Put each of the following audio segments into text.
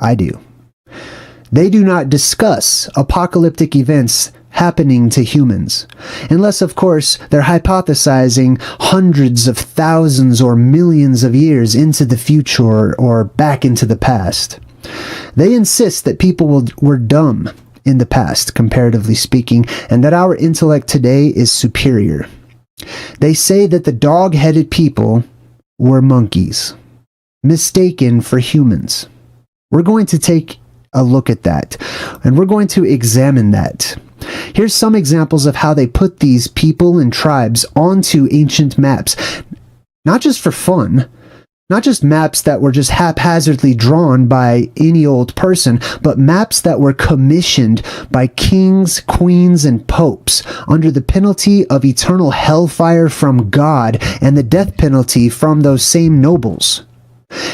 I do. They do not discuss apocalyptic events happening to humans, unless, of course, they're hypothesizing hundreds of thousands or millions of years into the future or back into the past. They insist that people were dumb in the past, comparatively speaking, and that our intellect today is superior. They say that the dog-headed people were monkeys, mistaken for humans. We're going to take a look at that, and we're going to examine that. Here's some examples of how they put these people and tribes onto ancient maps, not just for fun, not just maps that were just haphazardly drawn by any old person, but maps that were commissioned by kings, queens, and popes under the penalty of eternal hellfire from God and the death penalty from those same nobles,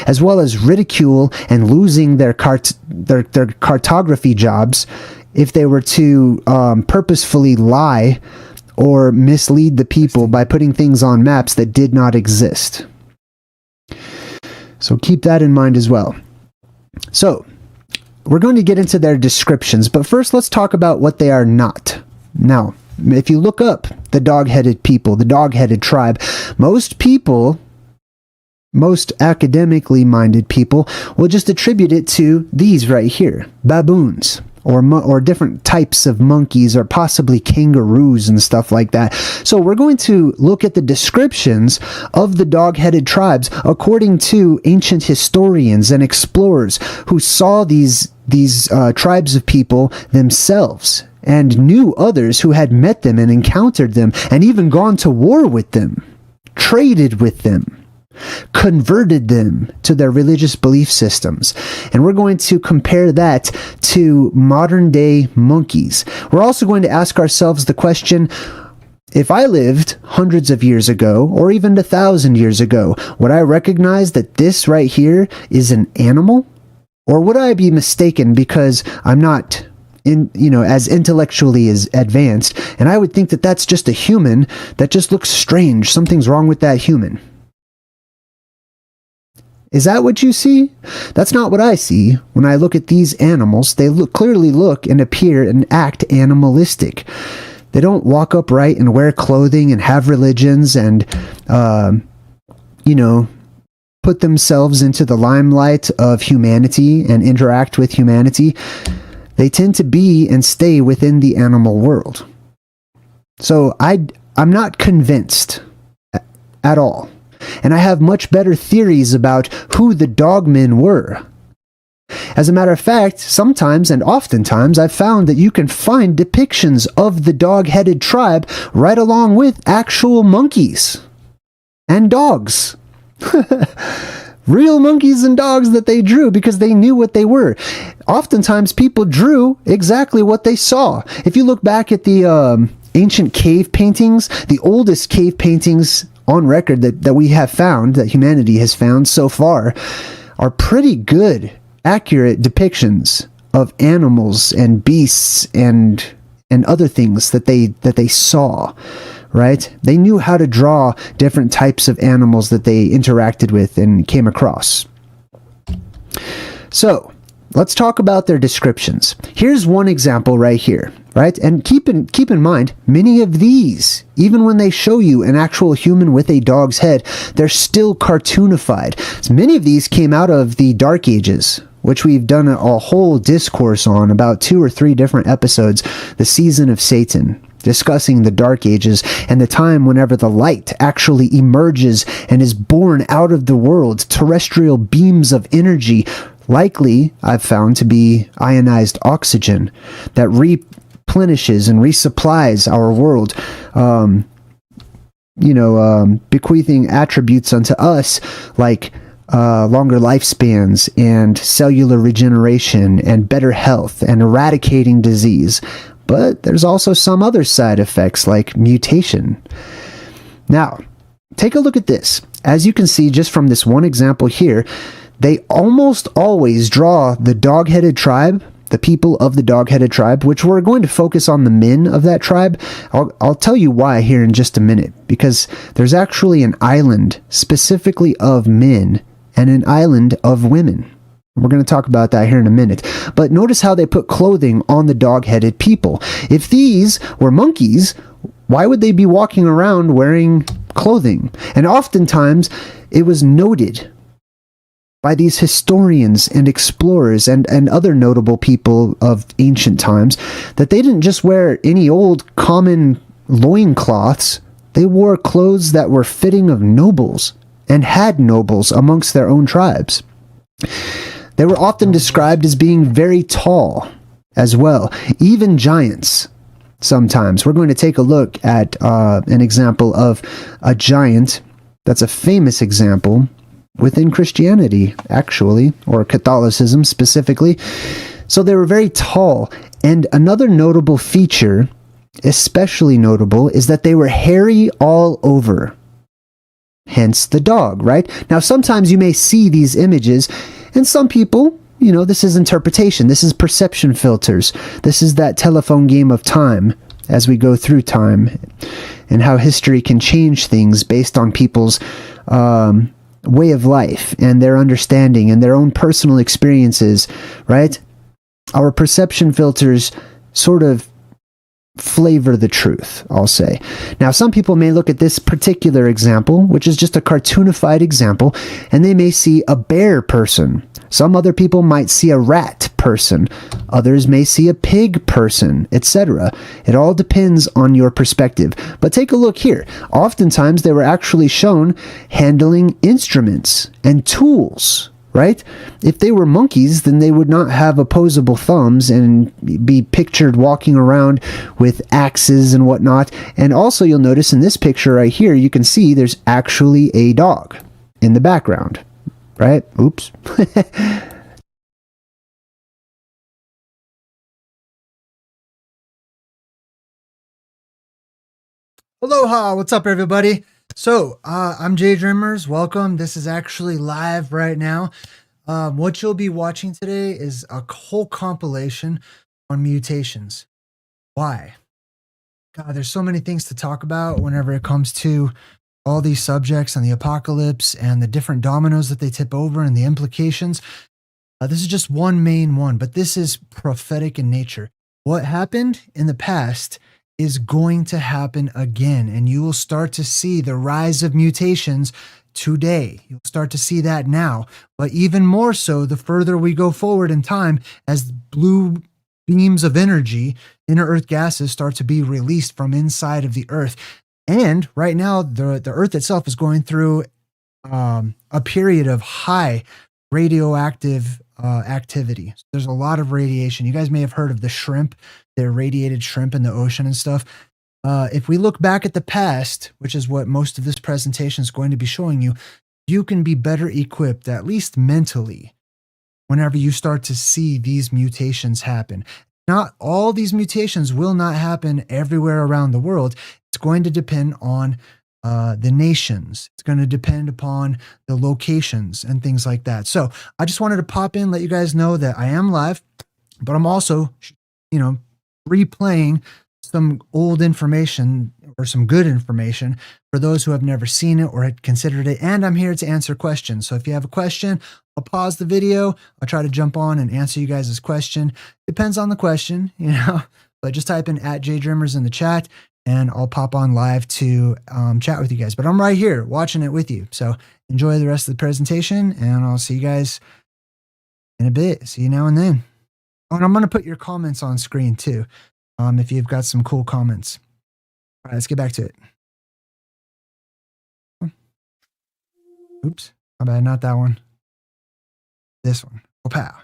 as well as ridicule and losing their cartography jobs if they were to purposefully lie or mislead the people by putting things on maps that did not exist. So keep that in mind as well. So, we're going to get into their descriptions, but first let's talk about what they are not. Now, if you look up the dog-headed people, the dog-headed tribe, most academically minded people will just attribute it to these right here, baboons, or different types of monkeys, or possibly kangaroos and stuff like that. So we're going to look at the descriptions of the dog-headed tribes according to ancient historians and explorers who saw these tribes of people themselves and knew others who had met them and encountered them and even gone to war with them, traded with them, converted them to their religious belief systems. And we're going to compare that to modern day monkeys. We're also going to ask ourselves the question, if I lived hundreds of years ago, or even 1,000 years ago, would I recognize that this right here is an animal? Or would I be mistaken because I'm not as intellectually as advanced, and I would think that that's just a human that just looks strange, something's wrong with that human? Is that what you see? That's not what I see. When I look at these animals, they clearly look and appear and act animalistic. They don't walk upright and wear clothing and have religions and, put themselves into the limelight of humanity and interact with humanity. They tend to be and stay within the animal world. So I'm not convinced at all. And I have much better theories about who the dogmen were. As a matter of fact, sometimes and oftentimes I've found that you can find depictions of the dog-headed tribe right along with actual monkeys and dogs. Real monkeys and dogs that they drew because they knew what they were. Oftentimes people drew exactly what they saw. If you look back at the ancient cave paintings, the oldest cave paintings on record that we have found, that humanity has found so far, are pretty good, accurate depictions of animals and beasts and other things that they saw, right? They knew how to draw different types of animals that they interacted with and came across. So, let's talk about their descriptions. Here's one example right here, right? And keep in mind, many of these, even when they show you an actual human with a dog's head, they're still cartoonified. So many of these came out of the Dark Ages, which we've done a whole discourse on, about 2 or 3 different episodes, the season of Satan, discussing the Dark Ages and the time whenever the light actually emerges and is born out of the world, terrestrial beams of energy, likely, I've found to be ionized oxygen that replenishes and resupplies our world, bequeathing attributes unto us like longer lifespans and cellular regeneration and better health and eradicating disease. But there's also some other side effects like mutation. Now, take a look at this. As you can see just from this one example here, they almost always draw the dog-headed tribe, the people of the dog-headed tribe, which we're going to focus on the men of that tribe. I'll tell you why here in just a minute, because there's actually an island specifically of men and an island of women, We're going to talk about that here in a minute. But notice how they put clothing on the dog-headed people. If these were monkeys, why would they be walking around wearing clothing? And oftentimes, it was noted by these historians and explorers and other notable people of ancient times that they didn't just wear any old common loincloths. They wore clothes that were fitting of nobles and had nobles amongst their own tribes. They were often described as being very tall as well, even giants sometimes. We're going to take a look at an example of a giant that's a famous example within Christianity, actually, or Catholicism specifically. So they were very tall. And another notable feature, especially notable, is that they were hairy all over. Hence the dog, right? Now, sometimes you may see these images, and some people, you know, this is interpretation. This is perception filters. This is that telephone game of time as we go through time and how history can change things based on people's way of life and their understanding and their own personal experiences, right? Our perception filters sort of flavor the truth, I'll say. Now, some people may look at this particular example, which is just a cartoonified example, and they may see a bear person. Some other people might see a rat person. Others may see a pig person, etc. It all depends on your perspective. But take a look here. Oftentimes, they were actually shown handling instruments and tools, right? If they were monkeys, then they would not have opposable thumbs and be pictured walking around with axes and whatnot. And also, you'll notice in this picture right here, you can see there's actually a dog in the background, right? Oops. Aloha, what's up everybody? So, I'm JayDreamerZ, welcome. This is actually live right now. What you'll be watching today is a whole compilation on mutations. Why? God, there's so many things to talk about whenever it comes to all these subjects and the apocalypse and the different dominoes that they tip over and the implications. This is just one main one, but this is prophetic in nature. What happened in the past is going to happen again, and you will start to see the rise of mutations today. You'll start to see that now, but even more so the further we go forward in time as blue beams of energy, inner earth gases, start to be released from inside of the earth. And right now, the earth itself is going through a period of high radioactive activity. There's a lot of radiation. You guys may have heard of the shrimp, the irradiated shrimp in the ocean and stuff. If we look back at the past, which is what most of this presentation is going to be showing you, you can be better equipped, at least mentally, whenever you start to see these mutations happen. Not all these mutations will not happen everywhere around the world. It's going to depend on the nations. It's going to depend upon the locations and things like that. So I just wanted to pop in, let you guys know that I am live, but I'm also, you know, replaying some old information or some good information for those who have never seen it or had considered it. And I'm here to answer questions. So if you have a question, I'll pause the video. I'll try to jump on and answer you guys' question. Depends on the question, you know, but just type in @JayDreamerZ in the chat and I'll pop on live to chat with you guys. But I'm right here watching it with you. So enjoy the rest of the presentation and I'll see you guys in a bit. See you now and then. Oh, and I'm going to put your comments on screen too. If you've got some cool comments. All right, let's get back to it. Oops, my bad, not that one. This one. Oh, pow.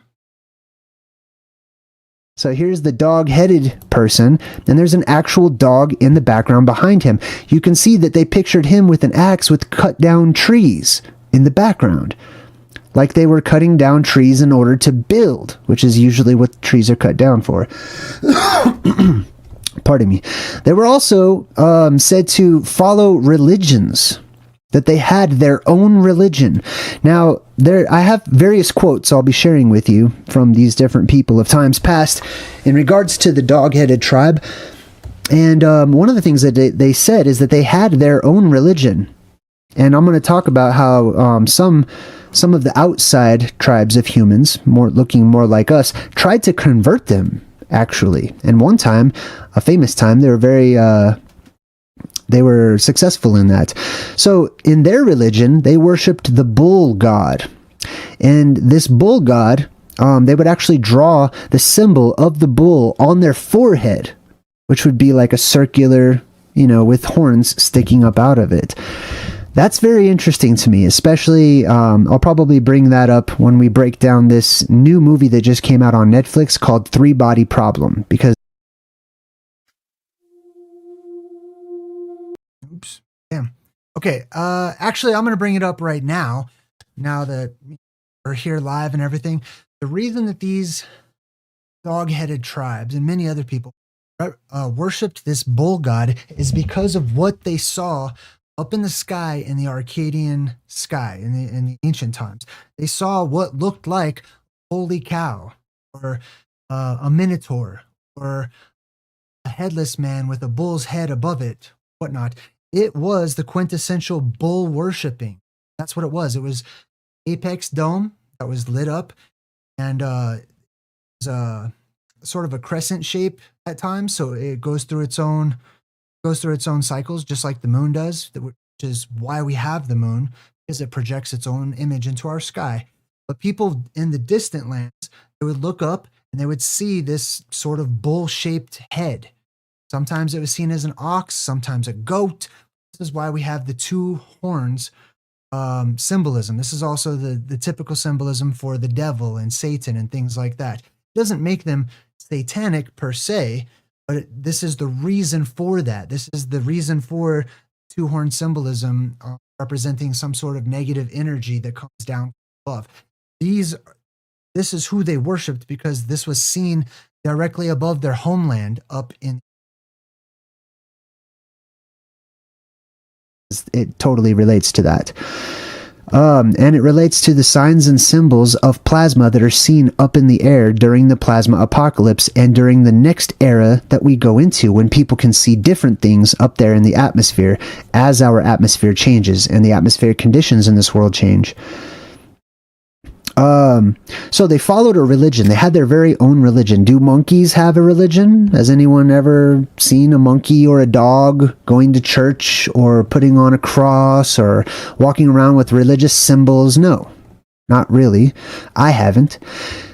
So here's the dog-headed person, and there's an actual dog in the background behind him. You can see that they pictured him with an axe with cut down trees in the background. Like they were cutting down trees in order to build, which is usually what trees are cut down for. Pardon me. They were also said to follow religions, that they had their own religion. Now, I have various quotes I'll be sharing with you from these different people of times past in regards to the dog-headed tribe. And one of the things that they said is that they had their own religion. And I'm going to talk about how some of the outside tribes of humans, looking more like us, tried to convert them, actually. And one time, a famous time, they were successful in that. So in their religion, they worshipped the bull god. And this bull god, they would actually draw the symbol of the bull on their forehead, which would be like a circular, with horns sticking up out of it. That's very interesting to me, especially, I'll probably bring that up when we break down this new movie that just came out on Netflix called Three Body Problem, because... Oops. Damn. Okay, actually, I'm going to bring it up right now that we're here live and everything. The reason that these dog-headed tribes and many other people worshipped this bull god is because of what they saw up in the sky, in the Arcadian sky, in the ancient times. They saw what looked like holy cow, or a minotaur, or a headless man with a bull's head above it, whatnot. It was the quintessential bull worshipping. That's what it was. It was apex dome that was lit up, and it was sort of a crescent shape at times, so it goes through its own cycles, just like the moon does, which is why we have the moon, because it projects its own image into our sky. But people in the distant lands, they would look up and they would see this sort of bull-shaped head. Sometimes it was seen as an ox, sometimes a goat. This is why we have the two horns symbolism. This is also the typical symbolism for the devil and Satan and things like that. It doesn't make them satanic per se, but this is the reason for that. This is the reason for two-horn symbolism, representing some sort of negative energy that comes down above. This is who they worshipped, because this was seen directly above their homeland up in... It totally relates to that. And it relates to the signs and symbols of plasma that are seen up in the air during the plasma apocalypse and during the next era that we go into, when people can see different things up there in the atmosphere as our atmosphere changes and the atmospheric conditions in this world change. So they followed a religion. They had their very own religion. Do monkeys have a religion? Has anyone ever seen a monkey or a dog going to church or putting on a cross or walking around with religious symbols? No, not really. I haven't.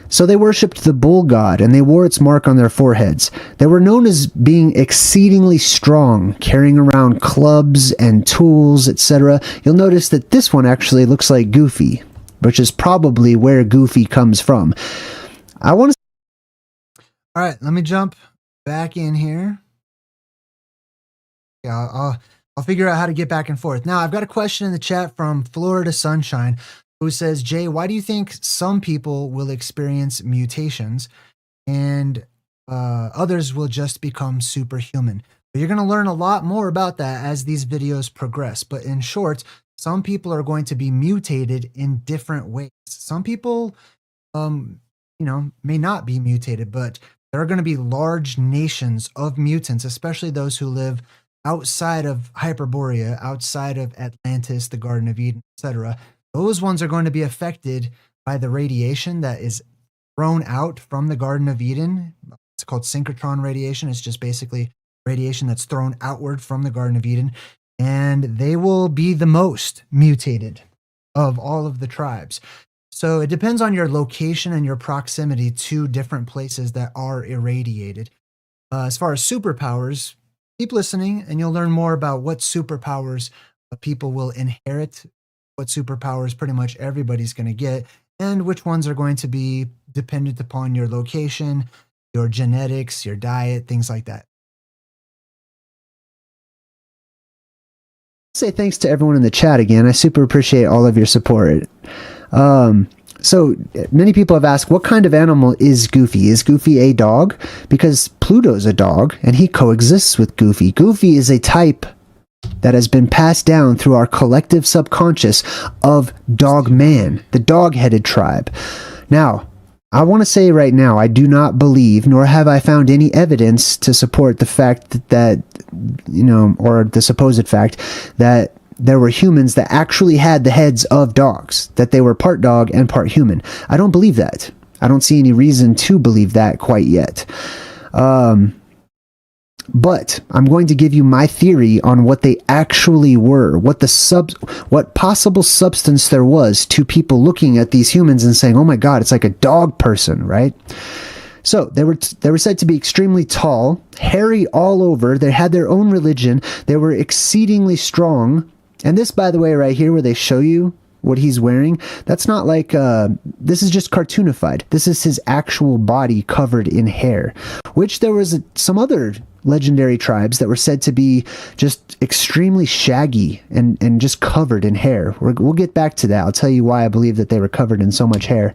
So they worshipped the bull god, and they wore its mark on their foreheads. They were known as being exceedingly strong, carrying around clubs and tools, etc. You'll notice that this one actually looks like Goofy, which is probably where Goofy comes from. I want to... All right, let me jump back in here. Yeah, I'll figure out how to get back and forth. Now, I've got a question in the chat from Florida Sunshine, who says, Jay, why do you think some people will experience mutations and others will just become superhuman? You're going to learn a lot more about that as these videos progress. But in short, some people are going to be mutated in different ways. Some people, may not be mutated, but there are going to be large nations of mutants, especially those who live outside of Hyperborea, outside of Atlantis, the Garden of Eden, etc. Those ones are going to be affected by the radiation that is thrown out from the Garden of Eden. It's called synchrotron radiation. It's just basically radiation that's thrown outward from the Garden of Eden. And they will be the most mutated of all of the tribes. So it depends on your location and your proximity to different places that are irradiated. As far as superpowers, keep listening and you'll learn more about what superpowers people will inherit, what superpowers pretty much everybody's going to get, and which ones are going to be dependent upon your location, your genetics, your diet, things like that. Say thanks to everyone in the chat again. I super appreciate all of your support. So many people have asked, what kind of animal is Goofy? Is Goofy a dog? Because Pluto's a dog and he coexists with Goofy. Goofy is a type that has been passed down through our collective subconscious of Dog Man, the dog-headed tribe. Now, I want to say right now, I do not believe, nor have I found any evidence to support the fact that, or the supposed fact that there were humans that actually had the heads of dogs, that they were part dog and part human. I don't believe that. I don't see any reason to believe that quite yet. But I'm going to give you my theory on what they actually were, what possible substance there was to people looking at these humans and saying, "Oh my God, it's like a dog person," right? So they were said to be extremely tall, hairy all over. They had their own religion. They were exceedingly strong. And this, by the way, right here, where they show you what he's wearing, that's not like, this is just cartoonified. This is his actual body covered in hair, which there was some other legendary tribes that were said to be just extremely shaggy and just covered in hair. We'll get back to that. I'll tell you why I believe that they were covered in so much hair.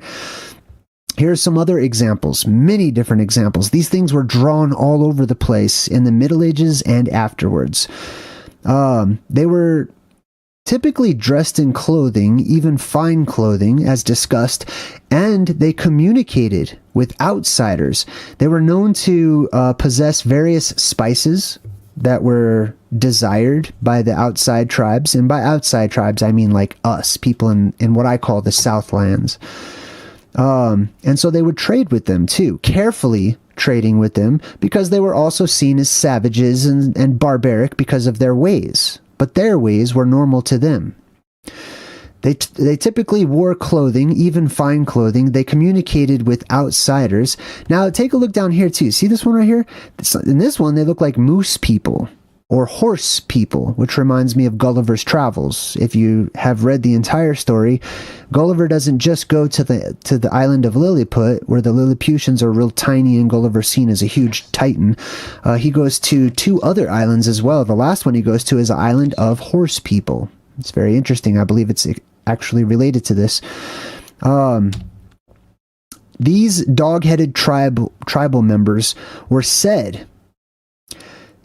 Here's some other examples, many different examples. These things were drawn all over the place in the Middle Ages and afterwards. They were typically dressed in clothing, even fine clothing, as discussed, and they communicated with outsiders. They were known to possess various spices that were desired by the outside tribes. And by outside tribes, I mean like us, people in what I call the Southlands. And so they would trade with them too, carefully trading with them, because they were also seen as savages and barbaric because of their ways. But their ways were normal to them. They typically wore clothing, even fine clothing. They communicated with outsiders. Now, take a look down here, too. See this one right here? In this one, they look like moose people or horse people, which reminds me of Gulliver's Travels. If you have read the entire story, Gulliver doesn't just go to the island of Lilliput, where the Lilliputians are real tiny and Gulliver's seen as a huge titan. He goes to 2 other islands as well. The last one he goes to is the island of horse people. It's very interesting. I believe it's actually related to this. These dog-headed tribal members were said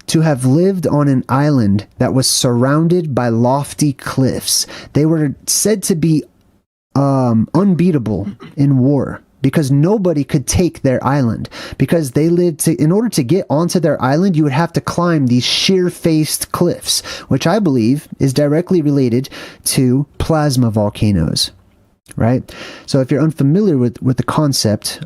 to have lived on an island that was surrounded by lofty cliffs. They were said to be unbeatable in war because nobody could take their island, because they lived in order to get onto their island, you would have to climb these sheer-faced cliffs, which I believe is directly related to plasma volcanoes. Right? So if you're unfamiliar with the concept,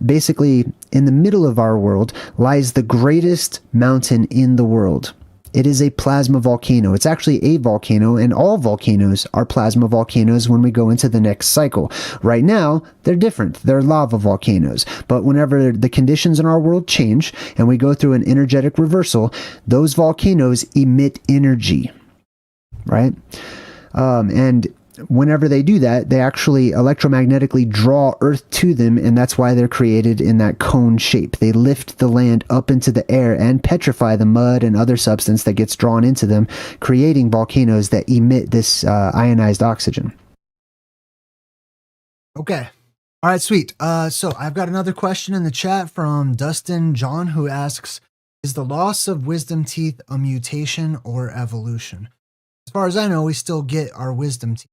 basically in the middle of our world lies the greatest mountain in the world. It is a plasma volcano. It's actually a volcano, and all volcanoes are plasma volcanoes when we go into the next cycle. Right now, they're different. They're lava volcanoes. But whenever the conditions in our world change and we go through an energetic reversal, those volcanoes emit energy. Right? And whenever they do that, they actually electromagnetically draw Earth to them, and that's why they're created in that cone shape. They lift the land up into the air and petrify the mud and other substance that gets drawn into them, creating volcanoes that emit this ionized oxygen. Okay. All right, sweet. So I've got another question in the chat from Dustin John, who asks, is the loss of wisdom teeth a mutation or evolution? As far as I know, we still get our wisdom teeth.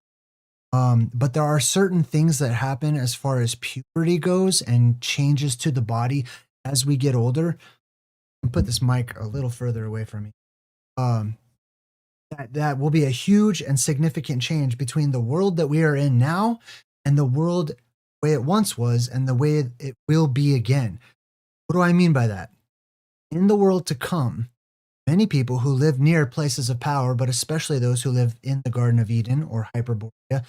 But there are certain things that happen as far as puberty goes and changes to the body as we get older. I'll put this mic a little further away from me. That will be a huge and significant change between the world that we are in now and the world the way it once was and the way it will be again. What do I mean by that? In the world to come, many people who live near places of power, but especially those who live in the Garden of Eden or Hyperborea,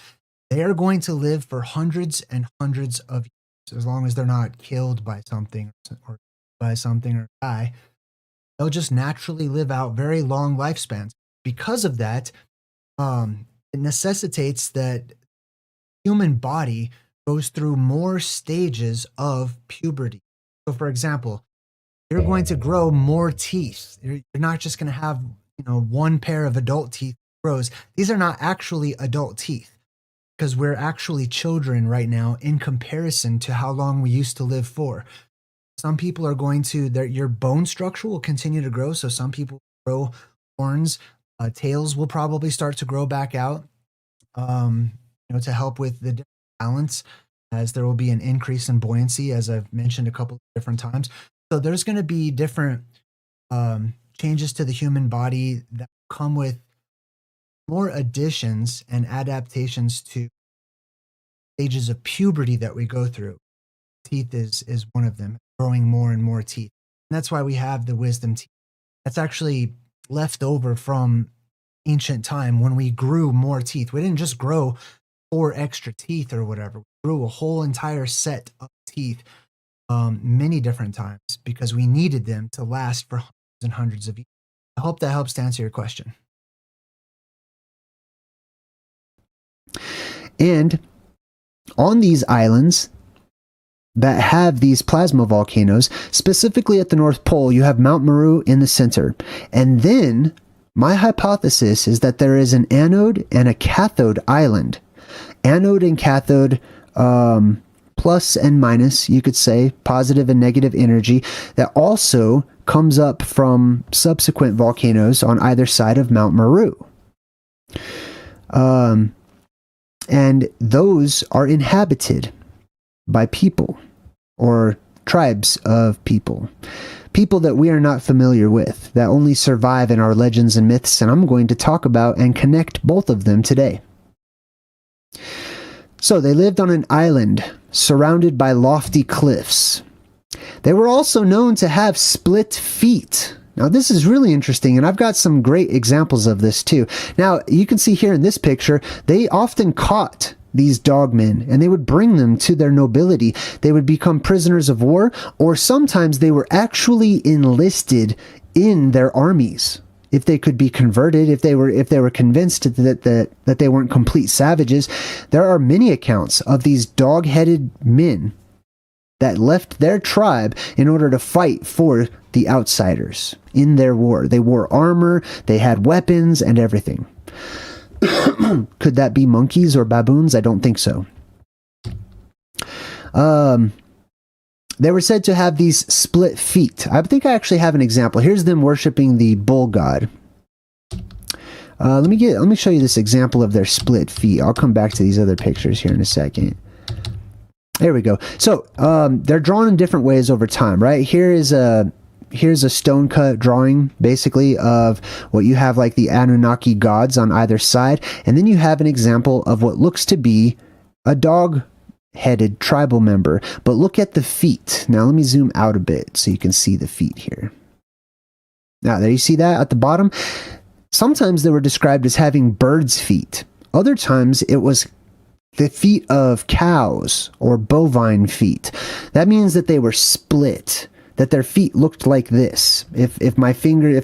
they are going to live for hundreds and hundreds of years, as long as they're not killed by something or die. They'll just naturally live out very long lifespans. Because of that, it necessitates that the human body goes through more stages of puberty. So, for example, you're going to grow more teeth. You're not just going to have, one pair of adult teeth grows. These are not actually adult teeth, because we're actually children right now in comparison to how long we used to live for. Some people are going to, your bone structure will continue to grow. So some people grow horns, tails will probably start to grow back out, to help with the balance, as there will be an increase in buoyancy, as I've mentioned a couple of different times. So there's going to be different changes to the human body that come with more additions and adaptations to stages of puberty that we go through. Teeth is one of them, growing more and more teeth. And that's why we have the wisdom teeth. That's actually left over from ancient time when we grew more teeth. We didn't just grow 4 extra teeth or whatever. We grew a whole entire set of teeth many different times because we needed them to last for hundreds and hundreds of years. I hope that helps to answer your question. And on these islands that have these plasma volcanoes, specifically at the North Pole, you have Mount Meru in the center. And then my hypothesis is that there is an anode and a cathode island. Anode and cathode, plus and minus, you could say, positive and negative energy, that also comes up from subsequent volcanoes on either side of Mount Meru. And those are inhabited by people or tribes of people. People that we are not familiar with, that only survive in our legends and myths, and I'm going to talk about and connect both of them today. So they lived on an island surrounded by lofty cliffs. They were also known to have split feet. Now this is really interesting, and I've got some great examples of this too. Now you can see here in this picture, they often caught these dogmen and they would bring them to their nobility. They would become prisoners of war, or sometimes they were actually enlisted in their armies. If they could be converted, if they were convinced that they weren't complete savages. There are many accounts of these dog-headed men that left their tribe in order to fight for the outsiders in their war. They wore armor, they had weapons and everything. Could that be monkeys or baboons? I don't think so. They were said to have these split feet. I think I actually have an example. Here's them worshiping the bull god. Let me show you this example of their split feet. I'll come back to these other pictures here in a second. There we go. So they're drawn in different ways over time, right? Here's a stone cut drawing, basically, of what you have like the Anunnaki gods on either side, and then you have an example of what looks to be a dog-headed tribal member. But look at the feet. Now let me zoom out a bit so you can see the feet here. Now there you see that at the bottom. Sometimes they were described as having birds' feet. Other times it was the feet of cows or bovine feet. That means that they were split, that their feet looked like this. If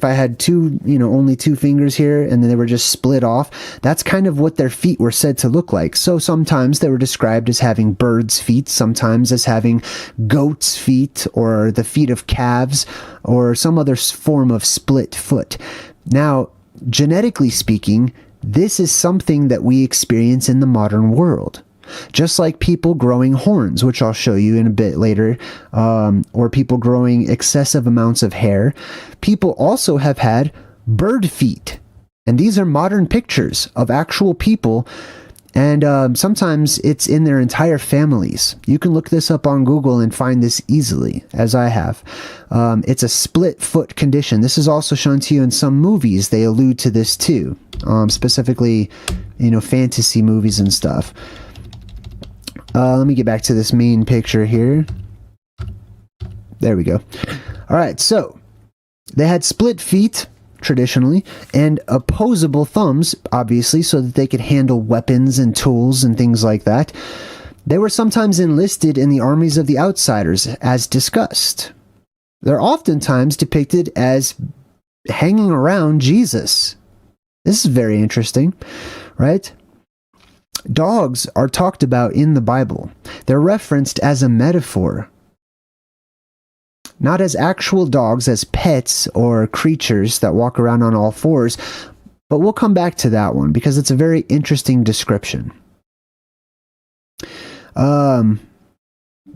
I had only 2 fingers here and then they were just split off, that's kind of what their feet were said to look like. So sometimes they were described as having birds' feet, sometimes as having goats' feet or the feet of calves or some other form of split foot. Now, genetically speaking, this is something that we experience in the modern world. Just like people growing horns, which I'll show you in a bit later, or people growing excessive amounts of hair, people also have had bird feet. And these are modern pictures of actual people, and sometimes it's in their entire families. You can look this up on Google and find this easily, as I have. It's a split foot condition. This is also shown to you in some movies. They allude to this too, specifically, fantasy movies and stuff. Let me get back to this main picture here. There we go. All right, so they had split feet traditionally and opposable thumbs, obviously, so that they could handle weapons and tools and things like that. They were sometimes enlisted in the armies of the outsiders, as discussed. They're oftentimes depicted as hanging around Jesus. This is very interesting, right? Dogs are talked about in the Bible. They're referenced as a metaphor. Not as actual dogs, as pets or creatures that walk around on all fours, but we'll come back to that one because it's a very interesting description. They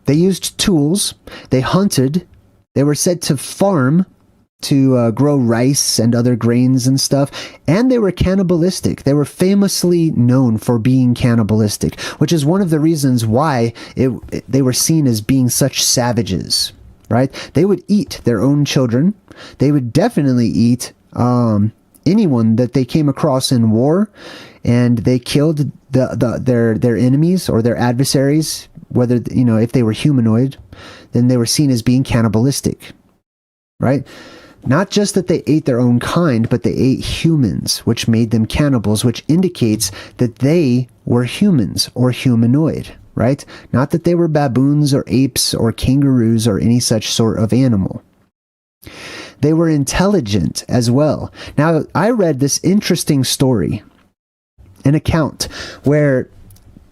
used tools, they hunted, they were said to farm, to grow rice and other grains and stuff, and they were cannibalistic. They were famously known for being cannibalistic, which is one of the reasons why they were seen as being such savages, right? They would eat their own children. They would definitely eat anyone that they came across in war, and they killed their enemies or their adversaries, whether, if they were humanoid, then they were seen as being cannibalistic, right? Not just that they ate their own kind, but they ate humans, which made them cannibals, which indicates that they were humans or humanoid, right? Not that they were baboons or apes or kangaroos or any such sort of animal. They were intelligent as well. Now, I read this interesting story, an account where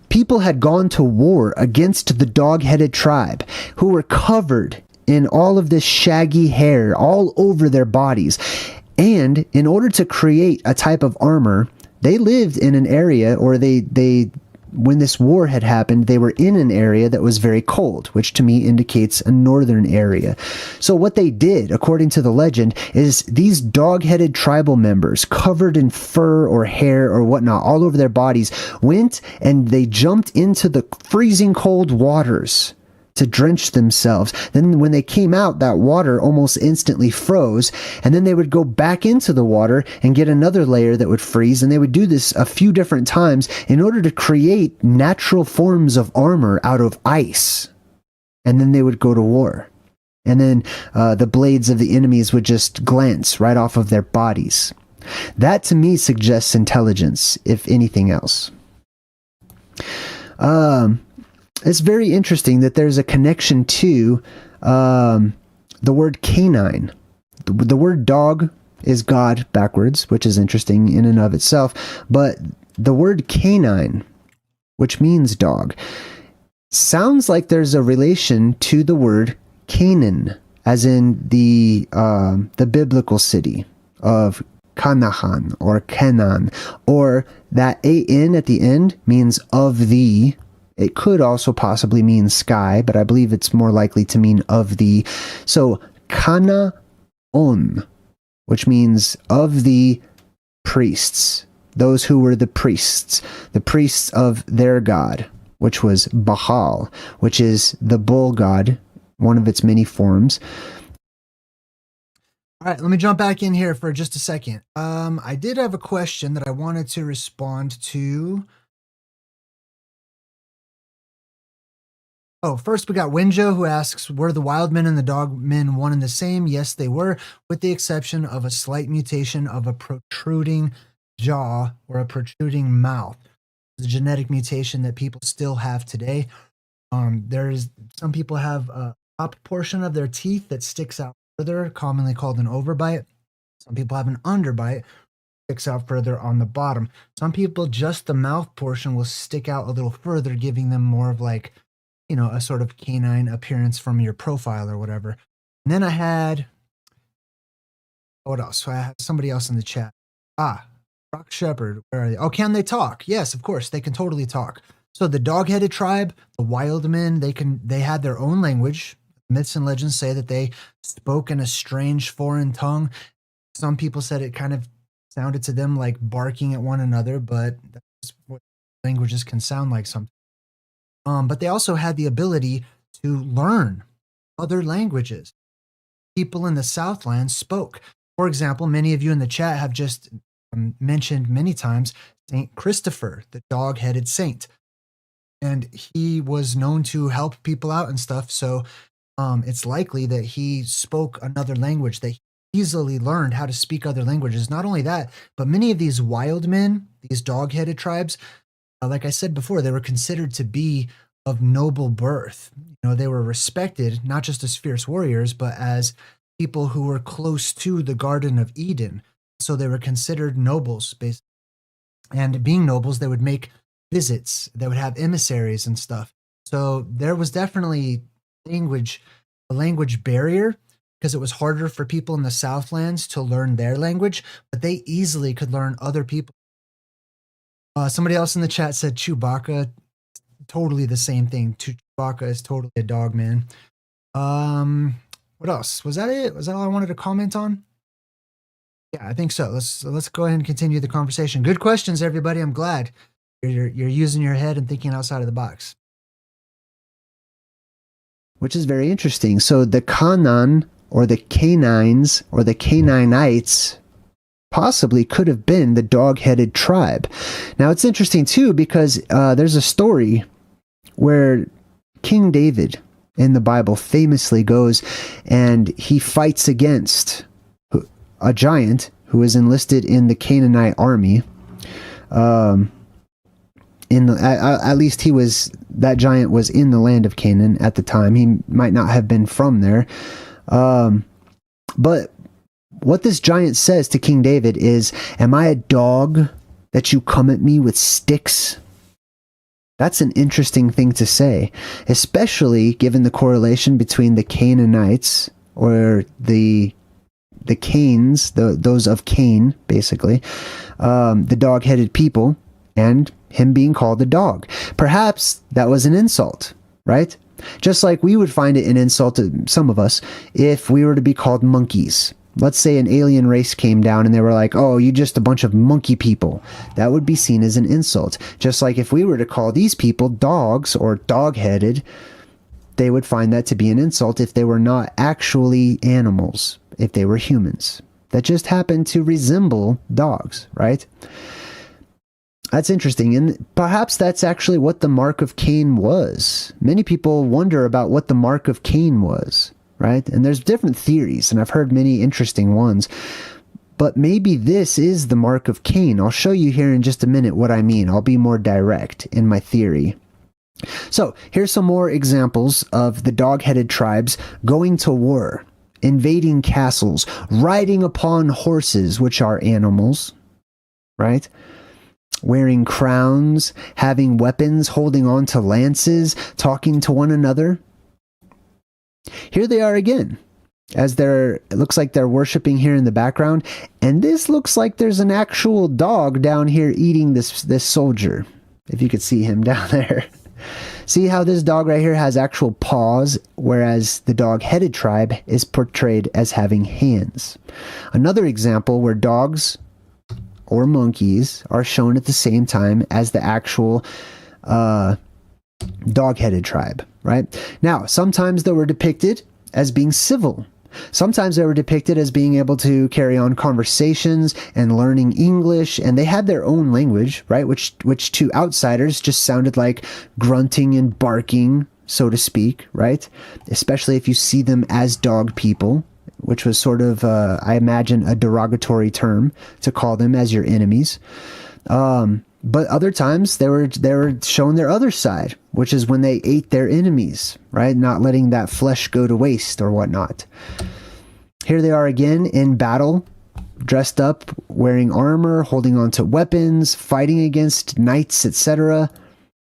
people had gone to war against the dog-headed tribe, who were covered in all of this shaggy hair all over their bodies. And in order to create a type of armor, they lived in an area, or they when this war had happened, they were in an area that was very cold, which to me indicates a northern area. So what they did, according to the legend, is these dog-headed tribal members, covered in fur or hair or whatnot all over their bodies, went and they jumped into the freezing cold waters to drench themselves. Then when they came out, that water almost instantly froze, and then they would go back into the water and get another layer that would freeze, and they would do this a few different times in order to create natural forms of armor out of ice. And then they would go to war. And then the blades of the enemies would just glance right off of their bodies. That to me suggests intelligence, if anything else. It's very interesting that there's a connection to the word canine. The word dog is God backwards, which is interesting in and of itself. But the word canine, which means dog, sounds like there's a relation to the word Canaan, as in the biblical city of Canaan or Canaan, or that an at the end means of the. It could also possibly mean sky, but I believe it's more likely to mean of the. So, Kanaon, which means of the priests, those who were the priests of their god, which was Baal, which is the bull god, one of its many forms. All right, let me jump back in here for just a second. I did have a question that I wanted to respond to. Oh, first we got Winjo, who asks, were the wild men and the dog men one and the same? Yes, they were, with the exception of a slight mutation of a protruding jaw or a protruding mouth. It's a genetic mutation that people still have today. Some people have a top portion of their teeth that sticks out further, commonly called an overbite. Some people have an underbite, sticks out further on the bottom. Some people, just the mouth portion will stick out a little further, giving them more of like, a sort of canine appearance from your profile or whatever. And then I had, what else? So I have somebody else in the chat. Rock Shepherd, where are they? Oh, can they talk? Yes, of course, they can totally talk. So the dog-headed tribe, the wild men, they had their own language. Myths and legends say that they spoke in a strange foreign tongue. Some people said it kind of sounded to them like barking at one another, but that's what languages can sound like sometimes. But they also had the ability to learn other languages. People in the Southland spoke. For example, many of you in the chat have just mentioned many times Saint Christopher, the dog-headed saint. And he was known to help people out and stuff. So it's likely that he spoke another language, that he easily learned how to speak other languages. Not only that, but many of these wild men, these dog-headed tribes, like I said before, they were considered to be of noble birth. They were respected not just as fierce warriors, but as people who were close to the Garden of Eden. So they were considered nobles, basically. And being nobles, they would make visits. They would have emissaries and stuff. So there was definitely a language barrier, because it was harder for people in the Southlands to learn their language, but they easily could learn other people. Somebody else in the chat said Chewbacca, totally the same thing. Chewbacca is totally a dog man. What else? Was that it? Was that all I wanted to comment on? Yeah, I think so. Let's go ahead and continue the conversation. Good questions, everybody. I'm glad you're using your head and thinking outside of the box. Which is very interesting. So the Canaan, or the Canines, or the Canaanites, possibly could have been the dog-headed tribe. Now, it's interesting, too, because there's a story where King David in the Bible famously goes and he fights against a giant who is enlisted in the Canaanite army. At least that giant was in the land of Canaan at the time. He might not have been from there. But what this giant says to King David is, "Am I a dog that you come at me with sticks?" That's an interesting thing to say, especially given the correlation between the Canaanites, or the Cains, those of Cain, basically, the dog-headed people, and him being called a dog. Perhaps that was an insult, right? Just like we would find it an insult to some of us if we were to be called monkeys. Let's say an alien race came down and they were like, "Oh, you just a bunch of monkey people." That would be seen as an insult. Just like if we were to call these people dogs or dog-headed, they would find that to be an insult if they were not actually animals, if they were humans that just happened to resemble dogs, right? That's interesting, and perhaps that's actually what the mark of Cain was. Many people wonder about what the mark of Cain was, right? And there's different theories, and I've heard many interesting ones. But maybe this is the mark of Cain. I'll show you here in just a minute what I mean. I'll be more direct in my theory. So, here's some more examples of the dog-headed tribes going to war, invading castles, riding upon horses, which are animals, right? Wearing crowns, having weapons, holding on to lances, talking to one another. Here they are again, as it looks like they're worshiping here in the background, and this looks like there's an actual dog down here eating this soldier, if you could see him down there. See how this dog right here has actual paws, whereas the dog-headed tribe is portrayed as having hands. Another example where dogs or monkeys are shown at the same time as the actual dog-headed tribe, right? Now, sometimes they were depicted as being civil. Sometimes they were depicted as being able to carry on conversations and learning English, and they had their own language, right? Which to outsiders just sounded like grunting and barking, so to speak, right? Especially if you see them as dog people, which was sort of, I imagine, a derogatory term to call them as your enemies. But other times they were shown their other side, which is when they ate their enemies, right? Not letting that flesh go to waste or whatnot. Here they are again in battle, dressed up, wearing armor, holding on to weapons, fighting against knights, etc.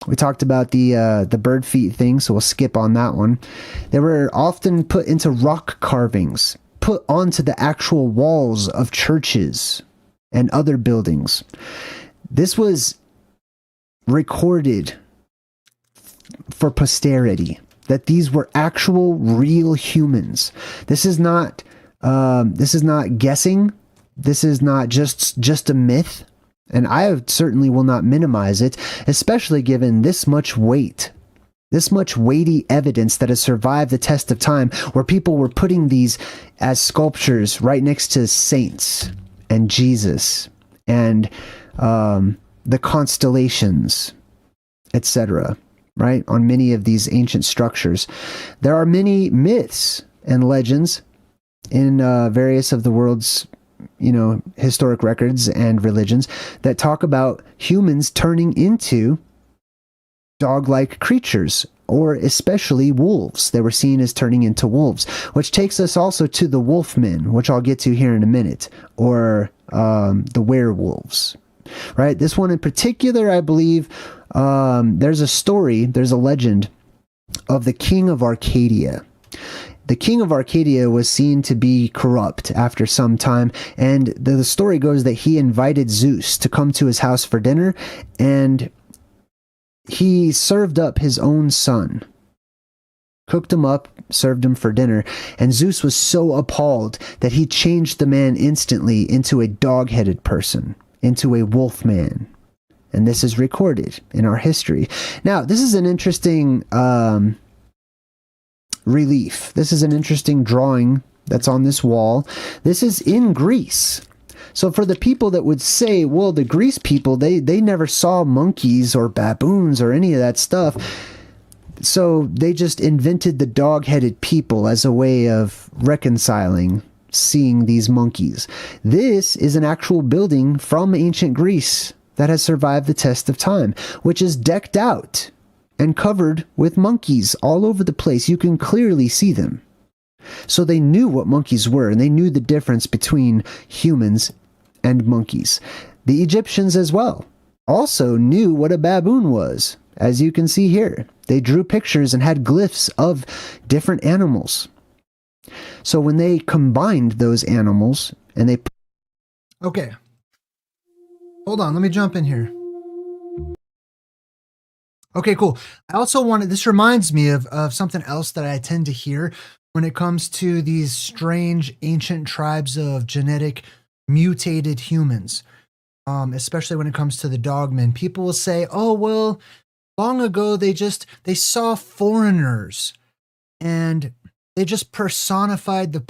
We talked about the bird feet thing, so we'll skip on that one. They were often put into rock carvings, put onto the actual walls of churches and other buildings. This was recorded for posterity, that these were actual real humans. This is not guessing. This is not just a myth. And I certainly will not minimize it, especially given this much weight, this much weighty evidence that has survived the test of time, where people were putting these as sculptures right next to saints and Jesus and the constellations, etc., right, on many of these ancient structures. There are many myths and legends in various of the world's historic records and religions that talk about humans turning into dog-like creatures, or especially wolves. They were seen as turning into wolves, which takes us also to the wolfmen, which I'll get to here in a minute, or the werewolves, right? This one in particular, I believe, there's a legend of the king of Arcadia. The king of Arcadia was seen to be corrupt after some time, and the story goes that he invited Zeus to come to his house for dinner, and he served up his own son, cooked him up, served him for dinner, and Zeus was so appalled that he changed the man instantly into a dog-headed person, into a wolf man. And this is recorded in our history. Now, this is an interesting relief. This is an interesting drawing that's on this wall. This is in Greece. So for the people that would say, well, the Greece people, they never saw monkeys or baboons or any of that stuff. So they just invented the dog-headed people as a way of reconciling seeing these monkeys. This is an actual building from ancient Greece that has survived the test of time, which is decked out and covered with monkeys all over the place. You can clearly see them. So they knew what monkeys were, and they knew the difference between humans and monkeys. The Egyptians as well also knew what a baboon was, as you can see here. They drew pictures and had glyphs of different animals. So when they combined those animals and they... Okay. Hold on, let me jump in here. Okay, cool. I also wanted, this reminds me of something else that I tend to hear when it comes to these strange ancient tribes of genetic mutated humans, especially when it comes to the dogmen. People will say, oh, well, long ago they saw foreigners and they just personified the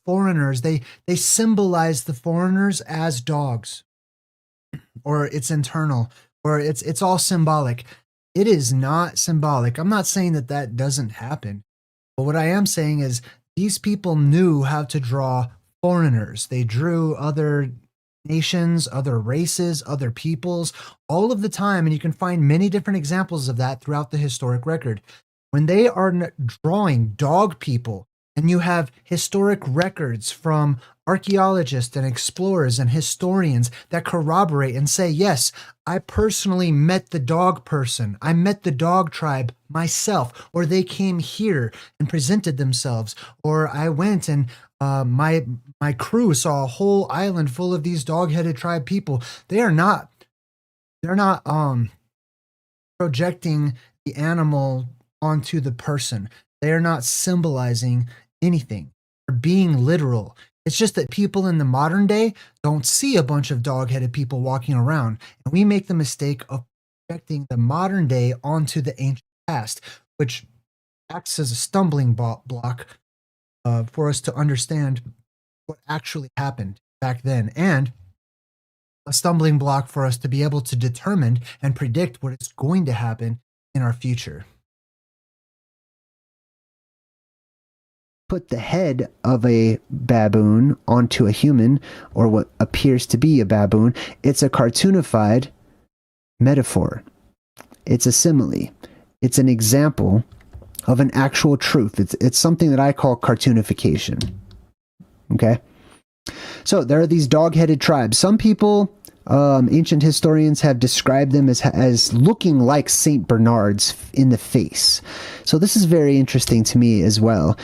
foreigners. They symbolized the foreigners as dogs, or it's internal, or it's all symbolic. It is not symbolic. I'm not saying that that doesn't happen. But what I am saying is these people knew how to draw foreigners. They drew other nations, other races, other peoples all of the time. And you can find many different examples of that throughout the historic record. When they are drawing dog people, and you have historic records from archaeologists and explorers and historians that corroborate and say, yes, I personally met the dog person. I met the dog tribe myself, or they came here and presented themselves, or I went and my crew saw a whole island full of these dog-headed tribe people. They're not projecting the animal onto the person. They are not symbolizing anything or being literal. It's just that people in the modern day don't see a bunch of dog-headed people walking around, and we make the mistake of projecting the modern day onto the ancient past, which acts as a stumbling block for us to understand what actually happened back then, and a stumbling block for us to be able to determine and predict what is going to happen in our future. Put the head of a baboon onto a human, or what appears to be a baboon. It's a cartoonified metaphor. It's a simile. It's an example of an actual truth. It's something that I call cartoonification. Okay? So there are these dog-headed tribes. Some people, ancient historians, have described them as looking like Saint Bernards in the face. So this is very interesting to me as well.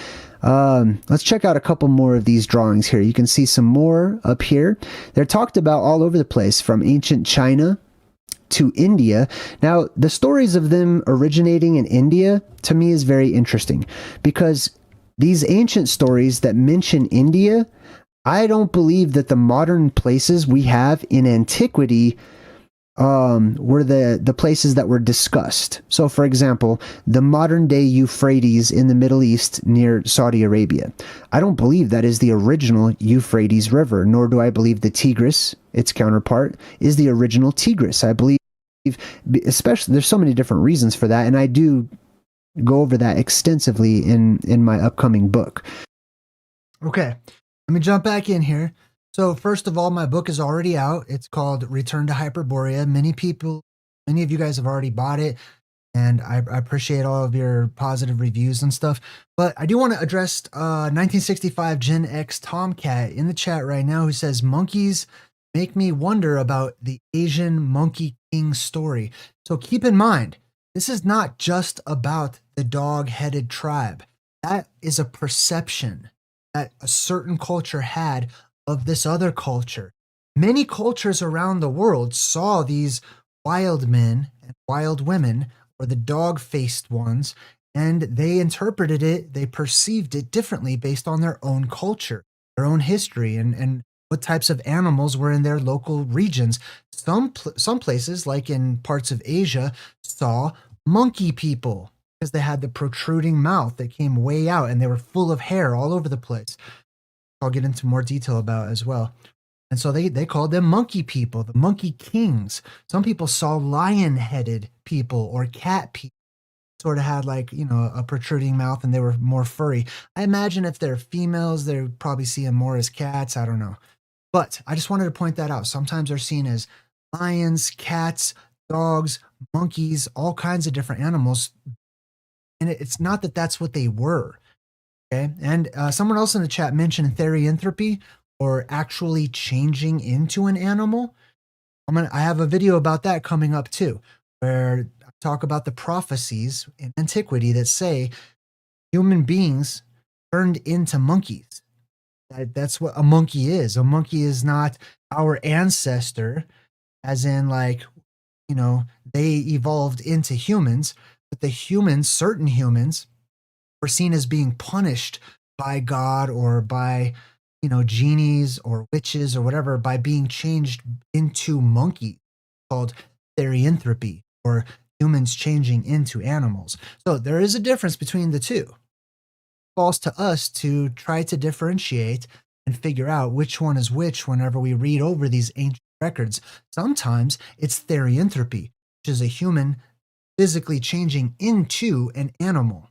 Let's check out a couple more of these drawings here. You can see some more up here. They're talked about all over the place, from ancient China to India. Now, the stories of them originating in India, to me, is very interesting, because these ancient stories that mention India, I don't believe that the modern places we have in antiquity were the places that were discussed. So, for example, the modern-day Euphrates in the Middle East near Saudi Arabia. I don't believe that is the original Euphrates River, nor do I believe the Tigris, its counterpart, is the original Tigris. I believe, especially, there's so many different reasons for that, and I do go over that extensively in my upcoming book. Okay, let me jump back in here. So first of all, my book is already out. It's called Return to Hyperborea. Many of you guys have already bought it, and I appreciate all of your positive reviews and stuff. But I do want to address 1965 Gen X Tomcat in the chat right now, who says, monkeys make me wonder about the Asian Monkey King story. So keep in mind, this is not just about the dog-headed tribe. That is a perception that a certain culture had of this other culture. Many cultures around the world saw these wild men and wild women, or the dog-faced ones, and they interpreted it, they perceived it differently based on their own culture, their own history, and what types of animals were in their local regions. Some places, like in parts of Asia, saw monkey people because they had the protruding mouth that came way out, and they were full of hair all over the place. I'll get into more detail about as well. And so they called them monkey people, the monkey kings. Some people saw lion-headed people or cat people, sort of had like, a protruding mouth and they were more furry. I imagine if they're females, they would probably see them more as cats. I don't know. But I just wanted to point that out. Sometimes they're seen as lions, cats, dogs, monkeys, all kinds of different animals. And it's not that that's what they were. Okay. And someone else in the chat mentioned therianthropy, or actually changing into an animal. I have a video about that coming up too, where I talk about the prophecies in antiquity that say human beings turned into monkeys. That's what a monkey is. A monkey is not our ancestor, as in like, they evolved into humans, but the humans, certain humans, were seen as being punished by God or by genies or witches or whatever by being changed into monkeys, called therianthropy, or humans changing into animals. So there is a difference between the two. It falls to us to try to differentiate and figure out which one is which whenever we read over these ancient records. Sometimes it's therianthropy, which is a human physically changing into an animal.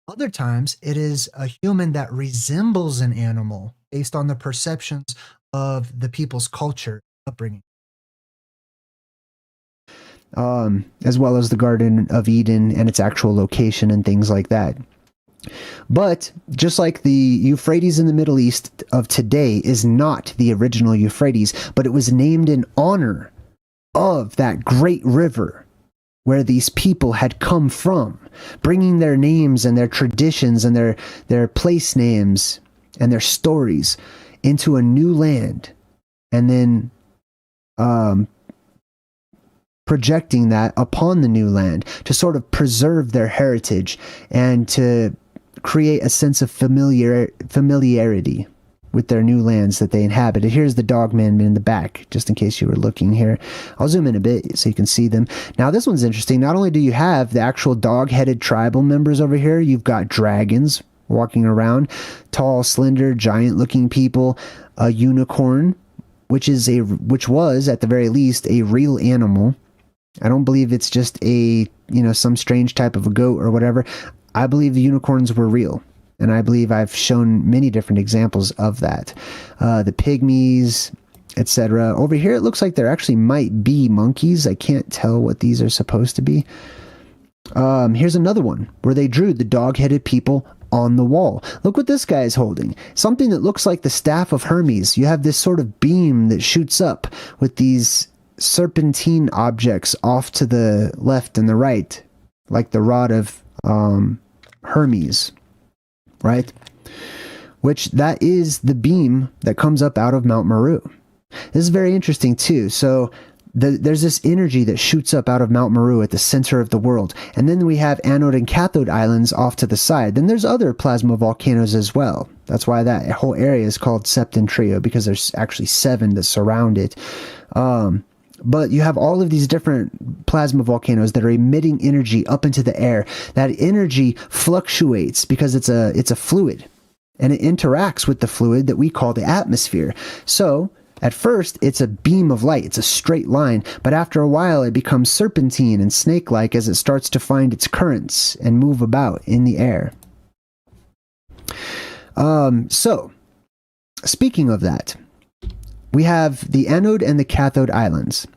Other times it is a human that resembles an animal based on the perceptions of the people's culture, upbringing. As well as the Garden of Eden and its actual location and things like that. But just like the Euphrates in the Middle East of today is not the original Euphrates, but it was named in honor of that great river where these people had come from, bringing their names and their traditions and their place names and their stories into a new land, and then projecting that upon the new land to sort of preserve their heritage and to create a sense of familiarity with their new lands that they inhabited. Here's the dogman in the back, just in case you were looking here. I'll zoom in a bit so you can see them. Now this one's interesting. Not only do you have the actual dog-headed tribal members over here, you've got dragons walking around, tall, slender, giant-looking people, a unicorn, which was at the very least a real animal. I don't believe it's just a some strange type of a goat or whatever. I believe the unicorns were real. And I believe I've shown many different examples of that. The pygmies, etc. Over here, it looks like there actually might be monkeys. I can't tell what these are supposed to be. Here's another one where they drew the dog-headed people on the wall. Look what this guy is holding. Something that looks like the staff of Hermes. You have this sort of beam that shoots up with these serpentine objects off to the left and the right, like the rod of Hermes. Right? Which that is the beam that comes up out of Mount Meru. This is very interesting too. So there's this energy that shoots up out of Mount Meru at the center of the world. And then we have Anode and Cathode islands off to the side. Then there's other plasma volcanoes as well. That's why that whole area is called Septentrion, because there's actually 7 that surround it. But you have all of these different plasma volcanoes that are emitting energy up into the air. That energy fluctuates because it's a fluid, and it interacts with the fluid that we call the atmosphere. So at first, it's a beam of light. It's a straight line. But after a while, it becomes serpentine and snake-like as it starts to find its currents and move about in the air. So, speaking of that, we have the Anode and the Cathode islands.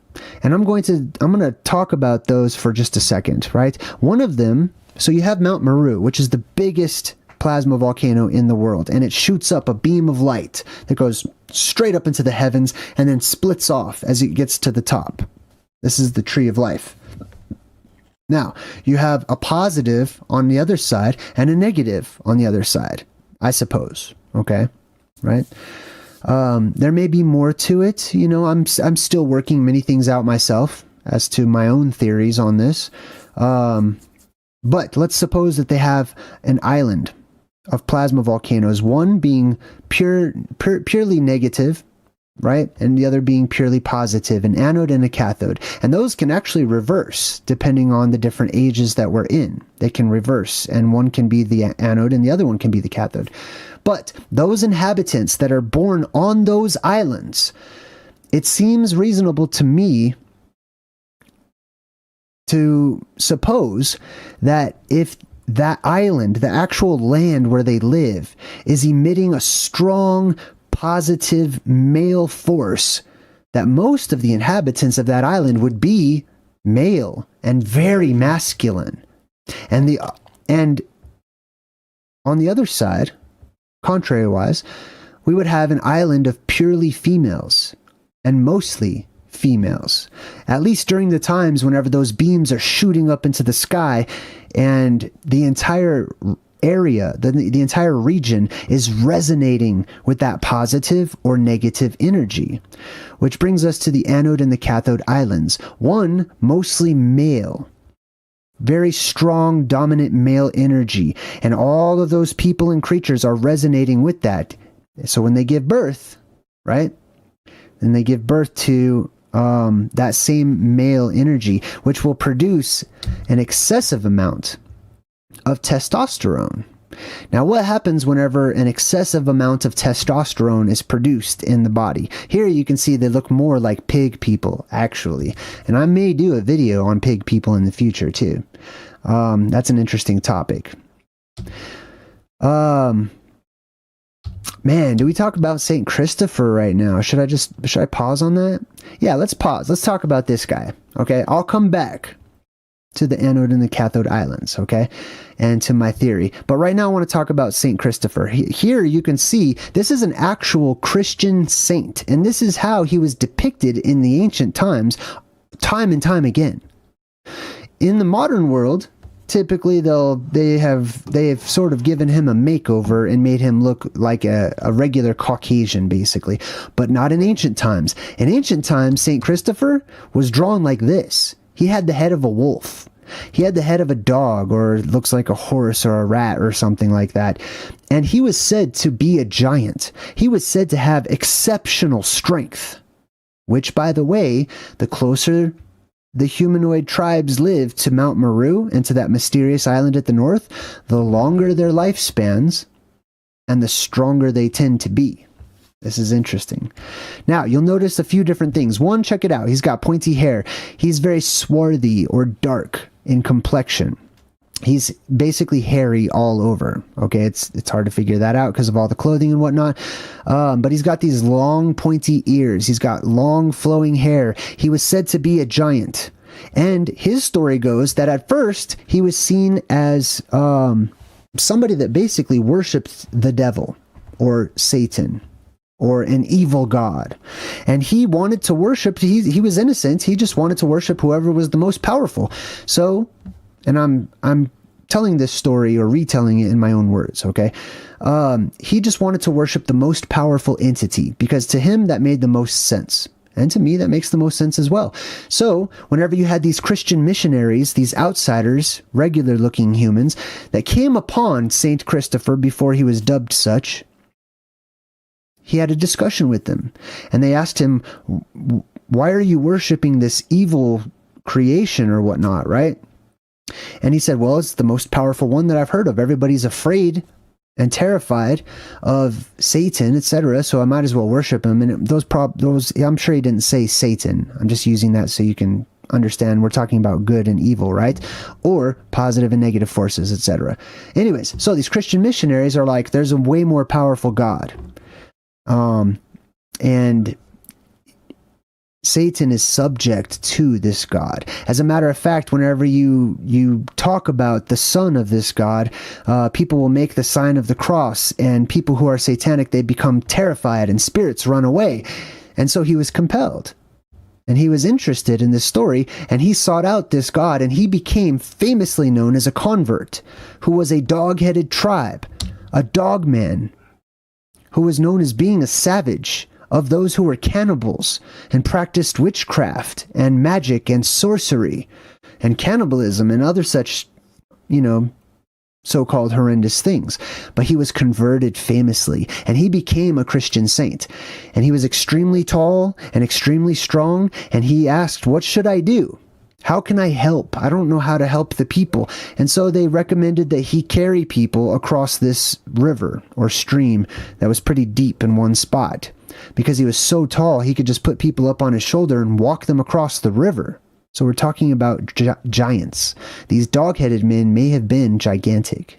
And I'm going to talk about those for just a second, right? One of them, so you have Mount Meru, which is the biggest plasma volcano in the world, and it shoots up a beam of light that goes straight up into the heavens and then splits off as it gets to the top. This is the tree of life. Now, you have a positive on the other side and a negative on the other side, I suppose. Okay? Right? There may be more to it. I'm still working many things out myself as to my own theories on this. But let's suppose that they have an island of plasma volcanoes, one being purely negative, right? And the other being purely positive, an anode and a cathode. And those can actually reverse depending on the different ages that we're in. They can reverse, and one can be the anode and the other one can be the cathode. But those inhabitants that are born on those islands, it seems reasonable to me to suppose that if that island, the actual land where they live, is emitting a strong, positive male force, that most of the inhabitants of that island would be male and very masculine. And on the other side, contrary-wise, we would have an island of purely females, and mostly females, at least during the times whenever those beams are shooting up into the sky and the entire area, the entire region is resonating with that positive or negative energy. Which brings us to the anode and the cathode islands. One, mostly male, very strong, dominant male energy, and all of those people and creatures are resonating with that. So when they give birth, right, and they give birth to that same male energy, which will produce an excessive amount of testosterone. Now, what happens whenever an excessive amount of testosterone is produced in the body? Here you can see they look more like pig people, actually. And I may do a video on pig people in the future, too. That's an interesting topic. Man, do we talk about Saint Christopher right now? Should I pause on that? Yeah, let's pause. Let's talk about this guy, okay? I'll come back to the anode and the cathode islands, okay? And to my theory. But right now I want to talk about Saint Christopher. Here you can see this is an actual Christian saint, and this is how he was depicted in the ancient times, time and time again. In the modern world, typically they have sort of given him a makeover and made him look like a regular Caucasian, basically, but not in ancient times. In ancient times, Saint Christopher was drawn like this. He had the head of a wolf. He had the head of a dog, or it looks like a horse or a rat or something like that. And he was said to be a giant. He was said to have exceptional strength, which, by the way, the closer the humanoid tribes live to Mount Meru and to that mysterious island at the north, the longer their lifespans and the stronger they tend to be. This is interesting. Now, you'll notice a few different things. One, check it out. He's got pointy hair. He's very swarthy or dark in complexion. He's basically hairy all over. Okay, it's hard to figure that out because of all the clothing and whatnot. But he's got these long, pointy ears. He's got long, flowing hair. He was said to be a giant. And his story goes that at first, he was seen as somebody that basically worshipped the devil or Satan, or an evil god. And he wanted to worship, he was innocent, he just wanted to worship whoever was the most powerful. So, and I'm telling this story or retelling it in my own words, okay? He just wanted to worship the most powerful entity, because to him that made the most sense. And to me, that makes the most sense as well. So, whenever you had these Christian missionaries, these outsiders, regular-looking humans, that came upon Saint Christopher before he was dubbed such, he had a discussion with them, and they asked him, why are you worshiping this evil creation or whatnot, right? And he said, well, it's the most powerful one that I've heard of. Everybody's afraid and terrified of Satan, etc., so I might as well worship him. And those, I'm sure he didn't say Satan. I'm just using that so you can understand we're talking about good and evil, right? Or positive and negative forces, etc. Anyways, so these Christian missionaries are like, there's a way more powerful God. And Satan is subject to this God. As a matter of fact, whenever you talk about the son of this God, people will make the sign of the cross, and people who are satanic, they become terrified and spirits run away. And so he was compelled. And he was interested in this story, and he sought out this God, and he became famously known as a convert, who was a dog-headed tribe, a dogman, who was known as being a savage of those who were cannibals and practiced witchcraft and magic and sorcery and cannibalism and other such, so-called horrendous things. But he was converted famously, and he became a Christian saint. And he was extremely tall and extremely strong, and he asked, what should I do? How can I help? I don't know how to help the people. And so they recommended that he carry people across this river or stream that was pretty deep in one spot. Because he was so tall, he could just put people up on his shoulder and walk them across the river. So we're talking about giants. These dog-headed men may have been gigantic.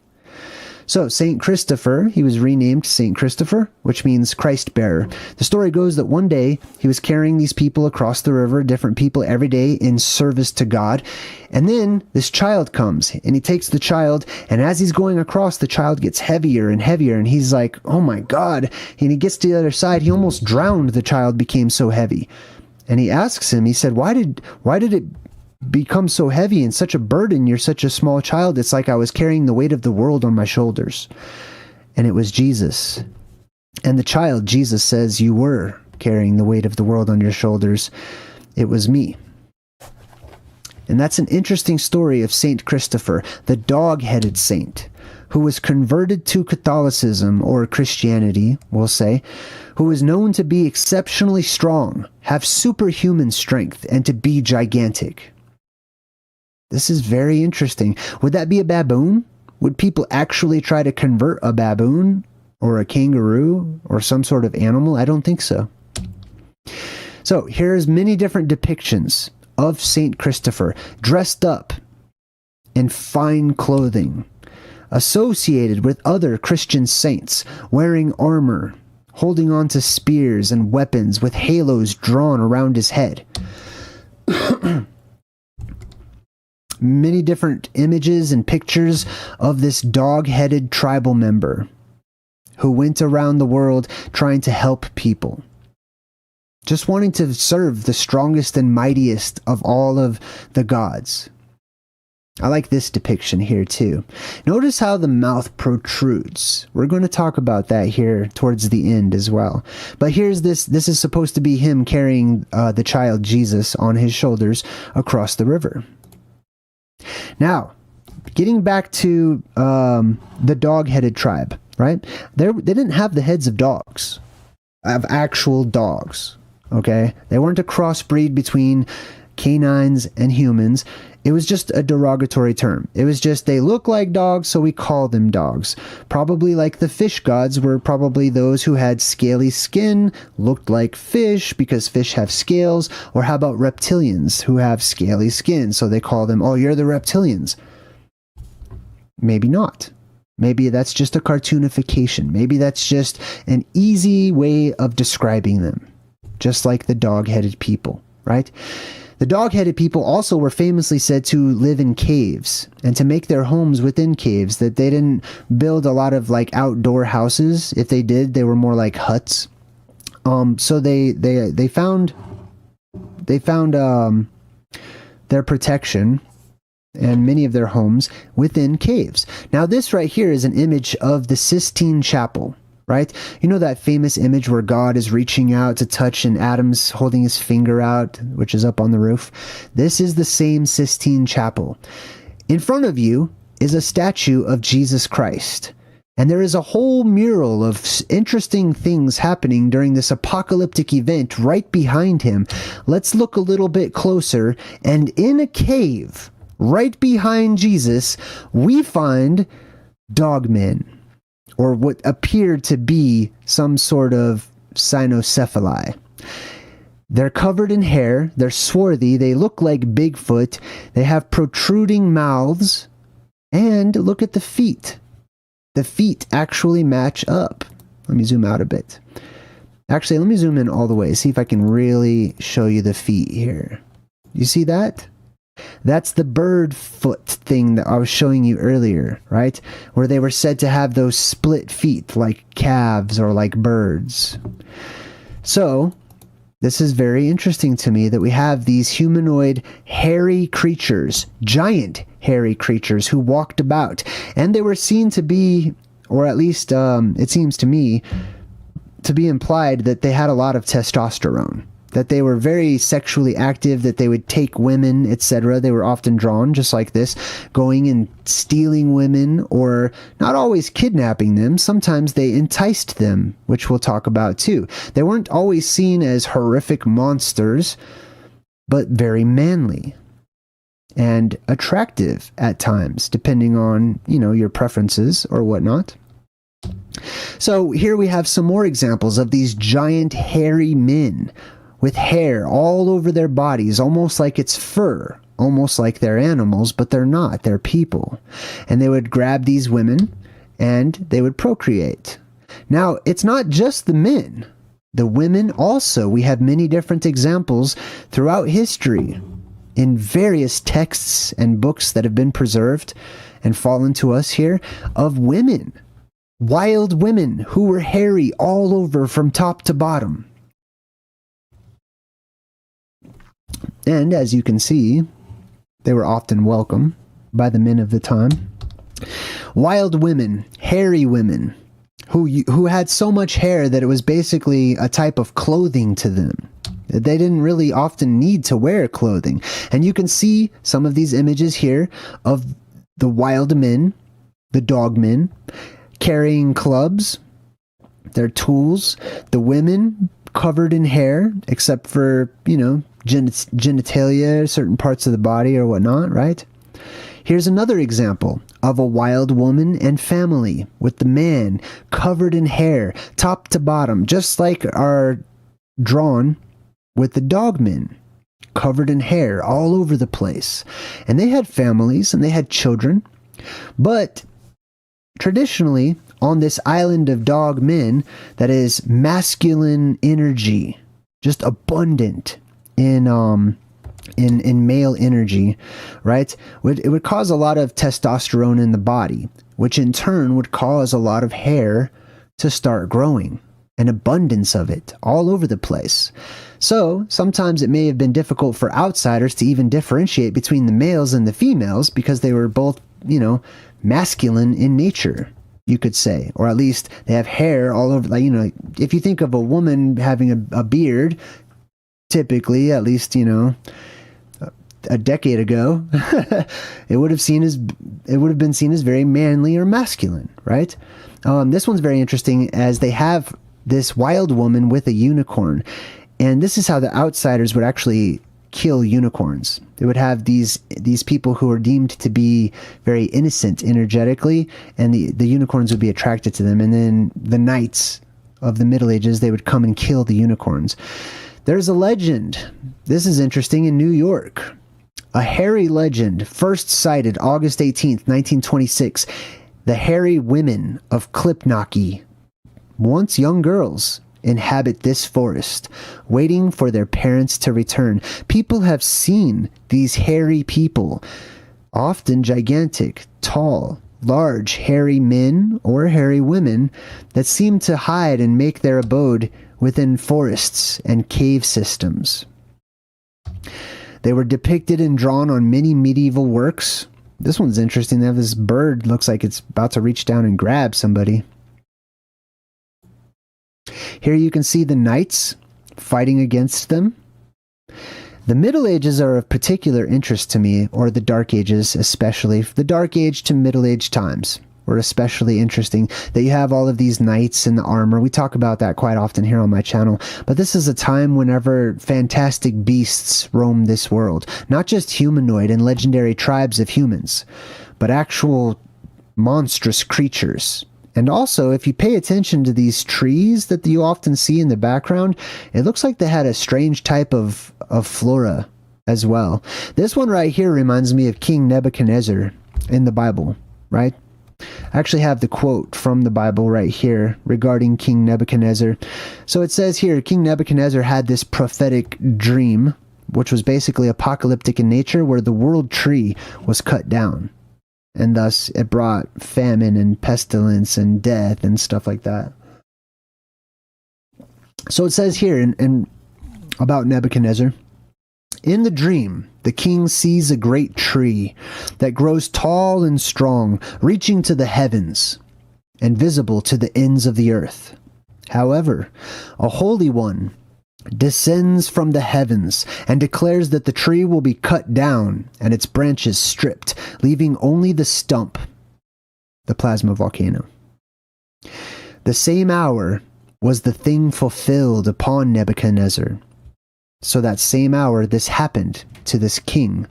So Saint Christopher, he was renamed Saint Christopher, which means Christ bearer. The story goes that one day he was carrying these people across the river, different people every day in service to God. And then this child comes and he takes the child, and as he's going across, the child gets heavier and heavier, and he's like, oh my God. And he gets to the other side. He almost drowned. The child became so heavy. And he asks him, he said, why did it become so heavy and such a burden? You're such a small child. It's like I was carrying the weight of the world on my shoulders. And it was Jesus. And the child, Jesus says, you were carrying the weight of the world on your shoulders. It was me. And that's an interesting story of Saint Christopher, the dog-headed saint, who was converted to Catholicism, or Christianity, we'll say, who is known to be exceptionally strong, have superhuman strength, and to be gigantic. This is very interesting. Would that be a baboon? Would people actually try to convert a baboon or a kangaroo or some sort of animal? I don't think so. So here's many different depictions of Saint Christopher dressed up in fine clothing, associated with other Christian saints, wearing armor, holding on to spears and weapons with halos drawn around his head. Many different images and pictures of this dog-headed tribal member who went around the world trying to help people, just wanting to serve the strongest and mightiest of all of the gods. I like this depiction here too. Notice how the mouth protrudes. We're going to talk about that here towards the end as well. But here's this. This is supposed to be him carrying the child Jesus on his shoulders across the river. Now, getting back to the dog-headed tribe, right? They didn't have the heads of dogs, of actual dogs, okay? They weren't a crossbreed between canines and humans. It was just a derogatory term. It was just, they look like dogs, so we call them dogs. Probably like the fish gods were probably those who had scaly skin, looked like fish because fish have scales. Or how about reptilians who have scaly skin? So they call them, oh, you're the reptilians. Maybe not. Maybe that's just a cartoonification. Maybe that's just an easy way of describing them. Just like the dog-headed people, right? The dog-headed people also were famously said to live in caves and to make their homes within caves, that they didn't build a lot of like outdoor houses. If they did, they were more like huts. So they found their protection and many of their homes within caves. Now this right here is an image of the Sistine Chapel. Right? You know that famous image where God is reaching out to touch and Adam's holding his finger out, which is up on the roof? This is the same Sistine Chapel. In front of you is a statue of Jesus Christ. And there is a whole mural of interesting things happening during this apocalyptic event right behind him. Let's look a little bit closer. And in a cave right behind Jesus, we find dogmen, or what appeared to be some sort of cynocephaly. They're covered in hair, they're swarthy, they look like Bigfoot, they have protruding mouths, and look at the feet. The feet actually match up. Let me zoom out a bit. Actually, let me zoom in all the way, see if I can really show you the feet here. You see that? That's the bird foot thing that I was showing you earlier, right? Where they were said to have those split feet like calves or like birds. So, this is very interesting to me that we have these humanoid hairy creatures, giant hairy creatures who walked about. And they were seen to be, or at least it seems to me, to be implied that they had a lot of testosterone. That they were very sexually active, that they would take women, etc. They were often drawn, just like this, going and stealing women, or not always kidnapping them. Sometimes they enticed them, which we'll talk about too. They weren't always seen as horrific monsters, but very manly. and attractive at times, depending on, your preferences or whatnot. So here we have some more examples of these giant hairy men with hair all over their bodies, almost like it's fur, almost like they're animals, but they're not, they're people. And they would grab these women and they would procreate. Now, it's not just the men. The women also, we have many different examples throughout history in various texts and books that have been preserved and fallen to us here of women, wild women who were hairy all over from top to bottom. And as you can see, they were often welcome by the men of the time. Wild women, hairy women, who had so much hair that it was basically a type of clothing to them. They didn't really often need to wear clothing. And you can see some of these images here of the wild men, the dog men, carrying clubs, their tools, the women covered in hair, except for, genitalia, certain parts of the body or whatnot, right? Here's another example of a wild woman and family with the man covered in hair, top to bottom, just like are drawn with the dogmen, covered in hair all over the place. And they had families and they had children. But traditionally, on this island of dog men, that is masculine energy, just abundant in male energy, right? It would cause a lot of testosterone in the body, which in turn would cause a lot of hair to start growing, an abundance of it all over the place. So sometimes it may have been difficult for outsiders to even differentiate between the males and the females because they were both, masculine in nature, you could say, or at least they have hair all over. Like, if you think of a woman having a beard, typically, at least, a decade ago, it would have been seen as very manly or masculine, right? This one's very interesting as they have this wild woman with a unicorn, and this is how the outsiders would actually kill unicorns. They would have these people who are deemed to be very innocent energetically, and the unicorns would be attracted to them, and then the knights of the Middle Ages, they would come and kill the unicorns. There's a legend, this is interesting, in New York. A hairy legend, first cited August 18th, 1926. The hairy women of Klipnaki, once young girls, inhabit this forest, waiting for their parents to return. People have seen these hairy people, often gigantic, tall, large, hairy men or hairy women that seem to hide and make their abode within forests and cave systems. They were depicted and drawn on many medieval works. This one's interesting. They have this bird, looks like it's about to reach down and grab somebody. Here you can see the knights fighting against them. The Middle Ages are of particular interest to me, or the Dark Ages especially. The Dark Age to Middle Age times were especially interesting, that you have all of these knights in the armor. We talk about that quite often here on my channel, but this is a time whenever fantastic beasts roam this world. Not just humanoid and legendary tribes of humans, but actual monstrous creatures. And also, if you pay attention to these trees that you often see in the background, it looks like they had a strange type of flora as well. This one right here reminds me of King Nebuchadnezzar in the Bible, right? I actually have the quote from the Bible right here regarding King Nebuchadnezzar. So it says here, King Nebuchadnezzar had this prophetic dream, which was basically apocalyptic in nature, where the world tree was cut down. And thus it brought famine and pestilence and death and stuff like that. So it says here in about Nebuchadnezzar, in the dream, the king sees a great tree that grows tall and strong, reaching to the heavens and visible to the ends of the earth. However, a holy one descends from the heavens and declares that the tree will be cut down and its branches stripped, leaving only the stump, the plasma volcano. The same hour was the thing fulfilled upon Nebuchadnezzar. So that same hour, this happened to this king.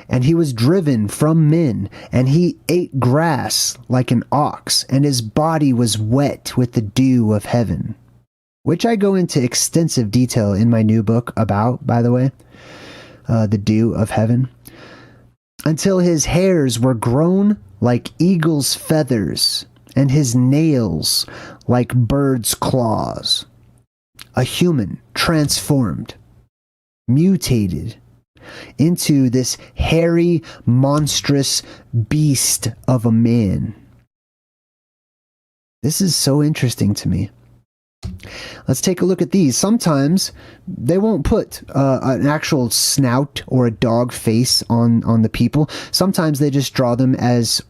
And he was driven from men, and he ate grass like an ox, and his body was wet with the dew of heaven. Which I go into extensive detail in my new book about, by the way, the dew of heaven. Until his hairs were grown like eagle's feathers, and his nails like bird's claws. A human transformed, mutated into this hairy, monstrous beast of a man. This is so interesting to me. Let's take a look at these. Sometimes they won't put an actual snout or a dog face on the people. Sometimes they just draw them as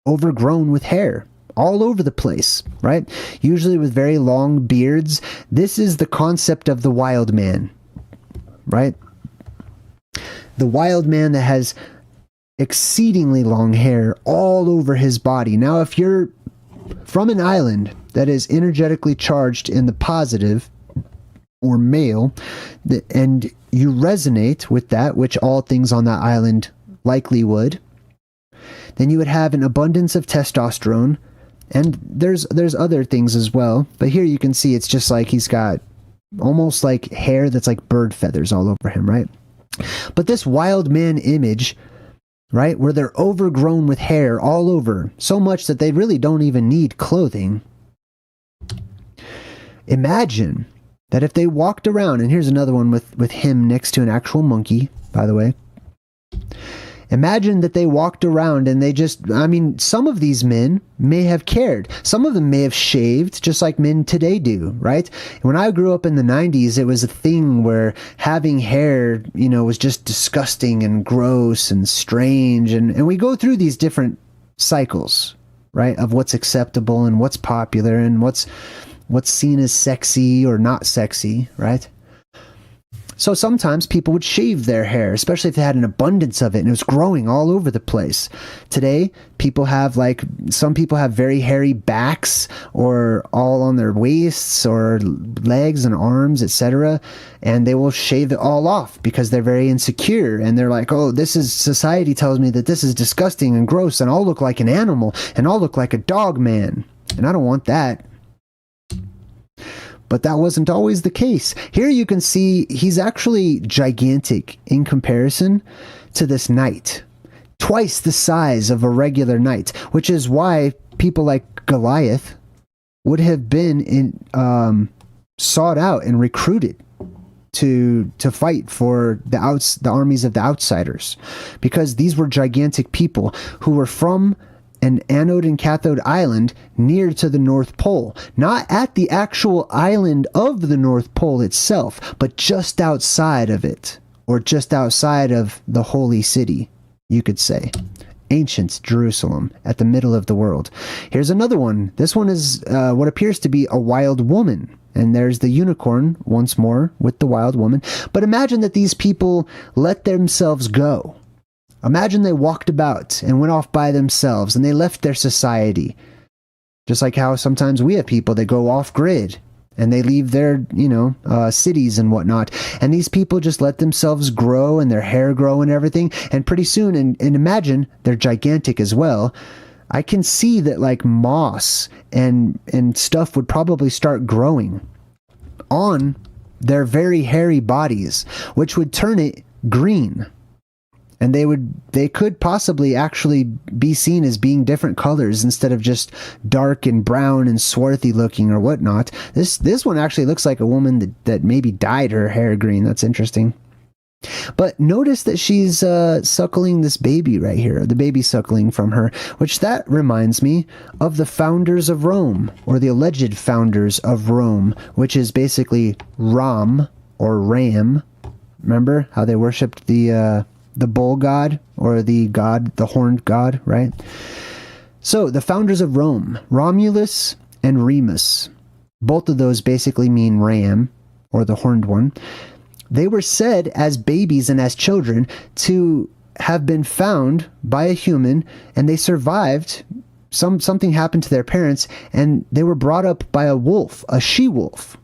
overgrown with hair all over the place, right? Usually with very long beards. This is the concept of the wild man, right? The wild man that has exceedingly long hair all over his body. Now, if you're from an island that is energetically charged in the positive or male, and you resonate with that, which all things on that island likely would, then you would have an abundance of testosterone, and there's other things as well. But here you can see it's just like he's got almost like hair that's like bird feathers all over him, right? But this wild man image, right, where they're overgrown with hair all over, so much that they really don't even need clothing. Imagine that if they walked around, and here's another one with him next to an actual monkey, by the way. Imagine that they walked around and they just, I mean, some of these men may have cared. Some of them may have shaved just like men today do, right? When I grew up in the 90s, it was a thing where having hair, you know, was just disgusting and gross and strange. And we go through these different cycles, right, of what's acceptable and what's popular and what's seen as sexy or not sexy, right? So sometimes people would shave their hair, especially if they had an abundance of it and it was growing all over the place. Today, people have some people have very hairy backs or all on their waists or legs and arms, etc. And they will shave it all off because they're very insecure. And they're like, oh, society tells me that this is disgusting and gross and I'll look like an animal and I'll look like a dog man. And I don't want that. But that wasn't always the case. Here you can see he's actually gigantic in comparison to this knight. Twice the size of a regular knight, which is why people like Goliath would have been sought out and recruited to fight for the armies of the outsiders. Because these were gigantic people who were from an Anode and Cathode island near to the North Pole. Not at the actual island of the North Pole itself, but just outside of it, or just outside of the holy city, you could say. Ancient Jerusalem, at the middle of the world. Here's another one. This one is what appears to be a wild woman. And there's the unicorn once more with the wild woman. But imagine that these people let themselves go. Imagine they walked about and went off by themselves and they left their society. Just like how sometimes we have people that go off grid and they leave their, cities and whatnot. And these people just let themselves grow and their hair grow and everything. And pretty soon, and imagine they're gigantic as well. I can see that like moss and stuff would probably start growing on their very hairy bodies, which would turn it green. And they could possibly actually be seen as being different colors instead of just dark and brown and swarthy looking or whatnot. This one actually looks like a woman that maybe dyed her hair green. That's interesting. But notice that she's suckling this baby right here, the baby suckling from her, which that reminds me of the founders of Rome, or the alleged founders of Rome, which is basically Ram or Ram. Remember how they worshipped the bull god, or the horned god, right? So the founders of Rome, Romulus and Remus, both of those basically mean ram, or the horned one. They were said as babies and as children to have been found by a human, and they survived. Something happened to their parents, and they were brought up by a wolf, a she-wolf.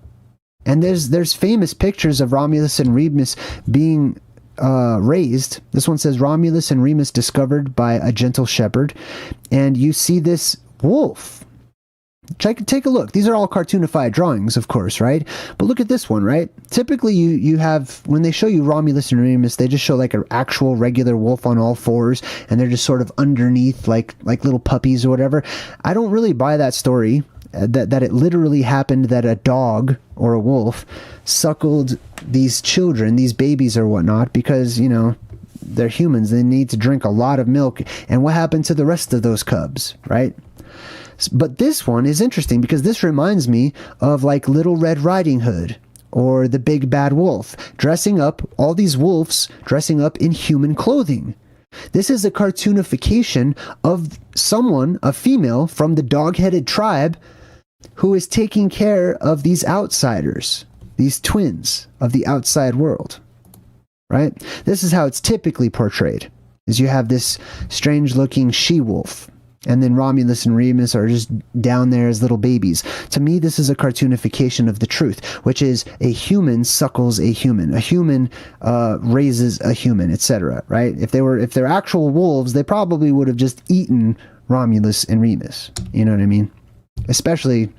And there's famous pictures of Romulus and Remus being raised. This one says Romulus and Remus discovered by a gentle shepherd. And you see this wolf. Take a look. These are all cartoonified drawings, of course, right? But look at this one, right? Typically, you have, when they show you Romulus and Remus, they just show like an actual regular wolf on all fours, and they're just sort of underneath like little puppies or whatever. I don't really buy that story, that it literally happened that a dog or a wolf suckled these children, these babies or whatnot, because, you know, they're humans. They need to drink a lot of milk. And what happened to the rest of those cubs, right? But this one is interesting because this reminds me of like Little Red Riding Hood or the Big Bad Wolf, dressing up, all these wolves dressing up in human clothing. This is a cartoonification of someone, a female from the dog-headed tribe, who is taking care of these outsiders, these twins of the outside world, right? This is how it's typically portrayed, is you have this strange-looking she-wolf, and then Romulus and Remus are just down there as little babies. To me, this is a cartoonification of the truth, which is a human suckles a human raises a human, etc. Right? If they're actual wolves, they probably would have just eaten Romulus and Remus. You know what I mean? Especially,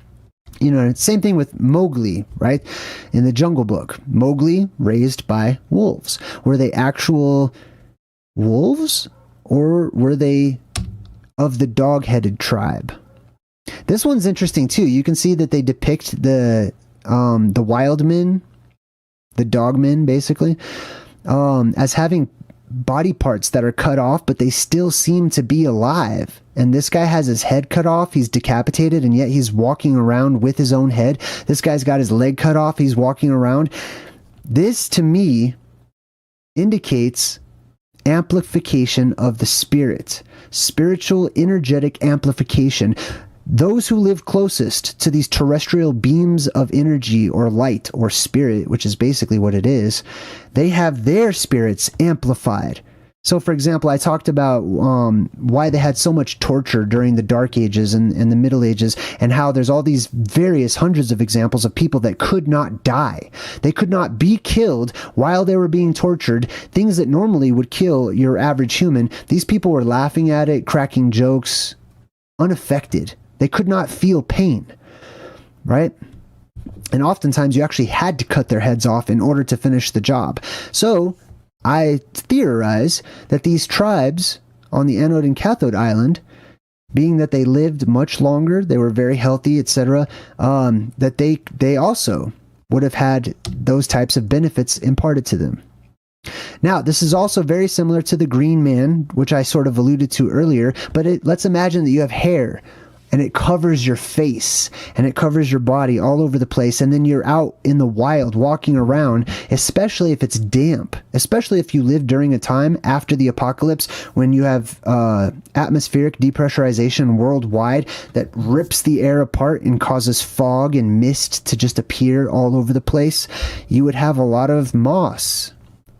you know, same thing with Mowgli, right? In the Jungle Book, Mowgli raised by wolves. Were they actual wolves, or were they of the dog-headed tribe? This one's interesting too. You can see that they depict the wild men, the dog men basically, as having body parts that are cut off, but they still seem to be alive. And this guy has his head cut off, he's decapitated, and yet he's walking around with his own head. This guy's got his leg cut off, he's walking around. This to me indicates amplification of the spirit, spiritual energetic amplification. Those who live closest to these terrestrial beams of energy or light or spirit, which is basically what it is, they have their spirits amplified. So, for example, I talked about why they had so much torture during the Dark Ages and the Middle Ages, and how there's all these various hundreds of examples of people that could not die. They could not be killed while they were being tortured. Things that normally would kill your average human, these people were laughing at it, cracking jokes, unaffected. They could not feel pain, right? And oftentimes you actually had to cut their heads off in order to finish the job. So I theorize that these tribes on the Anode and Cathode Island, being that they lived much longer, they were very healthy, etc., that they also would have had those types of benefits imparted to them. Now, this is also very similar to the Green Man, which I sort of alluded to earlier, but let's imagine that you have hair, and it covers your face, and it covers your body all over the place, and then you're out in the wild walking around, especially if it's damp, especially if you live during a time after the apocalypse when you have atmospheric depressurization worldwide that rips the air apart and causes fog and mist to just appear all over the place. You would have a lot of moss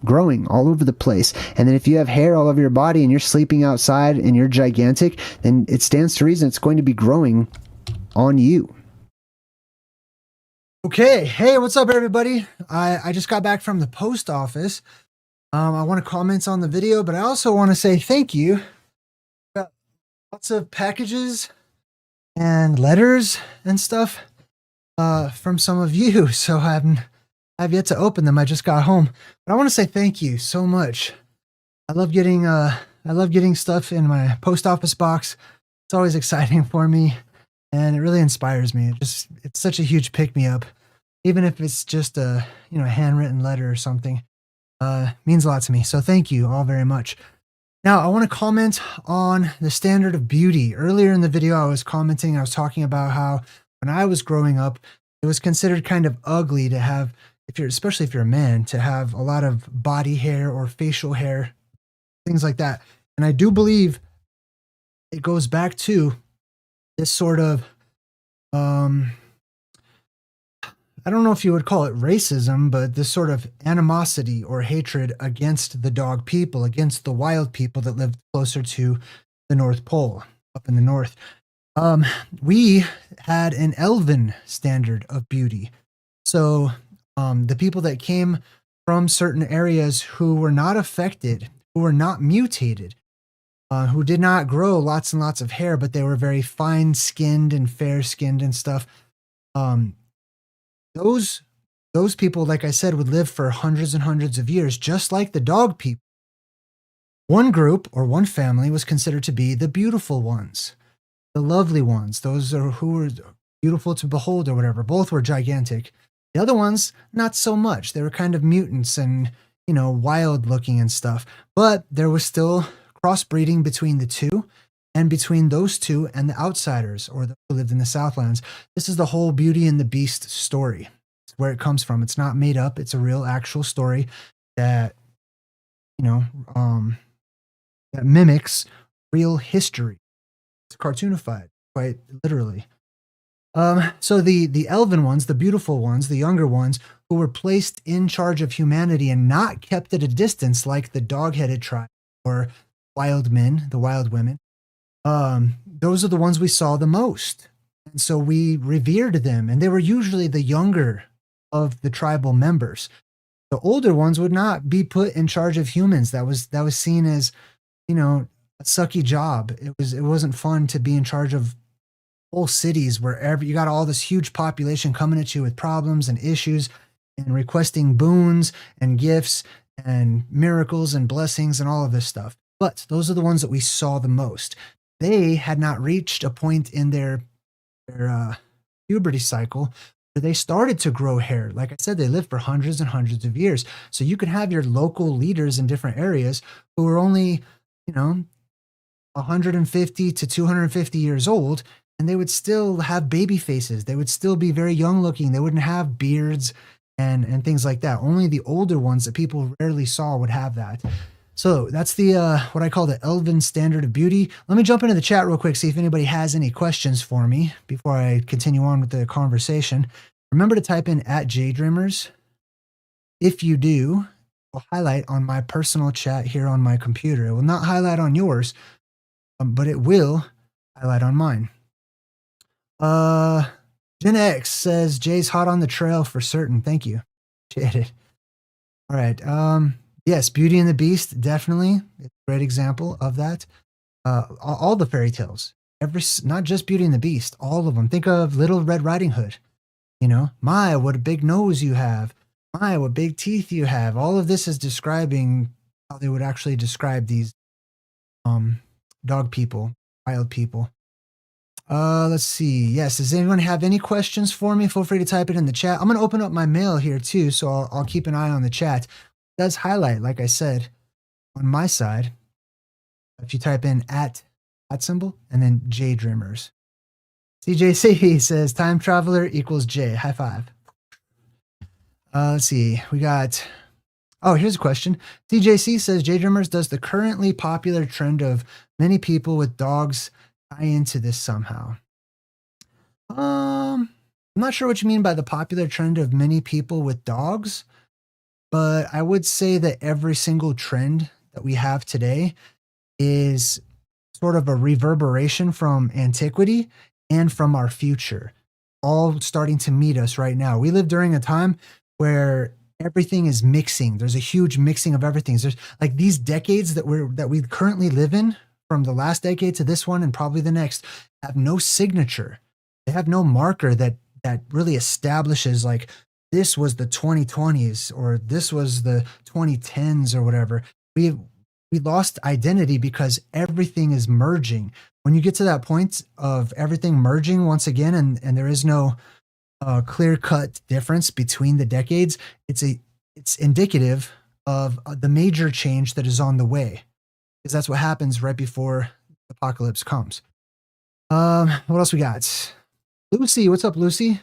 growing all over the place. And then if you have hair all over your body and you're sleeping outside and you're gigantic, then it stands to reason it's going to be growing on you. Okay. Hey, what's up, everybody? I just got back from the post office. I want to comment on the video, but I also want to say thank you. Got lots of packages and letters and stuff from some of you. So I've yet to open them. I just got home, but I want to say thank you so much. I love getting stuff in my post office box. It's always exciting for me, and it really inspires me. It's such a huge pick me up, even if it's just a handwritten letter or something. Means a lot to me. So thank you all very much. Now I want to comment on the standard of beauty. Earlier in the video, I was talking about how when I was growing up, it was considered kind of ugly to have, especially if you're a man, to have a lot of body hair or facial hair, things like that. And I do believe it goes back to this sort of, I don't know if you would call it racism, but this sort of animosity or hatred against the dog people, against the wild people that lived closer to the North Pole, up in the north. We had an elven standard of beauty. So the people that came from certain areas who were not affected, who were not mutated, who did not grow lots and lots of hair, but they were very fine-skinned and fair-skinned and stuff. Those people, like I said, would live for hundreds and hundreds of years, just like the dog people. One group or one family was considered to be the beautiful ones, the lovely ones, those who were beautiful to behold or whatever. Both were gigantic. The other ones, not so much. They were kind of mutants and, wild looking and stuff. But there was still crossbreeding between the two, and between those two and the outsiders, or those who lived in the Southlands. This is the whole Beauty and the Beast story. It's where it comes from. It's not made up. It's a real, actual story that, that mimics real history. It's cartoonified, quite literally. So the elven ones, the beautiful ones, the younger ones, who were placed in charge of humanity and not kept at a distance like the dog-headed tribe or wild men, the wild women, those are the ones we saw the most. And so we revered them, and they were usually the younger of the tribal members. The older ones would not be put in charge of humans. That was seen as, a sucky job. It wasn't fun to be in charge of whole cities wherever you got all this huge population coming at you with problems and issues and requesting boons and gifts and miracles and blessings and all of this stuff. But those are the ones that we saw the most. They had not reached a point in their puberty cycle where they started to grow hair. Like I said, they lived for hundreds and hundreds of years. So you could have your local leaders in different areas who are only, 150 to 250 years old, and they would still have baby faces. They would still be very young looking. They wouldn't have beards and things like that. Only the older ones that people rarely saw would have that. So that's the what I call the elven standard of beauty. Let me jump into the chat real quick, see if anybody has any questions for me before I continue on with the conversation. Remember to type in @JayDreamerZ. If you do, it will highlight on my personal chat here on my computer. It will not highlight on yours, but it will highlight on mine. Gen X says Jay's hot on the trail for certain. Thank you. Appreciate it. All right. Yes, Beauty and the Beast, definitely. It's a great example of that. All the fairy tales, not just Beauty and the Beast, all of them. Think of Little Red Riding Hood. My, what a big nose you have. My, what big teeth you have. All of this is describing how they would actually describe these dog people, wild people. Let's see. Yes. Does anyone have any questions for me? Feel free to type it in the chat. I'm going to open up my mail here too, so I'll keep an eye on the chat. It does highlight, like I said, on my side. If you type in @ symbol and then JayDreamerZ. CJC says time traveler equals J. High five. Let's see. We got. Oh, here's a question. CJC says JayDreamerZ, does the currently popular trend of many people with dogs tie into this somehow? I'm not sure what you mean by the popular trend of many people with dogs, but I would say that every single trend that we have today is sort of a reverberation from antiquity and from our future, all starting to meet us right now. We live during a time where everything is mixing. There's a huge mixing of everything. There's like these decades that we currently live in, from the last decade to this one and probably the next, have no signature. They have no marker that really establishes like this was the 2020s or this was the 2010s or whatever. We lost identity because everything is merging. When you get to that point of everything merging once again, and there is no clear-cut difference between the decades, it's indicative of the major change that is on the way. Because that's what happens right before the apocalypse comes. What else we got? Lucy, what's up, Lucy?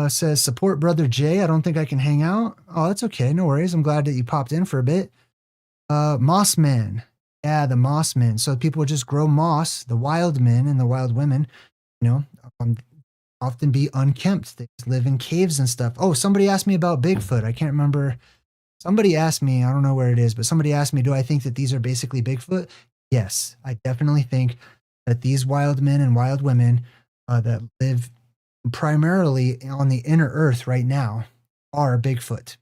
Says, support brother Jay. I don't think I can hang out. Oh, that's okay. No worries. I'm glad that you popped in for a bit. Moss men. Yeah, the moss men. So people would just grow moss, the wild men and the wild women, often be unkempt. They just live in caves and stuff. Oh, somebody asked me about Bigfoot. I can't remember. Somebody asked me, I don't know where it is, but somebody asked me, do I think that these are basically Bigfoot? Yes, I definitely think that these wild men and wild women that live primarily on the inner earth right now are Bigfoot.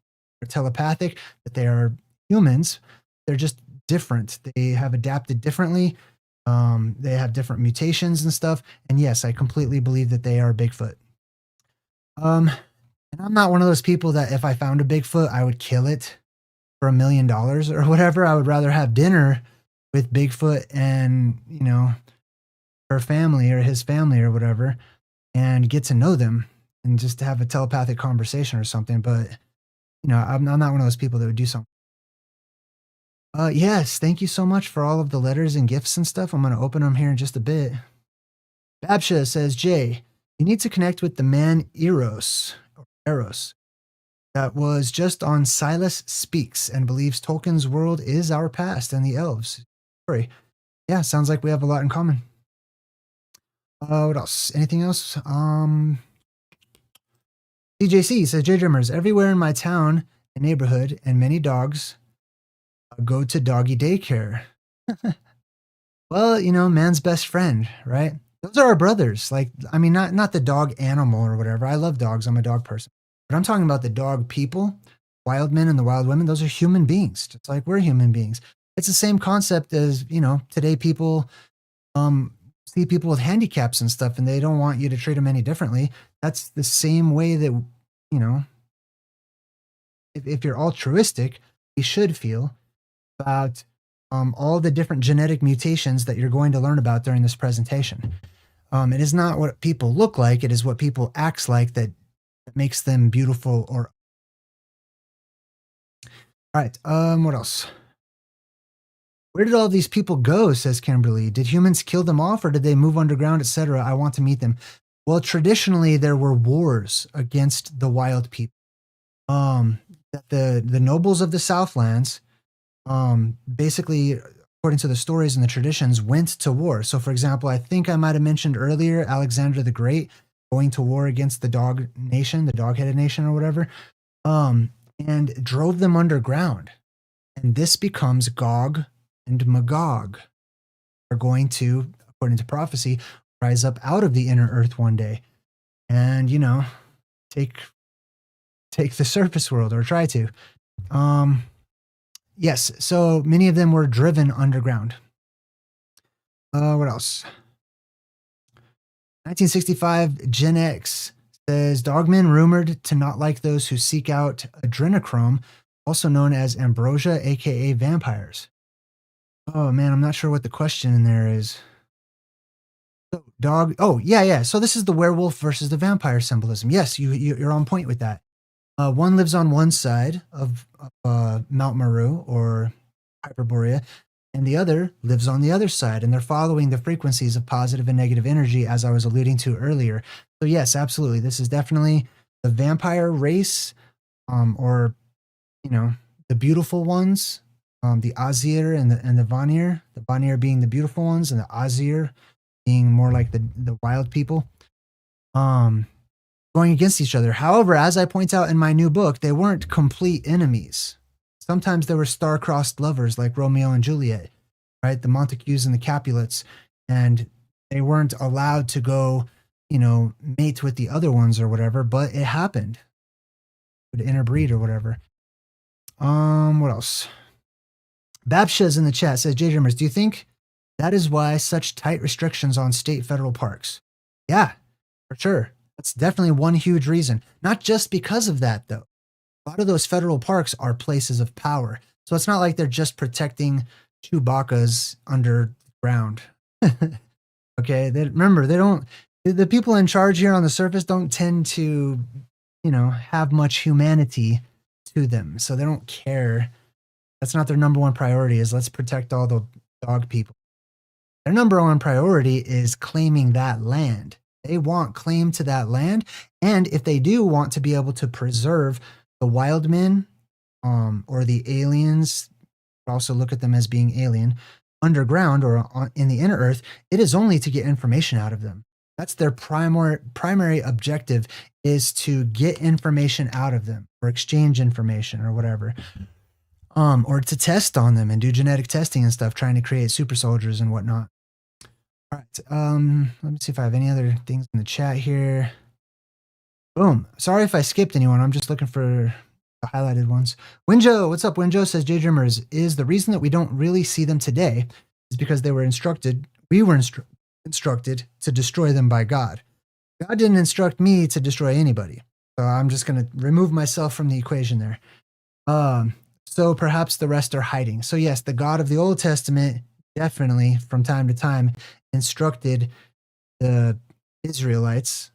telepathic, that they are humans. They're just different. They have adapted differently. They have different mutations and stuff. And yes, I completely believe that they are Bigfoot. And I'm not one of those people that if I found a Bigfoot, I would kill it for $1 million or whatever. I would rather have dinner with Bigfoot and, her family or his family or whatever, and get to know them and just have a telepathic conversation or something. But, I'm not one of those people that would do something. Yes, thank you so much for all of the letters and gifts and stuff. I'm going to open them here in just a bit. Babsha says, Jay, you need to connect with the man Eros, that was just on Silas Speaks and believes Tolkien's world is our past and the elves. Sorry. Yeah, sounds like we have a lot in common. What else? Anything else? CJC says, JayDreamerZ, everywhere in my town and neighborhood and many dogs go to doggy daycare. Well, man's best friend, right? Those are our brothers. Not the dog animal or whatever. I love dogs. I'm a dog person. But I'm talking about the dog people, wild men and the wild women. Those are human beings, just like we're human beings. It's the same concept as, today people see people with handicaps and stuff, and they don't want you to treat them any differently. That's the same way that, if you're altruistic, you should feel about all the different genetic mutations that you're going to learn about during this presentation. It is not what people look like. It is what people act like that makes them beautiful. Or all right. What else? Where did all these people go? Says Kimberly. Did humans kill them off, or did they move underground, etc.? I want to meet them. Well, traditionally there were wars against the wild people. The nobles of the Southlands, basically, according to the stories and the traditions, went to war. So, for example, I think I might have mentioned earlier Alexander the Great going to war against the dog nation, the dog-headed nation or whatever, and drove them underground. And this becomes Gog and Magog are going to, according to prophecy, rise up out of the inner earth one day and, take the surface world, or try to. Yes, so many of them were driven underground. What else? 1965 Gen X says, dogmen rumored to not like those who seek out adrenochrome, also known as ambrosia, aka vampires. Oh man, I'm not sure what the question in there is. Oh, yeah. So this is the werewolf versus the vampire symbolism. Yes, you're on point with that. One lives on one side of Mount Meru or Hyperborea, and the other lives on the other side, and they're following the frequencies of positive and negative energy, as I was alluding to earlier. So yes, absolutely. This is definitely the vampire race, or, the beautiful ones, the Azir and the Vanir, the Vanir being the beautiful ones, and the Azir being more like the wild people, going against each other. However, as I point out in my new book, they weren't complete enemies. Sometimes there were star-crossed lovers like Romeo and Juliet, right? The Montagues and the Capulets, and they weren't allowed to go, mate with the other ones or whatever, but it happened. Would interbreed or whatever. What else? Babsha's in the chat says, JayDreamerZ, do you think that is why such tight restrictions on state federal parks? Yeah, for sure. That's definitely one huge reason. Not just because of that, though. A lot of those federal parks are places of power. So it's not like they're just protecting Chewbacca's underground. Okay, remember, the people in charge here on the surface don't tend to, have much humanity to them. So they don't care. That's not their number one priority, is let's protect all the dog people. Their number one priority is claiming that land. They want claim to that land. And if they do want to be able to preserve the wild men, or the aliens, also look at them as being alien, underground or in the inner earth, it is only to get information out of them. That's their primary objective, is to get information out of them, or exchange information or whatever. Or to test on them and do genetic testing and stuff, trying to create super soldiers and whatnot. All right. Let me see if I have any other things in the chat here. Boom. Sorry if I skipped anyone. I'm just looking for the highlighted ones. Winjo, what's up? Winjo says JayDreamerZ is the reason that we don't really see them today is because we were instructed to destroy them by God. God didn't instruct me to destroy anybody. So I'm just going to remove myself from the equation there. So perhaps the rest are hiding. So yes, the God of the Old Testament definitely from time to time instructed the Israelites,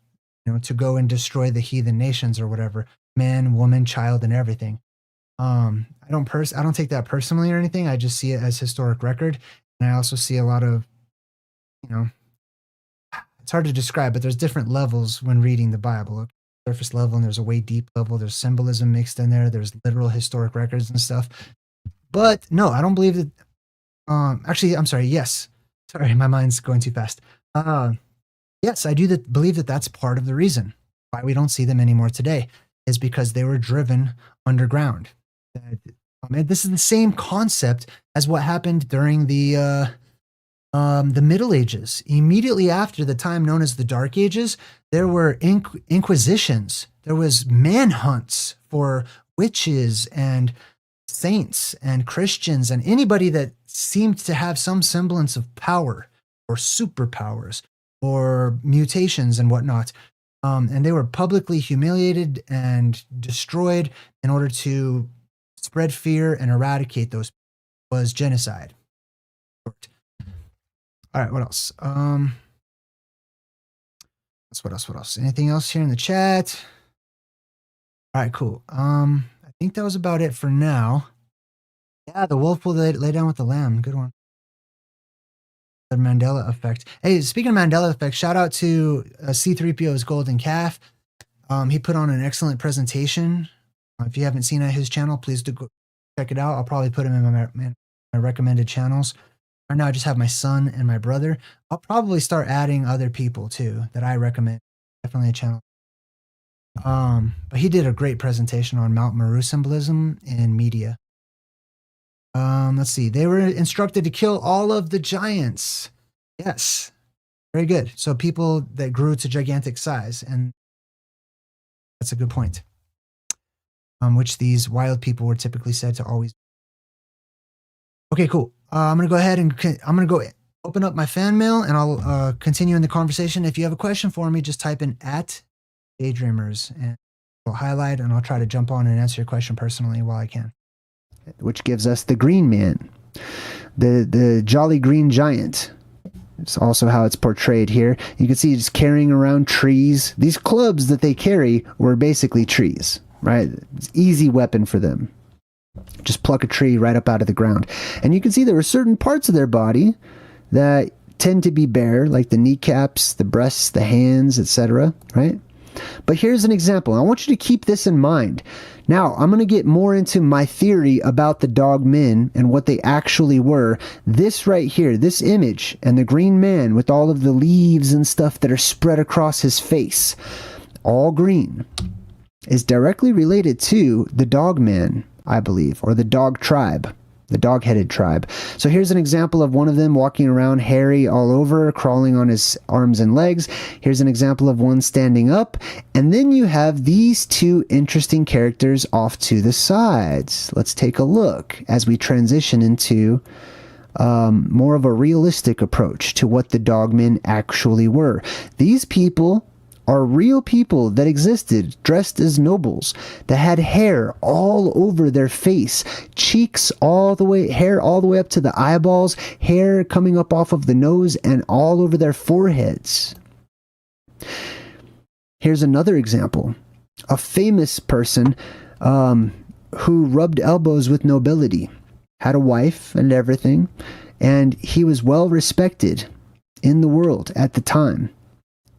to go and destroy the heathen nations or whatever, man, woman, child, and everything. I don't take that personally or anything. I just see it as historic record. And I also see a lot of, it's hard to describe, but there's different levels when reading the Bible. Surface level, and there's a way deep level. There's symbolism mixed in there. There's literal historic records and stuff. But no, I don't believe that. Actually, I'm sorry. Yes. Sorry, my mind's going too fast. Yes, I do believe that that's part of the reason why we don't see them anymore today is because they were driven underground. This is the same concept as what happened during the Middle Ages. Immediately after the time known as the Dark Ages, there were inquisitions. There was manhunts for witches and saints and Christians and anybody that seemed to have some semblance of power or superpowers or mutations and whatnot. And they were publicly humiliated and destroyed in order to spread fear and eradicate those. Was genocide. All right, what else? What else? Anything else here in the chat? All right, cool. I think that was about it for now. Yeah, the wolf will lay down with the lamb. Good one. The Mandela effect. Hey, speaking of Mandela effect, shout out to C3PO's Golden Calf. He put on an excellent presentation. If you haven't seen his channel, please do go check it out. I'll probably put him in my recommended channels. Right now, I just have my son and my brother. I'll probably start adding other people too that I recommend. Definitely a channel. But he did a great presentation on Mount Meru symbolism in media. Let's see. They were instructed to kill all of the giants. Yes. Very good. So people that grew to gigantic size. And that's a good point. Which these wild people were typically said to always. Okay, cool. I'm going to go ahead and I'm going to go open up my fan mail and I'll continue in the conversation. If you have a question for me, just type in @JayDreamerZ and I'll highlight and I'll try to jump on and answer your question personally while I can. Which gives us the green man, the jolly green giant. It's also how it's portrayed here. You can see just carrying around trees. These clubs that they carry were basically trees, right? It's an easy weapon for them. Just pluck a tree right up out of the ground. And you can see there are certain parts of their body that tend to be bare, like the kneecaps, the breasts, the hands, etc., right? But here's an example. I want you to keep this in mind. Now, I'm going to get more into my theory about the dog men and what they actually were. This right here, this image, and the green man with all of the leaves and stuff that are spread across his face, all green, is directly related to the dog man, I believe, or the dog tribe, the dog-headed tribe. So here's an example of one of them walking around hairy all over, crawling on his arms and legs. Here's an example of one standing up. And then you have these two interesting characters off to the sides. Let's take a look as we transition into more of a realistic approach to what the dogmen actually were. These people are real people that existed, dressed as nobles, that had hair all over their face, cheeks all the way, hair all the way up to the eyeballs, hair coming up off of the nose and all over their foreheads. Here's another example. A famous person who rubbed elbows with nobility, had a wife and everything, and he was well respected in the world at the time.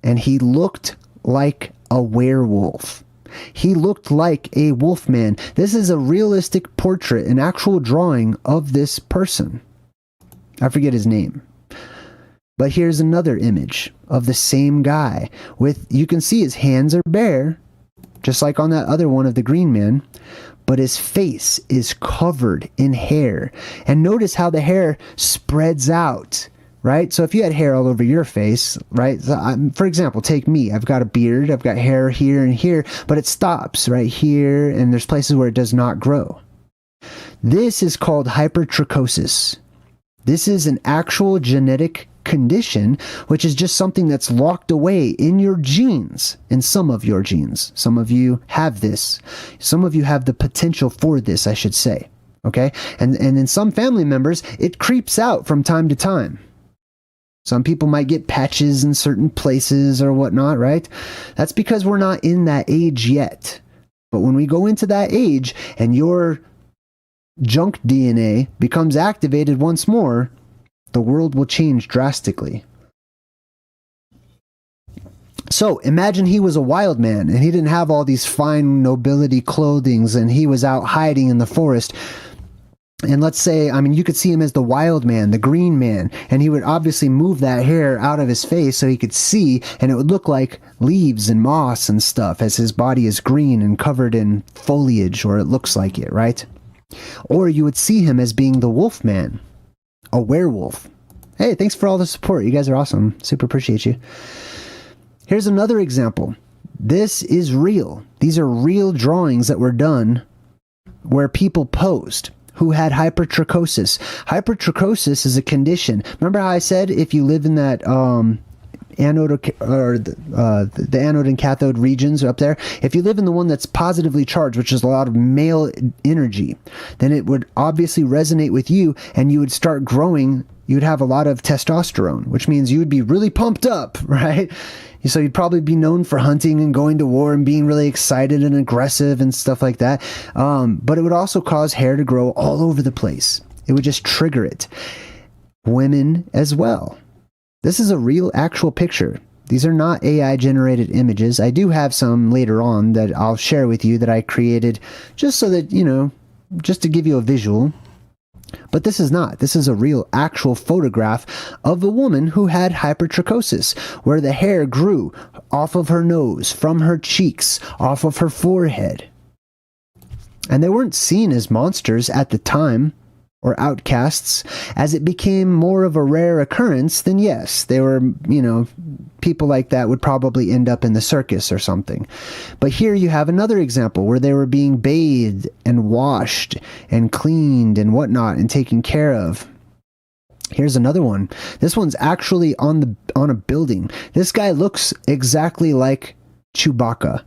And he looked like a werewolf. He looked like a wolfman. This is a realistic portrait, an actual drawing of this person. I forget his name. But here's another image of the same guy with, you can see his hands are bare, just like on that other one of the green man, but his face is covered in hair. And notice how the hair spreads out right? So if you had hair all over your face, right? So for example, take me. I've got a beard. I've got hair here and here, but it stops right here, and there's places where it does not grow. This is called hypertrichosis. This is an actual genetic condition, which is just something that's locked away in your genes, in some of your genes. Some of you have this. Some of you have the potential for this, I should say. Okay? And in some family members, it creeps out from time to time. Some people might get patches in certain places or whatnot, right? That's because we're not in that age yet. But when we go into that age and your junk DNA becomes activated once more, the world will change drastically. So imagine he was a wild man and he didn't have all these fine nobility clothings and he was out hiding in the forest. And let's say, I mean, you could see him as the wild man, the green man, and he would obviously move that hair out of his face so he could see, and it would look like leaves and moss and stuff as his body is green and covered in foliage, or it looks like it, right? Or you would see him as being the wolf man, a werewolf. Hey, thanks for all the support. You guys are awesome. Super appreciate you. Here's another example. This is real. These are real drawings that were done where people posed who had hypertrichosis. Hypertrichosis is a condition. Remember how I said if you live in that anode or the anode and cathode regions up there, if you live in the one that's positively charged, which is a lot of male energy, then it would obviously resonate with you and you would start growing. You'd have a lot of testosterone, which means you would be really pumped up, right? So you'd probably be known for hunting and going to war and being really excited and aggressive and stuff like that. But it would also cause hair to grow all over the place. It would just trigger it. Women as well. This is a real actual picture. These are not AI generated images. I do have some later on that I'll share with you that I created just so that, you know, just to give you a visual. But this is not. This is a real actual photograph of a woman who had hypertrichosis, where the hair grew off of her nose, from her cheeks, off of her forehead. And they weren't seen as monsters at the time, or outcasts. As it became more of a rare occurrence, then yes, they were, you know, people like that would probably end up in the circus or something. But here you have another example where they were being bathed and washed and cleaned and whatnot and taken care of. Here's another one. This one's actually on a building. This guy looks exactly like Chewbacca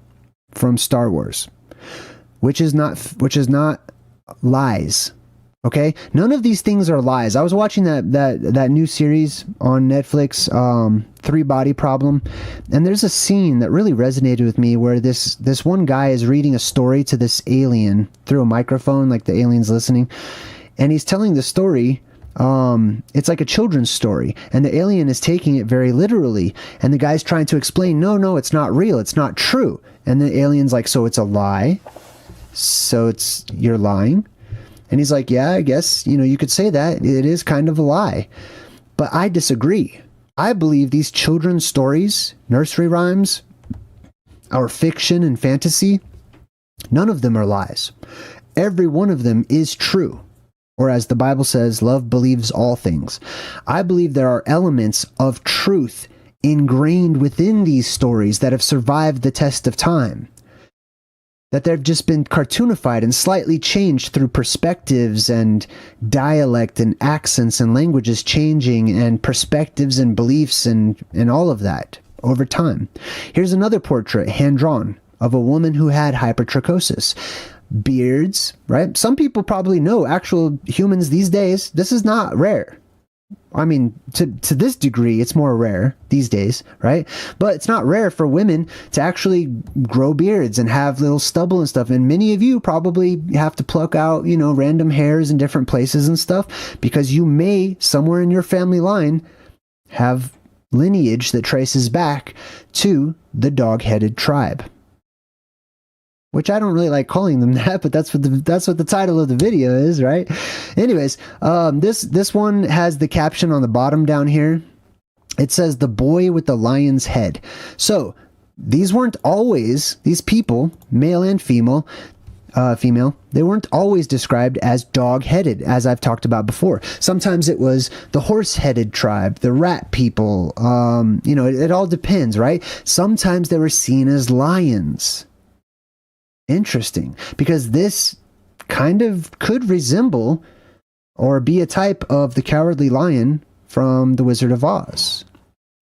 from Star Wars, which is not lies. Okay, none of these things are lies. I was watching that new series on Netflix, Three Body Problem, and there's a scene that really resonated with me where this one guy is reading a story to this alien through a microphone, like the alien's listening, and he's telling the story. It's like a children's story, and the alien is taking it very literally, and the guy's trying to explain, no, it's not real, it's not true, and the alien's like, so it's a lie, so you're lying. And he's like, yeah, I guess, you know, you could say that. It is kind of a lie. But I disagree. I believe these children's stories, nursery rhymes, our fiction and fantasy, none of them are lies. Every one of them is true. Or as the Bible says, love believes all things. I believe there are elements of truth ingrained within these stories that have survived the test of time. That they've just been cartoonified and slightly changed through perspectives and dialect and accents and languages changing and perspectives and beliefs and all of that over time. Here's another portrait, hand-drawn, of a woman who had hypertrichosis. Beards, right? Some people probably know actual humans these days. This is not rare. I mean, to this degree, it's more rare these days, right? But it's not rare for women to actually grow beards and have little stubble and stuff. And many of you probably have to pluck out, you know, random hairs in different places and stuff because you may, somewhere in your family line, have lineage that traces back to the dog-headed tribe. Which I don't really like calling them that, but that's what the title of the video is, right? Anyways, this one has the caption on the bottom down here. It says, "The boy with the lion's head." So these weren't always, these people, male and female, female, they weren't always described as dog-headed, as I've talked about before. Sometimes it was the horse-headed tribe, the rat people. It all depends, right? Sometimes they were seen as lions. Interesting, because this kind of could resemble or be a type of the Cowardly Lion from The Wizard of Oz,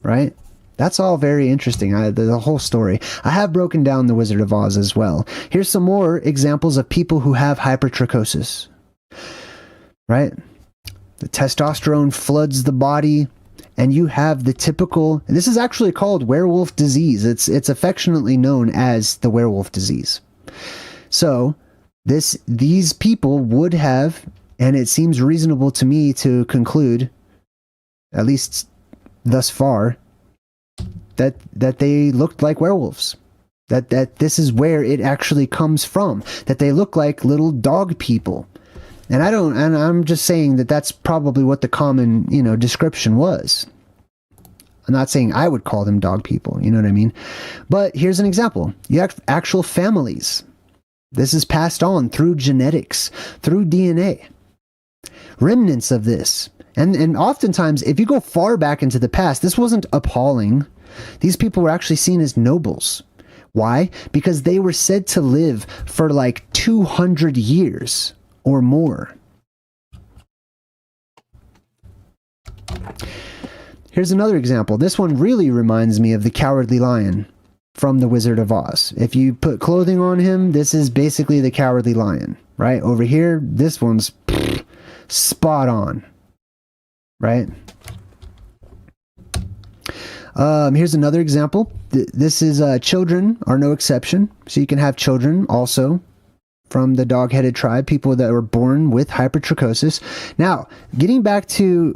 right? That's all very interesting, the whole story. I have broken down The Wizard of Oz as well. Here's some more examples of people who have hypertrichosis, right? The testosterone floods the body, and you have the typical, and this is actually called werewolf disease. It's affectionately known as the werewolf disease. So these people would have, and it seems reasonable to me to conclude, at least thus far, that they looked like werewolves. That this is where it actually comes from. That they look like little dog people. And I'm just saying that that's probably what the common, description was. I'm not saying I would call them dog people, you know what I mean? But here's an example. You have actual families. This is passed on through genetics, through DNA. Remnants of this. And oftentimes, if you go far back into the past, this wasn't appalling. These people were actually seen as nobles. Why? Because they were said to live for like 200 years or more. Here's another example. This one really reminds me of the Cowardly Lion from The Wizard of Oz. If you put clothing on him, this is basically the Cowardly Lion, right? Over here, this one's spot on, right? Here's another example. This is children are no exception. So you can have children also from the dog-headed tribe, people that were born with hypertrichosis. Now, getting back to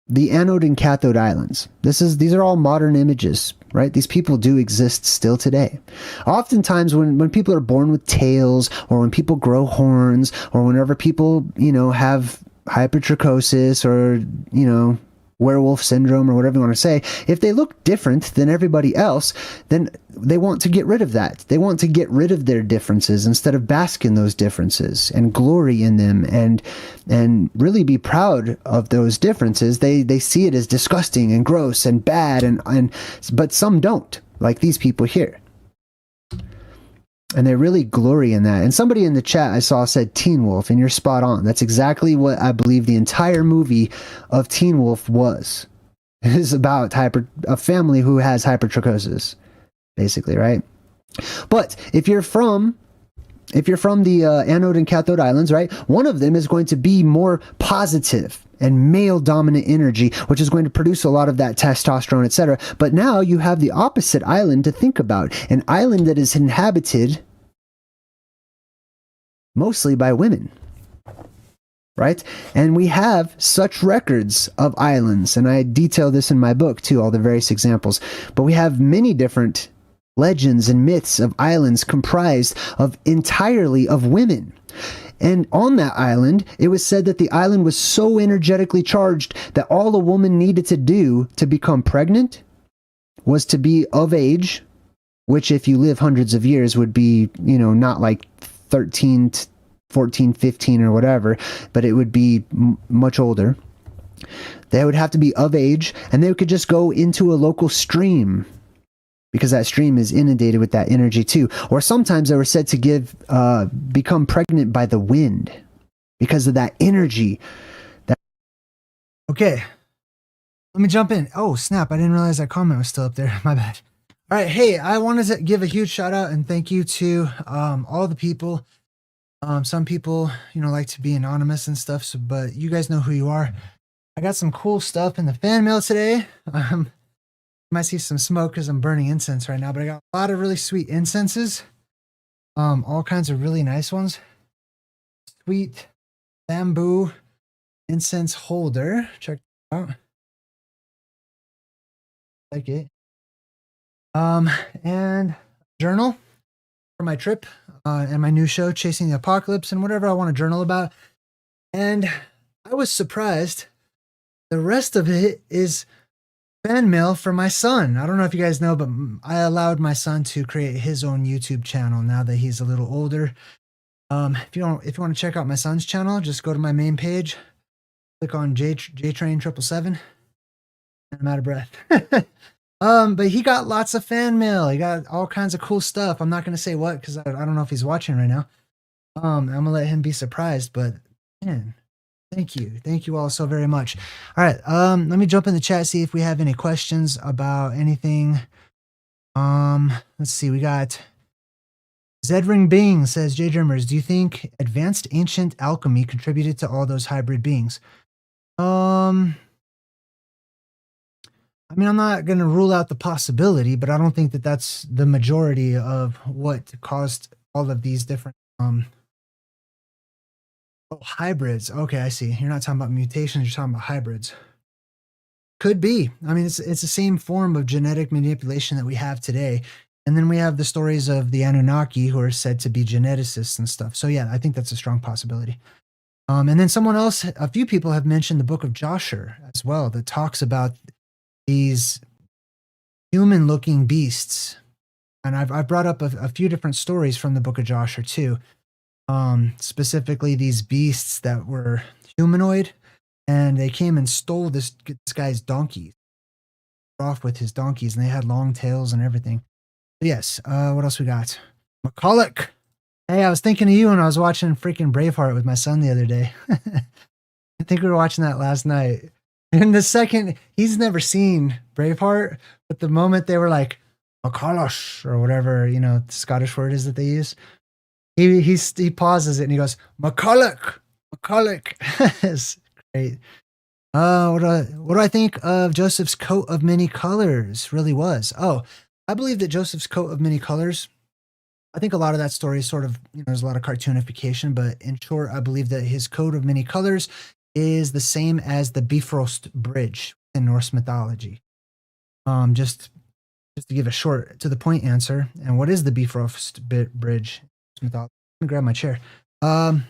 the Anode and Cathode Islands. These are all modern images, right? These people do exist still today. Oftentimes when people are born with tails, or when people grow horns, or whenever people, have hypertrichosis, or, werewolf syndrome, or whatever you want to say, if they look different than everybody else, then they want to get rid of that. They want to get rid of their differences instead of bask in those differences and glory in them and really be proud of those differences. They see it as disgusting and gross and bad, but some don't, like these people here. And they really glory in that. And somebody in the chat I saw said Teen Wolf, and you're spot on. That's exactly what I believe the entire movie of Teen Wolf was. It is about a family who has hypertrichosis, basically, right? But if you're from the Anode and Cathode Islands, right, one of them is going to be more positive and male-dominant energy, which is going to produce a lot of that testosterone, etc. But now you have the opposite island to think about, an island that is inhabited mostly by women, right? And we have such records of islands, and I detail this in my book too, all the various examples. But we have many different legends and myths of islands comprised of entirely of women. And on that island, it was said that the island was so energetically charged that all a woman needed to do to become pregnant was to be of age, which if you live hundreds of years would be, not like 13, 14, 15 or whatever, but it would be much older. They would have to be of age, and they could just go into a local stream, because that stream is inundated with that energy too. Or sometimes they were said to become pregnant by the wind because of that energy. Okay, let me jump in. Oh, snap. I didn't realize that comment was still up there. My bad. All right. Hey, I wanted to give a huge shout out and thank you to all the people. Some people, like to be anonymous and stuff, but you guys know who you are. I got some cool stuff in the fan mail today. You might see some smoke because I'm burning incense right now, but I got a lot of really sweet incenses. All kinds of really nice ones. Sweet bamboo incense holder. Check it out. Like it. And journal for my trip and my new show, Chasing the Apocalypse, and whatever I want to journal about. And I was surprised. The rest of it is fan mail for my son. I don't know if you guys know, but I allowed my son to create his own YouTube channel now that he's a little older. If you want to check out my son's channel, just go to my main page, click on JTrain 777, and I'm out of breath. But he got lots of fan mail. He got all kinds of cool stuff. I'm not gonna say what because I don't know if he's watching right now. I'm gonna let him be surprised, but man, thank you all so very much. All right, let me jump in the chat, see if we have any questions about anything. Let's see, we got Zedring Bing says, JayDreamerZ, do you think advanced ancient alchemy contributed to all those hybrid beings? I mean, I'm not going to rule out the possibility, but I don't think that that's the majority of what caused all of these different hybrids. Okay, I see. You're not talking about mutations, you're talking about hybrids. Could be. I mean, it's the same form of genetic manipulation that we have today. And then we have the stories of the Anunnaki who are said to be geneticists and stuff. So yeah, I think that's a strong possibility. And then a few people have mentioned the book of Joshua as well, that talks about these human-looking beasts. And I've brought up a few different stories from the book of Joshua too. Specifically these beasts that were humanoid, and they came and stole this guy's donkeys, off with his donkeys, and they had long tails and everything. Yes. What else we got? McCulloch. Hey, I was thinking of you when I was watching freaking Braveheart with my son the other day. I think we were watching that last night. And the second, he's never seen Braveheart, but the moment they were like, McCulloch, or whatever, the Scottish word is that they use, he pauses it and he goes, McCulloch. It's great. What do I think of Joseph's coat of many colors really was? Oh, I believe that Joseph's coat of many colors, I think a lot of that story is sort of, there's a lot of cartoonification, but in short, I believe that his coat of many colors is the same as the Bifrost Bridge in Norse mythology. Just to give a short to the point answer. And what is the Bifrost Bridge in mythology? Let me grab my chair. The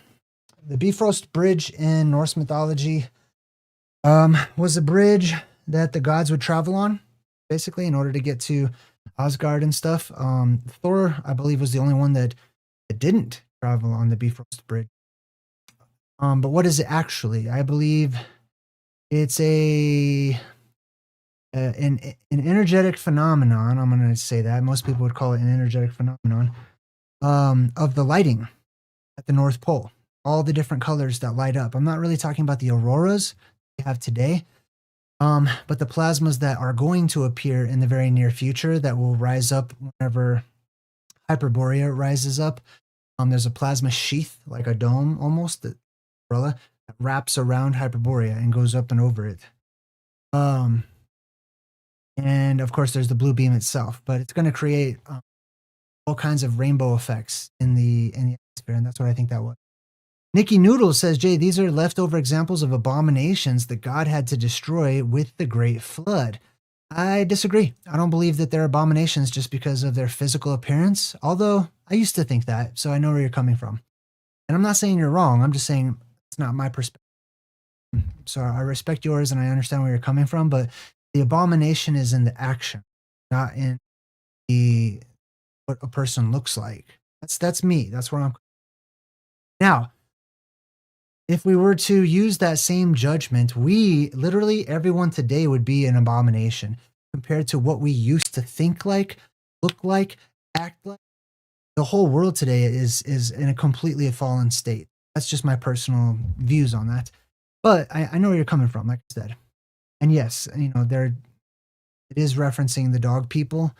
Bifrost Bridge in Norse mythology was a bridge that the gods would travel on, basically, in order to get to Asgard and stuff. Thor, I believe, was the only one that didn't travel on the Bifrost Bridge. But what is it actually? I believe it's an energetic phenomenon. I'm going to say that. Most people would call it an energetic phenomenon of the lighting at the North Pole. All the different colors that light up. I'm not really talking about the auroras we have today. But the plasmas that are going to appear in the very near future that will rise up whenever Hyperborea rises up. There's a plasma sheath, like a dome almost, that wraps around Hyperborea and goes up and over it. And of course, there's the blue beam itself, but it's going to create all kinds of rainbow effects in the atmosphere, and that's what I think that was. Nikki Noodle says, Jay, these are leftover examples of abominations that God had to destroy with the Great Flood. I disagree. I don't believe that they're abominations just because of their physical appearance, although I used to think that, so I know where you're coming from. And I'm not saying you're wrong. I'm just saying it's not my perspective. So I respect yours and I understand where you're coming from, but the abomination is in the action, not in what a person looks like. That's me. That's where I'm. Now, if we were to use that same judgment, literally everyone today would be an abomination compared to what we used to think like, look like, act like. The whole world today is in a completely fallen state. That's just my personal views on that. But I know where you're coming from, like I said. And yes, it is referencing the dog people,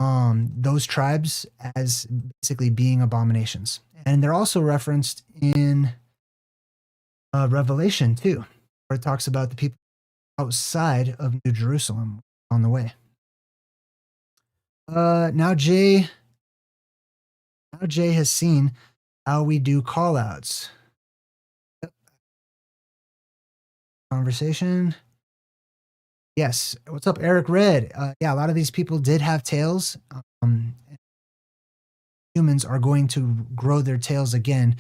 those tribes as basically being abominations. And they're also referenced in Revelation too, where it talks about the people outside of New Jerusalem on the way. Now Jay has seen how we do call outs. Yep. Conversation. Yes. What's up, Eric Red? Yeah, a lot of these people did have tails. Humans are going to grow their tails again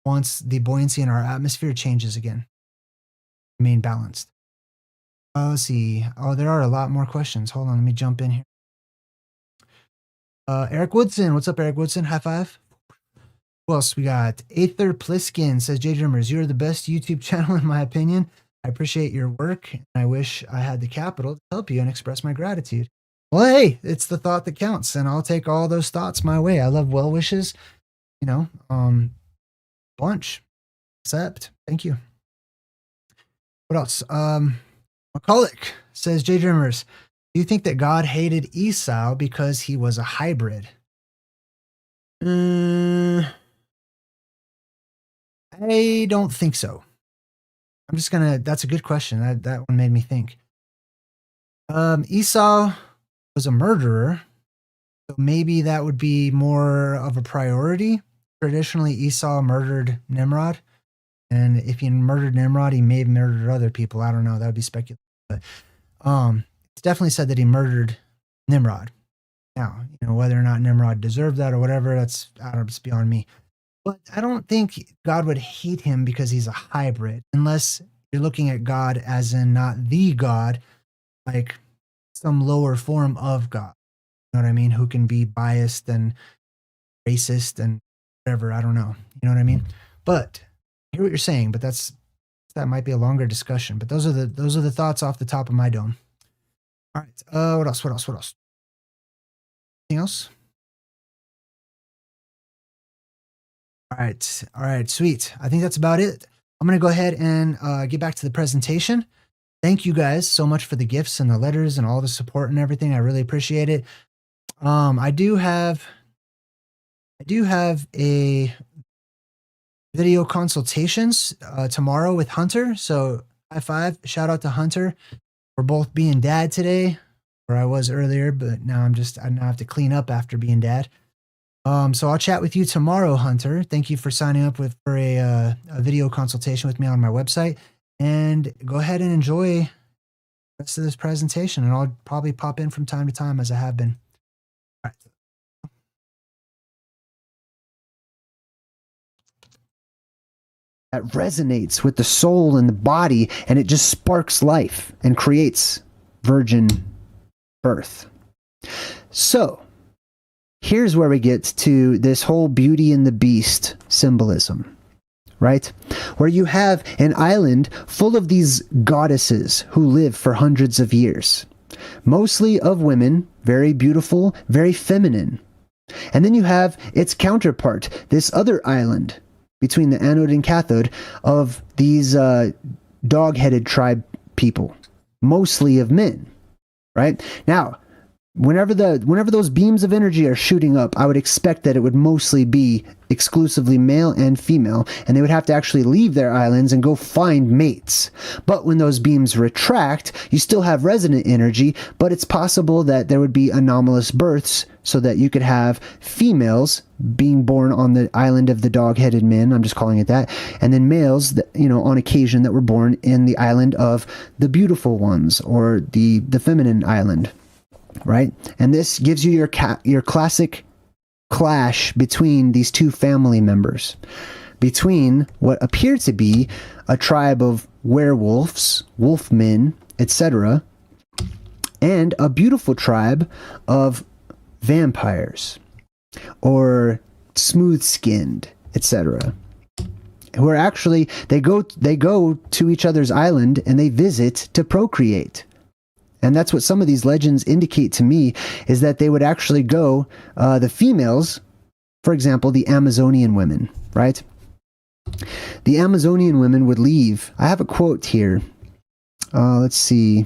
once the buoyancy in our atmosphere changes again. Remain balanced. Let's see. Oh, there are a lot more questions. Hold on, let me jump in here. Eric Woodson. What's up, Eric Woodson? High five. Who else we got? Aether Pliskin says, JayDreamerZ, you're the best YouTube channel in my opinion. I appreciate your work, and I wish I had the capital to help you and express my gratitude. Well, hey, it's the thought that counts, and I'll take all those thoughts my way. I love well wishes, you know, bunch. Accept. Thank you. What else? McCulloch says, JayDreamerZ, do you think that God hated Esau because he was a hybrid? I don't think so. I'm just gonna, that's a good question. That one made me think. Esau was a murderer, so maybe that would be more of a priority. Traditionally, Esau murdered Nimrod, and if he murdered Nimrod, he may have murdered other people. I don't know. That would be speculative. But it's definitely said that he murdered Nimrod. Now, you know, whether or not Nimrod deserved that or whatever, that's beyond me. But I don't think God would hate him because he's a hybrid, unless you're looking at God as in not the God, like some lower form of God. You know what I mean? Who can be biased and racist and whatever. I don't know. You know what I mean? But I hear what you're saying, but that might be a longer discussion. But those are the thoughts off the top of my dome. All right. What else? Anything else? All right, sweet. I think that's about it. I'm going to go ahead and get back to the presentation. Thank you guys so much for the gifts and the letters and all the support and everything. I really appreciate it. I do have a video consultations tomorrow with Hunter. So high five, shout out to Hunter. We're both being dad today, or I was earlier, but now I now have to clean up after being dad. So I'll chat with you tomorrow, Hunter. Thank you for signing up for a video consultation with me on my website. And go ahead and enjoy the rest of this presentation. And I'll probably pop in from time to time as I have been. All right. That resonates with the soul and the body, and it just sparks life and creates virgin birth. So here's where we get to this whole Beauty and the Beast symbolism, right? Where you have an island full of these goddesses who live for hundreds of years, mostly of women, very beautiful, very feminine. And then you have its counterpart, this other island between the Anode and cathode of these dog-headed tribe people, mostly of men, right? Now, whenever those beams of energy are shooting up, I would expect that it would mostly be exclusively male and female, and they would have to actually leave their islands and go find mates. But when those beams retract, you still have resonant energy, but it's possible that there would be anomalous births so that you could have females being born on the island of the dog-headed men, I'm just calling it that, and then males that, you know, on occasion that were born in the island of the beautiful ones, or the feminine island. Right? And this gives you your classic clash between these two family members, between what appear to be a tribe of werewolves, wolfmen, etc., and a beautiful tribe of vampires, or smooth-skinned, etc., who are actually, they go to each other's island and they visit to procreate. And that's what some of these legends indicate to me, is that they would actually go, the females, for example, the Amazonian women, right? The Amazonian women would leave. I have a quote here. Let's see.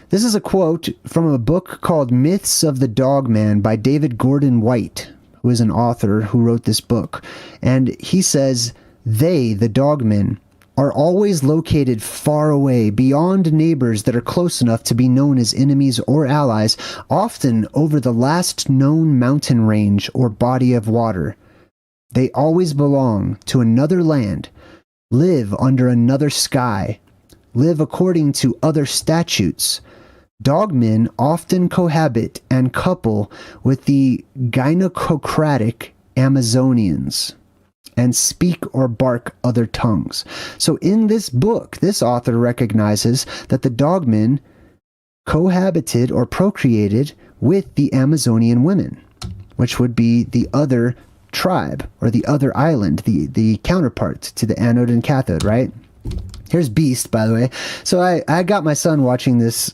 This is a quote from a book called Myths of the Dogman by David Gordon White, who is an author who wrote this book. And he says, they, the dogmen, are always located far away, beyond neighbors that are close enough to be known as enemies or allies, often over the last known mountain range or body of water. They always belong to another land, live under another sky, live according to other statutes. Dogmen often cohabit and couple with the gynecocratic Amazonians. and speak or bark other tongues. So in this book, this author recognizes that the dogmen cohabited or procreated with the Amazonian women, which would be the other tribe or the other island, the counterpart to the anode and cathode, right? Here's Beast, by the way. So I got my son watching this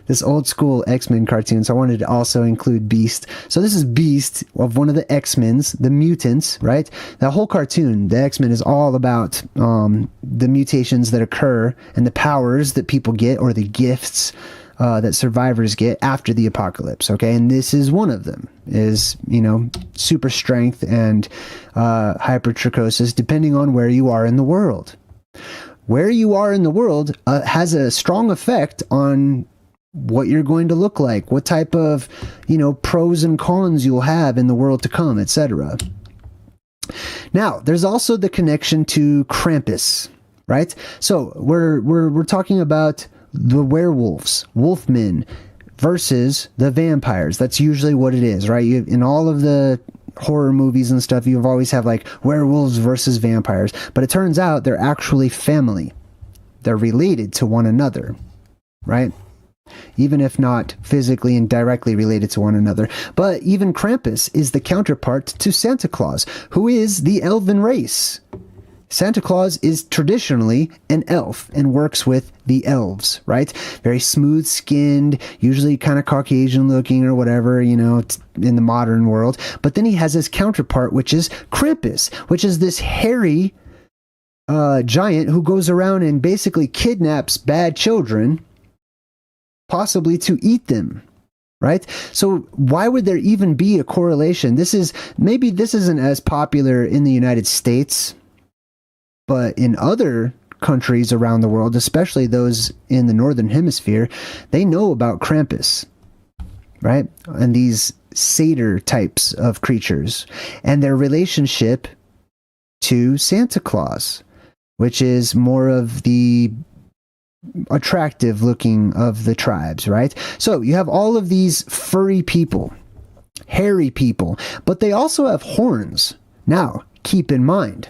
this old school X-Men cartoon, so I wanted to also include Beast. So this is Beast of one of the X-Men's, the mutants, right? That whole cartoon, the X-Men, is all about the mutations that occur and the powers that people get, or the gifts that survivors get after the apocalypse, okay? And this is one of them, is, you know, super strength and hypertrichosis, depending on where you are in the world. Where you are in the world has a strong effect on what you're going to look like, what type of, you know, pros and cons you'll have in the world to come, etc. Now, there's also the connection to Krampus, right? So we're talking about the werewolves, wolfmen, versus the vampires. That's usually what it is, right? In all of the horror movies and stuff, you've always have like werewolves versus vampires, but it turns out they're actually family. They're related to one another, right? Even if not physically and directly related to one another. But even Krampus is the counterpart to Santa Claus, who is the elven race. Santa Claus is traditionally an elf and works with the elves, right? Very smooth-skinned, usually kind of Caucasian-looking or whatever, you know, in the modern world. But then he has his counterpart, which is Krampus, which is this hairy giant who goes around and basically kidnaps bad children, possibly to eat them. Right? So why would there even be a correlation? Maybe this isn't as popular in the United States, but in other countries around the world, especially those in the Northern Hemisphere, they know about Krampus, right? And these satyr types of creatures and their relationship to Santa Claus, which is more of the attractive looking of the tribes, right? So you have all of these furry people, hairy people, but they also have horns. Now, keep in mind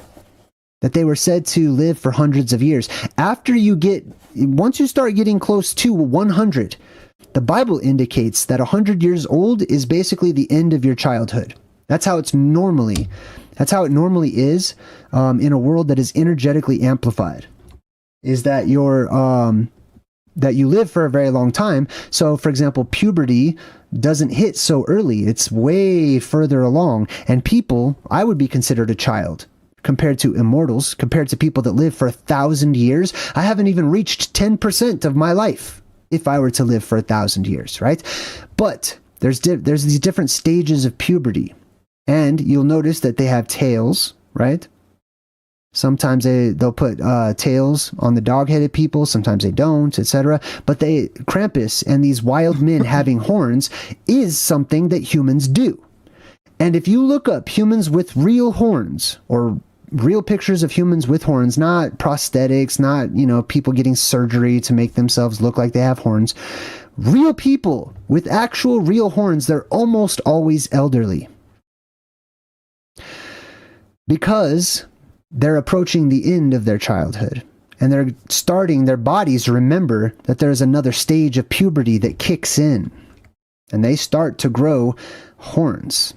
that they were said to live for hundreds of years. Once you start getting close to 100, the Bible indicates that 100 years old is basically the end of your childhood. That's how it normally is in a world that is energetically amplified. Is that that you live for a very long time. So, for example, puberty doesn't hit so early. It's way further along. And people, I would be considered a child compared to immortals, compared to people that live for 1,000 years. I haven't even reached 10% of my life if I were to live for 1,000 years, right? But there's these different stages of puberty. And you'll notice that they have tails, right? Sometimes they'll put tails on the dog-headed people, sometimes they don't, etc. But Krampus and these wild men having horns is something that humans do. And if you look up humans with real horns, or real pictures of humans with horns, not prosthetics, not, you know, people getting surgery to make themselves look like they have horns, real people with actual real horns, they're almost always elderly. Because they're approaching the end of their childhood, and their bodies remember that there's another stage of puberty that kicks in, and they start to grow horns.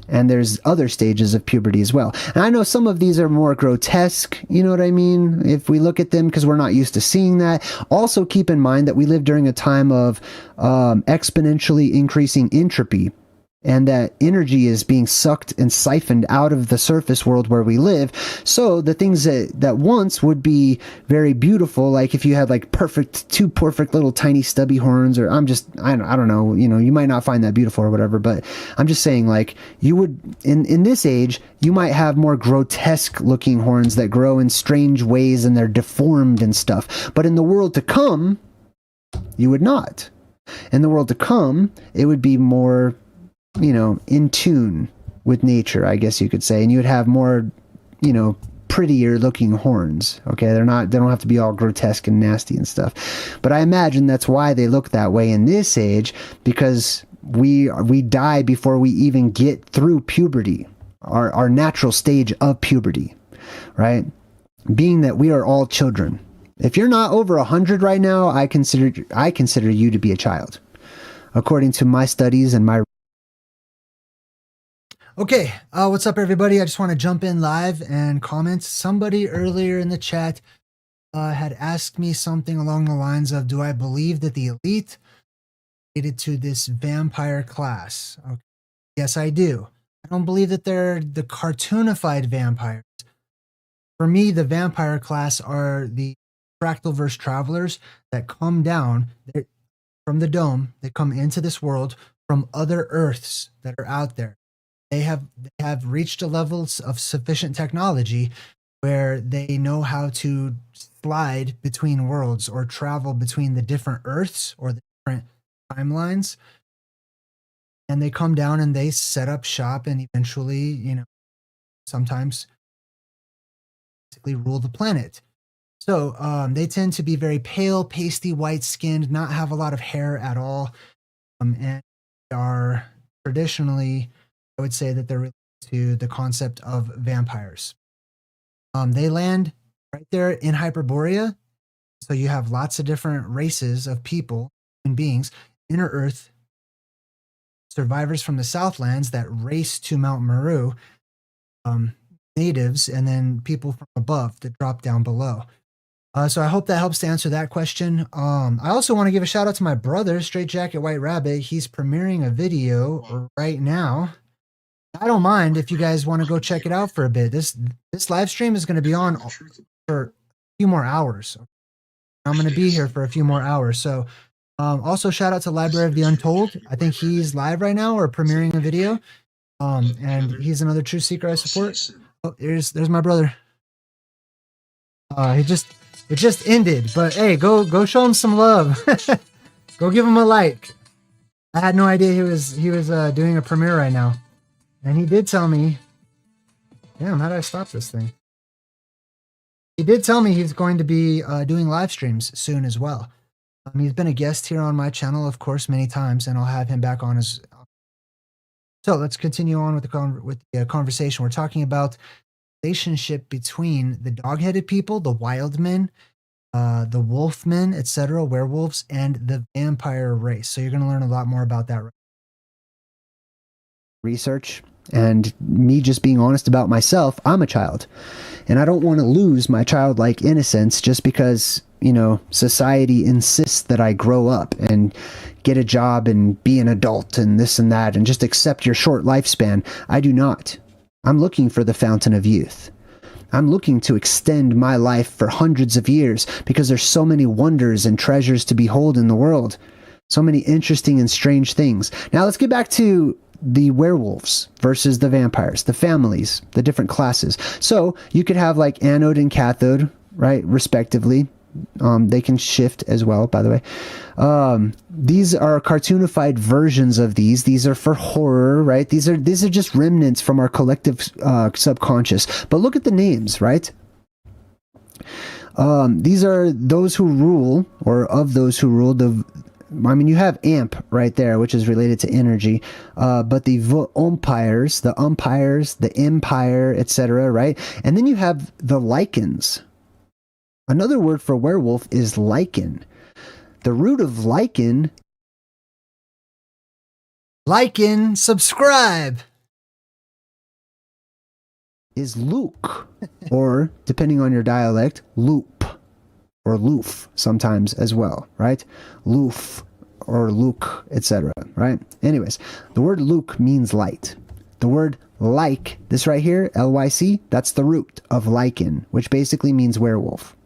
And there's other stages of puberty as well. And I know some of these are more grotesque, you know what I mean, if we look at them, because we're not used to seeing that. Also keep in mind that we live during a time of exponentially increasing entropy, and that energy is being sucked and siphoned out of the surface world where we live. So the things that once would be very beautiful, like if you had like two perfect little tiny stubby horns, or I don't know, you know, you might not find that beautiful or whatever, but I'm just saying, like, you would, in this age, you might have more grotesque looking horns that grow in strange ways and they're deformed and stuff. But in the world to come, you would not. In the world to come, it would be more, you know, in tune with nature, I guess you could say, and you would have more, you know, prettier looking horns. Okay, they don't have to be all grotesque and nasty and stuff. But I imagine that's why they look that way in this age, because we die before we even get through puberty. our natural stage of puberty, right? Being that we are all children. If you're not over 100 right now, I consider you to be a child, according to my studies and my. Okay, what's up, everybody? I just want to jump in live and comment. Somebody earlier in the chat had asked me something along the lines of, do I believe that the elite related to this vampire class? Okay. Yes, I do. I don't believe that they're the cartoonified vampires. For me, the vampire class are the fractal-verse travelers that come down from the dome. They come into this world from other Earths that are out there. They have reached a level of sufficient technology where they know how to slide between worlds or travel between the different Earths or the different timelines. And they come down and they set up shop and eventually, you know, sometimes basically rule the planet. So they tend to be very pale, pasty, white-skinned, not have a lot of hair at all, and are traditionally, I would say that they're related to the concept of vampires. They land right there in Hyperborea, so you have lots of different races of people and beings, inner Earth, survivors from the Southlands that race to Mount Meru, natives, and then people from above that drop down below. So I hope that helps to answer that question. I also want to give a shout out to my brother, Straight Jacket White Rabbit. He's premiering a video right now. I don't mind if you guys want to go check it out for a bit. This live stream is going to be on for a few more hours. I'm going to be here for a few more hours. So also shout out to Library of the Untold. I think he's live right now or premiering a video. And he's another true seeker I support. Oh, there's my brother. It just ended, but hey, go show him some love. Go give him a like. I had no idea he was doing a premiere right now. And he did tell me, damn, how do I stop this thing? He did tell me he's going to be doing live streams soon as well. He's been a guest here on my channel, of course, many times, and I'll have him back on as. So let's continue on with the conversation. We're talking about relationship between the dog-headed people, the wild men, the wolf men, etc., werewolves, and the vampire race. So you're going to learn a lot more about that. Research and me just being honest about myself. I'm a child, and I don't want to lose my childlike innocence just because, you know, society insists that I grow up and get a job and be an adult and this and that and just accept your short lifespan. I do not. I'm looking for the fountain of youth. I'm looking to extend my life for hundreds of years because there's so many wonders and treasures to behold in the world. So many interesting and strange things. Now let's get back to the werewolves versus the vampires, the families, the different classes. So you could have like anode and cathode, right, respectively. They can shift as well, by the way. These are cartoonified versions of these. These are for horror, right? These are just remnants from our collective subconscious. But look at the names, right? These are those who rule, or of those who rule. You have amp right there, which is related to energy. But the umpires, the empire, etc., right? And then you have the lichens. Another word for werewolf is lichen. The root of lichen. Lichen, subscribe. Is Luke, or depending on your dialect, loop, or loof sometimes as well, right? Loof, or Luke, etc., right? Anyways, the word Luke means light. The word like, this right here, L-Y-C, that's the root of lichen, which basically means werewolf.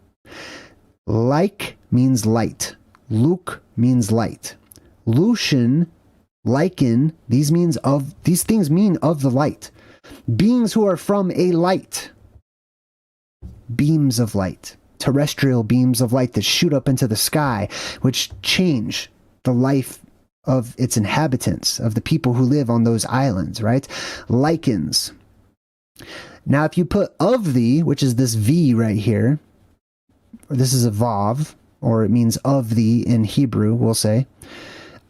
Like means light. Luke means light. Lucian, lichen, these things mean of the light. Beings who are from a light. Beams of light. Terrestrial beams of light that shoot up into the sky, which change the life of its inhabitants, of the people who live on those islands, right? Lichens. Now, if you put of thee, which is this V right here, this is a vav, or it means of thee in Hebrew, we'll say.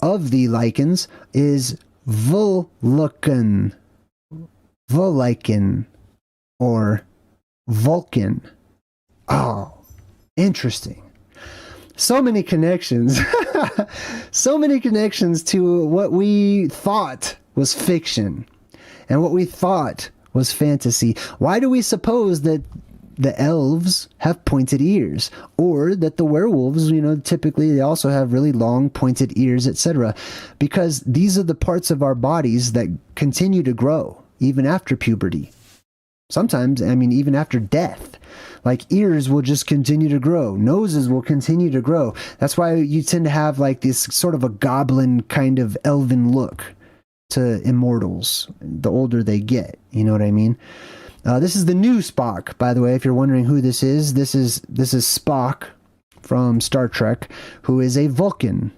Of the lichens is vulcan. Volcanic or Vulcan. Oh, interesting. So many connections. So many connections to what we thought was fiction and what we thought was fantasy. Why do we suppose that the elves have pointed ears, or that the werewolves, typically they also have really long pointed ears, etc.? Because these are the parts of our bodies that continue to grow even after puberty. Sometimes, even after death. Like ears will just continue to grow. Noses will continue to grow. That's why you tend to have like this sort of a goblin kind of elven look to immortals the older they get. You know what I mean? This is the new Spock, by the way, if you're wondering who this is. This is Spock from Star Trek, who is a Vulcan,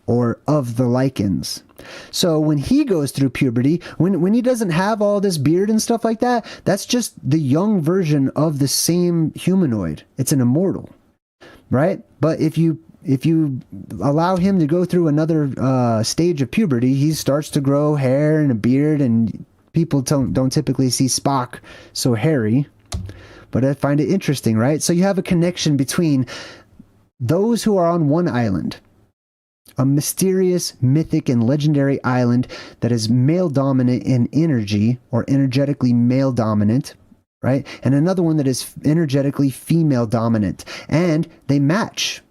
or of the Lycans. So when he goes through puberty, when he doesn't have all this beard and stuff like that, that's just the young version of the same humanoid. It's an immortal, right? But if you allow him to go through another stage of puberty, he starts to grow hair and a beard, and people don't typically see Spock so hairy, but I find it interesting, right? So you have a connection between those who are on one island, a mysterious, mythic, and legendary island that is male dominant in energy, or energetically male dominant, right? And another one that is energetically female dominant, and they match.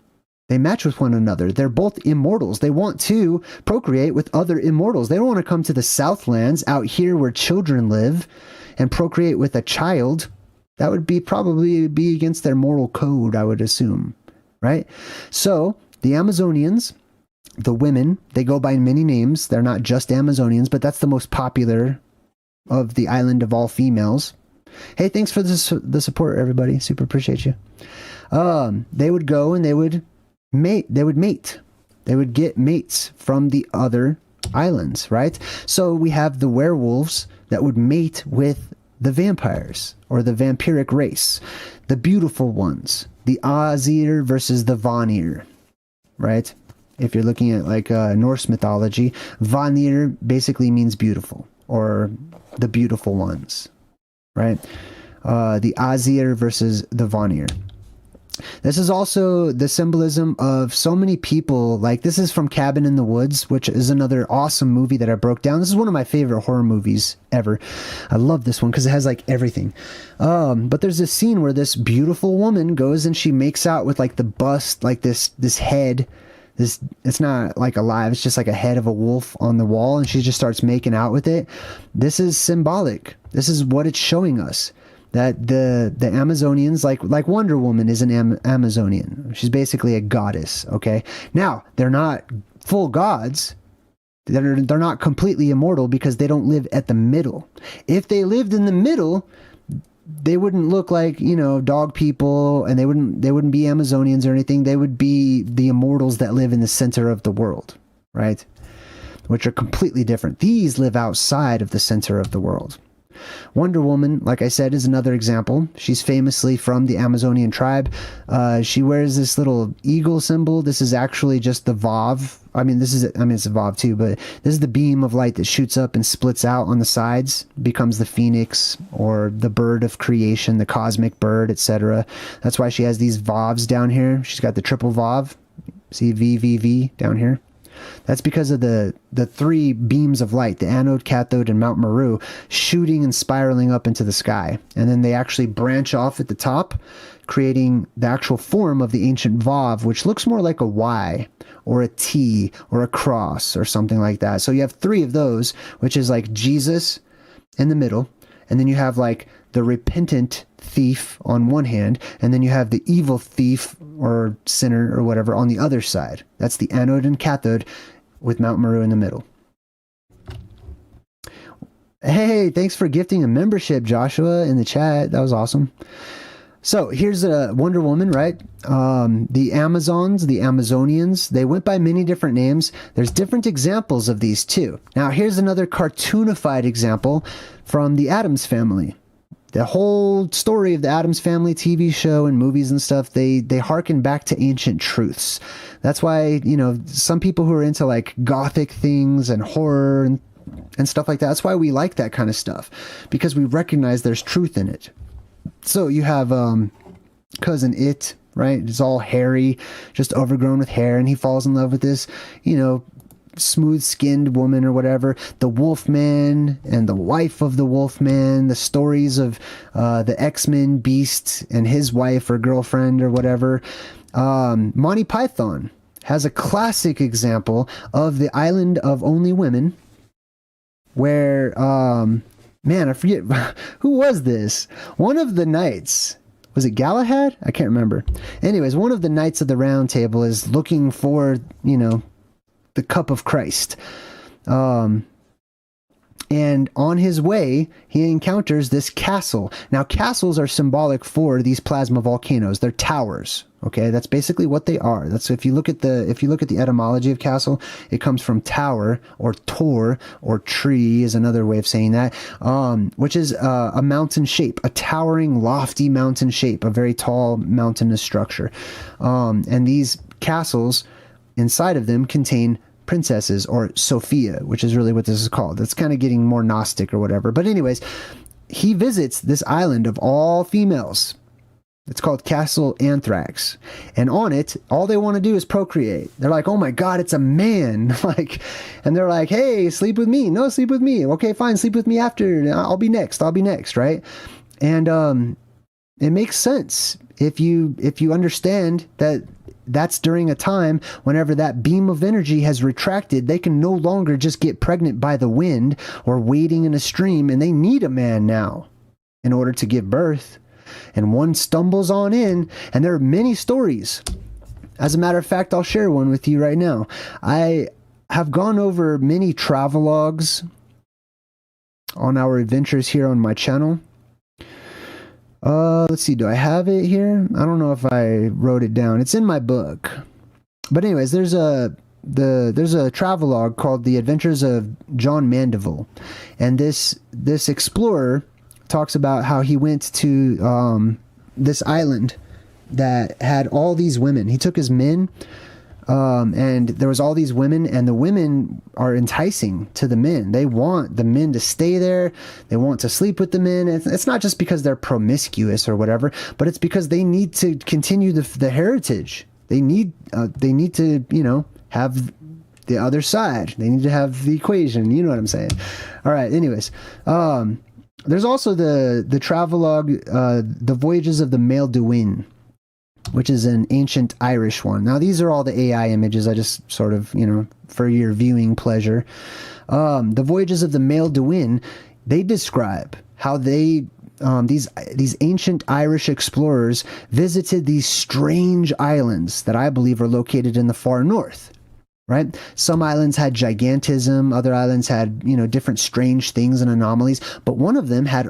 They match with one another. They're both immortals. They want to procreate with other immortals. They don't want to come to the Southlands out here where children live and procreate with a child. That would probably be against their moral code, I would assume, right? So the Amazonians, the women, they go by many names. They're not just Amazonians, but that's the most popular of the island of all females. Hey, thanks for the support, everybody. Super appreciate you. They would go and they would mate. They would get mates from the other islands, right? So we have the werewolves that would mate with the vampires, or the vampiric race, the beautiful ones, the Azir versus the Vanir, right? If you're looking at like Norse mythology, Vanir basically means beautiful, or the beautiful ones, right? The Azir versus the Vanir. This is also the symbolism of so many people. Like, this is from Cabin in the Woods, which is another awesome movie that I broke down. This is one of my favorite horror movies ever. I love this one because it has like everything. But there's this scene where this beautiful woman goes and she makes out with like the bust, like this head. It's not like alive, it's just like a head of a wolf on the wall, and she just starts making out with it. This is symbolic. This is what it's showing us. That the Amazonians, like Wonder Woman is an Amazonian. She's basically a goddess, okay? Now, they're not full gods. They're not completely immortal because they don't live at the middle. If they lived in the middle, they wouldn't look like, dog people, and they wouldn't be Amazonians or anything. They would be the immortals that live in the center of the world, right? Which are completely different. These live outside of the center of the world. Wonder Woman, like I said, is another example. She's famously from the Amazonian tribe. She wears this little eagle symbol. This is actually just the Vav. It's a Vav too, but this is the beam of light that shoots up and splits out on the sides, becomes the phoenix, or the bird of creation, the cosmic bird, etc. That's why she has these Vavs down here. She's got the triple Vav. See VVV down here? That's because of the three beams of light, the anode, cathode, and Mount Meru, shooting and spiraling up into the sky. And then they actually branch off at the top, creating the actual form of the ancient Vav, which looks more like a Y, or a T, or a cross, or something like that. So you have three of those, which is like Jesus in the middle, and then you have like the repentant thief on one hand, and then you have the evil thief or sinner or whatever on the other side. That's the anode and cathode with Mount Meru in the middle. Hey, thanks for gifting a membership, Joshua, in the chat. That was awesome. So here's a Wonder Woman, right? The Amazons, the Amazonians, they went by many different names. There's different examples of these too. Now here's another cartoonified example from the Addams Family. The whole story of the Addams Family TV show and movies and stuff, they harken back to ancient truths. That's why, some people who are into like gothic things and horror and and stuff like that. That's why we like that kind of stuff, because we recognize there's truth in it. So you have cousin It, right? It's all hairy, just overgrown with hair, and he falls in love with this, you know, smooth-skinned woman or whatever. The Wolfman and the wife of the Wolfman, the stories of the X-Men Beast and his wife or girlfriend or whatever. Monty Python has a classic example of the island of only women, where man, I forget who was this. One of the knights, was it Galahad? I can't remember. Anyways, one of the knights of the Round Table is looking for, you know, the cup of Christ. And on his way, he encounters this castle. Now, castles are symbolic for these plasma volcanoes. They're towers. Okay, that's basically what they are. That's if you look at the etymology of castle, it comes from tower or tor or tree is another way of saying that, which is a mountain shape, a towering, lofty mountain shape, a very tall mountainous structure. And these castles, inside of them, contain princesses, or Sophia, which is really what this is called. It's kind of getting more Gnostic or whatever. But anyways, he visits this island of all females. It's called Castle Anthrax. And on it, all they want to do is procreate. They're like, oh my God, it's a man. And they're like, hey, sleep with me. No, sleep with me. Okay, fine, sleep with me after. I'll be next, right? And it makes sense if you understand that that's during a time whenever that beam of energy has retracted. They can no longer just get pregnant by the wind or wading in a stream, and they need a man now in order to give birth. And one stumbles on in, and there are many stories. As a matter of fact, I'll share one with you right now. I have gone over many travelogues on our adventures here on my channel. Let's see, do I have it here? I don't know if I wrote it down. It's in my book. But anyways, there's a travelogue called The Adventures of John Mandeville. And this explorer talks about how he went to this island that had all these women. He took his men, and there was all these women, and the women are enticing to the men. They want the men to stay there. They want to sleep with the men. It's not just because they're promiscuous or whatever, but it's because they need to continue the heritage. They need to, you know, have the other side. They need to have the equation. You know what I'm saying? All right. Anyways, there's also the travelogue, The Voyages of the Mael Duin, which is an ancient Irish one. Now, these are all the AI images. I just sort of, you know, for your viewing pleasure. The Voyages of the Mael Duin, they describe how they, these ancient Irish explorers visited these strange islands that I believe are located in the far north. Right? Some islands had gigantism, other islands had, you know, different strange things and anomalies, but one of them had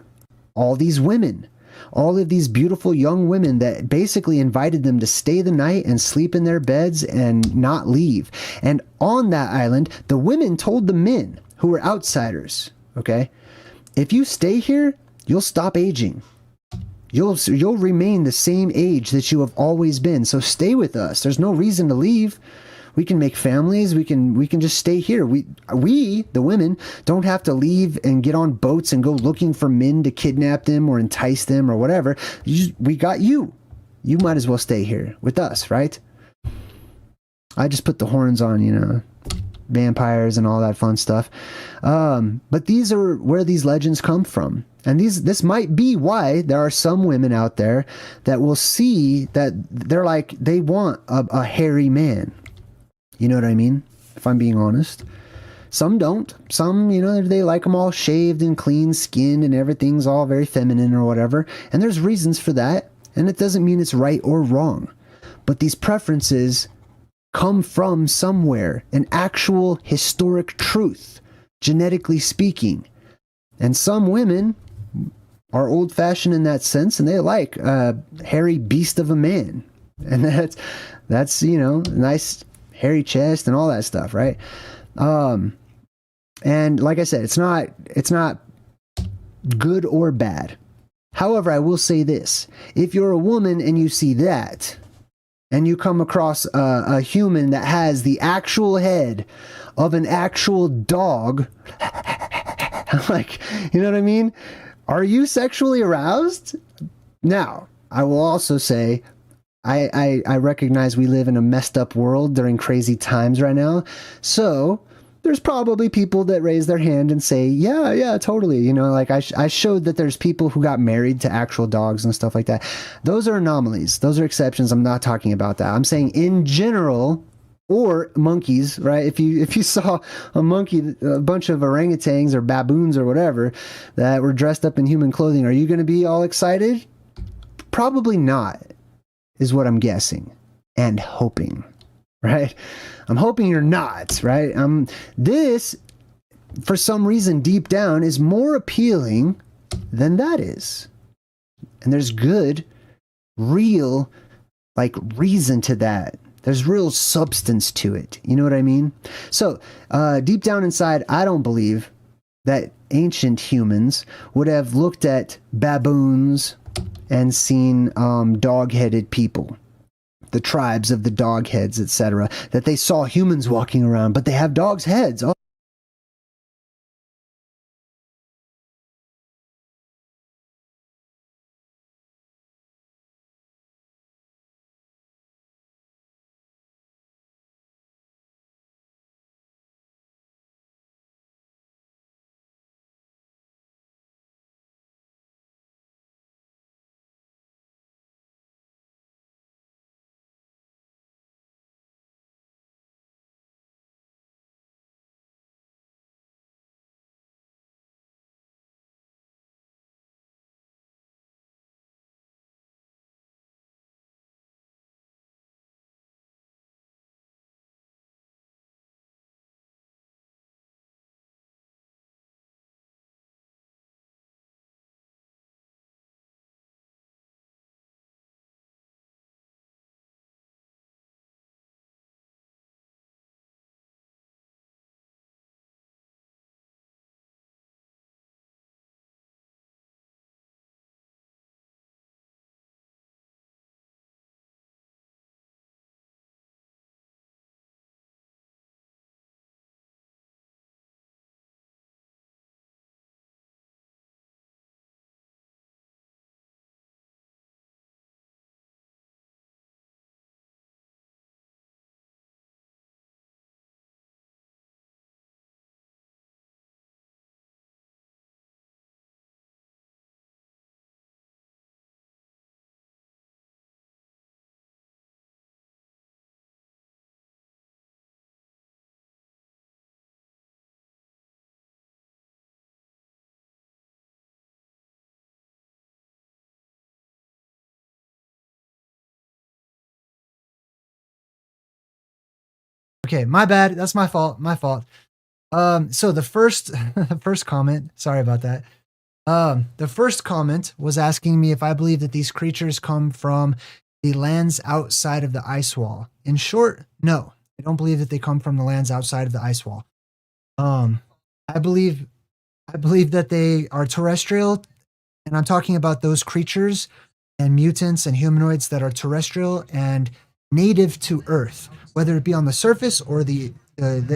all these women, all of these beautiful young women that basically invited them to stay the night and sleep in their beds and not leave. And on that island, the women told the men who were outsiders, okay, if you stay here, you'll stop aging. You'll remain the same age that you have always been. So stay with us. There's no reason to leave. We can make families. We can just stay here. We, the women, don't have to leave and get on boats and go looking for men to kidnap them or entice them or whatever. We got you. You might as well stay here with us, right? I just put the horns on, you know, vampires and all that fun stuff. But these are where these legends come from. And this might be why there are some women out there that will see that they're like, they want a hairy man. You know what I mean? If I'm being honest. Some don't. Some, you know, they like them all shaved and clean skinned and everything's all very feminine or whatever. And there's reasons for that. And it doesn't mean it's right or wrong. But these preferences come from somewhere, an actual historic truth, genetically speaking. And some women are old-fashioned in that sense, and they like a hairy beast of a man. And that's you know, nice hairy chest and all that stuff, right? And like I said, it's not good or bad. However, I will say this: if you're a woman and you see that, and you come across a human that has the actual head of an actual dog, Like, you know what I mean? Are you sexually aroused? Now, I will also say, I recognize we live in a messed up world during crazy times right now. So there's probably people that raise their hand and say, yeah, totally. You know, like I showed that there's people who got married to actual dogs and stuff like that. Those are anomalies. Those are exceptions. I'm not talking about that. I'm saying in general, or monkeys, right? If you saw a monkey, a bunch of orangutans or baboons or whatever that were dressed up in human clothing, are you going to be all excited? Probably not, is what I'm guessing and hoping, right? I'm hoping you're not, right? This, for some reason, deep down, is more appealing than that is. And there's good, real, like, reason to that. There's real substance to it. You know what I mean? So, deep down inside, I don't believe that ancient humans would have looked at baboons and seen dog-headed people, the tribes of the dogheads, etc., that they saw humans walking around, but they have dogs' heads. Oh. Okay, my bad. That's my fault. My fault. So the first the first comment, sorry about that. The first comment was asking me if I believe that these creatures come from the lands outside of the ice wall. In short, no. I don't believe that they come from the lands outside of the ice wall. I believe that they are terrestrial, and I'm talking about those creatures and mutants and humanoids that are terrestrial and native to Earth, whether it be on the surface or the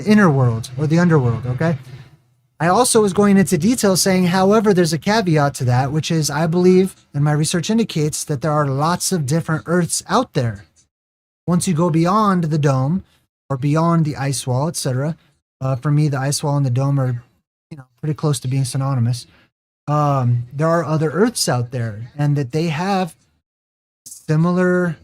inner world or the underworld. Okay. I also was going into detail saying, however, there's a caveat to that, which is I believe, and my research indicates, that there are lots of different Earths out there. Once you go beyond the dome or beyond the ice wall, etc. For me, the ice wall and the dome are, pretty close to being synonymous. There are other Earths out there, and that they have similar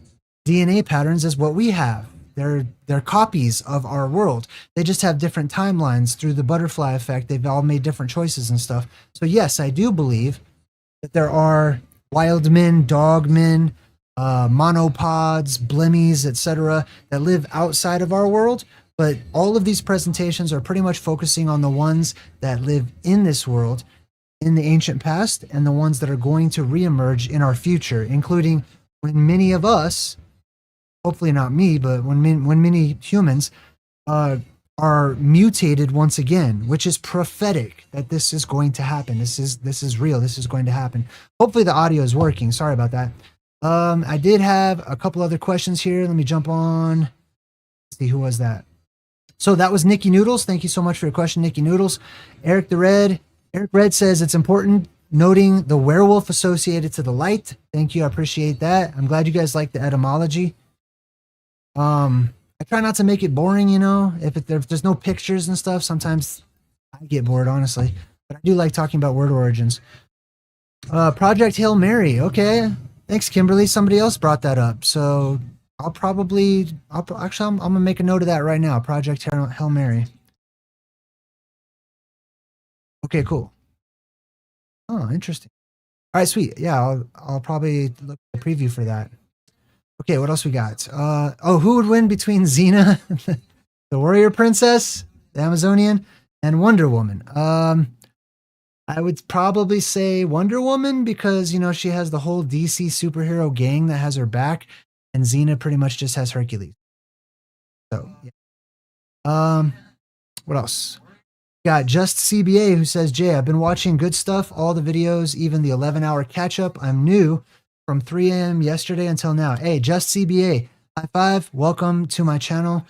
DNA patterns as what we have. They're copies of our world. They just have different timelines through the butterfly effect. They've all made different choices and stuff. So yes, I do believe that there are wild men, dog men, monopods, blemmies, etc., that live outside of our world. But all of these presentations are pretty much focusing on the ones that live in this world in the ancient past and the ones that are going to reemerge in our future, including when many of us, hopefully not me, but when many humans are mutated once again, which is prophetic that this is going to happen. This is real. This is going to happen. Hopefully the audio is working. Sorry about that. I did have a couple other questions here. Let me jump on. Let's see, who was that? So that was Nikki Noodles. Thank you so much for your question, Nikki Noodles. Eric the Red. Eric Red says it's important noting the werewolf associated to the light. Thank you. I appreciate that. I'm glad you guys like the etymology. I try not to make it boring, you know. If there's no pictures and stuff, sometimes I get bored, honestly. But I do like talking about word origins. Project Hail Mary. Okay. Thanks, Kimberly. Somebody else brought that up. So I'm gonna make a note of that right now. Project Hail Mary. Okay, cool. Oh, interesting. All right, sweet. Yeah, I'll probably look at the preview for that. Okay, what else we got? Who would win between Xena, the warrior princess, the Amazonian, and Wonder Woman? I would probably say Wonder Woman because, you know, she has the whole DC superhero gang that has her back, and Xena pretty much just has Hercules. So, yeah. What else? Got Just CBA who says, Jay, I've been watching good stuff, all the videos, even the 11-hour catch-up. I'm new from 3 a.m. yesterday until now. Hey, Just CBA, high five. Welcome to my channel.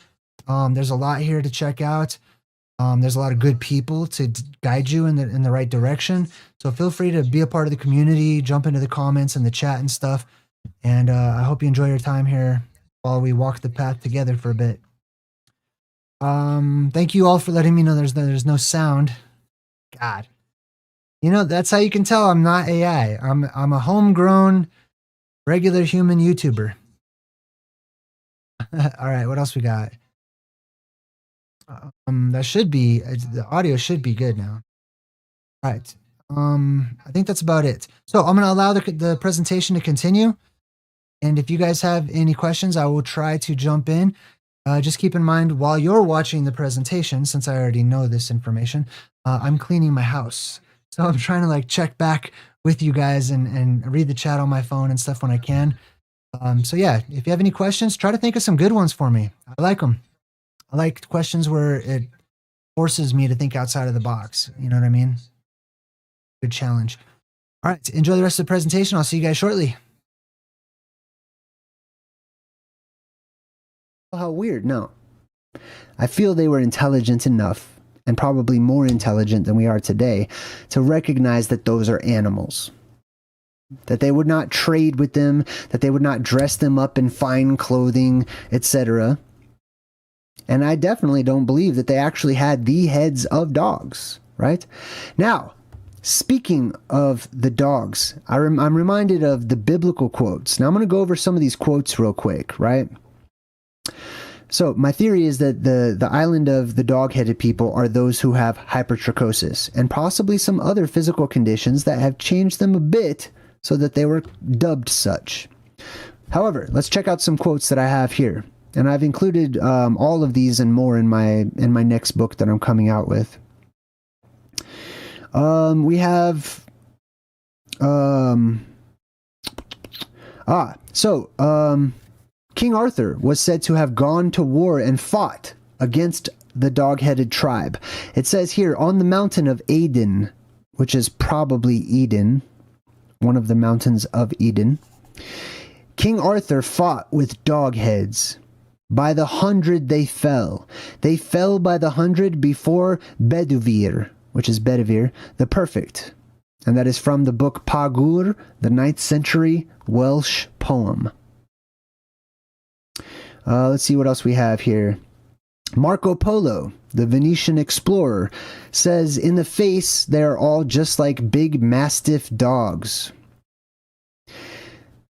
There's a lot here to check out. There's a lot of good people to guide you in the right direction. So feel free to be a part of the community, jump into the comments and the chat and stuff. And I hope you enjoy your time here while we walk the path together for a bit. Thank you all for letting me know there's no sound. God, you know, that's how you can tell I'm not AI. I'm a homegrown, regular human YouTuber. All right, what else we got? That should be, the audio should be good now. All right. I think that's about it. So I'm going to allow the presentation to continue. And if you guys have any questions, I will try to jump in. Just keep in mind while you're watching the presentation, since I already know this information, I'm cleaning my house. So I'm trying to like check back with you guys and read the chat on my phone and stuff when I can. So yeah, if you have any questions, try to think of some good ones for me. I like them. I like questions where it forces me to think outside of the box. You know what I mean? Good challenge. All right, enjoy the rest of the presentation. I'll see you guys shortly. How weird. No. I feel they were intelligent enough, and probably more intelligent than we are today, to recognize that those are animals. That they would not trade with them, that they would not dress them up in fine clothing, etc. And I definitely don't believe that they actually had the heads of dogs, right? Now, speaking of the dogs, I'm reminded of the biblical quotes. Now I'm going to go over some of these quotes real quick, right? So my theory is that the island of the dog-headed people are those who have hypertrichosis and possibly some other physical conditions that have changed them a bit so that they were dubbed such. However, let's check out some quotes that I have here. And I've included all of these and more in my next book that I'm coming out with. We have King Arthur was said to have gone to war and fought against the dog-headed tribe. It says here, on the mountain of Aden, which is probably Eden, one of the mountains of Eden, King Arthur fought with dog heads. By the 100 they fell. They fell by the 100 before Bedivere, which is Bedivere, the Perfect. And that is from the book Pagur, the 9th century Welsh poem. Let's see what else we have here. Marco Polo, the Venetian explorer, says, in the face, they are all just like big mastiff dogs.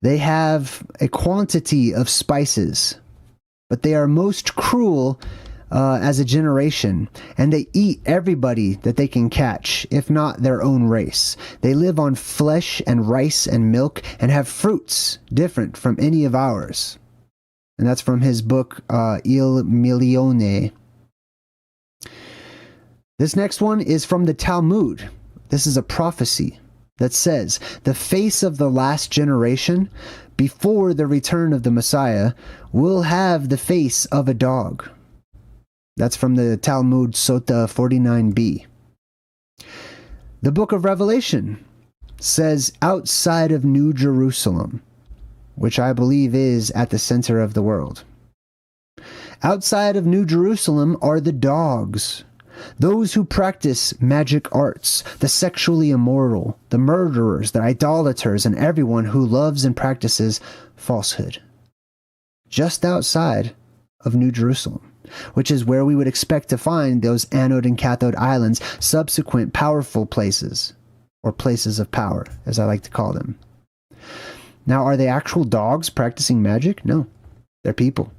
They have a quantity of spices, but they are most cruel as a generation, and they eat everybody that they can catch, if not their own race. They live on flesh and rice and milk, and have fruits different from any of ours. And that's from his book, Il Milione. This next one is from the Talmud. This is a prophecy that says, the face of the last generation, before the return of the Messiah, will have the face of a dog. That's from the Talmud Sota 49b. The book of Revelation says, outside of New Jerusalem, which I believe is at the center of the world. Outside of New Jerusalem are the dogs. Those who practice magic arts, the sexually immoral, the murderers, the idolaters, and everyone who loves and practices falsehood. Just outside of New Jerusalem, which is where we would expect to find those Anode and Cathode islands, subsequent powerful places, or places of power, as I like to call them. Now, are they actual dogs practicing magic? No, they're people.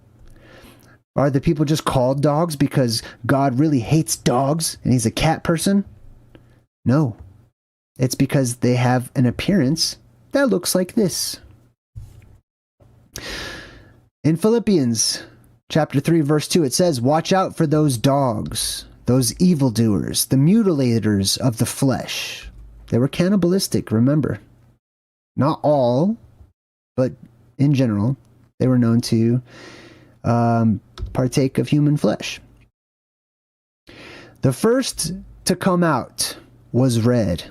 Are the people just called dogs because God really hates dogs and he's a cat person? No. It's because they have an appearance that looks like this. In Philippians chapter 3, verse 2, it says, "Watch out for those dogs, those evildoers, the mutilators of the flesh." They were cannibalistic, remember. Not all, but in general, they were known to partake of human flesh. The first to come out was red,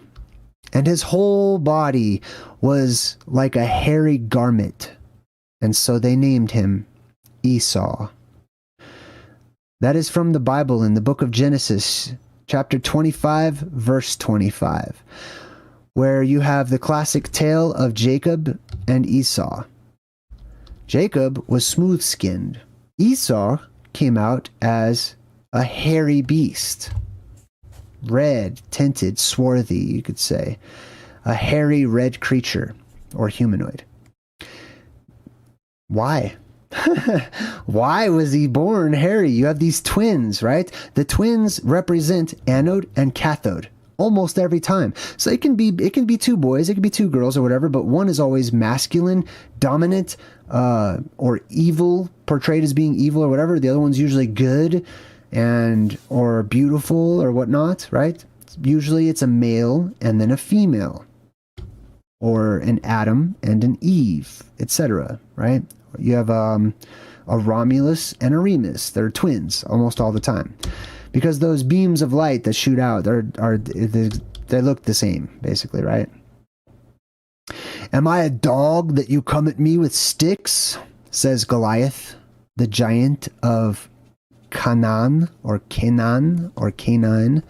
and his whole body was like a hairy garment, and so they named him Esau. That is from the Bible in the book of Genesis, chapter 25, verse 25, where you have the classic tale of Jacob and Esau. Jacob was smooth-skinned. Esau came out as a hairy beast. Red, tinted, swarthy, you could say. A hairy red creature, or humanoid. Why? Why was he born hairy? You have these twins, right? The twins represent Anode and Cathode almost every time. So it can be two boys, it can be two girls or whatever, but one is always masculine, dominant, or evil, portrayed as being evil or whatever. The other one's usually good and or beautiful or whatnot, right? Usually it's a male and then a female, or an Adam and an Eve, etc., right? You have a Romulus and a Remus. They're twins almost all the time, because those beams of light that shoot out they look the same, basically, right? "Am I a dog that you come at me with sticks?" says Goliath, the giant of Canaan, or Canaan, or Canine.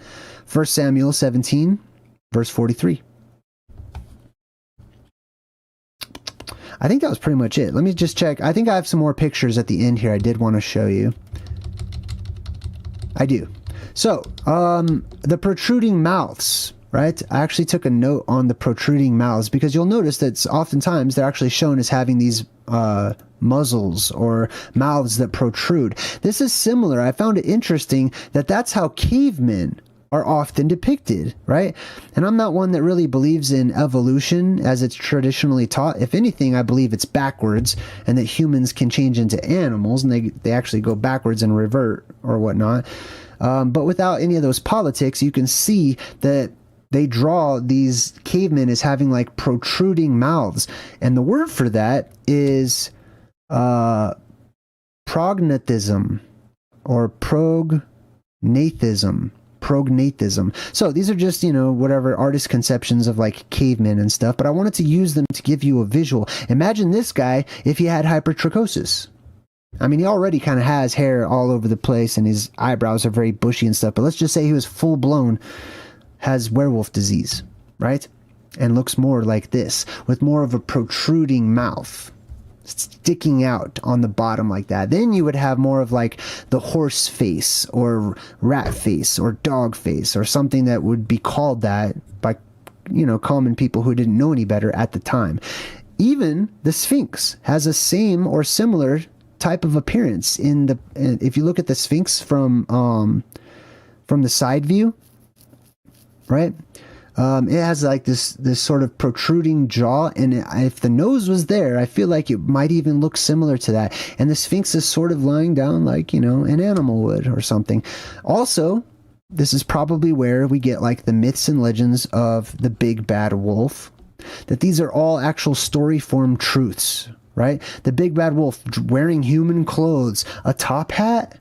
1 Samuel 17, verse 43. I think that was pretty much it. Let me just check. I think I have some more pictures at the end here I did want to show you. I do. So, the protruding mouths, right? I actually took a note on the protruding mouths because you'll notice that oftentimes they're actually shown as having these muzzles or mouths that protrude. This is similar. I found it interesting that that's how cavemen are often depicted, right? And I'm not one that really believes in evolution as it's traditionally taught. If anything, I believe it's backwards, and that humans can change into animals, and they actually go backwards and revert or whatnot. But without any of those politics, you can see that they draw these cavemen as having like protruding mouths. And the word for that is prognatism or prognathism. So these are just, whatever artist conceptions of like cavemen and stuff, but I wanted to use them to give you a visual. Imagine this guy if he had hypertrichosis. I mean, he already kind of has hair all over the place and his eyebrows are very bushy and stuff, but let's just say he was full blown, has werewolf disease, right? And looks more like this, with more of a protruding mouth, sticking out on the bottom like that. Then you would have more of like the horse face or rat face or dog face or something that would be called that by, common people who didn't know any better at the time. Even the Sphinx has a same or similar type of appearance if you look at the Sphinx from the side view, right? It has like this sort of protruding jaw, and if the nose was there, I feel like it might even look similar to that. And the Sphinx is sort of lying down like, an animal would or something. Also, this is probably where we get like the myths and legends of the big bad wolf, that these are all actual story form truths, right? The big bad wolf wearing human clothes, a top hat.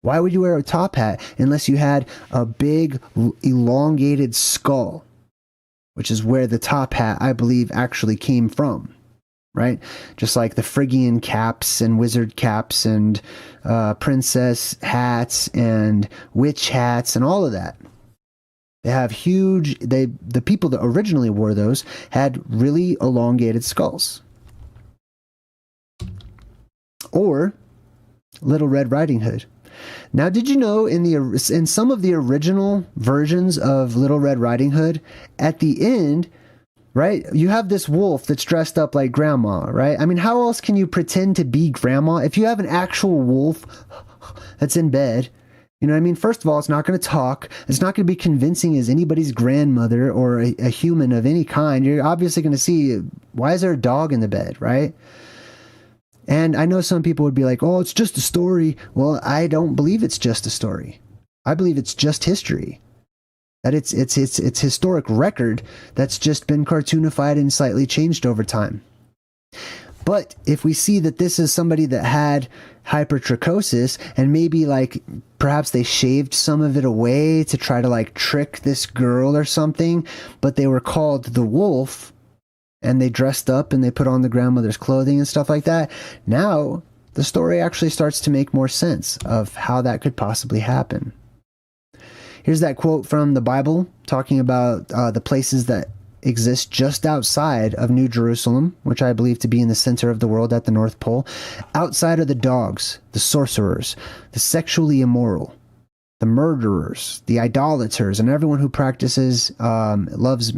Why would you wear a top hat unless you had a big elongated skull, which is where the top hat, I believe, actually came from, right? Just like the Phrygian caps and wizard caps and princess hats and witch hats and all of that. They have huge, the people that originally wore those had really elongated skulls. Or Little Red Riding Hood. Now, did you know in some of the original versions of Little Red Riding Hood, at the end, right, you have this wolf that's dressed up like grandma, right? I mean, how else can you pretend to be grandma if you have an actual wolf that's in bed? You know what I mean? First of all, it's not going to talk. It's not going to be convincing as anybody's grandmother or a human of any kind. You're obviously going to see, why is there a dog in the bed, right? And I know some people would be like, oh, it's just a story. Well, I don't believe it's just a story. I believe it's just history. That it's historic record that's just been cartoonified and slightly changed over time. But if we see that this is somebody that had hypertrichosis and maybe like perhaps they shaved some of it away to try to like trick this girl or something, but they were called the wolf and they dressed up and they put on the grandmother's clothing and stuff like that, now the story actually starts to make more sense of how that could possibly happen. Here's that quote from the Bible talking about the places that exist just outside of New Jerusalem, which I believe to be in the center of the world at the North Pole. Outside of the dogs, the sorcerers, the sexually immoral, the murderers, the idolaters, and everyone who practices, loves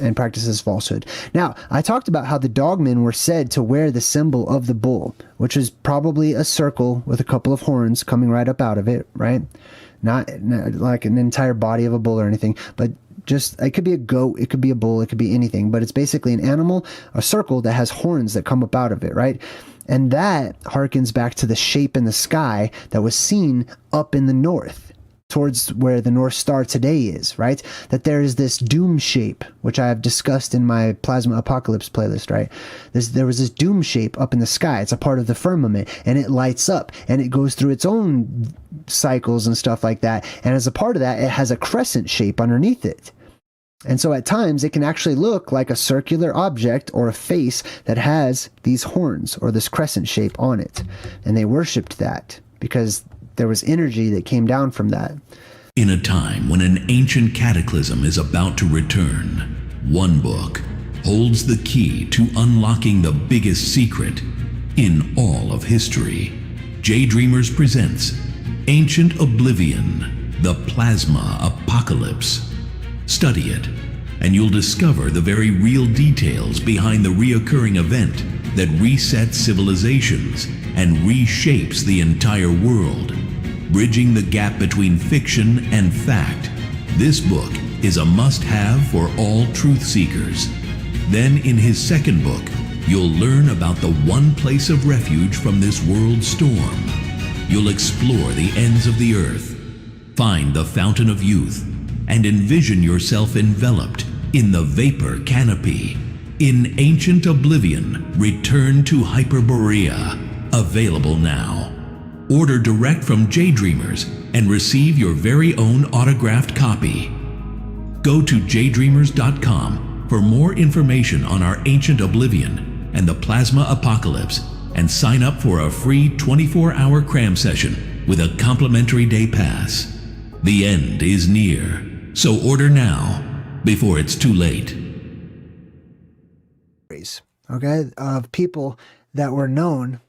and practices falsehood. Now, I talked about how the dogmen were said to wear the symbol of the bull, which is probably a circle with a couple of horns coming right up out of it, right? Not like an entire body of a bull or anything, but just, it could be a goat, it could be a bull, it could be anything, but it's basically an animal, a circle that has horns that come up out of it, right? And that harkens back to the shape in the sky that was seen up in the north, towards where the North Star today is, right? That there is this doom shape, which I have discussed in my Plasma Apocalypse playlist, right? There was this doom shape up in the sky. It's a part of the firmament, and it lights up, and it goes through its own cycles and stuff like that. And as a part of that, it has a crescent shape underneath it. And so at times it can actually look like a circular object or a face that has these horns or this crescent shape on it. And they worshipped that because there was energy that came down from that. In a time when an ancient cataclysm is about to return, one book holds the key to unlocking the biggest secret in all of history. JayDreamerZ presents Ancient Oblivion, the Plasma Apocalypse. Study it, and you'll discover the very real details behind the reoccurring event that resets civilizations and reshapes the entire world. Bridging the gap between fiction and fact, this book is a must-have for all truth seekers. Then in his second book, you'll learn about the one place of refuge from this world storm. You'll explore the ends of the earth, find the fountain of youth, and envision yourself enveloped in the vapor canopy. In Ancient Oblivion, Return to Hyperborea, available now. Order direct from JayDreamerZ and receive your very own autographed copy. Go to JayDreamerZ.com for more information on our Ancient Oblivion and the Plasma Apocalypse, and sign up for a free 24-hour cram session with a complimentary day pass. The end is near. So order now, before it's too late. Okay, of people that were known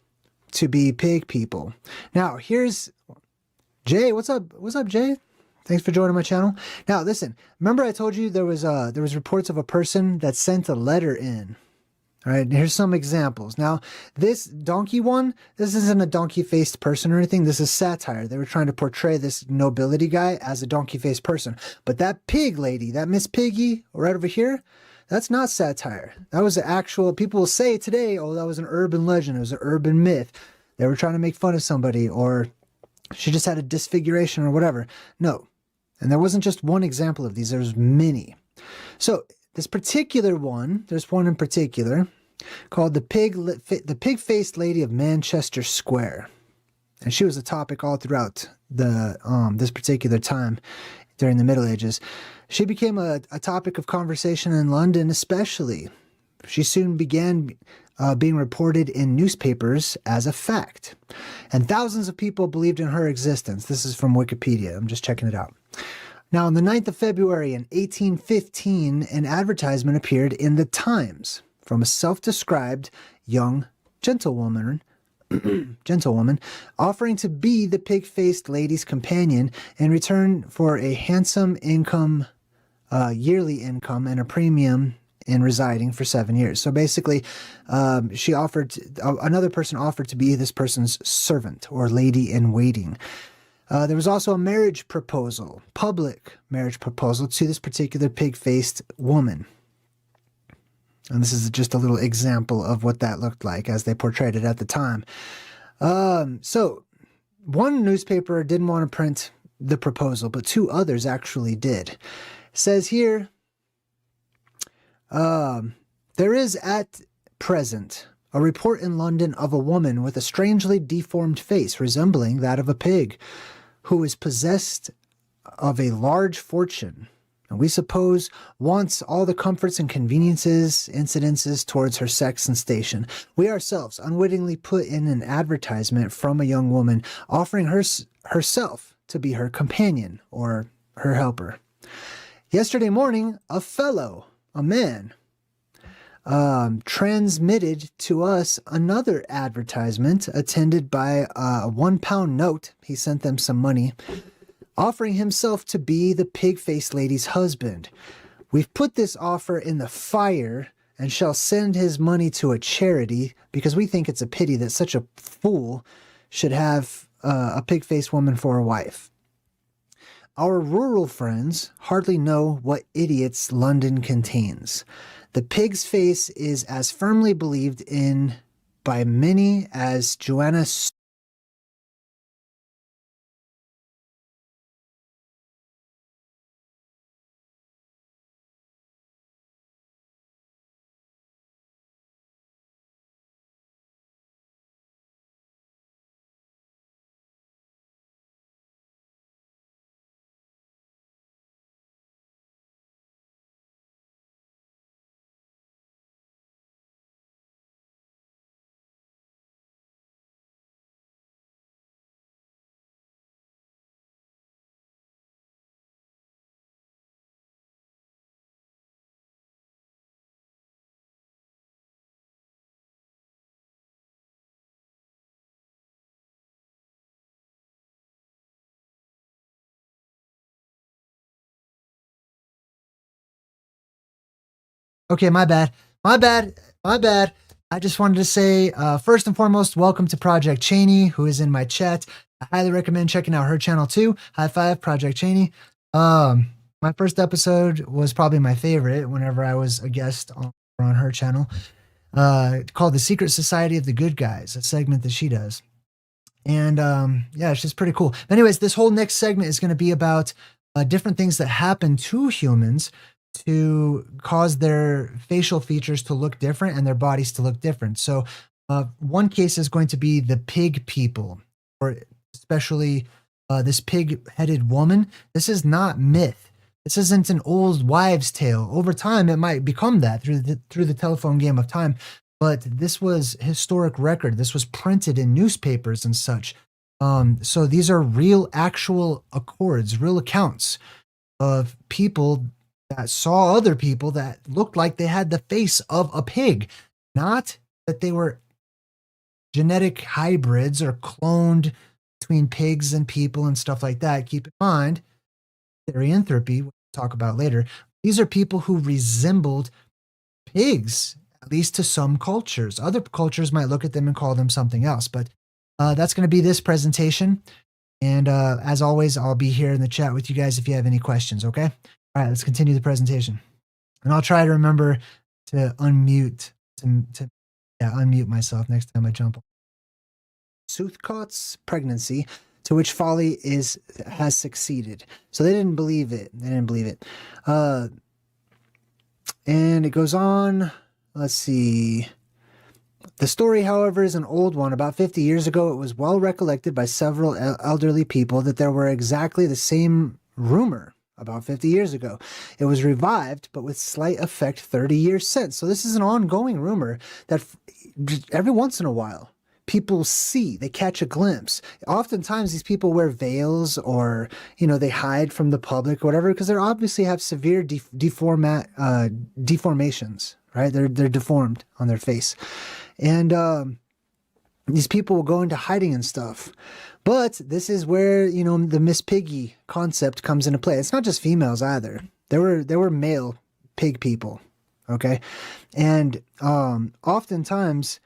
to be pig people. Now, here's Jay. What's up? What's up, Jay? Thanks for joining my channel. Now, listen. Remember, I told you there was reports of a person that sent a letter in. All right, here's some examples. Now, this donkey one, this isn't a donkey-faced person or anything. This is satire. They were trying to portray this nobility guy as a donkey-faced person. But that pig lady, that Miss Piggy right over here, that's not satire. That was the actual, people will say today, oh, that was an urban legend. It was an urban myth. They were trying to make fun of somebody, or she just had a disfiguration or whatever. No. And there wasn't just one example of these. There's many. So this particular one, there's one in particular called the pig-faced lady of Manchester Square, and she was a topic all throughout the this particular time during the Middle Ages. She became a topic of conversation in London, especially. She soon began being reported in newspapers as a fact. And thousands of people believed in her existence. This is from Wikipedia. I'm just checking it out. Now, on the 9th of February in 1815, an advertisement appeared in the Times from a self-described young gentlewoman offering to be the pig-faced lady's companion in return for a handsome income, yearly income, and a premium in residing for 7 years. So basically, another person offered to be this person's servant or lady in waiting. There was also a marriage proposal, public marriage proposal, to this particular pig-faced woman. And this is just a little example of what that looked like as they portrayed it at the time. So one newspaper didn't want to print the proposal, but two others actually did. It says here, there is at present a report in London of a woman with a strangely deformed face resembling that of a pig, who is possessed of a large fortune, and we suppose wants all the comforts and conveniences, incidences towards her sex and station. We ourselves unwittingly put in an advertisement from a young woman offering herself to be her companion or her helper. Yesterday morning, a man, transmitted to us another advertisement attended by a £1 note. He sent them some money, offering himself to be the pig-faced lady's husband. We've put this offer in the fire and shall send his money to a charity because we think it's a pity that such a fool should have a pig-faced woman for a wife. Our rural friends hardly know what idiots London contains. The pig's face is as firmly believed in by many as Joanna. Okay, my bad. I just wanted to say, first and foremost, welcome to Project Cheney, who is in my chat. I highly recommend checking out her channel too. High five, Project Cheney. My first episode was probably my favorite whenever I was a guest on her channel, called The Secret Society of the Good Guys, a segment that she does. And yeah, it's just pretty cool. Anyways, this whole next segment is going to be about different things that happen to humans to cause their facial features to look different and their bodies to look different. So one case is going to be the pig people, or especially this pig-headed woman. This is not myth. This isn't an old wives' tale. Over time, it might become that through the telephone game of time. But this was historic record. This was printed in newspapers and such. So these are real, actual accords, real accounts of people that saw other people that looked like they had the face of a pig. Not that they were genetic hybrids or cloned between pigs and people and stuff like that. Keep in mind, therianthropy, we'll talk about later. These are people who resembled pigs, at least to some cultures. Other cultures might look at them and call them something else, but that's going to be this presentation. And as always, I'll be here in the chat with you guys if you have any questions, okay? All right, let's continue the presentation. And I'll try to remember to unmute myself next time I jump on. Soothcote's pregnancy, to which folly has succeeded. So they didn't believe it. And it goes on. Let's see. The story, however, is an old one. About 50 years ago, it was well recollected by several elderly people that there were exactly the same rumor about 50 years ago. It was revived, but with slight effect 30 years since. So this is an ongoing rumor that every once in a while, people see, they catch a glimpse. Oftentimes these people wear veils or, they hide from the public or whatever, because they obviously have severe deformations, right? They're deformed on their face. And these people will go into hiding and stuff. But this is where, the Miss Piggy concept comes into play. It's not just females either. There were male pig people, okay? And oftentimes,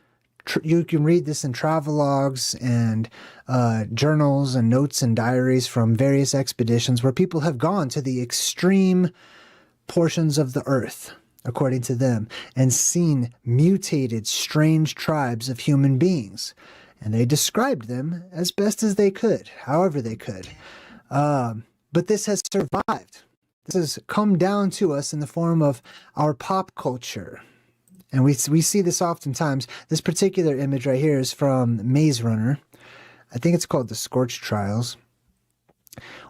you can read this in travelogues and journals and notes and diaries from various expeditions where people have gone to the extreme portions of the earth, according to them, and seen mutated, strange tribes of human beings. And they described them as best as they could, however they could. But this has survived. This has come down to us in the form of our pop culture. And we see this oftentimes. This particular image right here is from Maze Runner. I think it's called the Scorch Trials,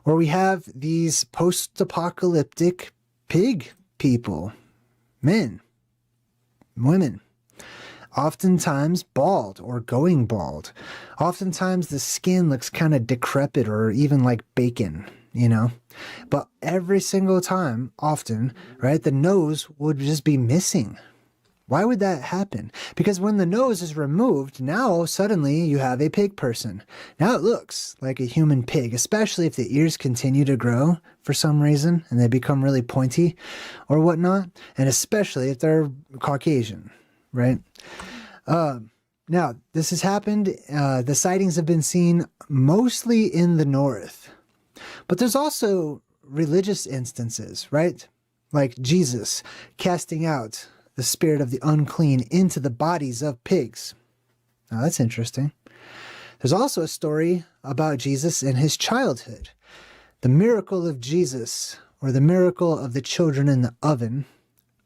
where we have these post-apocalyptic pig people, men, women, oftentimes bald or going bald. Oftentimes the skin looks kind of decrepit or even like bacon, But every single time, often, right, the nose would just be missing. Why would that happen? Because when the nose is removed, now suddenly you have a pig person. Now it looks like a human pig, especially if the ears continue to grow for some reason and they become really pointy or whatnot, and especially if they're Caucasian, right? Now, this has happened. The sightings have been seen mostly in the north, but there's also religious instances, right? Like Jesus casting out the spirit of the unclean into the bodies of pigs. Now that's interesting. There's also a story about Jesus in his childhood. The miracle of Jesus, or the miracle of the children in the oven,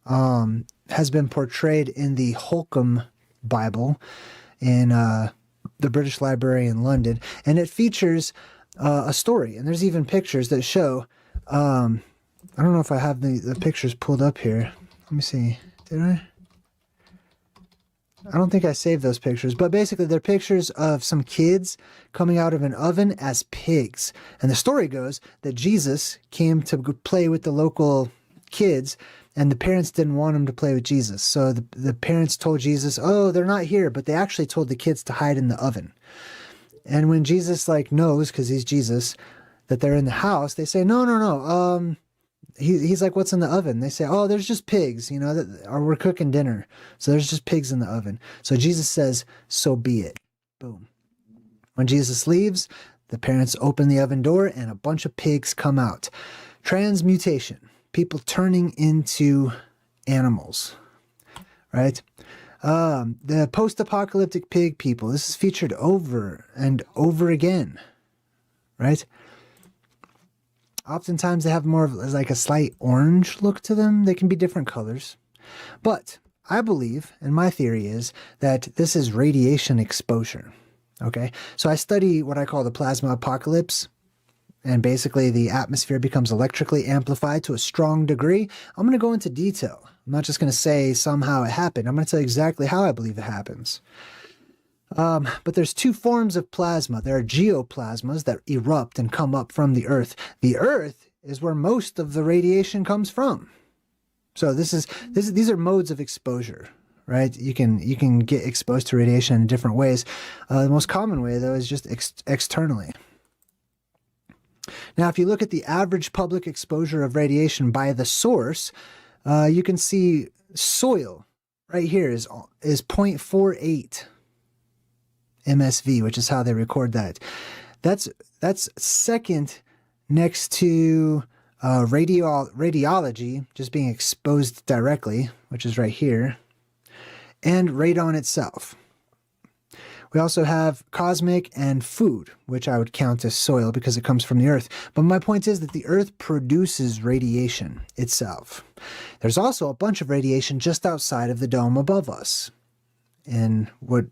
has been portrayed in the Holcomb Bible in the British Library in London. And it features a story. And there's even pictures that show, I don't know if I have the pictures pulled up here. Let me see. Did I? I don't think I saved those pictures, but basically they're pictures of some kids coming out of an oven as pigs. And the story goes that Jesus came to play with the local kids, and the parents didn't want him to play with Jesus. So the parents told Jesus, oh, they're not here, but they actually told the kids to hide in the oven. And when Jesus knows, because he's Jesus, that they're in the house, they say, no. He's like, what's in the oven? They say, oh, there's just pigs, or we're cooking dinner. So there's just pigs in the oven. So Jesus says, so be it. Boom. When Jesus leaves, the parents open the oven door and a bunch of pigs come out. Transmutation, people turning into animals, right? The post-apocalyptic pig people, this is featured over and over again, right? Oftentimes they have more of like a slight orange look to them. They can be different colors. But I believe, and my theory is, that this is radiation exposure. Okay? So I study what I call the plasma apocalypse. And basically the atmosphere becomes electrically amplified to a strong degree. I'm going to go into detail. I'm not just going to say somehow it happened. I'm going to tell you exactly how I believe it happens. But there's two forms of plasma. There are geoplasmas that erupt and come up from the earth. The earth is where most of the radiation comes from. So these are modes of exposure, right? You can get exposed to radiation in different ways. The most common way, though, is just externally. Now, if you look at the average public exposure of radiation by the source, you can see soil right here is 0.48 MSV, which is how they record that. That's second next to radiology, just being exposed directly, which is right here, and radon itself. We also have cosmic and food, which I would count as soil because it comes from the earth. But my point is that the earth produces radiation itself. There's also a bunch of radiation just outside of the dome above us, in what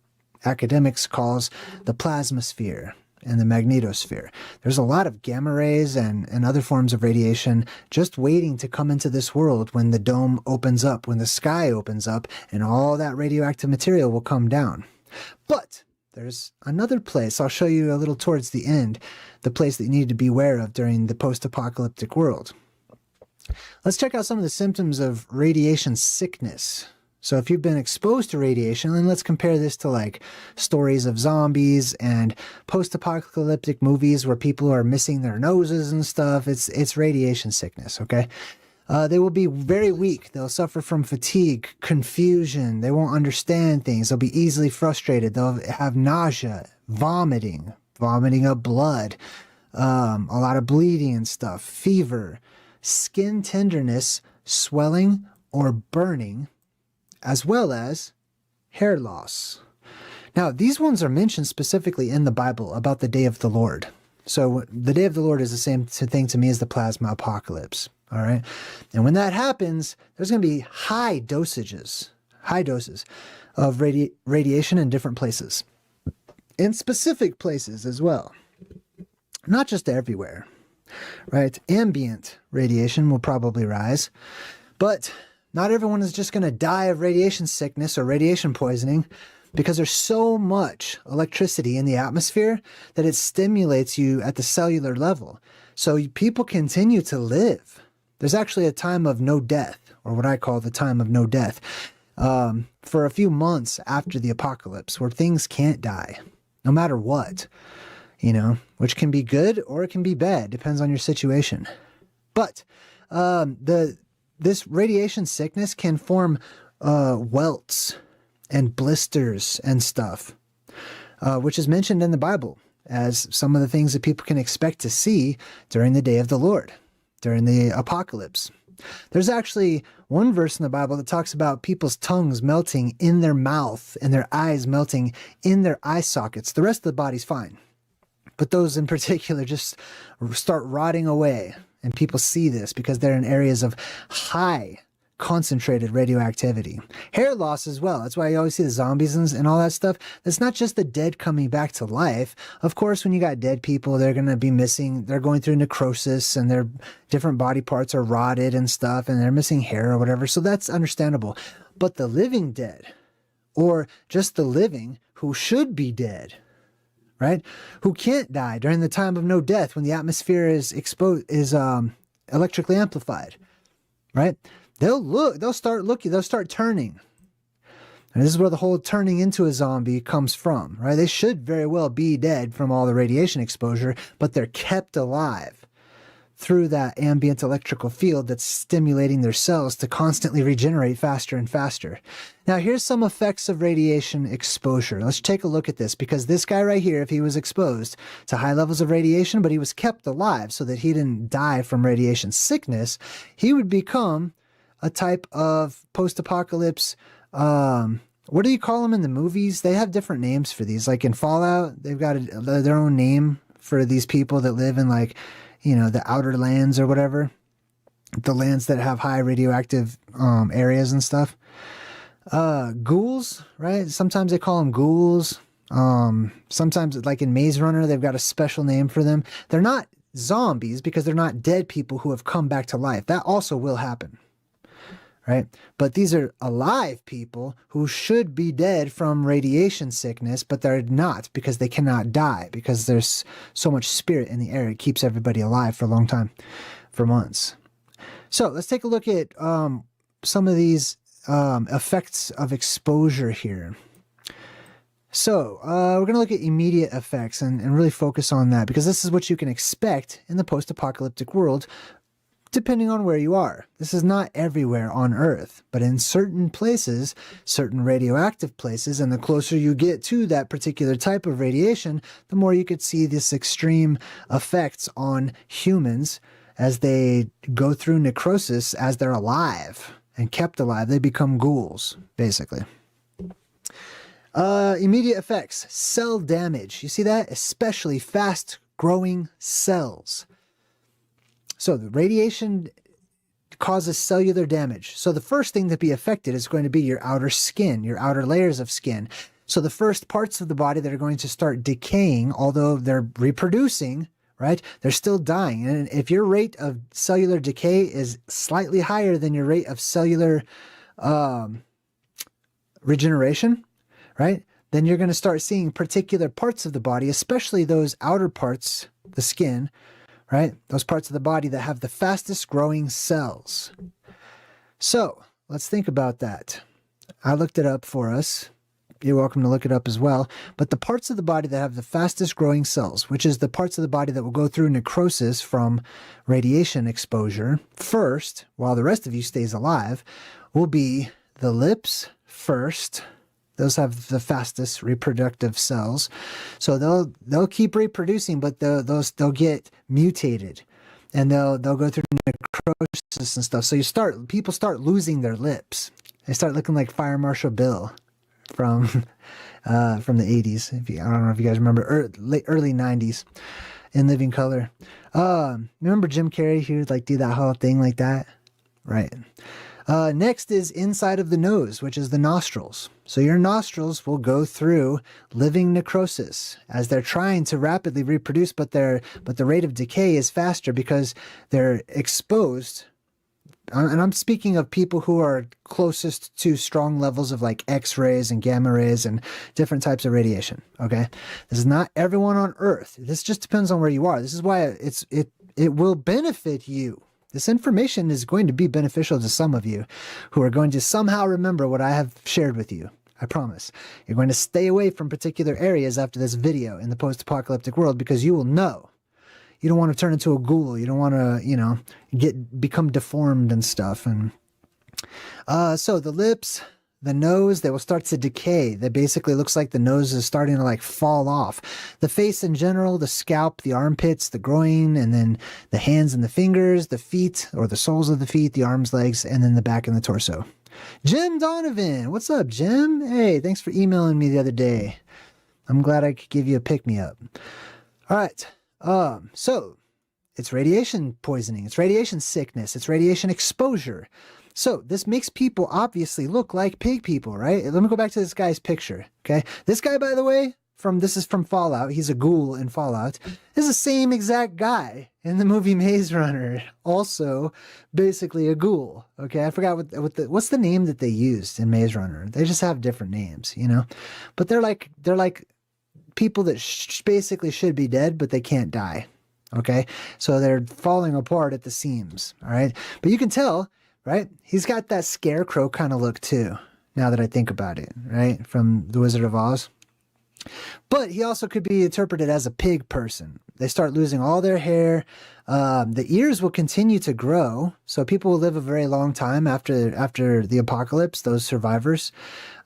academics calls the plasmasphere. and the magnetosphere. There's a lot of gamma rays and other forms of radiation just waiting to come into this world when the dome opens up, when the sky opens up, and all that radioactive material will come down. But there's another place, I'll show you a little towards the end, the place that you need to be aware of during the post-apocalyptic world. Let's check out some of the symptoms of radiation sickness. So if you've been exposed to radiation, then let's compare this to like stories of zombies and post-apocalyptic movies where people are missing their noses and stuff. It's radiation sickness, okay? They will be very weak. They'll suffer from fatigue, confusion. They won't understand things. They'll be easily frustrated. They'll have nausea, vomiting up blood, a lot of bleeding and stuff, fever, skin tenderness, swelling or burning, as well as hair loss. Now, these ones are mentioned specifically in the Bible about the day of the Lord. So the day of the Lord is the same thing to me as the plasma apocalypse. All right. And when that happens, there's going to be high doses of radiation in different places, in specific places as well, not just everywhere, right? Ambient radiation will probably rise, but not everyone is just going to die of radiation sickness or radiation poisoning, because there's so much electricity in the atmosphere that it stimulates you at the cellular level. So people continue to live. There's actually a time of no death, or what I call the time of no death, for a few months after the apocalypse, where things can't die, no matter what, which can be good or it can be bad, depends on your situation. But this radiation sickness can form welts and blisters and stuff, which is mentioned in the Bible as some of the things that people can expect to see during the day of the Lord, during the apocalypse. There's actually one verse in the Bible that talks about people's tongues melting in their mouth and their eyes melting in their eye sockets. The rest of the body's fine, but those in particular just start rotting away. And people see this because they're in areas of high concentrated radioactivity. Hair loss as well. That's why you always see the zombies and all that stuff. It's not just the dead coming back to life. Of course, when you got dead people, they're going to be missing, they're going through necrosis and their different body parts are rotted and stuff, and they're missing hair or whatever. So that's understandable. But the living dead, or just the living who should be dead, right? Who can't die during the time of no death when the atmosphere is electrically amplified, right? They'll start turning. And this is where the whole turning into a zombie comes from, right? They should very well be dead from all the radiation exposure, but they're kept alive through that ambient electrical field that's stimulating their cells to constantly regenerate faster and faster. Now, here's some effects of radiation exposure. Let's take a look at this, because this guy right here, if he was exposed to high levels of radiation, but he was kept alive so that he didn't die from radiation sickness, he would become a type of post-apocalypse, what do you call them in the movies? They have different names for these. Like in Fallout, they've got their own name for these people that live in the outer lands or whatever, the lands that have high radioactive areas and stuff. Ghouls, right? Sometimes they call them ghouls. Sometimes, like in Maze Runner, they've got a special name for them. They're not zombies because they're not dead people who have come back to life. That also will happen, right? But these are alive people who should be dead from radiation sickness, but they're not because they cannot die, because there's so much spirit in the air. It keeps everybody alive for a long time, for months. So let's take a look at some of these effects of exposure here. So we're going to look at immediate effects and really focus on that, because this is what you can expect in the post-apocalyptic world, depending on where you are. This is not everywhere on Earth, but in certain places, certain radioactive places, and the closer you get to that particular type of radiation, the more you could see this extreme effects on humans as they go through necrosis, as they're alive and kept alive. They become ghouls, basically. Immediate effects, cell damage. You see that? Especially fast-growing cells. So the radiation causes cellular damage. So the first thing to be affected is going to be your outer skin, your outer layers of skin. So the first parts of the body that are going to start decaying, although they're reproducing, right? They're still dying. And if your rate of cellular decay is slightly higher than your rate of cellular regeneration, right? Then you're going to start seeing particular parts of the body, especially those outer parts, the skin, right? Those parts of the body that have the fastest growing cells. So let's think about that. I looked it up for us. You're welcome to look it up as well. But the parts of the body that have the fastest growing cells, which is the parts of the body that will go through necrosis from radiation exposure first, while the rest of you stays alive, will be the lips first. Those have the fastest reproductive cells. So they'll keep reproducing, but they'll get mutated. And they'll go through necrosis and stuff. So people start losing their lips. They start looking like Fire Marshal Bill from the 80s. I don't know if you guys remember, early 90s in Living Color. Remember Jim Carrey? He would like do that whole thing like that, right? Next is inside of the nose, which is the nostrils. So your nostrils will go through living necrosis as they're trying to rapidly reproduce, but the rate of decay is faster because they're exposed. And I'm speaking of people who are closest to strong levels of like X-rays and gamma rays and different types of radiation. Okay. This is not everyone on Earth. This just depends on where you are. This is why it will benefit you. This information is going to be beneficial to some of you who are going to somehow remember what I have shared with you. I promise. You're going to stay away from particular areas after this video in the post-apocalyptic world because you will know. You don't want to turn into a ghoul. You don't want to, become deformed and stuff. And so the lips, the nose, they will start to decay. That basically looks like the nose is starting to like fall off. The face in general, the scalp, the armpits, the groin, and then the hands and the fingers, the feet or the soles of the feet, the arms, legs, and then the back and the torso. Jim Donovan, what's up, Jim? Hey, thanks for emailing me the other day. I'm glad I could give you a pick-me-up. All right. So it's radiation poisoning, it's radiation sickness, it's radiation exposure. So this makes people obviously look like pig people, right? Let me go back to this guy's picture. Okay. This guy, by the way, this is from Fallout. He's a ghoul in Fallout. This is the same exact guy in the movie Maze Runner. Also basically a ghoul. Okay. I forgot what's the name that they used in Maze Runner. They just have different names, but they're like people that basically should be dead, but they can't die. Okay. So they're falling apart at the seams. All right. But you can tell, right? He's got that scarecrow kind of look too, now that I think about it, right? From The Wizard of Oz. But he also could be interpreted as a pig person. They start losing all their hair. The ears will continue to grow. So people will live a very long time after the apocalypse, those survivors,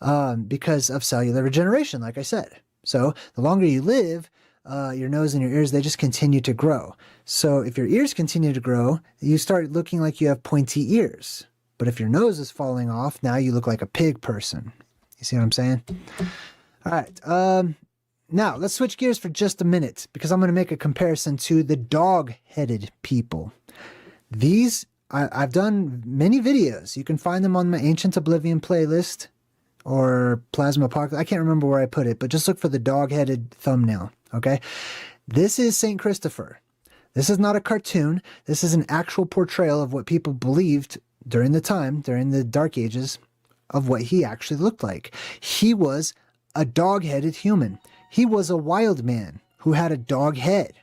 because of cellular regeneration, like I said. So the longer you live, your nose and your ears, they just continue to grow. So if your ears continue to grow, you start looking like you have pointy ears. But if your nose is falling off, now you look like a pig person. You see what I'm saying? All right. Now let's switch gears for just a minute because I'm going to make a comparison to the dog-headed people. These, I've done many videos. You can find them on my Ancient Oblivion playlist or Plasma Apocalypse. I can't remember where I put it, but just look for the dog-headed thumbnail. Okay. This is St. Christopher. This is not a cartoon. This is an actual portrayal of what people believed during the Dark Ages, of what he actually looked like. He was a dog-headed human. He was a wild man who had a dog head.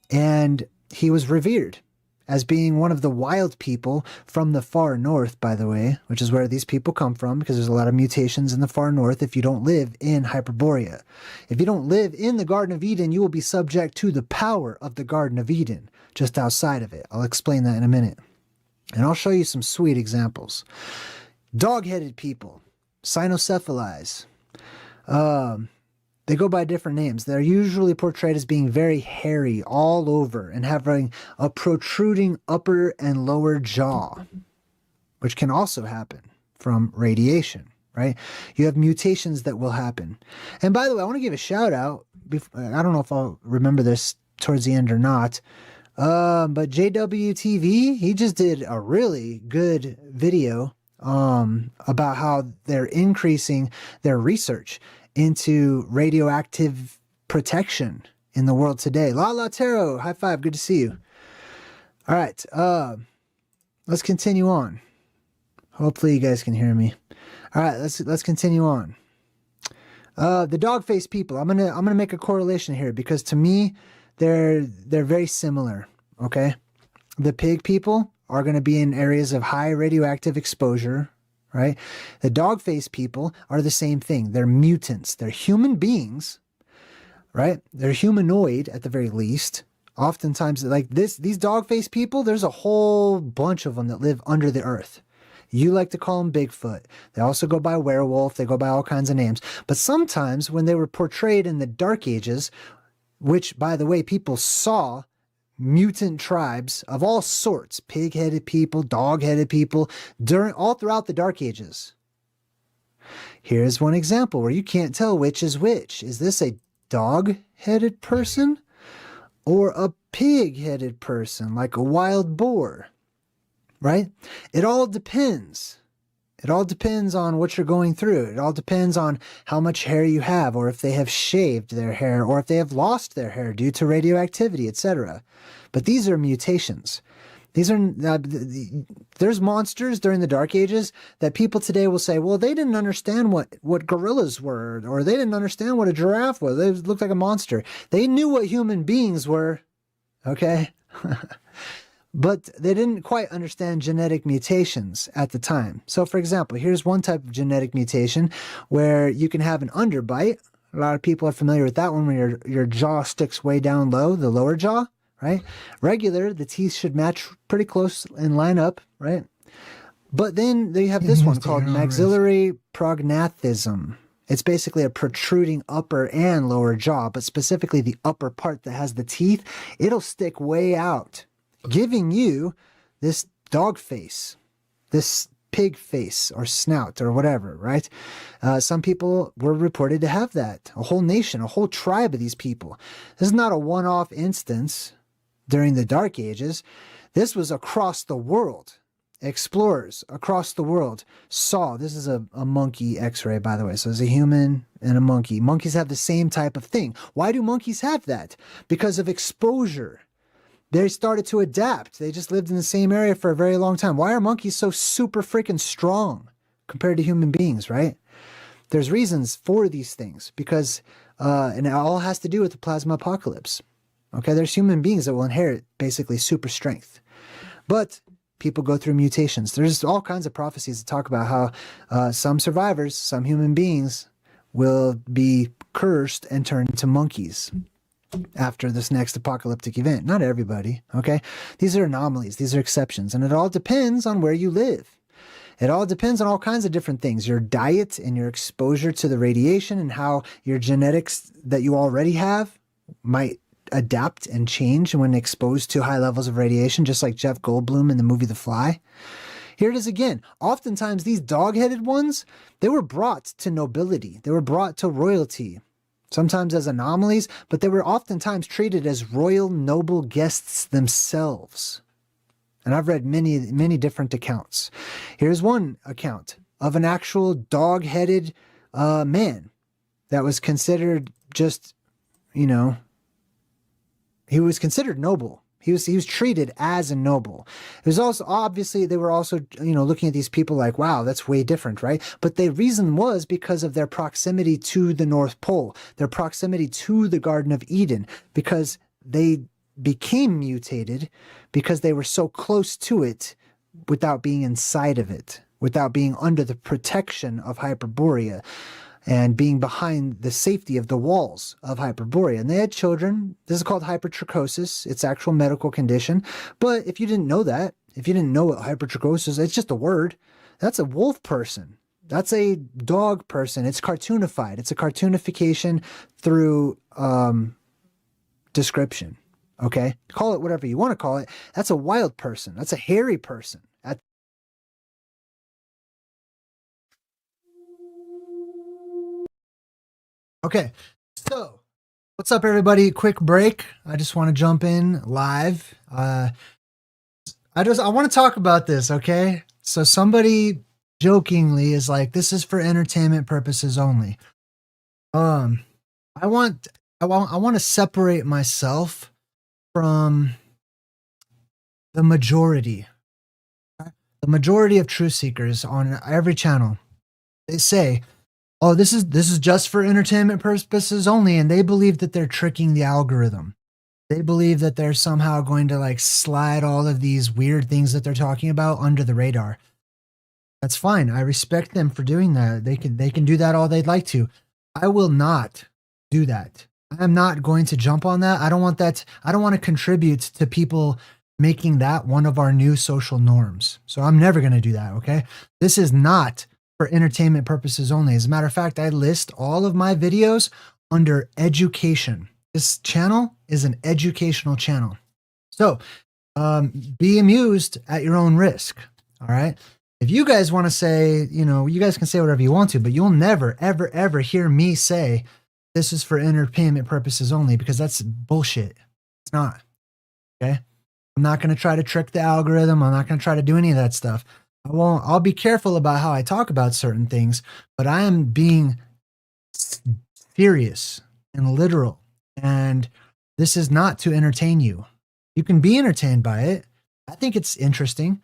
And he was revered as being one of the wild people from the far north, by the way, which is where these people come from, because there's a lot of mutations in the far north if you don't live in Hyperborea. If you don't live in the Garden of Eden, you will be subject to the power of the Garden of Eden, just outside of it. I'll explain that in a minute. And I'll show you some sweet examples. Dog-headed people, cynocephalize. They go by different names. They're usually portrayed as being very hairy all over and having a protruding upper and lower jaw, which can also happen from radiation, right? You have mutations that will happen. And by the way, I want to give a shout out. I don't know if I'll remember this towards the end or not. But JWTV, he just did a really good video about how they're increasing their research into radioactive protection in the world today. La Taro, high five, good to see you. All right, let's continue on. Hopefully you guys can hear me. All right, let's continue on. The dog-faced people. I'm gonna make a correlation here because to me, they're very similar. Okay, the pig people are going to be in areas of high radioactive exposure, right? The dog-faced people are the same thing. They're mutants. They're human beings, right? They're humanoid at the very least. Oftentimes, like these dog-faced people, there's a whole bunch of them that live under the earth. You like to call them Bigfoot. They also go by werewolf. They go by all kinds of names. But sometimes when they were portrayed in the Dark Ages, which, by the way, people saw mutant tribes of all sorts, pig-headed people, dog-headed people, all throughout the Dark Ages. Here's one example where you can't tell which is which. Is this a dog-headed person or a pig-headed person, like a wild boar? Right? It all depends. It all depends on what you're going through. It all depends on how much hair you have, or if they have shaved their hair, or if they have lost their hair due to radioactivity, etc. But these are mutations. These are there's monsters during the Dark Ages that people today will say, well, they didn't understand what gorillas were, or they didn't understand what a giraffe was. They looked like a monster. They knew what human beings were, okay? But they didn't quite understand genetic mutations at the time. So, for example, here's one type of genetic mutation where you can have an underbite. A lot of people are familiar with that one, where your jaw sticks way down low, the lower jaw, right? Regular, the teeth should match pretty close and line up, right? But then they have this one called maxillary prognathism. It's basically a protruding upper and lower jaw, but specifically the upper part that has the teeth, it'll stick way out, giving you this dog face, this pig face or snout or whatever, right? Some people were reported to have that. A whole nation, a whole tribe of these people. This is not a one-off instance during the Dark Ages. This was across the world. Explorers across the world saw, this is a monkey x-ray, by the way. So it's a human and a monkey. Monkeys have the same type of thing. Why do monkeys have that? Because of exposure. They started to adapt. They just lived in the same area for a very long time. Why are monkeys so super freaking strong compared to human beings, right? There's reasons for these things because, and it all has to do with the plasma apocalypse. Okay, there's human beings that will inherit basically super strength. But people go through mutations. There's all kinds of prophecies that talk about how some survivors, some human beings, will be cursed and turned into monkeys after this next apocalyptic event. Not everybody, okay? These are anomalies. These are exceptions. And it all depends on where you live. It all depends on all kinds of different things. Your diet and your exposure to the radiation and how your genetics that you already have might adapt and change when exposed to high levels of radiation, just like Jeff Goldblum in the movie The Fly. Here it is again. Oftentimes these dog-headed ones, they were brought to nobility. They were brought to royalty. Sometimes as anomalies, but they were oftentimes treated as royal noble guests themselves. And I've read many different accounts. Here's one account of an actual dog-headed man that was considered just, you know, he was considered noble. He was treated as a noble. It was also, obviously, they were also, you know, looking at these people like, wow, that's way different, right? But the reason was because of their proximity to the North Pole, their proximity to the Garden of Eden, because they became mutated because they were so close to it without being inside of it, without being under the protection of Hyperborea and being behind the safety of the walls of Hyperborea. And they had children. This is called hypertrichosis. It's an actual medical condition. But if you didn't know that, if you didn't know what hypertrichosis is, it's just a word. That's a wolf person. That's a dog person. It's cartoonified. It's a cartoonification through description. Okay? Call it whatever you want to call it. That's a wild person. That's a hairy person. Okay, so what's up, everybody? Quick break. I just want to jump in live. I want to talk about this. Okay, so somebody jokingly is like, this is for entertainment purposes only. I want to separate myself from the majority. The majority of truth seekers on every channel. They say, oh, this is just for entertainment purposes only, and they believe that they're tricking the algorithm. They believe that they're somehow going to like slide all of these weird things that they're talking about under the radar. That's fine. I respect them for doing that. They can do that all they'd like to. I will not do that. I am not going to jump on that. I don't want that. I don't want to contribute to people making that one of our new social norms. So I'm never going to do that. Okay. This is not for entertainment purposes only. As a matter of fact, I list all of my videos under education. This channel is an educational channel. So be amused at your own risk. All right. If you guys want to say, you guys can say whatever you want to, but you'll never, ever, ever hear me say this is for entertainment purposes only, because that's bullshit. It's not. Okay. I'm not going to try to trick the algorithm. I'm not going to try to do any of that stuff. I'll be careful about how I talk about certain things, but I am being serious and literal. And this is not to entertain you. You can be entertained by it. I think it's interesting,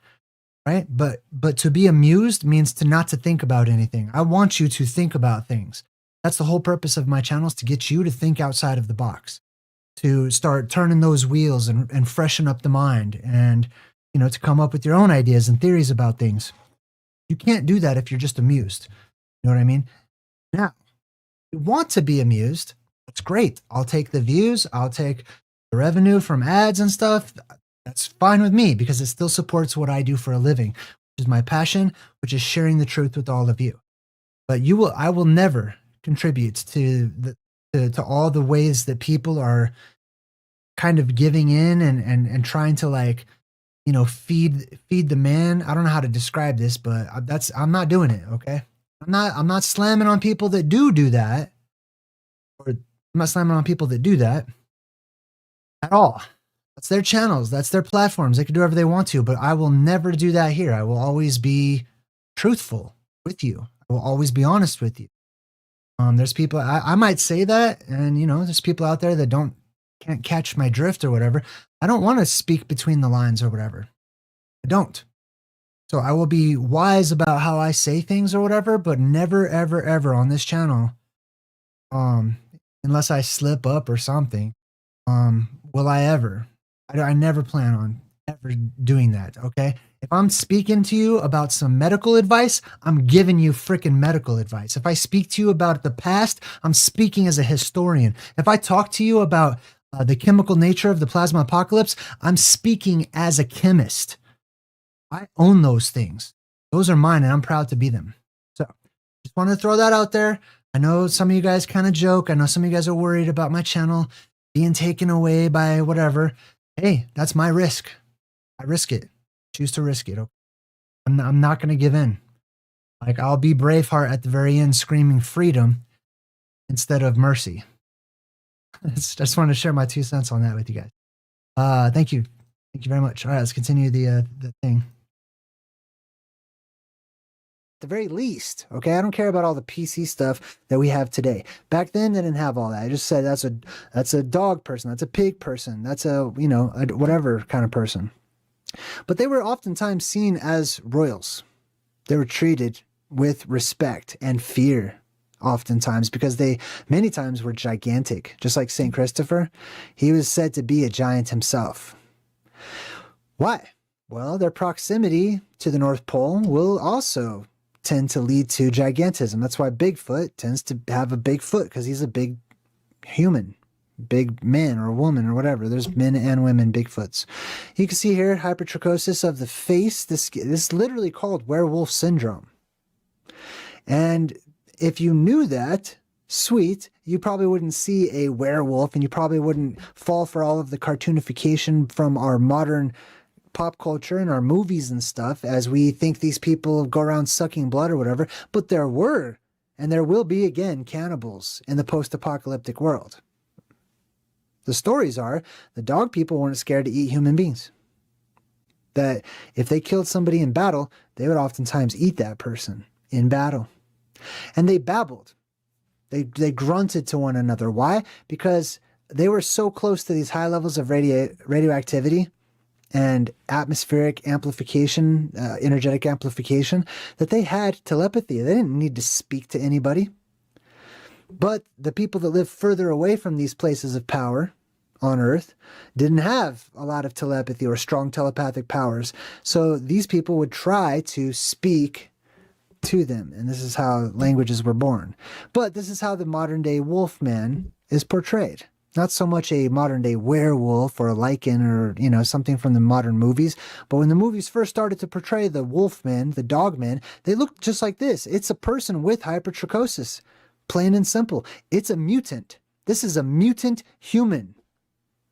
right? But to be amused means to not to think about anything. I want you to think about things. That's the whole purpose of my channel, is to get you to think outside of the box, to start turning those wheels and freshen up the mind, and to come up with your own ideas and theories about things. You can't do that if you're just amused. You know what I mean? Now, if you want to be amused, that's great. I'll take the views. I'll take the revenue from ads and stuff. That's fine with me, because it still supports what I do for a living, which is my passion, which is sharing the truth with all of you. But I will never contribute to all the ways that people are kind of giving in and trying to feed the man. I don't know how to describe this, but I'm not doing it. Okay. I'm not slamming on people that do that, or I'm not slamming on people that do that at all. That's their channels. That's their platforms. They can do whatever they want to, but I will never do that here. I will always be truthful with you. I will always be honest with you. There's people, I might say that, and there's people out there that can't catch my drift or whatever. I don't want to speak between the lines or whatever. I don't. So I will be wise about how I say things or whatever, but never, ever, ever on this channel, unless I slip up or something, will I ever. I never plan on ever doing that, okay? If I'm speaking to you about some medical advice, I'm giving you freaking medical advice. If I speak to you about the past, I'm speaking as a historian. If I talk to you about the chemical nature of the plasma apocalypse, I'm speaking as a chemist. I own those things. Those are mine, and I'm proud to be them. So just want to throw that out there. I know some of you guys kind of joke. I know some of you guys are worried about my channel being taken away by whatever. Hey, that's my risk. I risk it. Choose to risk it. Okay? I'm not going to give in. I'll be Braveheart at the very end, screaming freedom instead of mercy. Just wanted to share my 2 cents on that with you guys. Thank you. Thank you very much. All right, let's continue the thing. At the very least, okay, I don't care about all the PC stuff that we have today. Back then, they didn't have all that. I just said that's a dog person, that's a pig person, that's a whatever kind of person. But they were oftentimes seen as royals. They were treated with respect and fear, oftentimes, because they many times were gigantic. Just like St. Christopher, he was said to be a giant himself. Why? Well, their proximity to the North Pole will also tend to lead to gigantism. That's why Bigfoot tends to have a big foot, because he's a big human, big man or woman or whatever. There's men and women Bigfoots. You can see here hypertrichosis of the face. This is literally called werewolf syndrome. And if you knew that, sweet, you probably wouldn't see a werewolf, and you probably wouldn't fall for all of the cartoonification from our modern pop culture and our movies and stuff, as we think these people go around sucking blood or whatever. But there were, and there will be again, cannibals in the post-apocalyptic world. The stories are the dog people weren't scared to eat human beings. that if they killed somebody in battle, they would oftentimes eat that person in battle. And they babbled. They grunted to one another. Why? Because they were so close to these high levels of radioactivity and atmospheric amplification, energetic amplification, that they had telepathy. They didn't need to speak to anybody. But the people that live further away from these places of power on Earth didn't have a lot of telepathy or strong telepathic powers. So these people would try to speak to them. And this is how languages were born. But this is how the modern day wolfman is portrayed. Not so much a modern day werewolf or a lichen or, you know, something from the modern movies. But when the movies first started to portray the wolfman, the dogman, they looked just like this. It's a person with hypertrichosis. Plain and simple. It's a mutant. This is a mutant human.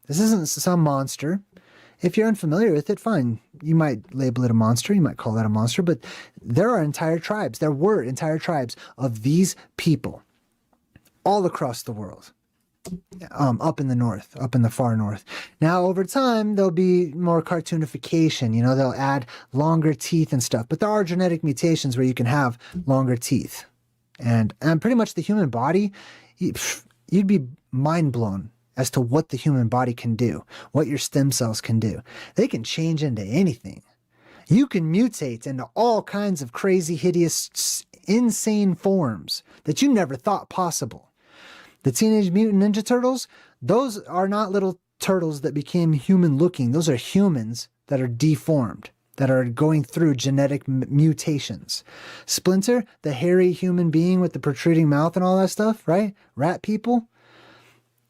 This isn't some monster. If you're unfamiliar with it, fine. You might label it a monster. You might call that a monster. But there are entire tribes. There were entire tribes of these people all across the world. Up in the north, up in the far north. Now, over time, there'll be more cartoonification. You know, they'll add longer teeth and stuff. But there are genetic mutations where you can have longer teeth. And pretty much the human body, you'd be mind blown as to what the human body can do, what your stem cells can do. They can change into anything. You can mutate into all kinds of crazy, hideous, insane forms that you never thought possible. The Teenage Mutant Ninja Turtles, those are not little turtles that became human looking. Those are humans that are deformed, that are going through genetic mutations. Splinter, the hairy human being with the protruding mouth and all that stuff, right? Rat people,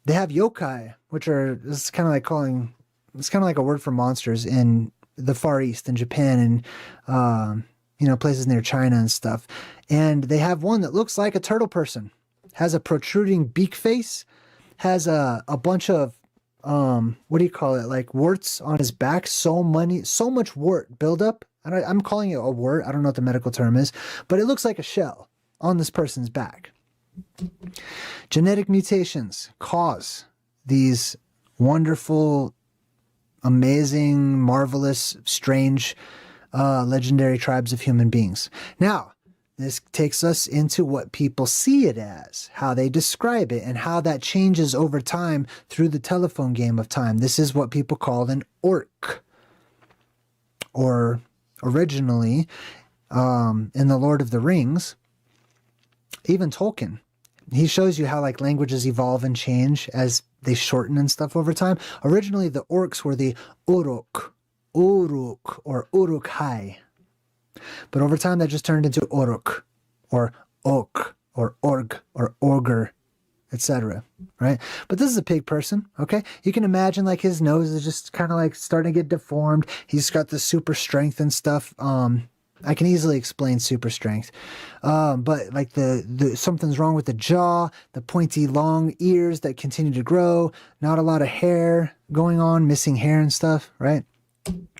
they have yokai, which are, it's kind of like a word for monsters in the Far East, in Japan and, you know, places near China and stuff. And they have one that looks like a turtle person, has a protruding beak face, has a bunch of, what do you call it? Like warts on his back. So much wart buildup. I'm calling it a wart. I don't know what the medical term is, but it looks like a shell on this person's back. Genetic mutations cause these wonderful, amazing, marvelous, strange, legendary tribes of human beings. Now, this takes us into what people see it as, how they describe it, and how that changes over time through the telephone game of time. This is what people call an orc. Or originally, in The Lord of the Rings, even Tolkien, he shows you how like languages evolve and change as they shorten and stuff over time. Originally, the orcs were the Uruk, or Uruk-hai. But over time, that just turned into Uruk, or Ok, or Org, or Orger, etc. Right? But this is a pig person, okay? You can imagine like his nose is just kind of like starting to get deformed. He's got the super strength and stuff. I can easily explain super strength. But like the something's wrong with the jaw, the pointy long ears that continue to grow, not a lot of hair going on, missing hair and stuff, right?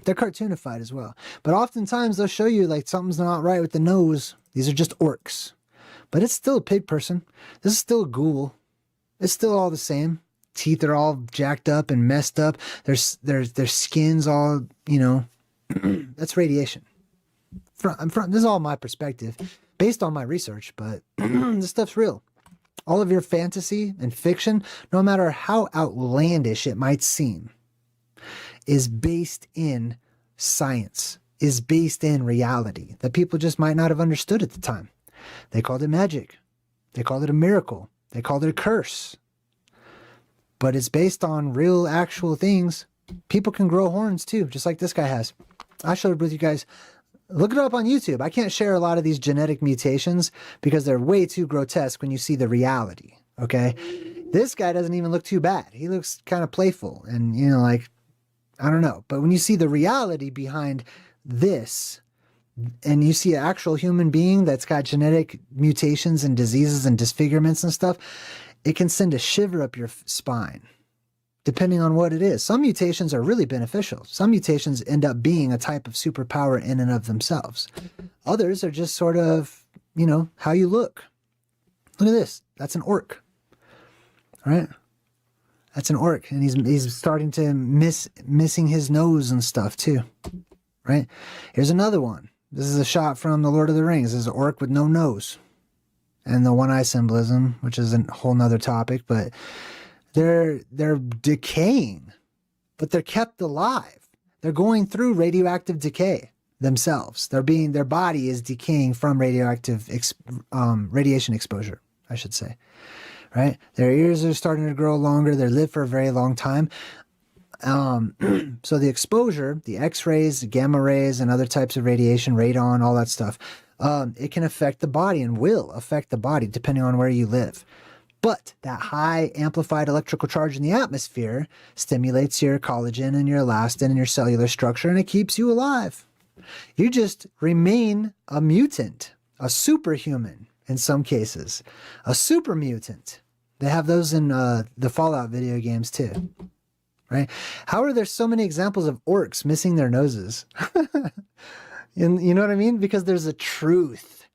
They're cartoonified as well. But oftentimes they'll show you like something's not right with the nose. These are just orcs. But it's still a pig person. This is still a ghoul. It's still all the same. Teeth are all jacked up and messed up. Their skin's all, you know, that's radiation. This is all my perspective based on my research, but this stuff's real. All of your fantasy and fiction, no matter how outlandish it might seem, is based in science, is based in reality that people just might not have understood at the time. They called it magic. They called it a miracle. They called it a curse. But it's based on real, actual things. People can grow horns too, just like this guy has. I showed it with you guys. Look it up on YouTube. I can't share a lot of these genetic mutations because they're way too grotesque when you see the reality, okay? This guy doesn't even look too bad. He looks kind of playful and, you know, like, I don't know. But when you see the reality behind this, and you see an actual human being that's got genetic mutations and diseases and disfigurements and stuff, it can send a shiver up your spine, depending on what it is. Some mutations are really beneficial. Some mutations end up being a type of superpower in and of themselves. Others are just sort of, you know, how you look. Look at this. That's an orc. All right? That's an orc, and he's starting to missing his nose and stuff too. right? Here's another one. This is a shot from The Lord of the Rings. This is an orc with no nose. And the one-eye symbolism, which is a whole nother topic, but they're decaying, but they're kept alive. They're going through radioactive decay themselves. Their body is decaying from radioactive radiation exposure, I should say, right? Their ears are starting to grow longer. They live for a very long time. So the exposure, the X-rays, the gamma rays, and other types of radiation, radon, all that stuff, it can affect the body and will affect the body depending on where you live. But that high amplified electrical charge in the atmosphere stimulates your collagen and your elastin and your cellular structure, and it keeps you alive. You just remain a mutant, a superhuman in some cases, a super mutant. They have those in the Fallout video games too, right? How are there so many examples of orcs missing their noses? And you know what I mean? Because there's a truth.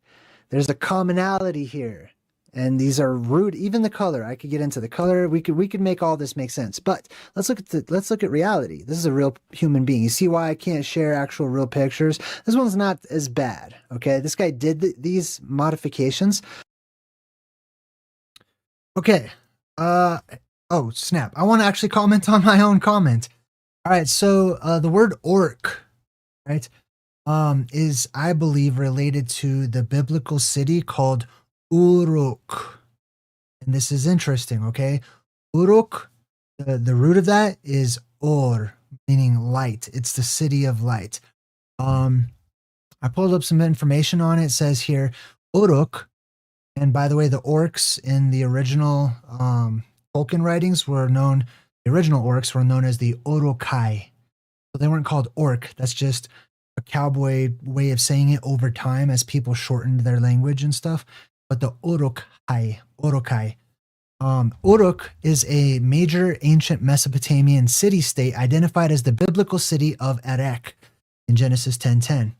There's a commonality here. And these are rude. Even the color, I could get into the color. We could make all this make sense. But let's look at reality. This is a real human being. You see why I can't share actual real pictures? This one's not as bad. Okay, this guy did these modifications. Okay. Oh snap! I want to actually comment on my own comment. All right. So the word orc, right, is I believe related to the biblical city called Uruk. And this is interesting, okay? Uruk, the root of that is Or, meaning light. It's the city of light. I pulled up some information on it. It says here, Uruk, and by the way, the orcs in the original Tolkien writings the original orcs were known as the Urukai. So they weren't called orc. That's just a cowboy way of saying it over time as people shortened their language and stuff. But the Urukai. Uruk is a major ancient Mesopotamian city-state identified as the biblical city of Erech in Genesis 10:10,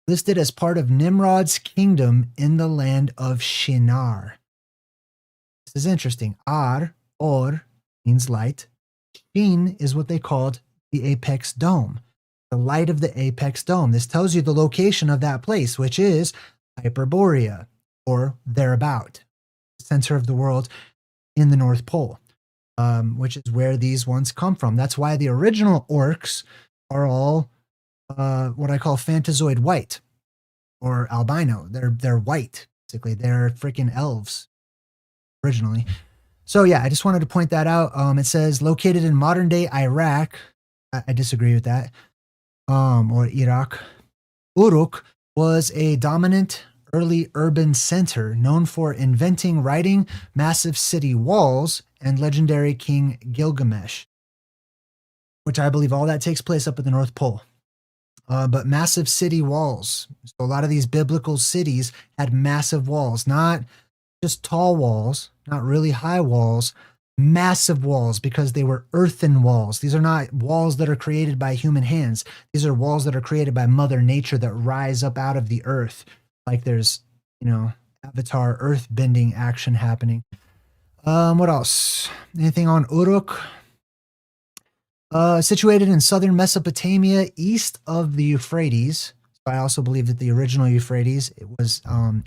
listed as part of Nimrod's kingdom in the land of Shinar. This is interesting. Or, means light. Shin is what they called the apex dome, the light of the apex dome. This tells you the location of that place, which is Hyperborea, or thereabout, center of the world in the North Pole, which is where these ones come from. That's why the original orcs are all what I call phantazoid white or albino. They're white, basically. They're freaking elves originally. So yeah, I just wanted to point that out. It says located in modern day Iraq. I disagree with that. Or Iraq. Uruk was a dominant early urban center known for inventing writing, massive city walls, and legendary King Gilgamesh, which I believe all that takes place up at the North Pole. But massive city walls. So a lot of these biblical cities had massive walls, not just tall walls, not really high walls, massive walls, because they were earthen walls. These are not walls that are created by human hands. These are walls that are created by Mother Nature that rise up out of the earth. Like there's, Avatar earth bending action happening. What else? Anything on Uruk? Situated in southern Mesopotamia, east of the Euphrates. I also believe that the original Euphrates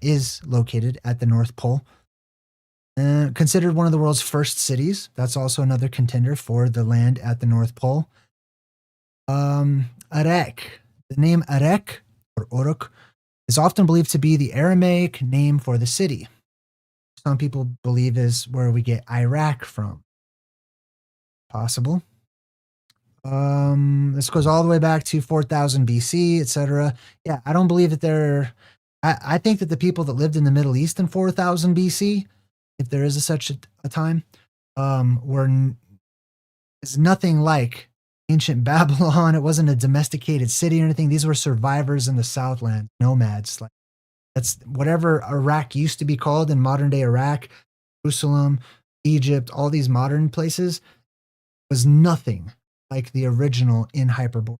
is located at the North Pole. Considered one of the world's first cities. That's also another contender for the land at the North Pole. Erech. The name Erech, or Uruk, is often believed to be the Aramaic name for the city. Some people believe is where we get Iraq from. Possible. This goes all the way back to 4000 BC, etc. Yeah, I don't believe that I think that the people that lived in the Middle East in 4000 BC, if there is such a time, is nothing like ancient Babylon. It wasn't a domesticated city or anything. These were survivors in the Southland, nomads. Like that's whatever Iraq used to be called in modern day Iraq, Jerusalem, Egypt, all these modern places was nothing like the original in Hyperborea.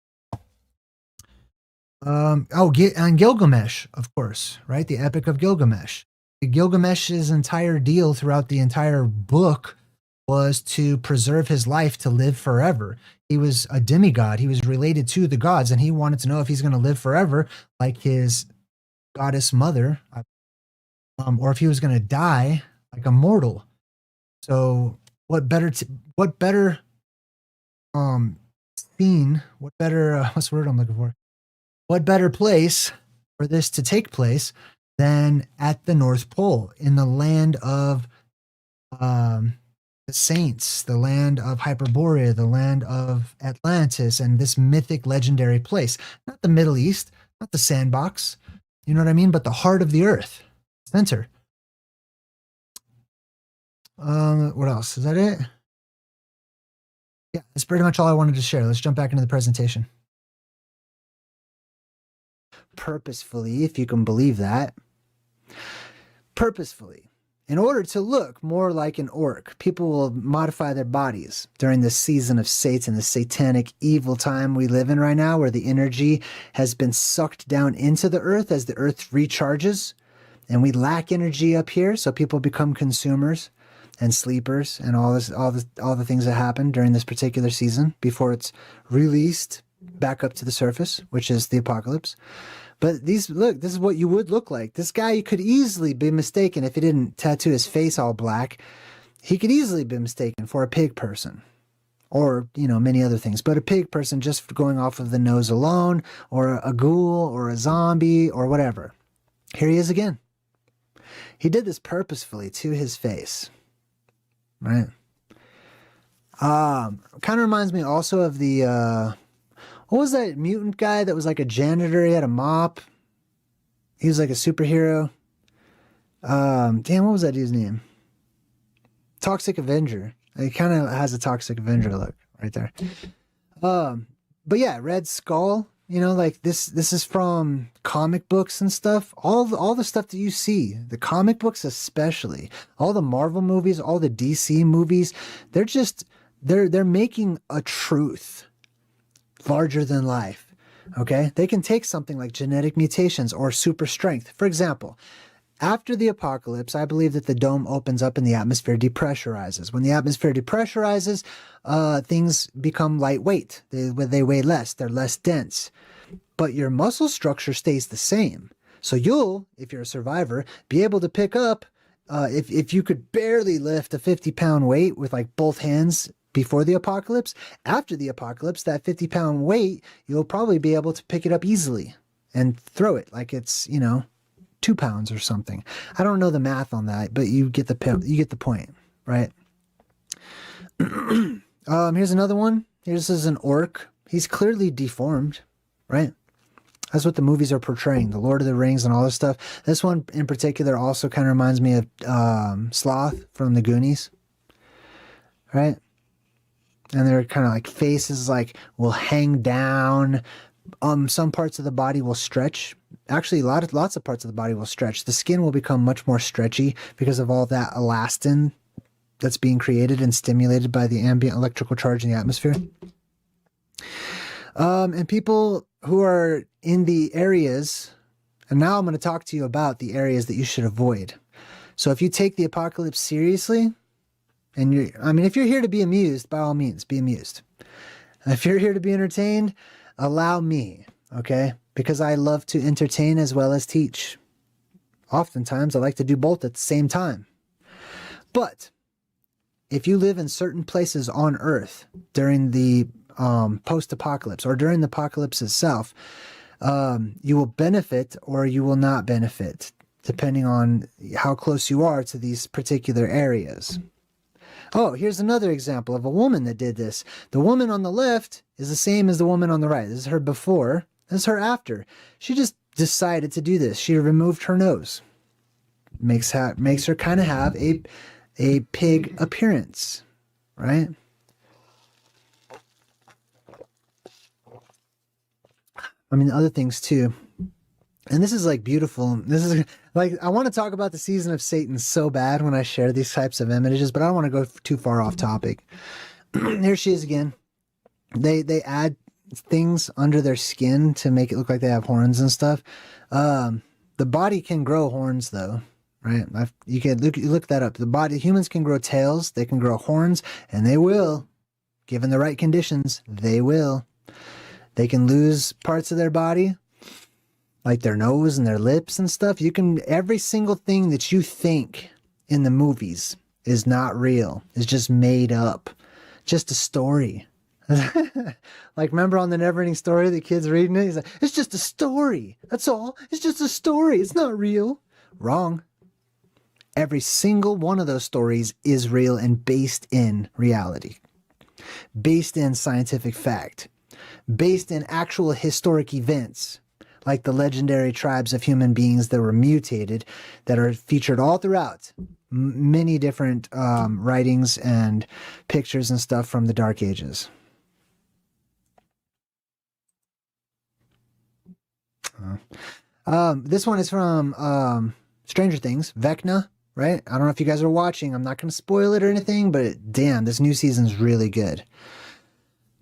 And Gilgamesh, of course, right? The Epic of Gilgamesh. Gilgamesh's entire deal throughout the entire book was to preserve his life to live forever. He was a demigod. He was related to the gods, and he wanted to know if he's going to live forever like his goddess mother, or if he was going to die like a mortal. So what better scene, what better what's the word I'm looking for? What better place for this to take place than at the North Pole, in the land of the saints, the land of Hyperborea, the land of Atlantis, and this mythic legendary place. Not the Middle East, not the sandbox, you know what I mean? But the heart of the earth, center. What else? Is that it? Yeah, that's pretty much all I wanted to share. Let's jump back into the presentation. Purposefully, if you can believe that. Purposefully. In order to look more like an orc, people will modify their bodies during this season of Satan, the satanic evil time we live in right now, where the energy has been sucked down into the earth as the earth recharges, and we lack energy up here, so people become consumers and sleepers and all the things that happen during this particular season before it's released back up to the surface, which is the apocalypse. But this is what you would look like. This guy could easily be mistaken if he didn't tattoo his face all black. He could easily be mistaken for a pig person, or, you know, many other things. But a pig person just going off of the nose alone, or a ghoul, or a zombie, or whatever. Here he is again. He did this purposefully to his face, right? Kind of reminds me also of the what was that mutant guy that was like a janitor? He had a mop. He was like a superhero. Damn, what was that dude's name? Toxic Avenger. He kind of has a Toxic Avenger look right there. But yeah, Red Skull. You know, like this is from comic books and stuff. All the stuff that you see, the comic books especially, all the Marvel movies, all the DC movies, they're making a truth larger than life. Okay? They can take something like genetic mutations or super strength. For example, after the apocalypse, I believe that the dome opens up and the atmosphere depressurizes. When the atmosphere depressurizes, things become lightweight. They weigh less. They're less dense. But your muscle structure stays the same. So you'll, if you're a survivor, be able to pick up, if you could barely lift a 50-pound weight with like both hands before the apocalypse, after the apocalypse, that 50-pound weight, you'll probably be able to pick it up easily and throw it like it's, 2 pounds or something. I don't know the math on that, but you get the point, right? Here's another one. This is an orc. He's clearly deformed, right? That's what the movies are portraying, the Lord of the Rings and all this stuff. This one in particular also kind of reminds me of Sloth from the Goonies, right? And their kind of like faces like will hang down. Some parts of the body will stretch. Actually, lots of parts of the body will stretch. The skin will become much more stretchy because of all that elastin that's being created and stimulated by the ambient electrical charge in the atmosphere. And people who are in the areas, and now I'm going to talk to you about the areas that you should avoid. So if you take the apocalypse seriously, and if you're here to be amused, by all means, be amused. If you're here to be entertained, allow me, okay? Because I love to entertain as well as teach. Oftentimes, I like to do both at the same time. But if you live in certain places on Earth during the post-apocalypse or during the apocalypse itself, you will benefit or you will not benefit, depending on how close you are to these particular areas. Oh, here's another example of a woman that did this. The woman on the left is the same as the woman on the right. This is her before. This is her after. She just decided to do this. She removed her nose. Makes her kind of have a pig appearance, right? I mean, other things too. And this is like beautiful. This is like, I want to talk about the season of Satan so bad when I share these types of images, but I don't want to go too far off topic. Here she is again. They add things under their skin to make it look like they have horns and stuff. The body can grow horns though, right? You can look that up. Humans can grow tails, they can grow horns, and they will, given the right conditions, they will. They can lose parts of their body, like their nose and their lips and stuff. Every single thing that you think in the movies is not real. It's just made up. Just a story. Like, remember on the Neverending Story, the kid's reading it? He's like, it's just a story. That's all. It's just a story. It's not real. Wrong. Every single one of those stories is real and based in reality. Based in scientific fact. Based in actual historic events. Like the legendary tribes of human beings that were mutated, that are featured all throughout many different writings and pictures and stuff from the Dark Ages. This one is from Stranger Things, Vecna, right? I don't know if you guys are watching. I'm not going to spoil it or anything, but damn, this new season's really good.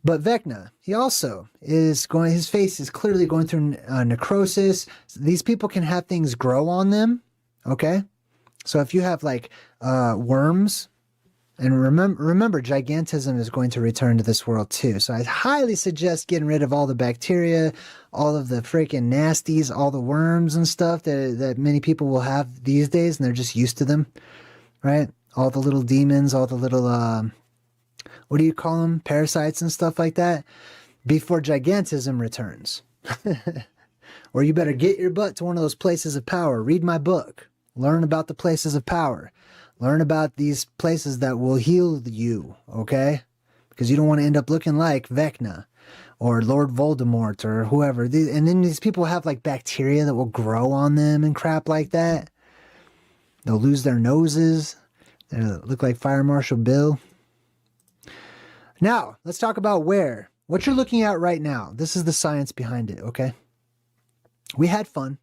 But Vecna, he also is his face is clearly going through necrosis. These people can have things grow on them, okay? So if you have like worms, and remember, gigantism is going to return to this world too. So I highly suggest getting rid of all the bacteria, all of the freaking nasties, all the worms and stuff that many people will have these days, and they're just used to them, right? All the little demons, all the little, what do you call them? Parasites and stuff like that, before gigantism returns. Or you better get your butt to one of those places of power. Read my book. Learn about the places of power. Learn about these places that will heal you, okay? Because you don't want to end up looking like Vecna or Lord Voldemort or whoever. And then these people have like bacteria that will grow on them and crap like that. They'll lose their noses. They'll look like Fire Marshal Bill. Now, let's talk about what you're looking at right now. This is the science behind it, okay? We had fun.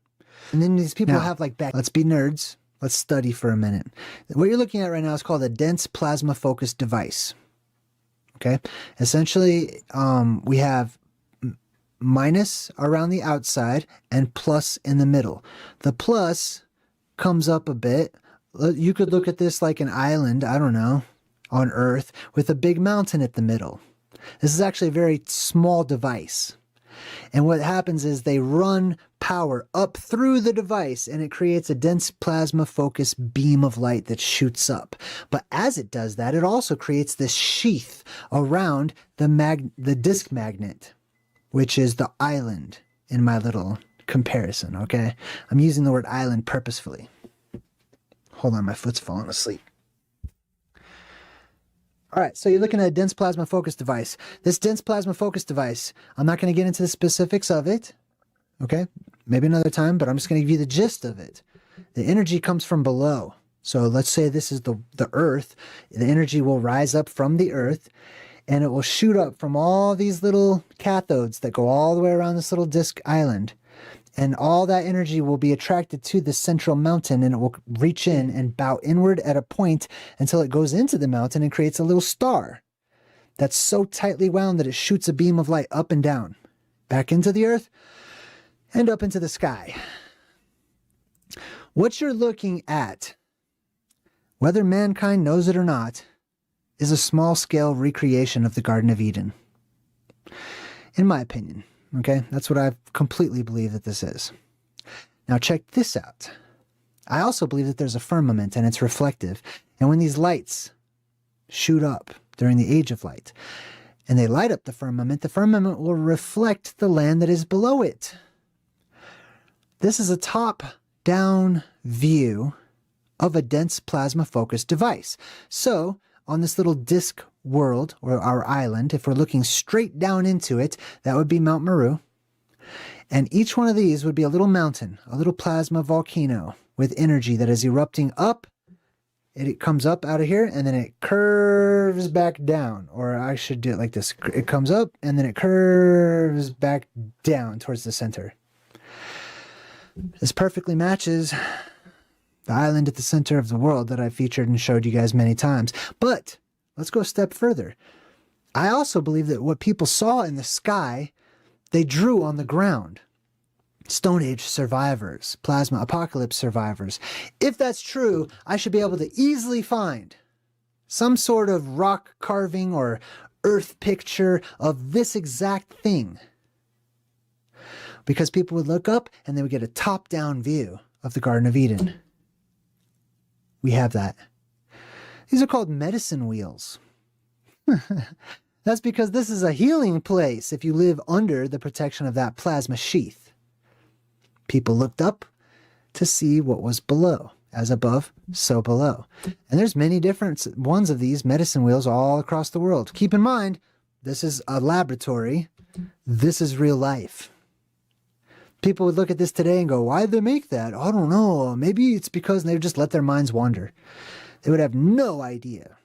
And then these people have like let's be nerds. Let's study for a minute. What you're looking at right now is called a dense plasma focused device. Okay? Essentially, we have minus around the outside and plus in the middle. The plus comes up a bit. You could look at this like an island, I don't know, on Earth with a big mountain at the middle. This is actually a very small device. And what happens is they run power up through the device and it creates a dense plasma focused beam of light that shoots up. But as it does that, it also creates this sheath around the disk magnet, which is the island in my little comparison, okay? I'm using the word island purposefully. Hold on, my foot's falling asleep. All right, so you're looking at a dense plasma focus device. This dense plasma focus device, I'm not going to get into the specifics of it, okay? Maybe another time, but I'm just going to give you the gist of it. The energy comes from below. So let's say this is the Earth. The energy will rise up from the Earth, and it will shoot up from all these little cathodes that go all the way around this little disk island. And all that energy will be attracted to the central mountain, and it will reach in and bow inward at a point until it goes into the mountain and creates a little star that's so tightly wound that it shoots a beam of light up and down, back into the Earth and up into the sky. What you're looking at, whether mankind knows it or not, is a small-scale recreation of the Garden of Eden. In my opinion. Okay, that's what I completely believe that this is. Now check this out. I also believe that there's a firmament and it's reflective. And when these lights shoot up during the age of light and they light up the firmament will reflect the land that is below it. This is a top-down view of a dense plasma-focused device. So, on this little disk world, or our island, if we're looking straight down into it, that would be Mount Meru. And each one of these would be a little mountain, a little plasma volcano with energy that is erupting up. It comes up out of here, and then it curves back down. Or I should do it like this. It comes up, and then it curves back down towards the center. This perfectly matches the island at the center of the world that I've featured and showed you guys many times. But let's go a step further. I also believe that what people saw in the sky, they drew on the ground. Stone Age survivors, plasma apocalypse survivors. If that's true, I should be able to easily find some sort of rock carving or earth picture of this exact thing. Because people would look up and they would get a top-down view of the Garden of Eden. We have that. These are called medicine wheels. That's because this is a healing place if you live under the protection of that plasma sheath. People looked up to see what was below. As above, so below. And there's many different ones of these medicine wheels all across the world. Keep in mind, this is a laboratory. This is real life. People would look at this today and go, why did they make that? I don't know. Maybe it's because they would just let their minds wander. They would have no idea.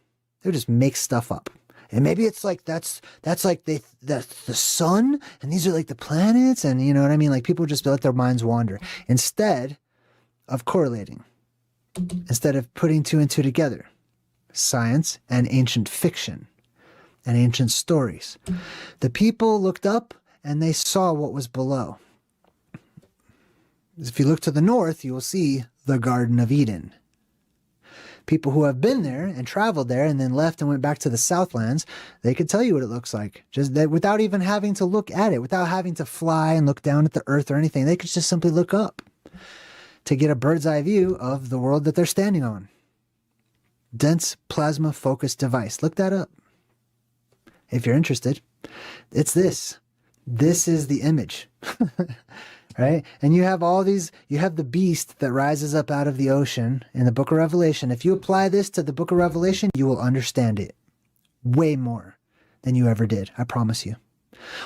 They would just make stuff up. And maybe it's like that's like the sun, and these are like the planets, and you know what I mean? Like people just let their minds wander instead of correlating, instead of putting two and two together. Science and ancient fiction and ancient stories. The people looked up and they saw what was below. If you look to the north, you will see the Garden of Eden. People who have been there and traveled there and then left and went back to the Southlands, they could tell you what it looks like. Just that without even having to look at it, without having to fly and look down at the earth or anything. They could just simply look up to get a bird's eye view of the world that they're standing on. Dense plasma focused device. Look that up if you're interested. It's this. This is the image. Right? And you have all these, you have the beast that rises up out of the ocean in the book of Revelation. If you apply this to the book of Revelation, you will understand it way more than you ever did. I promise you.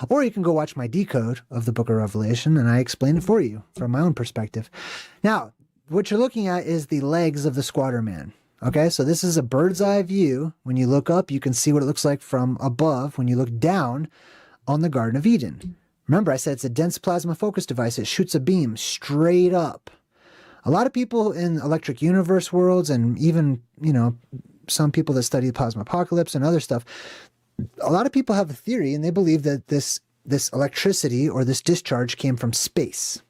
Or you can go watch my decode of the book of Revelation and I explain it for you from my own perspective. Now, what you're looking at is the legs of the squatter man. Okay, so this is a bird's eye view. When you look up, you can see what it looks like from above when you look down on the Garden of Eden. Remember, I said it's a dense plasma focus device. It shoots a beam straight up. A lot of people in electric universe worlds and even, you know, some people that study plasma apocalypse and other stuff, a lot of people have a theory and they believe that this electricity or this discharge came from space.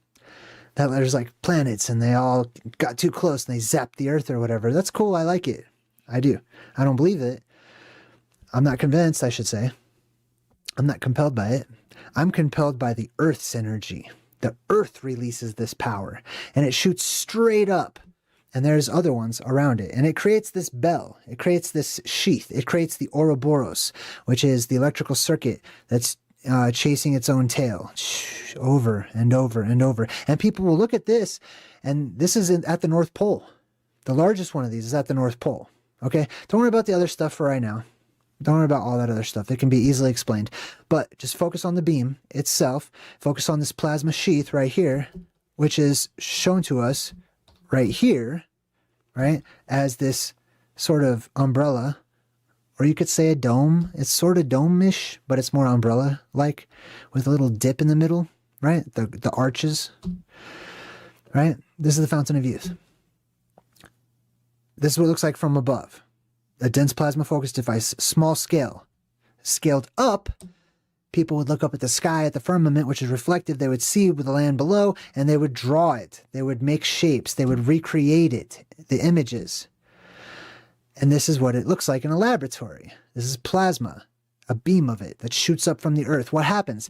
That there's like planets and they all got too close and they zapped the earth or whatever. That's cool. I like it. I do. I don't believe it. I'm not convinced, I should say. I'm not compelled by it. I'm compelled by the Earth's energy. The Earth releases this power and it shoots straight up. And there's other ones around it. And it creates this bell. It creates this sheath. It creates the Ouroboros, which is the electrical circuit that's chasing its own tail over and over and over. And people will look at this, and this is at the North Pole. The largest one of these is at the North Pole. Okay? Don't worry about the other stuff for right now. Don't worry about all that other stuff. It can be easily explained. But just focus on the beam itself. Focus on this plasma sheath right here, which is shown to us right here, right, as this sort of umbrella, or you could say a dome. It's sort of dome-ish, but it's more umbrella-like, with a little dip in the middle, right? The arches, right? This is the Fountain of Youth. This is what it looks like from above. A dense plasma focus device, small scale. Scaled up, people would look up at the sky, at the firmament, which is reflective. They would see the land below, and they would draw it. They would make shapes. They would recreate it, the images. And this is what it looks like in a laboratory. This is plasma, a beam of it that shoots up from the earth. What happens?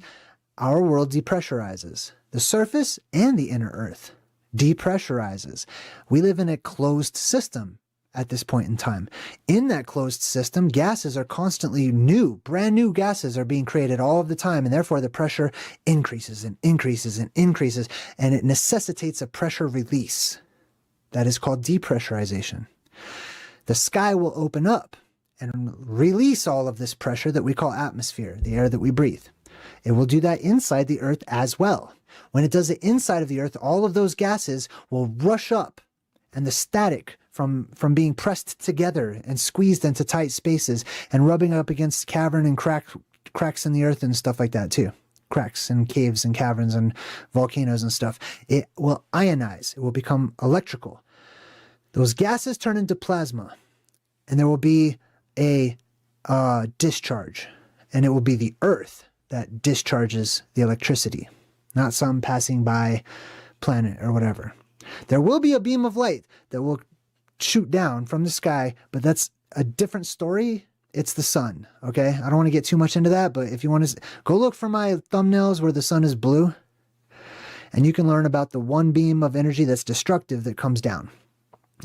Our world depressurizes. The surface and the inner earth depressurizes. We live in a closed system at this point in time. In that closed system, gases are constantly brand new gases are being created all of the time, and therefore the pressure increases and increases and increases, and it necessitates a pressure release. That is called depressurization. The sky will open up and release all of this pressure that we call atmosphere, the air that we breathe. It will do that inside the earth as well. When it does it inside of the earth, all of those gases will rush up, and the static from being pressed together and squeezed into tight spaces and rubbing up against cavern and cracks in the earth and stuff like that too. Cracks and caves and caverns and volcanoes and stuff. It will ionize. It will become electrical. Those gases turn into plasma, and there will be a discharge, and it will be the earth that discharges the electricity. not some passing by planet or whatever. There will be a beam of light that will shoot down from the sky, but that's a different story. It's the sun, okay? I don't want to get too much into that, but if you want to go look for my thumbnails where the sun is blue, and you can learn about the one beam of energy that's destructive that comes down,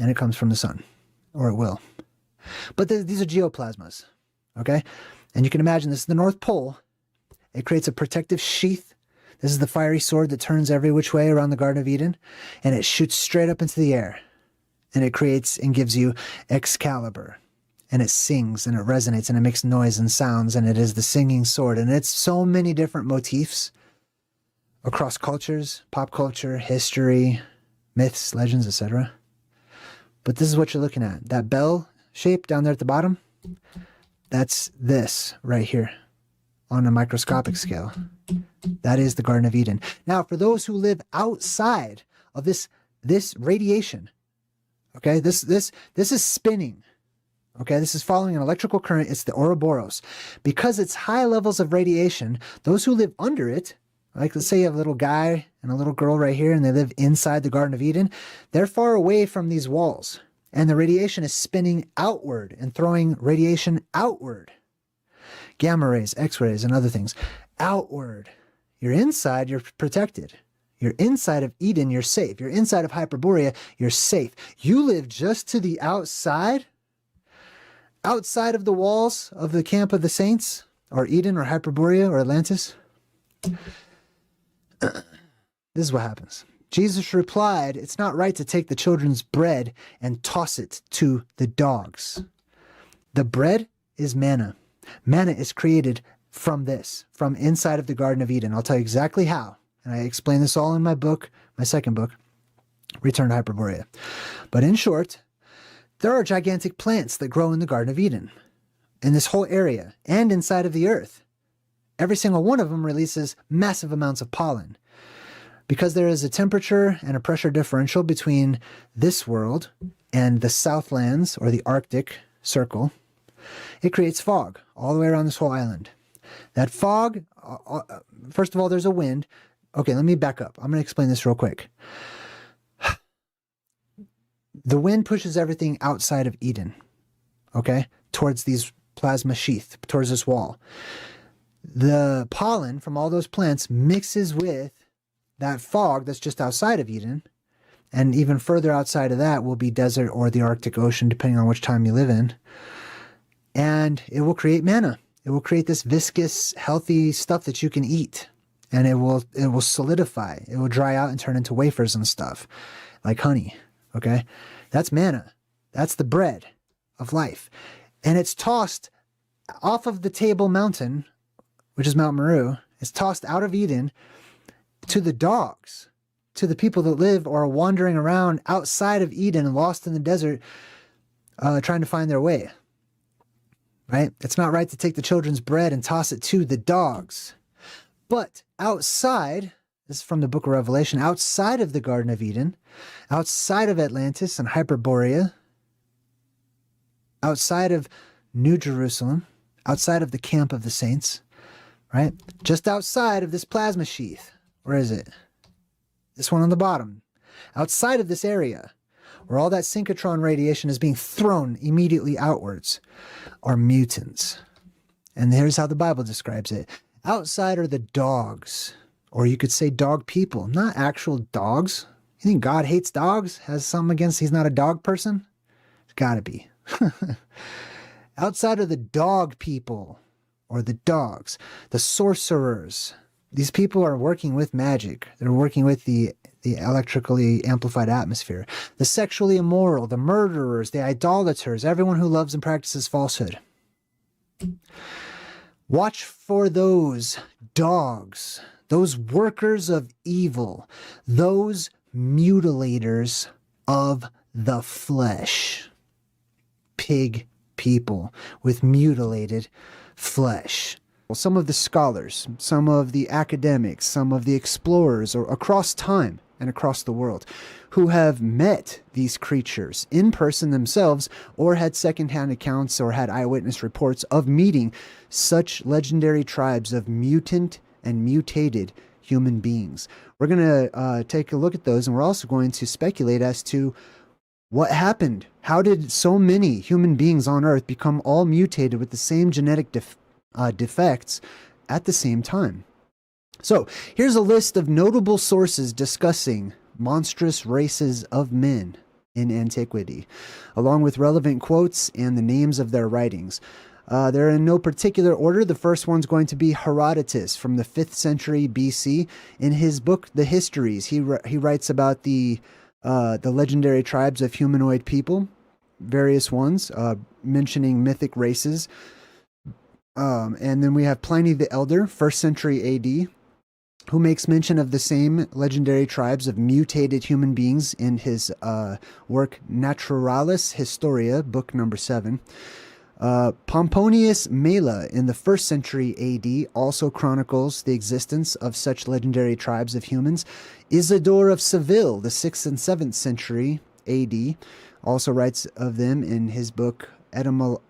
and it comes from the sun, or it will. But these are geoplasmas, okay? And you can imagine this is the North Pole. It creates a protective sheath. This is the fiery sword that turns every which way around the Garden of Eden, and it shoots straight up into the air. And it creates and gives you Excalibur. And it sings and it resonates and it makes noise and sounds, and it is the singing sword. And it's so many different motifs across cultures, pop culture, history, myths, legends, etc. But this is what you're looking at. That bell shape down there at the bottom, that's this right here on a microscopic scale. That is the Garden of Eden. Now, for those who live outside of this radiation, okay, this is spinning. Okay, this is following an electrical current. It's the Ouroboros. Because it's high levels of radiation, those who live under it, like let's say you have a little guy and a little girl right here, and they live inside the Garden of Eden, they're far away from these walls. And the radiation is spinning outward and throwing radiation outward. Gamma rays, X-rays, and other things. Outward. You're inside, you're protected. You're inside of Eden, you're safe. You're inside of Hyperborea, you're safe. You live just to the outside of the walls of the camp of the saints, or Eden, or Hyperborea, or Atlantis. This is what happens. Jesus replied, "It's not right to take the children's bread and toss it to the dogs." The bread is manna. Manna is created from this, from inside of the Garden of Eden. I'll tell you exactly how. And I explain this all in my book, my second book, Return to Hyperborea. But in short, there are gigantic plants that grow in the Garden of Eden, in this whole area, and inside of the earth. Every single one of them releases massive amounts of pollen. Because there is a temperature and a pressure differential between this world and the Southlands, or the Arctic Circle, it creates fog all the way around this whole island. That fog, first of all, there's a wind. Okay, let me back up. I'm going to explain this real quick. The wind pushes everything outside of Eden, okay, towards these plasma sheath, towards this wall. The pollen from all those plants mixes with that fog that's just outside of Eden, and even further outside of that will be desert or the Arctic Ocean, depending on which time you live in. And it will create manna. It will create this viscous, healthy stuff that you can eat. And it will solidify. It will dry out and turn into wafers and stuff, like honey. Okay? That's manna. That's the bread of life. And it's tossed off of the Table Mountain, which is Mount Meru. It's tossed out of Eden to the dogs, to the people that live or are wandering around outside of Eden, lost in the desert, trying to find their way. Right? It's not right to take the children's bread and toss it to the dogs. But outside, this is from the book of Revelation, outside of the Garden of Eden, outside of Atlantis and Hyperborea, outside of New Jerusalem, outside of the camp of the saints, right? Just outside of this plasma sheath. Where is it? This one on the bottom. Outside of this area, where all that synchrotron radiation is being thrown immediately outwards, are mutants. And here's how the Bible describes it. Outside are the dogs, or you could say dog people, not actual dogs. You think God hates dogs? Has something against he's not a dog person? It's gotta be. Outside are the dog people, or the dogs, the sorcerers. These people are working with magic. They're working with the electrically amplified atmosphere. The sexually immoral, the murderers, the idolaters, everyone who loves and practices falsehood. Watch for those dogs, those workers of evil, those mutilators of the flesh. Pig people with mutilated flesh. Some of the scholars, some of the academics, some of the explorers or across time and across the world who have met these creatures in person themselves or had secondhand accounts or had eyewitness reports of meeting such legendary tribes of mutant and mutated human beings. We're going to take a look at those, and we're also going to speculate as to what happened. How did so many human beings on Earth become all mutated with the same genetic defects at the same time? So here's a list of notable sources discussing monstrous races of men in antiquity, along with relevant quotes and the names of their writings. They're in no particular order. The first one's going to be Herodotus from the 5th century BC. In his book, The Histories, he writes about the legendary tribes of humanoid people, various ones, mentioning mythic races. And then we have Pliny the Elder, 1st century AD, who makes mention of the same legendary tribes of mutated human beings in his work Naturalis Historia, book number 7. Pomponius Mela in the 1st century AD also chronicles the existence of such legendary tribes of humans. Isidore of Seville, the 6th and 7th century AD, also writes of them in his book Etymologia.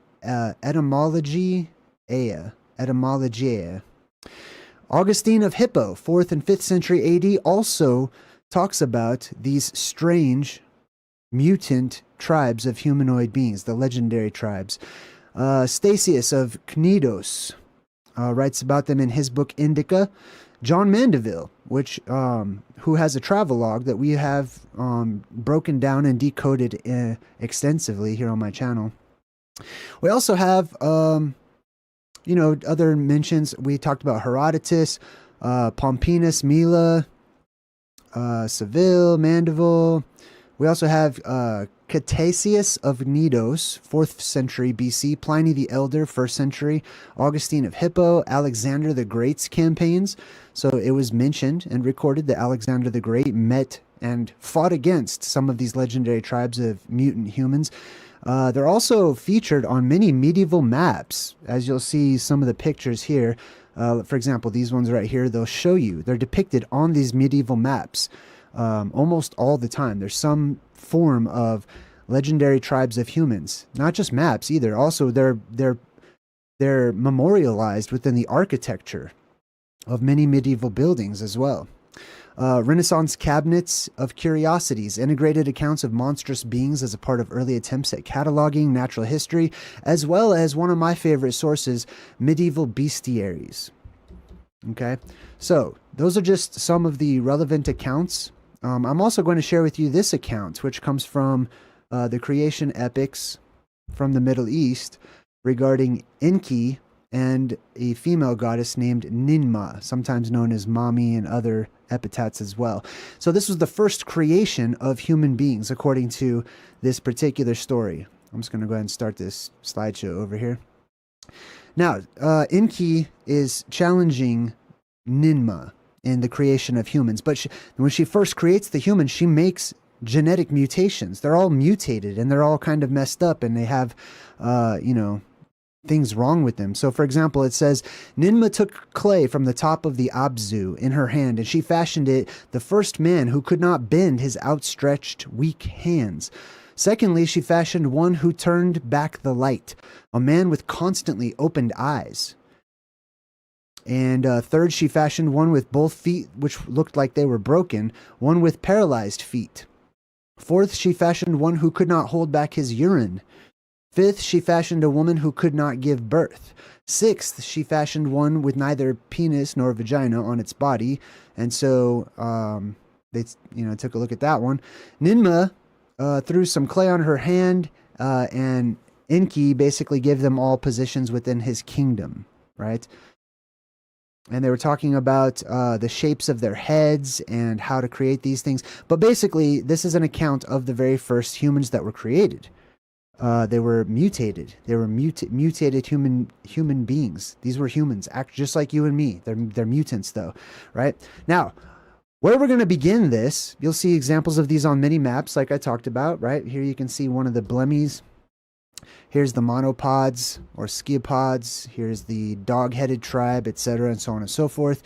Augustine of Hippo, 4th and 5th century AD, also talks about these strange mutant tribes of humanoid beings, the legendary tribes. Stasius of Cnidos writes about them in his book Indica. John Mandeville, who has a travelogue that we have broken down and decoded extensively here on my channel. We also have, other mentions. We talked about Herodotus, Pomponius Mela, Seville, Mandeville. We also have Ctesias of Cnidos, 4th century BC, Pliny the Elder, 1st century, Augustine of Hippo, Alexander the Great's campaigns. So it was mentioned and recorded that Alexander the Great met and fought against some of these legendary tribes of mutant humans. They're also featured on many medieval maps, as you'll see some of the pictures here. For example, these ones right here, they'll show you. They're depicted on these medieval maps. Almost all the time. There's some form of legendary tribes of humans. Not just maps either. Also, they're memorialized within the architecture of many medieval buildings as well. Renaissance cabinets of curiosities, integrated accounts of monstrous beings as a part of early attempts at cataloging natural history, as well as one of my favorite sources, medieval bestiaries. Okay, so those are just some of the relevant accounts. I'm also going to share with you this account, which comes from the creation epics from the Middle East regarding Enki and a female goddess named Ninmah, sometimes known as Mami and other epithets as well. So this was the first creation of human beings, according to this particular story. I'm just going to go ahead and start this slideshow over here. Now, Enki is challenging Ninmah in the creation of humans, but when she first creates the humans, she makes genetic mutations. They're all mutated and they're all kind of messed up, and they have, things wrong with them. So, for example, it says, Ninmah took clay from the top of the Abzu in her hand, and she fashioned it the first man who could not bend his outstretched, weak hands. Secondly, she fashioned one who turned back the light, a man with constantly opened eyes. And third, she fashioned one with both feet, which looked like they were broken, one with paralyzed feet. Fourth, she fashioned one who could not hold back his urine. Fifth, she fashioned a woman who could not give birth. Sixth, she fashioned one with neither penis nor vagina on its body. And so they took a look at that one. Ninmah threw some clay on her hand, and Enki basically gave them all positions within his kingdom, right? And they were talking about the shapes of their heads and how to create these things. But basically, this is an account of the very first humans that were created. They were mutated. They were mutated human beings. These were humans, act just like you and me. They're mutants, though, right? Now, where we're going to begin this, you'll see examples of these on many maps, like I talked about, right? Here you can see one of the blemmies. Here's the monopods or sciapods. Here's the dog-headed tribe, etc., and so on and so forth.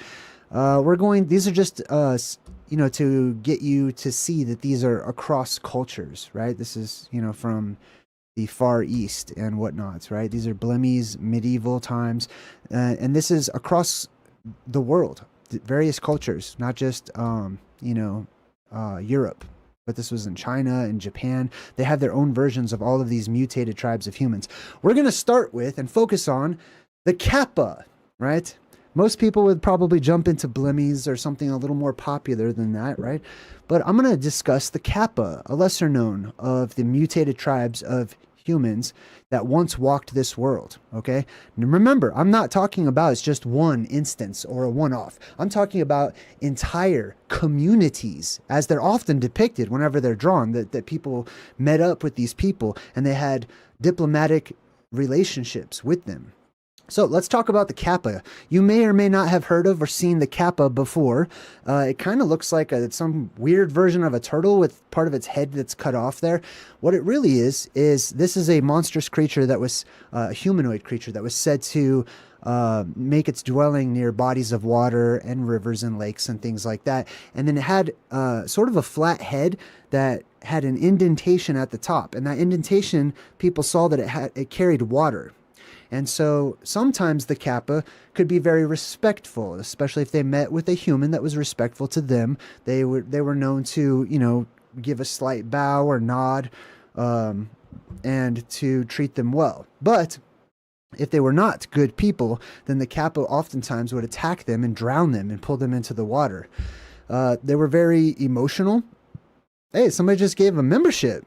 These are just, to get you to see that these are across cultures, right? This is, from the Far East and whatnots, right? These are blemmies, medieval times, and this is across the world. various cultures, not just Europe, but this was in China and Japan. They have their own versions of all of these mutated tribes of humans. We're going to start with and focus on the Kappa, right? Most people would probably jump into Blemmies or something a little more popular than that, right? But I'm going to discuss the Kappa, a lesser known of the mutated tribes of humans that once walked this world, okay? And remember, I'm not talking about it's just one instance or a one-off. I'm talking about entire communities, as they're often depicted whenever they're drawn, that people met up with these people and they had diplomatic relationships with them. So let's talk about the Kappa. You may or may not have heard of or seen the Kappa before. It kind of looks like some weird version of a turtle with part of its head that's cut off there. What it really is this is a monstrous creature that was a humanoid creature that was said to make its dwelling near bodies of water and rivers and lakes and things like that. And then it had sort of a flat head that had an indentation at the top. And that indentation, people saw that it carried water. And so sometimes the Kappa could be very respectful, especially if they met with a human that was respectful to them. They were known to, give a slight bow or nod, and to treat them well. But if they were not good people, then the Kappa oftentimes would attack them and drown them and pull them into the water. They were very emotional. Hey, somebody just gave a membership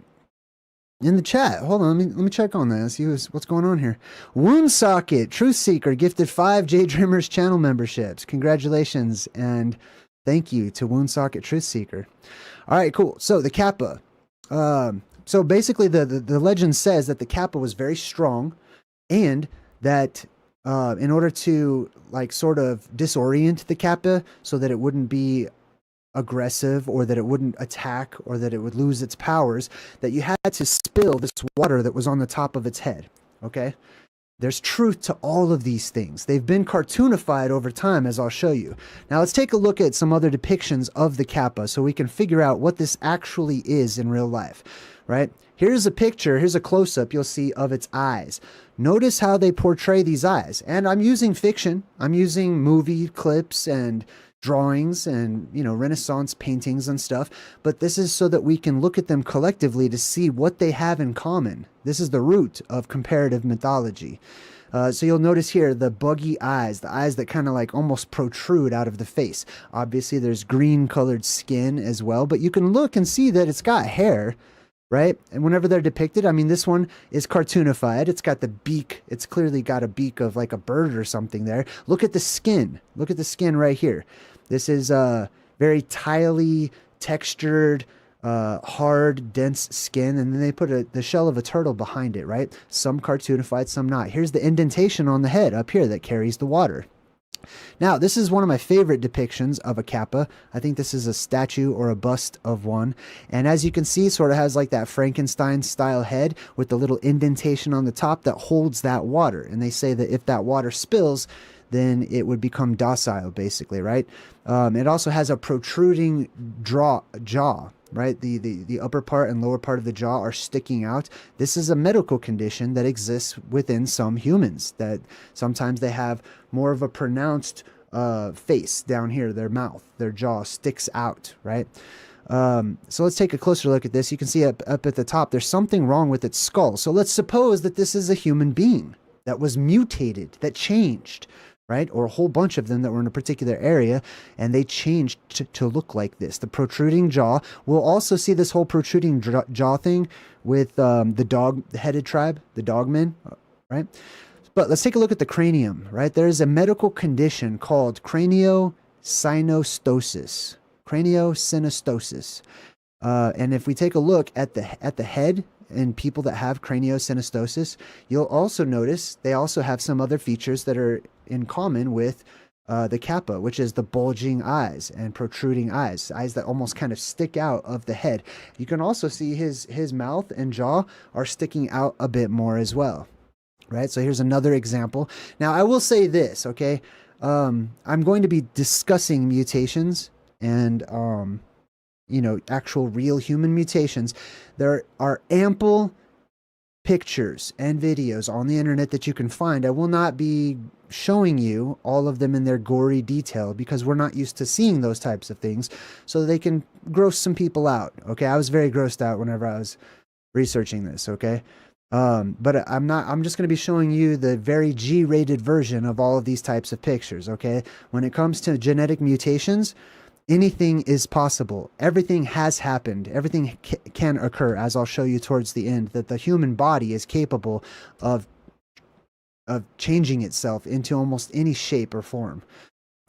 in the chat. Hold on, let me check on that. See what's going on here. Woundsocket, Truth Seeker, gifted 5 JayDreamerZ channel memberships. Congratulations and thank you to Woundsocket, Truth Seeker. All right, cool. So the Kappa. So basically, the legend says that the Kappa was very strong, and that in order to sort of disorient the Kappa so that it wouldn't be aggressive or that it wouldn't attack or that it would lose its powers, that you had to spill this water that was on the top of its head. Okay, there's truth to all of these things. They've been cartoonified over time, as I'll show you. Now let's take a look at some other depictions of the Kappa so we can figure out what this actually is in real life, right? Here's a picture, here's a close-up you'll see of its eyes. Notice how they portray these eyes. And I'm using fiction. I'm using movie clips and drawings and Renaissance paintings and stuff, but this is so that we can look at them collectively to see what they have in common. This is the root of comparative mythology. So you'll notice here the buggy eyes, the eyes that kind of almost protrude out of the face. Obviously there's green colored skin as well, but you can look and see that it's got hair, right? And whenever they're depicted, I mean, this one is cartoonified. It's got the beak. It's clearly got a beak of a bird or something there. Look at the skin. Look at the skin right here. This is very tiley, textured, hard, dense skin. And then they put the shell of a turtle behind it, right? Some cartoonified, some not. Here's the indentation on the head up here that carries the water. Now, this is one of my favorite depictions of a Kappa. I think this is a statue or a bust of one. And as you can see, it sort of has that Frankenstein-style head with the little indentation on the top that holds that water. And they say that if that water spills, then it would become docile, basically, right? It also has a protruding jaw, right? The upper part and lower part of the jaw are sticking out. This is a medical condition that exists within some humans, that sometimes they have more of a pronounced face down here, their mouth, their jaw sticks out, right? So let's take a closer look at this. You can see up at the top, there's something wrong with its skull. So let's suppose that this is a human being that was mutated, that changed, right? Or a whole bunch of them that were in a particular area, and they changed to look like this. The protruding jaw. We'll also see this whole protruding jaw thing with the dog-headed tribe, the dogmen, right? But let's take a look at the cranium, right? There's a medical condition called craniosynostosis. Craniosynostosis. And if we take a look at the head in people that have craniosynostosis, you'll also notice they also have some other features that are in common with the Kappa, which is the bulging eyes and protruding eyes that almost kind of stick out of the head. You can also see his mouth and jaw are sticking out a bit more as well, right? So here's another example. Now, I will say this, okay? I'm going to be discussing mutations and actual real human mutations. There are ample pictures and videos on the internet that you can find. I will not be showing you all of them in their gory detail because we're not used to seeing those types of things, so they can gross some people out. Okay, I was very grossed out whenever I was researching this. Okay, but I'm just going to be showing you the very G-rated version of all of these types of pictures. Okay, when it comes to genetic mutations, anything is possible. Everything has happened. Everything can occur, as I'll show you towards the end, that the human body is capable of changing itself into almost any shape or form.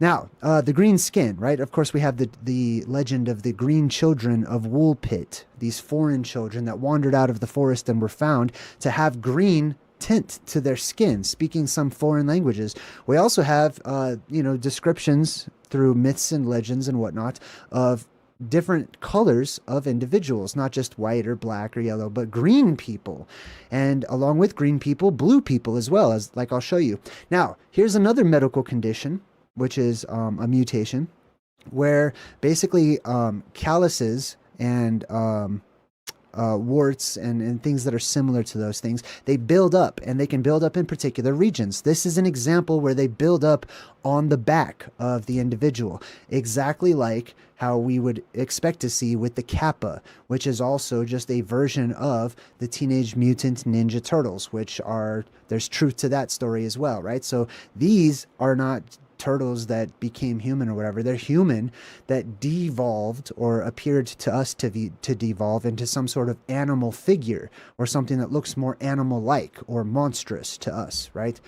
Now, the green skin, right? Of course, we have the legend of the green children of Woolpit, these foreign children that wandered out of the forest and were found to have green tint to their skin, speaking some foreign languages. We also have, descriptions through myths and legends and whatnot of different colors of individuals, not just white or black or yellow, but green people. And along with green people, blue people as well, as like I'll show you. Now, here's another medical condition, which is a mutation, where basically calluses and warts and things that are similar to those things, they build up, and they can build up in particular regions. This is an example where they build up on the back of the individual, exactly like how we would expect to see with the Kappa, which is also just a version of the Teenage Mutant Ninja Turtles, which are, there's truth to that story as well, right? So these are not turtles that became human or whatever. They're human that devolved or appeared to us to devolve into some sort of animal figure or something that looks more animal-like or monstrous to us, right?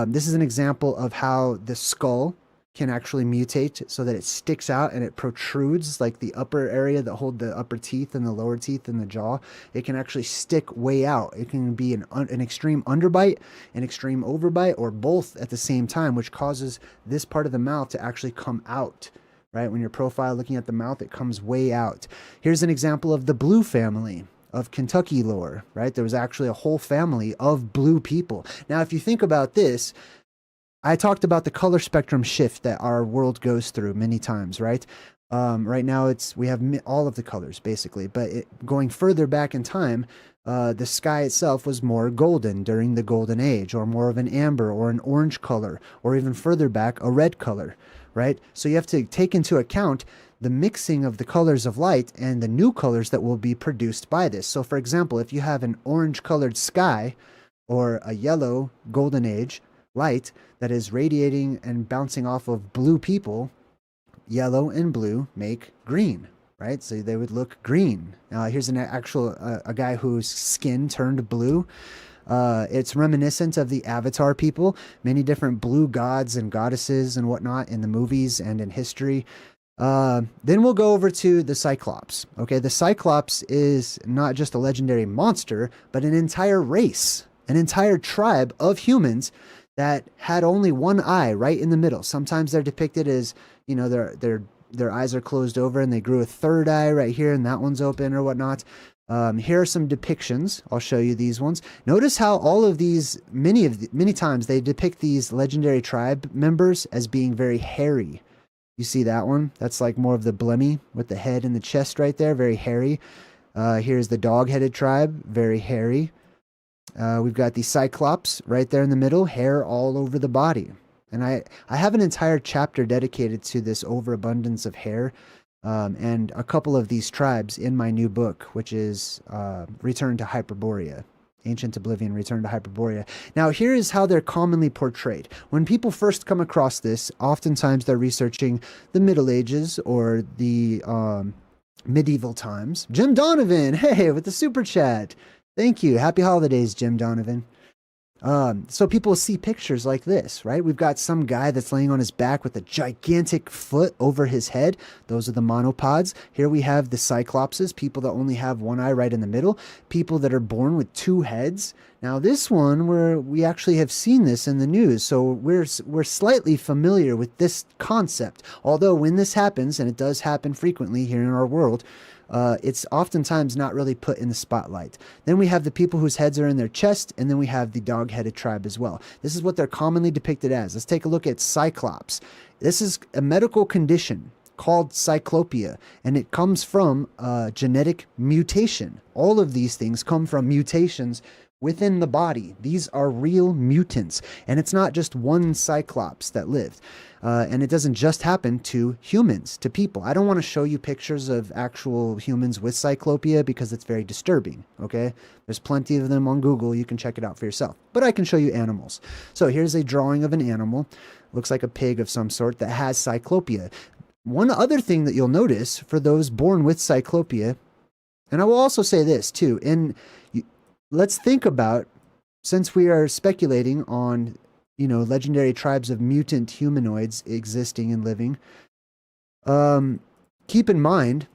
This is an example of how the skull can actually mutate so that it sticks out and it protrudes, like the upper area that hold the upper teeth and the lower teeth in the jaw. It can actually stick way out. It can be an extreme underbite, an extreme overbite, or both at the same time, which causes this part of the mouth to actually come out, right? When you're profile looking at the mouth, it comes way out. Here's an example of the blue family of Kentucky lore, right? There was actually a whole family of blue people. Now, if you think about this, I talked about the color spectrum shift that our world goes through many times, right? Right now, we have all of the colors, basically. But going further back in time, the sky itself was more golden during the Golden Age, or more of an amber or an orange color, or even further back, a red color, right? So you have to take into account the mixing of the colors of light and the new colors that will be produced by this. So, for example, if you have an orange-colored sky or a yellow Golden Age light that is radiating and bouncing off of blue people, yellow and blue make green, right? So they would look green. Here's an actual a guy whose skin turned blue. It's reminiscent of the Avatar people, many different blue gods and goddesses and whatnot in the movies and in history. Then we'll go over to the Cyclops. Okay, the Cyclops is not just a legendary monster, but an entire race, an entire tribe of humans that had only one eye right in the middle. Sometimes they're depicted as, their eyes are closed over and they grew a third eye right here and that one's open or whatnot. Here are some depictions. I'll show you these ones. Notice how all of these, many times they depict these legendary tribe members as being very hairy. You see that one? That's like more of the Blemmy with the head and the chest right there, very hairy. Here's the dog-headed tribe, very hairy. We've got the Cyclops right there in the middle, hair all over the body. And I have an entire chapter dedicated to this overabundance of hair and a couple of these tribes in my new book, which is Return to Hyperborea. Ancient Oblivion, Return to Hyperborea. Now, here is how they're commonly portrayed. When people first come across this, oftentimes they're researching the Middle Ages or the medieval times. Jim Donovan, hey, with the super chat. Thank you. Happy holidays, Jim Donovan. So people see pictures like this, right? We've got some guy that's laying on his back with a gigantic foot over his head. Those are the monopods. Here we have the Cyclopses, people that only have one eye right in the middle, people that are born with two heads. Now this one, we actually have seen this in the news, so we're slightly familiar with this concept. Although when this happens, and it does happen frequently here in our world, it's oftentimes not really put in the spotlight. Then we have the people whose heads are in their chest, and then we have the dog-headed tribe as well. This is what they're commonly depicted as. Let's take a look at Cyclops. This is a medical condition called cyclopia, and it comes from genetic mutation. All of these things come from mutations within the body. These are real mutants, and it's not just one cyclops that lived. And it doesn't just happen to humans, to people. I don't want to show you pictures of actual humans with cyclopia because it's very disturbing, okay? There's plenty of them on Google. You can check it out for yourself. But I can show you animals. So here's a drawing of an animal. Looks like a pig of some sort that has cyclopia. One other thing that you'll notice for those born with cyclopia, and I will also say this too, let's think about, since we are speculating on, legendary tribes of mutant humanoids existing and living, keep in mind,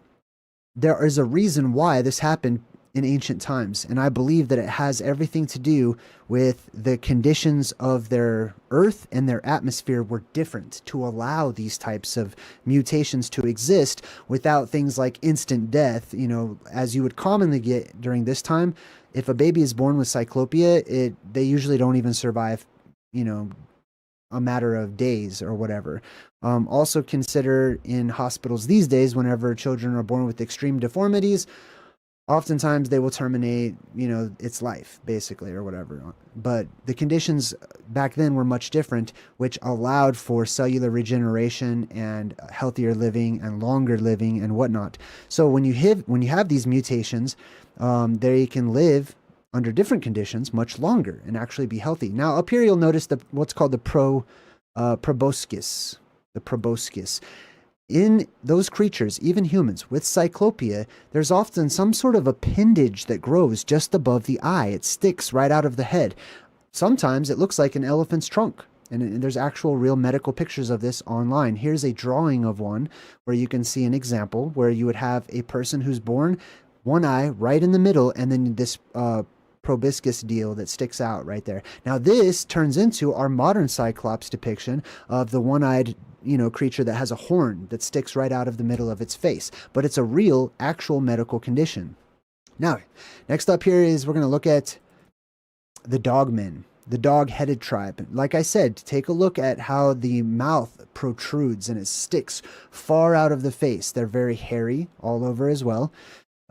there is a reason why this happened in ancient times. And I believe that it has everything to do with the conditions of their earth and their atmosphere were different to allow these types of mutations to exist without things like instant death, as you would commonly get during this time. If a baby is born with cyclopia, they usually don't even survive, a matter of days or whatever. Also consider in hospitals these days, whenever children are born with extreme deformities, oftentimes they will terminate, its life, basically, or whatever. But the conditions back then were much different, which allowed for cellular regeneration and healthier living and longer living and whatnot. So when you have these mutations, they can live under different conditions much longer and actually be healthy. Now, up here you'll notice what's called the proboscis. The proboscis. In those creatures, even humans, with cyclopia, there's often some sort of appendage that grows just above the eye. It sticks right out of the head. Sometimes it looks like an elephant's trunk. And there's actual real medical pictures of this online. Here's a drawing of one where you can see an example where you would have a person who's born, one eye right in the middle, and then this proboscis deal that sticks out right there. Now this turns into our modern Cyclops depiction of the one-eyed creature that has a horn that sticks right out of the middle of its face. But it's a real, actual medical condition. Now, next up here is we're going to look at the dogmen, the dog-headed tribe. Like I said, take a look at how the mouth protrudes and it sticks far out of the face. They're very hairy all over as well.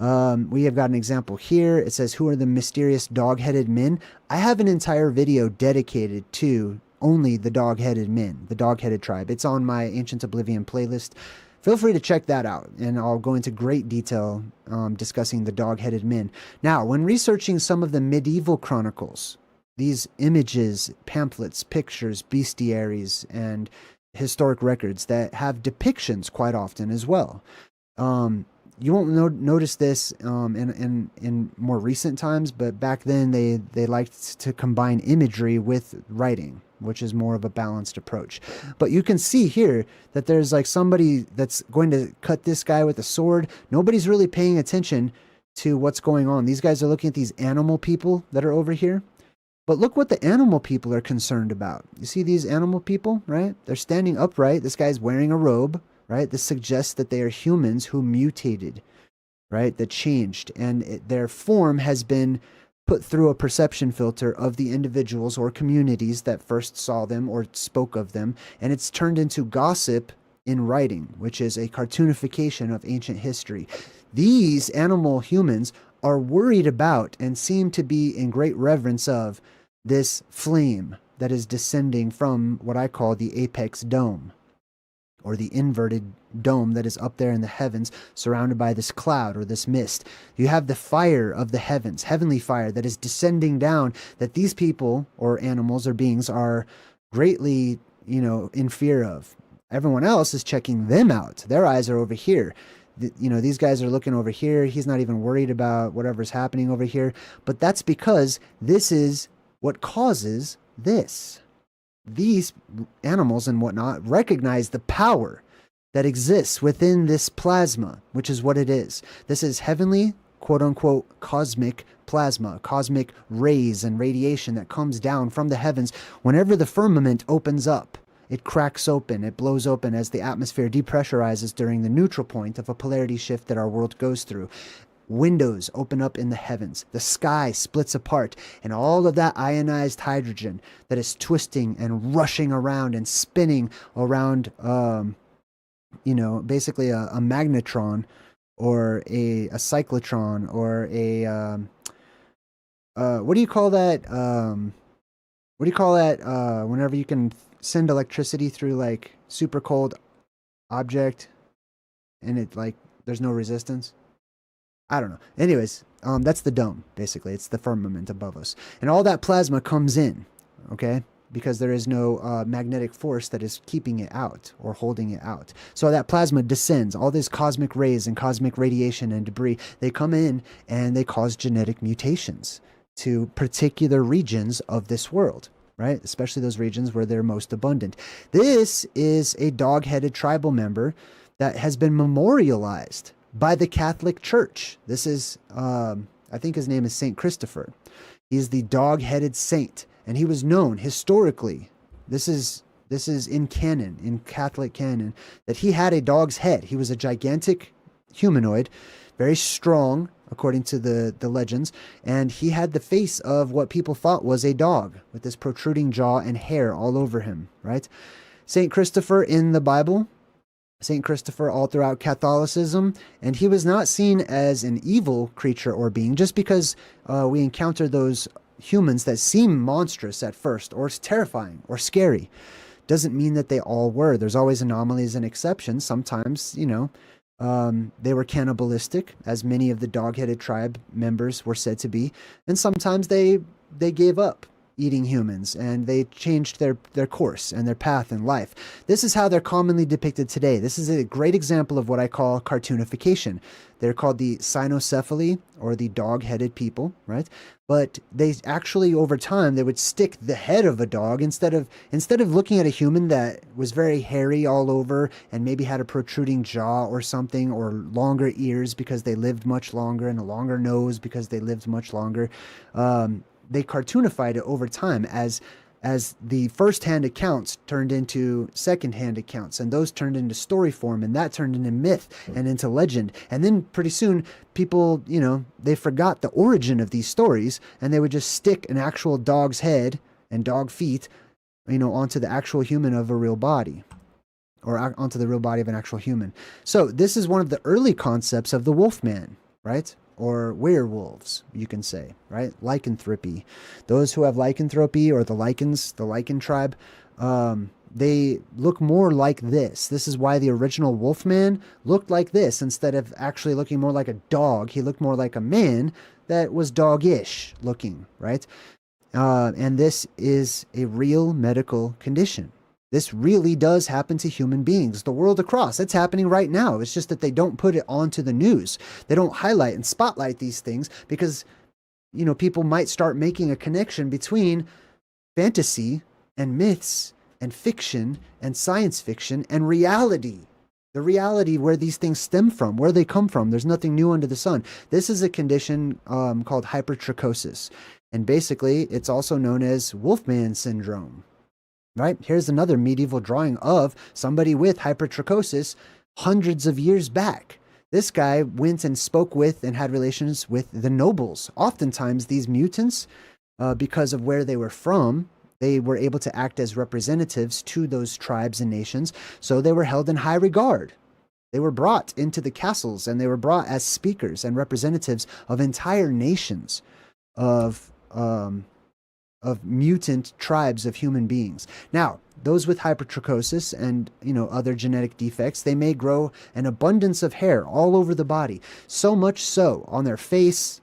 We have got an example here. It says, who are the mysterious dog-headed men? I have an entire video dedicated to only the dog-headed men, the dog-headed tribe. It's on my Ancient Oblivion playlist. Feel free to check that out, and I'll go into great detail discussing the dog-headed men. Now, when researching some of the medieval chronicles, these images, pamphlets, pictures, bestiaries, and historic records that have depictions quite often as well. You won't notice this in more recent times, but back then they liked to combine imagery with writing, which is more of a balanced approach. But you can see here that there's like somebody that's going to cut this guy with a sword. Nobody's really paying attention to what's going on. These guys are looking at these animal people that are over here. But look what the animal people are concerned about. You see these animal people, right? They're standing upright. This guy's wearing a robe, right? This suggests that they are humans who mutated, right? That changed. And their form has been put through a perception filter of the individuals or communities that first saw them or spoke of them. And it's turned into gossip in writing, which is a cartoonification of ancient history. These animal humans are worried about and seem to be in great reverence of this flame that is descending from what I call the apex dome, or the inverted dome that is up there in the heavens, surrounded by this cloud or this mist. You have the fire of the heavens, heavenly fire that is descending down, that these people or animals or beings are greatly, in fear of. Everyone else is checking them out. Their eyes are over here. These guys are looking over here. He's not even worried about whatever's happening over here. But that's because this is what causes this. These animals and whatnot recognize the power that exists within this plasma, which is what it is. This is heavenly, quote-unquote, cosmic plasma, cosmic rays and radiation that comes down from the heavens whenever the firmament opens up. It cracks open, it blows open as the atmosphere depressurizes during the neutral point of a polarity shift that our world goes through. Windows open up in the heavens, the sky splits apart, and all of that ionized hydrogen that is twisting and rushing around and spinning around basically a magnetron or a cyclotron or a what do you call that? What do you call that? Whenever you can send electricity through like super cold object, and it like there's no resistance. I don't know. Anyways, that's the dome. Basically, it's the firmament above us, and all that plasma comes in. Okay. Because there is no magnetic force that is keeping it out or holding it out. So that plasma descends. All these cosmic rays and cosmic radiation and debris, they come in and they cause genetic mutations to particular regions of this world, right? Especially those regions where they're most abundant. This is a dog-headed tribal member that has been memorialized by the Catholic Church. This is, I think his name is Saint Christopher. He's the dog-headed saint. And he was known historically, this is in canon, in Catholic canon, that he had a dog's head. He was a gigantic humanoid, very strong, according to the legends, and he had the face of what people thought was a dog, with this protruding jaw and hair all over him, right? Saint Christopher in the Bible, Saint Christopher all throughout Catholicism, and he was not seen as an evil creature or being, just because we encounter those humans that seem monstrous at first or terrifying or scary doesn't mean that they all were. There's always anomalies and exceptions. Sometimes, they were cannibalistic, as many of the dog-headed tribe members were said to be, and sometimes they gave up eating humans and they changed their course and their path in life. This is how they're commonly depicted today. This is a great example of what I call cartoonification. They're called the cynocephaly, or the dog-headed people, right? But they actually, over time, they would stick the head of a dog instead of looking at a human that was very hairy all over and maybe had a protruding jaw or something, or longer ears because they lived much longer, and a longer nose because they lived much longer. They cartoonified it over time as the first-hand accounts turned into second-hand accounts, and those turned into story form, and that turned into myth and into legend. And then pretty soon people, they forgot the origin of these stories, and they would just stick an actual dog's head and dog feet, onto the actual human of a real body, or onto the real body of an actual human. So this is one of the early concepts of the Wolfman, right? Or werewolves, you can say, right? Lycanthropy. Those who have lycanthropy, or the lichens, the lichen tribe, they look more like this. This is why the original Wolfman looked like this. Instead of actually looking more like a dog, he looked more like a man that was dog-ish looking, right? And this is a real medical condition. This really does happen to human beings the world across. It's happening right now. It's just that they don't put it onto the news. They don't highlight and spotlight these things because, people might start making a connection between fantasy and myths and fiction and science fiction and reality. The reality where these things stem from, where they come from. There's nothing new under the sun. This is a condition called hypertrichosis. And basically, it's also known as Wolfman syndrome. Right? Here's another medieval drawing of somebody with hypertrichosis hundreds of years back. This guy went and spoke with and had relations with the nobles. Oftentimes, these mutants, because of where they were from, they were able to act as representatives to those tribes and nations, so they were held in high regard. They were brought into the castles, and they were brought as speakers and representatives of entire nations of mutant tribes of human beings. Now, those with hypertrichosis and, other genetic defects, they may grow an abundance of hair all over the body, so much so on their face,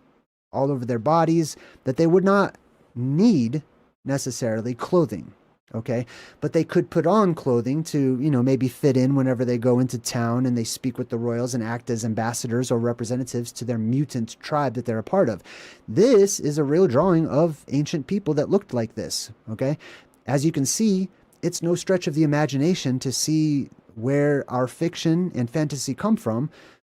all over their bodies, that they would not need necessarily clothing. Okay, but they could put on clothing to, maybe fit in whenever they go into town and they speak with the royals and act as ambassadors or representatives to their mutant tribe that they're a part of. This is a real drawing of ancient people that looked like this. Okay, as you can see, it's no stretch of the imagination to see where our fiction and fantasy come from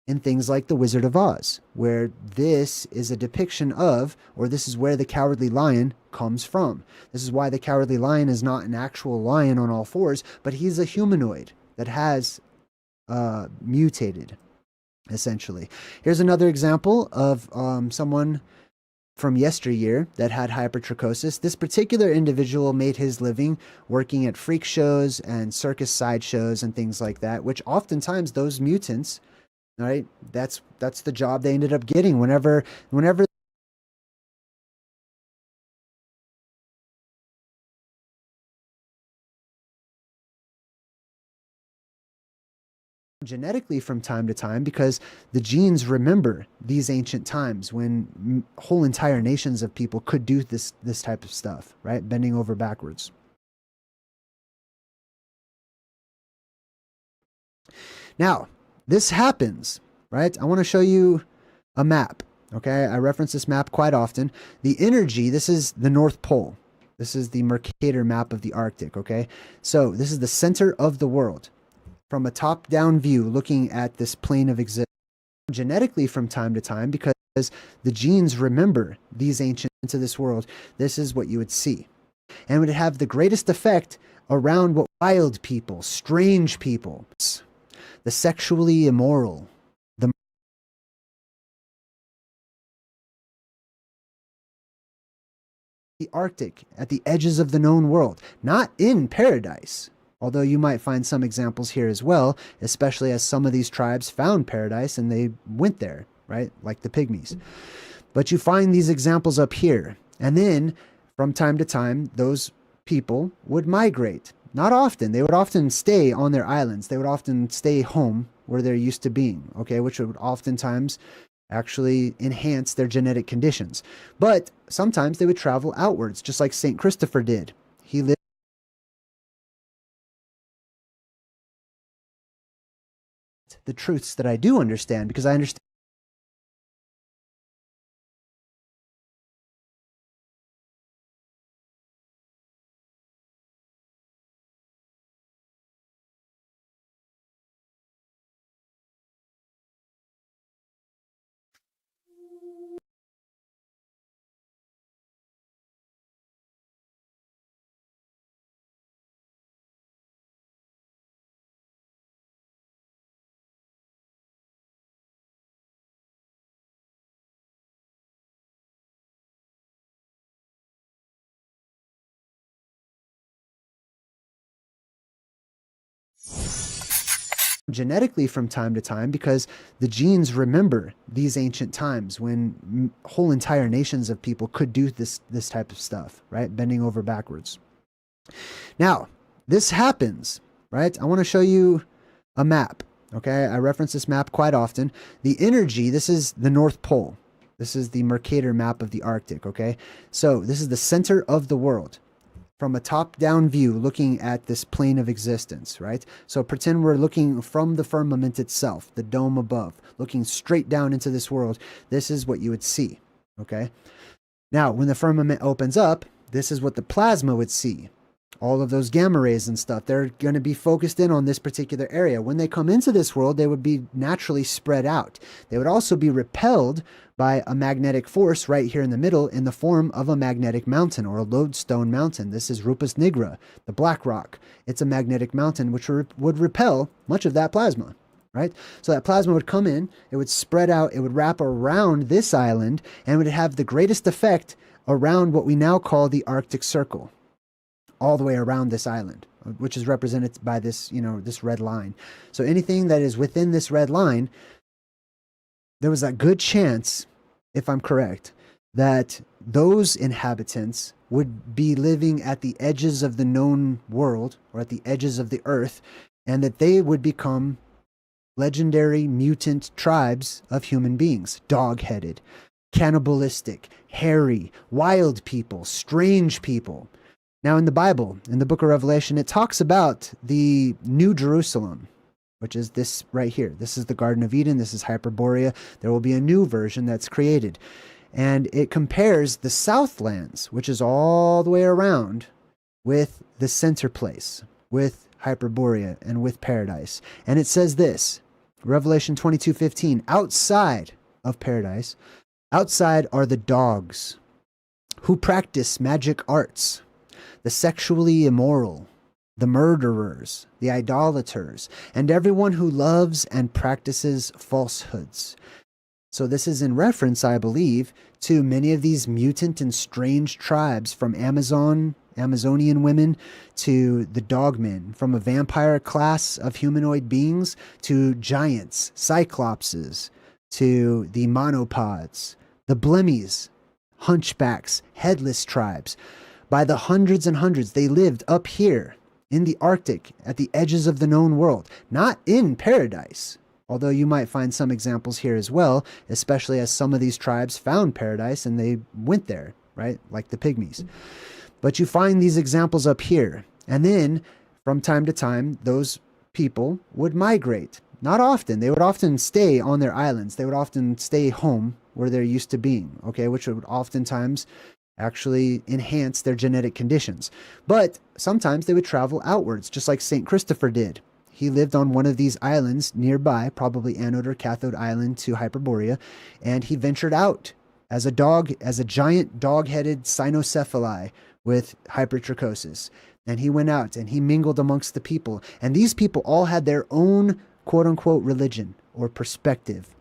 in things like The Wizard of Oz, where this is a depiction of, or this is where the Cowardly Lion comes from. This is why the Cowardly Lion is not an actual lion on all fours, but he's a humanoid that has mutated, essentially. Here's another example of someone from yesteryear that had hypertrichosis. This particular individual made his living working at freak shows and circus sideshows and things like that, which oftentimes those mutants, all right, that's the job they ended up getting whenever genetically from time to time, because the genes remember these ancient times when whole entire nations of people could do this type of stuff, right? Bending over backwards. Now, this happens, right? I want to show you a map, okay? I reference this map quite often. The energy, this is the North Pole. This is the Mercator map of the Arctic, okay? So this is the center of the world. From a top-down view, looking at this plane of existence, genetically from time to time, because the genes remember these ancient into this world, this is what you would see. And would have the greatest effect around what wild people, strange people, the sexually immoral, the Arctic, at the edges of the known world, not in paradise. Although you might find some examples here as well, especially as some of these tribes found paradise and they went there, right? Like the pygmies. But you find these examples up here. And then from time to time, those people would migrate. Not often. They would often stay on their islands. They would often stay home where they're used to being, okay? Which would oftentimes actually enhance their genetic conditions. But sometimes they would travel outwards, just like St. Christopher did. He lived the truths that I do understand, because I understand genetically from time to time, because the genes remember these ancient times when whole entire nations of people could do this type of stuff, right? Bending over backwards. Now, this happens, right? I want to show you a map, okay? I reference this map quite often. The energy, this is the North Pole. This is the Mercator map of the Arctic, okay? So this is the center of the world. From a top-down view, looking at this plane of existence, right? So pretend we're looking from the firmament itself, the dome above, looking straight down into this world. This is what you would see, okay? Now, when the firmament opens up, this is what the plasma would see. All of those gamma rays and stuff, they're going to be focused in on this particular area. When they come into this world, they would be naturally spread out. They would also be repelled by a magnetic force right here in the middle in the form of a magnetic mountain or a lodestone mountain. This is Rupus nigra, the black rock. It's a magnetic mountain which would repel much of that plasma, right? So that plasma would come in, it would spread out, it would wrap around this island, and would have the greatest effect around what we now call the Arctic Circle, all the way around this island, which is represented by this, this red line. So anything that is within this red line, there was a good chance, if I'm correct, that those inhabitants would be living at the edges of the known world or at the edges of the earth, and that they would become legendary mutant tribes of human beings, dog-headed, cannibalistic, hairy, wild people, strange people. Now in the Bible, in the book of Revelation, it talks about the New Jerusalem, which is this right here. This is the Garden of Eden. This is Hyperborea. There will be a new version that's created. And it compares the Southlands, which is all the way around, with the center place, with Hyperborea and with paradise. And it says this, Revelation 22:15, outside of paradise, outside are the dogs who practice magic arts, the sexually immoral, the murderers, the idolaters, and everyone who loves and practices falsehoods. So this is in reference, I believe, to many of these mutant and strange tribes, from Amazonian women to the dogmen, from a vampire class of humanoid beings to giants, cyclopses, to the monopods, the blemmies, hunchbacks, headless tribes. By the hundreds and hundreds, they lived up here in the Arctic at the edges of the known world, not in paradise. Although you might find some examples here as well, especially as some of these tribes found paradise and they went there, right? Like the pygmies. But you find these examples up here. And then from time to time, those people would migrate. Not often. They would often stay on their islands. They would often stay home where they're used to being, okay? Which would oftentimes actually enhance their genetic conditions. But sometimes they would travel outwards, just like St. Christopher did. He lived on one of these islands nearby, probably Anode or Cathode Island to Hyperborea, and he ventured out as a giant dog-headed cynocephaly with hypertrichosis. And he went out and he mingled amongst the people. And these people all had their own quote-unquote religion or perspective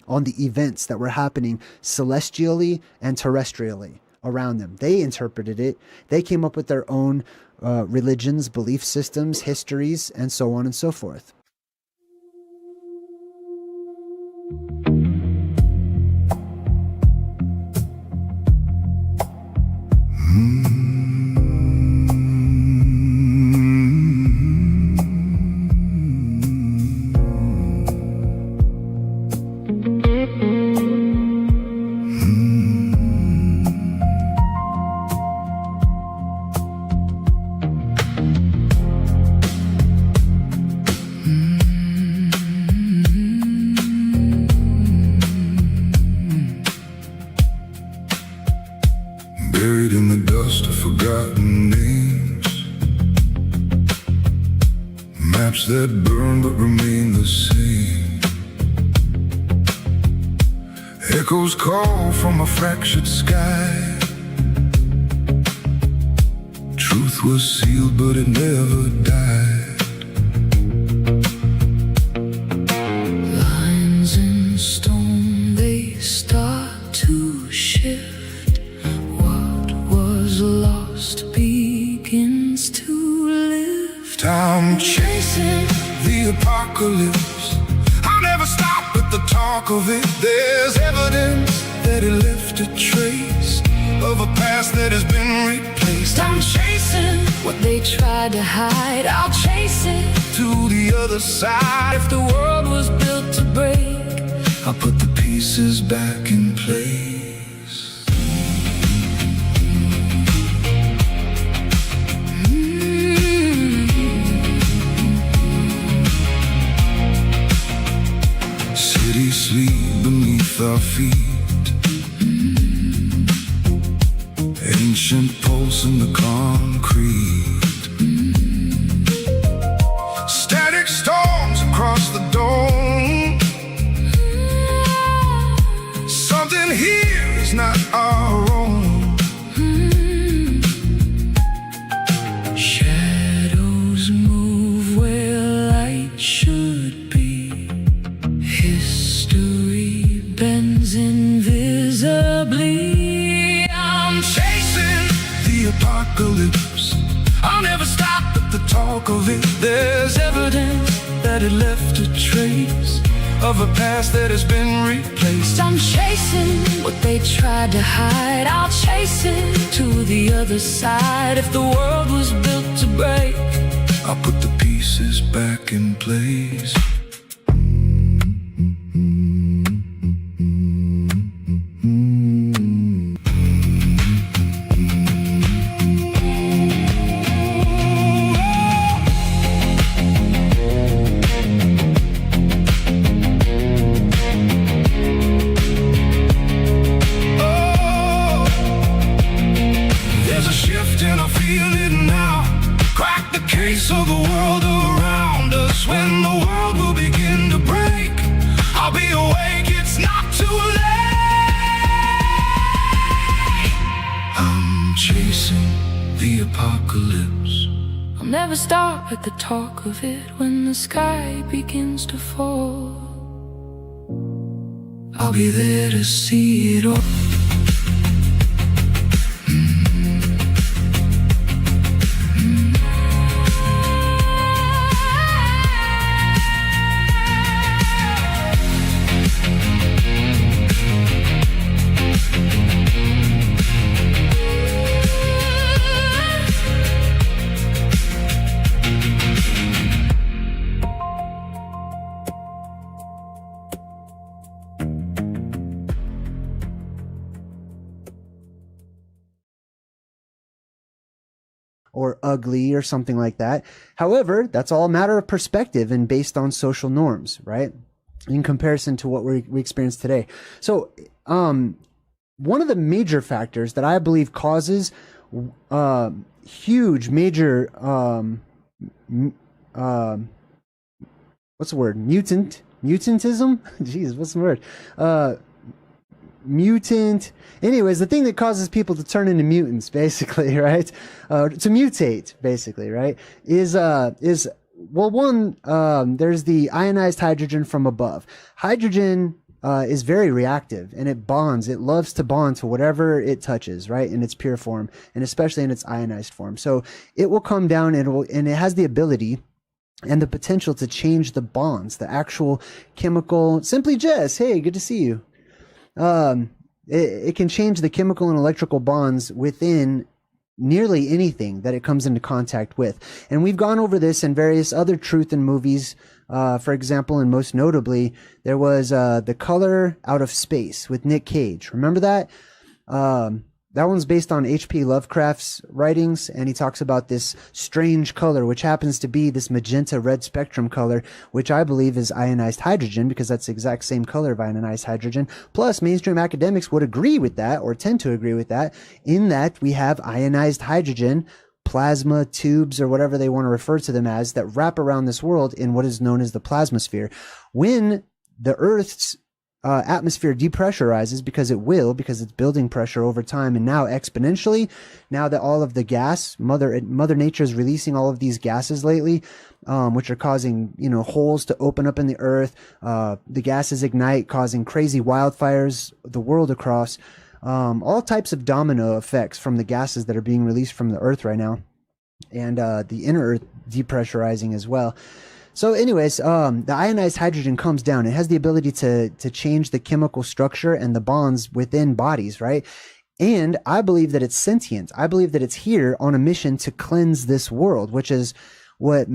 on the events that were happening celestially and terrestrially around them. They interpreted it. They came up with their own religions, belief systems, histories, and so on and so forth. Buried in the dust of forgotten names, maps that burn but remain the same. Echoes call from a fractured sky. Truth was sealed but it never died. Lines in stone, they start to shift. Lost begins to lift. I'm chasing the apocalypse. I'll never stop at the talk of it. There's evidence that it left a trace of a past that has been replaced. I'm chasing what they tried to hide. I'll chase it to the other side. If the world was built to break, I'll put the pieces back in place. Sleep beneath our feet. Ancient pulse in the concrete. Static storms across the dome. Something here is not our own. Shadows move where light should be. Bends invisibly. I'm chasing the apocalypse. I'll never stop at the talk of it. There's evidence that it left a trace of a past that has been replaced. I'm chasing what they tried to hide. I'll chase it to the other side. If the world was built to break, I'll put the pieces back in place. So the world around us, when the world will begin to break, I'll be awake, it's not too late. I'm chasing the apocalypse. I'll never stop at the talk of it. When the sky begins to fall, I'll be there to see it all. or ugly or something like that. However, that's all a matter of perspective and based on social norms, right? In comparison to what we experience today. So, one of the major factors that I believe causes huge major what's the word? Mutantism? Jeez, what's the word? Mutant. Anyways, the thing that causes people to turn into mutants, basically, right? To mutate, basically, right? Is well, one, there's the ionized hydrogen from above. Hydrogen is very reactive, and it bonds. It loves to bond to whatever it touches, right? In its pure form, and especially in its ionized form. So it will come down, and it has the ability and the potential to change the bonds, the actual chemical. Simply Jess, hey, good to see you. It can change the chemical and electrical bonds within nearly anything that it comes into contact with. And we've gone over this in various other truth in movies. For example, and most notably, there was The Color Out of Space with Nick Cage. Remember that? That one's based on H.P. Lovecraft's writings, and he talks about this strange color, which happens to be this magenta red spectrum color, which I believe is ionized hydrogen, because that's the exact same color of ionized hydrogen. Plus, mainstream academics would agree with that, or tend to agree with that, in that we have ionized hydrogen plasma tubes, or whatever they want to refer to them as, that wrap around this world in what is known as the plasmasphere. When the Earth's atmosphere depressurizes, because it's building pressure over time, and now exponentially, now that all of the gas, Mother Nature is releasing all of these gases lately, which are causing, holes to open up in the earth. The gases ignite, causing crazy wildfires the world across. All types of domino effects from the gases that are being released from the earth right now, and the inner earth depressurizing as well. So anyways, the ionized hydrogen comes down. It has the ability to change the chemical structure and the bonds within bodies, right? And I believe that it's sentient. I believe that it's here on a mission to cleanse this world, which is what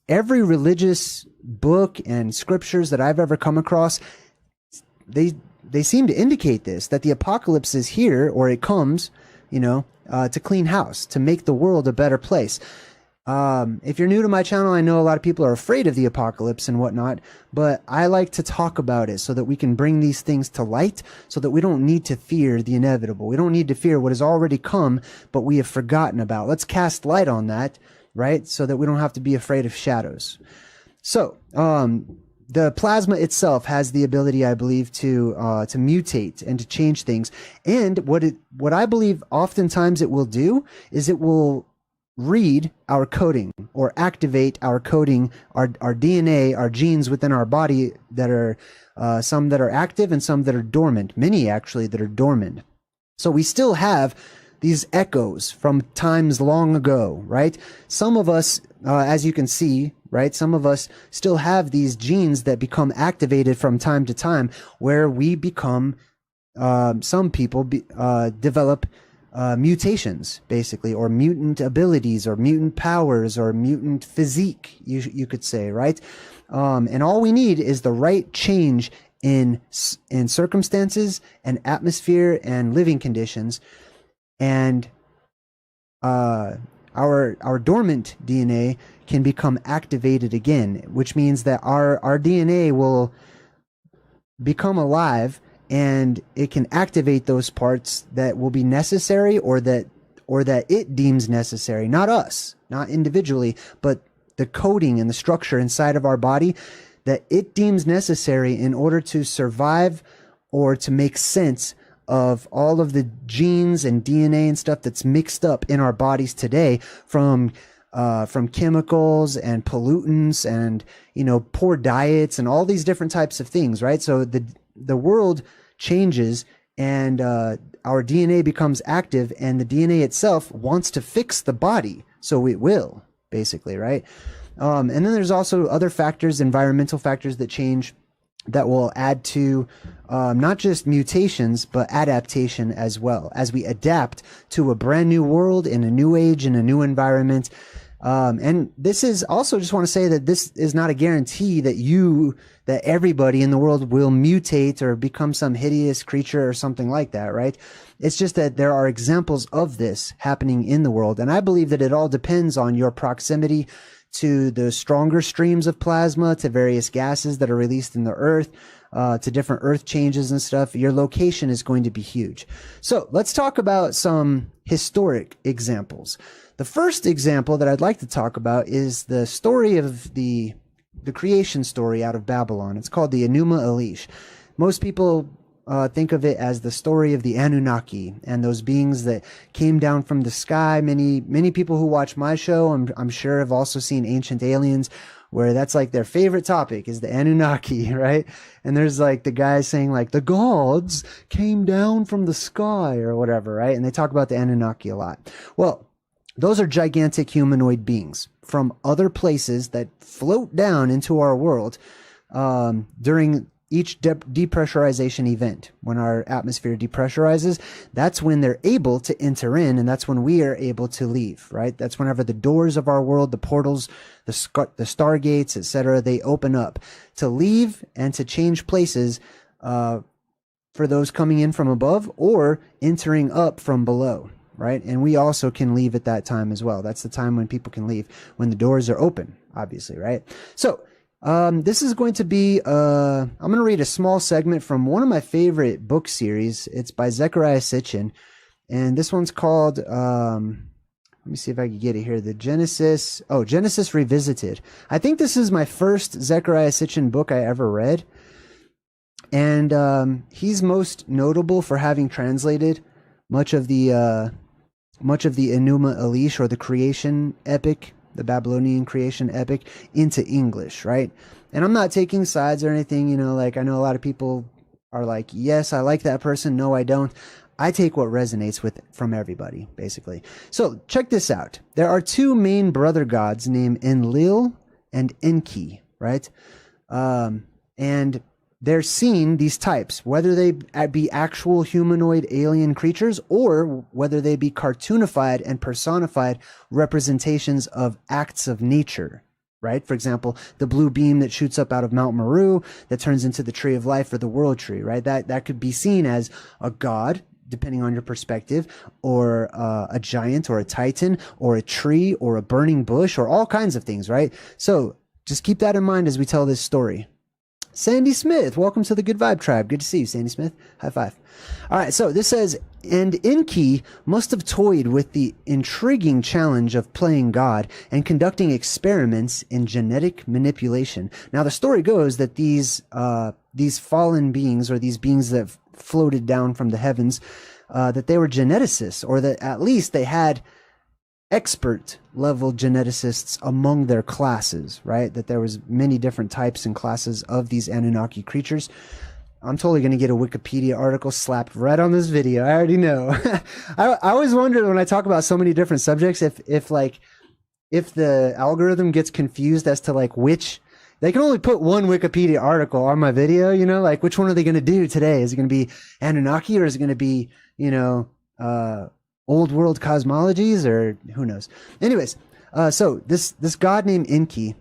every religious book and scriptures that I've ever come across, they seem to indicate this, that the apocalypse is here, or it comes, to clean house, to make the world a better place. If you're new to my channel, I know a lot of people are afraid of the apocalypse and whatnot, but I like to talk about it so that we can bring these things to light, so that we don't need to fear the inevitable. We don't need to fear what has already come, but we have forgotten about. Let's cast light on that, right? So that we don't have to be afraid of shadows. So, the plasma itself has the ability, I believe, to mutate and to change things. And what I believe oftentimes it will do is it will read our coding, or activate our coding, our DNA, our genes within our body, that are some that are active and some that are dormant, many actually that are dormant. So we still have these echoes from times long ago, right? Some of us, as you can see, right, some of us still have these genes that become activated from time to time, where we become, some people develop mutations, basically, or mutant abilities, or mutant powers, or mutant physique, you could say, right? And all we need is the right change in circumstances and atmosphere and living conditions, and our dormant DNA can become activated again, which means that our DNA will become alive, and it can activate those parts that will be necessary, or that it deems necessary. Not us, not individually, but the coding and the structure inside of our body that it deems necessary in order to survive, or to make sense of all of the genes and DNA and stuff that's mixed up in our bodies today from chemicals and pollutants and, poor diets and all these different types of things, right? So the world changes and our DNA becomes active, and the DNA itself wants to fix the body, so it will, basically, right? And then there's also other factors, environmental factors that change, that will add to not just mutations, but adaptation as well, as we adapt to a brand new world in a new age, in a new environment. And this is also, just want to say that this is not a guarantee that everybody in the world will mutate or become some hideous creature or something like that, right? It's just that there are examples of this happening in the world. And I believe that it all depends on your proximity to the stronger streams of plasma, to various gases that are released in the earth, to different earth changes and stuff. Your location is going to be huge. So let's talk about some historic examples. The first example that I'd like to talk about is the story of the creation story out of Babylon. It's called the Enuma Elish. Most people think of it as the story of the Anunnaki and those beings that came down from the sky. Many people who watch my show, I'm sure, have also seen Ancient Aliens, where that's like their favorite topic is the Anunnaki, right? And there's like the guys saying like the gods came down from the sky or whatever, right? And they talk about the Anunnaki a lot. Well, those are gigantic humanoid beings from other places that float down into our world during each depressurization event. When our atmosphere depressurizes, that's when they're able to enter in, and that's when we are able to leave, right? That's whenever the doors of our world, the portals, the stargates, etc., they open up to leave and to change places for those coming in from above or entering up from below, right? And we also can leave at that time as well. That's the time when people can leave, when the doors are open, obviously, right? So this is going to be, I'm going to read a small segment from one of my favorite book series. It's by Zecharia Sitchin, and this one's called, let me see if I can get it here, Genesis Revisited. I think this is my first Zecharia Sitchin book I ever read, and he's most notable for having translated much of the Enuma Elish, or the creation epic, the Babylonian creation epic, into English, right? And I'm not taking sides or anything, you know, like I know a lot of people are like, yes, I like that person. No, I don't. I take what resonates with from everybody, basically. So check this out. There are two main brother gods named Enlil and Enki, right? And they're seen, these types, whether they be actual humanoid alien creatures or whether they be cartoonified and personified representations of acts of nature, right? For example, the blue beam that shoots up out of Mount Meru that turns into the tree of life or the world tree, right? That could be seen as a god, depending on your perspective, or a giant or a titan or a tree or a burning bush or all kinds of things, right? So just keep that in mind as we tell this story. Sandy Smith, welcome to the Good Vibe Tribe. Good to see you, Sandy Smith. High five. All right, so this says, and Enki must have toyed with the intriguing challenge of playing God and conducting experiments in genetic manipulation. Now, the story goes that these fallen beings, or these beings that floated down from the heavens, that they were geneticists, or that at least they had expert level geneticists among their classes, right? That there was many different types and classes of these Anunnaki creatures. I'm totally going to get a Wikipedia article slapped right on this video. I already know. I always wondered when I talk about so many different subjects, if the algorithm gets confused as to like which, they can only put one Wikipedia article on my video, you know, like which one are they going to do today? Is it going to be Anunnaki, or is it going to be, you know, old world cosmologies, or who knows? Anyways, so this god named Enki,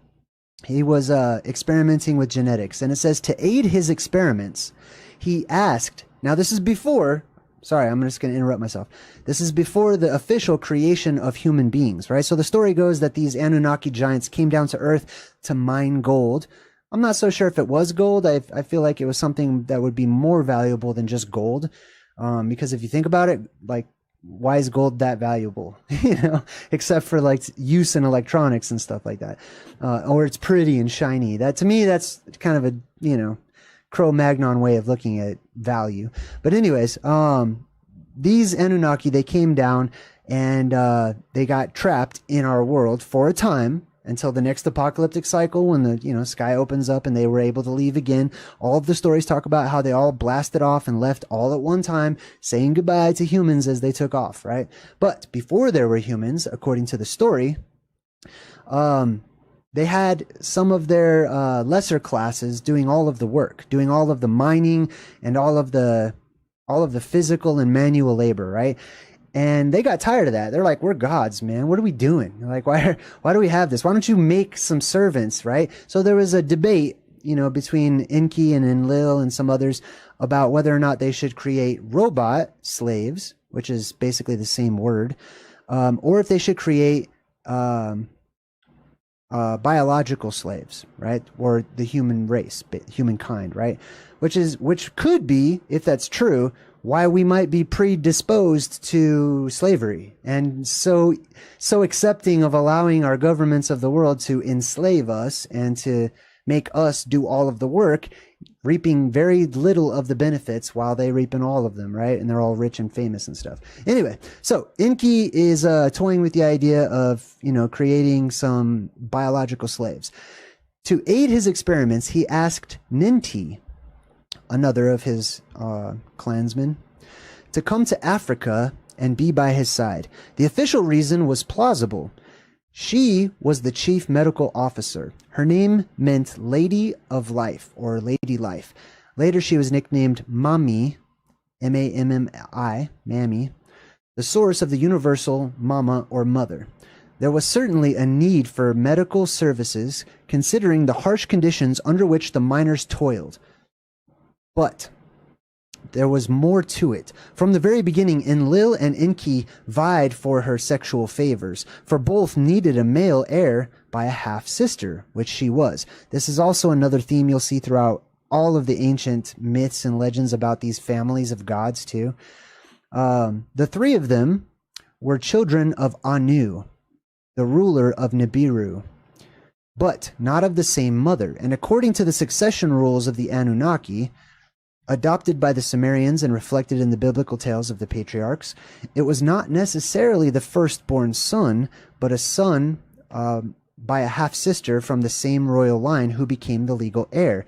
he was experimenting with genetics, and it says to aid his experiments, he asked, now this is before, sorry, I'm just going to interrupt myself. This is before the official creation of human beings, right? So the story goes that these Anunnaki giants came down to Earth to mine gold. I'm not so sure if it was gold. I feel like it was something that would be more valuable than just gold, because if you think about it, like, why is gold that valuable? You know, except for like use in electronics and stuff like that, or it's pretty and shiny. That, to me, that's kind of a, you know, Cro-Magnon way of looking at value. But anyways, these Anunnaki, they came down and they got trapped in our world for a time, until the next apocalyptic cycle when the sky opens up and they were able to leave again. All of the stories talk about how they all blasted off and left all at one time, saying goodbye to humans as they took off, right? But before there were humans, according to the story, they had some of their lesser classes doing all of the work, doing all of the mining and all of the physical and manual labor, right? And they got tired of that. They're like, we're gods, man. What are we doing? Like, why do we have this? Why don't you make some servants, right? So there was a debate, between Enki and Enlil and some others about whether or not they should create robot slaves, which is basically the same word, or if they should create biological slaves, right? Or the human race, humankind, right? Which could be, if that's true, why we might be predisposed to slavery and so accepting of allowing our governments of the world to enslave us and to make us do all of the work, reaping very little of the benefits while they reaping all of them, right? And they're all rich and famous and stuff. Anyway, so Enki is toying with the idea of, creating some biological slaves. To aid his experiments, he asked Ninti, another of his clansmen, to come to Africa and be by his side. The official reason was plausible. She was the chief medical officer. Her name meant Lady of Life or Lady Life. Later, she was nicknamed Mami, M-A-M-M-I, Mammy, the source of the universal mama or mother. There was certainly a need for medical services, considering the harsh conditions under which the miners toiled. But there was more to it. From the very beginning, Enlil and Enki vied for her sexual favors, for both needed a male heir by a half-sister, which she was. This is also another theme you'll see throughout all of the ancient myths and legends about these families of gods, too. The three of them were children of Anu, the ruler of Nibiru, but not of the same mother. And according to the succession rules of the Anunnaki, adopted by the Sumerians and reflected in the biblical tales of the patriarchs, it was not necessarily the firstborn son, but a son by a half-sister from the same royal line who became the legal heir.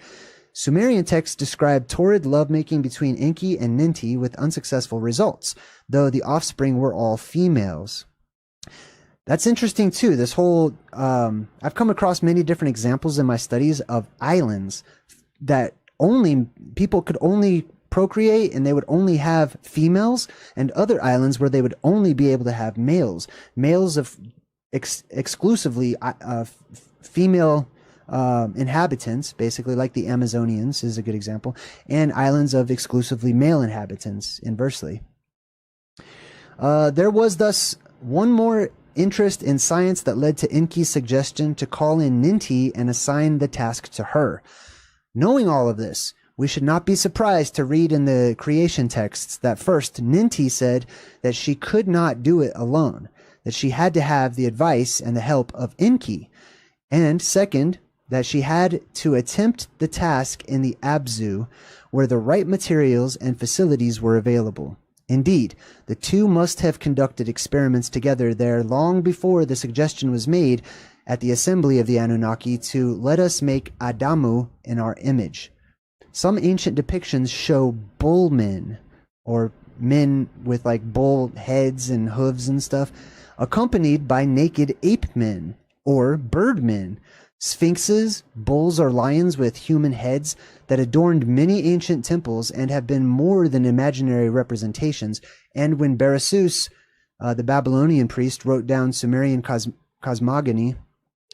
Sumerian texts describe torrid lovemaking between Enki and Ninti with unsuccessful results, though the offspring were all females. That's interesting too. This whole, I've come across many different examples in my studies of islands that people could only procreate and they would only have females, and other islands where they would only be able to have males of exclusively female inhabitants, basically, like the Amazonians is a good example, and islands of exclusively male inhabitants, inversely. There was thus one more interest in science that led to Enki's suggestion to call in Ninti and assign the task to her. Knowing all of this, we should not be surprised to read in the creation texts that first, Ninti said that she could not do it alone, that she had to have the advice and the help of Enki, and second, that she had to attempt the task in the Abzu, where the right materials and facilities were available. Indeed, the two must have conducted experiments together there long before the suggestion was made at the assembly of the Anunnaki to let us make Adamu in our image. Some ancient depictions show bull men, or men with like bull heads and hooves and stuff, accompanied by naked ape men, or bird men, sphinxes, bulls or lions with human heads that adorned many ancient temples and have been more than imaginary representations. And when Beresus, the Babylonian priest, wrote down Sumerian cosmogony,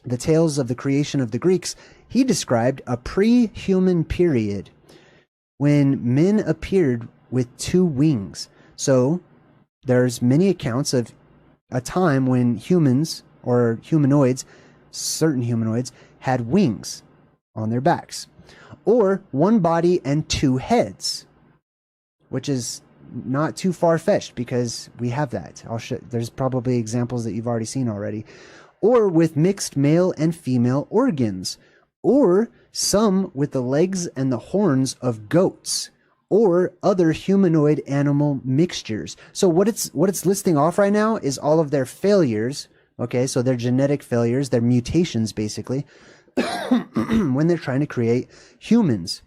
the tales of the creation of the Greeks, he described a pre-human period when men appeared with two wings. So there's many accounts of a time when humans or humanoids, certain humanoids, had wings on their backs, or one body and two heads, which is not too far-fetched because we have that. There's probably examples that you've already seen already. Or with mixed male and female organs, or some with the legs and the horns of goats, or other humanoid animal mixtures. So what it's listing off right now is all of their failures Okay, so they're genetic failures, they're mutations basically, when they're trying to create humans.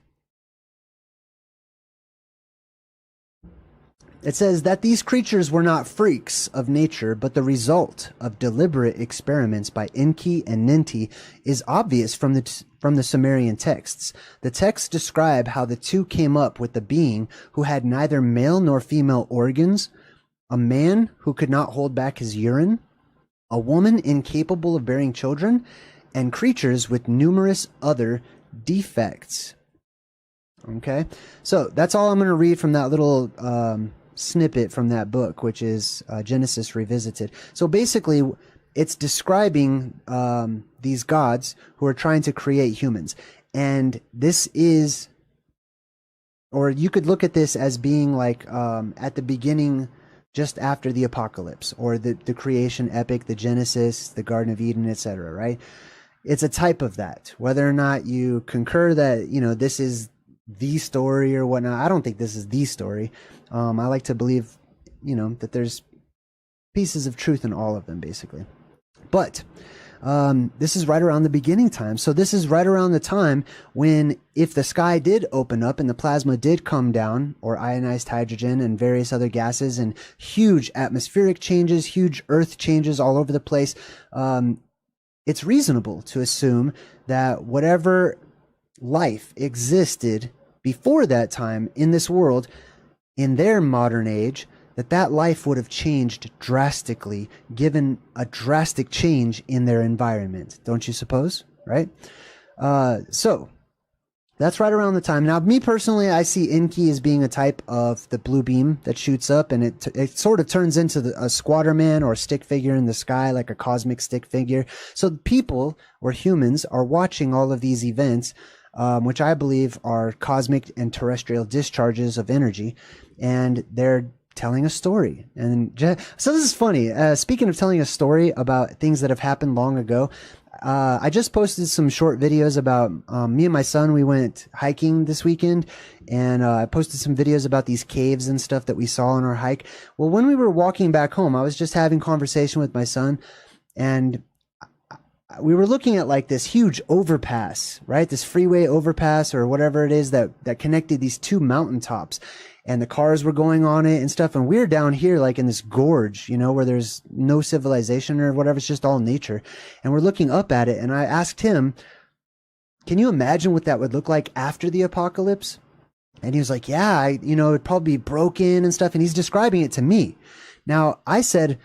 It says that these creatures were not freaks of nature, but the result of deliberate experiments by Enki and Ninti is obvious from the Sumerian texts. The texts describe how the two came up with the being who had neither male nor female organs, a man who could not hold back his urine, a woman incapable of bearing children, and creatures with numerous other defects. Okay, so that's all I'm going to read from that little snippet from that book, which is Genesis Revisited. So basically, it's describing these gods who are trying to create humans. And this is, or you could look at this as being like at the beginning, just after the apocalypse, or the creation epic, the Genesis, the Garden of Eden, etc., right? It's a type of that. Whether or not you concur that, you know, this is the story or whatnot, I don't think this is the story. I like to believe, you know, that there's pieces of truth in all of them, basically. But this is right around the beginning time. So this is right around the time when, if the sky did open up and the plasma did come down, or ionized hydrogen and various other gases, and huge atmospheric changes, huge earth changes all over the place, it's reasonable to assume that whatever life existed before that time in this world, in their modern age, that life would have changed drastically, given a drastic change in their environment. Don't you suppose? Right? So that's right around the time. Now, me personally, I see Enki as being a type of the blue beam that shoots up, and it sort of turns into a squatter man or a stick figure in the sky, like a cosmic stick figure. So people, or humans, are watching all of these events, which I believe are cosmic and terrestrial discharges of energy, and they're telling a story. And so this is funny. Speaking of telling a story about things that have happened long ago, I just posted some short videos about me and my son. We went hiking this weekend, and I posted some videos about these caves and stuff that we saw on our hike. Well, when we were walking back home, I was just having conversation with my son, and we were looking at like this huge overpass, right? This freeway overpass or whatever it is that connected these two mountaintops, and the cars were going on it and stuff. And we're down here like in this gorge, you know, where there's no civilization or whatever. It's just all nature. And we're looking up at it. And I asked him, can you imagine what that would look like after the apocalypse? And he was like, yeah, it'd probably be broken and stuff. And he's describing it to me. Now I said,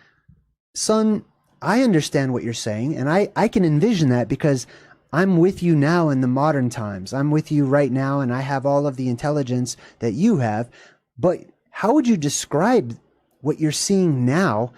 son, I understand what you're saying, and I can envision that because I'm with you now in the modern times. I'm with you right now, and I have all of the intelligence that you have. But how would you describe what you're seeing now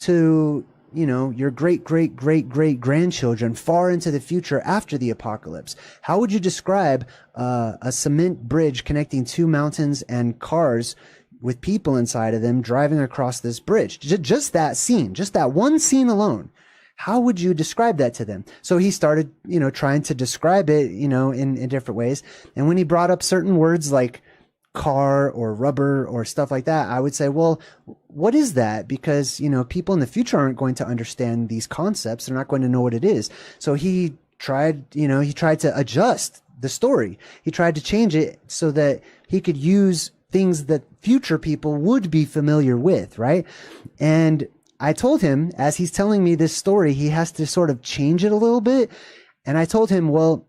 to, your great-great-great-great-grandchildren far into the future after the apocalypse? How would you describe a cement bridge connecting two mountains and cars with people inside of them driving across this bridge? Just that scene, just that one scene alone. How would you describe that to them? So he started, trying to describe it, in different ways. And when he brought up certain words like car or rubber or stuff like that, I would say, well, what is that? Because, people in the future aren't going to understand these concepts. They're not going to know what it is. So he tried to adjust the story. He tried to change it so that he could use things that future people would be familiar with, right? And I told him, as he's telling me this story, he has to sort of change it a little bit. And I told him, well,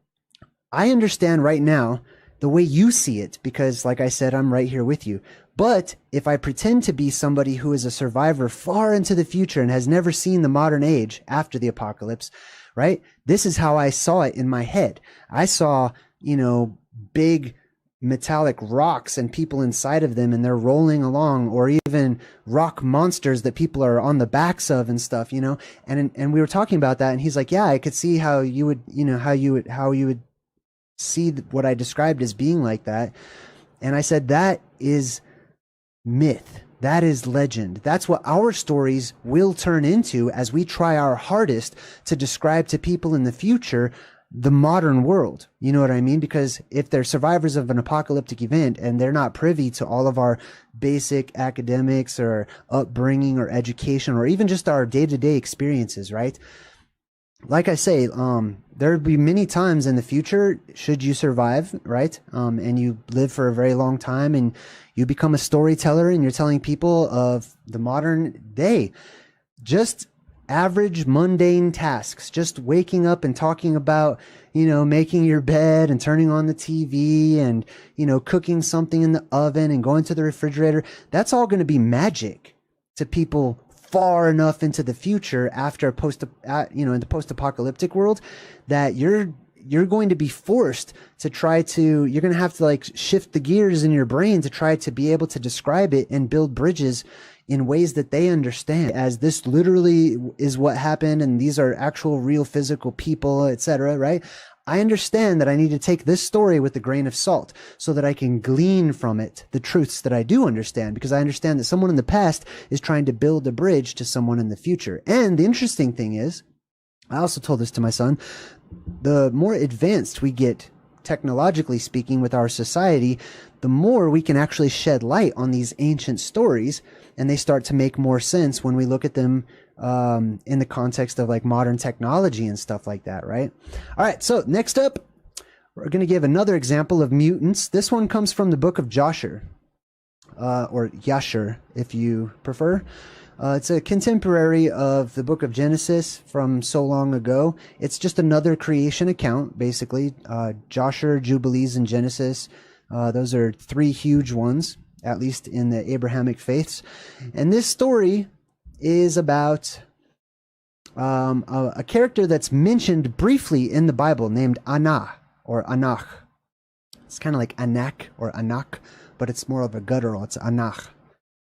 I understand right now the way you see it, because like I said, I'm right here with you. But if I pretend to be somebody who is a survivor far into the future and has never seen the modern age after the apocalypse, right? This is how I saw it in my head. I saw, big metallic rocks and people inside of them, and they're rolling along, or even rock monsters that people are on the backs of and stuff, and we were talking about that, and he's like, yeah, I could see how you would, how you would see what I described as being like that. And I said, that is myth. That is legend. That's what our stories will turn into as we try our hardest to describe to people in the future the modern world. You know what I mean? Because if they're survivors of an apocalyptic event and they're not privy to all of our basic academics or upbringing or education or even just our day-to-day experiences, right? Like I say, there'll be many times in the future, should you survive, right? And you live for a very long time and you become a storyteller and you're telling people of the modern day, just average mundane tasks, just waking up and talking about, you know, making your bed and turning on the TV and, you know, cooking something in the oven and going to the refrigerator. That's all going to be magic to people far enough into the future after in the post-apocalyptic world that you're going to be forced to you're going to have to like shift the gears in your brain to try to be able to describe it and build bridges in ways that they understand, as this literally is what happened and these are actual real physical people, etc., right? I understand that I need to take this story with a grain of salt so that I can glean from it the truths that I do understand, because I understand that someone in the past is trying to build a bridge to someone in the future. And the interesting thing is, I also told this to my son, the more advanced we get technologically speaking with our society, the more we can actually shed light on these ancient stories, and they start to make more sense when we look at them in the context of like modern technology and stuff like that, right? All right, so next up, we're going to give another example of mutants. This one comes from the book of Joshua, or Yashur, if you prefer. It's a contemporary of the book of Genesis from so long ago. It's just another creation account, basically. Joshua, Jubilees, and Genesis. Those are three huge ones, at least in the Abrahamic faiths. And this story is about a character that's mentioned briefly in the Bible named Anah, or Anach. It's kind of like Anak or Anak, but it's more of a guttural. It's Anach.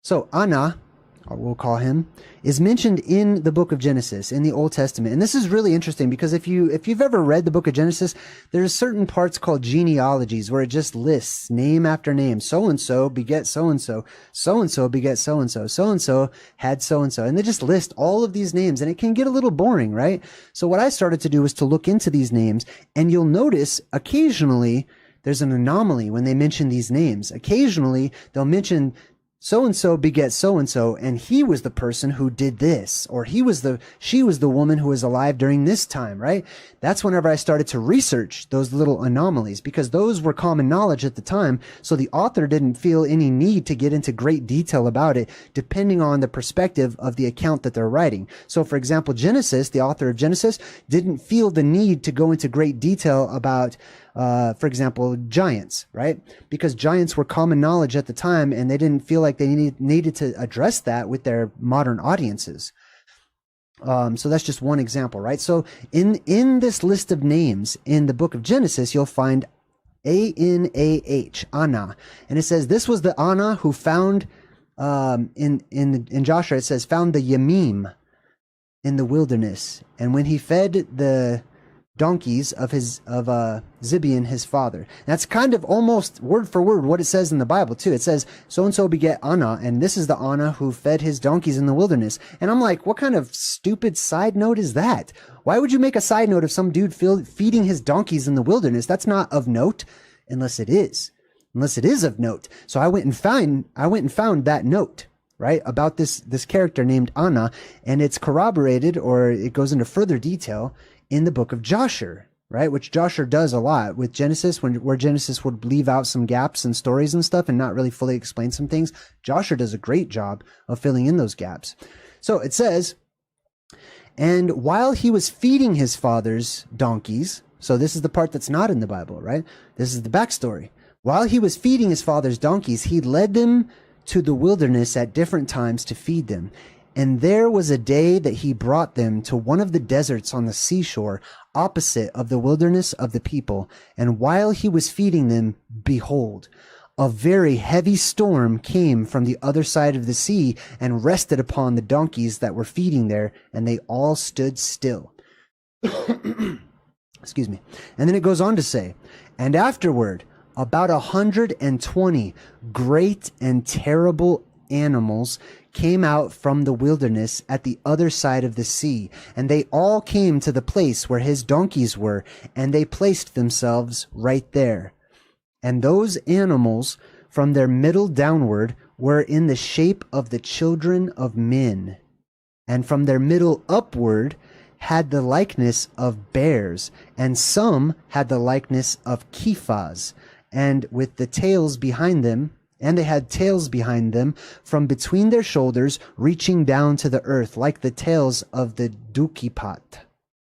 So Anah, or we'll call him, is mentioned in the book of Genesis in the Old Testament. And this is really interesting because if you've ever read the book of Genesis, there's certain parts called genealogies where it just lists name after name. So-and-so beget so-and-so, so-and-so beget so-and-so, so-and-so had so-and-so. And they just list all of these names, and it can get a little boring, right? So what I started to do was to look into these names, and you'll notice occasionally there's an anomaly when they mention these names. Occasionally they'll mention so-and-so beget so-and-so, and he was the person who did this, or she was the woman who was alive during this time, right? That's whenever I started to research those little anomalies, because those were common knowledge at the time, so the author didn't feel any need to get into great detail about it, depending on the perspective of the account that they're writing. So, for example, Genesis, the author of Genesis, didn't feel the need to go into great detail about for example, giants, right? Because giants were common knowledge at the time, and they didn't feel like they needed to address that with their modern audiences. So that's just one example, right? So in this list of names in the book of Genesis, you'll find Anah, Anah, and it says this was the Anah who found in Joshua. It says found the Yamim in the wilderness, and when he fed the donkeys of Zibeon, his father. That's kind of almost word for word what it says in the Bible too. It says, so-and-so beget Anah, and this is the Anah who fed his donkeys in the wilderness. And I'm like, what kind of stupid side note is that? Why would you make a side note of some dude feeding his donkeys in the wilderness? That's not of note, unless it is of note. So I went and found that note, right, about this character named Anah, and it's corroborated, or it goes into further detail in the book of Joshua, right? Which Joshua does a lot with Genesis, where Genesis would leave out some gaps and stories and stuff and not really fully explain some things. Joshua does a great job of filling in those gaps. So it says, and while he was feeding his father's donkeys, so this is the part that's not in the Bible, right? This is the backstory. While he was feeding his father's donkeys, he led them to the wilderness at different times to feed them. And there was a day that he brought them to one of the deserts on the seashore, opposite of the wilderness of the people. And while he was feeding them, behold, a very heavy storm came from the other side of the sea and rested upon the donkeys that were feeding there, and they all stood still. Excuse me. And then it goes on to say, and afterward, about 120 great and terrible animals came out from the wilderness at the other side of the sea, and they all came to the place where his donkeys were, and they placed themselves right there. And those animals, from their middle downward, were in the shape of the children of men, and from their middle upward had the likeness of bears, and some had the likeness of kephas, and with the tails behind them, and they had tails behind them from between their shoulders, reaching down to the earth, like the tails of the dukifat.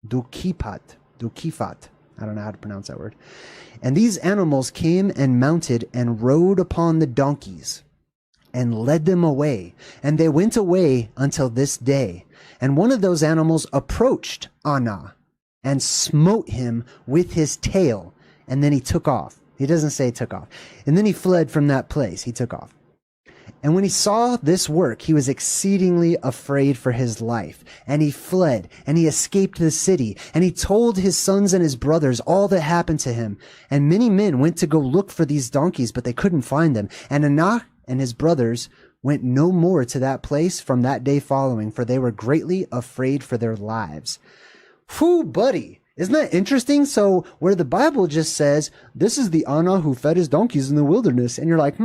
I don't know how to pronounce that word. And these animals came and mounted and rode upon the donkeys and led them away. And they went away until this day. And one of those animals approached Anna and smote him with his tail. And then he took off. He doesn't say took off. And then he fled from that place. He took off. And when he saw this work, he was exceedingly afraid for his life. And he fled, and he escaped the city. And he told his sons and his brothers all that happened to him. And many men went to go look for these donkeys, but they couldn't find them. And Anach and his brothers went no more to that place from that day following, for they were greatly afraid for their lives. Whew, buddy. Isn't that interesting? So where the Bible just says, this is the Anna who fed his donkeys in the wilderness. And you're like,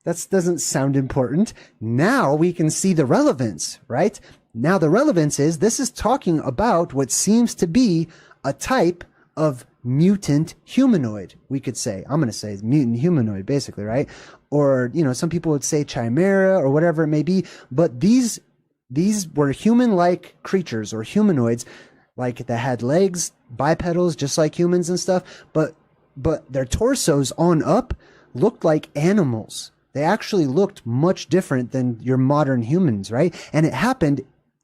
that doesn't sound important. Now we can see the relevance, right? Now the relevance is this is talking about what seems to be a type of mutant humanoid, we could say. I'm going to say mutant humanoid, basically, right? Or, some people would say chimera or whatever it may be. But these were human-like creatures or humanoids, like that had legs, bipedals, just like humans and stuff, but their torsos on up looked like animals. They actually looked much different than your modern humans, right? And it happened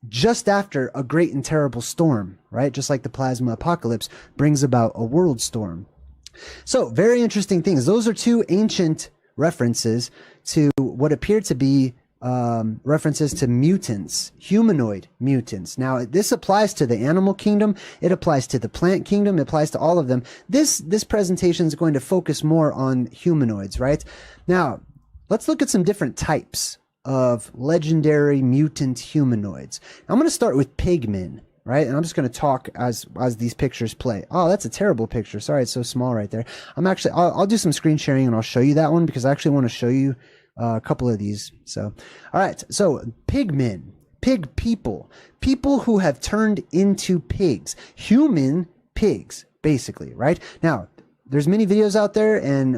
just after a great and terrible storm, right? Just like the plasma apocalypse brings about a world storm. So, very interesting things. Those are two ancient references to what appear to be references to mutants, humanoid mutants. Now, this applies to the animal kingdom. It applies to the plant kingdom. It applies to all of them. This presentation is going to focus more on humanoids, right? Now, let's look at some different types of legendary mutant humanoids. I'm going to start with pigmen, right? And I'm just going to talk as these pictures play. Oh, that's a terrible picture. Sorry, it's so small right there. I'll do some screen sharing and I'll show you that one because I actually want to show you a couple of these. So, all right. So pigmen, pig people who have turned into pigs, human pigs, basically, right? Now, there's many videos out there and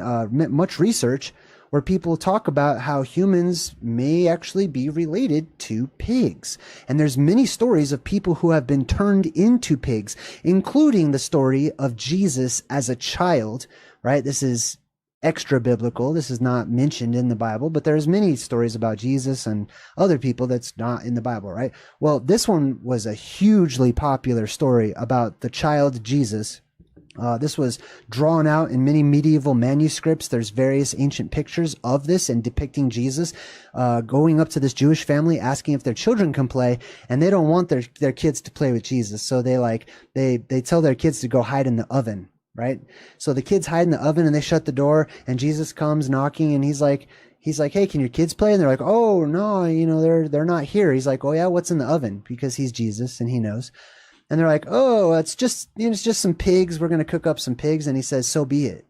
much research where people talk about how humans may actually be related to pigs. And there's many stories of people who have been turned into pigs, including the story of Jesus as a child, right? This is extra biblical. This is not mentioned in the Bible, but there's many stories about Jesus and other people that's not in the Bible, right? Well, this one was a hugely popular story about the child Jesus. This was drawn out in many medieval manuscripts. There's various ancient pictures of this and depicting Jesus going up to this Jewish family asking if their children can play, and they don't want their kids to play with Jesus. So they tell their kids to go hide in the oven, right? So the kids hide in the oven and they shut the door, and Jesus comes knocking and he's like, hey, can your kids play? And they're like, oh no, they're not here. He's like, oh yeah, what's in the oven? Because he's Jesus and he knows. And they're like, oh, it's just some pigs. We're going to cook up some pigs. And he says, so be it.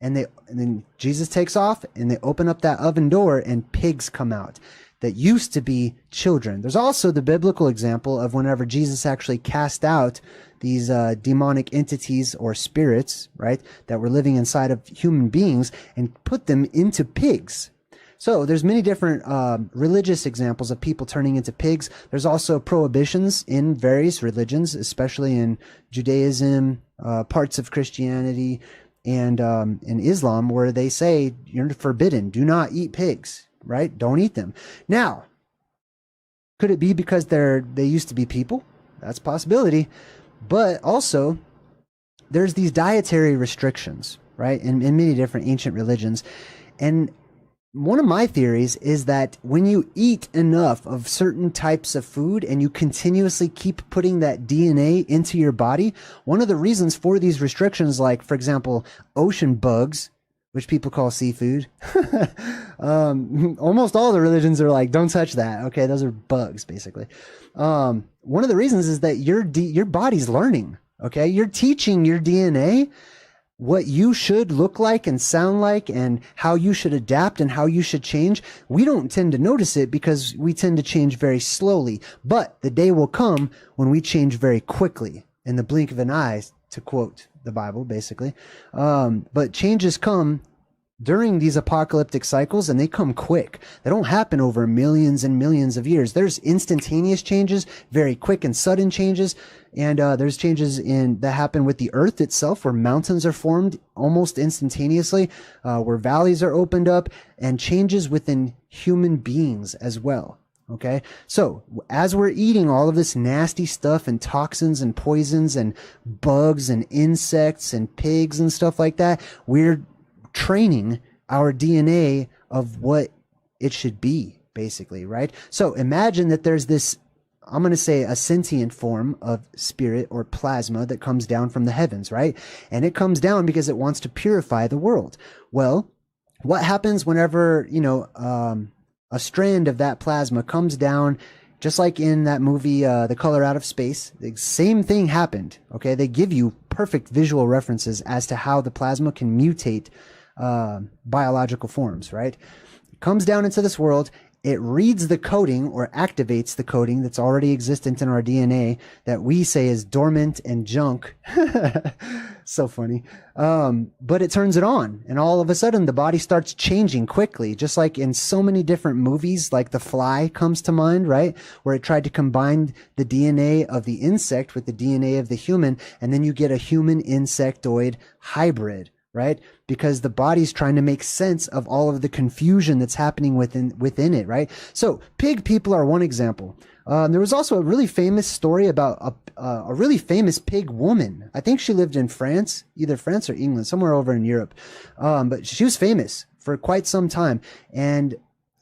And then Jesus takes off and they open up that oven door and pigs come out that used to be children. There's also the biblical example of whenever Jesus actually cast out these demonic entities or spirits, right, that were living inside of human beings and put them into pigs. So there's many different religious examples of people turning into pigs. There's also prohibitions in various religions, especially in Judaism, parts of Christianity, and in Islam, where they say you're forbidden. Do not eat pigs, right? Don't eat them. Now, could it be because they used to be people? That's a possibility. But also, there's these dietary restrictions, right, in many different ancient religions. And one of my theories is that when you eat enough of certain types of food and you continuously keep putting that DNA into your body, one of the reasons for these restrictions, like, for example, ocean bugs, which people call seafood. Almost all the religions are like, don't touch that. Okay, those are bugs, basically. One of the reasons is that your body's learning. Okay, you're teaching your DNA what you should look like and sound like and how you should adapt and how you should change. We don't tend to notice it because we tend to change very slowly. But the day will come when we change very quickly, in the blink of an eye, to quote the Bible, basically. But changes come during these apocalyptic cycles, and they come quick. They don't happen over millions and millions of years. There's instantaneous changes, very quick and sudden changes, and there's changes that happen with the earth itself, where mountains are formed almost instantaneously, where valleys are opened up, and changes within human beings as well. Okay, so as we're eating all of this nasty stuff and toxins and poisons and bugs and insects and pigs and stuff like that, we're training our DNA of what it should be, basically, right? So imagine that there's this, I'm going to say, a sentient form of spirit or plasma that comes down from the heavens, right? And it comes down because it wants to purify the world. Well, what happens whenever, a strand of that plasma comes down, just like in that movie, The Color Out of Space? The same thing happened, okay? They give you perfect visual references as to how the plasma can mutate biological forms, right? It comes down into this world. It reads the coding or activates the coding that's already existent in our DNA that we say is dormant and junk. So funny. But it turns it on, and all of a sudden the body starts changing quickly, just like in so many different movies, like The Fly comes to mind, right? Where it tried to combine the DNA of the insect with the DNA of the human, and then you get a human insectoid hybrid, right? Because the body's trying to make sense of all of the confusion that's happening within it, right? So pig people are one example. There was also a really famous story about a really famous pig woman. I think she lived in France, either France or England, somewhere over in Europe. But she was famous for quite some time. And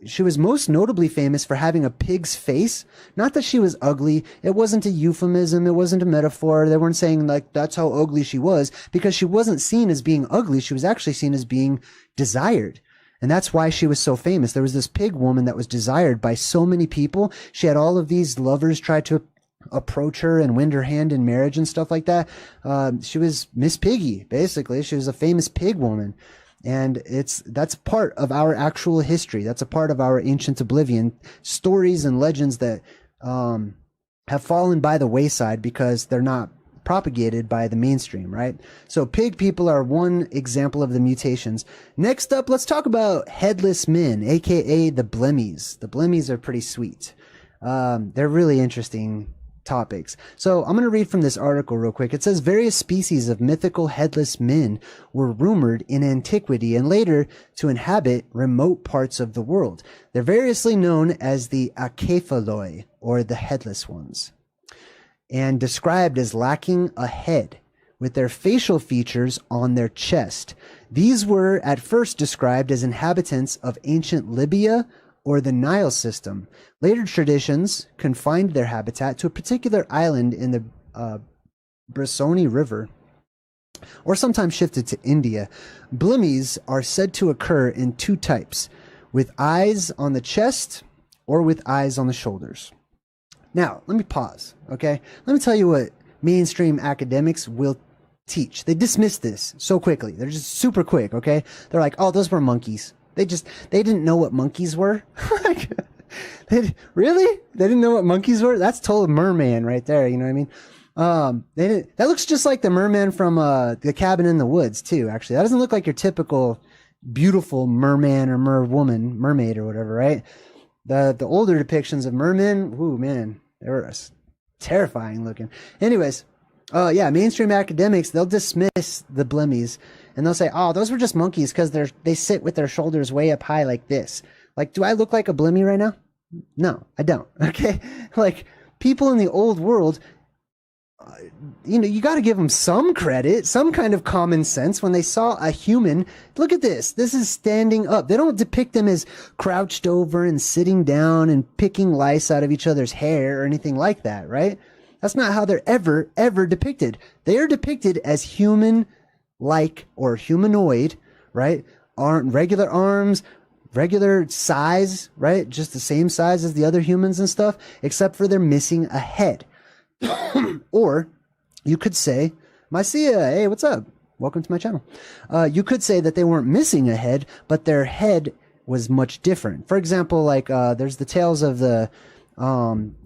she was most notably famous for having a pig's face. Not that she was ugly. It wasn't a euphemism. It wasn't a metaphor. They weren't saying like that's how ugly she was, because she wasn't seen as being ugly. She was actually seen as being desired. And that's why she was so famous. There was this pig woman that was desired by so many people. She had all of these lovers try to approach her and win her hand in marriage and stuff like that. She was Miss Piggy, basically. She was a famous pig woman. And that's part of our actual history. That's a part of our ancient Oblivion stories and legends that have fallen by the wayside because they're not propagated by the mainstream, right? So pig people are one example of the mutations. Next up, let's talk about headless men, aka the blemmies. The blemmies are pretty sweet. They're really interesting topics. So I'm going to read from this article real quick. It says various species of mythical headless men were rumored in antiquity and later to inhabit remote parts of the world. They're variously known as the acephaloi, or the headless ones, and described as lacking a head, with their facial features on their chest. These were at first described as inhabitants of ancient Libya or the Nile system. Later traditions confined their habitat to a particular island in the Bressoni River, or sometimes shifted to India. Blemmies are said to occur in two types, with eyes on the chest or with eyes on the shoulders. Now, let me pause, okay? Let me tell you what mainstream academics will teach. They dismiss this so quickly. They're just super quick, okay? They're like, oh, those were monkeys. They didn't know what monkeys were. Really? They didn't know what monkeys were? That's total merman right there. You know what I mean? That looks just like the merman from the Cabin in the Woods too, actually. That doesn't look like your typical beautiful merman or mermaid or whatever, right? The older depictions of mermen, ooh man, they were terrifying looking. Anyways, mainstream academics, they'll dismiss the blemmies and they'll say, oh, those were just monkeys because they sit with their shoulders way up high like this. Like, do I look like a blemmy right now? No, I don't. Okay. Like, people in the old world, you got to give them some credit, some kind of common sense. When they saw a human, look at this. This is standing up. They don't depict them as crouched over and sitting down and picking lice out of each other's hair or anything like that, right? That's not how they're ever depicted. They are depicted as human-like or humanoid, right? Regular arms, regular size, right? Just the same size as the other humans and stuff, except for they're missing a head. Or you could say, Mycia, hey, what's up? Welcome to my channel. You could say that they weren't missing a head, but their head was much different. For example, like there's the tales of the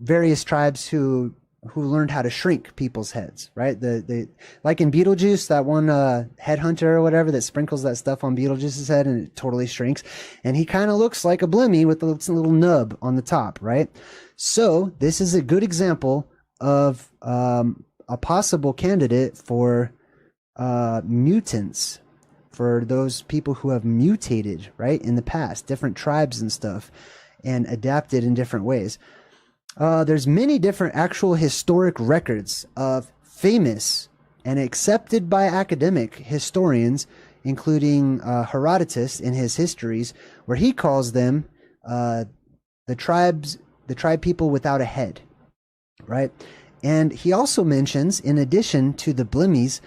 various tribes who learned how to shrink people's heads, right? Like in Beetlejuice, that one headhunter or whatever that sprinkles that stuff on Beetlejuice's head and it totally shrinks. And he kind of looks like a blimmy with a little nub on the top, right? So this is a good example of a possible candidate for mutants, for those people who have mutated, right, in the past, different tribes and stuff, and adapted in different ways. There's many different actual historic records of famous and accepted by academic historians, including Herodotus in his histories, where he calls them the tribe people without a head, right? And he also mentions, in addition to the blimmies,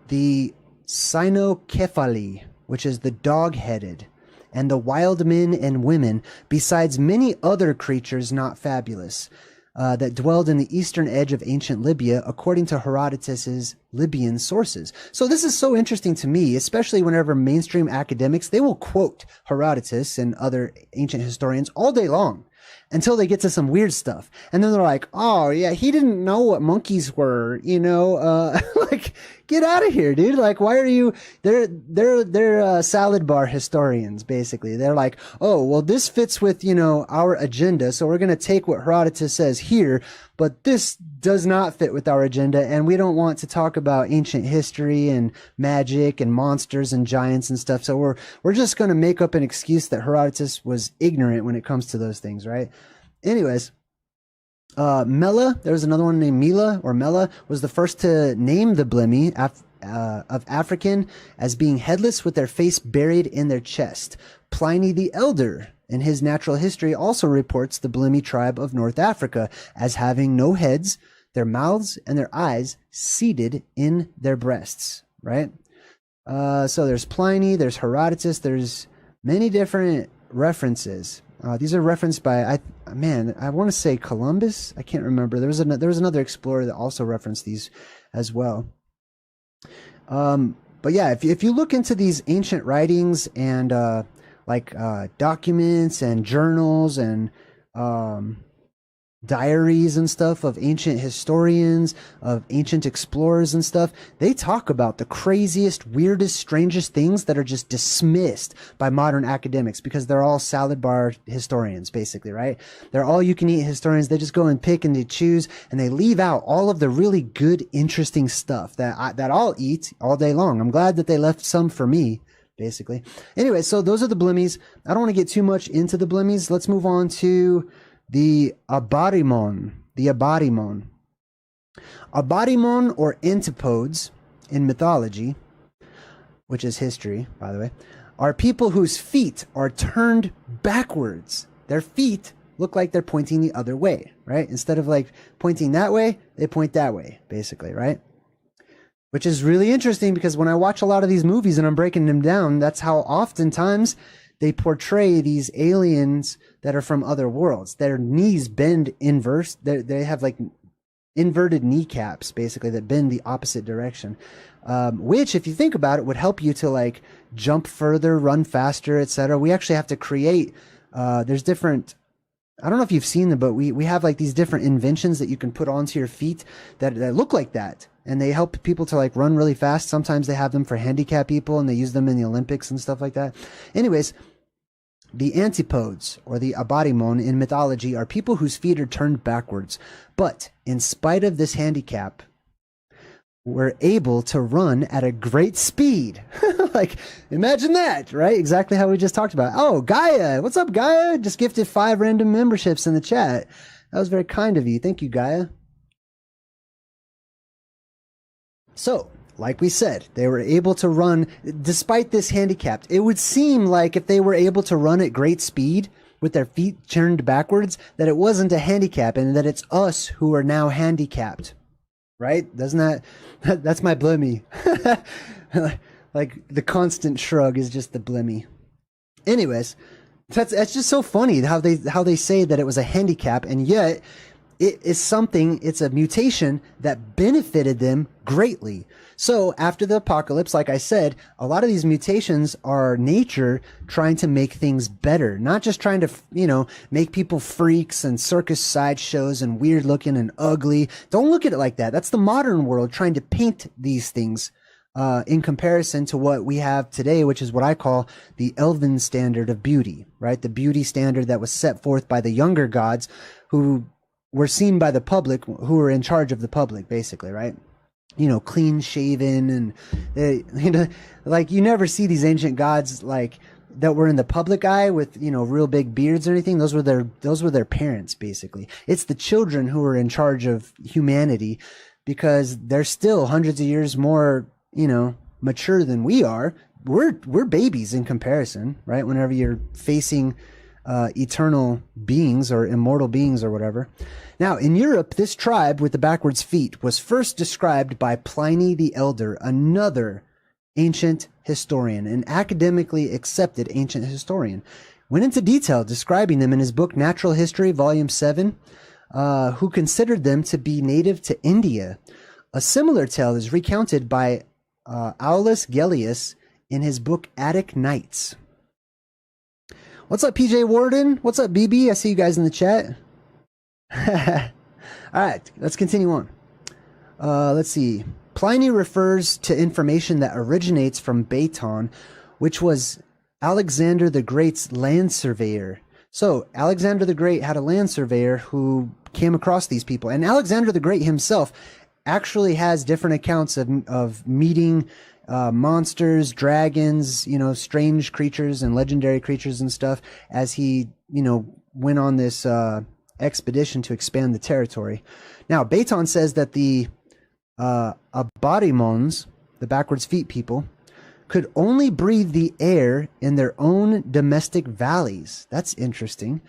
the cynocephali, which is the dog-headed, and the wild men and women, besides many other creatures not fabulous, that dwelled in the eastern edge of ancient Libya, according to Herodotus's Libyan sources. So this is so interesting to me, especially whenever mainstream academics, they will quote Herodotus and other ancient historians all day long, until they get to some weird stuff. And then they're like, oh yeah, he didn't know what monkeys were, you know, like, get out of here, dude. Like, why are you, they're salad bar historians, basically. They're like, oh, well, this fits with, you know, our agenda. So we're going to take what Herodotus says here, but this does not fit with our agenda. And we don't want to talk about ancient history and magic and monsters and giants and stuff. So we're just going to make up an excuse that Herodotus was ignorant when it comes to those things, right? Anyways, Mela, there was another one named Mela, or Mela, was the first to name the blimmy of African as being headless with their face buried in their chest. Pliny the Elder, in his natural history, also reports the blimmy tribe of North Africa as having no heads, their mouths and their eyes seated in their breasts, right? So there's Pliny, there's Herodotus, there's many different references. These are referenced by, I want to say Columbus. I can't remember. There was another explorer that also referenced these as well. But yeah, if you look into these ancient writings and documents and journals and diaries and stuff of ancient historians, of ancient explorers and stuff, they talk about the craziest, weirdest, strangest things that are just dismissed by modern academics because they're all salad bar historians, basically, right? They're all you can eat historians. They just go and pick and they choose and they leave out all of the really good, interesting stuff that I'll eat all day long. I'm glad that they left some for me, basically. Anyway, so those are the blimmies. I don't want to get too much into the blimmies. Let's move on to the Abarimon. Abarimon, or antipodes in mythology, which is history, by the way, are people whose feet are turned backwards. Their feet look like they're pointing the other way, right? Instead of like pointing that way, they point that way, basically, right? Which is really interesting because when I watch a lot of these movies and I'm breaking them down, that's how oftentimes they portray these aliens that are from other worlds. Their knees bend inverse. They have like inverted kneecaps, basically, that bend the opposite direction. Which, if you think about it, would help you to like jump further, run faster, etc. We actually have to create, there's different, I don't know if you've seen them, but we have like these different inventions that you can put onto your feet that look like that. And they help people to like run really fast. Sometimes they have them for handicapped people and they use them in the Olympics and stuff like that. Anyways, the antipodes, or the Abarimon in mythology, are people whose feet are turned backwards. But in spite of this handicap, were able to run at a great speed. Like, imagine that, right? Exactly how we just talked about. Oh, Gaia. What's up, Gaia? Just gifted 5 random memberships in the chat. That was very kind of you. Thank you, Gaia. So, like we said, they were able to run, despite this handicap. It would seem like if they were able to run at great speed with their feet turned backwards, that it wasn't a handicap and that it's us who are now handicapped. Right? Doesn't that's my blimmy. Like the constant shrug is just the blimmy. Anyways, that's just so funny how they say that it was a handicap, and yet it is something, it's a mutation that benefited them greatly. So after the apocalypse, like I said, a lot of these mutations are nature trying to make things better, not just trying to, make people freaks and circus sideshows and weird looking and ugly. Don't look at it like that. That's the modern world trying to paint these things in comparison to what we have today, which is what I call the elven standard of beauty, right? The beauty standard that was set forth by the younger gods who were seen by the public, who were in charge of the public, basically, right? Clean shaven, and like you never see these ancient gods like that were in the public eye with real big beards or anything. Those were their parents, basically. It's the children who are in charge of humanity, because they're still hundreds of years more mature than we are. We're babies in comparison, right? Whenever you're facing eternal beings or immortal beings or whatever. Now, in Europe, this tribe with the backwards feet was first described by Pliny the Elder, another ancient historian, an academically accepted ancient historian. Went into detail describing them in his book Natural History, Volume 7, who considered them to be native to India. A similar tale is recounted by Aulus Gellius in his book Attic Nights. What's up, PJ Warden? What's up, BB? I see you guys in the chat. All right, let's continue on. Let's see. Pliny refers to information that originates from Baiton, which was Alexander the Great's land surveyor. So Alexander the Great had a land surveyor who came across these people. And Alexander the Great himself actually has different accounts of meeting monsters, dragons, strange creatures and legendary creatures and stuff as he, went on this expedition to expand the territory. Now, Baiton says that the Abadimons, the backwards feet people, could only breathe the air in their own domestic valleys. That's interesting.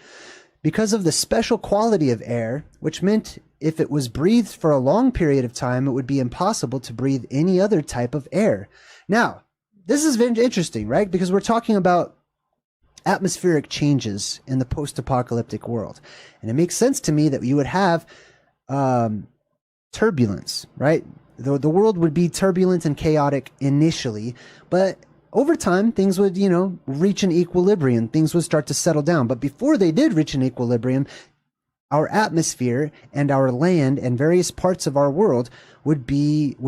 Because of the special quality of air, which meant if it was breathed for a long period of time, it would be impossible to breathe any other type of air. Now, this is very interesting, right? Because we're talking about atmospheric changes in the post-apocalyptic world. And it makes sense to me that you would have turbulence, right? The world would be turbulent and chaotic initially, but over time, things would, reach an equilibrium. Things would start to settle down. But before they did reach an equilibrium, our atmosphere and our land and various parts of our world would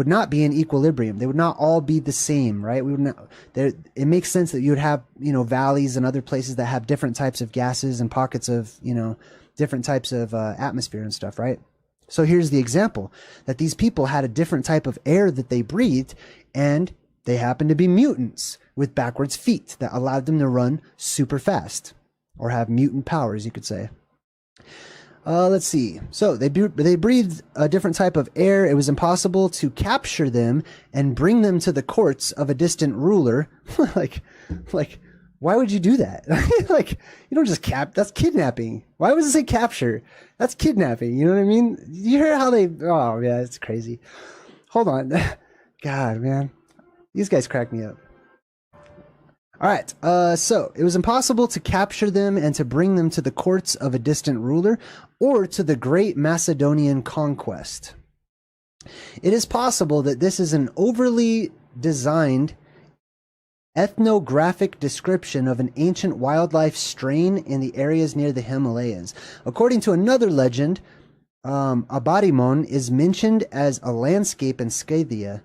not be in equilibrium. They would not all be the same, right? It makes sense that you would have, valleys and other places that have different types of gases and pockets of, different types of atmosphere and stuff, right? So here's the example, that these people had a different type of air that they breathed, and they happened to be mutants with backwards feet that allowed them to run super fast, or have mutant powers, you could say. Let's see. So they breathed a different type of air. It was impossible to capture them and bring them to the courts of a distant ruler. like, why would you do that? Like, you don't just that's kidnapping. Why would it say capture? That's kidnapping. You know what I mean? You hear how oh yeah, it's crazy. Hold on. God, man. These guys crack me up. All right, so it was impossible to capture them and to bring them to the courts of a distant ruler or to the great Macedonian conquest. It is possible that this is an overly designed ethnographic description of an ancient wildlife strain in the areas near the Himalayas. According to another legend, Abadimon is mentioned as a landscape in Scythia,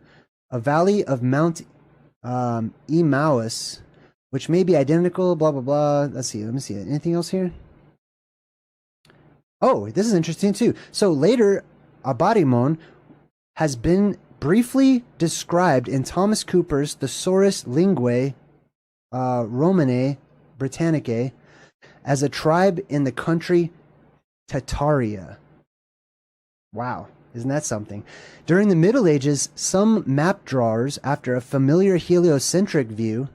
a valley of Mount Emmaus, which may be identical, blah, blah, blah. Let me see it. Anything else here? Oh, this is interesting too. So later, Abadimon has been briefly described in Thomas Cooper's Thesaurus Linguae Romanae Britannicae as a tribe in the country Tartaria. Wow. Isn't that something? During the Middle Ages, some map drawers, after a familiar heliocentric view,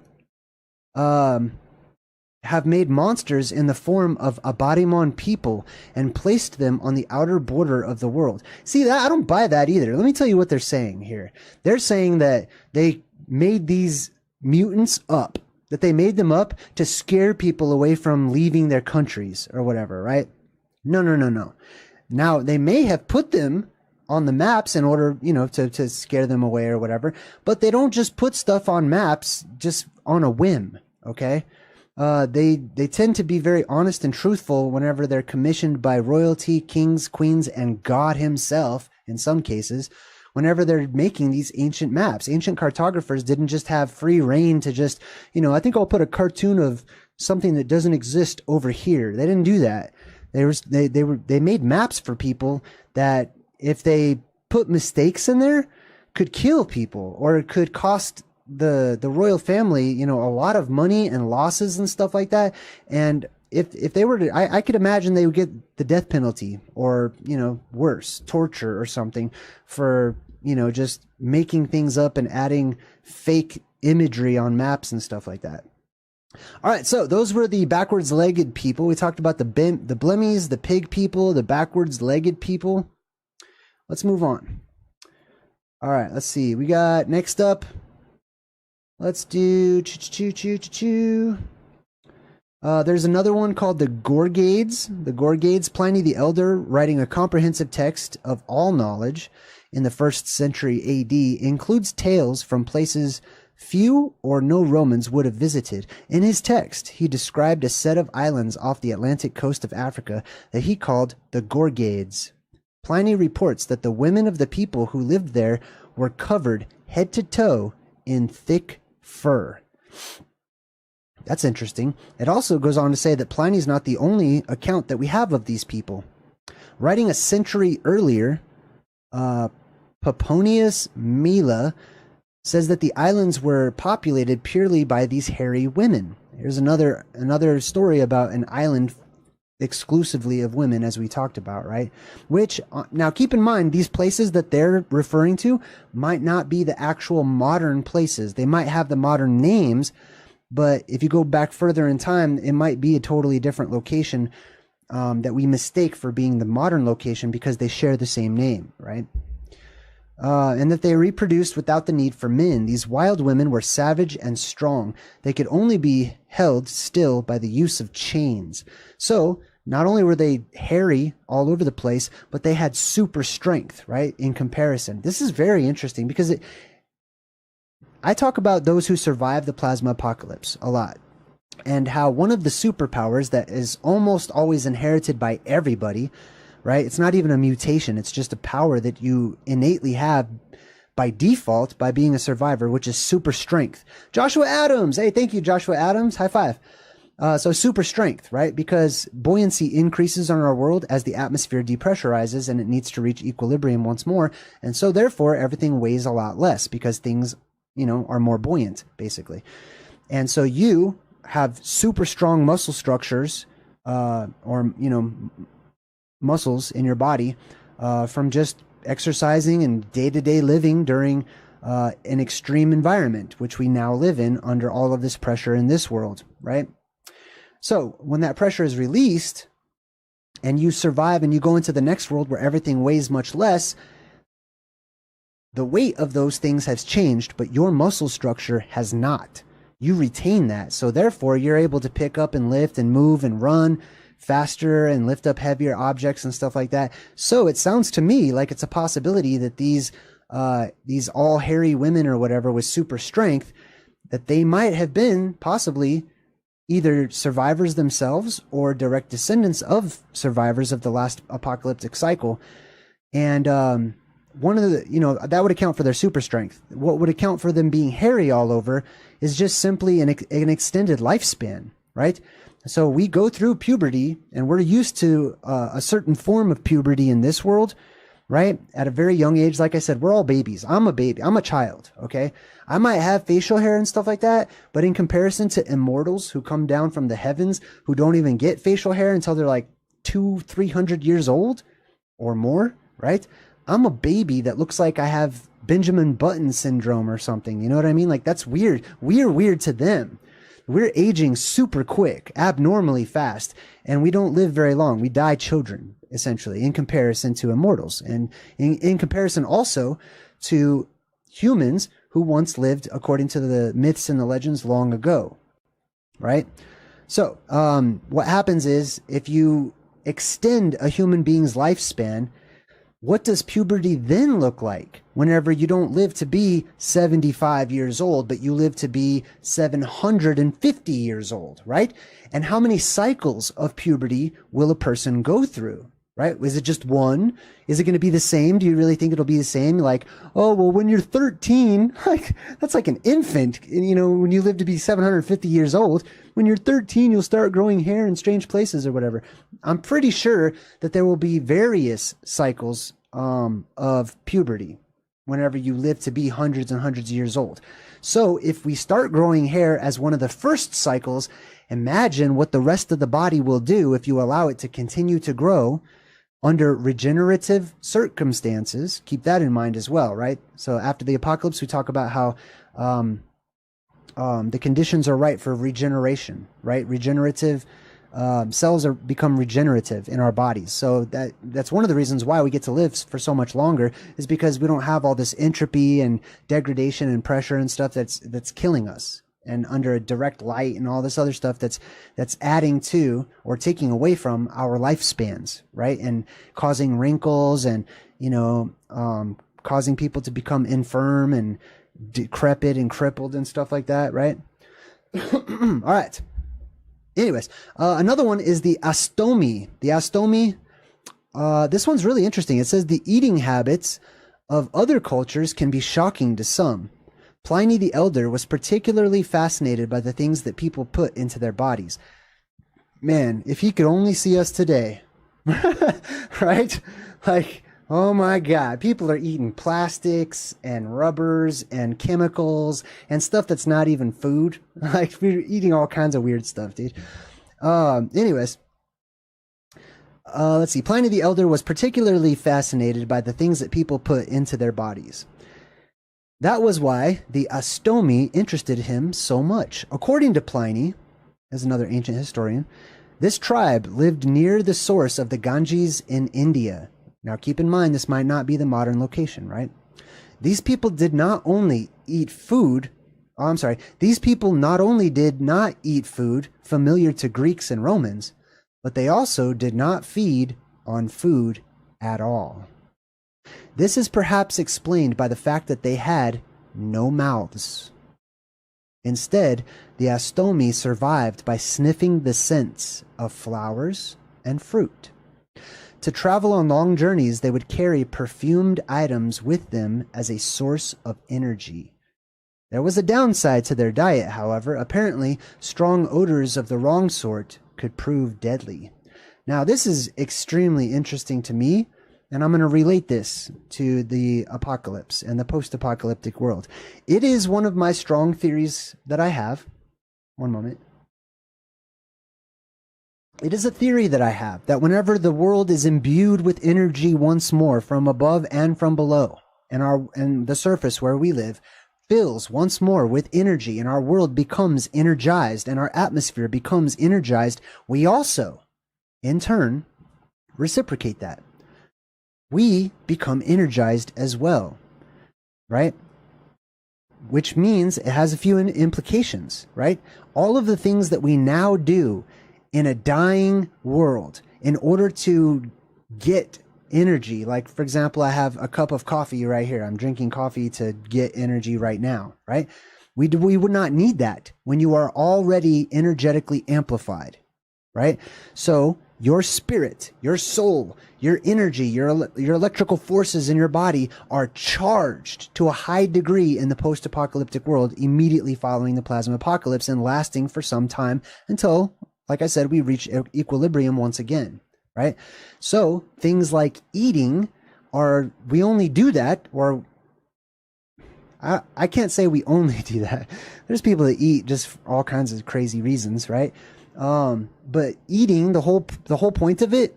have made monsters in the form of Abadimon people and placed them on the outer border of the world. See, that I don't buy that either. Let me tell you what they're saying here. They're saying that they made these mutants up, that they made them up to scare people away from leaving their countries or whatever, right? No. Now, they may have put them on the maps in order, to scare them away or whatever, but they don't just put stuff on maps just on a whim, okay? They tend to be very honest and truthful whenever they're commissioned by royalty, kings, queens, and God himself, in some cases, whenever they're making these ancient maps. Ancient cartographers didn't just have free reign to just, I think I'll put a cartoon of something that doesn't exist over here. They didn't do that. They made maps for people that, if they put mistakes in there, could kill people, or it could cost the royal family, a lot of money and losses and stuff like that. And if they were to, I could imagine they would get the death penalty, or, worse, torture or something for, just making things up and adding fake imagery on maps and stuff like that. All right, so those were the backwards-legged people. We talked about the blemmies, the pig people, the backwards-legged people. Let's move on. All right, let's see. We got next up. Let's do there's another one called the Gorgades. The Gorgades, Pliny the Elder, writing a comprehensive text of all knowledge in the 1st century AD, includes tales from places few or no Romans would have visited. In his text, he described a set of islands off the Atlantic coast of Africa that he called the Gorgades. Pliny reports that the women of the people who lived there were covered head to toe in thick fur. That's interesting. It also goes on to say that Pliny's not the only account that we have of these people. Writing a century earlier, Pomponius Mela says that the islands were populated purely by these hairy women. Here's another story about an island exclusively of women, as we talked about, right? Which, now keep in mind, these places that they're referring to might not be the actual modern places. They might have the modern names, but if you go back further in time, it might be a totally different location that we mistake for being the modern location because they share the same name, right? And that they reproduced without the need for men. These wild women were savage and strong. They could only be held still by the use of chains. So, not only were they hairy all over the place, but they had super strength, right, in comparison. This is very interesting because I talk about those who survived the plasma apocalypse a lot, and how one of the superpowers that is almost always inherited by everybody, right? It's not even a mutation. It's just a power that you innately have by default by being a survivor, which is super strength. Joshua Adams. Hey, thank you, Joshua Adams. High five. So super strength, right? Because buoyancy increases on our world as the atmosphere depressurizes and it needs to reach equilibrium once more. And so therefore everything weighs a lot less because things, are more buoyant, basically. And so you have super strong muscle structures, muscles in your body from just exercising and day-to-day living during an extreme environment, which we now live in under all of this pressure in this world, right? So when that pressure is released and you survive and you go into the next world where everything weighs much less, the weight of those things has changed, but your muscle structure has not. You retain that. So therefore, you're able to pick up and lift and move and run faster and lift up heavier objects and stuff like that. So it sounds to me like it's a possibility that these all hairy women or whatever with super strength, that they might have been possibly either survivors themselves or direct descendants of survivors of the last apocalyptic cycle. And one of the, that would account for their super strength. What would account for them being hairy all over is just simply an extended lifespan, right? So we go through puberty and we're used to a certain form of puberty in this world, right? At a very young age, like I said, we're all babies. I'm a baby. I'm a child, okay? I might have facial hair and stuff like that, but in comparison to immortals who come down from the heavens who don't even get facial hair until they're like 200-300 years old or more, right? I'm a baby that looks like I have Benjamin Button syndrome or something. You know what I mean? Like, that's weird. We're weird to them. We're aging super quick, abnormally fast, and we don't live very long. We die children, essentially, in comparison to immortals. And in comparison also to humans who once lived according to the myths and the legends long ago, right? So what happens is if you extend a human being's lifespan, what does puberty then look like whenever you don't live to be 75 years old, but you live to be 750 years old, right? And how many cycles of puberty will a person go through, right? Is it just one? Is it going to be the same? Do you really think it'll be the same? Like, oh, well, when you're 13, like that's like an infant, you know, when you live to be 750 years old, when you're 13, you'll start growing hair in strange places or whatever. I'm pretty sure that there will be various cycles of puberty whenever you live to be hundreds and hundreds of years old. So if we start growing hair as one of the first cycles, imagine what the rest of the body will do if you allow it to continue to grow under regenerative circumstances. Keep that in mind as well, right? So after the apocalypse, we talk about how the conditions are right for regeneration, right? Regenerative cells become regenerative in our bodies. So that's one of the reasons why we get to live for so much longer, is because we don't have all this entropy and degradation and pressure and stuff that's killing us, and under a direct light and all this other stuff that's adding to or taking away from our lifespans, right? And causing wrinkles and, you know, causing people to become infirm and decrepit and crippled and stuff like that, right? All right. Anyways, another one is the astomi. The astomi, this one's really interesting. It says the eating habits of other cultures can be shocking to some. Pliny the Elder was particularly fascinated by the things that people put into their bodies. Man, if he could only see us today, right? Like, oh my God, people are eating plastics and rubbers and chemicals and stuff that's not even food. Like, we're eating all kinds of weird stuff, dude. Anyways, let's see. Pliny the Elder was particularly fascinated by the things that people put into their bodies. That was why the astomi interested him so much. According to Pliny, as another ancient historian, this tribe lived near the source of the Ganges in India. Now keep in mind, this might not be the modern location, right? These people did not only eat food, these people not only did not eat food familiar to Greeks and Romans, but they also did not feed on food at all. This is perhaps explained by the fact that they had no mouths. Instead, the astomi survived by sniffing the scents of flowers and fruit. To travel on long journeys, they would carry perfumed items with them as a source of energy. There was a downside to their diet, however. Apparently, strong odors of the wrong sort could prove deadly. Now, this is extremely interesting to me, and I'm going to relate this to the apocalypse and the post-apocalyptic world. It is one of my strong theories that I have. One moment. It is a theory that I have that whenever the world is imbued with energy once more from above and from below, and the surface where we live fills once more with energy, and our world becomes energized and our atmosphere becomes energized, we also, in turn, reciprocate that. We become energized as well, right? Which means it has a few implications, right? All of the things that we now do in a dying world in order to get energy, like, for example, I have a cup of coffee right here. I'm drinking coffee to get energy right now, right? We would not need that when you are already energetically amplified, right? So your spirit, your soul, your energy, your electrical forces in your body are charged to a high degree in the post-apocalyptic world immediately following the plasma apocalypse and lasting for some time until, like I said, we reach equilibrium once again, right? So things like eating we only do that, or I can't say we only do that. There's people that eat just for all kinds of crazy reasons, right? But eating, the whole point of it,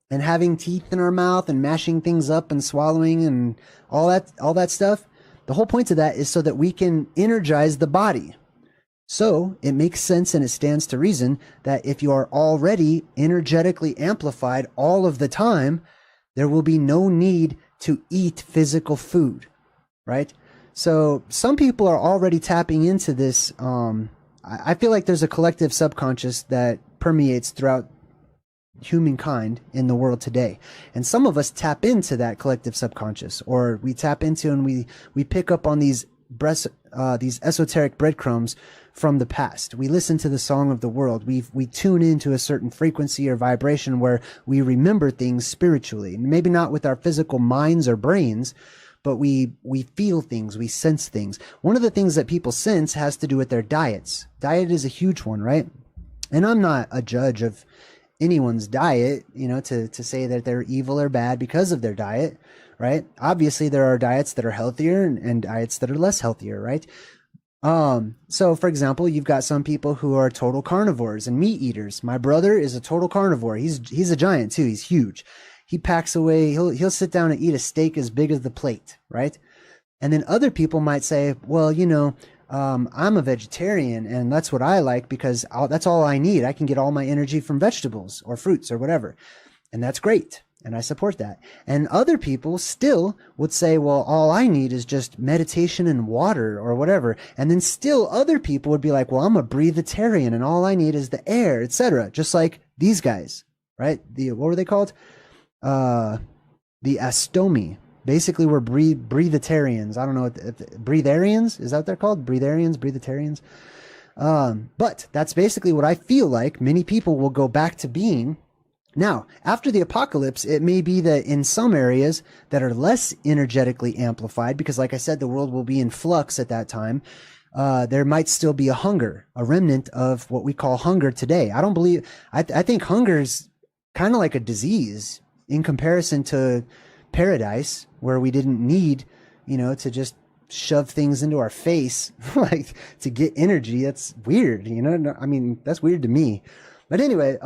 and having teeth in our mouth and mashing things up and swallowing and all that stuff, the whole point of that is so that we can energize the body. So it makes sense and it stands to reason that if you are already energetically amplified all of the time, there will be no need to eat physical food, right? So some people are already tapping into this. I feel like there's a collective subconscious that permeates throughout humankind in the world today, and some of us tap into that collective subconscious, or we tap into and we pick up on these esoteric breadcrumbs from the past. We listen to the song of the world. We tune into a certain frequency or vibration where we remember things spiritually, maybe not with our physical minds or brains, but we feel things, we sense things. One of the things that people sense has to do with their diets. Diet is a huge one, right? And I'm not a judge of anyone's diet, you know, to say that they're evil or bad because of their diet, right? Obviously, there are diets that are healthier and diets that are less healthier, right? So for example, you've got some people who are total carnivores and meat eaters. My brother is a total carnivore. He's a giant too. He's huge. He packs away. He'll sit down and eat a steak as big as the plate, right? And then other people might say, well, you know, I'm a vegetarian and that's what I like because that's all I need. I can get all my energy from vegetables or fruits or whatever. And that's great. And I support that. And other people still would say, well, all I need is just meditation and water or whatever. And then still other people would be like, well, I'm a breatharian and all I need is the air, etc. Just like these guys, right? What were they called? The Astomi. Basically, we're breatharians. I don't know, breatharians? Is that what they're called? Breatharians? But that's basically what I feel like many people will go back to being. Now, after the apocalypse, it may be that in some areas that are less energetically amplified, because like I said, the world will be in flux at that time, there might still be a hunger, a remnant of what we call hunger today. I think hunger is kind of like a disease in comparison to paradise, where we didn't need, you know, to just shove things into our face, like to get energy. That's weird, you know? I mean, that's weird to me. But anyway,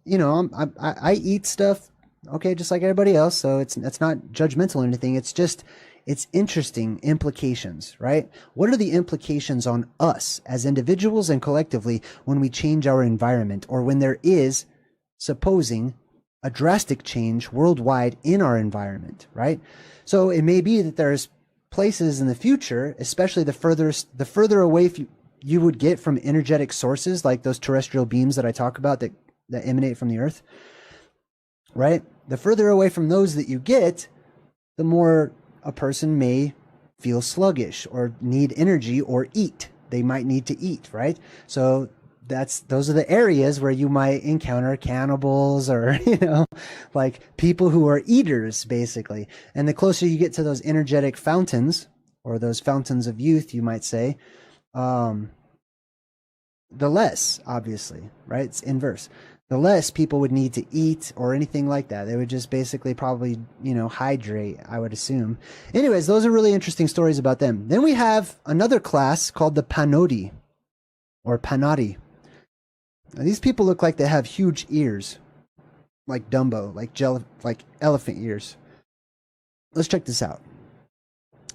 you know, I eat stuff, okay, just like everybody else. So it's not judgmental or anything. It's just, it's interesting implications, right? What are the implications on us as individuals and collectively when we change our environment, or when there is, supposing, a drastic change worldwide in our environment, right? So it may be that there's places in the future, especially the further away you would get from energetic sources like those terrestrial beams that I talk about that emanate from the earth, right? The further away from those that you get, the more a person may feel sluggish or need energy or eat. They might need to eat, right? So those are the areas where you might encounter cannibals or, you know, like people who are eaters, basically. And the closer you get to those energetic fountains, or those fountains of youth, you might say, the less, obviously, right? It's inverse. The less people would need to eat or anything like that. They would just basically probably, you know, hydrate, I would assume. Anyways, those are really interesting stories about them. Then we have another class called the Panodi, or Panadi. Now, these people look like they have huge ears, like Dumbo, like elephant ears. Let's check this out.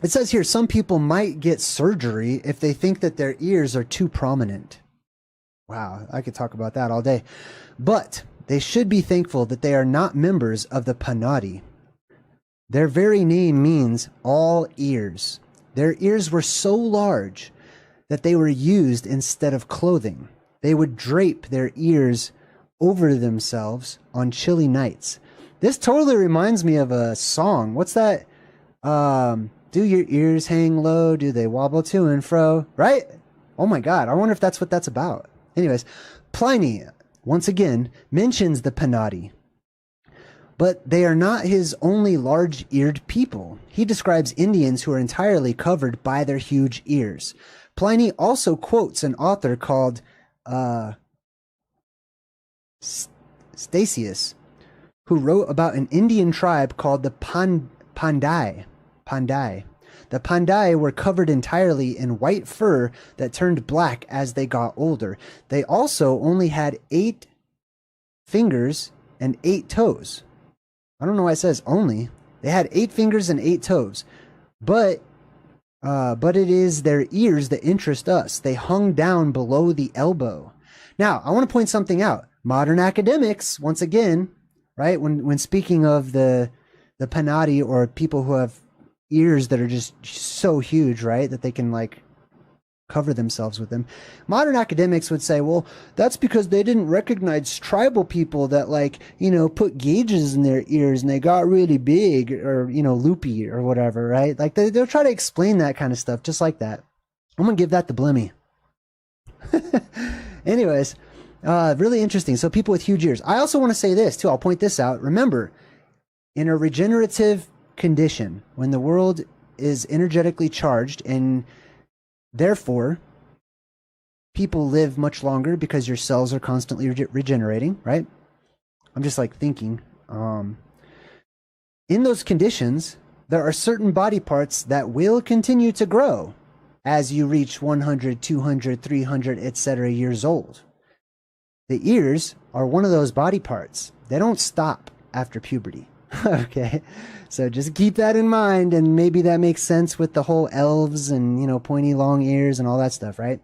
It says here, some people might get surgery if they think that their ears are too prominent. Wow, I could talk about that all day. But they should be thankful that they are not members of the Panadi. Their very name means all ears. Their ears were so large that they were used instead of clothing. They would drape their ears over themselves on chilly nights. This totally reminds me of a song. What's that? Do your ears hang low? Do they wobble to and fro? Right? Oh my God. I wonder if that's what that's about. Anyways, Pliny, once again, mentions the Panadi. But they are not his only large-eared people. He describes Indians who are entirely covered by their huge ears. Pliny also quotes an author called Stasius, who wrote about an Indian tribe called the Pandai. The Pandai were covered entirely in white fur that turned black as they got older. They also only had 8 fingers and 8 toes. I don't know why it says only. They had 8 fingers and 8 toes. But it is their ears that interest us. They hung down below the elbow. Now, I want to point something out. Modern academics, once again, right, when speaking of the Panadi, or people who have, ears that are just so huge, right? That they can like cover themselves with them. Modern academics would say, well, that's because they didn't recognize tribal people that like, you know, put gauges in their ears and they got really big or, you know, loopy or whatever, right? Like they'll try to explain that kind of stuff just like that. I'm going to give that the Blemmy. Anyways, really interesting. So people with huge ears. I also want to say this too. I'll point this out. Remember, in a regenerative condition, when the world is energetically charged and therefore people live much longer because your cells are constantly regenerating, right? I'm just like thinking. In those conditions, there are certain body parts that will continue to grow as you reach 100, 200, 300, etc. years old. The ears are one of those body parts. They don't stop after puberty. Okay, so just keep that in mind, and maybe that makes sense with the whole elves and, you know, pointy long ears and all that stuff, right?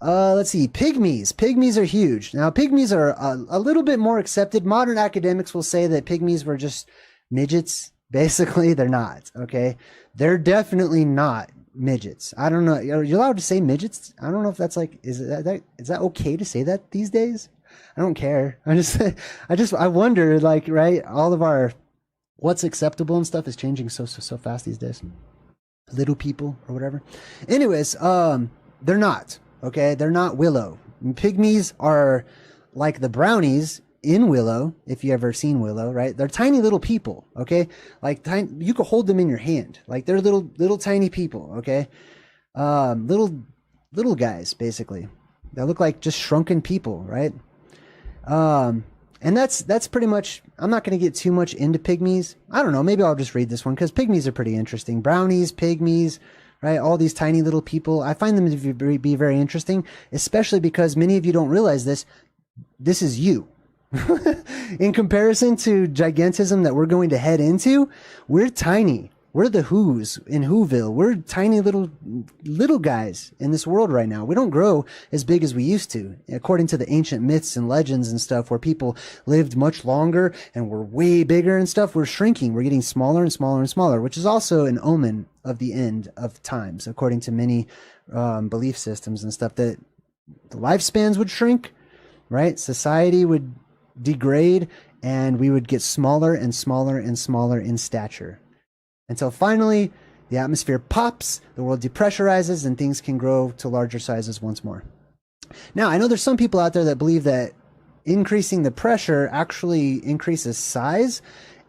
Let's see, pygmies. Pygmies are huge. Now, pygmies are a little bit more accepted. Modern academics will say that pygmies were just midgets. Basically, they're not, okay? They're definitely not midgets. I don't know. Are you allowed to say midgets? I don't know if that's like, is that okay to say that these days? I don't care. I wonder, like, right? All of our what's acceptable and stuff is changing so fast these days. Little people or whatever. Anyways, they're not, okay? They're not Willow. Pygmies are like the brownies in Willow, if you ever seen Willow, right? They're tiny little people, okay? Like you could hold them in your hand. Like they're little tiny people, okay? Little guys, basically. They look like just shrunken people, right? And that's pretty much, I'm not going to get too much into pygmies. I don't know, maybe I'll just read this one because pygmies are pretty interesting. Brownies, pygmies, right? All these tiny little people. I find them to be very interesting, especially because many of you don't realize this. This is you. In comparison to gigantism that we're going to head into, we're tiny. We're the Who's in Whoville. We're tiny little guys in this world right now. We don't grow as big as we used to. According to the ancient myths and legends and stuff where people lived much longer and were way bigger and stuff, we're shrinking. We're getting smaller and smaller and smaller, which is also an omen of the end of times, according to many belief systems and stuff, that the lifespans would shrink, right? Society would degrade and we would get smaller and smaller and smaller in stature. Until finally, the atmosphere pops, the world depressurizes, and things can grow to larger sizes once more. Now, I know there's some people out there that believe that increasing the pressure actually increases size,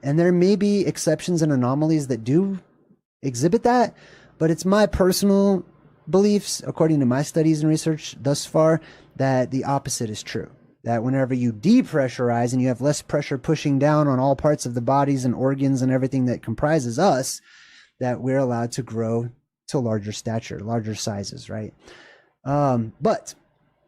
and there may be exceptions and anomalies that do exhibit that, but it's my personal beliefs, according to my studies and research thus far, that the opposite is true. That whenever you depressurize and you have less pressure pushing down on all parts of the bodies and organs and everything that comprises us, that we're allowed to grow to larger stature, larger sizes, right? But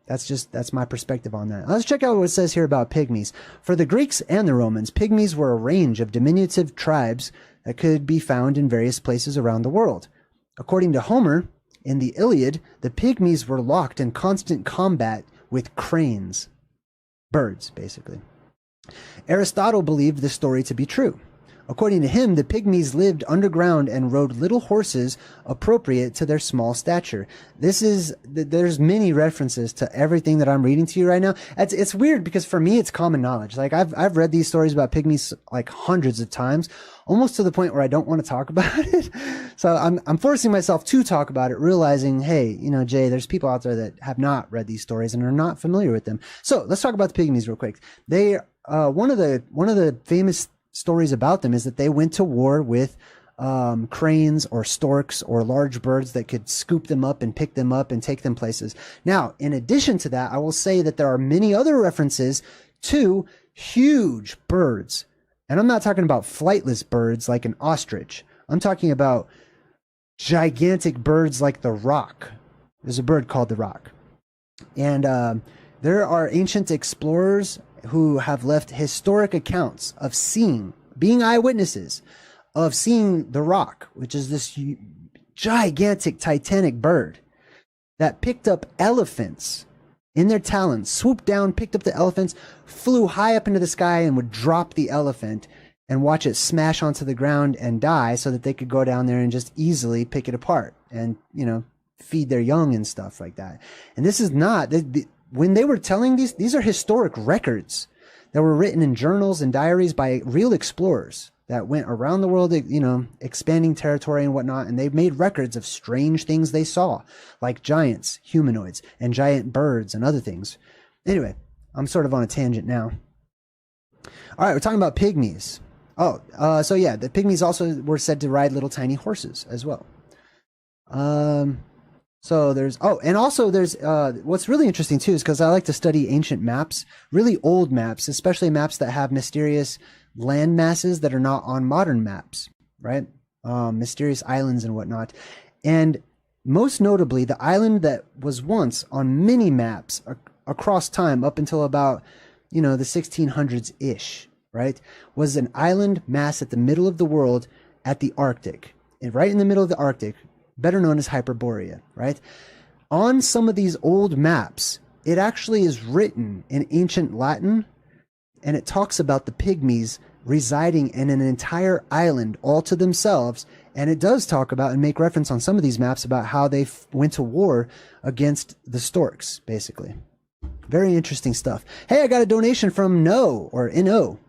that's my perspective on that. Let's check out what it says here about pygmies. For the Greeks and the Romans, pygmies were a range of diminutive tribes that could be found in various places around the world. According to Homer, in the Iliad, the pygmies were locked in constant combat with cranes. Birds, basically. Aristotle believed this story to be true. According to him, the pygmies lived underground and rode little horses appropriate to their small stature. There's many references to everything that I'm reading to you right now. It's weird because for me, it's common knowledge. Like I've read these stories about pygmies like hundreds of times, almost to the point where I don't want to talk about it. So I'm forcing myself to talk about it, realizing, hey, you know, Jay, there's people out there that have not read these stories and are not familiar with them. So let's talk about the pygmies real quick. They, one of the famous stories about them is that they went to war with cranes or storks or large birds that could scoop them up and pick them up and take them places. Now, in addition to that, I will say that there are many other references to huge birds. And I'm not talking about flightless birds like an ostrich. I'm talking about gigantic birds like the roc. There's a bird called the roc. And there are ancient explorers who have left historic accounts of being eyewitnesses of seeing the roc, which is this gigantic titanic bird that picked up elephants in their talons, swooped down, picked up the elephants, flew high up into the sky and would drop the elephant and watch it smash onto the ground and die so that they could go down there and just easily pick it apart and, you know, feed their young and stuff like that. And this is not, when they were telling these are historic records that were written in journals and diaries by real explorers that went around the world, you know, expanding territory and whatnot. And they made records of strange things they saw, like giants, humanoids, and giant birds and other things. Anyway, I'm sort of on a tangent now. All right, we're talking about pygmies. Oh, so yeah, the pygmies also were said to ride little tiny horses as well. So there's, and also there's, what's really interesting too is because I like to study ancient maps, really old maps, especially maps that have mysterious land masses that are not on modern maps, right? Mysterious islands and whatnot. And most notably, the island that was once on many maps across time up until about, you know, the 1600s-ish, right, was an island mass at the middle of the world at the Arctic. And right in the middle of the Arctic, better known as Hyperborea, right? On some of these old maps, it actually is written in ancient Latin, and it talks about the pygmies residing in an entire island all to themselves. And it does talk about and make reference on some of these maps about how they went to war against the storks, basically. Very interesting stuff. Hey, I got a donation from No, or N-O,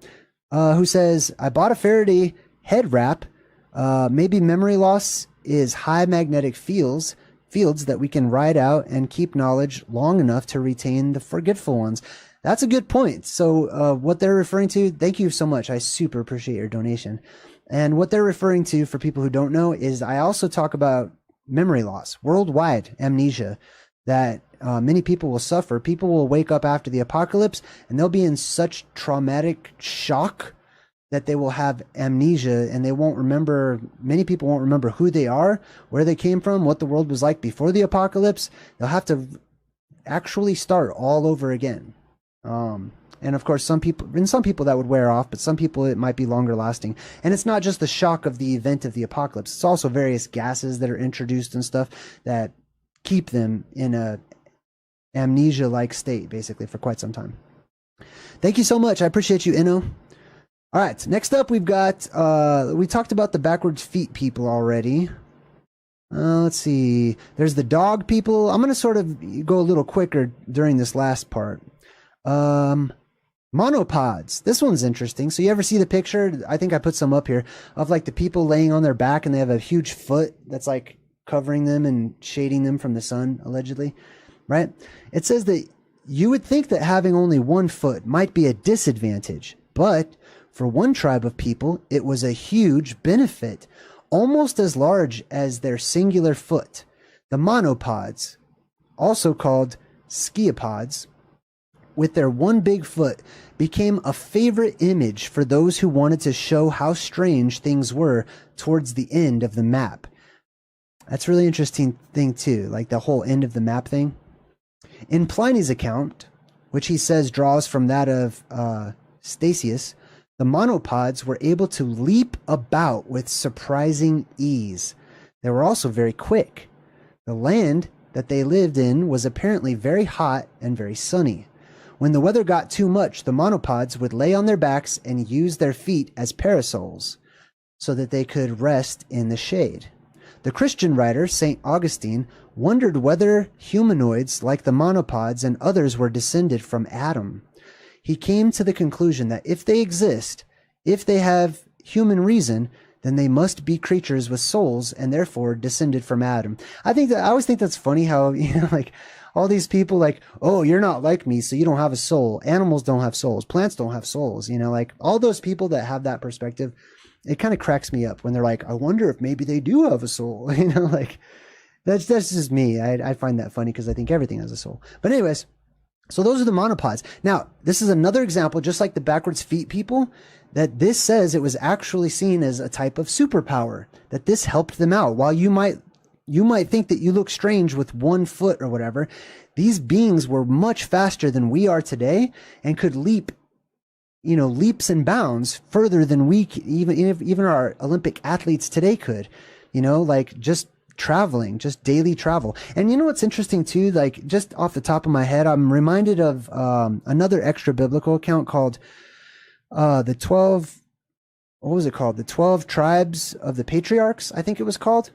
who says, I bought a Faraday head wrap. Maybe memory loss is high magnetic fields that we can ride out and keep knowledge long enough to retain the forgetful ones. That's a good point. So what they're referring to, thank you so much. I super appreciate your donation. And what they're referring to, for people who don't know, is I also talk about memory loss, worldwide amnesia, that many people will suffer. People will wake up after the apocalypse and they'll be in such traumatic shock that they will have amnesia, and they won't remember, many people won't remember who they are, where they came from, what the world was like before the apocalypse. They'll have to actually start all over again. And of course, some people that would wear off, but some people it might be longer lasting. And it's not just the shock of the event of the apocalypse. It's also various gases that are introduced and stuff that keep them in a amnesia-like state, basically, for quite some time. Thank you so much. I appreciate you, Inno. All right, next up we've got, we talked about the backwards feet people already. Let's see. There's the dog people. I'm going to sort of go a little quicker during this last part. Monopods. This one's interesting. So you ever see the picture? I think I put some up here of like the people laying on their back and they have a huge foot that's like covering them and shading them from the sun, allegedly, right? It says that you would think that having only one foot might be a disadvantage, but for one tribe of people, it was a huge benefit, almost as large as their singular foot. The monopods, also called sciapods, with their one big foot, became a favorite image for those who wanted to show how strange things were towards the end of the map. That's a really interesting thing too, like the whole end of the map thing. In Pliny's account, which he says draws from that of Stasius, the monopods were able to leap about with surprising ease. They were also very quick. The land that they lived in was apparently very hot and very sunny. When the weather got too much, the monopods would lay on their backs and use their feet as parasols so that they could rest in the shade. The Christian writer St. Augustine wondered whether humanoids like the monopods and others were descended from Adam. He came to the conclusion that if they exist, if they have human reason, then they must be creatures with souls and therefore descended from Adam. I always think that's funny how, like all these people like, oh, you're not like me, so you don't have a soul. Animals don't have souls. Plants don't have souls. Like all those people that have that perspective, it kind of cracks me up when they're like, I wonder if maybe they do have a soul. Like that's just me. I find that funny because I think everything has a soul. But anyways, so those are the monopods. Now, this is another example, just like the backwards feet people, that this says it was actually seen as a type of superpower, that this helped them out. While you might think that you look strange with one foot or whatever, these beings were much faster than we are today and could leap, leaps and bounds further than we even our Olympic athletes today could, like just traveling, just daily travel. And what's interesting too, like just off the top of my head, I'm reminded of another extra biblical account called the 12 what was it called? The 12 Tribes of the Patriarchs, I think it was called.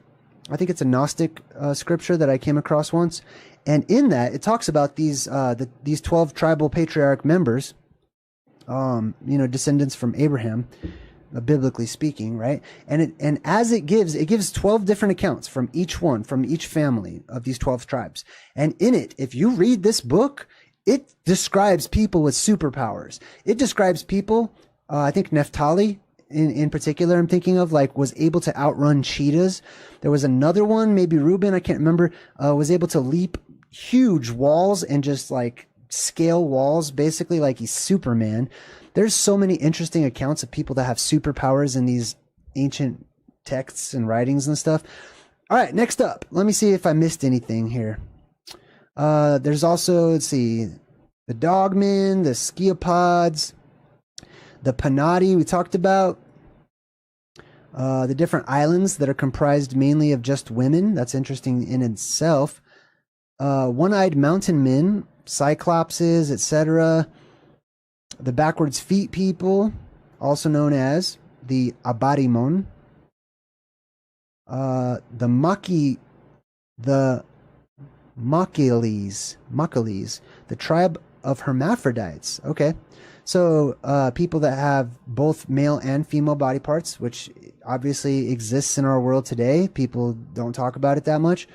I think it's a Gnostic scripture that I came across once. And in that, it talks about these 12 tribal patriarch members, descendants from Abraham, biblically speaking, right? And as it gives 12 different accounts from each family of these 12 tribes. And in it, if you read this book, it describes people with superpowers. It describes people, I think Naphtali in particular, I'm thinking of, like, was able to outrun cheetahs. There was another one, maybe Reuben, I can't remember, was able to leap huge walls and just like scale walls, basically like he's Superman. There's so many interesting accounts of people that have superpowers in these ancient texts and writings and stuff. All right, next up, let me see if I missed anything here. There's also, let's see, the dogmen, the sciapods, the panati we talked about, the different islands that are comprised mainly of just women. That's interesting in itself. One-eyed mountain men, cyclopses, etc. The backwards feet people, also known as the Abarimon. The Makiles, the tribe of hermaphrodites. Okay. So, people that have both male and female body parts, which obviously exists in our world today. People don't talk about it that much,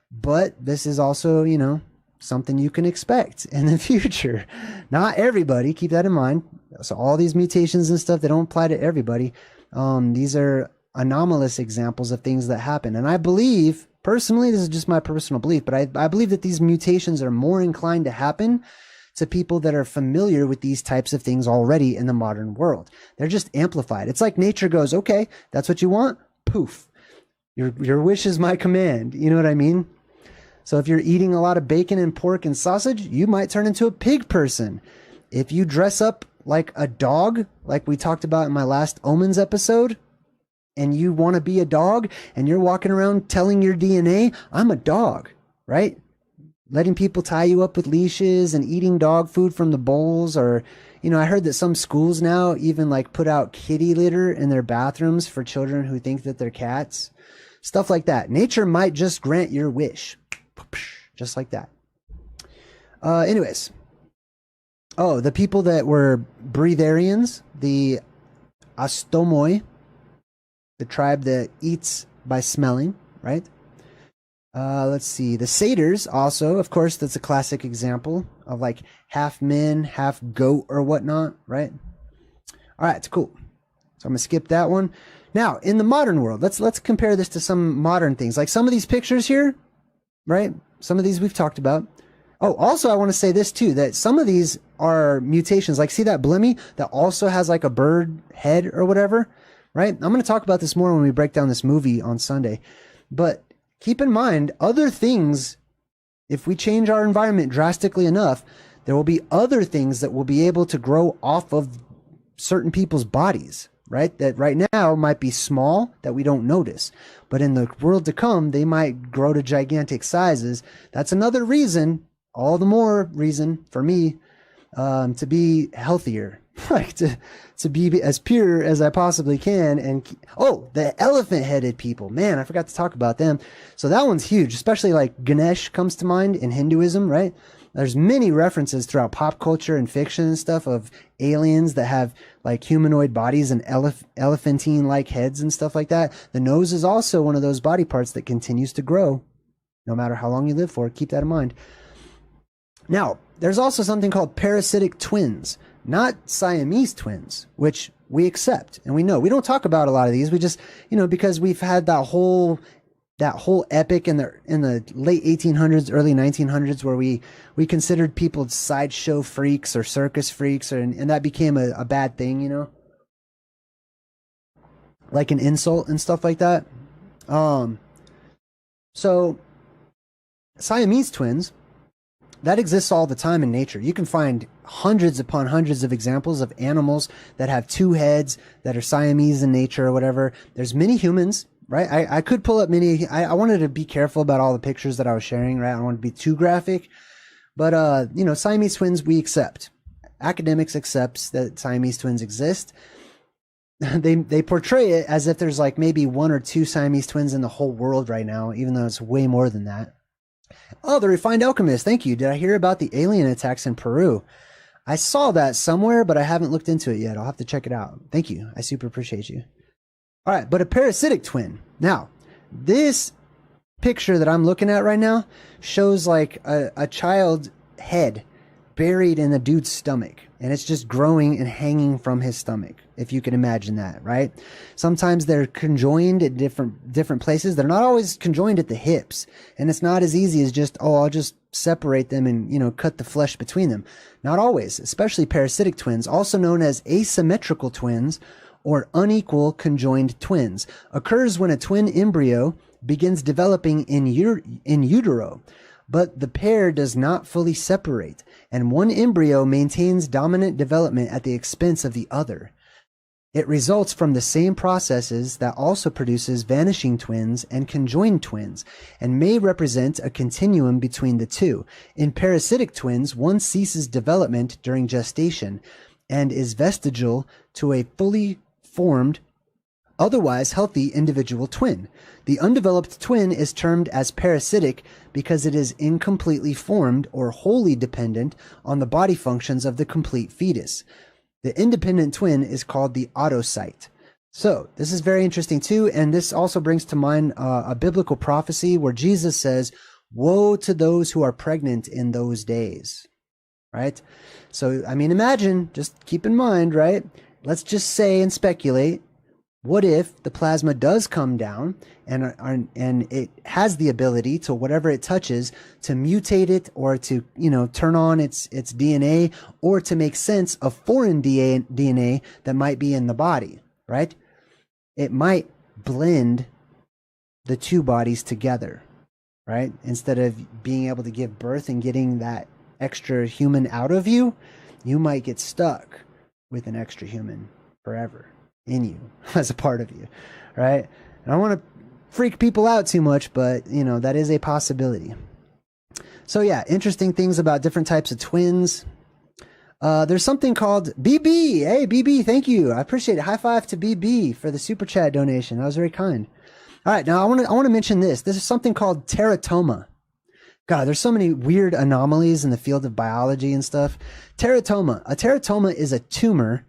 but this is also, something you can expect in the future. Not everybody, keep that in mind. So all these mutations and stuff, they don't apply to everybody. These are anomalous examples of things that happen. And I believe, personally, this is just my personal belief, but I believe that these mutations are more inclined to happen to people that are familiar with these types of things already in the modern world. They're just amplified. It's like nature goes, okay, that's what you want? Poof. Your wish is my command. You know what I mean? So if you're eating a lot of bacon and pork and sausage, you might turn into a pig person. If you dress up like a dog, like we talked about in my last Omens episode, and you want to be a dog, and you're walking around telling your DNA, I'm a dog, right? Letting people tie you up with leashes and eating dog food from the bowls. Or, I heard that some schools now even like put out kitty litter in their bathrooms for children who think that they're cats. Stuff like that. Nature might just grant your wish. Just like that. Anyways. Oh, the people that were breatharians, the Astomoi, the tribe that eats by smelling, right? Let's see. The satyrs also, of course, that's a classic example of like half men, half goat or whatnot, right? All right, cool. So I'm going to skip that one. Now, in the modern world, let's compare this to some modern things. Like some of these pictures here, right? Some of these we've talked about. Oh, also I want to say this too, that some of these are mutations. Like see that Blimmy that also has like a bird head or whatever, right? I'm going to talk about this more when we break down this movie on Sunday. But keep in mind, other things, if we change our environment drastically enough, there will be other things that will be able to grow off of certain people's bodies, right? That right now might be small that we don't notice. But in the world to come, they might grow to gigantic sizes. That's another reason, all the more reason for me to be healthier, like to be as pure as I possibly can. And the elephant-headed people, man, I forgot to talk about them. So that one's huge, especially like Ganesh comes to mind in Hinduism, right? There's many references throughout pop culture and fiction and stuff of aliens that have like humanoid bodies and elephantine-like heads and stuff like that. The nose is also one of those body parts that continues to grow no matter how long you live for. Keep that in mind. Now, there's also something called parasitic twins, not Siamese twins, which we accept and we know. We don't talk about a lot of these. We just, because we've had that whole epic in the late 1800s, early 1900s, where we considered people sideshow freaks or circus freaks, and that became a bad thing, like an insult and stuff like that. So Siamese twins, that exists all the time in nature. You can find hundreds upon hundreds of examples of animals that have two heads that are Siamese in nature or whatever. There's many humans, right? I could pull up many. I wanted to be careful about all the pictures that I was sharing, right? I don't want to be too graphic. But, Siamese twins, we accept. Academics accepts that Siamese twins exist. they portray it as if there's like maybe 1 or 2 Siamese twins in the whole world right now, even though it's way more than that. Oh, the Refined Alchemist. Thank you. Did I hear about the alien attacks in Peru? I saw that somewhere, but I haven't looked into it yet. I'll have to check it out. Thank you. I super appreciate you. All right, but a parasitic twin. Now, this picture that I'm looking at right now shows like a child head buried in a dude's stomach, and it's just growing and hanging from his stomach, if you can imagine that, right? Sometimes they're conjoined at different places. They're not always conjoined at the hips, and it's not as easy as just, oh, I'll just separate them and, you know, cut the flesh between them. Not always, especially parasitic twins, also known as asymmetrical twins or unequal conjoined twins, occurs when a twin embryo begins developing in utero, but the pair does not fully separate, and one embryo maintains dominant development at the expense of the other. It results from the same processes that also produces vanishing twins and conjoined twins, and may represent a continuum between the two. In parasitic twins, one ceases development during gestation and is vestigial to a fully formed, otherwise healthy individual twin. The undeveloped twin is termed as parasitic because it is incompletely formed or wholly dependent on the body functions of the complete fetus. The independent twin is called the autocyte. So this is very interesting too, and this also brings to mind a biblical prophecy where Jesus says, "Woe to those who are pregnant in those days." Right? So, I mean, imagine, just keep in mind, right? Let's just say and speculate, what if the plasma does come down and it has the ability to, whatever it touches, to mutate it or to, you know, turn on its DNA, or to make sense of foreign DNA that might be in the body, right? It might blend the two bodies together, right? Instead of being able to give birth and getting that extra human out of you, you might get stuck with an extra human forever in you as a part of you, right? And I don't want to freak people out too much, but you know, that is a possibility. So yeah, interesting things about different types of twins. There's something called BB. Hey, BB, thank you. I appreciate it. High five to BB for the super chat donation. That was very kind. All right, now I want to mention this. This is something called teratoma. God, there's so many weird anomalies in the field of biology and stuff. Teratoma. A teratoma is a tumor,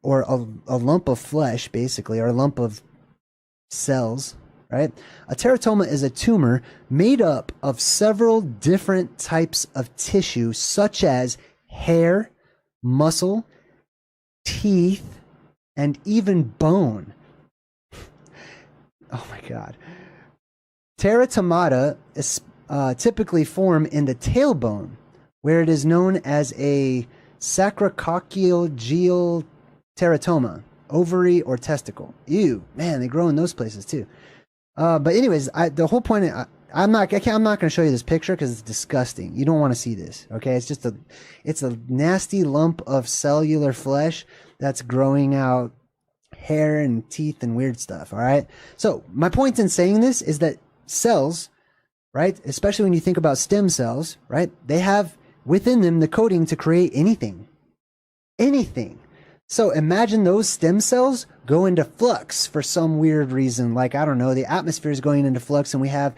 or a lump of flesh, basically, or a lump of cells, right? A teratoma is a tumor made up of several different types of tissue, such as hair, muscle, teeth, and even bone. Oh my God. Teratomata typically form in the tailbone, where it is known as a sacrococcygeal teratoma, ovary or testicle. Ew, man, they grow in those places too. But anyways, the whole point, I'm not going to show you this picture because it's disgusting. You don't want to see this, okay? It's a nasty lump of cellular flesh that's growing out hair and teeth and weird stuff, all right? So my point in saying this is that cells, right, especially when you think about stem cells, right, they have within them the coding to create anything. Anything. So imagine those stem cells go into flux for some weird reason. Like, I don't know, the atmosphere is going into flux and we have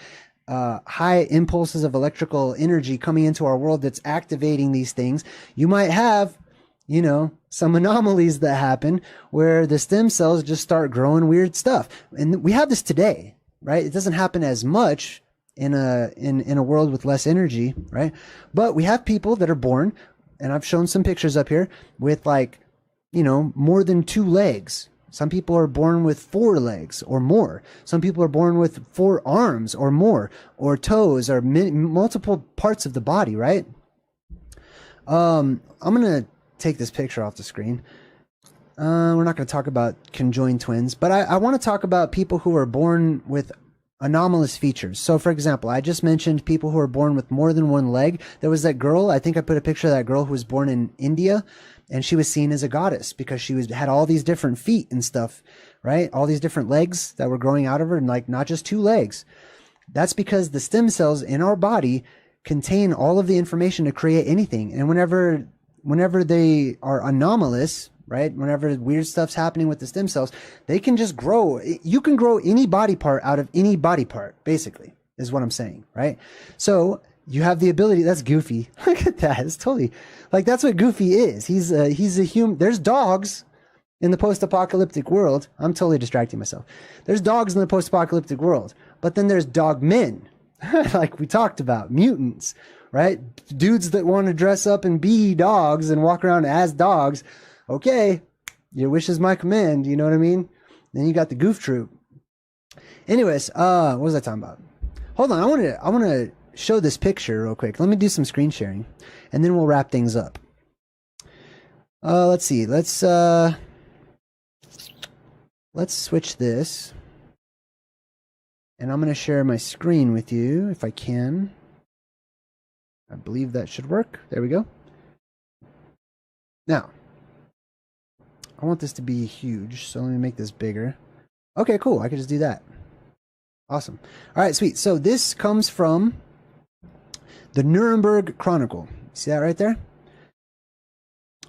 high impulses of electrical energy coming into our world that's activating these things. You might have, you know, some anomalies that happen where the stem cells just start growing weird stuff. And we have this today, right? It doesn't happen as much in a world with less energy, right? But we have people that are born, and I've shown some pictures up here, with like, you know, more than 2 legs. Some people are born with 4 legs or more. Some people are born with 4 arms or more, or toes, or multiple parts of the body, right? I'm going to take this picture off the screen. We're not going to talk about conjoined twins, but I want to talk about people who are born with anomalous features. So for example, I just mentioned people who are born with more than 1 leg. There was that girl, I think I put a picture of that girl who was born in India, and she was seen as a goddess because she had all these different feet and stuff, right? All these different legs that were growing out of her, and like not just 2 legs. That's because the stem cells in our body contain all of the information to create anything. And whenever they are anomalous, right? Whenever weird stuff's happening with the stem cells, they can just grow. You can grow any body part out of any body part, basically, is what I'm saying, right? So you have the ability. That's Goofy. Look at that. It's totally like that's what Goofy is. He's a human. There's dogs in the post-apocalyptic world. I'm totally distracting myself. There's dogs in the post-apocalyptic world, but then there's dog men, like we talked about, mutants, right? Dudes that want to dress up and be dogs and walk around as dogs. Okay, your wish is my command. You know what I mean? Then you got the Goof Troop. Anyways, what was I talking about? Hold on, I want to show this picture real quick. Let me do some screen sharing, and then we'll wrap things up. Let's see. Let's switch this, and I'm going to share my screen with you if I can. I believe that should work. There we go. Now, I want this to be huge, so let me make this bigger. Okay, cool. I can just do that. Awesome. All right, sweet. So this comes from the Nuremberg Chronicle. See that right there?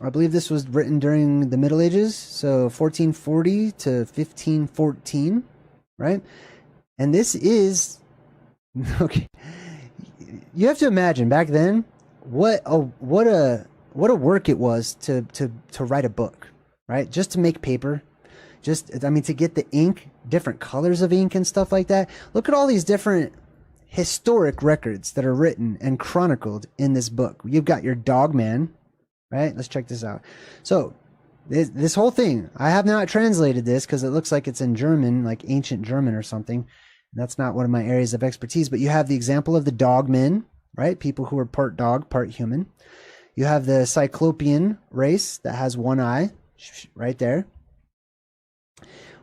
I believe this was written during the Middle Ages, so 1440 to 1514, right? And this is okay. You have to imagine back then what a work it was to write a book, right? Just to make paper, to get the ink, different colors of ink and stuff like that. Look at all these different historic records that are written and chronicled in this book. You've got your Dogman, right? Let's check this out. So this whole thing, I have not translated this because it looks like it's in German, like ancient German or something. That's not one of my areas of expertise, but you have the example of the Dogmen, right? People who are part dog, part human. You have the Cyclopean race that has one eye right there.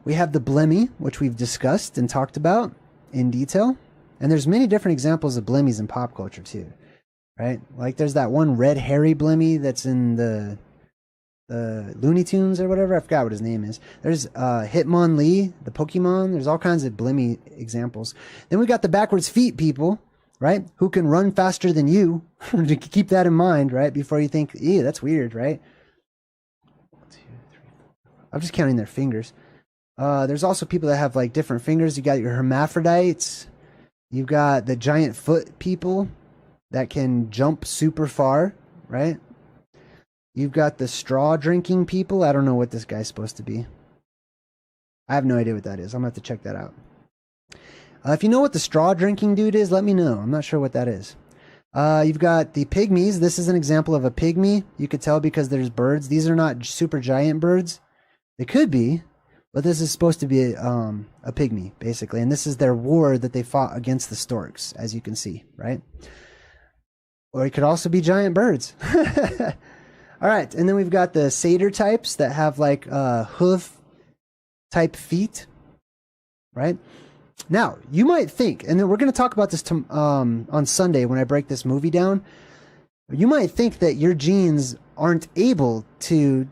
We have the Blemmy, which we've discussed and talked about in detail. And there's many different examples of Blemmies in pop culture too, right? Like there's that one red hairy Blemmy that's in the Looney Tunes or whatever. I forgot what his name is. There's Hitmonlee, the Pokemon. There's all kinds of Blemmy examples. Then we got the backwards feet people, right? Who can run faster than you. Keep that in mind, right? Before you think, ew, that's weird, right? 1, 2, 3, 4. I'm just counting their fingers. There's also people that have like different fingers. You got your hermaphrodites. You've got the giant foot people that can jump super far, right? You've got the straw drinking people. I don't know what this guy's supposed to be. I have no idea what that is. I'm going to have to check that out. If you know what the straw drinking dude is, let me know. I'm not sure what that is. You've got the pygmies. This is an example of a pygmy. You could tell because there's birds. These are not super giant birds. They could be, but this is supposed to be a pygmy, basically. And this is their war that they fought against the storks, as you can see, right? Or it could also be giant birds. All right, and then we've got the satyr types that have like hoof type feet, right? Now, you might think, and then we're going to talk about this on Sunday when I break this movie down. You might think that your genes aren't able to,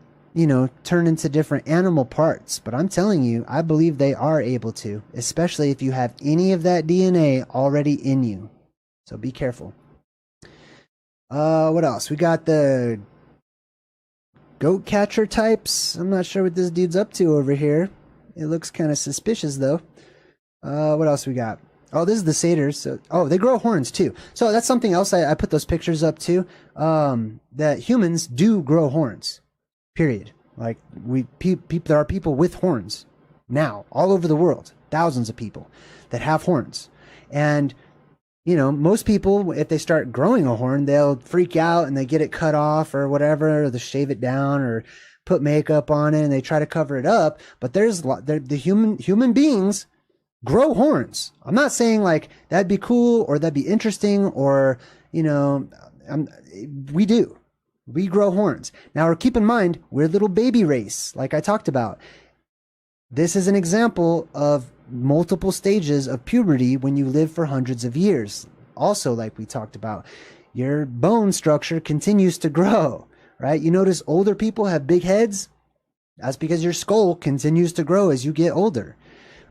turn into different animal parts, but I'm telling you, I believe they are able to, especially if you have any of that DNA already in you. So be careful. What else? We got the goat catcher types. I'm not sure what this dude's up to over here. It looks kind of suspicious though. What else we got? Oh, this is the satyrs. So, they grow horns too. So that's something else. I put those pictures up too. That humans do grow horns. Period. Like there are people with horns now all over the world. Thousands of people that have horns. And most people, if they start growing a horn, they'll freak out and they get it cut off or whatever, or they shave it down or put makeup on it and they try to cover it up. But the human beings grow horns. I'm not saying like that'd be cool or that'd be interesting or, we do. We grow horns. Now, keep in mind, we're a little baby race, like I talked about. This is an example of multiple stages of puberty when you live for hundreds of years. Also, like we talked about, your bone structure continues to grow, right? You notice older people have big heads. That's because your skull continues to grow as you get older,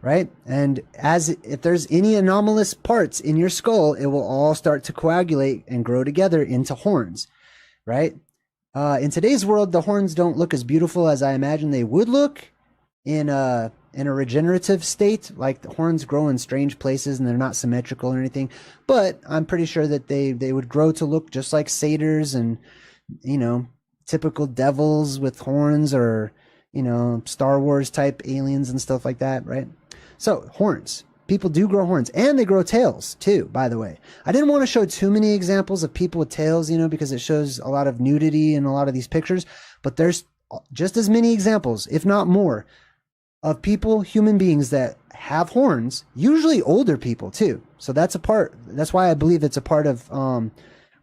right? And if there's any anomalous parts in your skull, it will all start to coagulate and grow together into horns, right? In today's world, the horns don't look as beautiful as I imagine they would look in a regenerative state. Like the horns grow in strange places and they're not symmetrical or anything. But I'm pretty sure that they would grow to look just like satyrs and, you know, typical devils with horns, or, you know, Star Wars type aliens and stuff like that, right? So horns. People do grow horns, and they grow tails too, by the way. I didn't want to show too many examples of people with tails, you know, because it shows a lot of nudity in a lot of these pictures, but there's just as many examples, if not more, of people, human beings that have horns, usually older people too. So that's why I believe it's a part of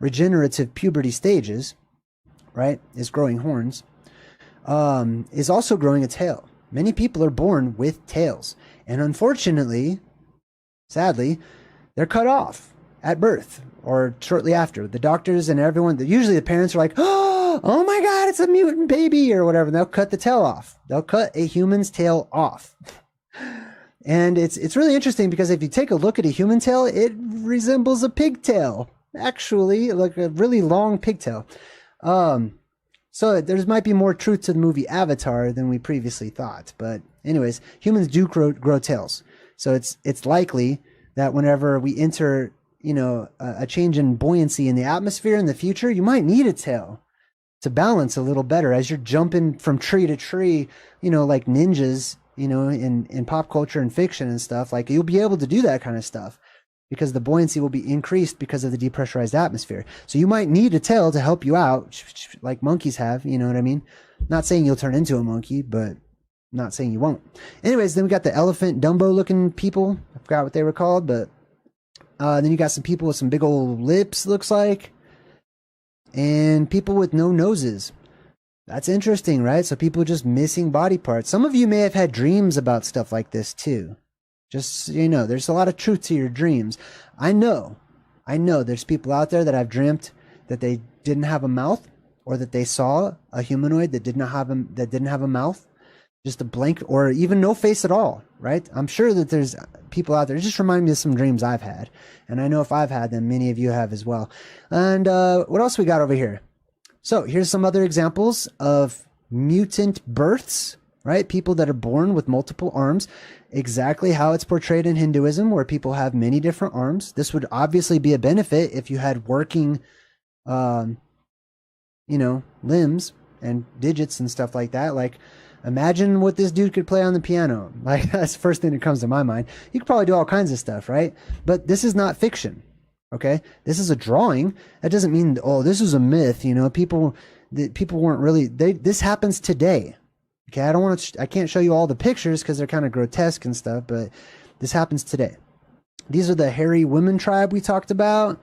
regenerative puberty stages, right? Is growing horns, is also growing a tail. Many people are born with tails, and unfortunately, sadly, they're cut off at birth or shortly after. The doctors and everyone, usually the parents are like, oh my God, it's a mutant baby or whatever. And they'll cut the tail off. They'll cut a human's tail off. And it's really interesting because if you take a look at a human tail, it resembles a pigtail, actually, like a really long pigtail. So there might be more truth to the movie Avatar than we previously thought. But anyways, humans do grow tails. So it's likely that whenever we enter, you know, a change in buoyancy in the atmosphere in the future, you might need a tail to balance a little better as you're jumping from tree to tree, you know, like ninjas, you know, in pop culture and fiction and stuff. Like you'll be able to do that kind of stuff because the buoyancy will be increased because of the depressurized atmosphere. So you might need a tail to help you out, like monkeys have, you know what I mean? Not saying you'll turn into a monkey, but not saying you won't. Anyways, then we got the elephant Dumbo looking people. I forgot what they were called, but then you got some people with some big old lips, looks like, and people with no noses. That's interesting, right? So people just missing body parts. Some of you may have had dreams about stuff like this too. Just so you know, there's a lot of truth to your dreams. I know there's people out there that have dreamt that they didn't have a mouth, or that they saw a humanoid that didn't have a mouth. Just a blank, or even no face at all, right? I'm sure that there's people out there. It just remind me of some dreams I've had. And I know if I've had them, many of you have as well. And what else we got over here? So here's some other examples of mutant births, right? People that are born with multiple arms. Exactly how it's portrayed in Hinduism, where people have many different arms. This would obviously be a benefit if you had working, you know, limbs and digits and stuff like that. Like, imagine what this dude could play on the piano. Like, that's the first thing that comes to my mind. You could probably do all kinds of stuff, right? But this is not fiction, okay? This is a drawing. That doesn't mean, oh, this is a myth. You know, people weren't really, this happens today, okay? I can't show you all the pictures because they're kind of grotesque and stuff, but this happens today. These are the hairy women tribe we talked about.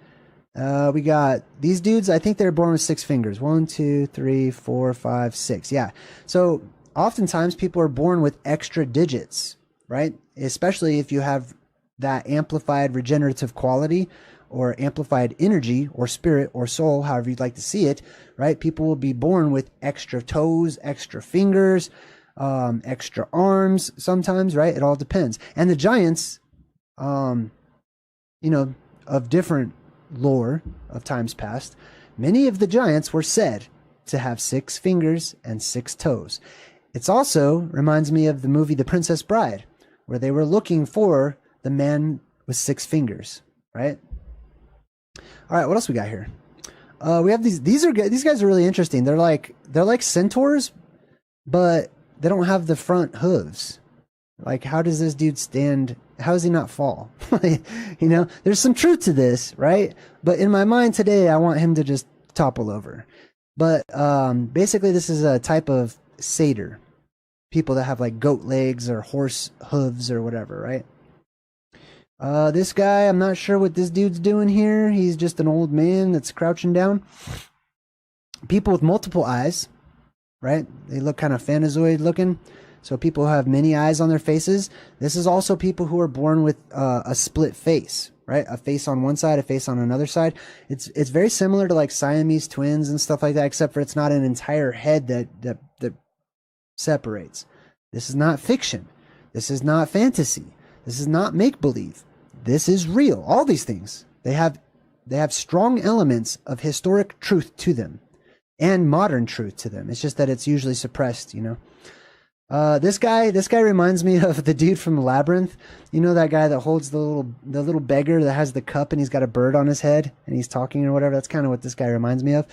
We got these dudes. I think they're born with 6 fingers. 1, 2, 3, 4, 5, 6. Yeah. So oftentimes people are born with extra digits, right? Especially if you have that amplified regenerative quality or amplified energy or spirit or soul, however you'd like to see it, right? People will be born with extra toes, extra fingers, extra arms sometimes, right? It all depends. And the giants, you know, of different lore of times past, many of the giants were said to have 6 fingers and 6 toes. It's also reminds me of the movie The Princess Bride, where they were looking for the man with 6 fingers, right? All right, what else we got here? We have these guys are really interesting. They're like centaurs, but they don't have the front hooves. Like, how does this dude stand? How does he not fall? You know, there's some truth to this, right? But in my mind today, I want him to just topple over. But basically, this is a type of satyr. People that have like goat legs or horse hooves or whatever, right? This guy, I'm not sure what this dude's doing here. He's just an old man that's crouching down. People with multiple eyes, right? They look kind of Phanazoid looking. So people who have many eyes on their faces. This is also people who are born with a split face, right? A face on one side, a face on another side. It's very similar to like Siamese twins and stuff like that, except for it's not an entire head that separates. This is not fiction. This is not fantasy. This is not make-believe. This is real. All these things, they have strong elements of historic truth to them. and modern truth to them. It's just that it's usually suppressed, you know. This guy reminds me of the dude from Labyrinth. You know, that guy that holds the little beggar that has the cup and he's got a bird on his head and he's talking or whatever. That's kind of what this guy reminds me of.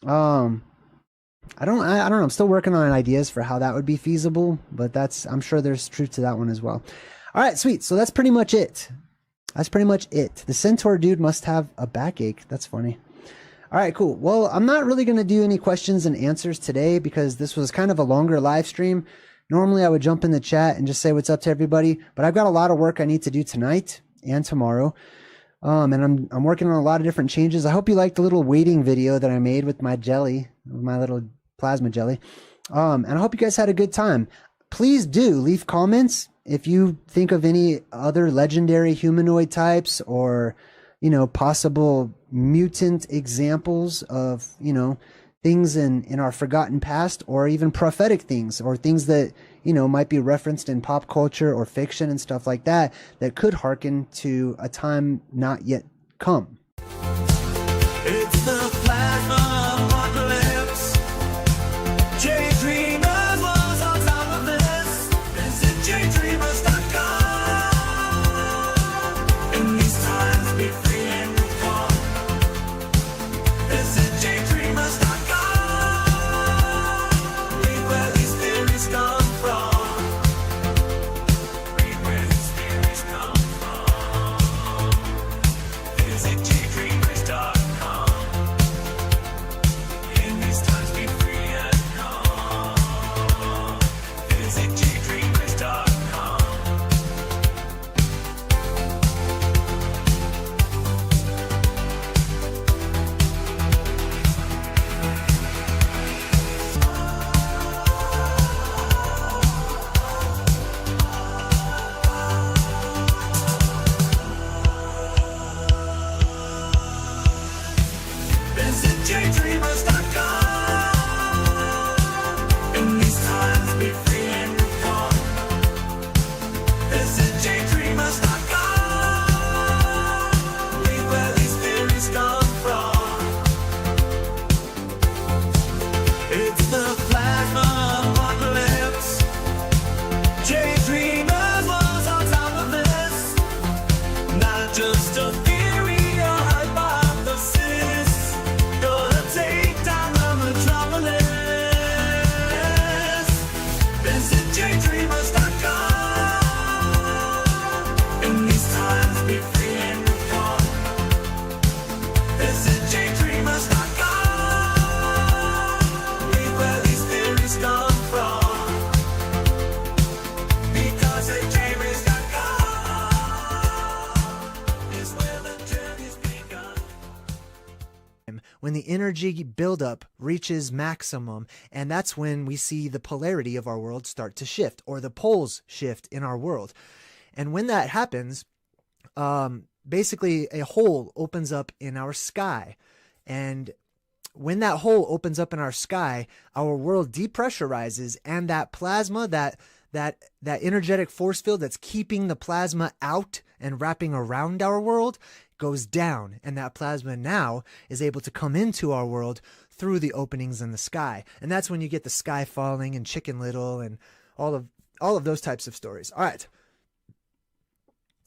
I don't know. I'm still working on ideas for how that would be feasible, but I'm sure there's truth to that one as well. All right, sweet. So that's pretty much it. The centaur dude must have a backache. That's funny. All right, cool. Well, I'm not really going to do any questions and answers today because this was kind of a longer live stream. Normally I would jump in the chat and just say what's up to everybody, but I've got a lot of work I need to do tonight and tomorrow. And I'm working on a lot of different changes. I hope you liked the little waiting video that I made with my jelly, my little plasma jelly. And I hope you guys had a good time. Please do leave comments if you think of any other legendary humanoid types or, you know, possible mutant examples of, you know, things in our forgotten past, or even prophetic things, or things that, you know, might be referenced in pop culture or fiction and stuff like that, that could hearken to a time not yet come. It's the plasma apocalypse. JayDreamerZ was on top of this. Visit JayDreamerZ.com. In these times, be free and calm. Visit JayDreamerZ.com. Read where these theories come from. Read where these theories come from. Visit JayDreamerZ.com. In these times, be free and calm. Visit JayDreamerZ.com. Visit JayDreamerZ.com. In these times, be free and calm. Visit JayDreamerZ.com. Read where these theories come from. It's the plasma apocalypse. JayDreamerZ was on top of this. Not just a theory or hypothesis. Gonna take down the metropolis. Visit JayDreamerZ.com. In these times, be free and calm. Visit JayDreamerZ.com. Read where these theories come from. Because at JayDreamerZ.com is where the journey's begun. When the energy buildup reaches maximum, and that's when we see the polarity of our world start to shift, or the poles shift in our world. And when that happens, basically a hole opens up in our sky. And when that hole opens up in our sky, our world depressurizes, and that plasma, that energetic force field that's keeping the plasma out and wrapping around our world, goes down, and that plasma now is able to come into our world through the openings in the sky. And that's when you get the sky falling and Chicken Little and all of those types of stories. All right,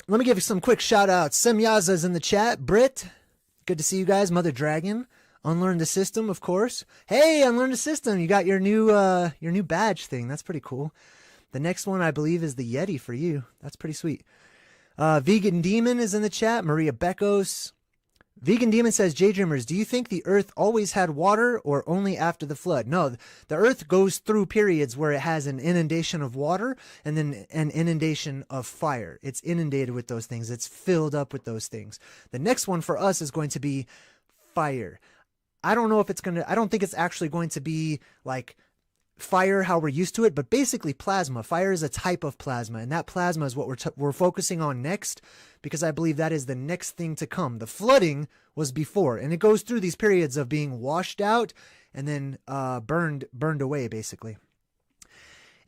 let me give you some quick shout outs. Semyaza's in the chat. Brit, good to see you guys. Mother Dragon, Unlearn the System, of course. Hey, Unlearn the System, you got your new badge thing. That's pretty cool. The next one, I believe, is the Yeti for you. That's pretty sweet. Vegan Demon is in the chat. Maria Beckos. Vegan Demon says, JayDreamerZ, do you think the earth always had water or only after the flood? No, the earth goes through periods where it has an inundation of water and then an inundation of fire. It's inundated with those things. It's filled up with those things. The next one for us is going to be fire. I don't know if I don't think it's actually going to be like fire how we're used to it, but basically plasma. Fire is a type of plasma, and that plasma is what we're focusing on next, because I believe that is the next thing to come. The flooding was before, and it goes through these periods of being washed out and then burned away, basically.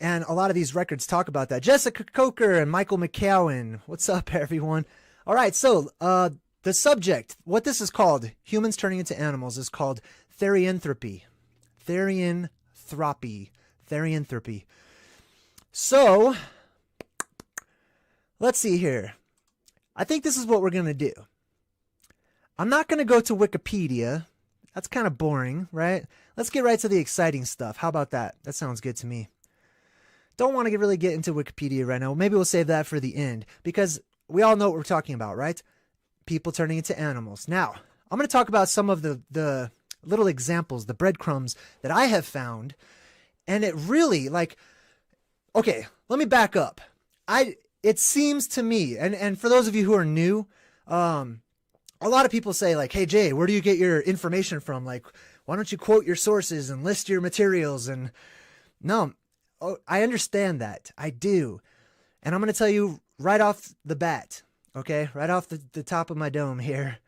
And a lot of these records talk about that. Jessica Coker and Michael McCowan, what's up, everyone? All right, so the subject, what this is called, humans turning into animals, is called Therianthropy. Therianthropy. So, let's see here. I think this is what we're going to do. I'm not going to go to Wikipedia. That's kind of boring, right? Let's get right to the exciting stuff. How about that? That sounds good to me. Don't want to really get into Wikipedia right now. Maybe we'll save that for the end, because we all know what we're talking about, right? People turning into animals. Now, I'm going to talk about some of the little examples, the breadcrumbs that I have found. And it really, like, okay, let me back up. It seems to me, and for those of you who are new, a lot of people say, like, hey, Jay, where do you get your information from? Like, why don't you quote your sources and list your materials? And no, I understand that. I do. And I'm going to tell you right off the bat, okay, right off the top of my dome here,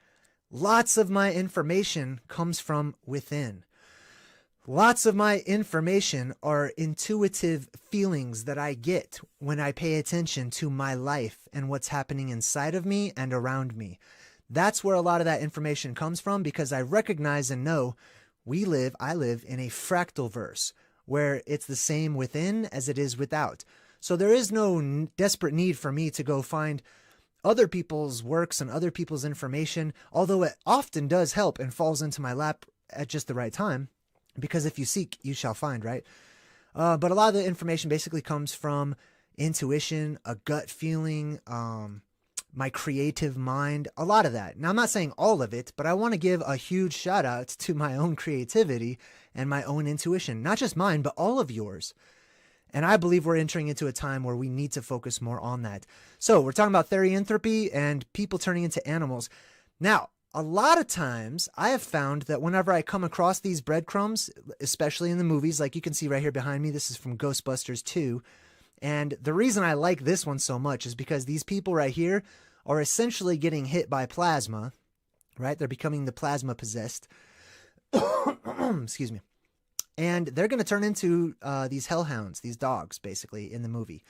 lots of my information comes from within. Lots of my information are intuitive feelings that I get when I pay attention to my life and what's happening inside of me and around me. That's where a lot of that information comes from, because I recognize and know I live in a fractal verse where it's the same within as it is without. So there is no desperate need for me to go find other people's works and other people's information, although it often does help and falls into my lap at just the right time, because if you seek, you shall find, right? But a lot of the information basically comes from intuition, a gut feeling, my creative mind, a lot of that. Now, I'm not saying all of it, but I want to give a huge shout out to my own creativity and my own intuition, not just mine, but all of yours. And I believe we're entering into a time where we need to focus more on that. So we're talking about therianthropy and people turning into animals. Now, a lot of times I have found that whenever I come across these breadcrumbs, especially in the movies, like you can see right here behind me, this is from Ghostbusters 2. And the reason I like this one so much is because these people right here are essentially getting hit by plasma, right? They're becoming the plasma possessed. Excuse me. And they're going to turn into these hellhounds, these dogs, basically, in the movie.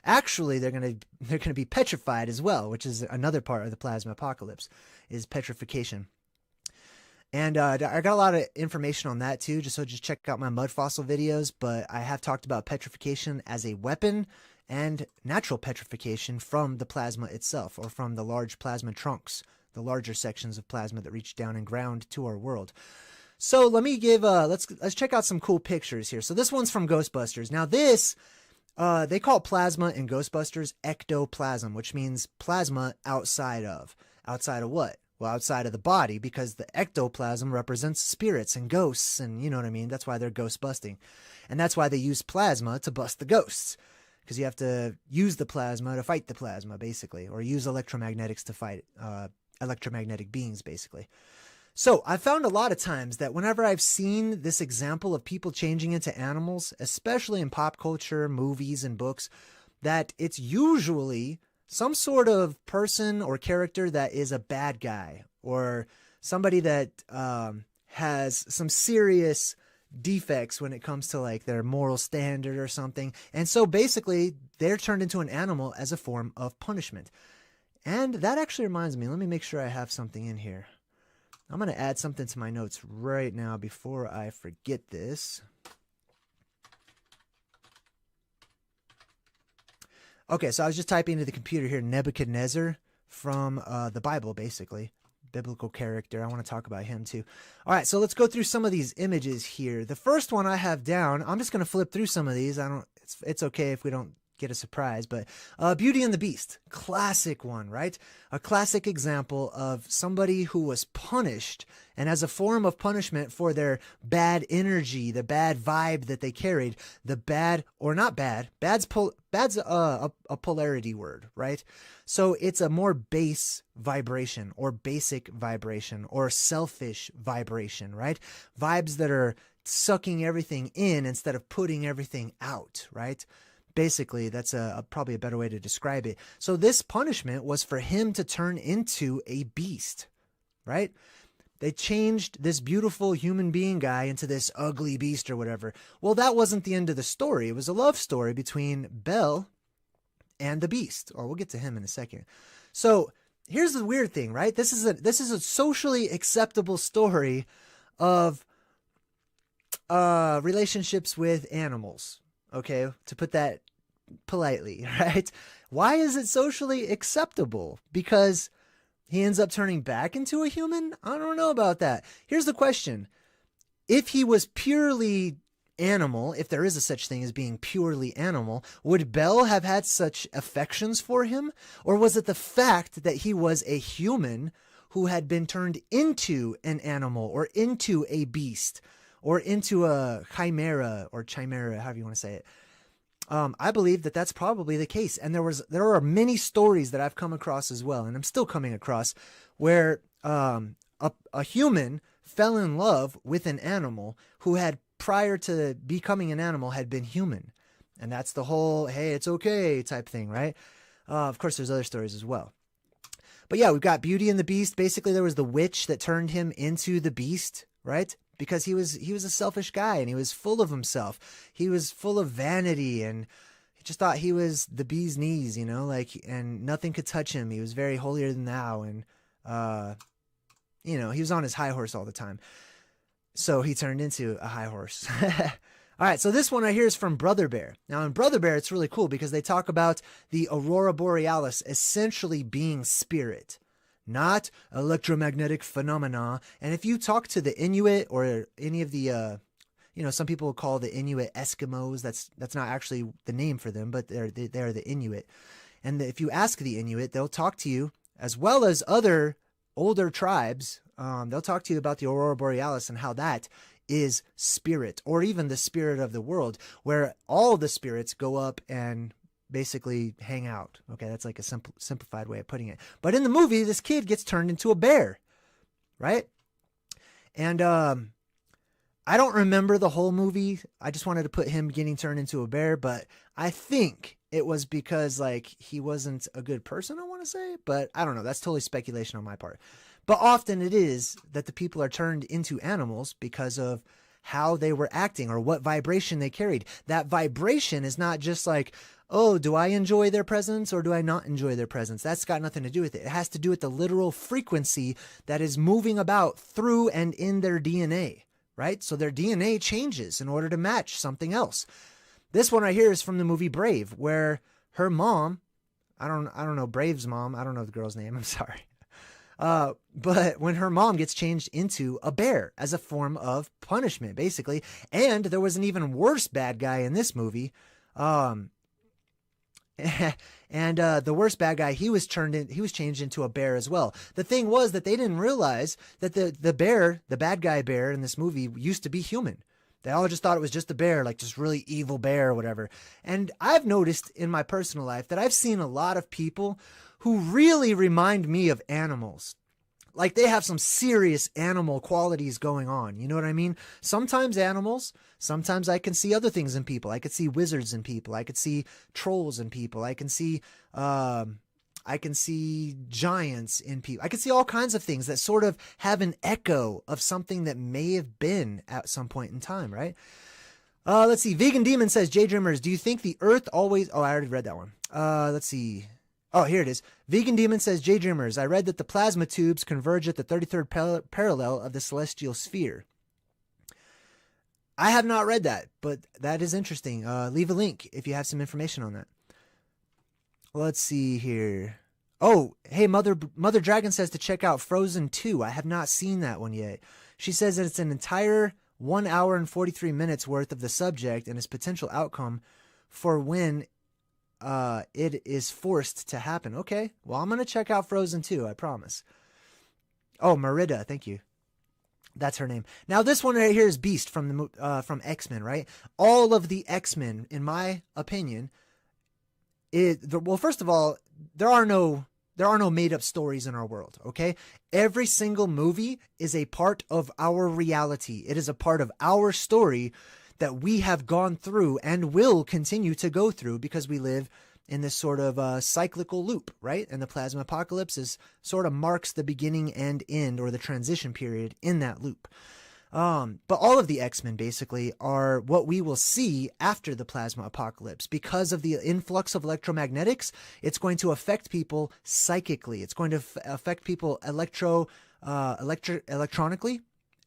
Actually, they're going to be petrified as well, which is another part of the plasma apocalypse, is petrification. And I got a lot of information on that too, just check out my mud fossil videos. But I have talked about petrification as a weapon and natural petrification from the plasma itself, or from the large plasma trunks, the larger sections of plasma that reach down and ground to our world. So let me give let's check out some cool pictures here. So this one's from Ghostbusters. Now this they call plasma in Ghostbusters ectoplasm, which means plasma outside of what? Well, outside of the body, because the ectoplasm represents spirits and ghosts, and you know what I mean? That's why they're ghost busting. And that's why they use plasma to bust the ghosts, because you have to use the plasma to fight the plasma, basically, or use electromagnetics to fight electromagnetic beings, basically. So I found a lot of times that whenever I've seen this example of people changing into animals, especially in pop culture, movies, and books, that it's usually some sort of person or character that is a bad guy, or somebody that has some serious defects when it comes to like their moral standard or something. And so basically they're turned into an animal as a form of punishment. And that actually reminds me, let me make sure I have something in here. I'm going to add something to my notes right now before I forget this. Okay, so I was just typing into the computer here, Nebuchadnezzar from the Bible, basically. Biblical character. I want to talk about him too. All right, so let's go through some of these images here. The first one I have down, I'm just going to flip through some of these. It's okay if we don't get a surprise, but Beauty and the Beast, classic one, right? A classic example of somebody who was punished, and as a form of punishment for their bad energy, the bad vibe that they carried, the bad, or not bad, bad's a polarity word, right? So it's a more base vibration, or basic vibration, or selfish vibration, right? Vibes that are sucking everything in instead of putting everything out, right? Basically, that's probably a better way to describe it. So this punishment was for him to turn into a beast, right? They changed this beautiful human being guy into this ugly beast or whatever. Well, that wasn't the end of the story. It was a love story between Belle and the beast. Or we'll get to him in a second. So here's the weird thing, right? This is a socially acceptable story of relationships with animals. Okay, to put that politely, right? Why is it socially acceptable? Because he ends up turning back into a human? I don't know about that. Here's the question. If he was purely animal, if there is a such thing as being purely animal, would Belle have had such affections for him? Or was it the fact that he was a human who had been turned into an animal or into a beast or into a chimera, however you want to say it? I believe that that's probably the case. And there are many stories that I've come across as well, and I'm still coming across, where a human fell in love with an animal who had, prior to becoming an animal, had been human. And that's the whole, hey, it's okay type thing, right? Of course, there's other stories as well. But yeah, we've got Beauty and the Beast. Basically, there was the witch that turned him into the beast, right? Because he was a selfish guy, and he was full of himself. He was full of vanity, and he just thought he was the bee's knees, you know, like, and nothing could touch him. He was very holier than thou, and you know, he was on his high horse all the time. So he turned into a high horse. All right, so this one right here is from Brother Bear. Now, in Brother Bear, it's really cool because they talk about the Aurora Borealis essentially being spirit, not electromagnetic phenomena. And if you talk to the Inuit or any of the, you know, some people call the Inuit Eskimos. That's not actually the name for them, but they're the Inuit. And if you ask the Inuit, they'll talk to you, as well as other older tribes. They'll talk to you about the Aurora Borealis and how that is spirit, or even the spirit of the world, where all the spirits go up and basically hang out. Okay, that's like a simplified way of putting it. But in the movie, this kid gets turned into a bear, right? And I don't remember the whole movie. I just wanted to put him getting turned into a bear, but I think it was because, like, he wasn't a good person, I want to say, but I don't know. That's totally speculation on my part. But often it is that the people are turned into animals because of how they were acting or what vibration they carried. That vibration is not just like, oh, do I enjoy their presence or do I not enjoy their presence? That's got nothing to do with it. It has to do with the literal frequency that is moving about through and in their DNA, right? So their DNA changes in order to match something else. This one right here is from the movie Brave, where her mom, I don't know Brave's mom. I don't know the girl's name. I'm sorry. But when her mom gets changed into a bear as a form of punishment, basically. And there was an even worse bad guy in this movie. And the worst bad guy, he was changed into a bear as well. The thing was that they didn't realize that the bear, the bad guy bear in this movie, used to be human. They all just thought it was just a bear, like just really evil bear or whatever. And I've noticed in my personal life that I've seen a lot of people who really remind me of animals. Like they have some serious animal qualities going on. You know what I mean? Sometimes animals, sometimes I can see other things in people. I could see wizards in people. I could see trolls in people. I can see giants in people. I can see all kinds of things that sort of have an echo of something that may have been at some point in time, right? Let's see. Vegan Demon says, JayDreamerZ, do you think the earth always... Oh, I already read that one. Let's see. Oh, here it is. Vegan Demon says, JayDreamerZ, I read that the plasma tubes converge at the 33rd parallel of the celestial sphere. I have not read that, but that is interesting. Leave a link if you have some information on that. Let's see here. Oh, hey, Mother Dragon says to check out Frozen 2. I have not seen that one yet. She says that it's an entire 1 hour and 43 minutes worth of the subject and its potential outcome for when it is forced to happen. Okay, well, I'm going to check out Frozen 2, I promise. Oh, Merida, thank you. That's her name. Now, this one right here is Beast from X-Men, right? All of the X-Men, in my opinion... well, first of all, there are no made up stories in our world. Okay. Every single movie is a part of our reality. It is a part of our story that we have gone through and will continue to go through because we live in this sort of cyclical loop, right? And the plasma apocalypse sort of marks the beginning and end, or the transition period in that loop. But all of the X-Men basically are what we will see after the plasma apocalypse. Because of the influx of electromagnetics, it's going to affect people psychically. It's going to affect people electronically.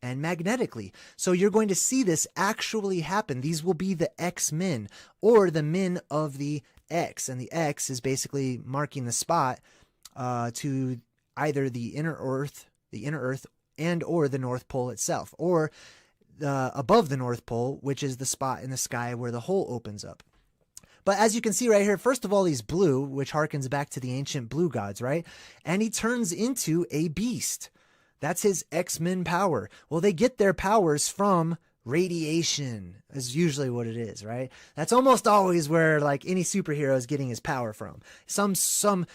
and magnetically. So you're going to see this actually happen. These will be the X-men, or the men of the X. And the X is basically marking the spot to either the inner Earth and or the North Pole itself, or above the North Pole, which is the spot in the sky where the hole opens up. But as you can see right here, first of all, he's blue, which harkens back to the ancient blue gods, right? And he turns into a beast. That's his X-Men power. Well, they get their powers from radiation, is usually what it is, right? That's almost always where like any superhero is getting his power from. Some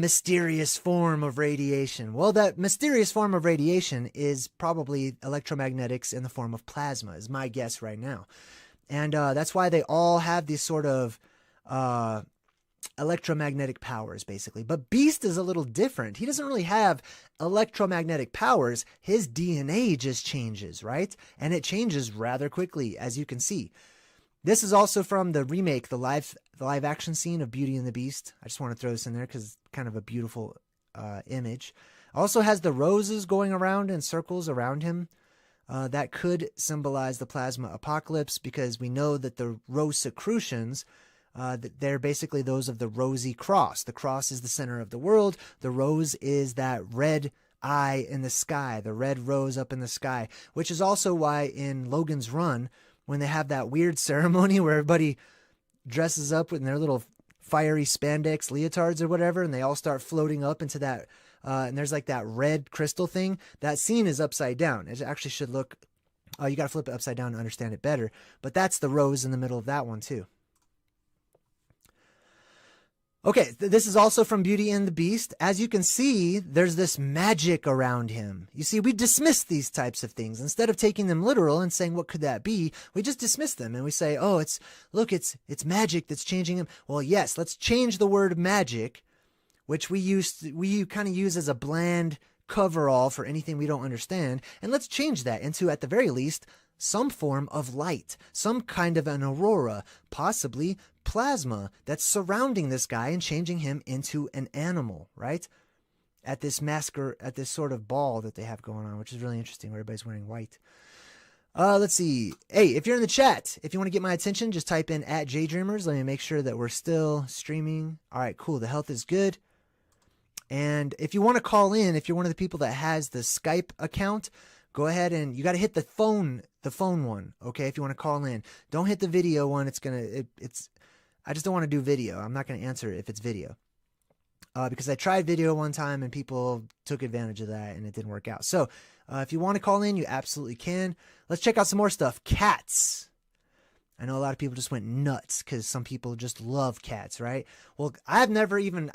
mysterious form of radiation. Well, that mysterious form of radiation is probably electromagnetics in the form of plasma, is my guess right now. And that's why they all have these sort of electromagnetic powers, basically. But Beast is a little different. He doesn't really have electromagnetic powers. His DNA just changes, right? And it changes rather quickly, as you can see. This is also from the remake, the live action scene of Beauty and the Beast. I just want to throw this in there because it's kind of a beautiful image. Also has the roses going around in circles around him. That could symbolize the plasma apocalypse, because we know that the Rosicrucians, they're basically those of the rosy cross. The cross is the center of the world. The rose is that red eye in the sky, the red rose up in the sky, which is also why in Logan's Run, when they have that weird ceremony where everybody dresses up in their little fiery spandex leotards or whatever, and they all start floating up into that, and there's like that red crystal thing. That scene is upside down. It actually should look, you got to flip it upside down to understand it better. But that's the rose in the middle of that one too. Okay, this is also from Beauty and the Beast. As you can see, there's this magic around him. You see, we dismiss these types of things. Instead of taking them literal and saying, what could that be? We just dismiss them and we say, oh, it's magic that's changing him. Well, yes, let's change the word magic, which we kind of use as a bland coverall for anything we don't understand. And let's change that into, at the very least, some form of light, some kind of an aurora, possibly plasma that's surrounding this guy and changing him into an animal, right? At this sort of ball that they have going on, which is really interesting, where everybody's wearing white. Let's see. Hey, if you're in the chat, if you want to get my attention, just type in @JayDreamerZ. Let me make sure that we're still streaming. All right, cool. The health is good. And if you want to call in, if you're one of the people that has the Skype account, go ahead and you got to hit the phone one. Okay. If you want to call in, don't hit the video one. I just don't want to do video. I'm not going to answer it if it's video. Because I tried video one time and people took advantage of that and it didn't work out. So, if you want to call in, you absolutely can. Let's check out some more stuff. Cats. I know a lot of people just went nuts because some people just love cats, right? Well, I've never even,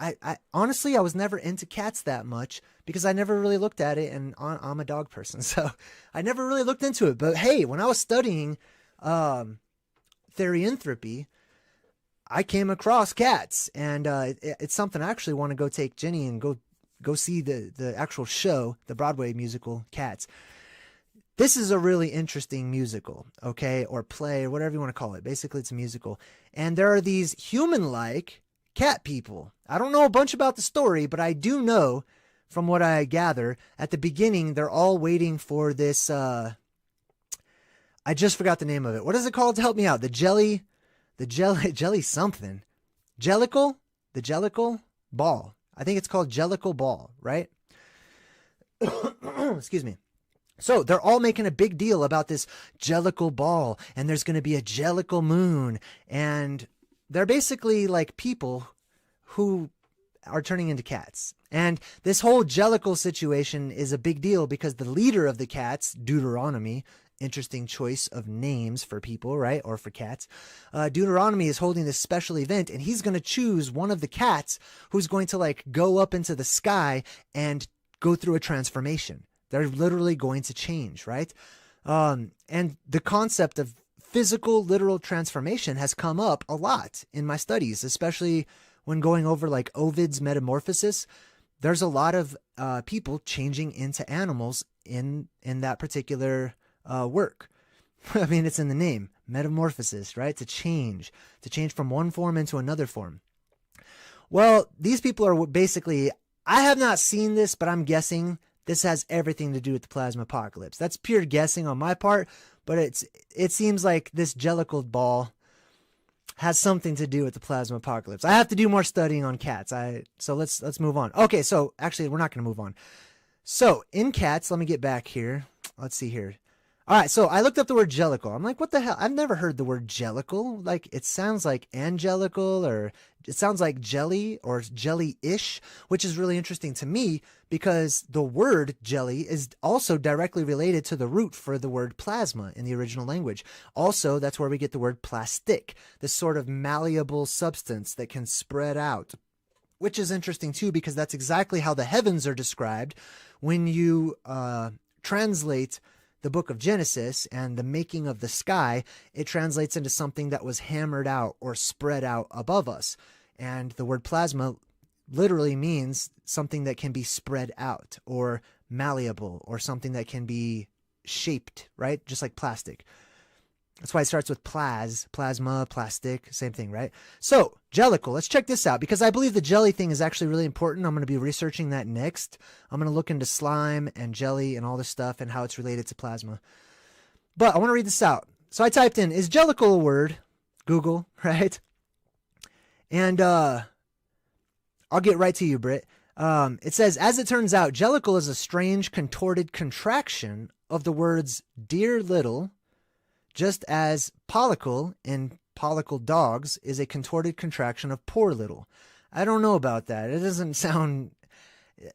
honestly, I was never into cats that much because I never really looked at it, and I'm a dog person. So I never really looked into it. But hey, when I was studying therianthropy, I came across cats, and it's something I actually want to go take Jenny and go see the actual show, the Broadway musical Cats. This is a really interesting musical, okay, or play, or whatever you want to call it. Basically, it's a musical. And there are these human-like cat people. I don't know a bunch about the story, but I do know, from what I gather, at the beginning, they're all waiting for this, I just forgot the name of it. What is it called? Help me out. The jelly something. Jellicle? The Jellicle ball. I think it's called Jellicle ball, right? Excuse me. So they're all making a big deal about this Jellicle ball, and there's going to be a Jellicle moon, and they're basically like people who are turning into cats. And this whole Jellicle situation is a big deal because the leader of the cats, Deuteronomy, interesting choice of names for people, right? Or for cats. Deuteronomy is holding this special event, and he's going to choose one of the cats who's going to like go up into the sky and go through a transformation. They're literally going to change, right? And the concept of physical, literal transformation has come up a lot in my studies, especially when going over like Ovid's Metamorphosis. There's a lot of people changing into animals in that particular work. I mean, it's in the name, metamorphosis, right? To change from one form into another form. Well, these people are basically, I have not seen this, but I'm guessing this has everything to do with the plasma apocalypse. That's pure guessing on my part, but it seems like this jellicle ball has something to do with the plasma apocalypse. I have to do more studying on cats. So let's move on. Okay, so actually we're not going to move on. So in cats, let me get back here. Let's see here. All right, so I looked up the word jellicle. I'm like, what the hell? I've never heard the word jellicle. Like, it sounds like angelical, or it sounds like jelly or jelly-ish, which is really interesting to me because the word jelly is also directly related to the root for the word plasma in the original language. Also, that's where we get the word plastic, this sort of malleable substance that can spread out, which is interesting too because that's exactly how the heavens are described when you translate the book of Genesis and the making of the sky. It translates into something that was hammered out or spread out above us. And the word plasma literally means something that can be spread out or malleable or something that can be shaped, right? Just like plastic. That's why it starts with plasma, plastic, same thing, right? So, jellicle, let's check this out because I believe the jelly thing is actually really important. I'm going to be researching that next. I'm going to look into slime and jelly and all this stuff and how it's related to plasma. But I want to read this out. So I typed in, is jellicle a word? Google, right? And I'll get right to you, Britt. It says, as it turns out, jellicle is a strange contorted contraction of the words dear little, just as pollicle in pollicle dogs is a contorted contraction of poor little. I don't know about that. It doesn't sound...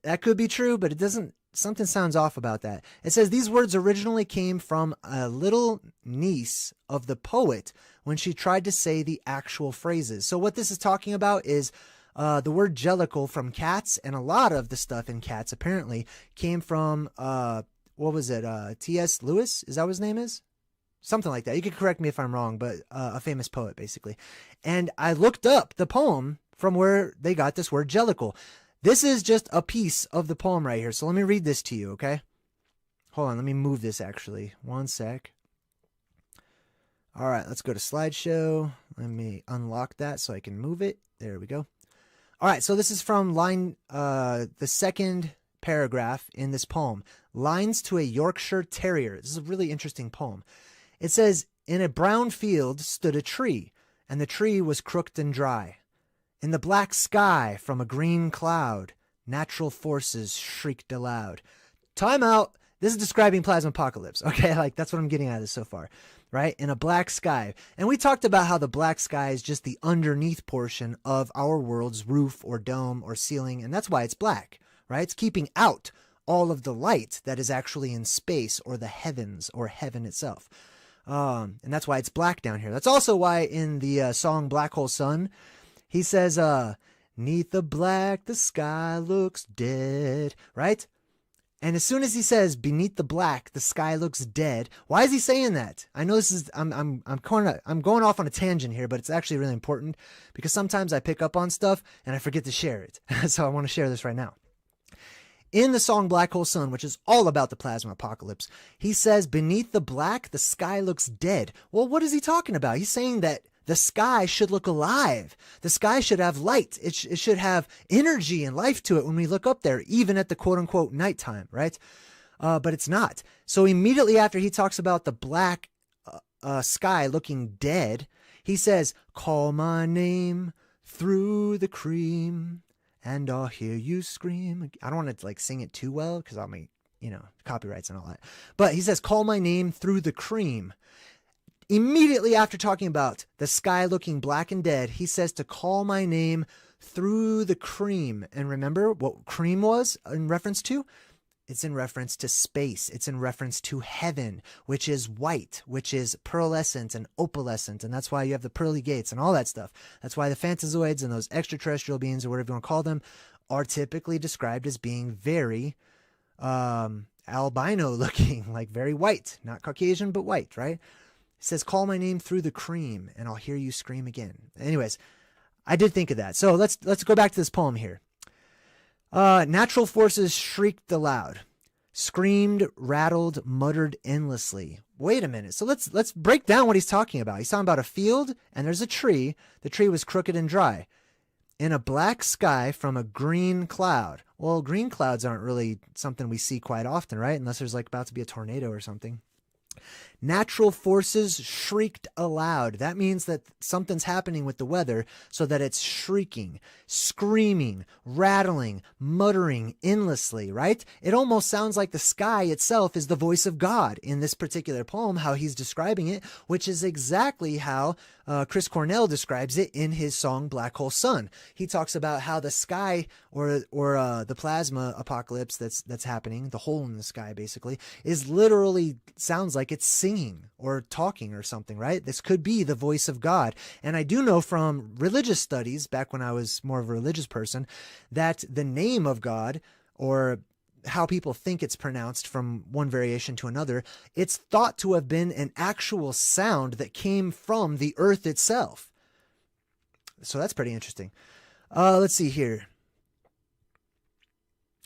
That could be true, but it doesn't... Something sounds off about that. It says these words originally came from a little niece of the poet when she tried to say the actual phrases. So what this is talking about is the word jellicle from cats, and a lot of the stuff in cats apparently came from, what was it, T.S. Lewis? Is that what his name is? Something like that. You could correct me if I'm wrong, but a famous poet, basically. And I looked up the poem from where they got this word jellicle. This is just a piece of the poem right here. So let me read this to you, okay? Hold on, let me move this actually. One sec. All right, let's go to slideshow. Let me unlock that so I can move it. There we go. All right, so this is from the second paragraph in this poem. Lines to a Yorkshire Terrier. This is a really interesting poem. It says, in a brown field stood a tree, and the tree was crooked and dry. In the black sky from a green cloud, natural forces shrieked aloud. Time out. This is describing plasma apocalypse. Okay, like that's what I'm getting at this so far, right? In a black sky. And we talked about how the black sky is just the underneath portion of our world's roof or dome or ceiling, and that's why it's black, right? It's keeping out all of the light that is actually in space or the heavens or heaven itself. And that's why it's black down here. That's also why in the song Black Hole Sun, he says, neath the black, the sky looks dead, right? And as soon as he says, beneath the black, the sky looks dead, why is he saying that? I know this is, I'm going off on a tangent here, but it's actually really important because sometimes I pick up on stuff and I forget to share it. So I want to share this right now. In the song Black Hole Sun, which is all about the plasma apocalypse, he says, beneath the black, the sky looks dead. Well, what is he talking about? He's saying that the sky should look alive. The sky should have light. It should have energy and life to it when we look up there, even at the quote-unquote nighttime, right? But it's not. So immediately after he talks about the black sky looking dead, he says, call my name through the cream, and I'll hear you scream. I don't want to like sing it too well because I'll make, copyrights and all that. But he says, call my name through the cream. Immediately after talking about the sky looking black and dead, he says to call my name through the cream. And remember what cream was in reference to? It's in reference to space. It's in reference to heaven, which is white, which is pearlescent and opalescent. And that's why you have the pearly gates and all that stuff. That's why the phantazoids and those extraterrestrial beings or whatever you want to call them are typically described as being very albino looking, like very white, not Caucasian, but white, right? It says, call my name through the cream and I'll hear you scream again. Anyways, I did think of that. So let's go back to this poem here. Natural forces shrieked aloud, screamed, rattled, muttered endlessly. Wait a minute. So let's break down what he's talking about. He's talking about a field and there's a tree. The tree was crooked and dry. in a black sky from a green cloud. Well, green clouds aren't really something we see quite often, right? Unless there's like about to be a tornado or something. Natural forces shrieked aloud. That means that something's happening with the weather so that it's shrieking, screaming, rattling, muttering endlessly, right? It almost sounds like the sky itself is the voice of God in this particular poem, how he's describing it, which is exactly how Chris Cornell describes it in his song Black Hole Sun. He talks about how the sky or the plasma apocalypse that's happening, the hole in the sky basically, is literally sounds like it's singing or talking or something, right? This could be the voice of God. And I do know from religious studies, back when I was more of a religious person, that the name of God, or how people think it's pronounced from one variation to another, it's thought to have been an actual sound that came from the earth itself. So that's pretty interesting. Let's see here.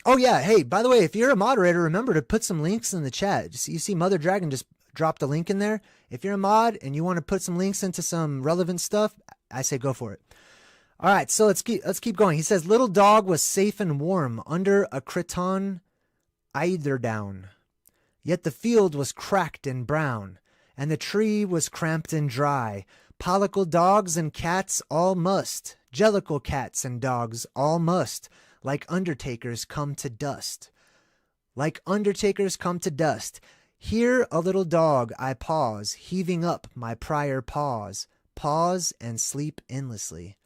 Oh yeah, hey, by the way, if you're a moderator, remember to put some links in the chat. You see Mother Dragon just dropped a link in there. If you're a mod and you want to put some links into some relevant stuff, I say go for it. All right, so let's keep going. He says, little dog was safe and warm under a cretonne eiderdown. Yet the field was cracked and brown, and the tree was cramped and dry. Pollicle dogs and cats all must, jellicle cats and dogs all must, like undertakers come to dust. Like undertakers come to dust. Here a little dog I pause, heaving up my prior paws, pause and sleep endlessly.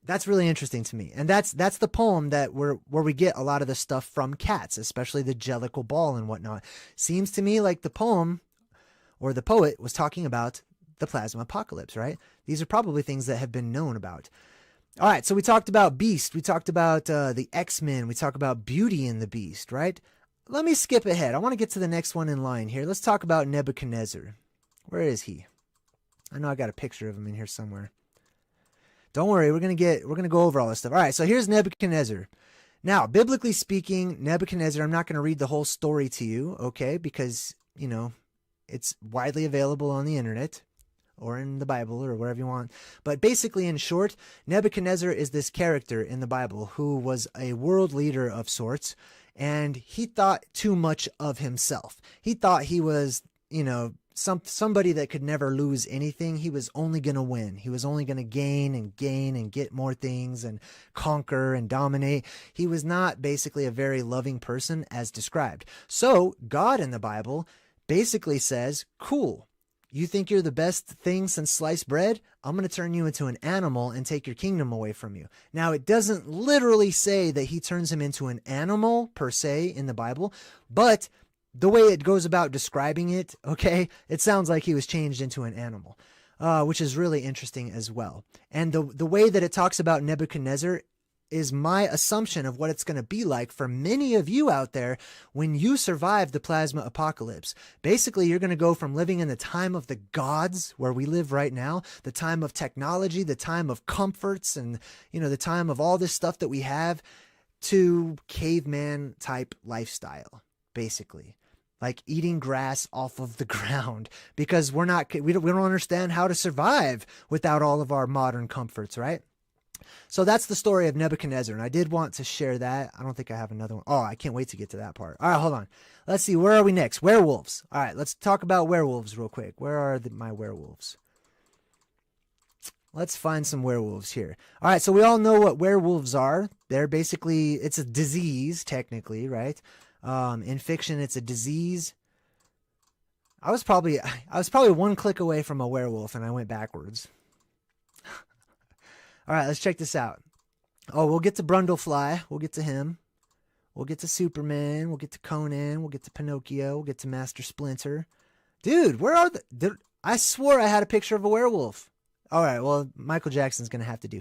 That's really interesting to me. And that's the poem that where we get a lot of the stuff from cats, especially the jellicle ball and whatnot. Seems to me like the poem or the poet was talking about the plasma apocalypse, right? These are probably things that have been known about. All right, so we talked about Beast. We talked about the X-Men. We talk about Beauty and the Beast, right? Let me skip ahead. I want to get to the next one in line here. Let's talk about Nebuchadnezzar. Where is he? I know I got a picture of him in here somewhere. Don't worry, we're gonna go over all this stuff. All right, so here's Nebuchadnezzar. Now, biblically speaking, Nebuchadnezzar, I'm not going to read the whole story to you, okay? Because, you know, it's widely available on the internet or in the Bible or wherever you want. But basically, in short, Nebuchadnezzar is this character in the Bible who was a world leader of sorts, and he thought too much of himself. He thought he was, you know, somebody that could never lose anything. He was only going to win. He was only going to gain and get more things and conquer and dominate. He was not basically a very loving person as described. So God in the Bible basically says, cool, you think you're the best thing since sliced bread? I'm going to turn you into an animal and take your kingdom away from you. Now, it doesn't literally say that he turns him into an animal per se in the Bible, but the way it goes about describing it, okay, it sounds like he was changed into an animal, which is really interesting as well. And the way that it talks about Nebuchadnezzar is my assumption of what it's going to be like for many of you out there when you survive the plasma apocalypse. Basically, you're going to go from living in the time of the gods where we live right now, the time of technology, the time of comforts, and, you know, the time of all this stuff that we have, to caveman type lifestyle, basically. Like eating grass off of the ground, because we don't understand how to survive without all of our modern comforts, right? So that's the story of Nebuchadnezzar, and I did want to share that. I don't think I have another one. Oh, I can't wait to get to that part. All right, hold on. Let's see, where are we next? Werewolves. All right, let's talk about werewolves real quick. Where are my werewolves? Let's find some werewolves here. All right, so we all know what werewolves are. They're basically, it's a disease, technically, right? In fiction, it's a disease. I was probably one click away from a werewolf, and I went backwards. All right, let's check this out. Oh, we'll get to Brundlefly. We'll get to him. We'll get to Superman. We'll get to Conan. We'll get to Pinocchio. We'll get to Master Splinter. Dude, where are I swore I had a picture of a werewolf. All right, well, Michael Jackson's going to have to do.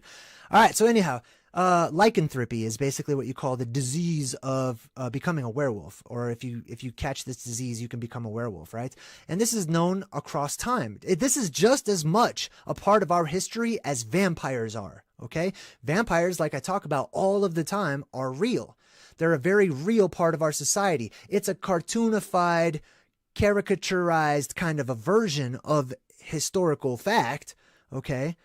All right, so anyhow, lycanthropy is basically what you call the disease of becoming a werewolf. Or if you catch this disease, you can become a werewolf, right? And this is known across time. This is just as much a part of our history as vampires are, okay? Vampires, like I talk about all of the time, are real. They're a very real part of our society. It's a cartoonified, caricaturized kind of a version of historical fact, okay?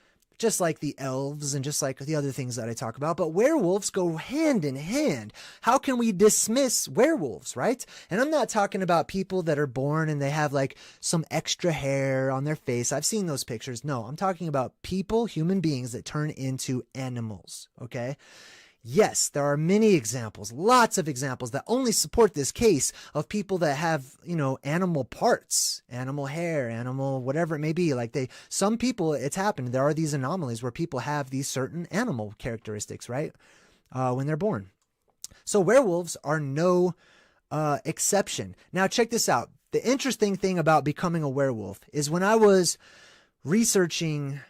just like the elves and just like the other things that I talk about. But werewolves go hand in hand. How can we dismiss werewolves, right? And I'm not talking about people that are born and they have like some extra hair on their face. I've seen those pictures. No, I'm talking about people, human beings that turn into animals, okay? Yes, there are many examples, lots of examples that only support this case of people that have, you know, animal parts, animal hair, animal, whatever it may be. Like some people, it's happened. There are these anomalies where people have these certain animal characteristics, right? When they're born. So werewolves are no exception. Now check this out. The interesting thing about becoming a werewolf is when I was researching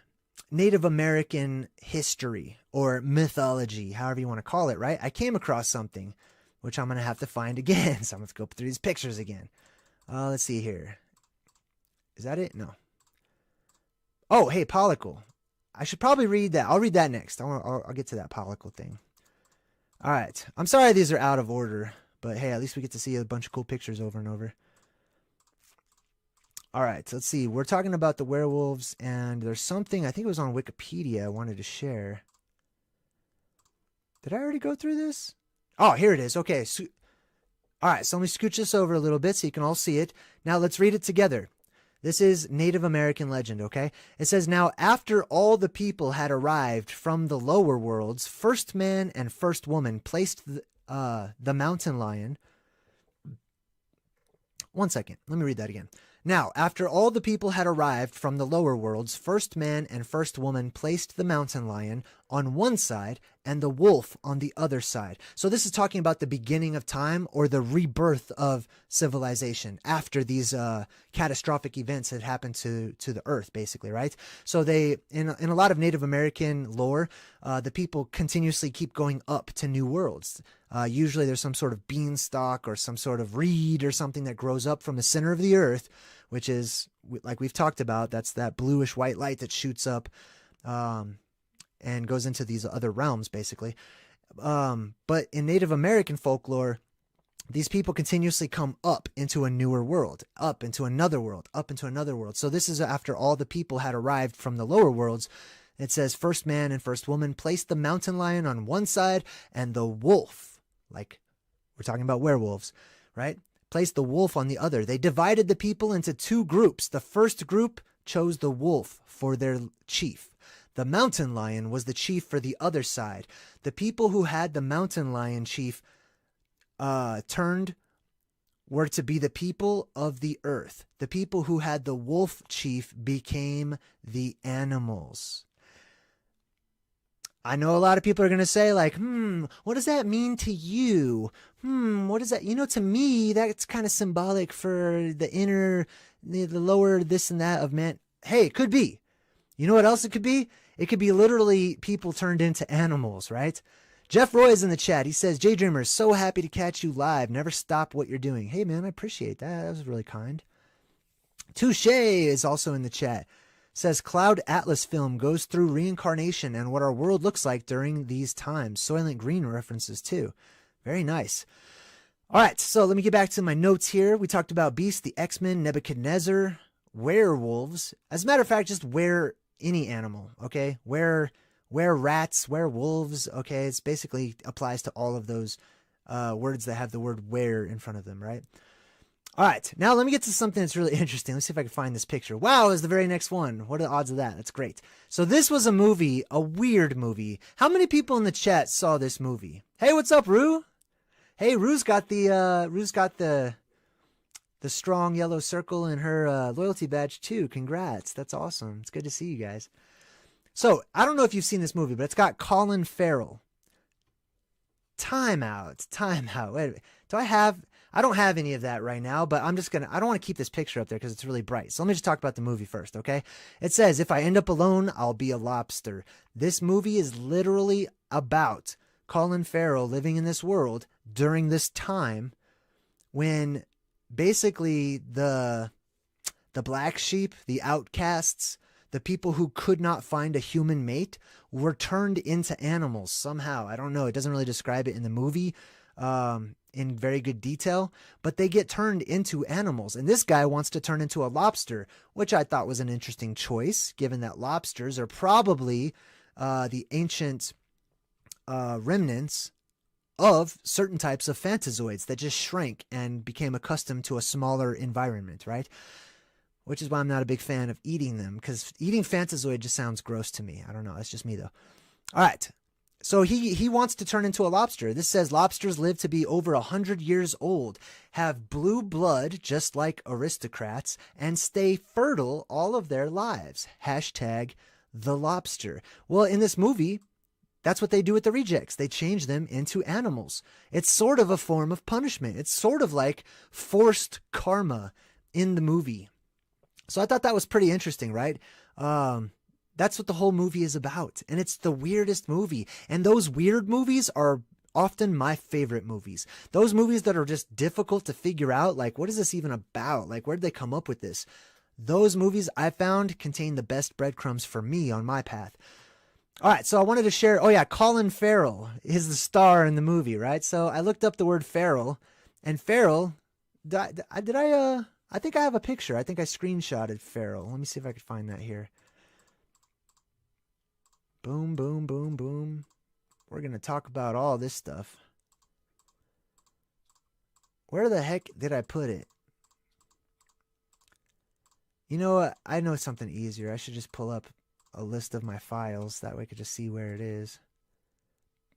Native American history or mythology, however you want to call it, right? I came across something, which I'm going to have to find again. So I'm going to go through these pictures again. Let's see here. Is that it? No. Oh, hey, pollicle. I should probably read that. I'll read that next. I'll get to that pollicle thing. All right. I'm sorry these are out of order, but hey, at least we get to see a bunch of cool pictures over and over. All right, so let's see. We're talking about the werewolves, and there's something, I think it was on Wikipedia, I wanted to share. Did I already go through this? Oh, here it is. Okay. All right, so let me scooch this over a little bit so you can all see it. Now let's read it together. This is Native American legend, okay? It says, now after all the people had arrived from the lower worlds, first man and first woman placed the mountain lion. One second. Let me read that again. Now, after all the people had arrived from the lower worlds, first man and first woman placed the mountain lion on one side and the wolf on the other side. So this is talking about the beginning of time or the rebirth of civilization after these catastrophic events had happened to the earth, basically, right? So they, in a lot of Native American lore, the people continuously keep going up to new worlds. Usually there's some sort of beanstalk or some sort of reed or something that grows up from the center of the earth, which is, like we've talked about, that's that bluish white light that shoots up and goes into these other realms, basically. But in Native American folklore, these people continuously come up into a newer world, up into another world, up into another world. So this is after all the people had arrived from the lower worlds. It says, first man and first woman placed the mountain lion on one side and the wolf, like we're talking about werewolves, right? Placed the wolf on the other. They divided the people into two groups. The first group chose the wolf for their chief. The mountain lion was the chief for the other side. The people who had the mountain lion chief were to be the people of the earth. The people who had the wolf chief became the animals. I know a lot of people are going to say like, what does that mean to you? What is that? You know, to me, that's kind of symbolic for the inner, the lower this and that of man. Hey, it could be. You know what else it could be? It could be literally people turned into animals, right? Jeff Roy is in the chat. He says, JayDreamerZ, so happy to catch you live. Never stop what you're doing. Hey, man, I appreciate that. That was really kind. Touche is also in the chat. Says Cloud Atlas film goes through reincarnation and what our world looks like during these times. Soylent Green references too. Very nice. All right, so let me get back to my notes here. We talked about beasts, the X-Men, Nebuchadnezzar, werewolves. As a matter of fact, just were any animal, okay? Were rats, werewolves, okay? It's basically applies to all of those words that have the word were in front of them, right? All right, now let me get to something that's really interesting. Let's see if I can find this picture. Wow, is the very next one. What are the odds of that? That's great. So this was a movie, a weird movie. How many people in the chat saw this movie? Hey, what's up, Rue? Hey, Rue's got the strong yellow circle in her loyalty badge too. Congrats. That's awesome. It's good to see you guys. So, I don't know if you've seen this movie, but it's got Colin Farrell. Time out. Wait a minute. I don't have any of that right now, but I don't want to keep this picture up there because it's really bright. So let me just talk about the movie first, okay? It says, if I end up alone, I'll be a lobster. This movie is literally about Colin Farrell living in this world during this time when basically the black sheep, the outcasts, the people who could not find a human mate were turned into animals somehow. I don't know. It doesn't really describe it in the movie. in very good detail, but they get turned into animals. And this guy wants to turn into a lobster, which I thought was an interesting choice, given that lobsters are probably the ancient remnants of certain types of phantazoids that just shrank and became accustomed to a smaller environment, right? Which is why I'm not a big fan of eating them, because eating phantazoid just sounds gross to me. I don't know. That's just me, though. All right. So he wants to turn into a lobster. This says lobsters live to be over 100 years old, have blue blood just like aristocrats, and stay fertile all of their lives. Hashtag the lobster. Well, in this movie, that's what they do with the rejects. They change them into animals. It's sort of a form of punishment. It's sort of like forced karma in the movie. So I thought that was pretty interesting, right? That's what the whole movie is about. And it's the weirdest movie. And those weird movies are often my favorite movies. Those movies that are just difficult to figure out, like, what is this even about? Like, where did they come up with this? Those movies I found contain the best breadcrumbs for me on my path. All right, so I wanted to share, oh yeah, Colin Farrell is the star in the movie, right? So I looked up the word feral, and feral, I think I have a picture. I think I screenshotted feral. Let me see if I could find that here. Boom, boom, boom, boom. We're going to talk about all this stuff. Where the heck did I put it? You know what? I know something easier. I should just pull up a list of my files. That way I could just see where it is.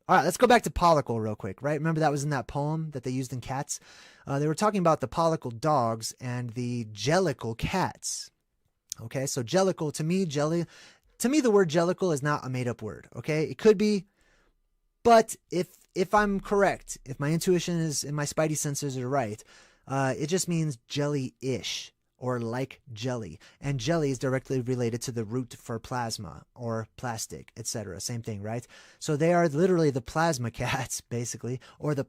All right, let's go back to Folklore real quick, right? Remember that was in that poem that they used in Cats? They were talking about the Folklore dogs and the Jellicle cats. Okay, so Jellicle, to me, the word Jellicle is not a made-up word, okay? It could be, but if I'm correct, if my intuition is and my spidey sensors are right, it just means jelly-ish or like jelly. And jelly is directly related to the root for plasma or plastic, etc. Same thing, right? So they are literally the plasma cats, basically, or the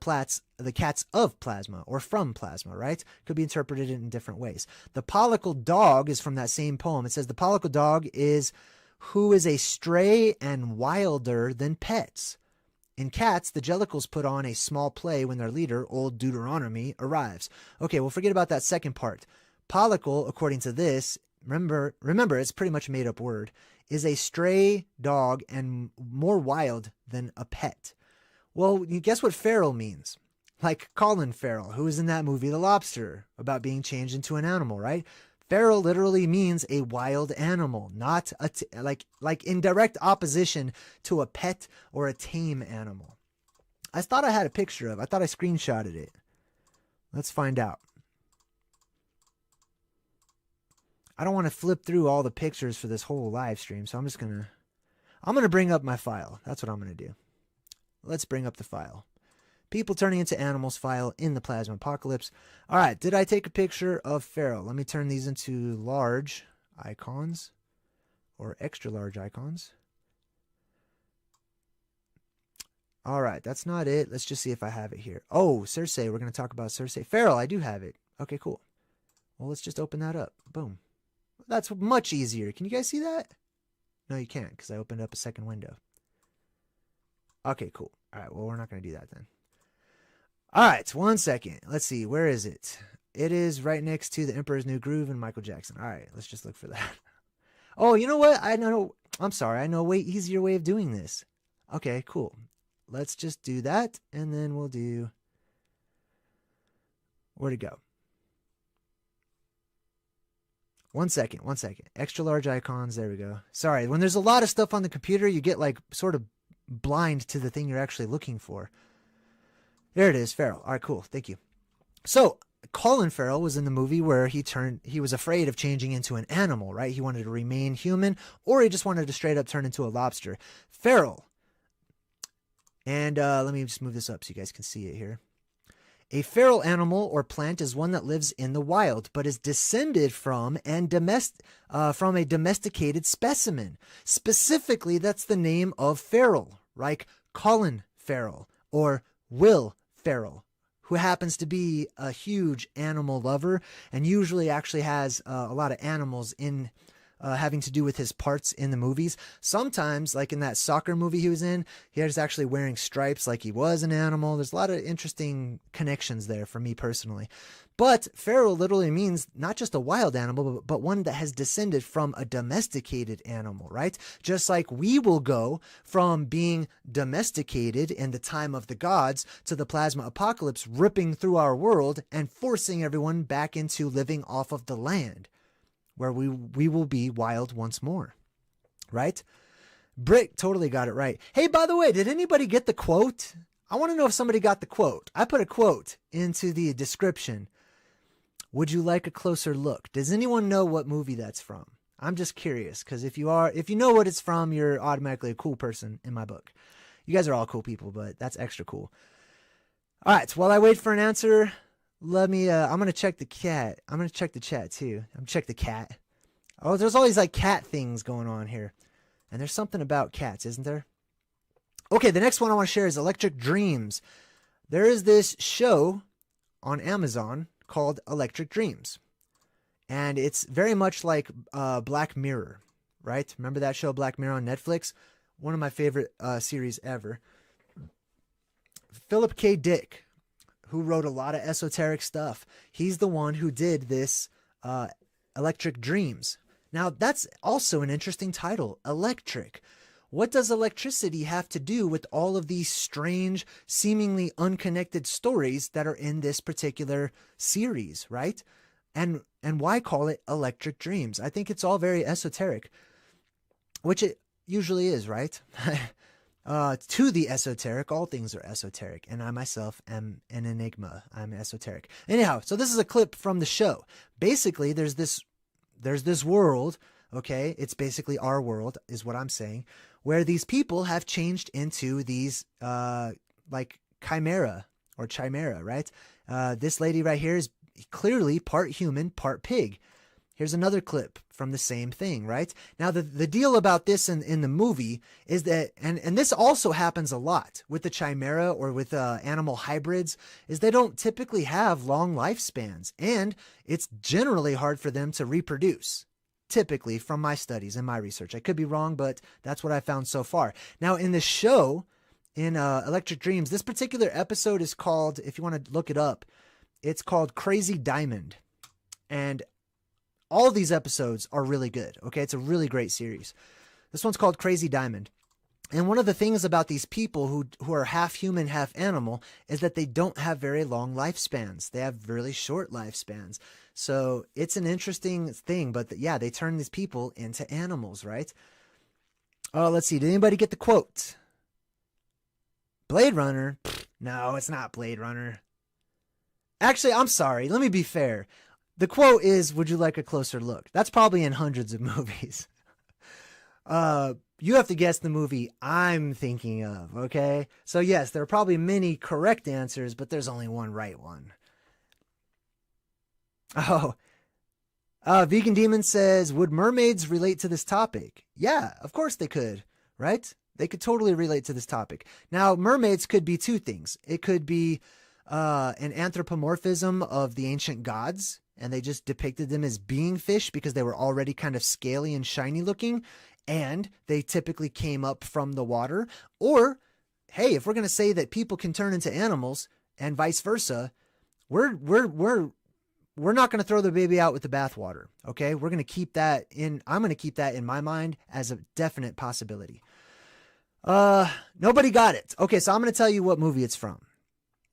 cats of plasma or from plasma, right? Could be interpreted in different ways. The Folklore dog is from that same poem. It says the Folklore dog is who is a stray and wilder than pets. In Cats, the Jellicles put on a small play when their leader, Old Deuteronomy, arrives. Okay, well, forget about that second part. Folklore, according to this, remember, it's pretty much a made-up word, is a stray dog and more wild than a pet. Well, you guess what feral means? Like Colin Farrell, who was in that movie The Lobster, about being changed into an animal, right? Feral literally means a wild animal, not like in direct opposition to a pet or a tame animal. I thought I had a picture of it. I thought I screenshotted it. Let's find out. I don't want to flip through all the pictures for this whole live stream, so I'm going to bring up my file. That's what I'm going to do. Let's bring up the file. People turning into animals file in the plasma apocalypse. All right, did I take a picture of feral? Let me turn these into large icons or extra large icons. All right, that's not it. Let's just see if I have it here. Oh, Circe. We're going to talk about Circe. Feral, I do have it. Okay, cool. Well, let's just open that up. Boom. That's much easier. Can you guys see that? No, you can't because I opened up a second window. Okay, cool. All right, well, we're not going to do that then. All right, 1 second. Let's see. Where is it? It is right next to The Emperor's New Groove and Michael Jackson. All right, let's just look for that. Oh, you know what? I'm sorry. I know a way easier way of doing this. Okay, cool. Let's just do that, and then we'll do... Where'd it go? 1 second. Extra large icons. There we go. Sorry, when there's a lot of stuff on the computer, you get like sort of blind to the thing you're actually looking for. There it is, feral. All right, cool. Thank you. So Colin Farrell was in the movie where he was afraid of changing into an animal, right? He wanted to remain human, or he just wanted to straight up turn into a lobster. Feral. And let me just move this up so you guys can see it here. A feral animal or plant is one that lives in the wild, but is descended from from a domesticated specimen. Specifically, that's the name of feral, like Colin Farrell or Will Ferrell, who happens to be a huge animal lover and usually actually has a lot of animals in having to do with his parts in the movies. Sometimes, like in that soccer movie he was in, he was actually wearing stripes like he was an animal. There's a lot of interesting connections there for me personally. But feral literally means not just a wild animal, but one that has descended from a domesticated animal, right? Just like we will go from being domesticated in the time of the gods to the plasma apocalypse ripping through our world and forcing everyone back into living off of the land, where we will be wild once more, right? Brick totally got it right. Hey, by the way, did anybody get the quote? I want to know if somebody got the quote. I put a quote into the description. Would you like a closer look? Does anyone know what movie that's from? I'm just curious, because if you know what it's from, you're automatically a cool person in my book. You guys are all cool people, but that's extra cool. All right, while I wait for an answer, let me, I'm going to check the cat. I'm going to check the chat too. I'm going to check the cat. Oh, there's all these like cat things going on here. And there's something about cats, isn't there? Okay, the next one I want to share is Electric Dreams. There is this show on Amazon called Electric Dreams. And it's very much like Black Mirror, right? Remember that show, Black Mirror on Netflix? One of my favorite series ever. Philip K. Dick, who wrote a lot of esoteric stuff, he's the one who did this Electric Dreams. Now, that's also an interesting title, Electric. What does electricity have to do with all of these strange, seemingly unconnected stories that are in this particular series, right? And why call it Electric Dreams? I think it's all very esoteric, which it usually is, right? To the esoteric, all things are esoteric, and I myself am an enigma. I'm esoteric. Anyhow, so this is a clip from the show. Basically, there's this world, okay? It's basically our world, is what I'm saying, where these people have changed into these like chimera, right? This lady right here is clearly part human, part pig. Here's another clip from the same thing, right? Now, the deal about this in the movie is that, and this also happens a lot with the chimera or with animal hybrids, is they don't typically have long lifespans, and it's generally hard for them to reproduce. Typically, from my studies and my research. I could be wrong, but that's what I found so far. Now, in the show, in Electric Dreams, this particular episode is called, if you want to look it up, it's called Crazy Diamond. And all of these episodes are really good, okay? It's a really great series. This one's called Crazy Diamond. And one of the things about these people who are half human, half animal, is that they don't have very long lifespans. They have really short lifespans. So it's an interesting thing, but yeah, they turn these people into animals, right? Oh, let's see. Did anybody get the quote? Blade Runner? No, it's not Blade Runner. Actually, I'm sorry. Let me be fair. The quote is, would you like a closer look? That's probably in hundreds of movies. You have to guess the movie I'm thinking of, okay? So yes, there are probably many correct answers, but there's only one right one. Vegan Demon says, would mermaids relate to this topic? Yeah, of course they could, right? They could totally relate to this topic. Now, mermaids could be two things. It could be an anthropomorphism of the ancient gods, and they just depicted them as being fish because they were already kind of scaly and shiny looking, and they typically came up from the water. Or, hey, if we're going to say that people can turn into animals and vice versa, we're not going to throw the baby out with the bathwater, okay? We're going to keep that in, I'm going to keep that in my mind as a definite possibility. Nobody got it. Okay, so I'm going to tell you what movie it's from.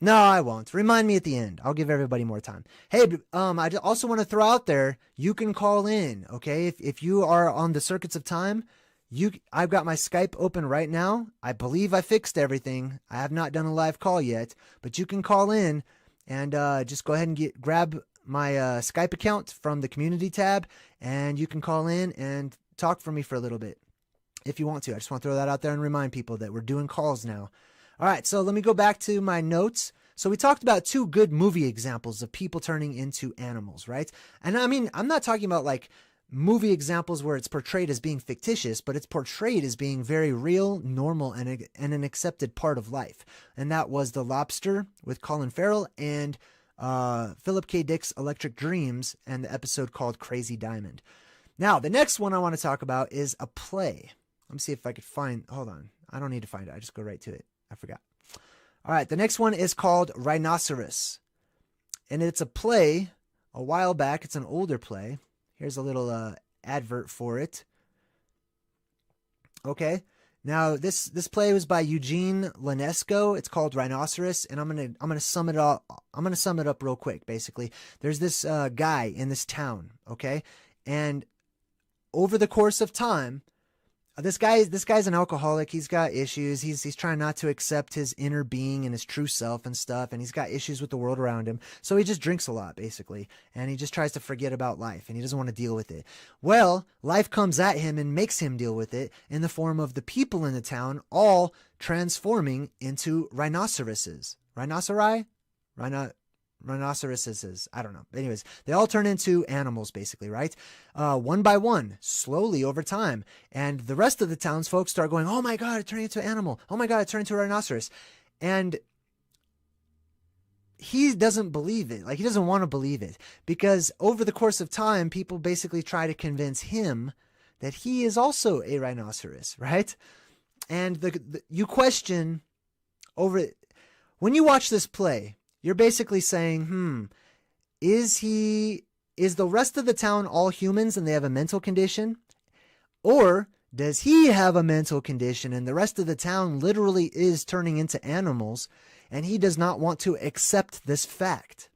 No, I won't. Remind me at the end. I'll give everybody more time. Hey, I also want to throw out there, you can call in, okay? If you are on the circuits of time, I've got my Skype open right now. I believe I fixed everything. I have not done a live call yet, but you can call in and just go ahead and grab my Skype account from the community tab, and you can call in and talk for me for a little bit if you want to. I just want to throw that out there and remind people that we're doing calls now. All right, so let me go back to my notes. So we talked about two good movie examples of people turning into animals, right? And I mean, I'm not talking about like movie examples where it's portrayed as being fictitious, but it's portrayed as being very real, normal, and an accepted part of life. And that was The Lobster with Colin Farrell and Philip K. Dick's Electric Dreams and the episode called Crazy Diamond. Now, the next one I want to talk about is a play. Let me see if I could find, hold on. I don't need to find it. I just go right to it. I forgot. All right. The next one is called Rhinoceros. And it's a play a while back. It's an older play. Here's a little advert for it. Okay. Now this play was by Eugene Ionesco. It's called Rhinoceros, and I'm gonna sum it up. I'm gonna sum it up real quick. Basically, there's this guy in this town. Okay, and over the course of time, this guy's an alcoholic. He's got issues. He's trying not to accept his inner being and his true self and stuff. And he's got issues with the world around him. So he just drinks a lot, basically. And he just tries to forget about life. And he doesn't want to deal with it. Well, life comes at him and makes him deal with it in the form of the people in the town all transforming into rhinoceroses. Rhinoceri? Rhinoceroses. I don't know. Anyways, they all turn into animals, basically, right? One by one, slowly over time. And the rest of the townsfolk start going, oh my God, it turned into an animal. Oh my God, it turned into a rhinoceros. And he doesn't believe it. Like, he doesn't want to believe it. Because over the course of time, people basically try to convince him that he is also a rhinoceros, right? And you question over... When you watch this play, you're basically saying, is the rest of the town all humans and they have a mental condition? Or does he have a mental condition and the rest of the town literally is turning into animals and he does not want to accept this fact?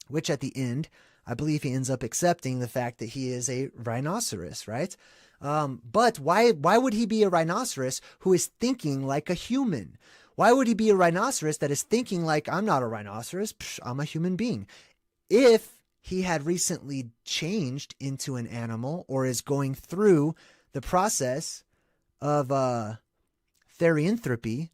Which at the end, I believe he ends up accepting the fact that he is a rhinoceros, right? But why would he be a rhinoceros who is thinking like a human? Why would he be a rhinoceros that is thinking like, I'm not a rhinoceros, I'm a human being? If he had recently changed into an animal or is going through the process of therianthropy,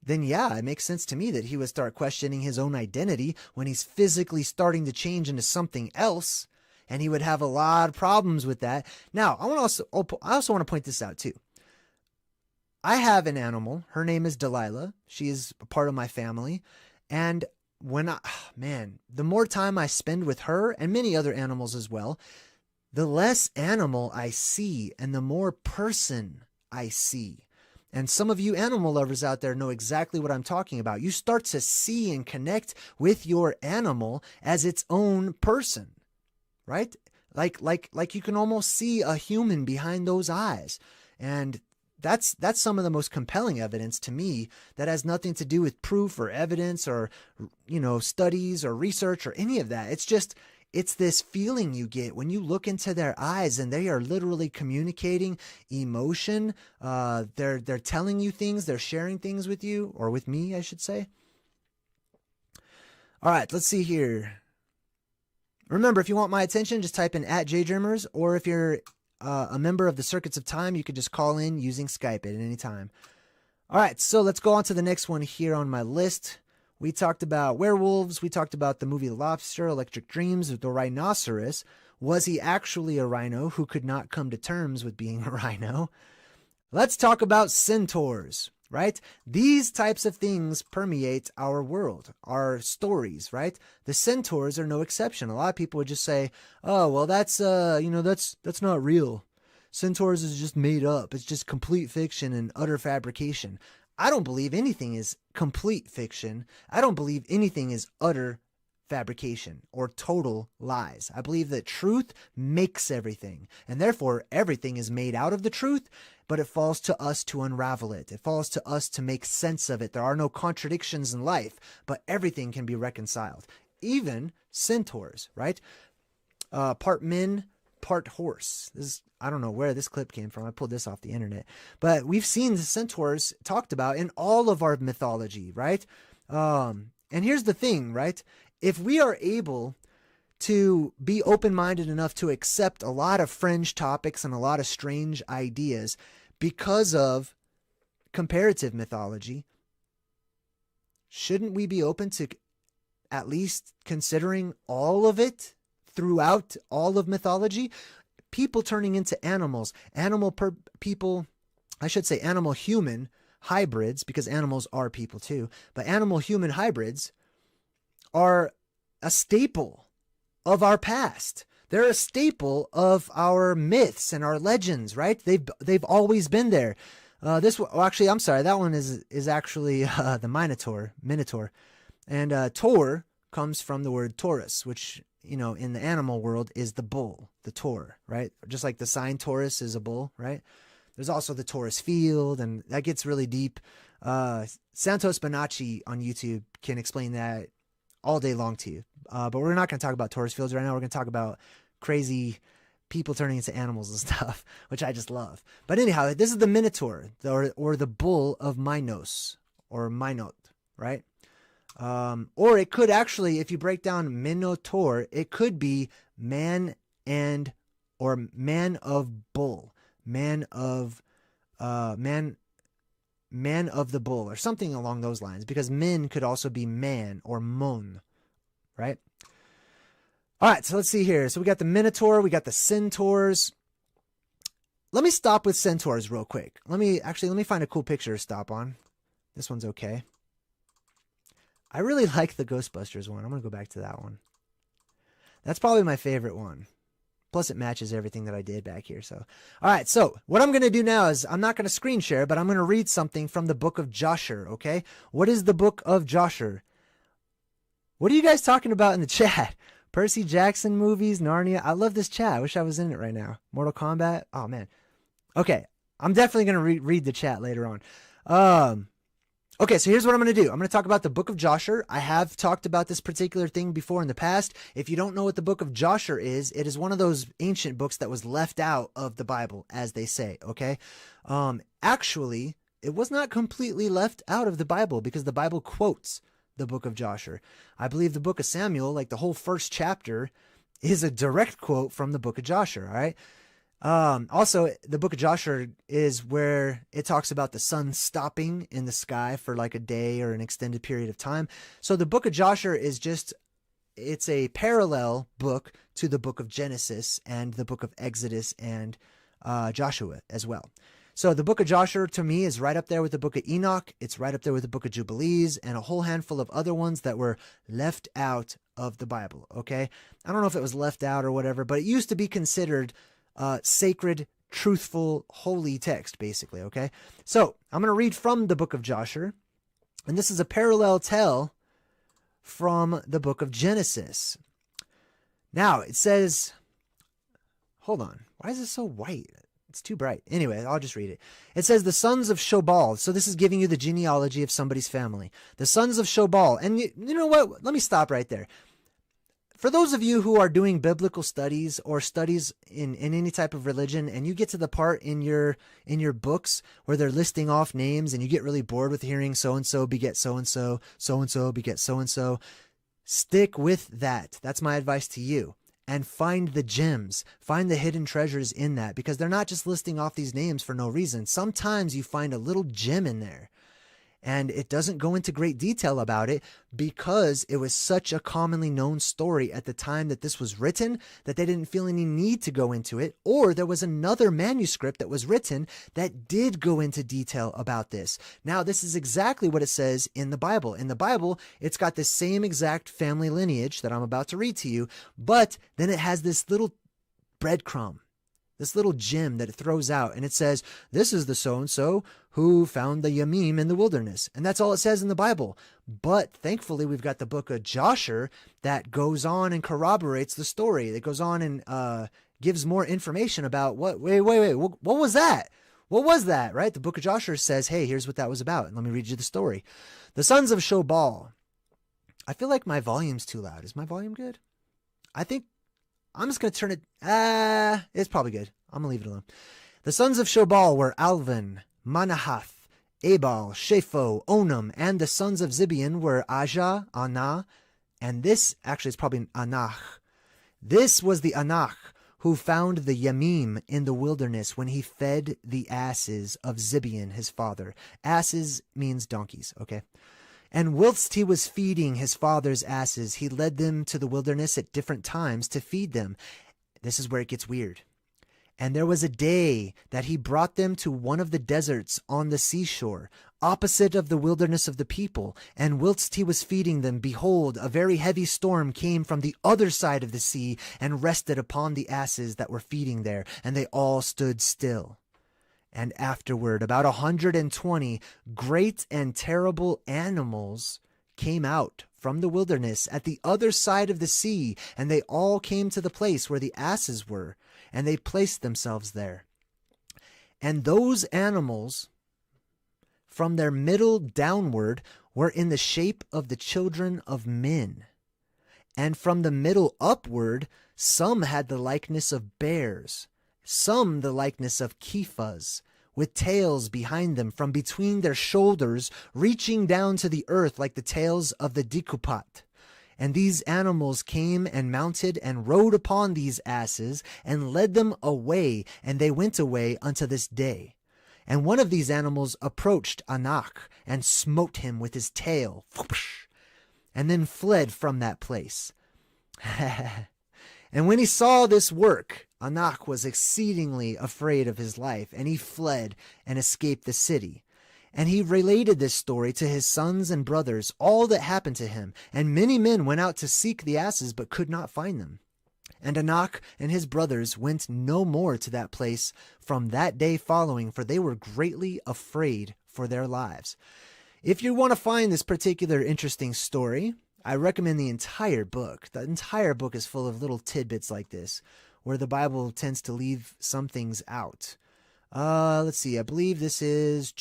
then yeah, it makes sense to me that he would start questioning his own identity when he's physically starting to change into something else, and he would have a lot of problems with that. Now, I also want to point this out too. I have an animal. Her name is Delilah. She is a part of my family. And the more time I spend with her and many other animals as well, the less animal I see and the more person I see. And some of you animal lovers out there know exactly what I'm talking about. You start to see and connect with your animal as its own person, right? Like you can almost see a human behind those eyes. And that's some of the most compelling evidence to me that has nothing to do with proof or evidence or, studies or research or any of that. It's this feeling you get when you look into their eyes and they are literally communicating emotion. They're telling you things. They're sharing things with you, or with me, I should say. All right, let's see here. Remember, if you want my attention, just type in @JayDreamerZ, or if you're a member of the Circuits of Time, you could just call in using Skype at any time. All right, so let's go on to the next one here on my list. We talked about werewolves. We talked about the movie Lobster, Electric Dreams, the rhinoceros. Was he actually a rhino who could not come to terms with being a rhino? Let's talk about centaurs, right? These types of things permeate our world, our stories, right? The centaurs are no exception. A lot of people would just say, oh, well, that's not real. Centaurs is just made up. It's just complete fiction and utter fabrication. I don't believe anything is complete fiction. I don't believe anything is utter fabrication or total lies. I believe that truth makes everything, and therefore everything is made out of the truth, but it falls to us to unravel it. It falls to us to make sense of it. There are no contradictions in life, but everything can be reconciled. Even centaurs, right? Part men, part horse. I don't know where this clip came from. I pulled this off the internet. But we've seen the centaurs talked about in all of our mythology, right? And here's the thing, right? If we are able to be open-minded enough to accept a lot of fringe topics and a lot of strange ideas because of comparative mythology, shouldn't we be open to at least considering all of it throughout all of mythology? People turning into animals, animal human hybrids, because animals are people too, but animal human hybrids are a staple of our past. They're a staple of our myths and our legends, right? They've always been there. Actually, I'm sorry, that one is actually the Minotaur. And Tor comes from the word Taurus, which, you know, in the animal world is the bull, the Tor, right? Just like the sign Taurus is a bull, right? There's also the Taurus field, and that gets really deep. Santos Bonacci on YouTube can explain that all day long to you. But we're not going to talk about Taurus fields right now. We're going to talk about crazy people turning into animals and stuff, which I just love. But anyhow, this is the Minotaur, or the bull of Minos, or Minot, right? Or it could actually, if you break down Minotaur, it could be man of bull, man of the bull, or something along those lines, because min could also be man or mon, right? All right, so let's see here. So we got the Minotaur, we got the Centaurs. Let me stop with Centaurs real quick. Let me find a cool picture to stop on. This one's okay. I really like the Ghostbusters one. I'm going to go back to that one. That's probably my favorite one. Plus, it matches everything that I did back here. So, all right. So, what I'm going to do now is I'm not going to screen share, but I'm going to read something from the book of Joshua. Okay. What is the book of Joshua? What are you guys talking about in the chat? Percy Jackson movies, Narnia. I love this chat. I wish I was in it right now. Mortal Kombat. Oh man. Okay. I'm definitely going to read the chat later on. Okay, so here's what I'm going to do. I'm going to talk about the book of Joshua. I have talked about this particular thing before in the past. If you don't know what the book of Joshua is, it is one of those ancient books that was left out of the Bible, as they say, okay? Actually, it was not completely left out of the Bible, because the Bible quotes the book of Joshua. I believe the book of Samuel, like the whole first chapter, is a direct quote from the book of Joshua, all right? Also, the book of Joshua is where it talks about the sun stopping in the sky for like a day or an extended period of time. So the book of Joshua is it's a parallel book to the book of Genesis and the book of Exodus and Joshua as well. So the book of Joshua to me is right up there with the book of Enoch. It's right up there with the book of Jubilees and a whole handful of other ones that were left out of the Bible. Okay. I don't know if it was left out or whatever, but it used to be considered sacred, truthful, holy text, basically, okay? So, I'm going to read from the book of Joshua, and this is a parallel tell from the book of Genesis. Now, it says, hold on, why is it so white? It's too bright. Anyway, I'll just read it. It says, the sons of Shobal. So this is giving you the genealogy of somebody's family. The sons of Shobal. And you know what? Let me stop right there. For those of you who are doing biblical studies or studies in any type of religion, and you get to the part in your books where they're listing off names and you get really bored with hearing so-and-so beget so-and-so, so-and-so beget so-and-so, stick with that. That's my advice to you. And find the gems, find the hidden treasures in that, because they're not just listing off these names for no reason. Sometimes you find a little gem in there. And it doesn't go into great detail about it because it was such a commonly known story at the time that this was written that they didn't feel any need to go into it. Or there was another manuscript that was written that did go into detail about this. Now, this is exactly what it says in the Bible. In the Bible, it's got the same exact family lineage that I'm about to read to you, but then it has this little breadcrumb, this little gem that it throws out, and it says, this is the so-and-so who found the Yamim in the wilderness. And that's all it says in the Bible. But thankfully, we've got the book of Joshua that goes on and corroborates the story. It goes on and gives more information about what was that? What was that, right? The book of Joshua says, hey, here's what that was about. And let me read you the story. The sons of Shobal. I feel like my volume's too loud. Is my volume good? I think I'm just going to turn it. It's probably good. I'm going to leave it alone. The sons of Shobal were Alvan, Manahath, Ebal, Shepho, Onam, and the sons of Zibeon were Ajah, Anah, and this actually is probably Anach. This was the Anach who found the Yamim in the wilderness when he fed the asses of Zibeon, his father. Asses means donkeys, okay? And whilst he was feeding his father's asses, he led them to the wilderness at different times to feed them. This is where it gets weird. And there was a day that he brought them to one of the deserts on the seashore, opposite of the wilderness of the people. And whilst he was feeding them, behold, a very heavy storm came from the other side of the sea and rested upon the asses that were feeding there, and they all stood still. And afterward, about 120 great and terrible animals came out from the wilderness at the other side of the sea, and they all came to the place where the asses were, and they placed themselves there. And those animals, from their middle downward, were in the shape of the children of men. And from the middle upward, some had the likeness of bears, some the likeness of kephas, with tails behind them from between their shoulders, reaching down to the earth like the tails of the Dikupat. And these animals came and mounted and rode upon these asses and led them away, and they went away unto this day. And one of these animals approached Anak and smote him with his tail, and then fled from that place. And when he saw this work, Anak was exceedingly afraid of his life, and he fled and escaped the city. And he related this story to his sons and brothers, all that happened to him. And many men went out to seek the asses, but could not find them. And Anak and his brothers went no more to that place from that day following, for they were greatly afraid for their lives. If you want to find this particular interesting story, I recommend the entire book. The entire book is full of little tidbits like this, where the Bible tends to leave some things out. Let's see. I believe this is...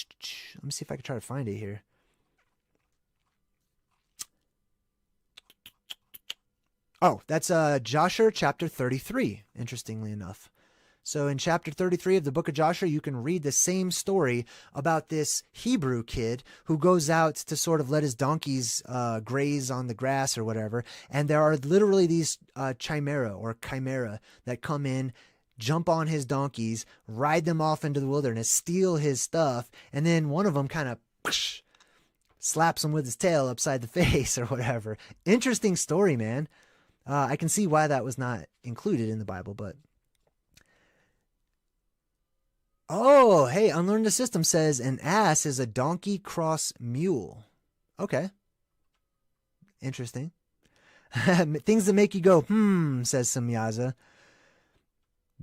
Let me see if I can try to find it here. Oh, that's Joshua chapter 33, interestingly enough. So in chapter 33 of the book of Joshua, you can read the same story about this Hebrew kid who goes out to sort of let his donkeys graze on the grass or whatever. And there are literally these chimera that come in, jump on his donkeys, ride them off into the wilderness, steal his stuff, and then one of them kind of slaps him with his tail upside the face or whatever. Interesting story, man. I can see why that was not included in the Bible, but... Oh, hey, Unlearn the System says an ass is a donkey cross mule. Okay. Interesting. Things that make you go, says Samyaza.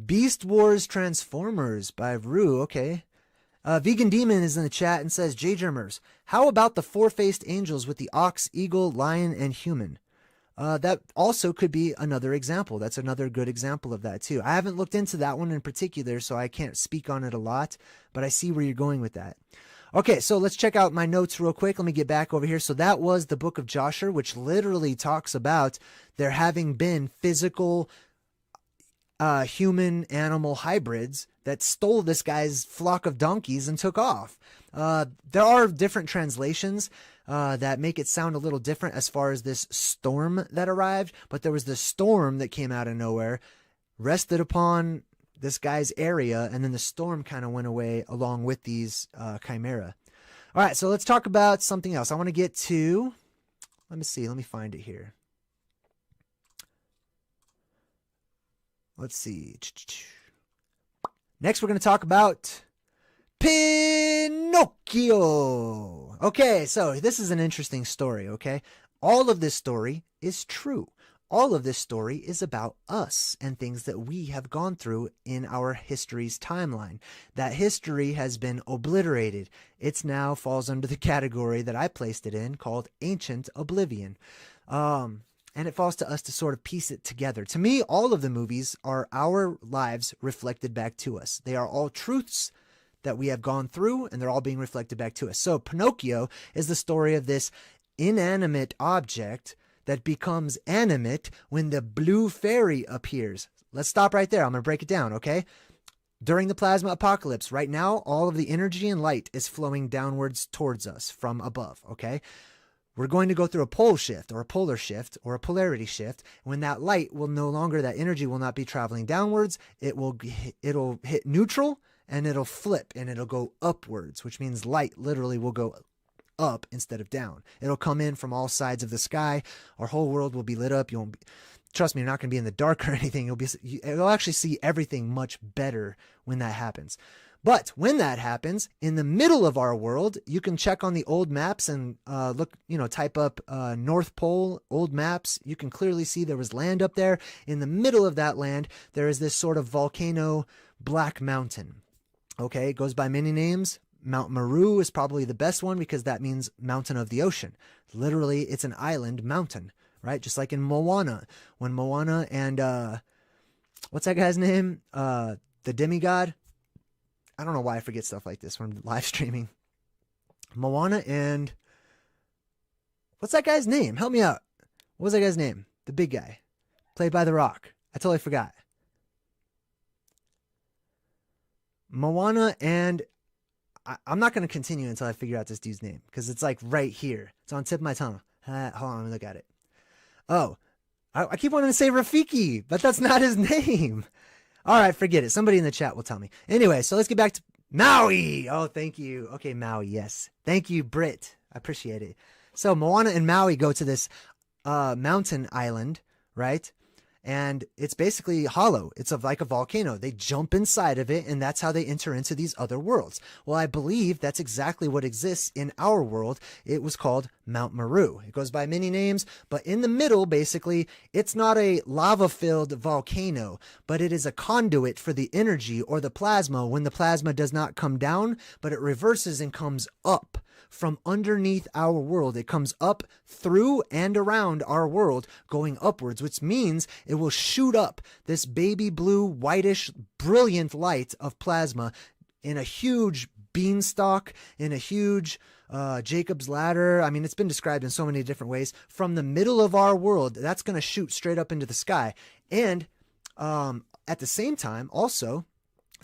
Beast Wars Transformers by Rue. Okay. Vegan Demon is in the chat and says, JayDreamerZ, how about the four-faced angels with the ox, eagle, lion, and human? That also could be another example. That's another good example of that too. I haven't looked into that one in particular, so I can't speak on it a lot, but I see where you're going with that. Okay, so let's check out my notes real quick. Let me get back over here. So that was the book of Joshua, which literally talks about there having been physical human-animal hybrids that stole this guy's flock of donkeys and took off. There are different translations that make it sound a little different as far as this storm that arrived, but there was this storm that came out of nowhere, rested upon this guy's area, and then the storm kind of went away along with these chimera. All right, so let's talk about something else. I want to get to, let me find it here. Let's see. Next, we're going to talk about Pinocchio. Okay, so this is an interesting story, okay? All of this story is true. All of this story is about us and things that we have gone through in our history's timeline. That history has been obliterated. It now falls under the category that I placed it in called Ancient Oblivion. And it falls to us to sort of piece it together. To me, all of the movies are our lives reflected back to us. They are all truths that we have gone through, and they're all being reflected back to us. So Pinocchio is the story of this inanimate object that becomes animate when the blue fairy appears. Let's stop right there. I'm going to break it down, okay? During the plasma apocalypse, right now, all of the energy and light is flowing downwards towards us from above, okay? We're going to go through a pole shift or a polar shift or a polarity shift. When that light will no longer, that energy will not be traveling downwards. It'll hit neutral and it'll flip and it'll go upwards, which means light literally will go up instead of down. It'll come in from all sides of the sky. Our whole world will be lit up. trust me, you're not going to be in the dark or anything. You'll actually see everything much better when that happens. But when that happens, in the middle of our world, you can check on the old maps and look, type up North Pole, old maps. You can clearly see there was land up there. In the middle of that land, there is this sort of volcano black mountain. Okay, it goes by many names. Mount Meru is probably the best one because that means mountain of the ocean. Literally, it's an island mountain, right? Just like in Moana. When Moana and, what's that guy's name? The demigod? I don't know why I forget stuff like this when I'm live streaming. Moana and what's that guy's name? Help me out. What was that guy's name? The big guy. Played by The Rock. I totally forgot. Moana and I'm not going to continue until I figure out this dude's name because it's like right here. It's on the tip of my tongue. Hold on, let me look at it. Oh, I keep wanting to say Rafiki, but that's not his name. All right, forget it. Somebody in the chat will tell me. Anyway, so let's get back to Maui. Oh, thank you. Okay, Maui, yes. Thank you, Brit. I appreciate it. So Moana and Maui go to this mountain island, right? And it's basically hollow. It's like a volcano. They jump inside of it, and that's how they enter into these other worlds. Well, I believe that's exactly what exists in our world. It was called Mount Meru. It goes by many names, but in the middle, basically, it's not a lava-filled volcano, but it is a conduit for the energy or the plasma when the plasma does not come down, but it reverses and comes up from underneath our world. It comes up through and around our world, going upwards, which means it will shoot up this baby blue, whitish, brilliant light of plasma in a huge beanstalk, in a huge Jacob's ladder. I mean, it's been described in so many different ways. From the middle of our world, that's going to shoot straight up into the sky. And at the same time, also,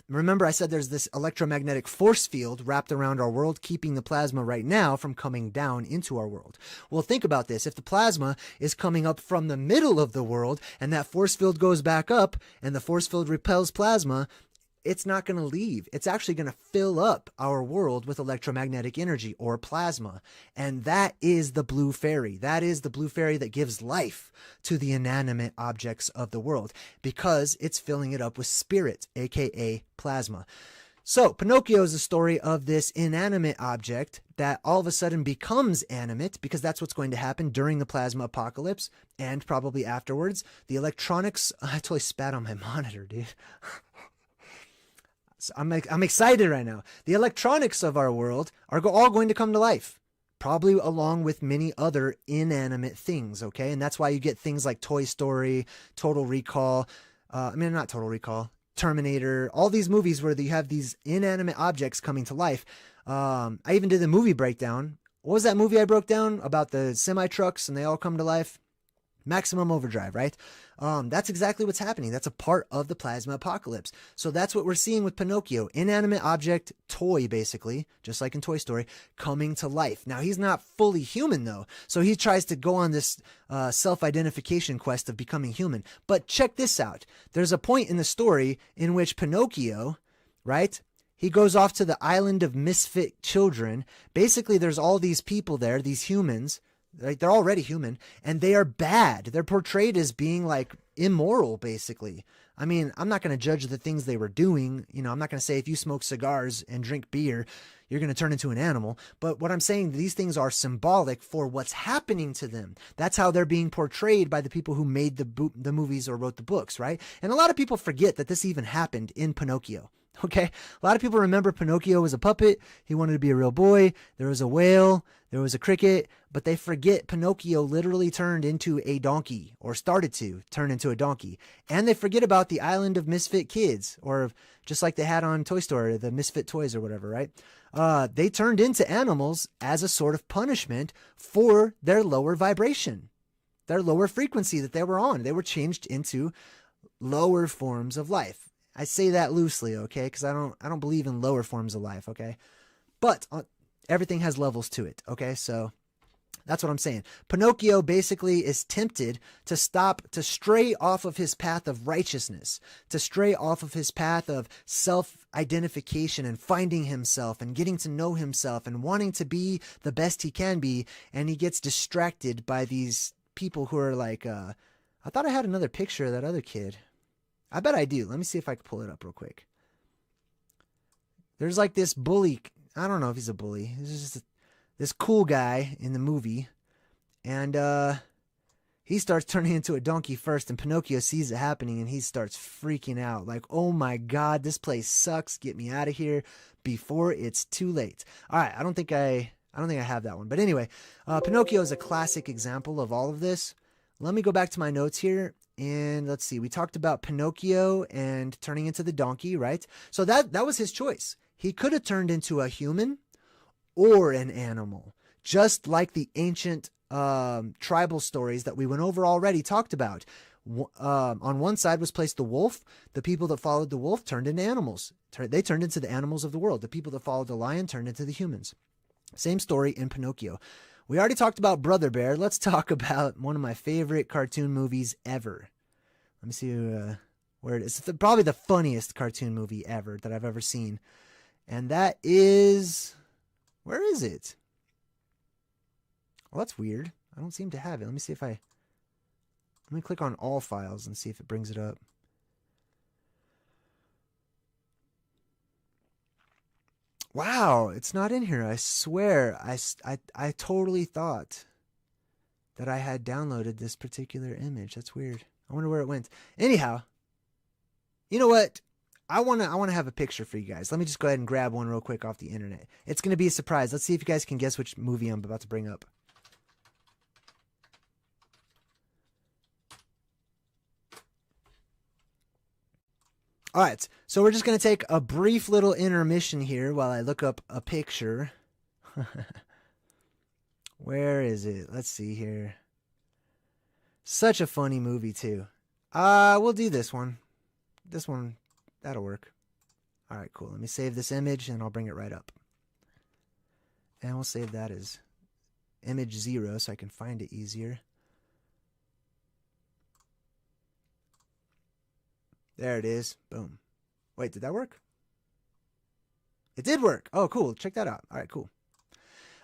remember I said there's this electromagnetic force field wrapped around our world, keeping the plasma right now from coming down into our world. Well, think about this. If the plasma is coming up from the middle of the world and that force field goes back up and the force field repels plasma, it's not going to leave. It's actually going to fill up our world with electromagnetic energy or plasma. And that is the blue fairy. That is the blue fairy that gives life to the inanimate objects of the world because it's filling it up with spirit, aka plasma. So Pinocchio is the story of this inanimate object that all of a sudden becomes animate because that's what's going to happen during the plasma apocalypse and probably afterwards. The electronics, I totally spat on my monitor, dude. So I'm excited right now. The electronics of our world are all going to come to life, probably along with many other inanimate things, okay? And that's why you get things like Toy Story, Total Recall, not Total Recall, Terminator, all these movies where you have these inanimate objects coming to life. I even did the movie breakdown. What was that movie I broke down about the semi-trucks and they all come to life? Maximum Overdrive, right? That's exactly what's happening. That's a part of the plasma apocalypse. So that's what we're seeing with Pinocchio. Inanimate object, toy, basically, just like in Toy Story, coming to life. Now, he's not fully human, though. So he tries to go on this self-identification quest of becoming human. But check this out. There's a point in the story in which Pinocchio, right? He goes off to the island of misfit children. Basically, there's all these people there, these humans. Like, they're already human and they are bad. They're portrayed as being like immoral, basically. I mean, I'm not going to judge the things they were doing. You know, I'm not going to say if you smoke cigars and drink beer, you're going to turn into an animal. But what I'm saying, these things are symbolic for what's happening to them. That's how they're being portrayed by the people who made the movies or wrote the books, right? And a lot of people forget that this even happened in Pinocchio. Okay, a lot of people remember Pinocchio was a puppet. He wanted to be a real boy. There was a whale. There was a cricket. But they forget Pinocchio literally turned into a donkey, or started to turn into a donkey. And they forget about the island of misfit kids, or just like they had on Toy Story, the misfit toys or whatever, right? They turned into animals as a sort of punishment for their lower vibration, their lower frequency that they were on. They were changed into lower forms of life. I say that loosely, okay, because I don't believe in lower forms of life, okay? But everything has levels to it, okay? So that's what I'm saying. Pinocchio basically is tempted to stray off of his path of righteousness, to stray off of his path of self-identification and finding himself and getting to know himself and wanting to be the best he can be, and he gets distracted by these people who are like, I thought I had another picture of that other kid. I bet I do. Let me see if I can pull it up real quick. There's like this bully. I don't know if he's a bully. This is just this cool guy in the movie. And he starts turning into a donkey first, and Pinocchio sees it happening, and he starts freaking out. Like, oh my God, this place sucks. Get me out of here before it's too late. All right, I don't think I have that one. But anyway, Pinocchio is a classic example of all of this. Let me go back to my notes here. And let's see, we talked about Pinocchio and turning into the donkey, right? So that was his choice. He could have turned into a human or an animal, just like the ancient tribal stories that we went over already talked about. On one side was placed the wolf. The people that followed the wolf turned into animals. They turned into the animals of the world. The people that followed the lion turned into the humans. Same story in Pinocchio. We already talked about Brother Bear. Let's talk about one of my favorite cartoon movies ever. Let me see where it is. It's probably the funniest cartoon movie ever that I've ever seen. And that is... Where is it? Well, that's weird. I don't seem to have it. Let me see if I... Let me click on all files and see if it brings it up. Wow, it's not in here. I swear, I totally thought that I had downloaded this particular image. That's weird. I wonder where it went. Anyhow, you know what? I want to have a picture for you guys. Let me just go ahead and grab one real quick off the internet. It's going to be a surprise. Let's see if you guys can guess which movie I'm about to bring up. All right, so we're just going to take a brief little intermission here while I look up a picture. Where is it? Let's see here. Such a funny movie, too. We'll do this one. This one, that'll work. All right, cool. Let me save this image, and I'll bring it right up. And we'll save that as image 0 so I can find it easier. There it is. Boom. Wait, did that work? It did work. Oh, cool. Check that out. All right, cool.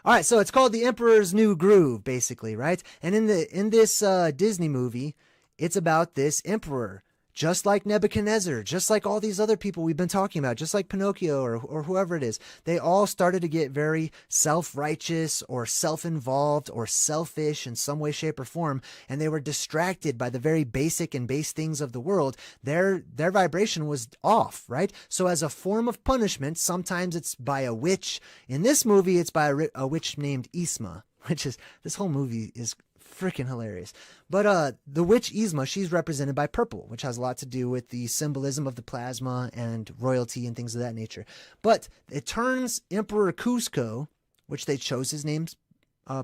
All right, so it's called The Emperor's New Groove, basically, right? And in this Disney movie, it's about this emperor, just like Nebuchadnezzar, just like all these other people we've been talking about, just like Pinocchio or whoever it is. They all started to get very self-righteous or self-involved or selfish in some way, shape, or form, and they were distracted by the very basic and base things of the world. Their vibration was off, right? So as a form of punishment, sometimes it's by a witch. In this movie, it's by a witch named Isma, which is, this whole movie is freaking hilarious. But the witch Yzma, she's represented by purple, which has a lot to do with the symbolism of the plasma and royalty and things of that nature. But it turns Emperor Cusco, which they chose his name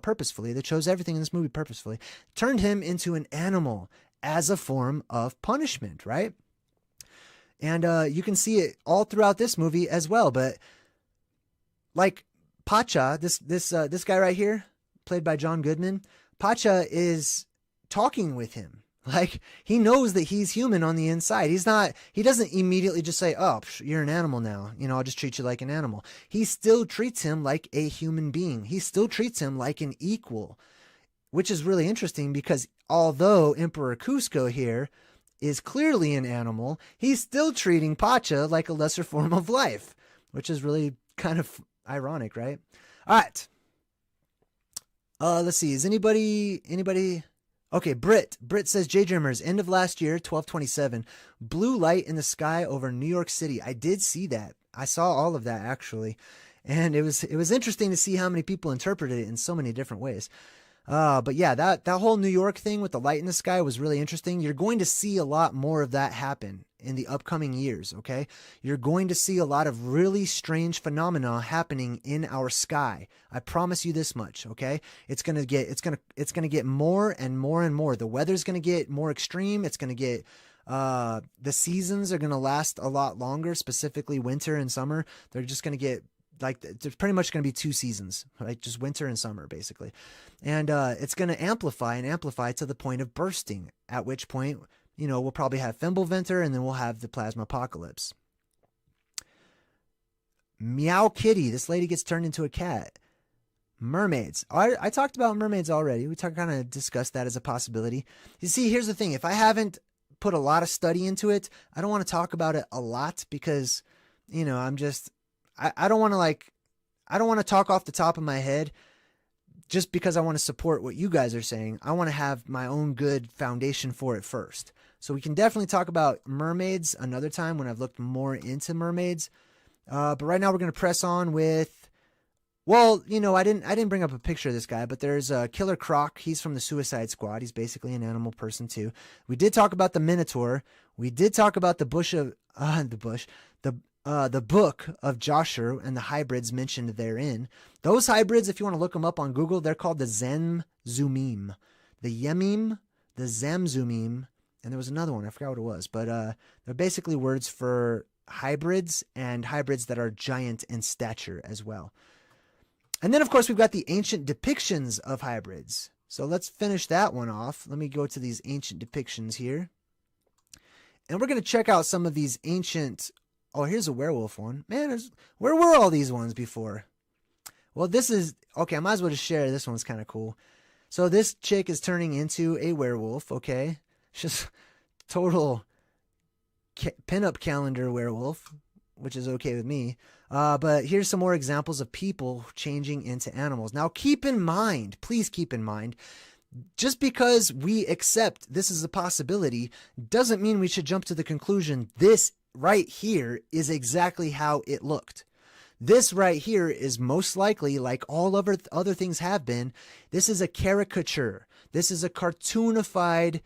purposefully, they chose everything in this movie purposefully, turned him into an animal as a form of punishment, right? And you can see it all throughout this movie as well. But like Pacha, this guy right here, played by John Goodman, Pacha is talking with him. Like, he knows that he's human on the inside. He doesn't immediately just say, oh, you're an animal now. You know, I'll just treat you like an animal. He still treats him like a human being. He still treats him like an equal, which is really interesting because although Emperor Cusco here is clearly an animal, he's still treating Pacha like a lesser form of life, which is really kind of ironic, right? All right. Let's see. Is anybody? Okay, Brit says, JayDreamerZ, end of last year, 12/27, blue light in the sky over New York City. I did see that. I saw all of that actually. And it was interesting to see how many people interpreted it in so many different ways. But yeah, that whole New York thing with the light in the sky was really interesting. You're going to see a lot more of that happen in the upcoming years, okay? You're going to see a lot of really strange phenomena happening in our sky. I promise you this much, okay? It's going to get more and more and more. The weather's going to get more extreme. It's going to get the seasons are going to last a lot longer, specifically winter and summer. They're just going to get like, there's pretty much going to be 2 seasons, right? Just winter and summer, basically. And it's going to amplify to the point of bursting, at which point, you know, we'll probably have Fimbulventer, and then we'll have the plasma apocalypse. Meow Kitty, this lady gets turned into a cat. Mermaids. I talked about mermaids already. We kind of discussed that as a possibility. You see, here's the thing. If I haven't put a lot of study into it, I don't want to talk about it a lot because, you know, I don't want to talk off the top of my head just because I want to support what you guys are saying. I want to have my own good foundation for it first. So we can definitely talk about mermaids another time when I've looked more into mermaids. But right now we're going to press on with, well, you know, I didn't bring up a picture of this guy, but there's Killer Croc. He's from the Suicide Squad. He's basically an animal person too. We did talk about the Minotaur. We did talk about the book of Joshua and the hybrids mentioned therein. Those hybrids, if you want to look them up on Google, they're called the Zamzumim, the Yemim, the Zamzumim, and there was another one. I forgot what it was, but they're basically words for hybrids and hybrids that are giant in stature as well. And then, of course, we've got the ancient depictions of hybrids. So let's finish that one off. Let me go to these ancient depictions here. And we're going to check out some of these ancient... Oh, here's a werewolf one. Man, where were all these ones before? Well, this is... Okay, I might as well just share. This one's kind of cool. So this chick is turning into a werewolf, okay? Just total pinup calendar werewolf, which is okay with me. But here's some more examples of people changing into animals. Now, keep in mind, please keep in mind, just because we accept this is a possibility doesn't mean we should jump to the conclusion this right here is exactly how it looked. This right here is most likely, like all other things have been, this is a caricature. This is a cartoonified,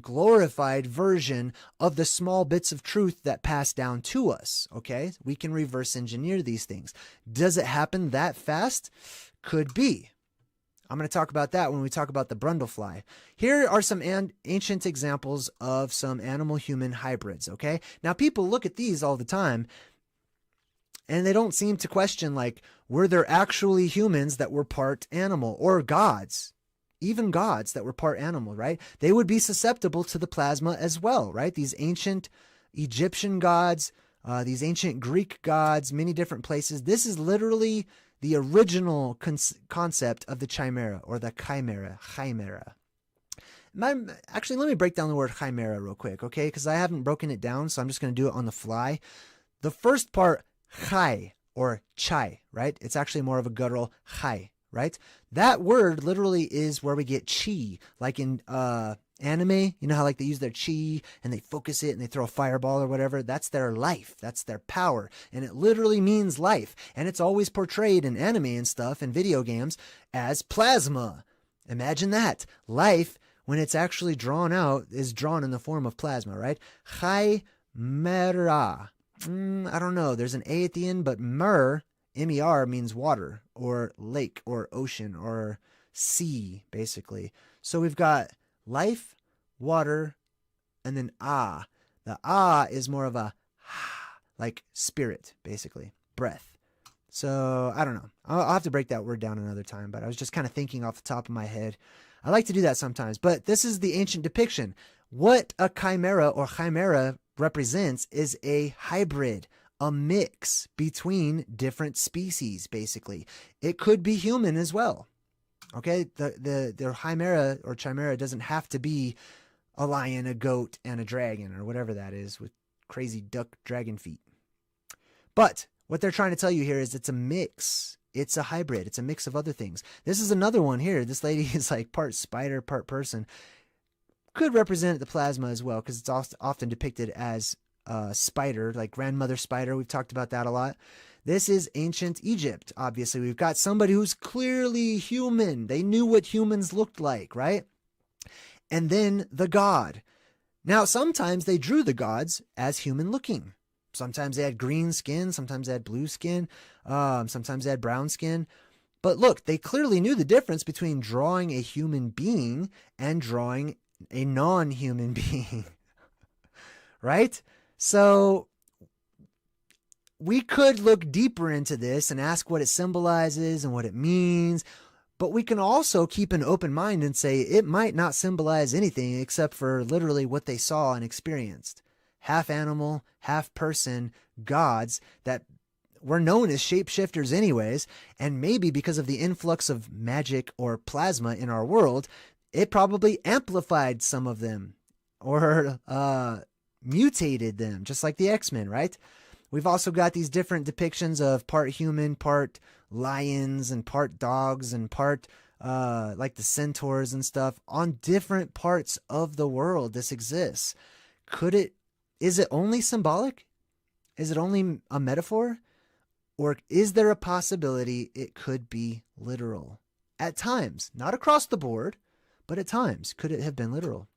glorified version of the small bits of truth that pass down to us. Okay, we can reverse engineer these things. Does it happen that fast? Could be. I'm going to talk about that when we talk about the brundlefly. Here are some ancient examples of some animal-human hybrids. Okay, now people look at these all the time, and they don't seem to question, like, were there actually humans that were part animal, or gods? Even gods that were part animal, right? They would be susceptible to the plasma as well, right? These ancient Egyptian gods, these ancient Greek gods, many different places. This is literally the original concept of the chimera, or the chimera. Actually, let me break down the word chimera real quick, okay? Because I haven't broken it down, so I'm just going to do it on the fly. The first part, chai, or chai, right? It's actually more of a guttural chai, right? That word literally is where we get chi, like in anime. You know how like they use their chi and they focus it and they throw a fireball or whatever? That's their life. That's their power. And it literally means life. And it's always portrayed in anime and stuff and video games as plasma. Imagine that. Life, when it's actually drawn out, is drawn in the form of plasma, right? Chimera. I don't know. There's an A at the end, but M-E-R means water or lake or ocean or sea, basically. So we've got life, water, and then ah. The ah is more of a like spirit, basically, breath. So I don't know. I'll have to break that word down another time, but I was just kind of thinking off the top of my head. I like to do that sometimes, but this is the ancient depiction. What a chimera or chimera represents is a hybrid, a mix between different species, basically. It could be human as well. Okay, the chimera or chimera doesn't have to be a lion, a goat, and a dragon, or whatever that is with crazy duck dragon feet. But what they're trying to tell you here is it's a mix. It's a hybrid. It's a mix of other things. This is another one here. This lady is like part spider, part person. Could represent the plasma as well, because it's often depicted as spider, like grandmother spider. We've talked about that a lot. This is ancient Egypt. Obviously, we've got somebody who's clearly human. They knew what humans looked like, right? And then the god. Now, sometimes they drew the gods as human looking. Sometimes they had green skin. Sometimes they had blue skin. Sometimes they had brown skin. But look, they clearly knew the difference between drawing a human being and drawing a non-human being, right? So we could look deeper into this and ask what it symbolizes and what it means, but we can also keep an open mind and say it might not symbolize anything except for literally what they saw and experienced. Half animal, half person gods that we're known as shapeshifters anyways, and maybe because of the influx of magic or plasma in our world, it probably amplified some of them or mutated them, just like the X-Men, right? We've also got these different depictions of part human, part lions, and part dogs, and part like the centaurs and stuff on different parts of the world. This exists. Is it only symbolic? Is it only a metaphor? Or is there a possibility it could be literal? At times, not across the board, but at times, could it have been literal?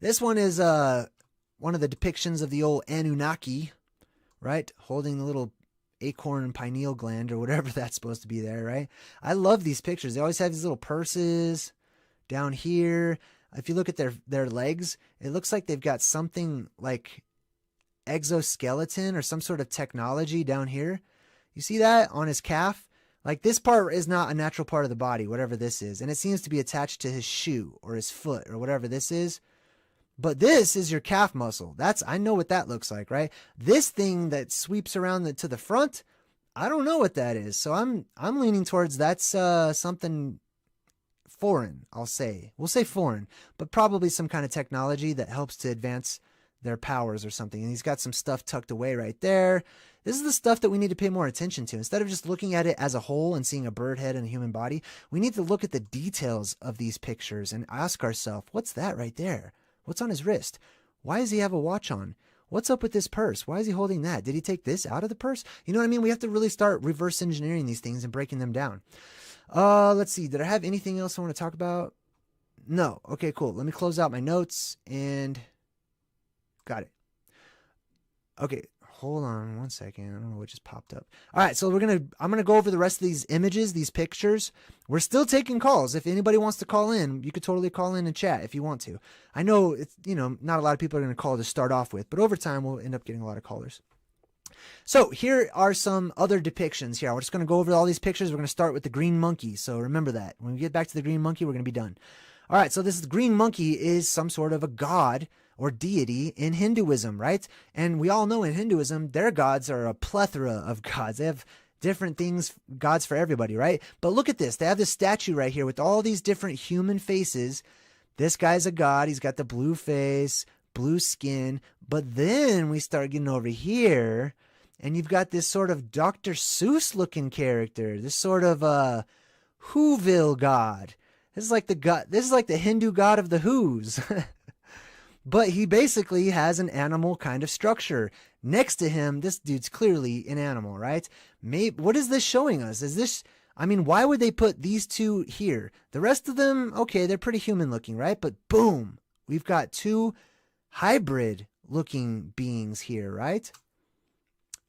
This one is one of the depictions of the old Anunnaki, right? Holding the little acorn pineal gland or whatever that's supposed to be there, right? I love these pictures. They always have these little purses down here. If you look at their legs, it looks like they've got something like exoskeleton or some sort of technology down here. You see that on his calf? Like this part is not a natural part of the body, whatever this is. And it seems to be attached to his shoe or his foot or whatever this is. But this is your calf muscle. I know what that looks like, right? This thing that sweeps around to the front, I don't know what that is. So I'm leaning towards that's something foreign, I'll say. We'll say foreign, but probably some kind of technology that helps to advance their powers or something. And he's got some stuff tucked away right there. This is the stuff that we need to pay more attention to. Instead of just looking at it as a whole and seeing a bird head and a human body, we need to look at the details of these pictures and ask ourselves, what's that right there? What's on his wrist? Why does he have a watch on? What's up with this purse? Why is he holding that? Did he take this out of the purse? You know what I mean? We have to really start reverse engineering these things and breaking them down. Let's see. Did I have anything else I want to talk about? No. Okay, cool. Let me close out my notes and got it. Okay, hold on one second. I don't know what just popped up. All right, so I'm gonna go over the rest of these images, these pictures. We're still taking calls. If anybody wants to call in, you could totally call in and chat if you want to. I know it's not a lot of people are gonna call to start off with, but over time we'll end up getting a lot of callers. So here are some other depictions here. We're just gonna go over all these pictures. We're gonna start with the green monkey. So remember that when we get back to the green monkey, we're gonna be done. All right, so this green monkey is some sort of a god or deity in Hinduism, right? And we all know in Hinduism, their gods are a plethora of gods. They have different things, gods for everybody, right? But look at this. They have this statue right here with all these different human faces. This guy's a god. He's got the blue face, blue skin. But then we start getting over here, and you've got this sort of Dr. Seuss looking character, this sort of Whoville god. This is like the Hindu god of the Who's. But he basically has an animal kind of structure. Next to him, this dude's clearly an animal, right? What is this showing us? Why would they put these two here? The rest of them, okay, they're pretty human looking, right? But boom, we've got two hybrid looking beings here, right?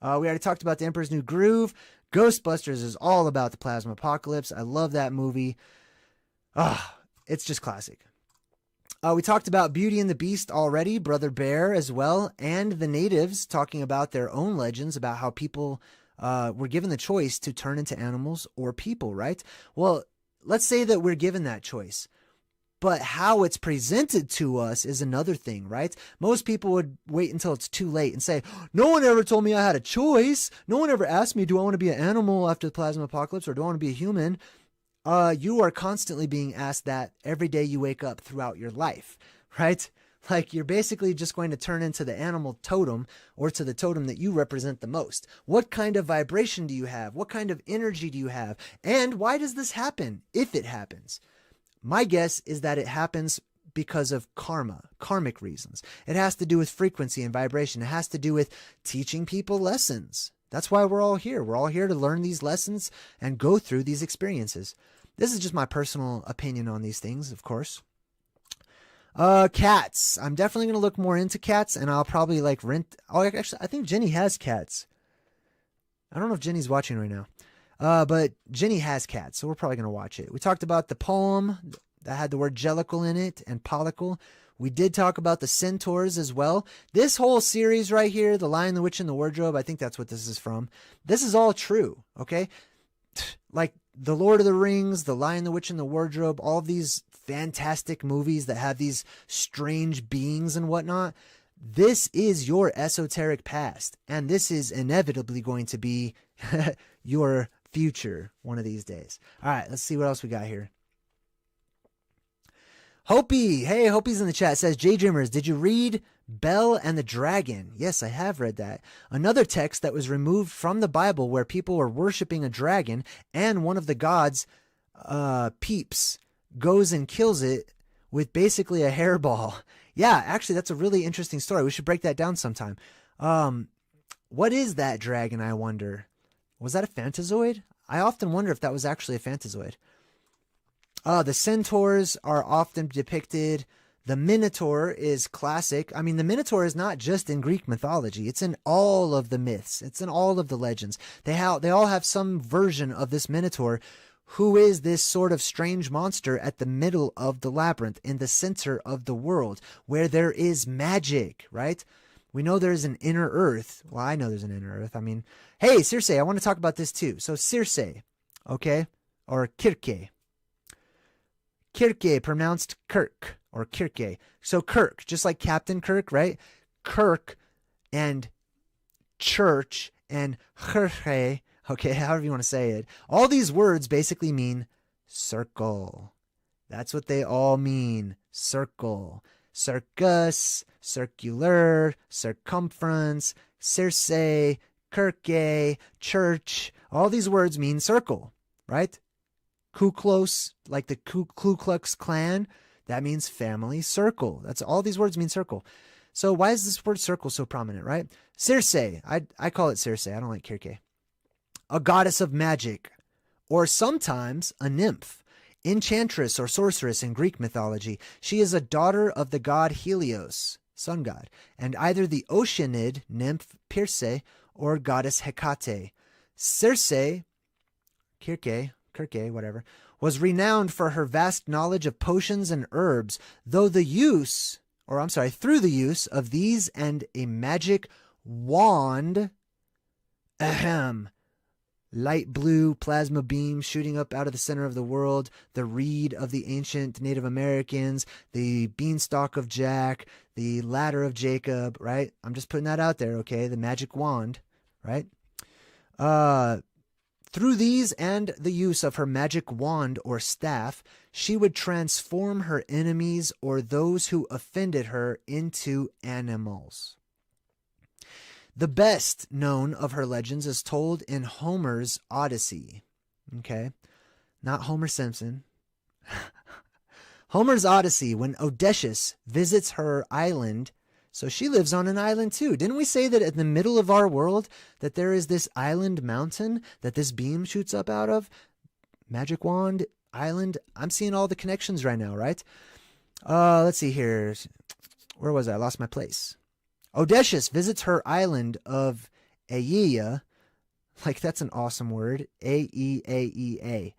We already talked about The Emperor's New Groove. Ghostbusters is all about the plasma apocalypse. I love that movie. It's just classic. We talked about Beauty and the Beast already, Brother Bear as well, and the natives talking about their own legends about how people were given the choice to turn into animals or people, right? Well, let's say that we're given that choice, but how it's presented to us is another thing, right? Most people would wait until it's too late and say, no one ever told me I had a choice. No one ever asked me, do I want to be an animal after the plasma apocalypse or do I want to be a human? You are constantly being asked that every day you wake up throughout your life, right? Like you're basically just going to turn into the animal totem or to the totem that you represent the most. What kind of vibration do you have? What kind of energy do you have? And why does this happen if it happens? My guess is that it happens because of karmic reasons. It has to do with frequency and vibration. It has to do with teaching people lessons. That's why we're all here. We're all here to learn these lessons and go through these experiences. This is just my personal opinion on these things, of course. Cats. I'm definitely going to look more into cats, and I'll probably rent. Oh, actually, I think Jenny has cats. I don't know if Jenny's watching right now. But Jenny has cats, so we're probably going to watch it. We talked about the poem that had the word jellicle in it and pollicle. We did talk about the centaurs as well. This whole series right here, The Lion, the Witch, and the Wardrobe, I think that's what this is from. This is all true, okay? Like The Lord of the Rings, The Lion, the Witch, and the Wardrobe, all of these fantastic movies that have these strange beings and whatnot, This is your esoteric past, and this is inevitably going to be your future one of these days. All right, let's see what else we got here. Hopi, hey, Hopi's in the chat, says, JayDreamerZ, did you read Bel and the Dragon? Yes, I have read that. Another text that was removed from the Bible where people were worshiping a dragon, and one of the gods, Peeps, goes and kills it with basically a hairball. Yeah, actually, that's a really interesting story. We should break that down sometime. What is that dragon, I wonder? Was that a phantazoid? I often wonder if that was actually a phantazoid. The centaurs are often depicted. The Minotaur is classic. I mean, the Minotaur is not just in Greek mythology. It's in all of the myths. It's in all of the legends. They all have some version of this Minotaur, who is this sort of strange monster at the middle of the labyrinth, in the center of the world, where there is magic, right? We know there's an inner earth. Well, I know there's an inner earth. I mean, hey, Circe, I want to talk about this too. So Circe, okay, or Kirke. Kirke, pronounced Kirk, or Kirke. So Kirk, just like Captain Kirk, right? Kirk and church and Kirche, okay, however you want to say it. All these words basically mean circle. That's what they all mean, circle. Circus, circular, circumference, Circe, Kirke, church. All these words mean circle, right? Ku Klux, like the Ku Klux Klan, that means family circle. That's all these words mean circle. So why is this word circle so prominent, right? Circe, I call it Circe. I don't like Kirke. A goddess of magic, or sometimes a nymph, enchantress or sorceress in Greek mythology. She is a daughter of the god Helios, sun god, and either the Oceanid nymph Pirce or goddess Hecate. Circe, Kirke, whatever, was renowned for her vast knowledge of potions and herbs, through the use of these and a magic wand, light blue plasma beam shooting up out of the center of the world, the reed of the ancient Native Americans, the beanstalk of Jack, the ladder of Jacob, right? I'm just putting that out there, okay? The magic wand, right? Through these and the use of her magic wand or staff, she would transform her enemies or those who offended her into animals. The best known of her legends is told in Homer's Odyssey. Okay? Not Homer Simpson. Homer's Odyssey, when Odysseus visits her island. So she lives on an island too. Didn't we say that in the middle of our world that there is this island mountain that this beam shoots up out of? Magic wand, island. I'm seeing all the connections right now, right? Let's see here. Where was I? I lost my place. Odysseus visits her island of Aeaea. Like, that's an awesome word. A-E-A-E-A.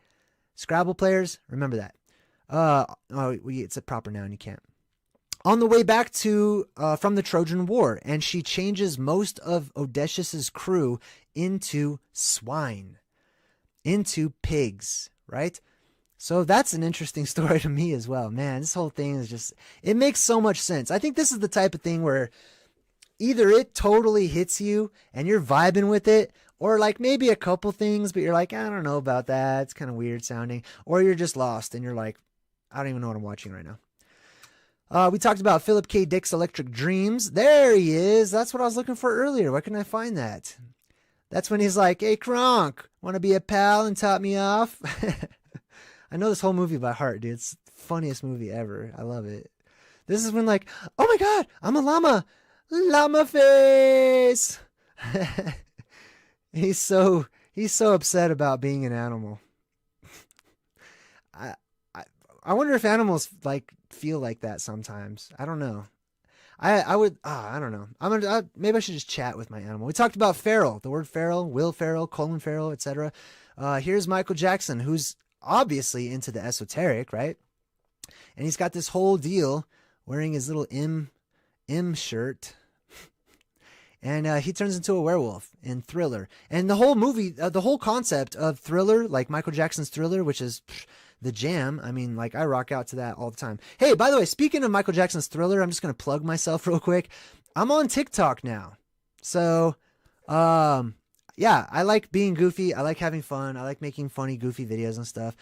Scrabble players, remember that. It's a proper noun. You can't. On the way back from the Trojan War, and she changes most of Odysseus's crew into swine, into pigs, right? So that's an interesting story to me as well. Man, this whole thing is just, it makes so much sense. I think this is the type of thing where either it totally hits you and you're vibing with it, or like maybe a couple things, but you're like, I don't know about that. It's kind of weird sounding. Or you're just lost and you're like, I don't even know what I'm watching right now. We talked about Philip K. Dick's Electric Dreams. There he is. That's what I was looking for earlier. Why couldn't I find that? That's when he's like, hey, Kronk, want to be a pal and top me off? I know this whole movie by heart, dude. It's the funniest movie ever. I love it. This is when like, oh my God, I'm a llama. Llama face. He's so upset about being an animal. I wonder if animals like feel like that sometimes. I don't know. I don't know. Maybe I should just chat with my animal. We talked about feral, the word feral, Will Ferrell, Colin Farrell, etc. Here's Michael Jackson, who's obviously into the esoteric, right? And he's got this whole deal wearing his little M shirt. And he turns into a werewolf in Thriller. And the whole movie, the whole concept of Thriller, like Michael Jackson's Thriller, which is the jam. I mean, like, I rock out to that all the time. Hey, by the way, speaking of Michael Jackson's Thriller, I'm just going to plug myself real quick. I'm on TikTok now. So, yeah, I like being goofy. I like having fun. I like making funny, goofy videos and stuff.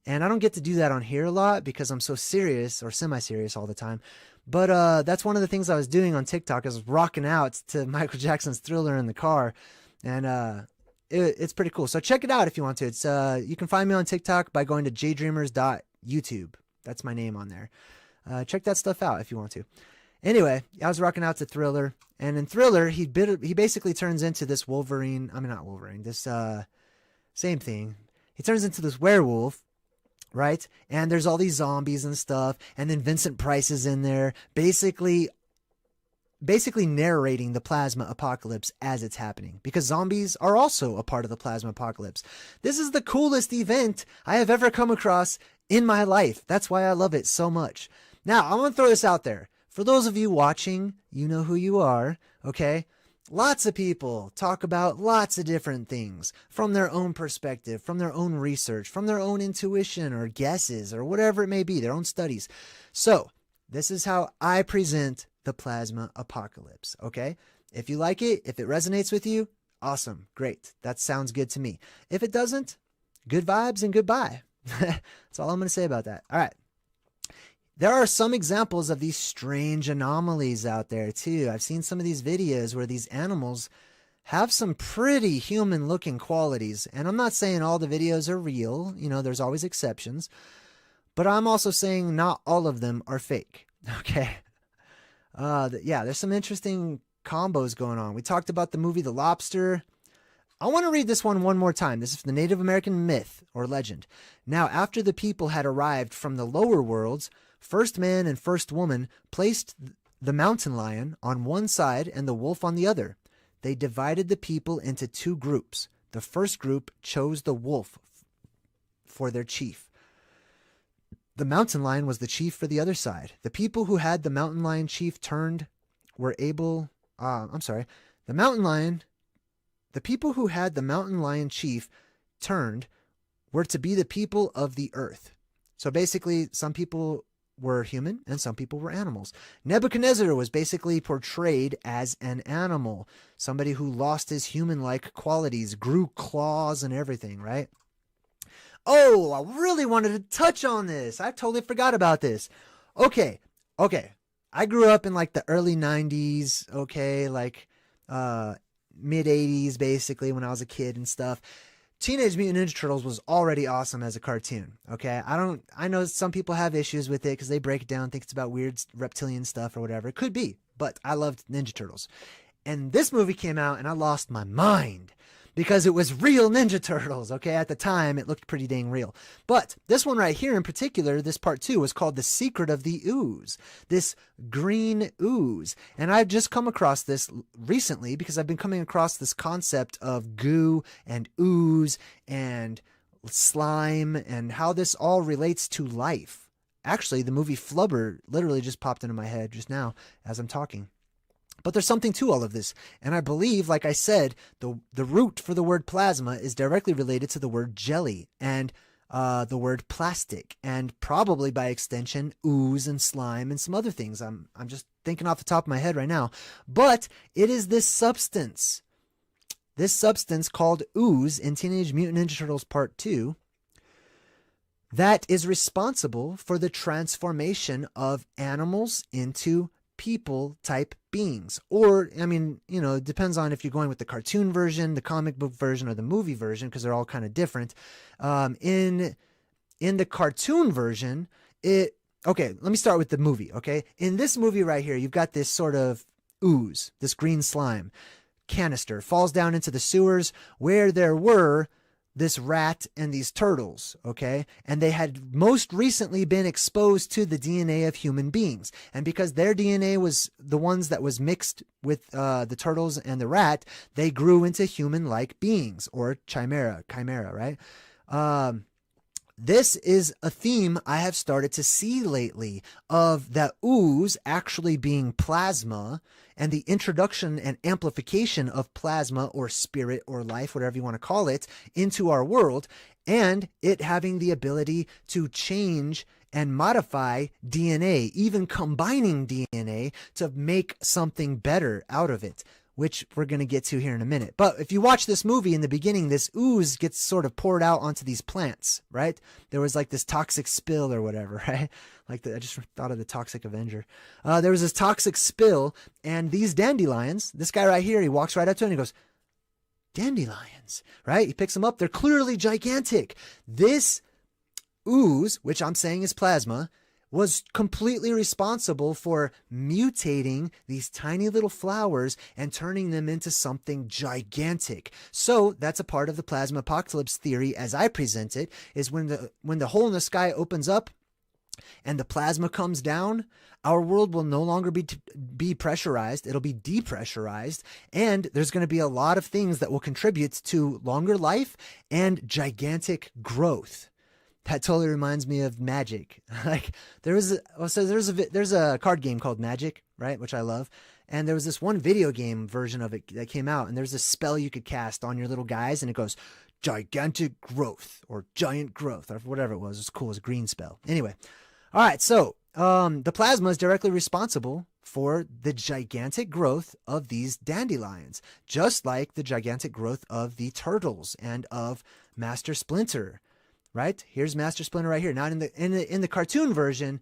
And I don't get to do that on here a lot because I'm so serious or semi-serious all the time. But that's one of the things I was doing on TikTok. I was rocking out to Michael Jackson's Thriller in the car. And it's pretty cool. So check it out if you want to. It's you can find me on TikTok by going to JayDreamerZ.youtube. That's my name on there. Check that stuff out if you want to. Anyway, I was rocking out to Thriller. And in Thriller, he basically turns into this Wolverine. I mean, not Wolverine. This same thing. He turns into this werewolf. Right? And there's all these zombies and stuff. And then Vincent Price is in there basically narrating the plasma apocalypse as it's happening, because zombies are also a part of the plasma apocalypse. This is the coolest event I have ever come across in my life. That's why I love it so much. Now, I'm going to throw this out there. For those of you watching, you know who you are, okay? Lots of people talk about lots of different things from their own perspective, from their own research, from their own intuition or guesses or whatever it may be, their own studies. So this is how I present the plasma apocalypse. Okay. If you like it, if it resonates with you, awesome. Great. That sounds good to me. If it doesn't, good vibes and goodbye. That's all I'm going to say about that. All right. There are some examples of these strange anomalies out there too. I've seen some of these videos where these animals have some pretty human looking qualities. And I'm not saying all the videos are real. You know, there's always exceptions. But I'm also saying not all of them are fake. Okay. Yeah, there's some interesting combos going on. We talked about the movie The Lobster. I want to read this one more time. This is the Native American myth or legend. Now, after the people had arrived from the lower worlds, first man and first woman placed the mountain lion on one side and the wolf on the other. They divided the people into two groups. The first group chose the wolf for their chief. The mountain lion was the chief for the other side. The people who had the mountain lion chief The people who had the mountain lion chief turned were to be the people of the earth. So basically, some people were human and some people were animals. Nebuchadnezzar was basically portrayed as an animal, somebody who lost his human-like qualities, grew claws and everything, right? Oh, I really wanted to touch on this. I totally forgot about this. Okay. I grew up in like the early 90s, okay, like mid 80s basically when I was a kid and stuff. Teenage Mutant Ninja Turtles was already awesome as a cartoon, okay? I know some people have issues with it because they break it down, think it's about weird reptilian stuff or whatever. It could be, but I loved Ninja Turtles. And this movie came out and I lost my mind because it was real Ninja Turtles, okay? At the time, it looked pretty dang real. But this one right here in particular, this part 2, was called The Secret of the Ooze. This green ooze. And I've just come across this recently because I've been coming across this concept of goo and ooze and slime and how this all relates to life. Actually, the movie Flubber literally just popped into my head just now as I'm talking. But there's something to all of this. And I believe, like I said, the root for the word plasma is directly related to the word jelly and the word plastic and probably by extension ooze and slime and some other things. I'm just thinking off the top of my head right now. But it is this substance called ooze in Teenage Mutant Ninja Turtles Part 2 that is responsible for the transformation of animals into people type beings. Or, I mean, you know, it depends on if you're going with the cartoon version, the comic book version, or the movie version, because they're all kind of different. In the cartoon version, okay, let me start with the movie, okay? In this movie right here, you've got this sort of ooze, this green slime canister, falls down into the sewers where there were this rat and these turtles, okay? And they had most recently been exposed to the DNA of human beings. And because their DNA was the ones that was mixed with the turtles and the rat, they grew into human-like beings, or chimera, right? This is a theme I have started to see lately of that ooze actually being plasma and the introduction and amplification of plasma or spirit or life, whatever you want to call it, into our world, and it having the ability to change and modify DNA, even combining DNA to make something better out of it, which we're going to get to here in a minute. But if you watch this movie, in the beginning, this ooze gets sort of poured out onto these plants, right? There was like this toxic spill or whatever, right? I just thought of the Toxic Avenger. There was this toxic spill, and these dandelions, this guy right here, he walks right up to it and he goes, dandelions, right? He picks them up. They're clearly gigantic. This ooze, which I'm saying is plasma, was completely responsible for mutating these tiny little flowers and turning them into something gigantic. So that's a part of the plasma apocalypse theory as I present it, is when the hole in the sky opens up and the plasma comes down, our world will no longer be pressurized. It'll be depressurized. And there's going to be a lot of things that will contribute to longer life and gigantic growth. That totally reminds me of Magic. Like there's a card game called Magic, right? Which I love. And there was this one video game version of it that came out, and there's a spell you could cast on your little guys, and it goes gigantic growth or giant growth or whatever it was. It was cool. It was a green spell. Anyway. All right. So, the plasma is directly responsible for the gigantic growth of these dandelions, just like the gigantic growth of the turtles and of Master Splinter. Right? Here's Master Splinter right here. Now in the cartoon version,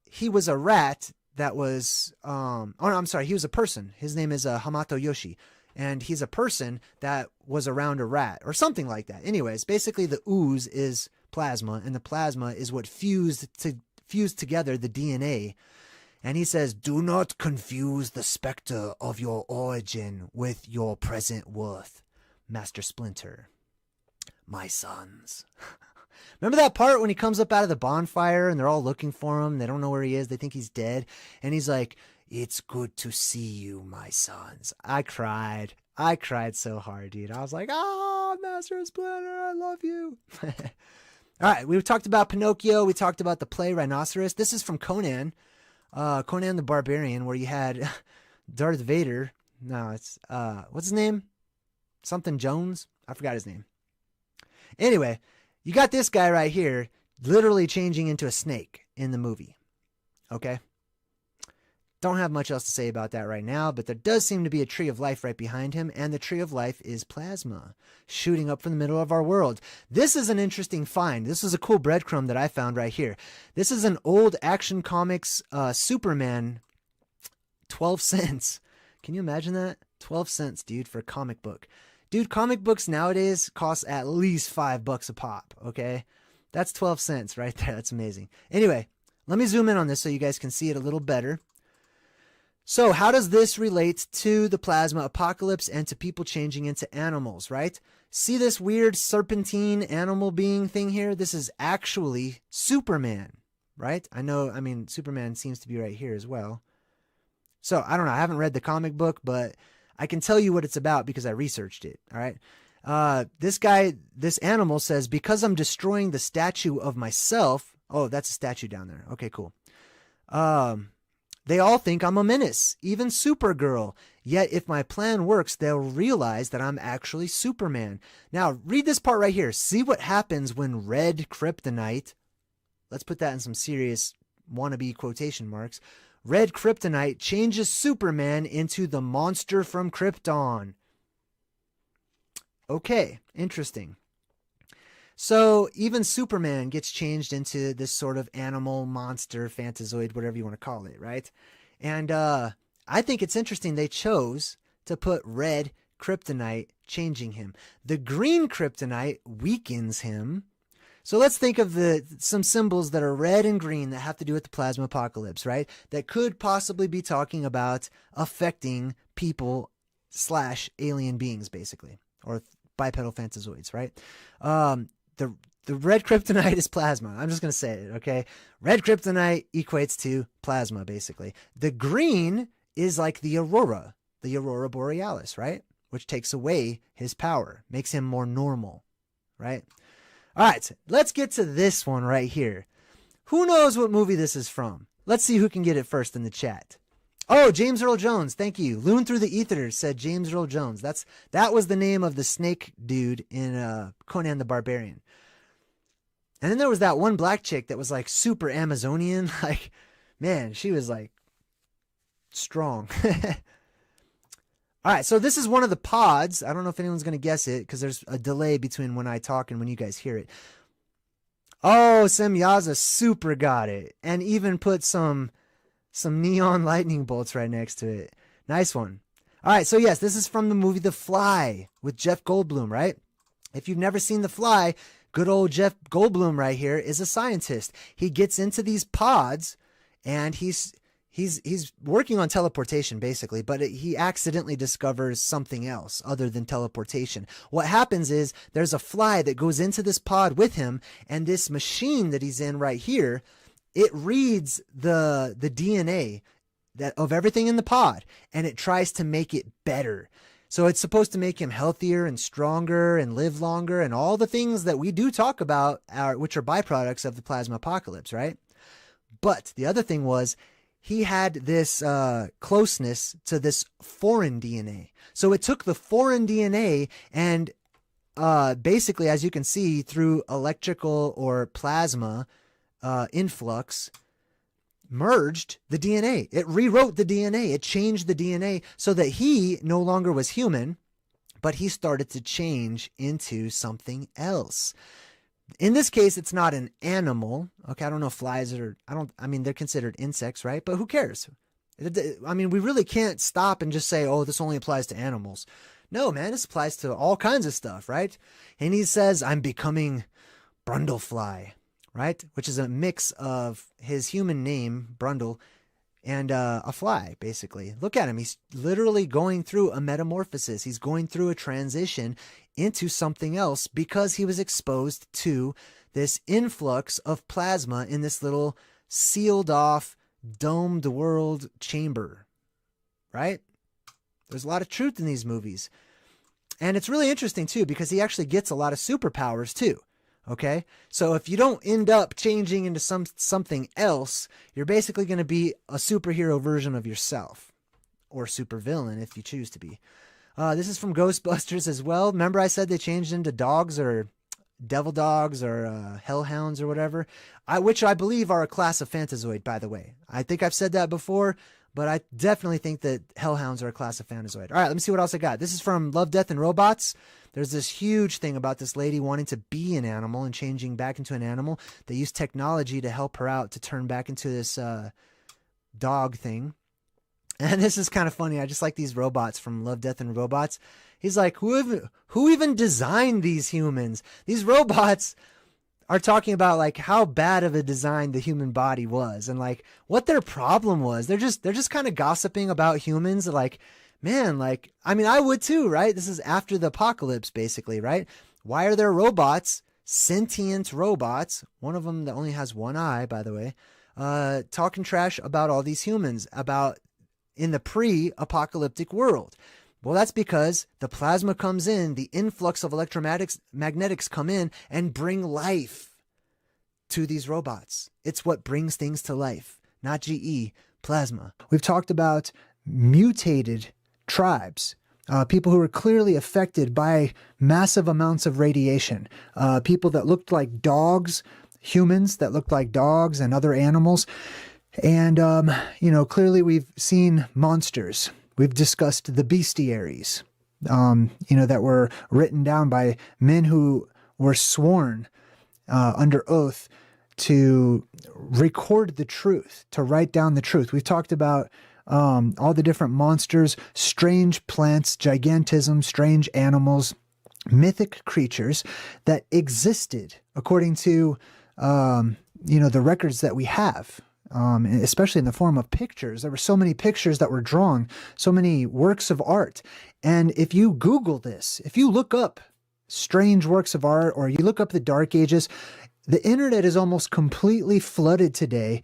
he was a rat that was he was a person. His name is Hamato Yoshi, and he's a person that was around a rat or something like that. Anyways, basically the ooze is plasma, and the plasma is what fused together the DNA. And he says, "Do not confuse the specter of your origin with your present worth, Master Splinter. My sons." Remember that part when he comes up out of the bonfire and they're all looking for him? They don't know where he is. They think he's dead. And he's like, "It's good to see you, my sons." I cried. I cried so hard, dude. I was like, "Oh, Master Splinter, I love you." All right. We talked about Pinocchio. We talked about the play Rhinoceros. This is from Conan, Conan the Barbarian, where you had Darth Vader. No, it's, what's his name? Something Jones. I forgot his name. Anyway, you got this guy right here literally changing into a snake in the movie. Okay? Don't have much else to say about that right now, but there does seem to be a tree of life right behind him, and the tree of life is plasma shooting up from the middle of our world. This is an interesting find. This is a cool breadcrumb that I found right here. This is an old Action Comics Superman, 12 cents. Can you imagine that? 12 cents, dude, for a comic book. Dude, comic books nowadays cost at least $5 a pop, okay? That's 12 cents right there. That's amazing. Anyway, let me zoom in on this so you guys can see it a little better. So how does this relate to the plasma apocalypse and to people changing into animals, right? See this weird serpentine animal being thing here? This is actually Superman, right? Superman seems to be right here as well. So I don't know. I haven't read the comic book, but I can tell you what it's about because I researched it. All right. This animal says, "Because I'm destroying the statue of myself." Oh, that's a statue down there. Okay, cool. "They all think I'm a menace, even Supergirl. Yet if my plan works, they'll realize that I'm actually Superman." Now read this part right here. See what happens when red kryptonite, let's put that in some serious wannabe quotation marks, red kryptonite changes Superman into the monster from Krypton. Okay, interesting. So even Superman gets changed into this sort of animal, monster, fantasoid, whatever you want to call it, right? And I think it's interesting they chose to put red kryptonite changing him. The green kryptonite weakens him. So let's think of some symbols that are red and green that have to do with the plasma apocalypse, right? That could possibly be talking about affecting people / alien beings, basically, or bipedal fantasoids, right? The red kryptonite is plasma. I'm just going to say it, okay? Red kryptonite equates to plasma, basically. The green is like the aurora borealis, right? Which takes away his power, makes him more normal, right? All right, let's get to this one right here. Who knows what movie this is from? Let's see who can get it first in the chat. Oh, James Earl Jones, thank you. Loon Through the Ether said James Earl Jones. That was the name of the snake dude in Conan the Barbarian. And then there was that one black chick that was like super Amazonian. Like, man, she was like strong. All right, so this is one of the pods. I don't know if anyone's going to guess it because there's a delay between when I talk and when you guys hear it. Oh, Semyaza super got it. And even put some neon lightning bolts right next to it. Nice one. All right, so yes, this is from the movie The Fly with Jeff Goldblum, right? If you've never seen The Fly, good old Jeff Goldblum right here is a scientist. He gets into these pods and he's working on teleportation basically, but he accidentally discovers something else other than teleportation. What happens is there's a fly that goes into this pod with him, and this machine that he's in right here, it reads the DNA of everything in the pod, and it tries to make it better. So it's supposed to make him healthier and stronger and live longer and all the things that we do talk about, which are byproducts of the plasma apocalypse, right? But the other thing was, he had this closeness to this foreign DNA. So it took the foreign DNA and basically, as you can see, through electrical or plasma influx, merged the DNA. It rewrote the DNA. It changed the DNA so that he no longer was human, but he started to change into something else. In this case, it's not an animal. Okay, I don't know if flies are, I mean, they're considered insects, right? But who cares? I mean, we really can't stop and just say, oh, this only applies to animals. No, man, this applies to all kinds of stuff, right? And he says, I'm becoming Brundlefly, right? Which is a mix of his human name, Brundle, and a fly, basically. Look at him. He's literally going through a metamorphosis. He's going through a transition into something else because he was exposed to this influx of plasma in this little sealed off, domed world chamber, right? There's a lot of truth in these movies. And it's really interesting, too, because he actually gets a lot of superpowers, too. Okay, so if you don't end up changing into something else, you're basically going to be a superhero version of yourself, or supervillain if you choose to be. This is from Ghostbusters as well. Remember I said they changed into dogs or devil dogs or hellhounds or whatever, which I believe are a class of Phantazoid, by the way. I think I've said that before, but I definitely think that hellhounds are a class of Phantazoid. All right, let me see what else I got. This is from Love, Death, and Robots. There's this huge thing about this lady wanting to be an animal and changing back into an animal. They use technology to help her out to turn back into this dog thing. And this is kind of funny. I just like these robots from Love, Death, and Robots. He's like, who even designed these humans? These robots are talking about like how bad of a design the human body was and like what their problem was. They're just kind of gossiping about humans, like, man, like, I mean, I would too, right? This is after the apocalypse, basically, right? Why are there robots, sentient robots, one of them that only has one eye, by the way, talking trash about all these humans, about in the pre-apocalyptic world? Well, that's because the plasma comes in, the influx of magnetics come in and bring life to these robots. It's what brings things to life, not GE, plasma. We've talked about mutated tribes, people who were clearly affected by massive amounts of radiation, people that looked like dogs, humans that looked like dogs and other animals. And, clearly we've seen monsters. We've discussed the bestiaries, that were written down by men who were sworn under oath to record the truth, to write down the truth. We've talked about all the different monsters, strange plants, gigantism, strange animals, mythic creatures that existed according to, the records that we have. Especially in the form of pictures. There were so many pictures that were drawn, so many works of art. And if you Google this, if you look up strange works of art or you look up the Dark Ages, the internet is almost completely flooded today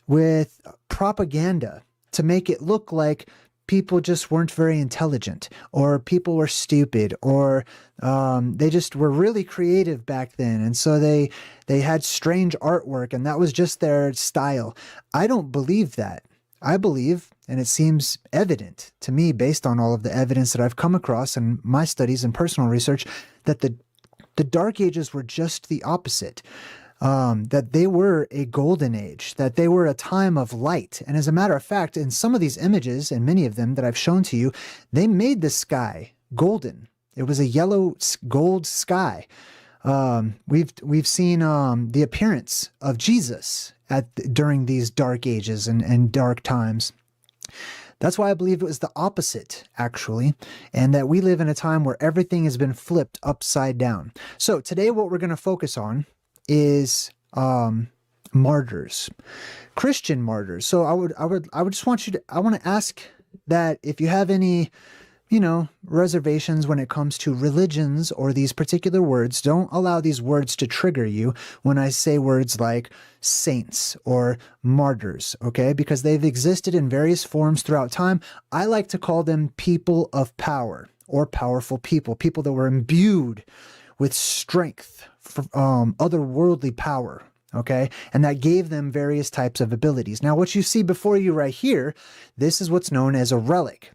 with propaganda to make it look like people just weren't very intelligent or people were stupid or they just were really creative back then. And so they had strange artwork and that was just their style. I don't believe that. I believe, and it seems evident to me based on all of the evidence that I've come across in my studies and personal research, that the Dark Ages were just the opposite. that they were a golden age, that they were a time of light. And as a matter of fact, in some of these images, and many of them that I've shown to you, they made the sky golden. It was a yellow gold sky. We've seen the appearance of Jesus during these dark ages and dark times. That's why I believe it was the opposite, actually, and that we live in a time where everything has been flipped upside down. So today what we're going to focus on is martyrs, Christian martyrs. So I would just want I want to ask that if you have any, reservations when it comes to religions or these particular words, don't allow these words to trigger you when I say words like saints or martyrs, okay? Because they've existed in various forms throughout time. I like to call them people of power or powerful people that were imbued with strength, otherworldly power, okay? And that gave them various types of abilities. Now, what you see before you right here, this is what's known as a relic.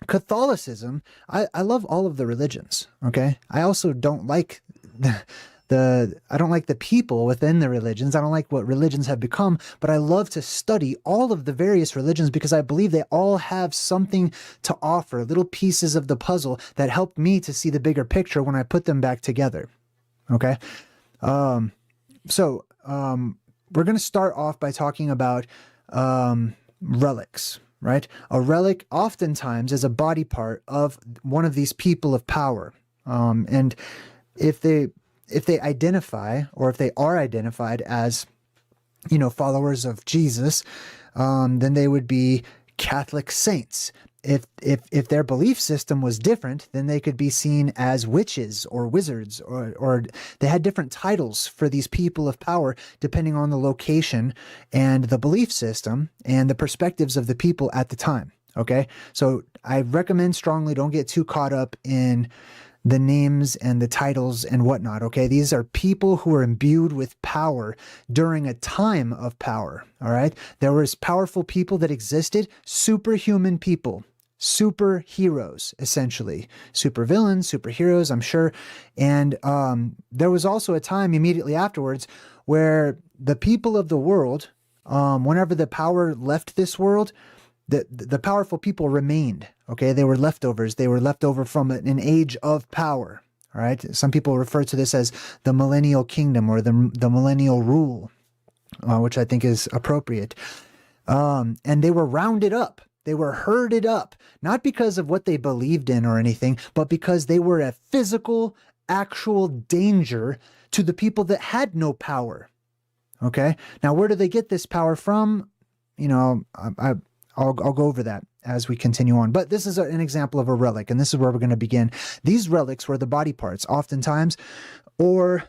Catholicism, I love all of the religions, okay? I also don't like I don't like the people within the religions. I don't like what religions have become, but I love to study all of the various religions because I believe they all have something to offer, little pieces of the puzzle that help me to see the bigger picture when I put them back together, okay? So we're going to start off by talking about relics. Right? A relic oftentimes is a body part of one of these people of power. And if they identify, or if they are identified as, followers of Jesus, then they would be Catholic saints. If their belief system was different, then they could be seen as witches or wizards, or they had different titles for these people of power depending on the location and the belief system and the perspectives of the people at the time. Okay, so I recommend strongly don't get too caught up in the names and the titles and whatnot, okay? These are people who are imbued with power during a time of power, all right? There was powerful people that existed, superhuman people, superheroes, essentially. Supervillains, superheroes, I'm sure. And there was also a time immediately afterwards where the people of the world, whenever the power left this world, the powerful people remained, okay? They were leftovers. They were left over from an age of power, all right? Some people refer to this as the millennial kingdom or the millennial rule, which I think is appropriate. And they were rounded up. They were herded up, not because of what they believed in or anything, but because they were a physical, actual danger to the people that had no power, okay? Now, where do they get this power from? I'll go over that as we continue on. But this is an example of a relic, and this is where we're going to begin. These relics were the body parts, oftentimes, or,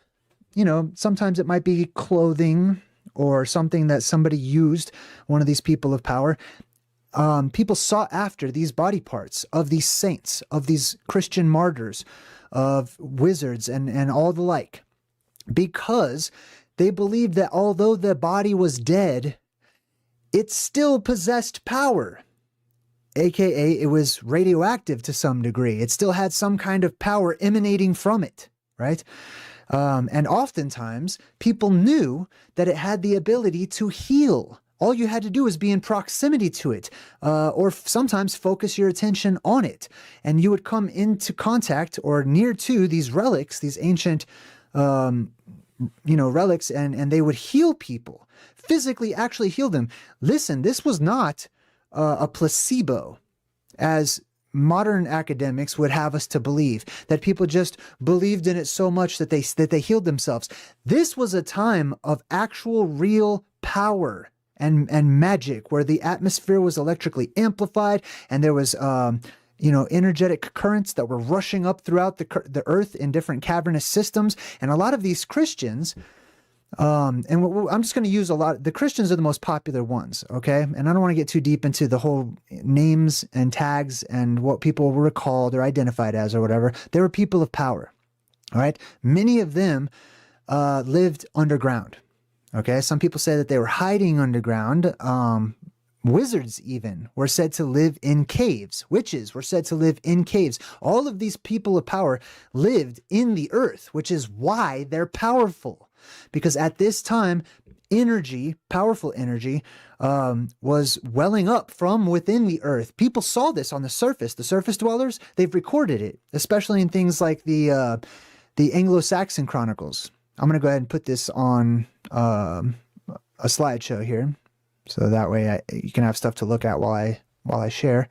sometimes it might be clothing or something that somebody used, one of these people of power. People sought after these body parts of these saints, of these Christian martyrs, of wizards, and all the like, because they believed that although the body was dead, it still possessed power, aka it was radioactive to some degree. It still had some kind of power emanating from it, right? And oftentimes, people knew that it had the ability to heal. All you had to do was be in proximity to it, or sometimes focus your attention on it, and you would come into contact or near to these relics, these ancient relics, and they would heal people, physically actually heal them. Listen, this was not a placebo, as modern academics would have us to believe, that people just believed in it so much that they healed themselves. This was a time of actual real power and magic, where the atmosphere was electrically amplified, and there was energetic currents that were rushing up throughout the earth in different cavernous systems. And a lot of these Christians, I'm just going to use the Christians are the most popular ones, okay? And I don't want to get too deep into the whole names and tags and what people were called or identified as or whatever. They were people of power, all right? Many of them lived underground, okay? Some people say that they were hiding underground, Wizards even were said to live in caves. Witches were said to live in caves. All of these people of power lived in the earth, which is why they're powerful. Because at this time, energy, powerful energy, was welling up from within the earth. People saw this on the surface. The surface dwellers, they've recorded it, especially in things like the Anglo-Saxon chronicles. I'm going to go ahead and put this on a slideshow here, so that way you can have stuff to look at while I share.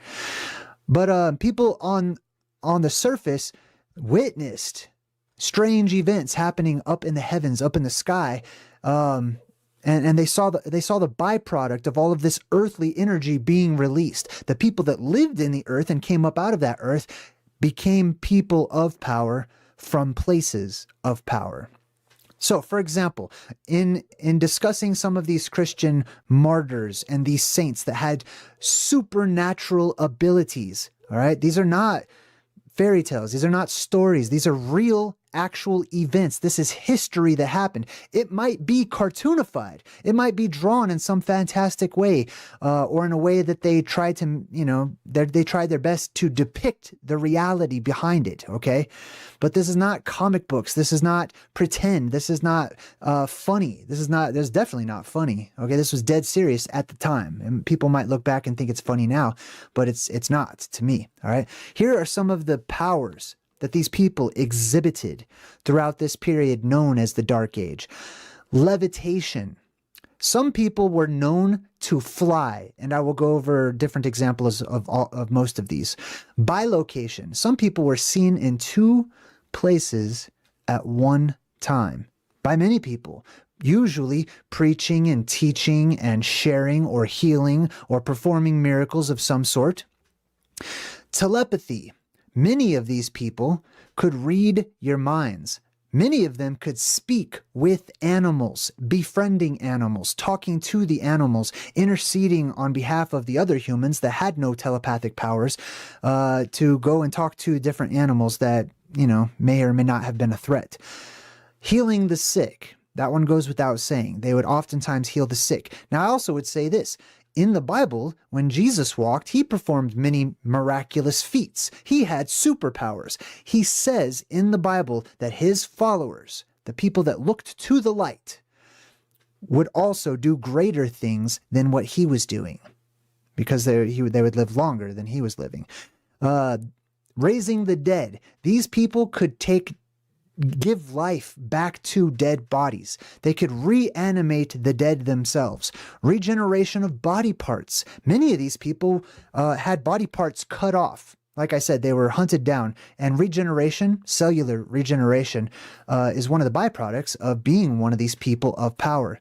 But people on the surface witnessed strange events happening up in the heavens, up in the sky, and they saw the byproduct of all of this earthly energy being released. The people that lived in the earth and came up out of that earth became people of power from places of power. So, for example, in discussing some of these Christian martyrs and these saints that had supernatural abilities, all right, these are not fairy tales. These are not stories. These are real, actual events. This is history that happened. It might be cartoonified. It might be drawn in some fantastic way, or in a way that they tried to, they tried their best to depict the reality behind it. Okay. But this is not comic books. This is not pretend. This is not funny. This is definitely not funny. Okay. This was dead serious at the time. And people might look back and think it's funny now, but it's not to me. All right. Here are some of the powers that these people exhibited throughout this period known as the Dark Age. Levitation. Some people were known to fly, and I will go over different examples of most of these. Bilocation. Some people were seen in two places at one time by many people, usually preaching and teaching and sharing or healing or performing miracles of some sort. Telepathy. Many of these people could read your minds. Many of them could speak with animals, befriending animals, talking to the animals, interceding on behalf of the other humans that had no telepathic powers, to go and talk to different animals that, may or may not have been a threat. Healing the sick. That one goes without saying. They would oftentimes heal the sick. Now, I also would say this. In the Bible, when Jesus walked, he performed many miraculous feats. He had superpowers. He says in the Bible that his followers, the people that looked to the light, would also do greater things than what he was doing, because they would live longer than he was living. Raising the dead. These people could give life back to dead bodies. They could reanimate the dead themselves. Regeneration of body parts. Many of these people had body parts cut off. Like I said, they were hunted down. And regeneration, cellular regeneration, is one of the byproducts of being one of these people of power.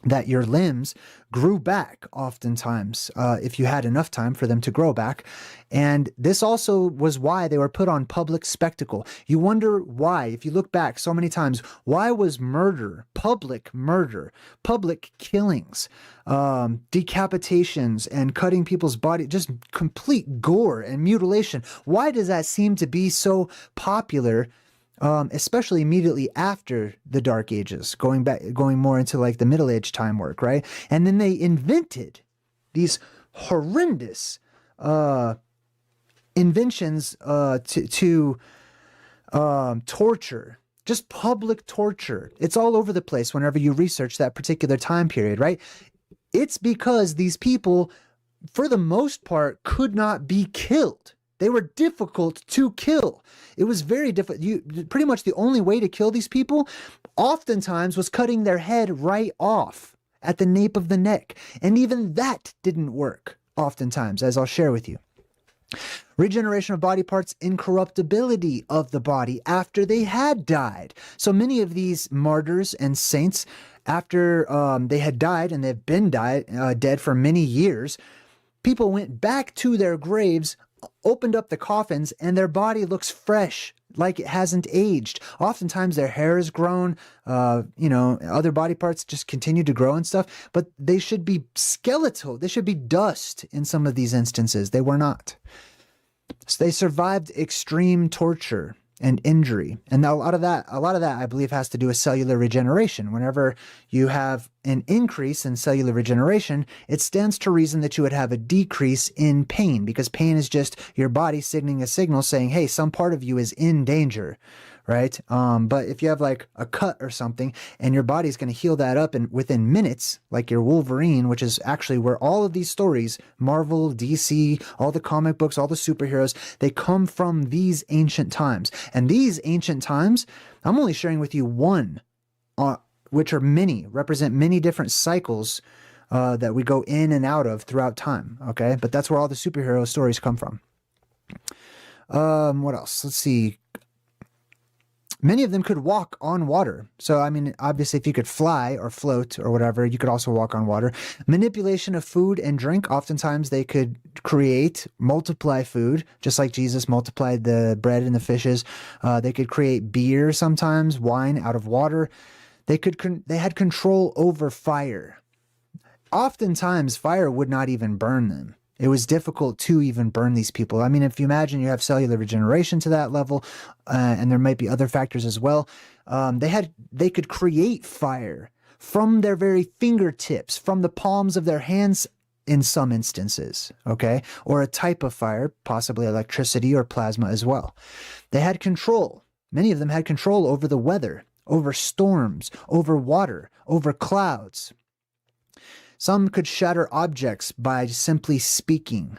That your limbs grew back oftentimes, if you had enough time for them to grow back. And this also was why they were put on public spectacle. You wonder why, if you look back so many times, why was murder, public killings, decapitations and cutting people's body, just complete gore and mutilation, why does that seem to be so popular? Especially immediately after the Dark Ages, going more into like the Middle Age time work, right? And then they invented these horrendous inventions to torture, just public torture. It's all over the place whenever you research that particular time period, right? It's because these people, for the most part, could not be killed. They were difficult to kill. It was very difficult. Pretty much the only way to kill these people oftentimes was cutting their head right off at the nape of the neck. And even that didn't work oftentimes, as I'll share with you. Regeneration of body parts, incorruptibility of the body after they had died. So many of these martyrs and saints, after they had died, and they've been dead for many years, people went back to their graves, opened up the coffins, and their body looks fresh, like it hasn't aged. Oftentimes their hair has grown, other body parts just continue to grow and stuff, but they should be skeletal. They should be dust in some of these instances. They were not. So they survived extreme torture. and injury. And a lot of that, I believe, has to do with cellular regeneration. Whenever you have an increase in cellular regeneration, it stands to reason that you would have a decrease in pain, because pain is just your body signaling a signal saying, hey, some part of you is in danger, right? But if you have like a cut or something and your body's going to heal that up within minutes, like your Wolverine, which is actually where all of these stories, Marvel, DC, all the comic books, all the superheroes, they come from these ancient times. And these ancient times, I'm only sharing with you one, which are represent many different cycles that we go in and out of throughout time, okay? But that's where all the superhero stories come from. What else? Let's see. Many of them could walk on water. So, I mean, obviously, if you could fly or float or whatever, you could also walk on water. Manipulation of food and drink. Oftentimes, they could multiply food, just like Jesus multiplied the bread and the fishes. They could create beer sometimes, wine out of water. They had control over fire. Oftentimes, fire would not even burn them. It was difficult to even burn these people. I mean, if you imagine you have cellular regeneration to that level, and there might be other factors as well, they could create fire from their very fingertips, from the palms of their hands in some instances, okay? Or a type of fire, possibly electricity or plasma as well. They had control. Many of them had control over the weather, over storms, over water, over clouds. Some could shatter objects by simply speaking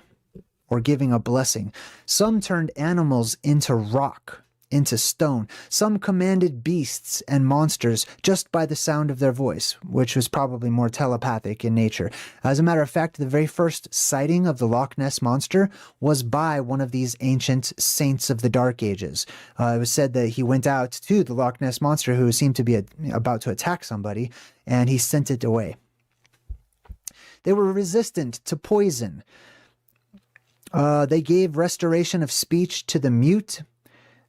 or giving a blessing. Some turned animals into rock, into stone. Some commanded beasts and monsters just by the sound of their voice, which was probably more telepathic in nature. As a matter of fact, the very first sighting of the Loch Ness Monster was by one of these ancient saints of the Dark Ages. It was said that he went out to the Loch Ness Monster, who seemed to be about to attack somebody, and he sent it away. They were resistant to poison. They gave restoration of speech to the mute.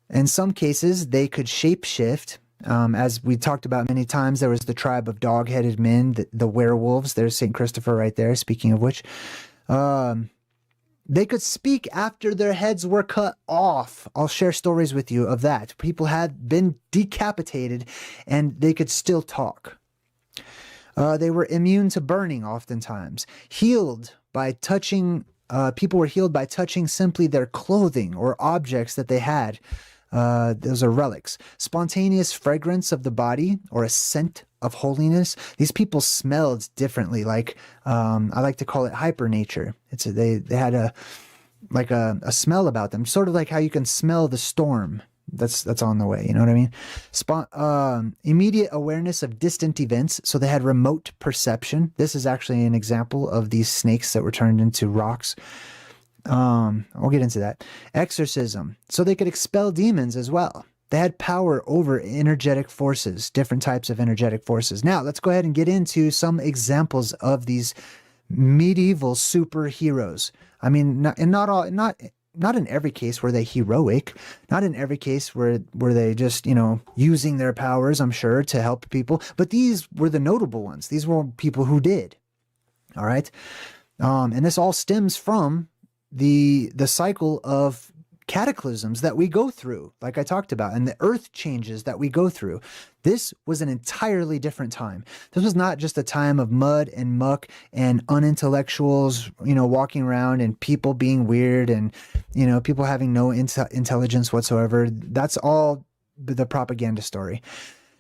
In some cases, they could shapeshift. As we talked about many times, there was the tribe of dog-headed men, the werewolves. There's St. Christopher right there, speaking of which. They could speak after their heads were cut off. I'll share stories with you of that. People had been decapitated, and they could still talk. They were immune to burning oftentimes. Healed by touching, people were healed by touching simply their clothing or objects that they had. Those are relics. Spontaneous fragrance of the body or a scent of holiness. These people smelled differently. Like, I like to call it hypernature. They had a smell about them. Sort of like how you can smell the storm that's on the way, you know what I mean? Immediate awareness of distant events, so they had remote perception. This is actually an example of these snakes that were turned into rocks. I'll get into that. Exorcism, so they could expel demons as well. They had power over energetic forces, different types of energetic forces. Now, let's go ahead and get into some examples of these medieval superheroes. I mean, not in every case were they heroic. Not in every case were they just, using their powers, I'm sure, to help people. But these were the notable ones. These were people who did. All right. And this all stems from the cycle of cataclysms that we go through, like I talked about, and the earth changes that we go through. This was an entirely different time. This was not just a time of mud and muck and unintellectuals, walking around and people being weird and, people having no intelligence whatsoever. That's all the propaganda story.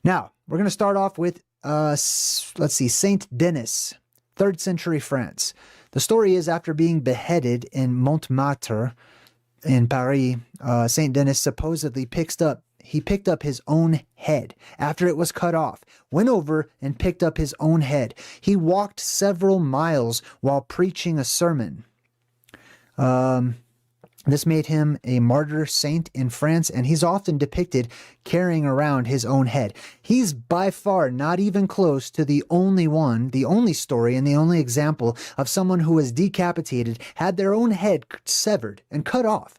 Now, we're going to start off with, Saint Denis, 3rd century France. The story is after being beheaded in Montmartre, in Paris, Saint Denis supposedly picked up his own head after it was cut off, went over and picked up his own head. He walked several miles while preaching a sermon. This made him a martyr saint in France, and he's often depicted carrying around his own head. He's by far not even close to the only story and the only example of someone who was decapitated, had their own head severed and cut off.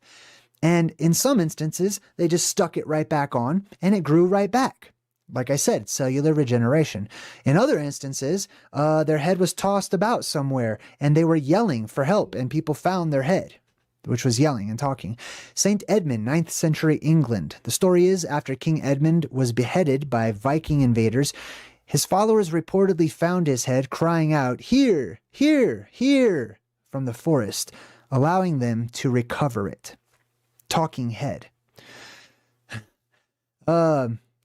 And in some instances, they just stuck it right back on and it grew right back. Like I said, cellular regeneration. In other instances, their head was tossed about somewhere and they were yelling for help and people found their head. which was yelling and talking. Saint Edmund, 9th century England. The story is, after King Edmund was beheaded by Viking invaders, his followers reportedly found his head crying out, "Here, here, here," from the forest, allowing them to recover it. Talking head.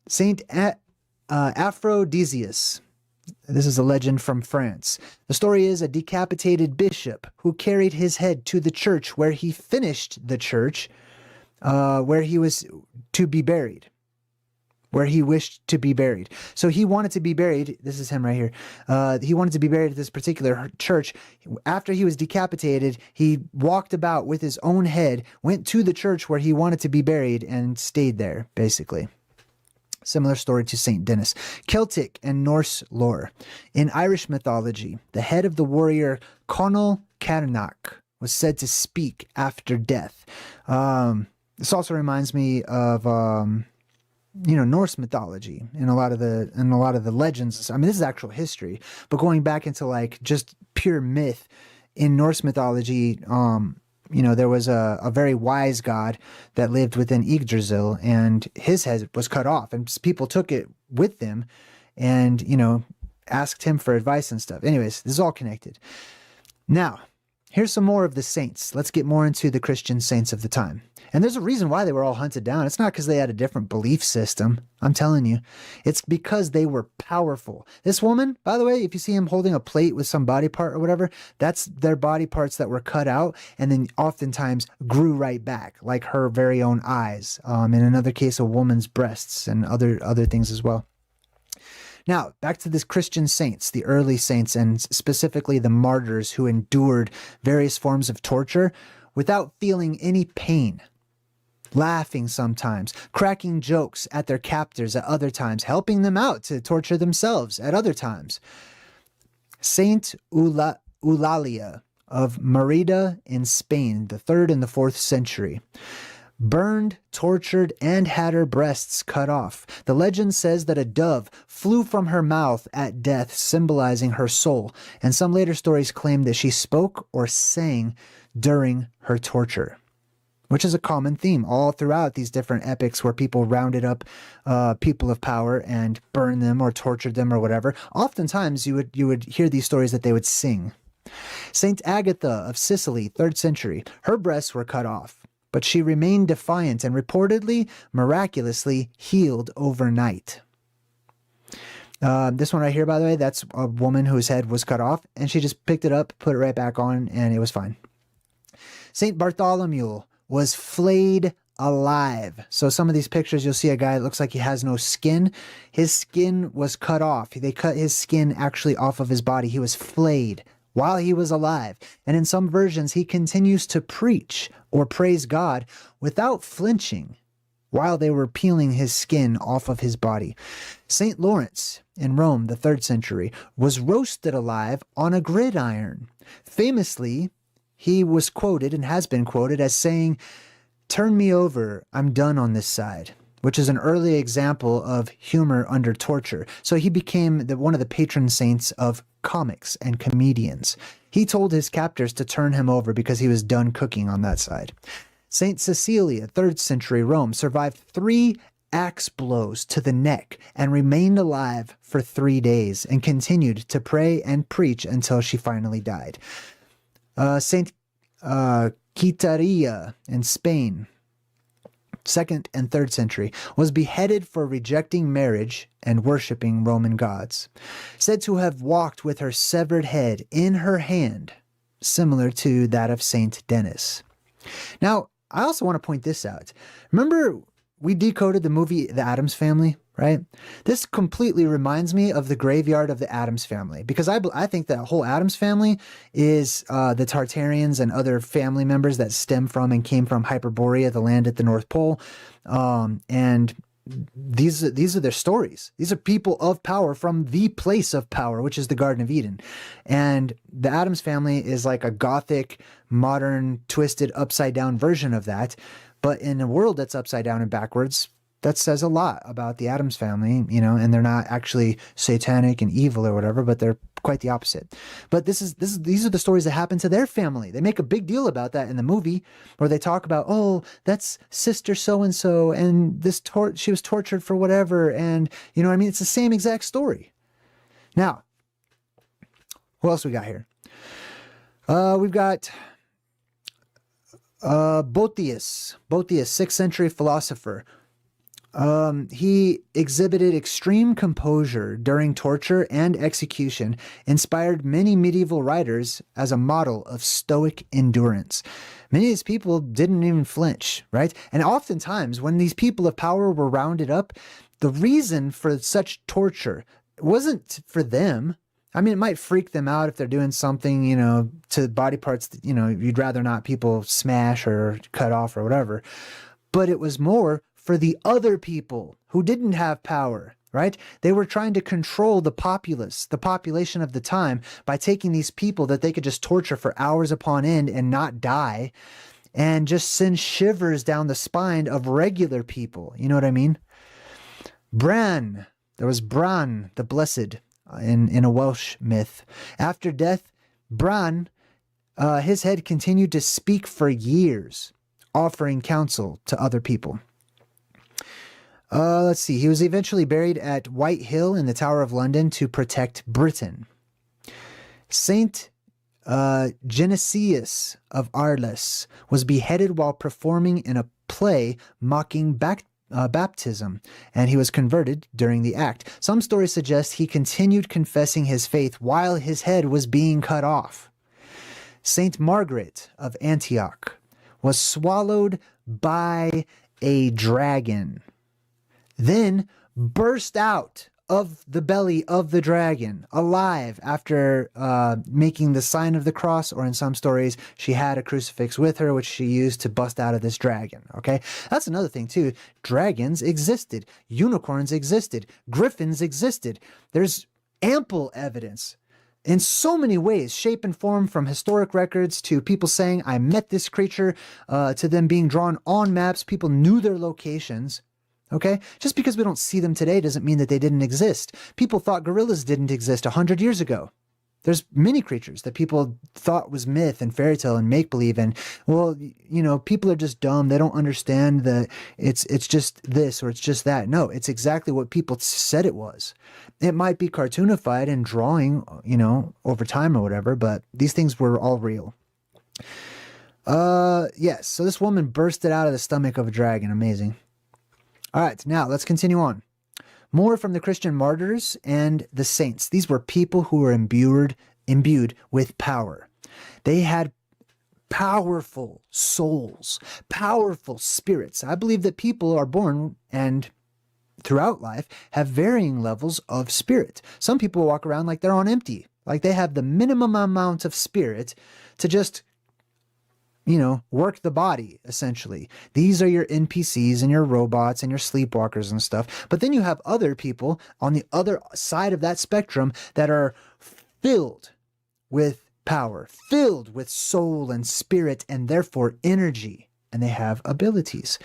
Saint Aphrodisias. This is a legend from France. The story is a decapitated bishop who carried his head to the church where he finished the church, where he was to be buried. Where he wished to be buried. So he wanted to be buried. This is him right here. He wanted to be buried at this particular church. After he was decapitated, he walked about with his own head, went to the church where he wanted to be buried, and stayed there, basically. Similar story to Saint Denis. Celtic and Norse lore. In Irish mythology, the head of the warrior Conall Cernach was said to speak after death. This also reminds me of Norse mythology and a lot of the legends. I mean, this is actual history, but going back into like just pure myth in Norse mythology, there was a very wise god that lived within Yggdrasil, and his head was cut off, and people took it with them and, asked him for advice and stuff. Anyways, this is all connected. Now, here's some more of the saints. Let's get more into the Christian saints of the time. And there's a reason why they were all hunted down. It's not because they had a different belief system. I'm telling you. It's because they were powerful. This woman, by the way, if you see him holding a plate with some body part or whatever, that's their body parts that were cut out and then oftentimes grew right back, like her very own eyes. In another case, a woman's breasts and other things as well. Now, back to this Christian saints, the early saints, and specifically the martyrs who endured various forms of torture without feeling any pain. Laughing sometimes, cracking jokes at their captors at other times, helping them out to torture themselves at other times. Saint Eulalia of Merida in Spain, the 3rd and the 4th century. Burned, tortured, and had her breasts cut off. The legend says that a dove flew from her mouth at death, symbolizing her soul, and some later stories claim that she spoke or sang during her torture, which is a common theme all throughout these different epics where people rounded up people of power and burned them or tortured them or whatever. Oftentimes you would hear these stories that they would sing. Saint Agatha of Sicily, 3rd century. Her breasts were cut off, but she remained defiant and reportedly, miraculously healed overnight. This one right here, by the way, that's a woman whose head was cut off, and she just picked it up, put it right back on, and it was fine. Saint Bartholomew was flayed alive. So some of these pictures, you'll see a guy that looks like he has no skin. His skin was cut off. They cut his skin actually off of his body. He was flayed while he was alive. And in some versions, he continues to preach or praise God without flinching while they were peeling his skin off of his body. Saint Lawrence in Rome, the 3rd century, was roasted alive on a gridiron. Famously, he was quoted and has been quoted as saying, "Turn me over, I'm done on this side," which is an early example of humor under torture. So he became one of the patron saints of comics and comedians. He told his captors to turn him over because he was done cooking on that side. Saint Cecilia, 3rd century Rome, survived 3 axe blows to the neck and remained alive for 3 days and continued to pray and preach until she finally died. Saint Quiteria in Spain, 2nd and 3rd century, was beheaded for rejecting marriage and worshipping Roman gods. Said to have walked with her severed head in her hand, similar to that of Saint Denis. Now, I also want to point this out. Remember, we decoded the movie The Addams Family, right? This completely reminds me of the graveyard of the Addams Family, because I think that whole Addams Family is the Tartarians and other family members that stem from and came from Hyperborea, the land at the North Pole. And these are their stories. These are people of power from the place of power, which is the Garden of Eden. And the Addams Family is like a gothic, modern, twisted, upside down version of that. But in a world that's upside down and backwards, that says a lot about the Addams Family, and they're not actually satanic and evil or whatever, but they're quite the opposite. But these are the stories that happen to their family. They make a big deal about that in the movie, where they talk about, oh, that's sister so-and-so, and she was tortured for whatever. And, you know what I mean? It's the same exact story. Now, what else we got here? We've got Boethius, 6th century philosopher. He exhibited extreme composure during torture and execution, inspired many medieval writers as a model of stoic endurance. Many of these people didn't even flinch, right? And oftentimes, when these people of power were rounded up, the reason for such torture wasn't for them. I mean, it might freak them out if they're doing something, you know, to body parts that, you know, you'd rather not people smash or cut off or whatever. But it was more for the other people who didn't have power, right? They were trying to control the populace, the population of the time, by taking these people that they could just torture for hours upon end and not die, and just send shivers down the spine of regular people. You know what I mean? Bran, there was Bran, the Blessed, in a Welsh myth. After death, Bran, his head continued to speak for years, offering counsel to other people. Let's see. He was eventually buried at White Hill in the Tower of London to protect Britain. Saint Genesius of Arles was beheaded while performing in a play mocking baptism, and he was converted during the act. Some stories suggest he continued confessing his faith while his head was being cut off. Saint Margaret of Antioch was swallowed by a dragon, then burst out of the belly of the dragon alive after making the sign of the cross, or in some stories, she had a crucifix with her, which she used to bust out of this dragon. Okay, that's another thing too. Dragons existed, unicorns existed, griffins existed. There's ample evidence in so many ways, shape and form, from historic records to people saying, I met this creature, to them being drawn on maps. People knew their locations. Okay? Just because we don't see them today doesn't mean that they didn't exist. People thought gorillas didn't exist 100 years ago. There's many creatures that people thought was myth and fairy tale and make-believe. And, well, you know, people are just dumb. They don't understand that it's just this or it's just that. No, it's exactly what people said it was. It might be cartoonified and drawing, you know, over time or whatever, but these things were all real. Yes, so this woman bursted out of the stomach of a dragon. Amazing. All right, now let's continue on. More from the Christian martyrs and the saints. These were people who were imbued with power. They had powerful souls, powerful spirits. I believe that people are born and throughout life have varying levels of spirit. Some people walk around like they're on empty, like they have the minimum amount of spirit to just, you know, work the body, essentially. These are your NPCs and your robots and your sleepwalkers and stuff. But then you have other people on the other side of that spectrum that are filled with power, filled with soul and spirit, and therefore energy, and they have abilities.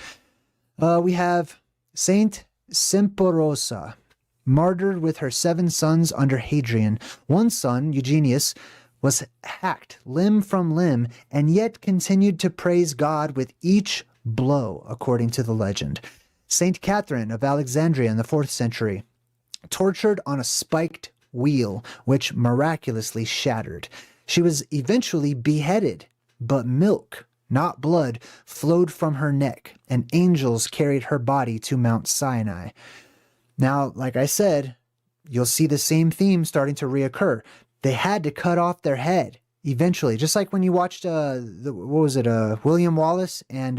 We have Saint Symporosa, martyred with her 7 sons under Hadrian. One son, Eugenius, was hacked limb from limb, and yet continued to praise God with each blow, according to the legend. Saint Catherine of Alexandria in the 4th century, tortured on a spiked wheel, which miraculously shattered. She was eventually beheaded, but milk, not blood, flowed from her neck, and angels carried her body to Mount Sinai. Now, like I said, you'll see the same theme starting to reoccur. They had to cut off their head eventually, just like when you watched William Wallace and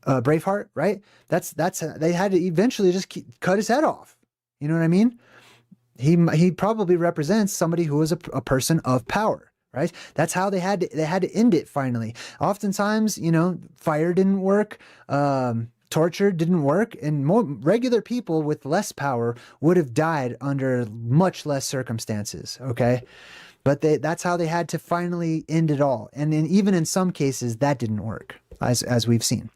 Braveheart, right? That's they had to eventually just cut his head off. You know what I mean? He probably represents somebody who was a person of power, right? That's how they had to end it finally. Oftentimes, you know, fire didn't work. Torture didn't work, and more regular people with less power would have died under much less circumstances, okay? But that's how they had to finally end it all. And even in some cases, that didn't work, as we've seen.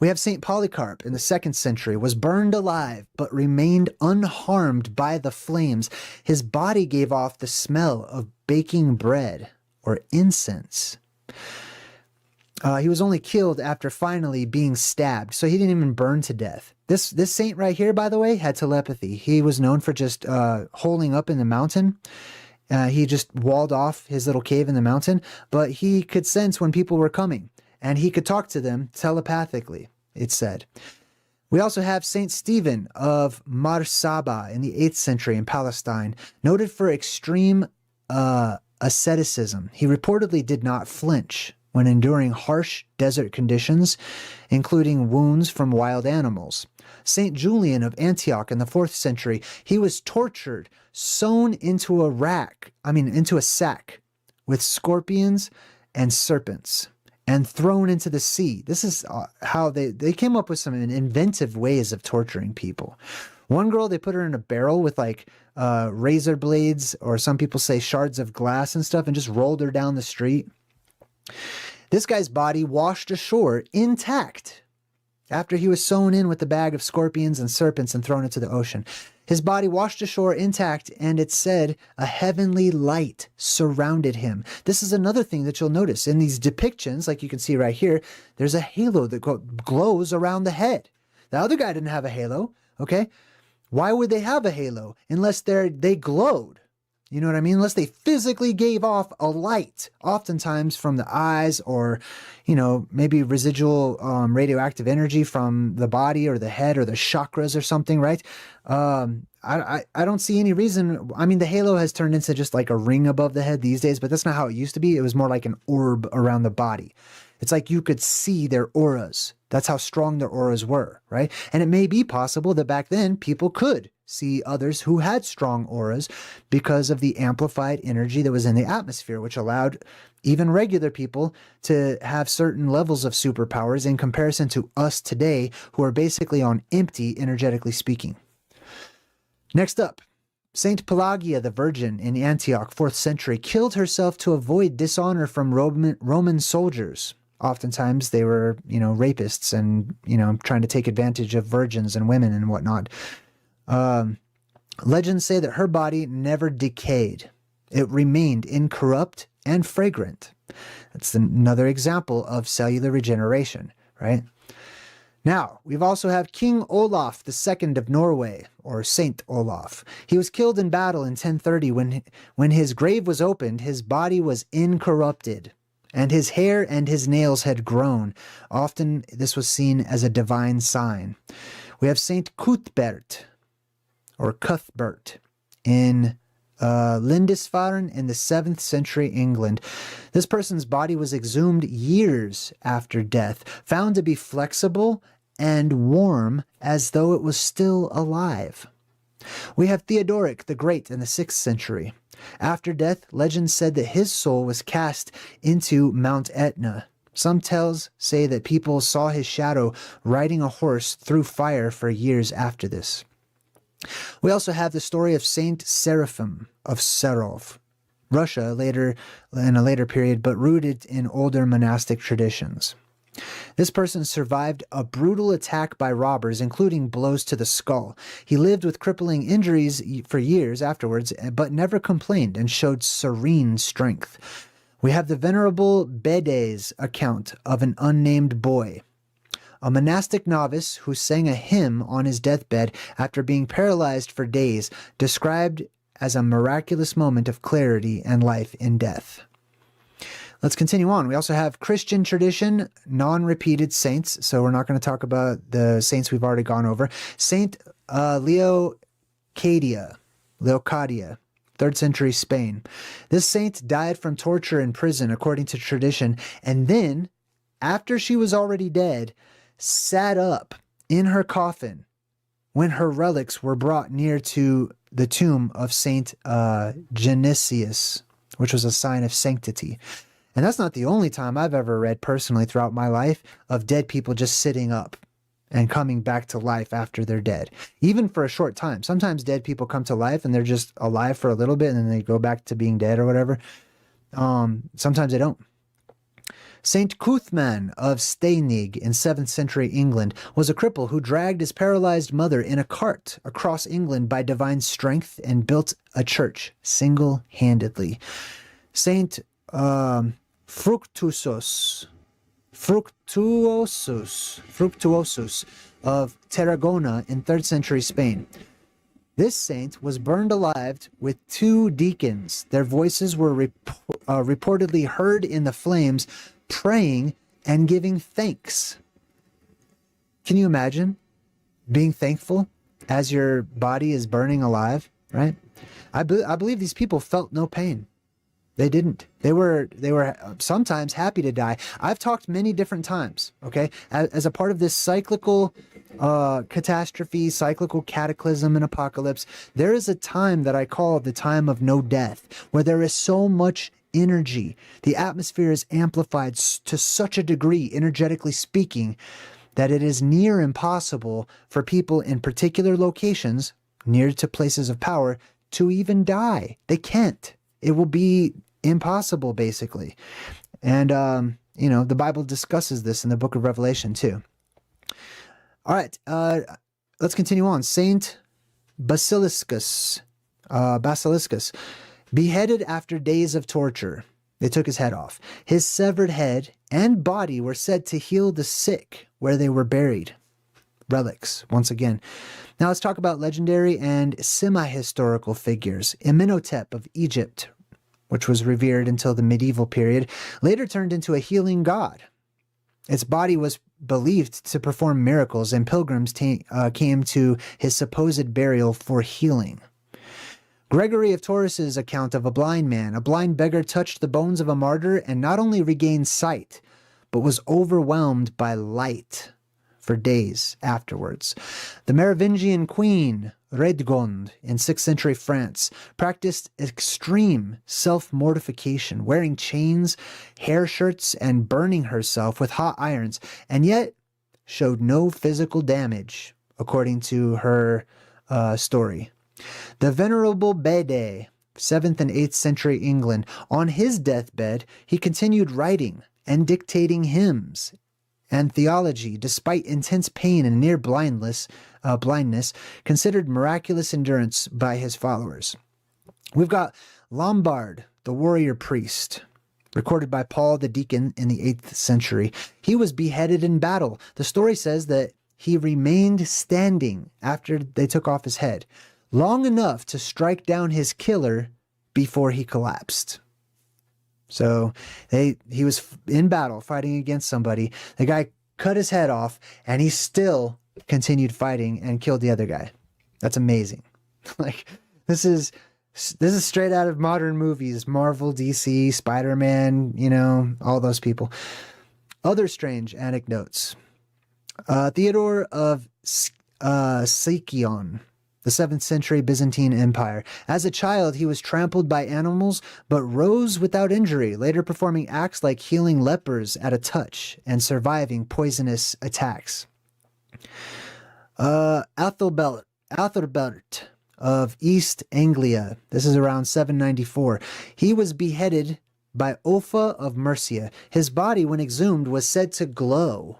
We have Saint Polycarp in the 2nd century, was burned alive, but remained unharmed by the flames. His body gave off the smell of baking bread or incense. He was only killed after finally being stabbed, so he didn't even burn to death. This saint right here, by the way, had telepathy. He was known for just holing up in the mountain. He just walled off his little cave in the mountain, but he could sense when people were coming, and he could talk to them telepathically, it's said. We also have Saint Stephen of Marsaba in the 8th century in Palestine, noted for extreme asceticism. He reportedly did not flinch when enduring harsh desert conditions, including wounds from wild animals. Saint Julian of Antioch in the 4th century, he was tortured, sewn into a sack with scorpions and serpents, and thrown into the sea. This is how they came up with some inventive ways of torturing people. One girl, they put her in a barrel with like razor blades, or some people say shards of glass and stuff, and just rolled her down the street. This guy's body washed ashore intact after he was sewn in with the bag of scorpions and serpents and thrown into the ocean. His body washed ashore intact, and it said a heavenly light surrounded him. This is another thing that you'll notice in these depictions, like you can see right here, there's a halo that glows around the head. The other guy didn't have a halo, okay? Why would they have a halo unless they glowed? You know what I mean? Unless they physically gave off a light, oftentimes from the eyes, or, maybe residual radioactive energy from the body or the head or the chakras or something, right? I don't see any reason. I mean, the halo has turned into just like a ring above the head these days, but that's not how it used to be. It was more like an orb around the body. It's like you could see their auras. That's how strong their auras were, right? And it may be possible that back then people could see others who had strong auras because of the amplified energy that was in the atmosphere, which allowed even regular people to have certain levels of superpowers in comparison to us today, who are basically on empty, energetically speaking. Next up, Saint Pelagia the Virgin in Antioch, 4th century, killed herself to avoid dishonor from Roman soldiers. Oftentimes they were, rapists and, trying to take advantage of virgins and women and whatnot. Legends say that her body never decayed. It remained incorrupt and fragrant. That's another example of cellular regeneration, right? Now, we've also have King Olaf II of Norway, or Saint Olaf. He was killed in battle in 1030. When his grave was opened, his body was incorrupted, and his hair and his nails had grown. Often this was seen as a divine sign. We have Saint Cuthbert, or Cuthbert, in Lindisfarne in the 7th century England. This person's body was exhumed years after death, found to be flexible and warm as though it was still alive. We have Theodoric the Great in the 6th century. After death, legends said that his soul was cast into Mount Etna. Some tales say that people saw his shadow riding a horse through fire for years after this. We also have the story of Saint Seraphim of Serov, Russia, in a later period, but rooted in older monastic traditions. This person survived a brutal attack by robbers, including blows to the skull. He lived with crippling injuries for years afterwards, but never complained and showed serene strength. We have the Venerable Bede's account of an unnamed boy, a monastic novice who sang a hymn on his deathbed after being paralyzed for days, described as a miraculous moment of clarity and life in death. Let's continue on. We also have Christian tradition, non-repeated saints. So we're not going to talk about the saints we've already gone over. Saint Leocadia, 3rd century Spain. This saint died from torture in prison, according to tradition, and then, after she was already dead, sat up in her coffin when her relics were brought near to the tomb of Saint Genesius, which was a sign of sanctity. And that's not the only time I've ever read personally throughout my life of dead people just sitting up and coming back to life after they're dead, even for a short time. Sometimes dead people come to life and they're just alive for a little bit and then they go back to being dead or whatever. Sometimes they don't. Saint Cuthman of Steynig in 7th century England was a cripple who dragged his paralyzed mother in a cart across England by divine strength and built a church single-handedly. Saint Fructuosus of Tarragona in 3rd century Spain. This saint was burned alive with 2 deacons. Their voices were reportedly heard in the flames, praying and giving thanks. Can you imagine being thankful as your body is burning alive, right? I believe these people felt no pain. They didn't. They were sometimes happy to die. I've talked many different times, okay, as a part of this cyclical catastrophe, cyclical cataclysm and apocalypse. There is a time that I call the time of no death, where there is so much energy. The atmosphere is amplified to such a degree, energetically speaking, that it is near impossible for people in particular locations, near to places of power, to even die. They can't. It will be impossible, basically. And, the Bible discusses this in the book of Revelation, too. All right, let's continue on. Saint Basiliscus, beheaded after days of torture. They took his head off. His severed head and body were said to heal the sick where they were buried. Relics, once again. Now let's talk about legendary and semi-historical figures. Amenhotep of Egypt, which was revered until the medieval period, later turned into a healing god. Its body was believed to perform miracles, and pilgrims came to his supposed burial for healing. Gregory of Tours' account of a blind man. A blind beggar touched the bones of a martyr and not only regained sight, but was overwhelmed by light for days afterwards. The Merovingian queen, Redgonde, in 6th century France, practiced extreme self-mortification, wearing chains, hair shirts, and burning herself with hot irons, and yet showed no physical damage, according to her story. The Venerable Bede, 7th and 8th century England, on his deathbed, he continued writing and dictating hymns and theology, despite intense pain and near blindness, considered miraculous endurance by his followers. We've got Lombard, the warrior priest, recorded by Paul the deacon in the 8th century. He was beheaded in battle. The story says that he remained standing after they took off his head, long enough to strike down his killer before he collapsed. So he was in battle fighting against somebody. The guy cut his head off and he still continued fighting and killed the other guy. That's amazing. Like this is straight out of modern movies, Marvel, DC, Spider-Man, all those people. Other strange anecdotes. Theodore of Sicyon, the 7th century Byzantine Empire. As a child, he was trampled by animals, but rose without injury, later performing acts like healing lepers at a touch and surviving poisonous attacks. Athelbert of East Anglia. This is around 794. He was beheaded by Offa of Mercia. His body, when exhumed, was said to glow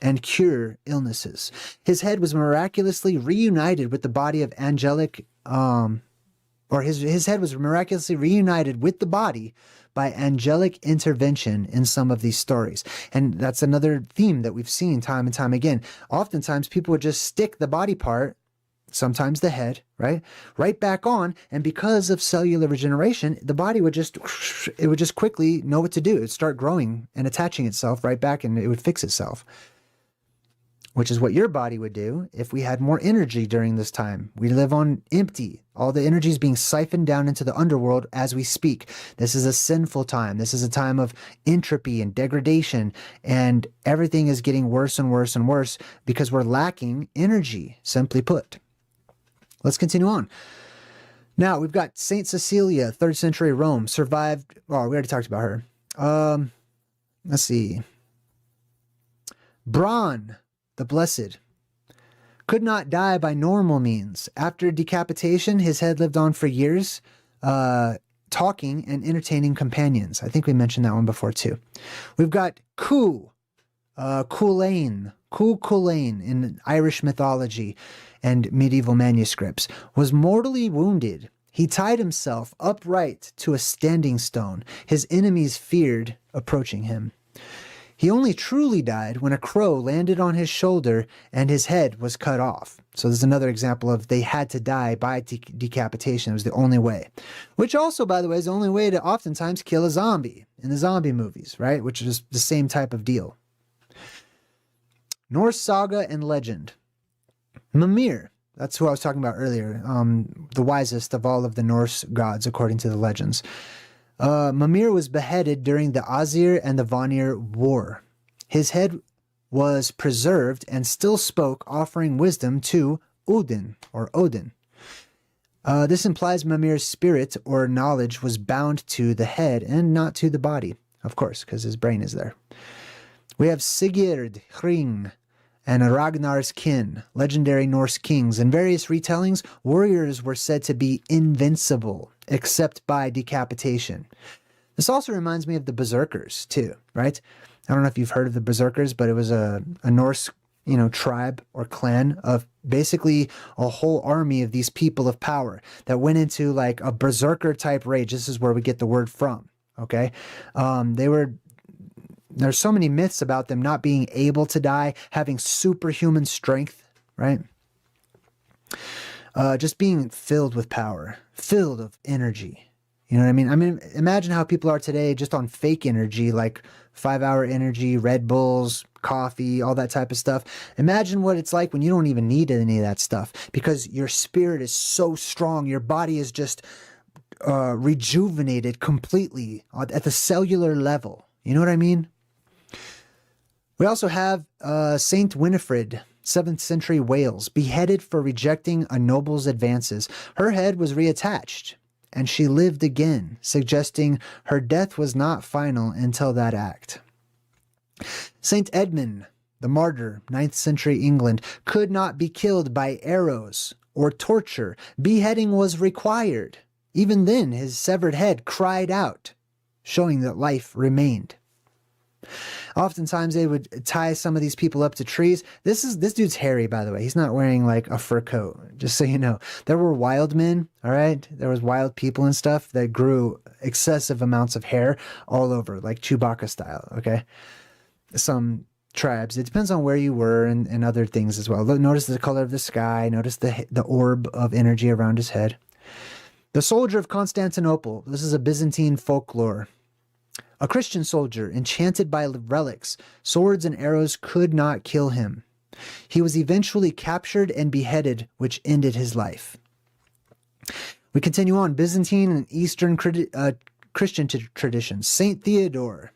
and cure illnesses. His head was miraculously reunited with the body of angelic, his head was miraculously reunited with the body by angelic intervention in some of these stories. And that's another theme that we've seen time and time again. Oftentimes people would just stick the body part, sometimes the head, right back on. And because of cellular regeneration, the body would just quickly know what to do. It would start growing and attaching itself right back, and it would fix itself. Which is what your body would do if we had more energy during this time. We live on empty. All the energy is being siphoned down into the underworld as we speak. This is a sinful time. This is a time of entropy and degradation, and everything is getting worse and worse and worse because we're lacking energy, simply put. Let's continue on. Now, we've got Saint Cecilia, 3rd century Rome, survived. Oh, we already talked about her. Let's see. Bran, the Blessed, could not die by normal means. After decapitation, his head lived on for years, to talking and entertaining companions. I think we mentioned that one before too. We've got Cúlainn in Irish mythology and medieval manuscripts, was mortally wounded. He tied himself upright to a standing stone. His enemies feared approaching him. He only truly died when a crow landed on his shoulder and his head was cut off. So there's another example of they had to die by decapitation. It was the only way. Which also, by the way, is the only way to oftentimes kill a zombie in the zombie movies, right? Which is the same type of deal. Norse saga and legend. Mimir, that's who I was talking about earlier, the wisest of all of the Norse gods, according to the legends. Mimir was beheaded during the Asir and the Vanir War. His head was preserved and still spoke, offering wisdom to Odin. This implies Mimir's spirit or knowledge was bound to the head and not to the body, of course, because his brain is there. We have Sigurd, Hring, and Ragnar's kin, legendary Norse kings. In various retellings, warriors were said to be invincible, except by decapitation. This also reminds me of the Berserkers, too, right? I don't know if you've heard of the Berserkers, but it was a Norse, tribe or clan of basically a whole army of these people of power that went into like a berserker type rage. This is where we get the word from, okay? There's so many myths about them not being able to die, having superhuman strength, right? Just being filled with power, filled of energy. You know what I mean? I mean, imagine how people are today just on fake energy, like 5-hour energy, Red Bulls, coffee, all that type of stuff. Imagine what it's like when you don't even need any of that stuff because your spirit is so strong. Your body is just rejuvenated completely at the cellular level. You know what I mean? We also have Saint Winifred, 7th century Wales, beheaded for rejecting a noble's advances. Her head was reattached, and she lived again, suggesting her death was not final until that act. Saint Edmund, the martyr, 9th century England, could not be killed by arrows or torture. Beheading was required. Even then, his severed head cried out, showing that life remained. Oftentimes they would tie some of these people up to trees. This dude's hairy, by the way. He's not wearing like a fur coat, just so you know. There were wild men, all right? There was wild people and stuff that grew excessive amounts of hair all over, like Chewbacca style, okay? Some tribes. It depends on where you were and other things as well. Notice the color of the sky. Notice the orb of energy around his head. The soldier of Constantinople. This is a Byzantine folklore. A Christian soldier enchanted by relics, swords and arrows could not kill him. He was eventually captured and beheaded, which ended his life. We continue on. Byzantine and Eastern Christian traditions. Saint Theodore,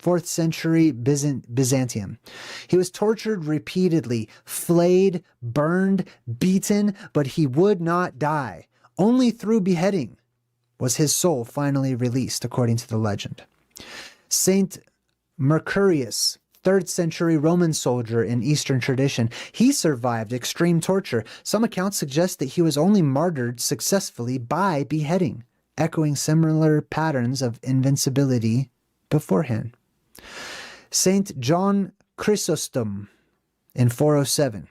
4th century Byzantium. He was tortured repeatedly, flayed, burned, beaten, but he would not die. Only through beheading was his soul finally released, according to the legend. Saint Mercurius, 3rd century Roman soldier in Eastern tradition. He survived extreme torture. Some accounts suggest that he was only martyred successfully by beheading, echoing similar patterns of invincibility beforehand. Saint John Chrysostom in 407.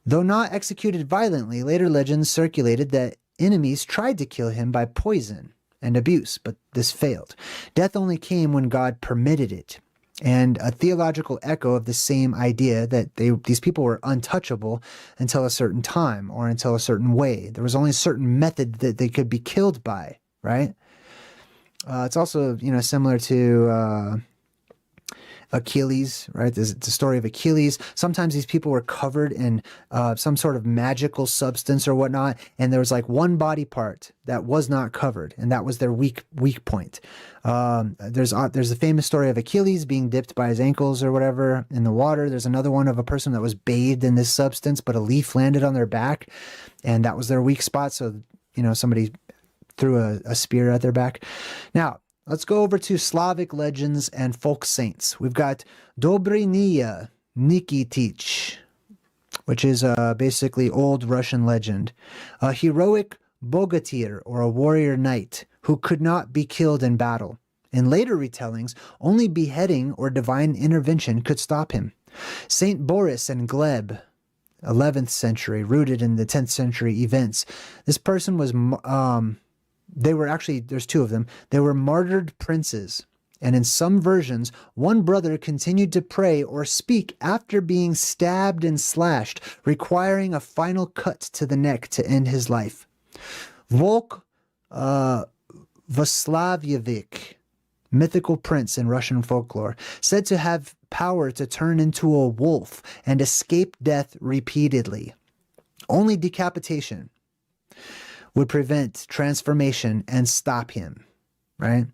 Though not executed violently, later legends circulated that enemies tried to kill him by poison and abuse, but this failed. Death only came when God permitted it. And a theological echo of the same idea that these people were untouchable until a certain time or until a certain way. There was only a certain method that they could be killed by, right? It's also, similar to Achilles, right? There's the story of Achilles. Sometimes these people were covered in some sort of magical substance or whatnot, and there was like one body part that was not covered, and that was their weak point. There's a famous story of Achilles being dipped by his ankles or whatever in the water. There's another one of a person that was bathed in this substance, but a leaf landed on their back, and that was their weak spot. So, somebody threw a spear at their back. Now, let's go over to Slavic legends and folk saints. We've got Dobrynija Nikitich, which is basically old Russian legend. A heroic bogatyr, or a warrior knight, who could not be killed in battle. In later retellings, only beheading or divine intervention could stop him. Saint Boris and Gleb, 11th century, rooted in the 10th century events. This person was, they were actually, there's two of them. They were martyred princes. And in some versions, one brother continued to pray or speak after being stabbed and slashed, requiring a final cut to the neck to end his life. Volk Vaslavyevich, mythical prince in Russian folklore, said to have power to turn into a wolf and escape death repeatedly. Only decapitation would prevent transformation and stop him, right?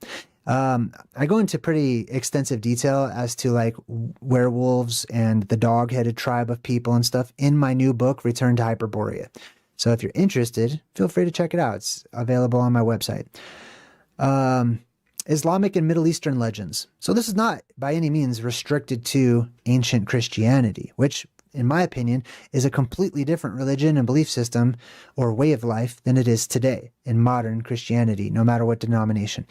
I go into pretty extensive detail as to like werewolves and the dog-headed tribe of people and stuff in my new book, Return to Hyperborea. So if you're interested, feel free to check it out. It's available on my website. Islamic and Middle Eastern legends. So this is not by any means restricted to ancient Christianity, which in my opinion is a completely different religion and belief system or way of life than it is today in modern Christianity, no matter what denomination.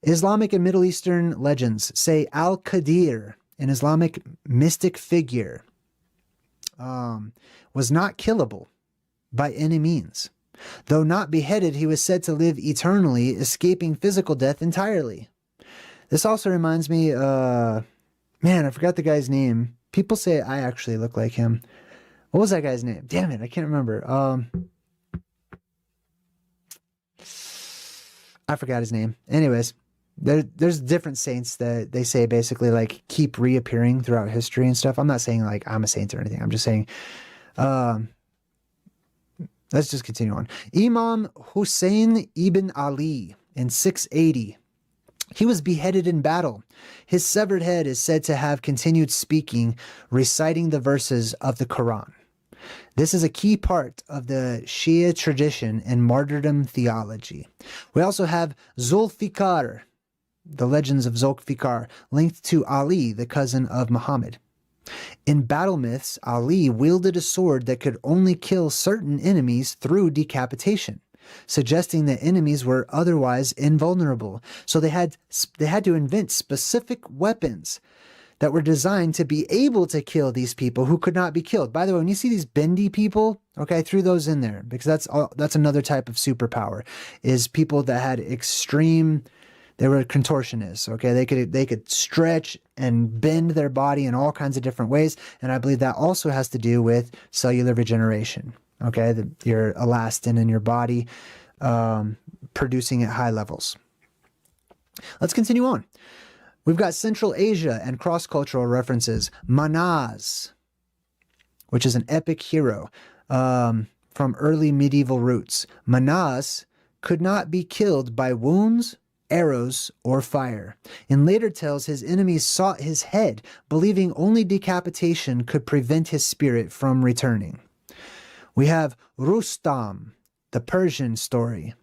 Islamic and Middle Eastern legends say Al-Qadir, an Islamic mystic figure, was not killable by any means. Though not beheaded, he was said to live eternally, escaping physical death entirely. This also reminds me, man, I forgot the guy's name. People say I actually look like him. What was that guy's name? Damn it, I can't remember. I forgot his name. Anyways, there's different saints that they say basically like keep reappearing throughout history and stuff. I'm not saying like I'm a saint or anything. I'm just saying, let's just continue on. Imam Hussein ibn Ali in 680. He was beheaded in battle. His severed head is said to have continued speaking, reciting the verses of the Quran. This is a key part of the Shia tradition and martyrdom theology. We also have Zulfikar, the legends of Zulfikar, linked to Ali, the cousin of Muhammad. In battle myths, Ali wielded a sword that could only kill certain enemies through decapitation, suggesting that enemies were otherwise invulnerable. So they had to invent specific weapons that were designed to be able to kill these people who could not be killed. By the way, when you see these bendy people, okay, I threw those in there because that's another type of superpower, is people that had extreme. They were contortionists, okay? They could stretch and bend their body in all kinds of different ways, and I believe that also has to do with cellular regeneration, okay? Your elastin in your body producing at high levels. Let's continue on. We've got Central Asia and cross-cultural references. Manaz, which is an epic hero from early medieval roots. Manaz could not be killed by wounds, arrows, or fire. In later tales, his enemies sought his head, believing only decapitation could prevent his spirit from returning. We have Rustam, the Persian story.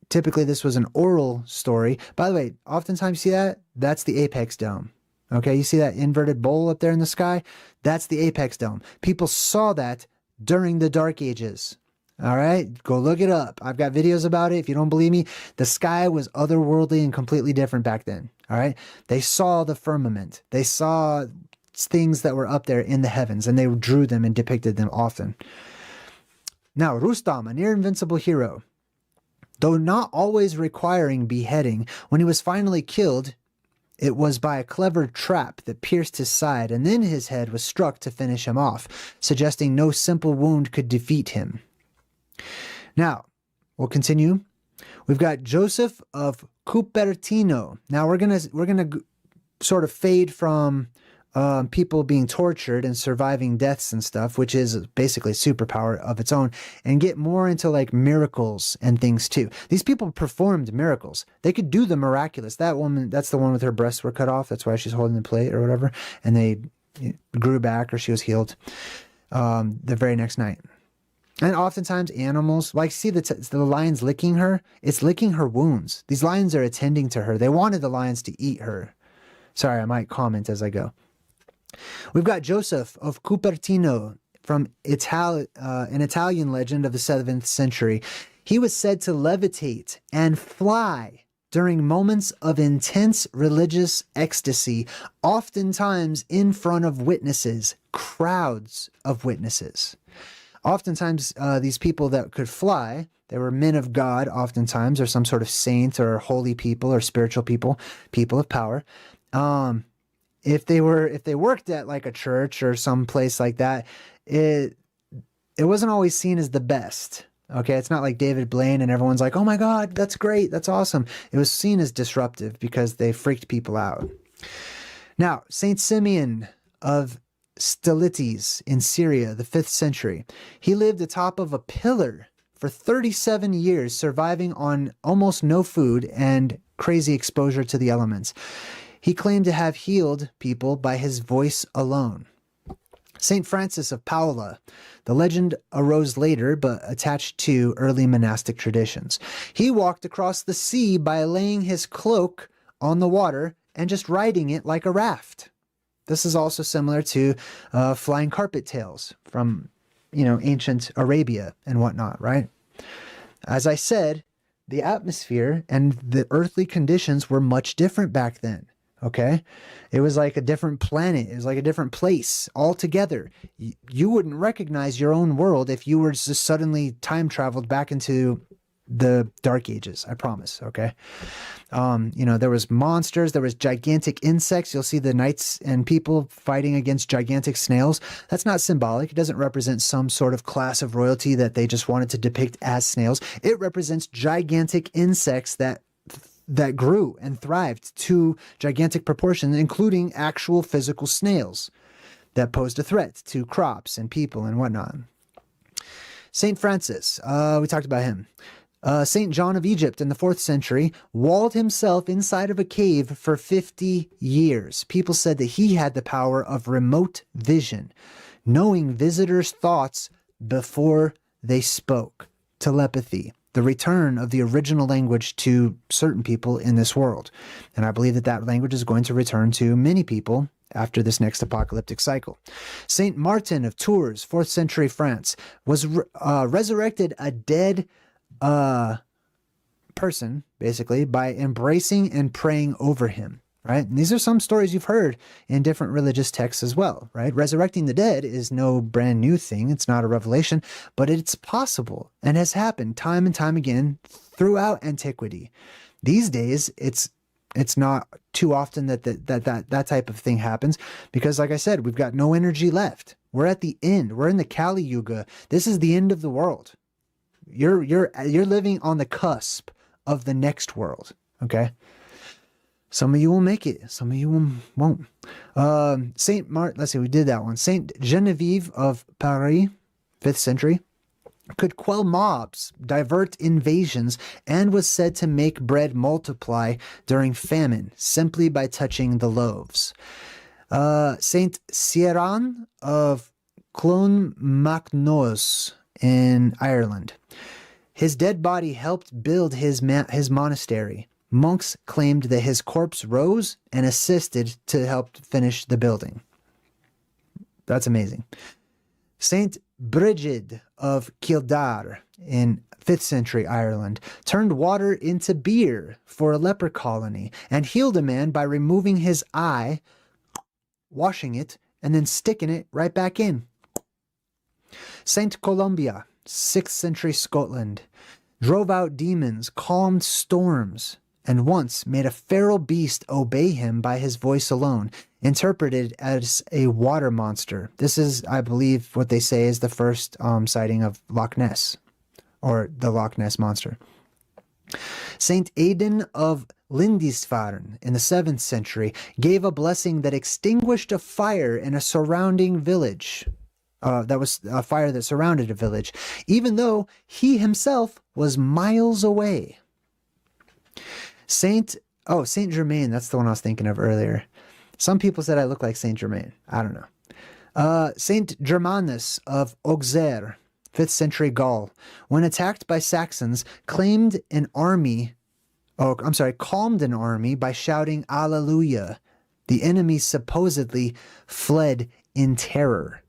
Typically, this was an oral story. By the way, oftentimes you see that? That's the apex dome. Okay, you see that inverted bowl up there in the sky? That's the apex dome. People saw that during the Dark Ages. All right, go look it up. I've got videos about it. If you don't believe me, the sky was otherworldly and completely different back then. All right, they saw the firmament. They saw things that were up there in the heavens, and they drew them and depicted them often. Now, Rustam, a near invincible hero, though not always requiring beheading, when he was finally killed, it was by a clever trap that pierced his side, and then his head was struck to finish him off, suggesting no simple wound could defeat him. Now, we'll continue. We've got Joseph of Cupertino. Now, we're gonna sort of fade from people being tortured and surviving deaths and stuff, which is basically a superpower of its own, and get more into like miracles and things too. These people performed miracles. They could do the miraculous. That woman, that's the one with her breasts were cut off. That's why she's holding the plate or whatever. And they grew back, or she was healed the very next night. And oftentimes animals, like see the lions licking her, it's licking her wounds. These lions are attending to her. They wanted the lions to eat her. Sorry, I might comment as I go. We've got Joseph of Cupertino from an Italian legend of the 7th century. He was said to levitate and fly during moments of intense religious ecstasy, oftentimes in front of witnesses, crowds of witnesses. Oftentimes, these people that could fly, they were men of God oftentimes, or some sort of saint or holy people or spiritual people, people of power. If they worked at like a church or some place like that, it wasn't always seen as the best. Okay, it's not like David Blaine and everyone's like, oh my God, that's great, that's awesome. It was seen as disruptive because they freaked people out. Now, Saint Simeon of Stylites in Syria, the 5th century, he lived atop of a pillar for 37 years, surviving on almost no food and crazy exposure to the elements. He claimed to have healed people by his voice alone. Saint Francis of Paola. The legend arose later, but attached to early monastic traditions. He walked across the sea by laying his cloak on the water and just riding it like a raft. This is also similar to flying carpet tails from, ancient Arabia and whatnot, right? As I said, the atmosphere and the earthly conditions were much different back then. Okay, it was like a different planet. It was like a different place altogether. You wouldn't recognize your own world if you were just suddenly time traveled back into the Dark Ages. I promise. Okay, there was monsters. There was gigantic insects. You'll see the knights and people fighting against gigantic snails. That's not symbolic. It doesn't represent some sort of class of royalty that they just wanted to depict as snails. It represents gigantic insects that grew and thrived to gigantic proportions, including actual physical snails that posed a threat to crops and people and whatnot. Saint Francis, we talked about him. Saint John of Egypt in the 4th century walled himself inside of a cave for 50 years. People said that he had the power of remote vision, knowing visitors' thoughts before they spoke. Telepathy. The return of the original language to certain people in this world. And I believe that language is going to return to many people after this next apocalyptic cycle. Saint Martin of Tours, 4th century France, was resurrected a dead person, basically, by embracing and praying over him. Right? And these are some stories you've heard in different religious texts as well, right? Resurrecting the dead is no brand new thing. It's not a revelation, but it's possible and has happened time and time again throughout antiquity. These days, it's not too often that type of thing happens because, like I said, we've got no energy left. We're at the end. We're in the Kali Yuga. This is the end of the world. You're living on the cusp of the next world, okay? Some of you will make it. Some of you won't. Saint Martin, let's see, we did that one. Saint Genevieve of Paris, 5th century, could quell mobs, divert invasions, and was said to make bread multiply during famine simply by touching the loaves. Saint Ciaran of Clonmacnoise in Ireland. His dead body helped build his monastery. Monks claimed that his corpse rose and assisted to help finish the building. That's amazing. Saint Brigid of Kildare in 5th century Ireland turned water into beer for a leper colony and healed a man by removing his eye, washing it, and then sticking it right back in. Saint Columbia, 6th century Scotland, drove out demons, calmed storms, and once made a feral beast obey him by his voice alone, interpreted as a water monster. This is, I believe, what they say is the first sighting of Loch Ness, or the Loch Ness monster. Saint Aidan of Lindisfarne in the 7th century gave a blessing that extinguished a fire in a surrounding village. That was a fire that surrounded a village, even though he himself was miles away. Saint Germain, that's the one I was thinking of earlier. Some people said I look like Saint Germain. I don't know. Saint Germanus of Auxerre, 5th century Gaul, when attacked by Saxons, calmed an army by shouting Alleluia. The enemy supposedly fled in terror.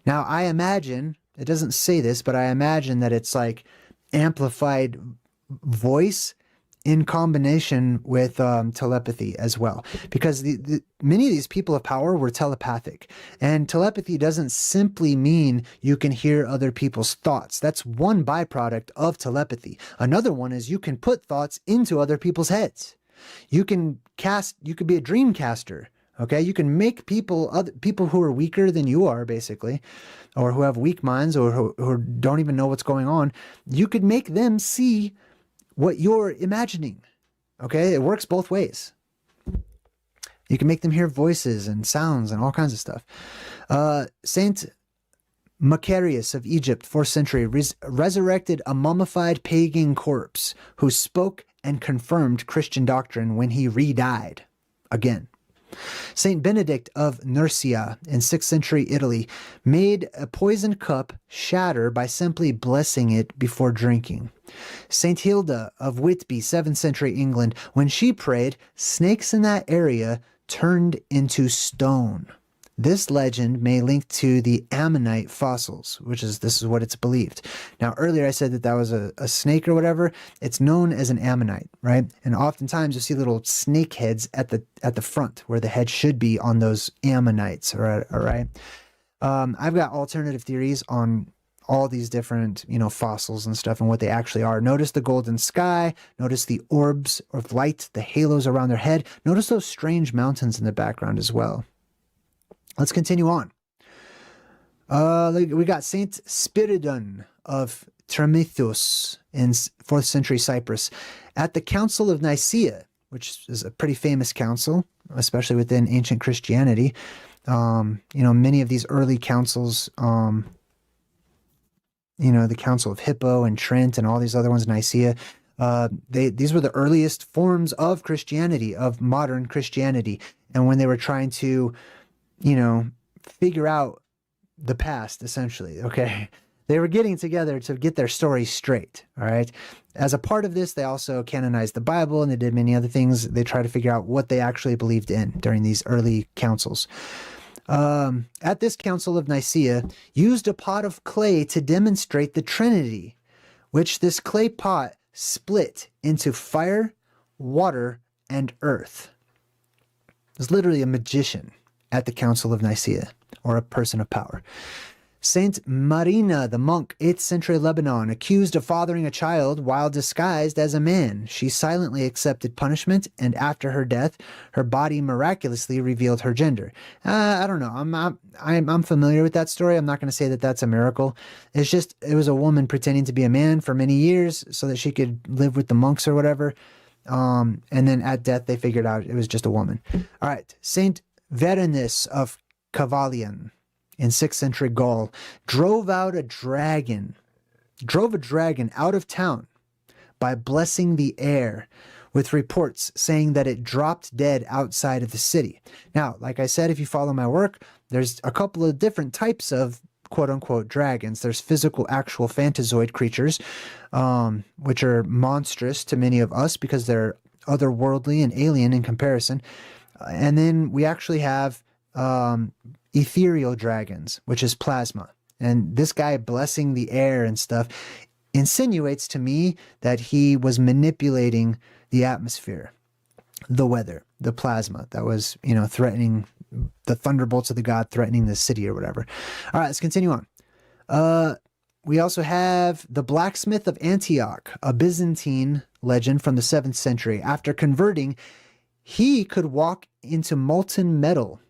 Now, I imagine, it doesn't say this, but I imagine that it's like amplified voice in combination with telepathy as well, because many of these people of power were telepathic, and telepathy doesn't simply mean you can hear other people's thoughts. That's one byproduct of telepathy. Another one is you can put thoughts into other people's heads. You could be a dream caster. Okay, you can make people who are weaker than you are, basically, or who have weak minds, or who don't even know what's going on. You could make them see what you're imagining. Okay, it works both ways. You can make them hear voices and sounds and all kinds of stuff. Saint Macarius of Egypt, 4th century, resurrected a mummified pagan corpse who spoke and confirmed Christian doctrine when he re-died again. Saint Benedict of Nursia in 6th century Italy made a poisoned cup shatter by simply blessing it before drinking. Saint Hilda of Whitby, 7th century England, when she prayed, snakes in that area turned into stone. This legend may link to the ammonite fossils, this is what it's believed. Now, earlier I said that was a snake or whatever. It's known as an ammonite, right? And oftentimes you see little snake heads at the front where the head should be on those ammonites, all right? I've got alternative theories on all these different, fossils and stuff and what they actually are. Notice the golden sky. Notice the orbs of light, the halos around their head. Notice those strange mountains in the background as well. Let's continue on. We got Saint Spiridon of Tramithos in 4th century Cyprus. At the Council of Nicaea, which is a pretty famous council, especially within ancient Christianity. Many of these early councils, the Council of Hippo and Trent and all these other ones, Nicaea, these were the earliest forms of Christianity, of modern Christianity. And when they were trying to figure out the past, essentially, okay? They were getting together to get their story straight, all right? As a part of this, they also canonized the Bible, and they did many other things. They tried to figure out what they actually believed in during these early councils. At this Council of Nicaea, used a pot of clay to demonstrate the Trinity, which this clay pot split into fire, water, and earth. There's literally a magician at the Council of Nicaea, or a person of power. Saint Marina, the monk, 8th century Lebanon, accused of fathering a child while disguised as a man. She silently accepted punishment, and after her death, her body miraculously revealed her gender. I don't know. I'm familiar with that story. I'm not going to say that that's a miracle. It's just, it was a woman pretending to be a man for many years so that she could live with the monks or whatever. And then at death, they figured out it was just a woman. All right. Saint Verenus of Cavalian in 6th century Gaul drove a dragon out of town by blessing the air, with reports saying that it dropped dead outside of the city. Now, like I said, if you follow my work, there's a couple of different types of quote-unquote dragons. There's physical, actual phantazoid creatures, which are monstrous to many of us because they're otherworldly and alien in comparison. And then we actually have ethereal dragons, which is plasma. And this guy blessing the air and stuff insinuates to me that he was manipulating the atmosphere, the weather, the plasma that was, threatening the thunderbolts of the god, threatening the city or whatever. All right, let's continue on. We also have the blacksmith of Antioch, a Byzantine legend from the 7th century. After converting, he could walk into molten metal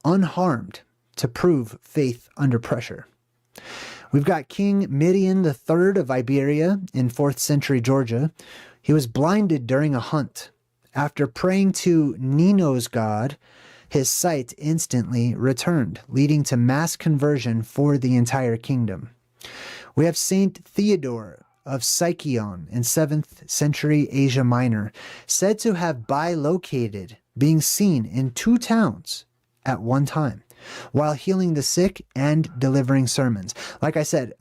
unharmed to prove faith under pressure. We've got King Midian III of Iberia in 4th century Georgia. He was blinded during a hunt. After praying to Nino's god, his sight instantly returned, leading to mass conversion for the entire kingdom. We have Saint Theodore of Sicyon in 7th century Asia Minor, said to have bilocated, being seen in 2 towns at one time, while healing the sick and delivering sermons. Like I said,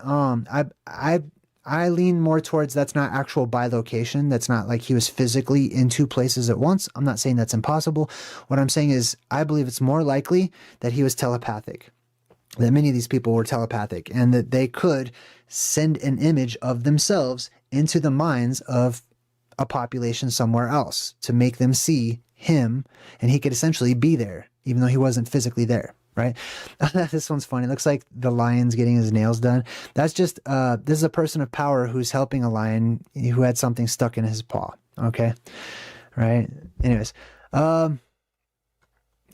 I lean more towards that's not actual bilocation. That's not like he was physically in 2 places at once. I'm not saying that's impossible. What I'm saying is I believe it's more likely that he was telepathic, that many of these people were telepathic, and that they could send an image of themselves into the minds of a population somewhere else to make them see him, and he could essentially be there, even though he wasn't physically there, right? This one's funny. It looks like the lion's getting his nails done. That's just, this is a person of power who's helping a lion who had something stuck in his paw, okay? Right? Anyways,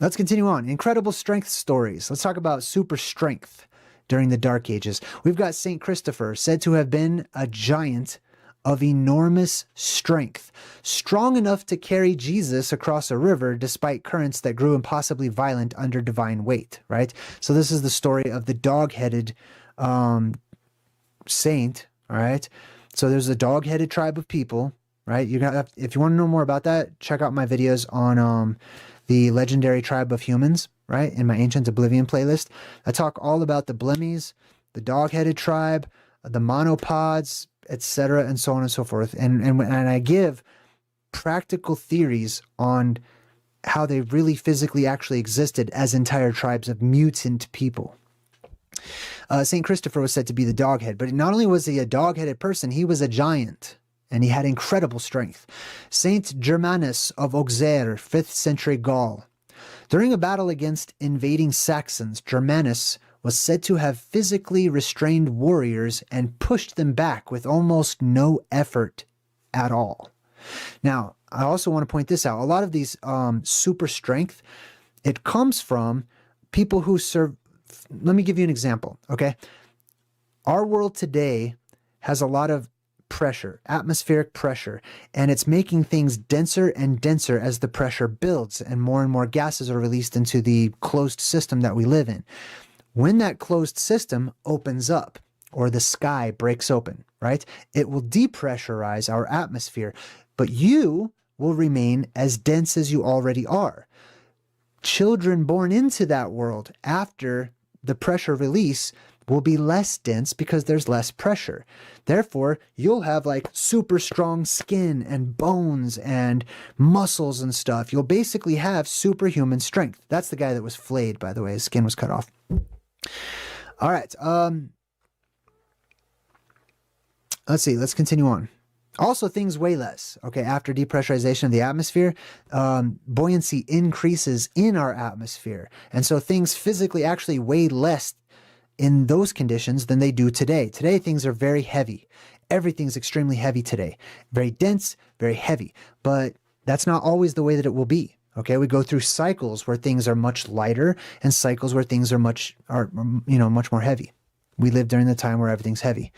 let's continue on. Incredible strength stories. Let's talk about super strength during the Dark Ages. We've got Saint Christopher, said to have been a giant of enormous strength, strong enough to carry Jesus across a river despite currents that grew impossibly violent under divine weight, right? So this is the story of the dog-headed saint, all right? So there's a dog-headed tribe of people, right? If you want to know more about that, check out my videos on the legendary tribe of humans, right? In my Ancient Oblivion playlist. I talk all about the Blemmies, the dog-headed tribe, the monopods, etc., and so on and so forth. And I give practical theories on how they really physically actually existed as entire tribes of mutant people. St. Christopher was said to be the doghead, but not only was he a dog-headed person, he was a giant, and he had incredible strength. Saint Germanus of Auxerre, 5th century Gaul. During a battle against invading Saxons, Germanus was said to have physically restrained warriors and pushed them back with almost no effort at all. Now, I also want to point this out. A lot of these super strength, it comes from people who serve. Let me give you an example, okay? Our world today has a lot of pressure, atmospheric pressure, and it's making things denser and denser as the pressure builds and more gases are released into the closed system that we live in. When that closed system opens up, or the sky breaks open, right, it will depressurize our atmosphere, but you will remain as dense as you already are. Children born into that world after the pressure release will be less dense because there's less pressure. Therefore, you'll have like super strong skin and bones and muscles and stuff. You'll basically have superhuman strength. That's the guy that was flayed, by the way. His skin was cut off. All right. Let's see. Let's continue on. Also, things weigh less. Okay, after depressurization of the atmosphere, buoyancy increases in our atmosphere. And so things physically actually weigh less in those conditions than they do today. Today, things are very heavy. Everything's extremely heavy today. Very dense, very heavy. But that's not always the way that it will be. Okay, we go through cycles where things are much lighter and cycles where things are much more heavy. We live during the time where everything's heavy.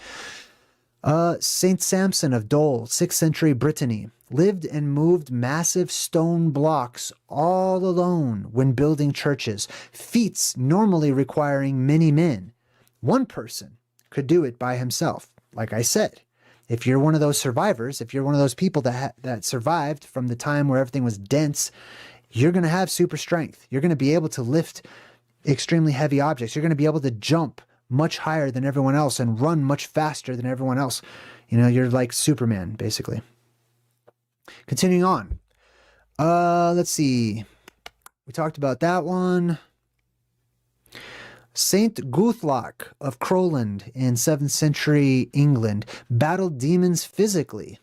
Saint Samson of Dole, 6th century Brittany, lived and moved massive stone blocks all alone when building churches, feats normally requiring many men. One person could do it by himself. Like I said, if you're one of those survivors, if you're one of those people that survived from the time where everything was dense, you're going to have super strength. You're going to be able to lift extremely heavy objects. You're going to be able to jump much higher than everyone else and run much faster than everyone else. You know, you're like Superman, basically. Continuing on. Let's see. We talked about that one. Saint Guthlac of Crowland in 7th century England battled demons physically.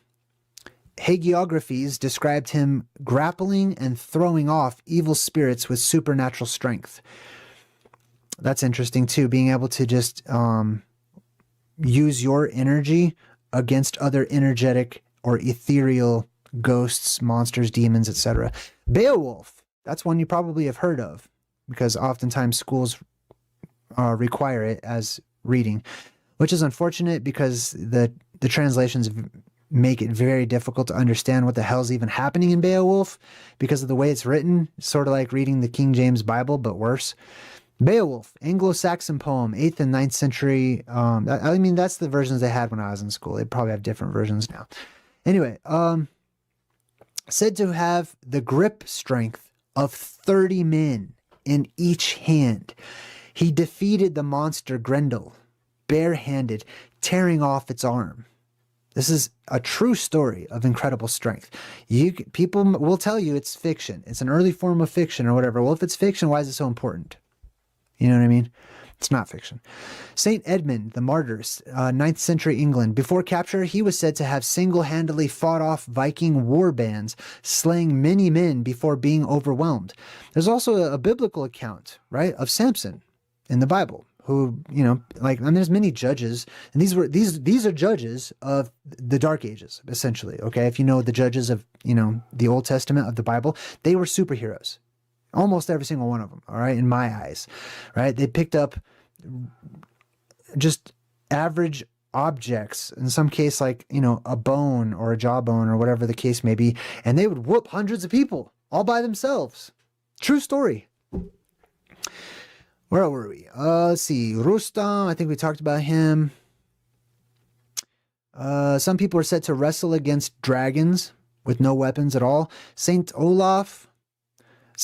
Hagiographies described him grappling and throwing off evil spirits with supernatural strength. That's interesting too, being able to just use your energy against other energetic or ethereal ghosts, monsters, demons, etc. Beowulf, that's one you probably have heard of because oftentimes schools require it as reading, which is unfortunate because the translations make it very difficult to understand what the hell's even happening in Beowulf because of the way it's written, sort of like reading the King James Bible, but worse. Beowulf, Anglo-Saxon poem, 8th and 9th century. I mean, that's the versions they had when I was in school. They probably have different versions now. Anyway, said to have the grip strength of 30 men in each hand. He defeated the monster Grendel, barehanded, tearing off its arm. This is a true story of incredible strength. People will tell you it's fiction. It's an early form of fiction or whatever. Well, if it's fiction, why is it so important? You know what I mean? It's not fiction. Saint Edmund the Martyr, 9th century England. Before capture, he was said to have single-handedly fought off Viking war bands, slaying many men before being overwhelmed. There's also a biblical account, right, of Samson in the Bible, who, you know, like, I mean, there's many judges, and these are judges of the Dark Ages, essentially. Okay, if you know the judges of, you know, the Old Testament of the Bible, they were superheroes, almost every single one of them. All right, in my eyes, right, they picked up just average objects, in some case, like, you know, a bone or a jawbone or whatever the case may be, and they would whoop hundreds of people all by themselves. True story. Where were we? Let's see. Rustam, I think we talked about him. Some people are said to wrestle against dragons with no weapons at all. Saint Olaf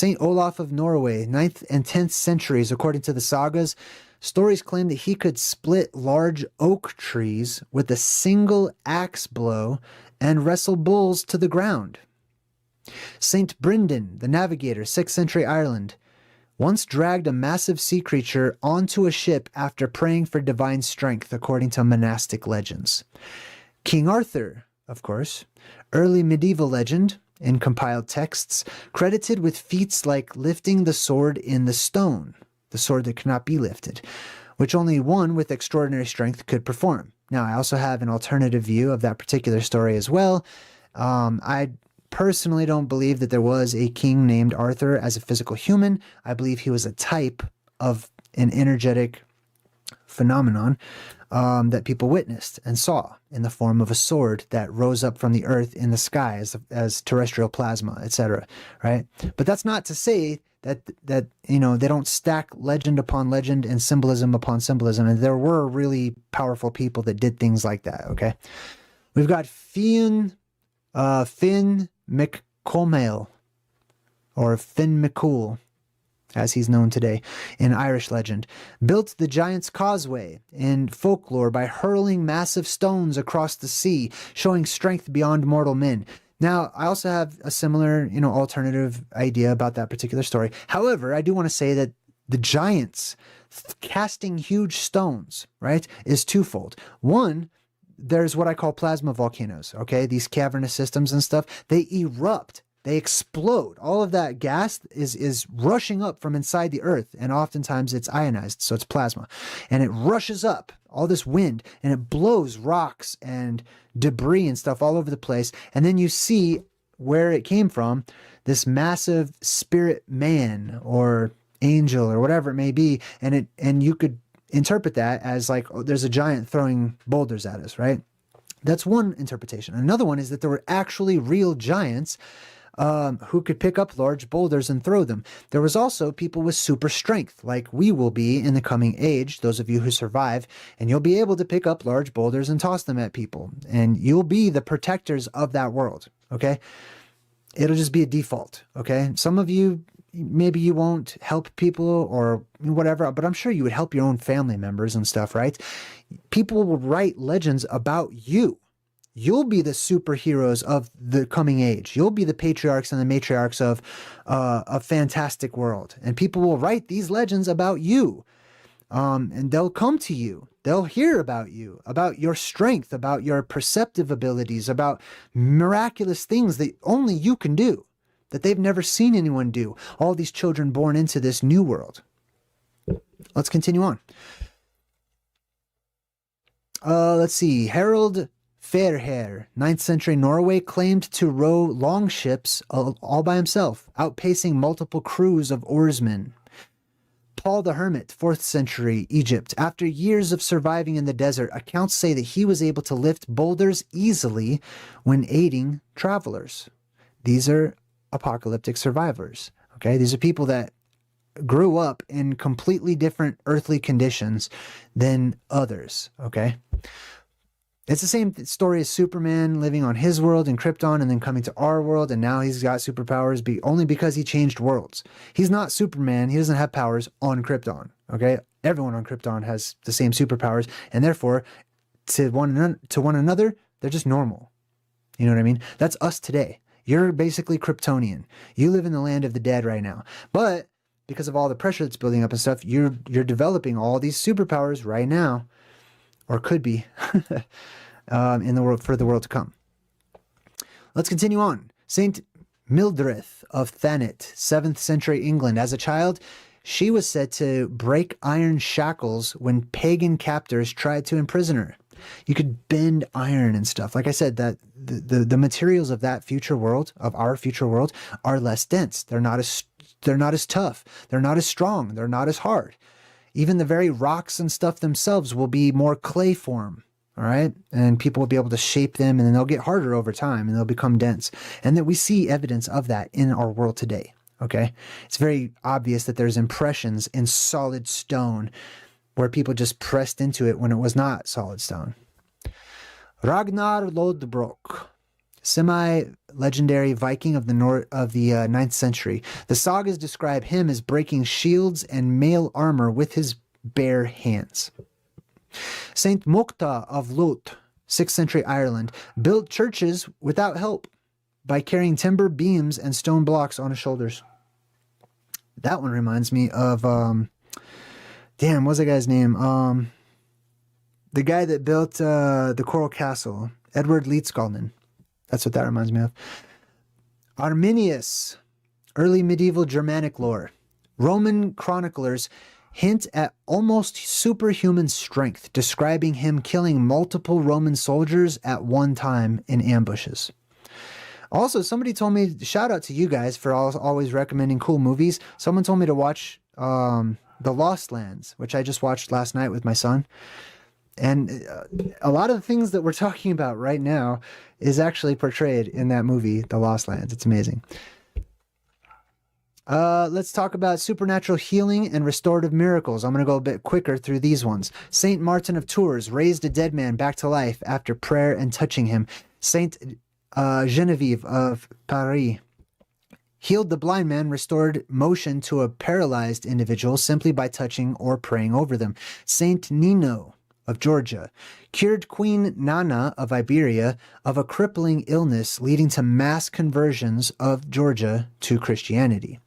of Norway, 9th and 10th centuries, according to the sagas. Stories claim that he could split large oak trees with a single axe blow and wrestle bulls to the ground. Saint Brendan, the navigator, 6th century Ireland, once dragged a massive sea creature onto a ship after praying for divine strength, according to monastic legends. King Arthur, of course, early medieval legend in compiled texts, credited with feats like lifting the sword in the stone, the sword that could not be lifted, which only one with extraordinary strength could perform. Now, I also have an alternative view of that particular story as well. I personally don't believe that there was a king named Arthur as a physical human. I believe he was a type of an energetic phenomenon that people witnessed and saw in the form of a sword that rose up from the earth in the sky as terrestrial plasma, etc. Right? But that's not to say that you know, they don't stack legend upon legend and symbolism upon symbolism. And there were really powerful people that did things like that. Okay, we've got Finn McCormail, or Finn McCool, as he's known today, in Irish legend, built the Giant's Causeway in folklore by hurling massive stones across the sea, showing strength beyond mortal men. Now, I also have a similar, you know, alternative idea about that particular story. However, I do want to say that the giants casting huge stones, right, is twofold. One, there's what I call plasma volcanoes, okay? These cavernous systems and stuff, they erupt, they explode. All of that gas is rushing up from inside the earth, and oftentimes it's ionized, so it's plasma. And it rushes up, all this wind, and it blows rocks and debris and stuff all over the place. And then you see where it came from, this massive spirit man or angel or whatever it may be, and you could interpret that as like, oh, there's a giant throwing boulders at us, right? That's one interpretation. Another one is that there were actually real giants who could pick up large boulders and throw them. There was also people with super strength, like we will be in the coming age, those of you who survive, and you'll be able to pick up large boulders and toss them at people, and you'll be the protectors of that world, okay? It'll just be a default, okay? Some of you, maybe you won't help people or whatever, but I'm sure you would help your own family members and stuff, right? People will write legends about you. You'll be the superheroes of the coming age. You'll be the patriarchs and the matriarchs of a fantastic world. And people will write these legends about you. And they'll come to you. They'll hear about you, about your strength, about your perceptive abilities, about miraculous things that only you can do, that they've never seen anyone do. All these children born into this new world. Let's continue on. Let's see. Harold Fairhair, 9th century Norway, claimed to row long ships all by himself, outpacing multiple crews of oarsmen. Paul the Hermit, 4th century Egypt. After years of surviving in the desert, accounts say that he was able to lift boulders easily when aiding travelers. These are apocalyptic survivors. Okay, these are people that grew up in completely different earthly conditions than others. Okay, it's the same story as Superman living on his world in Krypton and then coming to our world, and now he's got superpowers only because he changed worlds. He's not Superman. He doesn't have powers on Krypton. Okay, everyone on Krypton has the same superpowers, and therefore, to one another, they're just normal. You know what I mean? That's us today. You're basically Kryptonian. You live in the land of the dead right now. But because of all the pressure that's building up and stuff, you're developing all these superpowers right now, or could be, in the world for the world to come. Let's continue on. Saint Mildreth of Thanet, 7th century England. As a child, she was said to break iron shackles when pagan captors tried to imprison her. You could bend iron and stuff. Like I said, that the materials of that future world, of our future world, are less dense. They're not as tough. They're not as strong. They're not as hard. Even the very rocks and stuff themselves will be more clay form. All right. And people will be able to shape them, and then they'll get harder over time and they'll become dense. And that we see evidence of that in our world today. Okay. It's very obvious that there's impressions in solid stone where people just pressed into it when it was not solid stone. Ragnar Lodbrok, semi-legendary Viking of the 9th century. The sagas describe him as breaking shields and mail armor with his bare hands. Saint Mokta of Lut, 6th century Ireland, built churches without help by carrying timber beams and stone blocks on his shoulders. That one reminds me of, damn, what's that guy's name? The guy that built the Coral Castle, Edward Leedskalnin. That's what that reminds me of. Arminius, early medieval Germanic lore. Roman chroniclers hint at almost superhuman strength, describing him killing multiple Roman soldiers at one time in ambushes. Also, somebody told me, shout out to you guys for always recommending cool movies. Someone told me to watch The Lost Lands, which I just watched last night with my son. And a lot of the things that we're talking about right now is actually portrayed in that movie, The Lost Lands. It's amazing. Let's talk about supernatural healing and restorative miracles. I'm going to go a bit quicker through these ones. Saint Martin of Tours raised a dead man back to life after prayer and touching him. Saint Genevieve of Paris healed the blind man, restored motion to a paralyzed individual simply by touching or praying over them. Saint Nino of Georgia cured Queen Nana of Iberia of a crippling illness, leading to mass conversions of Georgia to Christianity.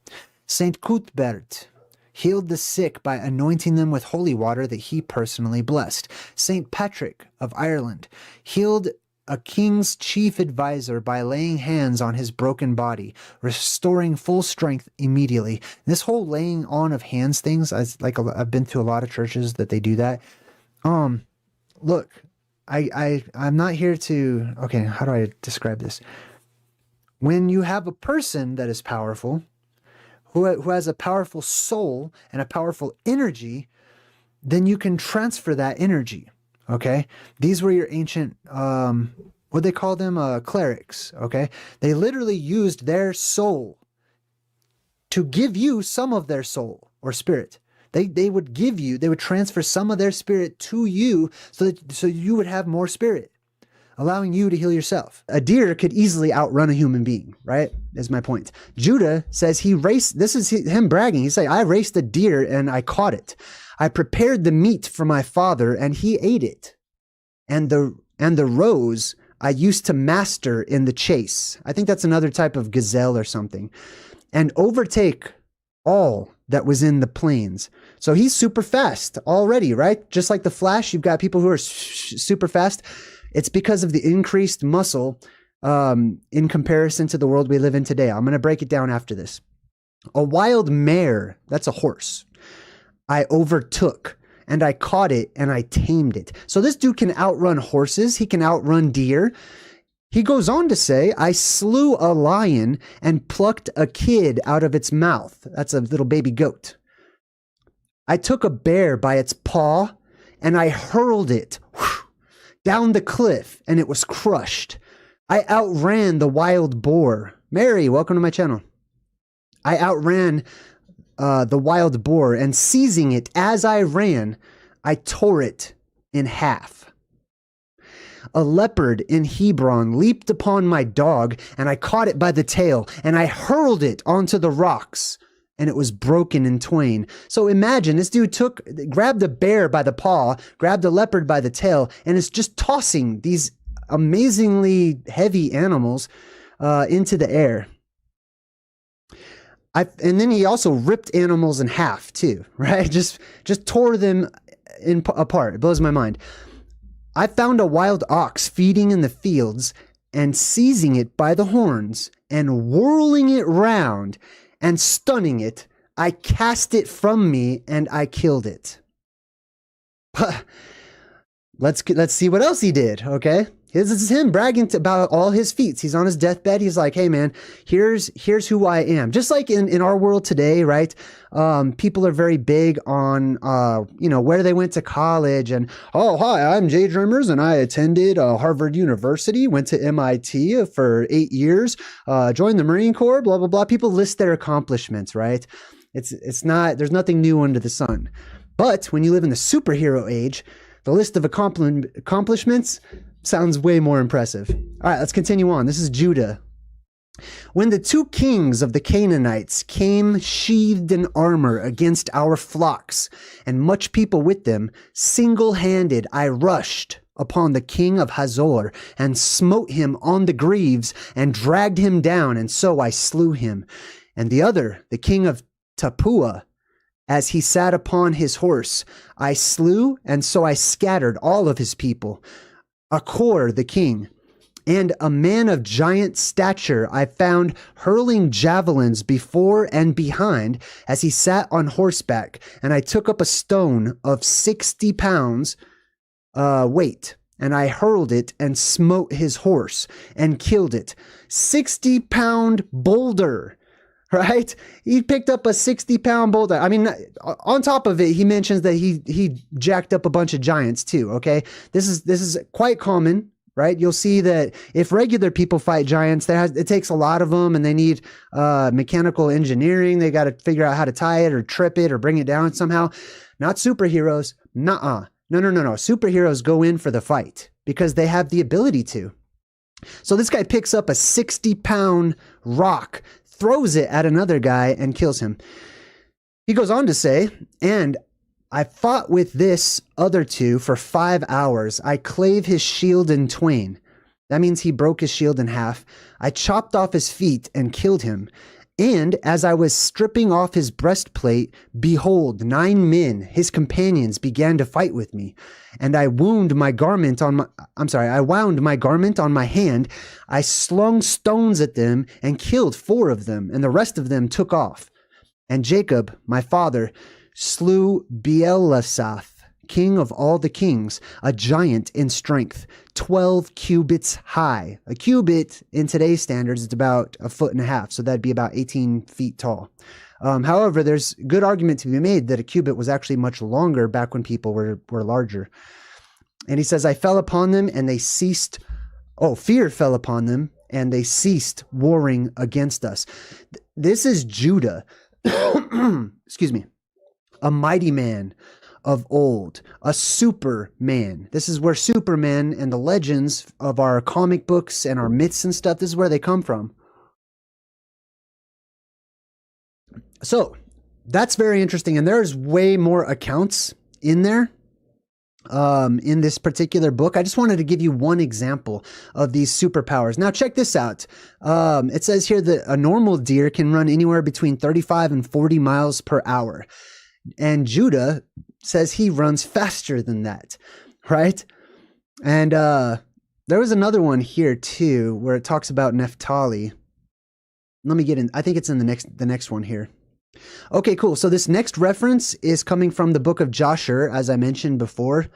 Saint Cuthbert healed the sick by anointing them with holy water that he personally blessed. Saint Patrick of Ireland healed a king's chief advisor by laying hands on his broken body, restoring full strength immediately. This whole laying on of hands things, I've been to a lot of churches that they do that. Look, I'm not here to, okay, how do I describe this? When you have a person that is powerful, who has a powerful soul and a powerful energy, then you can transfer that energy. Okay. These were your ancient, what they call them, clerics. Okay. They literally used their soul to give you some of their soul or spirit. They would transfer some of their spirit to you so you would have more spirit, allowing you to heal yourself. A deer could easily outrun a human being, right? Is my point. Judah says this is him bragging. He's like, I raced a deer and I caught it. I prepared the meat for my father and he ate it. And the roes I used to master in the chase. I think that's another type of gazelle or something. And overtake all that was in the plains. So he's super fast already, right? Just like the Flash, you've got people who are super fast. It's because of the increased muscle in comparison to the world we live in today. I'm going to break it down after this. A wild mare, that's a horse, I overtook and I caught it and I tamed it. So this dude can outrun horses. He can outrun deer. He goes on to say, I slew a lion and plucked a kid out of its mouth. That's a little baby goat. I took a bear by its paw and I hurled it down the cliff and it was crushed. I outran the wild boar. Mary, welcome to my channel. I outran the wild boar, and seizing it as I ran, I tore it in half. A leopard in Hebron leaped upon my dog, and I caught it by the tail, and I hurled it onto the rocks, and it was broken in twain. So imagine this dude grabbed a bear by the paw, grabbed a leopard by the tail, and is just tossing these amazingly heavy animals into the air. And then he also ripped animals in half too, right? Just tore them apart. It blows my mind. I found a wild ox feeding in the fields and seizing it by the horns and whirling it round and stunning it. I cast it from me and I killed it. Let's see what else he did, okay? This is him bragging about all his feats. He's on his deathbed. He's like, hey man, here's who I am. Just like in our world today, right? People are very big on, where they went to college and, oh, hi, I'm JayDreamerZ and I attended Harvard University, went to MIT for 8 years, joined the Marine Corps, blah, blah, blah. People list their accomplishments, right? It's not, there's nothing new under the sun. But when you live in the superhero age, the list of accomplishments sounds way more impressive. All right, let's continue on. This is Judah. When the 2 kings of the Canaanites came sheathed in armor against our flocks, and much people with them, single-handed I rushed upon the king of Hazor, and smote him on the greaves, and dragged him down, and so I slew him. And the other, the king of Tapua, as he sat upon his horse, I slew, and so I scattered all of his people. Achor the king, and a man of giant stature I found hurling javelins before and behind as he sat on horseback, and I took up a stone of 60 pounds weight, and I hurled it and smote his horse and killed it. 60-pound boulder. Right? He picked up a 60-pound boulder. I mean, on top of it, he mentions that he jacked up a bunch of giants too, okay? This is quite common, right? You'll see that if regular people fight giants, it takes a lot of them and they need mechanical engineering. They got to figure out how to tie it or trip it or bring it down somehow. Not superheroes. Nuh-uh. No. Superheroes go in for the fight because they have the ability to. So this guy picks up a 60-pound rock, throws it at another guy and kills him. He goes on to say, and I fought with this other 2 for 5 hours. I clave his shield in twain. That means he broke his shield in half. I chopped off his feet and killed him. And as I was stripping off his breastplate, behold, 9 men, his companions, began to fight with me. And I wound my garment on I wound my garment on my hand. I slung stones at them and killed 4 of them, and the rest of them took off. And Jacob, my father, slew Beelasath, king of all the kings, a giant in strength, 12 cubits high. A cubit in today's standards is about 1.5 feet, so that'd be about 18 feet tall. However, there's good argument to be made that a cubit was actually much longer back when people were larger. And he says, I fell upon them and they ceased. Oh, fear fell upon them and they ceased warring against us. This is Judah. Excuse me. A mighty man of old, a Superman. This is where Superman and the legends of our comic books and our myths and stuff, this is where they come from. So that's very interesting. And there's way more accounts in there in this particular book. I just wanted to give you one example of these superpowers. Now check this out. It says here that a normal deer can run anywhere between 35 and 40 miles per hour. And Judah says he runs faster than that, right? And there was another one here too where it talks about Naphtali. Let me get in. I think it's in the next one here. Okay, cool. So this next reference is coming from the book of Joshua, as I mentioned before.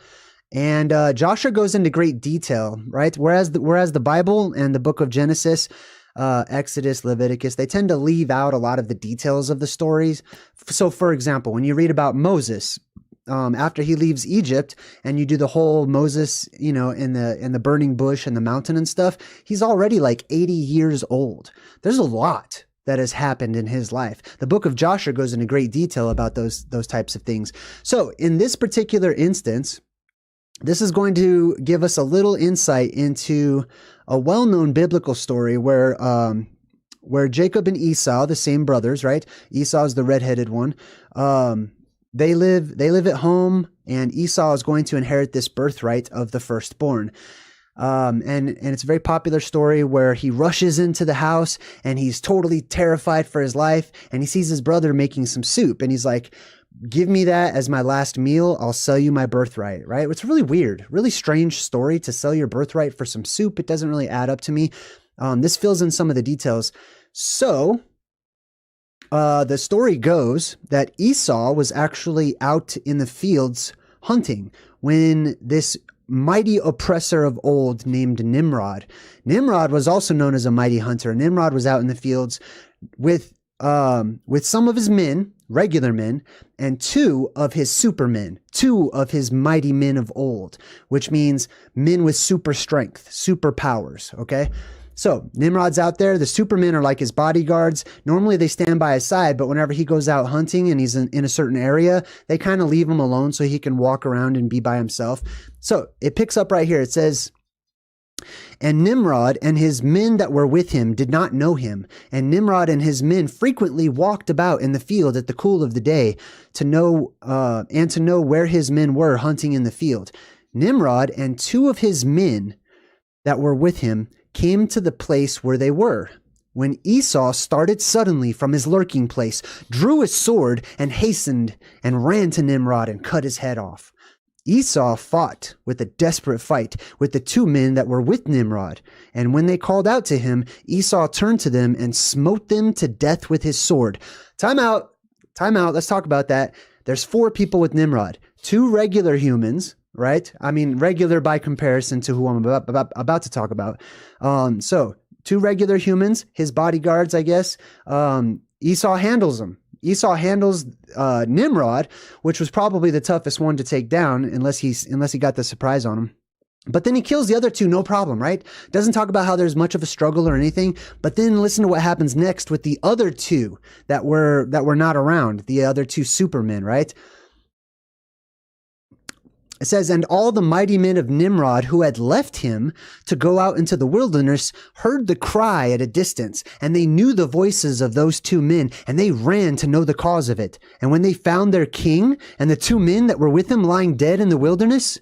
And Joshua goes into great detail, right? Whereas the Bible and the book of Genesis, Exodus, Leviticus, they tend to leave out a lot of the details of the stories. So for example, when you read about Moses, after he leaves Egypt and you do the whole Moses, in the burning bush and the mountain and stuff, he's already like 80 years old. There's a lot that has happened in his life. The book of Joshua goes into great detail about those types of things. So in this particular instance, this is going to give us a little insight into a well-known biblical story where Jacob and Esau, the same brothers, right? Esau is the redheaded one. They live at home, and Esau is going to inherit this birthright of the firstborn. And it's a very popular story where he rushes into the house and he's totally terrified for his life. And he sees his brother making some soup and he's like, give me that as my last meal. I'll sell you my birthright, right? It's really weird, really strange story to sell your birthright for some soup. It doesn't really add up to me. This fills in some of the details. So the story goes that Esau was actually out in the fields hunting when this mighty oppressor of old named Nimrod. Nimrod was also known as a mighty hunter. Nimrod was out in the fields with some of his men, regular men, and two of his supermen, two of his mighty men of old, which means men with super strength, superpowers, okay? So Nimrod's out there. The supermen are like his bodyguards. Normally they stand by his side, but whenever he goes out hunting and he's in a certain area, they kind of leave him alone so he can walk around and be by himself. So it picks up right here. It says, and Nimrod and his men that were with him did not know him. And Nimrod and his men frequently walked about in the field at the cool of the day to know where his men were hunting in the field. Nimrod and two of his men that were with him came to the place where they were, when Esau started suddenly from his lurking place, drew his sword, and hastened and ran to Nimrod and cut his head off. Esau fought with a desperate fight with the two men that were with Nimrod, and when they called out to him, Esau turned to them and smote them to death with his sword. Time out. Let's talk about that. There's 4 people with Nimrod, 2 regular humans, right? I mean, regular by comparison to who I'm about to talk about. So 2 regular humans, his bodyguards, I guess. Esau handles them. Esau handles Nimrod, which was probably the toughest one to take down, unless he got the surprise on him. But then he kills the other 2, no problem, right? Doesn't talk about how there's much of a struggle or anything. But then listen to what happens next with the other 2 that were not around, the other 2 supermen, right? It says, and all the mighty men of Nimrod who had left him to go out into the wilderness heard the cry at a distance, and they knew the voices of those 2 men, and they ran to know the cause of it. And when they found their king and the 2 men that were with him lying dead in the wilderness,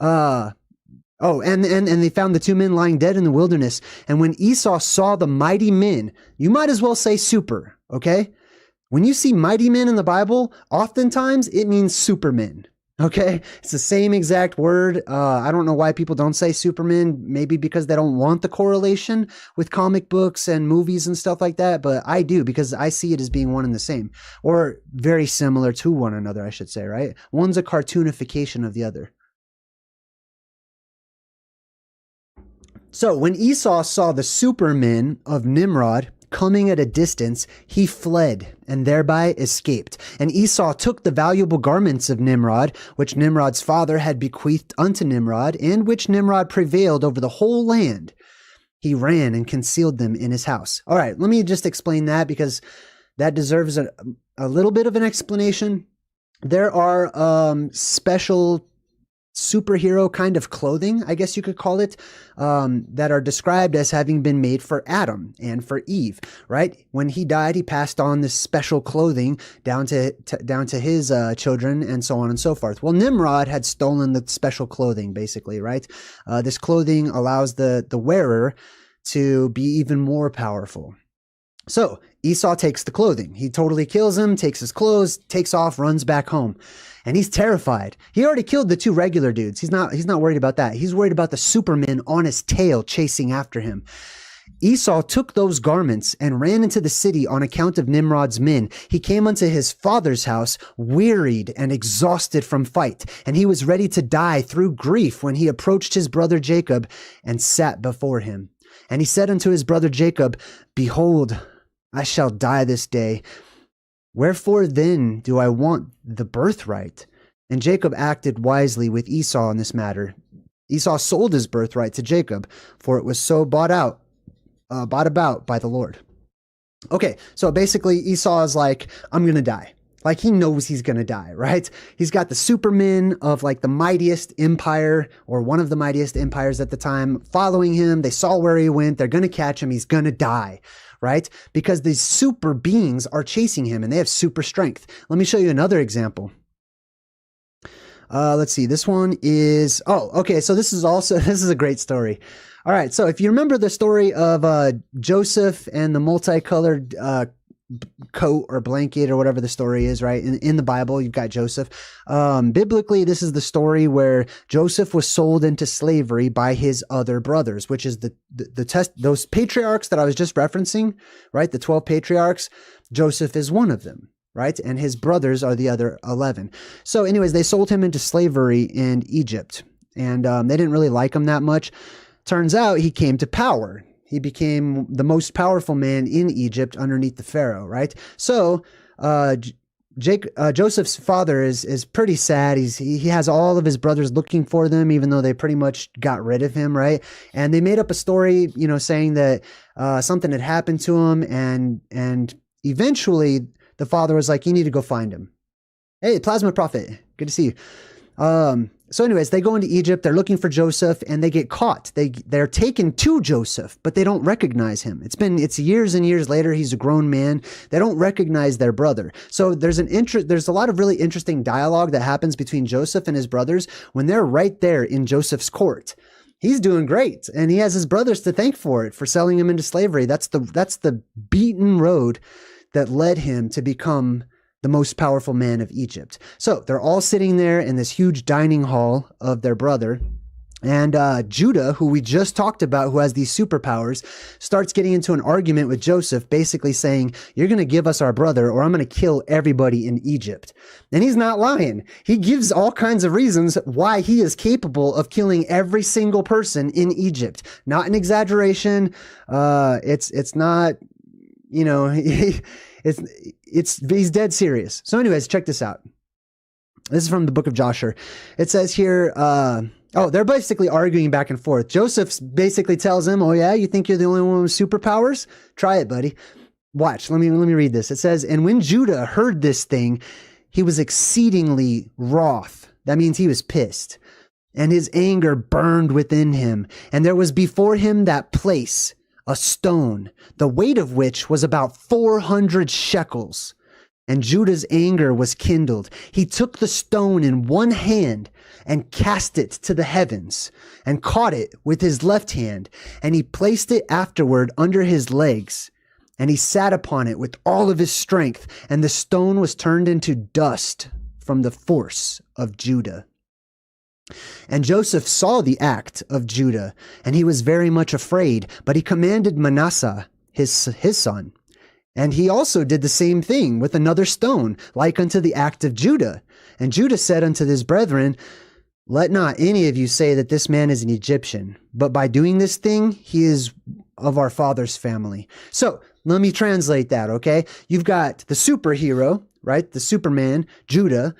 and they found the 2 men lying dead in the wilderness. And when Esau saw the mighty men, you might as well say super, okay? When you see mighty men in the Bible, oftentimes it means supermen. Okay, it's the same exact word. I don't know why people don't say Superman, maybe because they don't want the correlation with comic books and movies and stuff like that, but I do, because I see it as being one and the same, or very similar to one another, I should say, right? One's a cartoonification of the other. So when Esau saw the supermen of Nimrod coming at a distance, he fled and thereby escaped. And Esau took the valuable garments of Nimrod, which Nimrod's father had bequeathed unto Nimrod, and which Nimrod prevailed over the whole land. He ran and concealed them in his house. All right, let me just explain that, because that deserves a little bit of an explanation. There are special superhero kind of clothing, I guess you could call it, that are described as having been made for Adam and for Eve, right? When he died, he passed on this special clothing down to his children, and so on and so forth. Well, Nimrod had stolen the special clothing, basically, right? This clothing allows the wearer to be even more powerful. So Esau takes the clothing. He totally kills him, takes his clothes, takes off, runs back home. And he's terrified. He already killed the 2 regular dudes. He's not worried about that. He's worried about the supermen on his tail chasing after him. Esau took those garments and ran into the city on account of Nimrod's men. He came unto his father's house, wearied and exhausted from fight, and he was ready to die through grief when he approached his brother Jacob and sat before him. And he said unto his brother Jacob, Behold, I shall die this day. Wherefore then do I want the birthright? And Jacob acted wisely with Esau in this matter. Esau sold his birthright to Jacob, for it was so bought about by the Lord. Okay, so basically Esau is like, I'm going to die. Like, he knows he's going to die, right? He's got the supermen of like the mightiest empire, or one of the mightiest empires at the time, following him. They saw where he went. They're going to catch him. He's going to die, right? Because these super beings are chasing him and they have super strength. Let me show you another example. Let's see. This one is, oh, okay. So this is also, this is a great story. All right. So if you remember the story of Joseph and the multicolored coat or blanket or whatever the story is, right? In the Bible, you've got Joseph. Biblically, this is the story where Joseph was sold into slavery by his other brothers, which is those patriarchs that I was just referencing, right? The 12 patriarchs. Joseph is one of them, right? And his brothers are the other 11. So anyways, they sold him into slavery in Egypt, and they didn't really like him that much. Turns out he came to power. He became the most powerful man in Egypt underneath the Pharaoh, right? So Joseph's father is pretty sad. He has all of his brothers looking for them, even though they pretty much got rid of him, right? And they made up a story, you know, saying that something had happened to him, and eventually the father was like, "You need to go find him." Hey, Plasma Prophet, good to see you. So anyways, they go into Egypt, they're looking for Joseph, and they get caught. They're taken to Joseph, but they don't recognize him. It's years and years later. He's a grown man. They don't recognize their brother. So there's a lot of really interesting dialogue that happens between Joseph and his brothers when they're right there in Joseph's court. He's doing great, and he has his brothers to thank for it, for selling him into slavery. That's the beaten road that led him to become the most powerful man of Egypt. So they're all sitting there in this huge dining hall of their brother. And Judah, who we just talked about, who has these superpowers, starts getting into an argument with Joseph, basically saying, "You're going to give us our brother, or I'm going to kill everybody in Egypt." And he's not lying. He gives all kinds of reasons why he is capable of killing every single person in Egypt. Not an exaggeration. It's not, you know, he's dead serious. So anyways, check this out. This is from the book of Joshua. It says here, they're basically arguing back and forth. Joseph basically tells him, "Oh yeah, you think you're the only one with superpowers? Try it, buddy. Watch. Let me read this." It says, "And when Judah heard this thing, he was exceedingly wroth." That means he was pissed. "And his anger burned within him. And there was before him that place a stone, the weight of which was about 400 shekels. And Judah's anger was kindled. He took the stone in one hand and cast it to the heavens, and caught it with his left hand, and he placed it afterward under his legs, and he sat upon it with all of his strength, and the stone was turned into dust from the force of Judah. And Joseph saw the act of Judah, and he was very much afraid, but he commanded Manasseh, his son. And he also did the same thing with another stone, like unto the act of Judah. And Judah said unto his brethren, Let not any of you say that this man is an Egyptian, but by doing this thing, he is of our father's family. So let me translate that, okay? You've got the superhero, right? The Superman, Judah,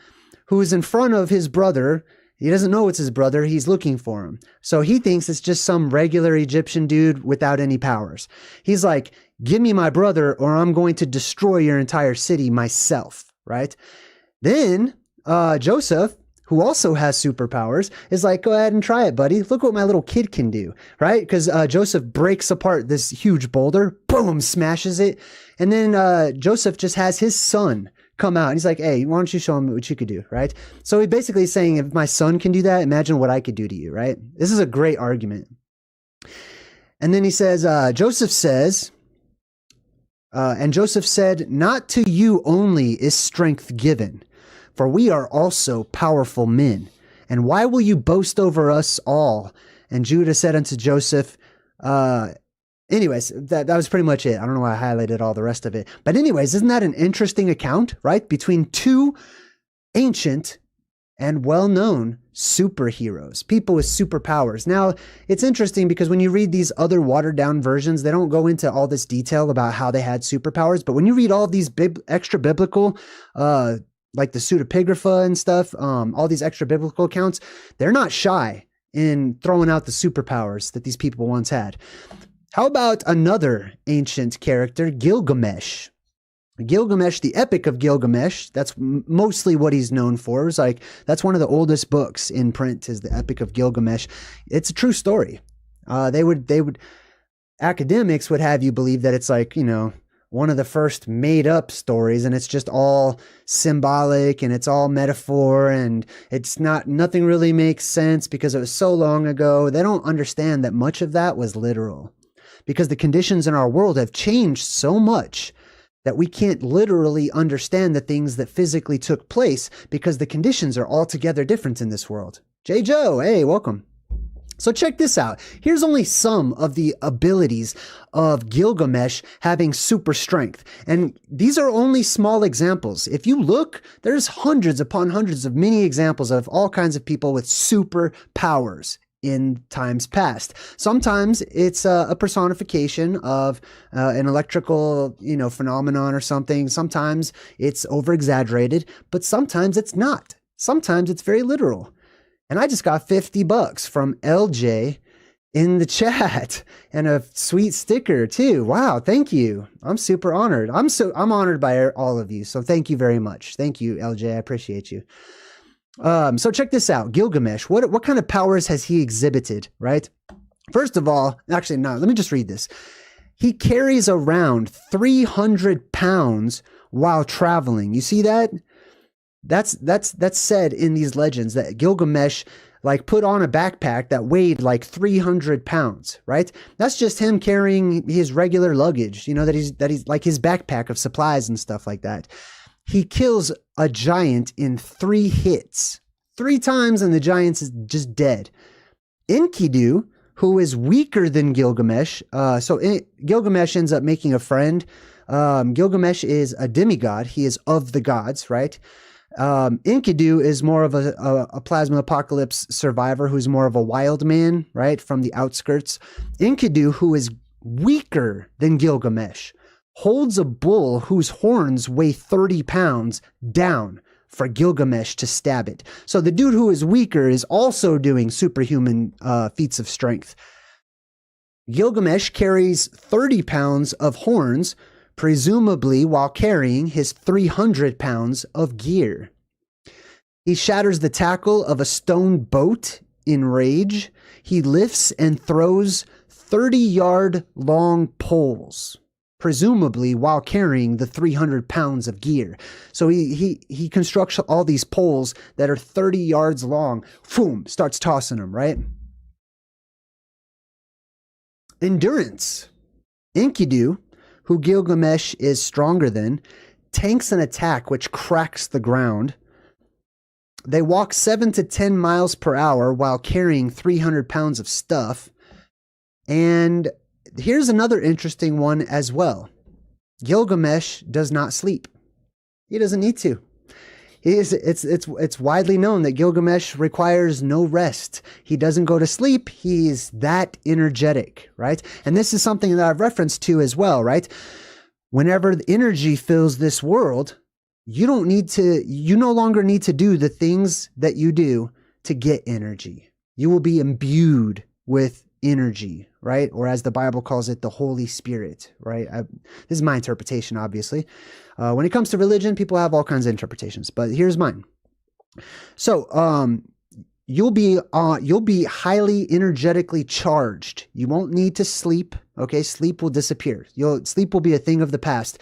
who is in front of his brother. He doesn't know it's his brother. He's looking for him. So he thinks it's just some regular Egyptian dude without any powers. He's like, give me my brother or I'm going to destroy your entire city myself, right? Then Joseph, who also has superpowers, is like, go ahead and try it, buddy. Look what my little kid can do, right? Because Joseph breaks apart this huge boulder, boom, smashes it. And then Joseph just has his son come out. And he's like, hey, why don't you show him what you could do, right? So he basically is saying, if my son can do that, imagine what I could do to you, right? This is a great argument. And then he says, Joseph says, and Joseph said, not to you only is strength given, for we are also powerful men. And why will you boast over us all? And Judah said unto Joseph, anyways, that was pretty much it. I don't know why I highlighted all the rest of it. But anyways, isn't that an interesting account, right? Between two ancient and well-known superheroes, people with superpowers. Now, it's interesting because when you read these other watered-down versions, they don't go into all this detail about how they had superpowers. But when you read all these extra biblical, like the pseudepigrapha and stuff, all these extra biblical accounts, they're not shy in throwing out the superpowers that these people once had. How about another ancient character, Gilgamesh? Gilgamesh, the Epic of Gilgamesh, that's mostly what he's known for. It's like, that's one of the oldest books in print, is the Epic of Gilgamesh. It's a true story. Academics would have you believe that it's like, you know, one of the first made up stories, and it's just all symbolic and it's all metaphor, and nothing really makes sense because it was so long ago. They don't understand that much of that was literal, because the conditions in our world have changed so much that we can't literally understand the things that physically took place because the conditions are altogether different in this world. J. Joe, hey, welcome. So check this out. Here's only some of the abilities of Gilgamesh having super strength. And these are only small examples. If you look, there's hundreds upon hundreds of many examples of all kinds of people with super powers in times past. Sometimes it's a personification of an electrical, phenomenon or something. Sometimes it's over-exaggerated, but sometimes it's not. Sometimes it's very literal. And I just got $50 from LJ in the chat and a sweet sticker too. Wow, thank you. I'm super honored. I'm honored by all of you. So thank you very much. Thank you, LJ. I appreciate you. So check this out. Gilgamesh, what kind of powers has he exhibited, right? First of all, actually, no, let me just read this. He carries around 300 pounds while traveling. You see that? That's said in these legends that Gilgamesh put on a backpack that weighed 300 pounds, right? That's just him carrying his regular luggage, that he's like his backpack of supplies and stuff like that. He kills a giant in 3 hits, 3 times, and the giant is just dead. Enkidu, who is weaker than Gilgamesh, Gilgamesh ends up making a friend. Gilgamesh is a demigod. He is of the gods, right? Enkidu is more of a plasma apocalypse survivor who's more of a wild man, right, from the outskirts. Enkidu, who is weaker than Gilgamesh, holds a bull whose horns weigh 30 pounds down for Gilgamesh to stab it. So the dude who is weaker is also doing superhuman feats of strength. Gilgamesh carries 30 pounds of horns, presumably while carrying his 300 pounds of gear. He shatters the tackle of a stone boat in rage. He lifts and throws 30-yard long poles, presumably while carrying the 300 pounds of gear. So he constructs all these poles that are 30 yards long. Boom, starts tossing them, right? Endurance. Enkidu, who Gilgamesh is stronger than, tanks an attack which cracks the ground. They walk 7 to 10 miles per hour while carrying 300 pounds of stuff. And here's another interesting one as well. Gilgamesh does not sleep. He doesn't need to. It's widely known that Gilgamesh requires no rest. He doesn't go to sleep. He's that energetic, right? And this is something that I've referenced to as well, right? Whenever the energy fills this world, you no longer need to do the things that you do to get energy. You will be imbued with energy, right? Or as the Bible calls it, the Holy Spirit, right? This is my interpretation, obviously. When it comes to religion, people have all kinds of interpretations, but here's mine. So, you'll be highly energetically charged. You won't need to sleep. Okay, sleep will disappear. Sleep will be a thing of the past.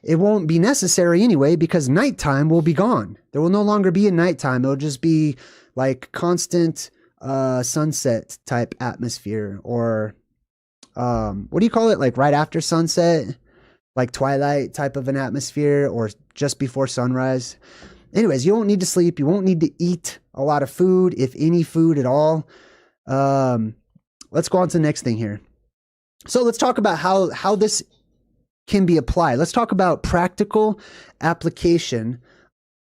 It won't be necessary anyway because nighttime will be gone. There will no longer be a nighttime. It'll just be like constant sunset type atmosphere, or what do you call it? Like right after sunset, like twilight type of an atmosphere, or just before sunrise. Anyways, you won't need to sleep. You won't need to eat a lot of food, if any food at all. Let's go on to the next thing here. So let's talk about how this can be applied. Let's talk about practical application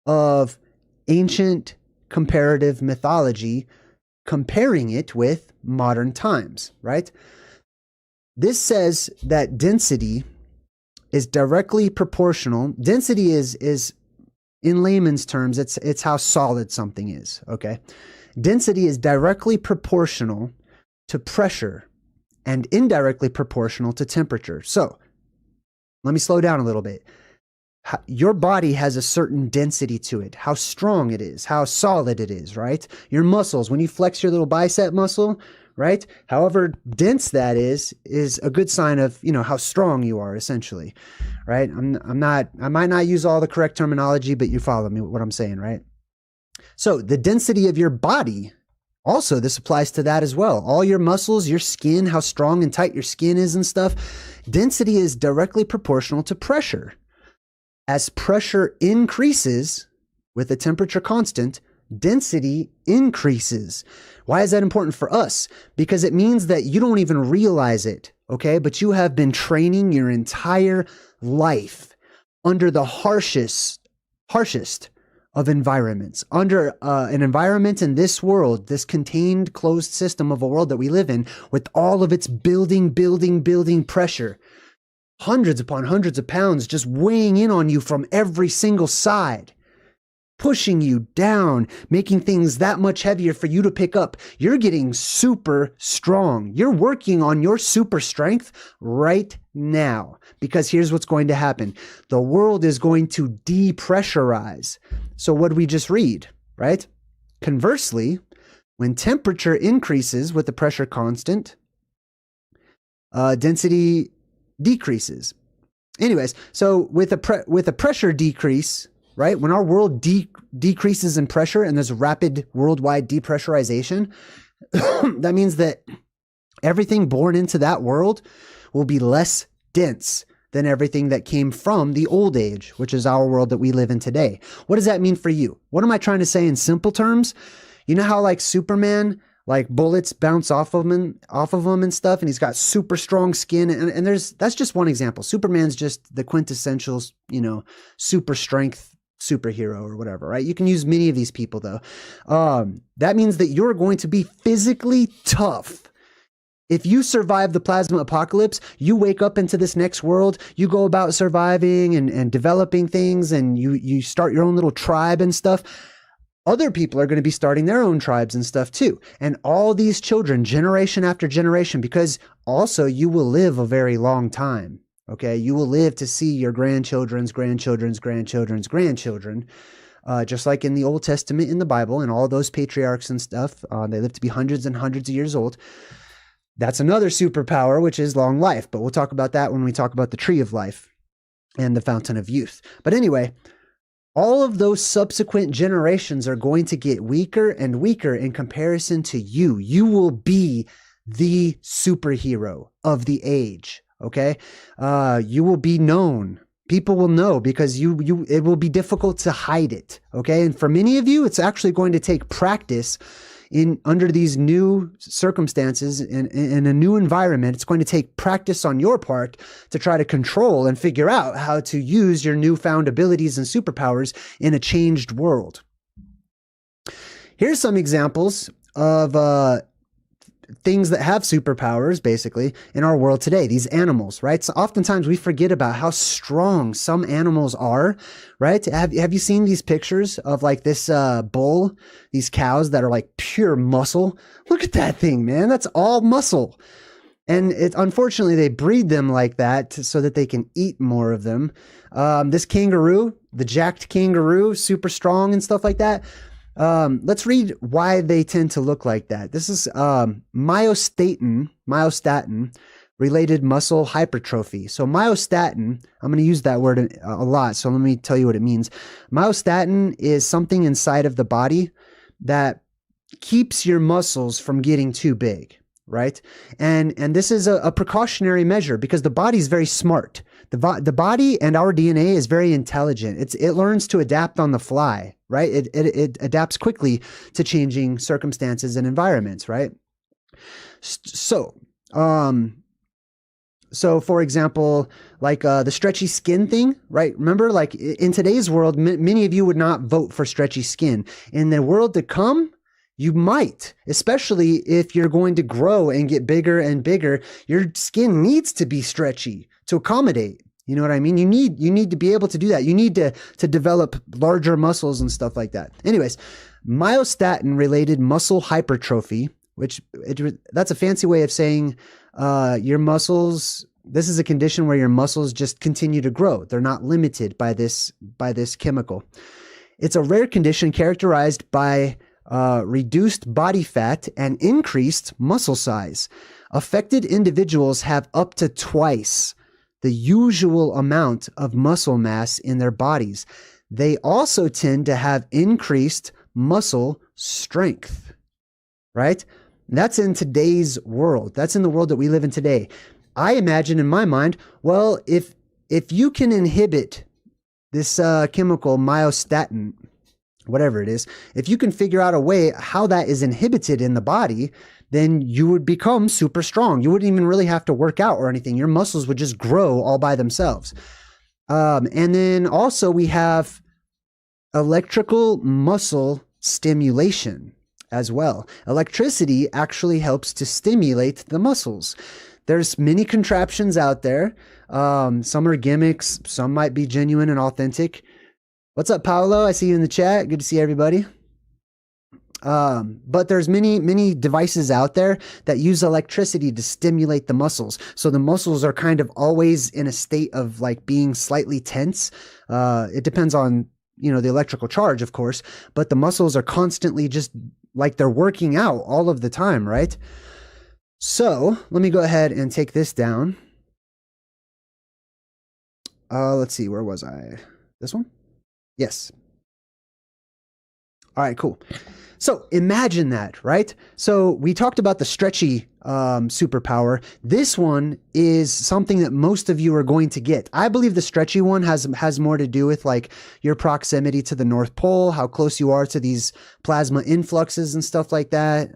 of ancient comparative mythology, comparing it with modern times, right? This says that density is directly proportional. Density is in layman's terms, it's how solid something is, okay? Density is directly proportional to pressure and indirectly proportional to temperature. So, let me slow down a little bit. Your body has a certain density to it, how strong it is, how solid it is, right? Your muscles, when you flex your little bicep muscle, right? However dense that is a good sign of, you know, how strong you are, essentially, right? I might not use all the correct terminology, but you follow me what I'm saying, right? So the density of your body, also, this applies to that as well. All your muscles, your skin, how strong and tight your skin is and stuff, density is directly proportional to pressure. As pressure increases with a temperature constant, density increases. Why is that important for us? Because it means that you don't even realize it, okay? But you have been training your entire life under the harshest of environments, under an environment in this world, this contained, closed system of a world that we live in, with all of its building pressure, hundreds upon hundreds of pounds just weighing in on you from every single side, pushing you down, making things that much heavier for you to pick up. You're getting super strong. You're working on your super strength right now, because here's what's going to happen. The world is going to depressurize. So what did we just read, right? Conversely, when temperature increases with the pressure constant, density decreases. Anyways, so with a pressure decrease, right? When our world decreases in pressure and there's rapid worldwide depressurization, that means that everything born into that world will be less dense than everything that came from the old age, which is our world that we live in today. What does that mean for you? What am I trying to say in simple terms? You know how like Superman, like bullets bounce off of him and stuff, and he's got super strong skin, and that's just one example. Superman's just the quintessential, you know, super strength superhero or whatever, right? You can use many of these people though. That means that you're going to be physically tough. If you survive the plasma apocalypse, you wake up into this next world, you go about surviving and developing things, and you start your own little tribe and stuff. Other people are going to be starting their own tribes and stuff too. And all these children, generation after generation, because also you will live a very long time. Okay. You will live to see your grandchildren's grandchildren's grandchildren's grandchildren. Just like in the Old Testament in the Bible and all those patriarchs and stuff, they live to be hundreds and hundreds of years old. That's another superpower, which is long life. But we'll talk about that when we talk about the tree of life and the fountain of youth. But anyway, all of those subsequent generations are going to get weaker and weaker in comparison to you. You will be the superhero of the age. Okay. You will be known. People will know because it will be difficult to hide it. Okay. And for many of you, it's actually going to take practice under these new circumstances in a new environment. It's going to take practice on your part to try to control and figure out how to use your newfound abilities and superpowers in a changed world. Here's some examples of things that have superpowers, basically, in our world today. These animals, right? So oftentimes we forget about how strong some animals are, right? Have you seen these pictures of like this bull, these cows that are like pure muscle? Look at that thing, man. That's all muscle. And unfortunately, they breed them like that so that they can eat more of them. This kangaroo, the jacked kangaroo, super strong and stuff like that. Let's read why they tend to look like that. This is myostatin related muscle hypertrophy. So myostatin, I'm going to use that word a lot. So let me tell you what it means. Myostatin is something inside of the body that keeps your muscles from getting too big, right? And this is a precautionary measure because the body is very smart. The body and our DNA is very intelligent. It learns to adapt on the fly, right? It adapts quickly to changing circumstances and environments, right? So for example, like the stretchy skin thing, right? Remember, like in today's world, many of you would not vote for stretchy skin. In the world to come, you might, especially if you're going to grow and get bigger and bigger. Your skin needs to be stretchy to accommodate. You know what I mean? You need to be able to do that. You need to develop larger muscles and stuff like that. Anyways, myostatin related muscle hypertrophy, that's a fancy way of saying your muscles. This is a condition where your muscles just continue to grow. They're not limited by this chemical. It's a rare condition characterized by reduced body fat, and increased muscle size. Affected individuals have up to twice the usual amount of muscle mass in their bodies. They also tend to have increased muscle strength, right? That's in today's world. That's in the world that we live in today. I imagine in my mind, well, if you can inhibit this chemical myostatin, whatever it is, if you can figure out a way how that is inhibited in the body, then you would become super strong. You wouldn't even really have to work out or anything. Your muscles would just grow all by themselves. And then also we have electrical muscle stimulation as well. Electricity actually helps to stimulate the muscles. There's many contraptions out there. Some are gimmicks. Some might be genuine and authentic. What's up, Paolo? I see you in the chat. Good to see everybody. But there's many devices out there that use electricity to stimulate the muscles. So the muscles are kind of always in a state of like being slightly tense. It depends on, the electrical charge, of course, but the muscles are constantly just like they're working out all of the time, right? So let me go ahead and take this down. Let's see, where was I? This one? Yes. All right, cool. So imagine that, right? So we talked about the stretchy superpower. This one is something that most of you are going to get. I believe the stretchy one has more to do with like your proximity to the North Pole, how close you are to these plasma influxes and stuff like that,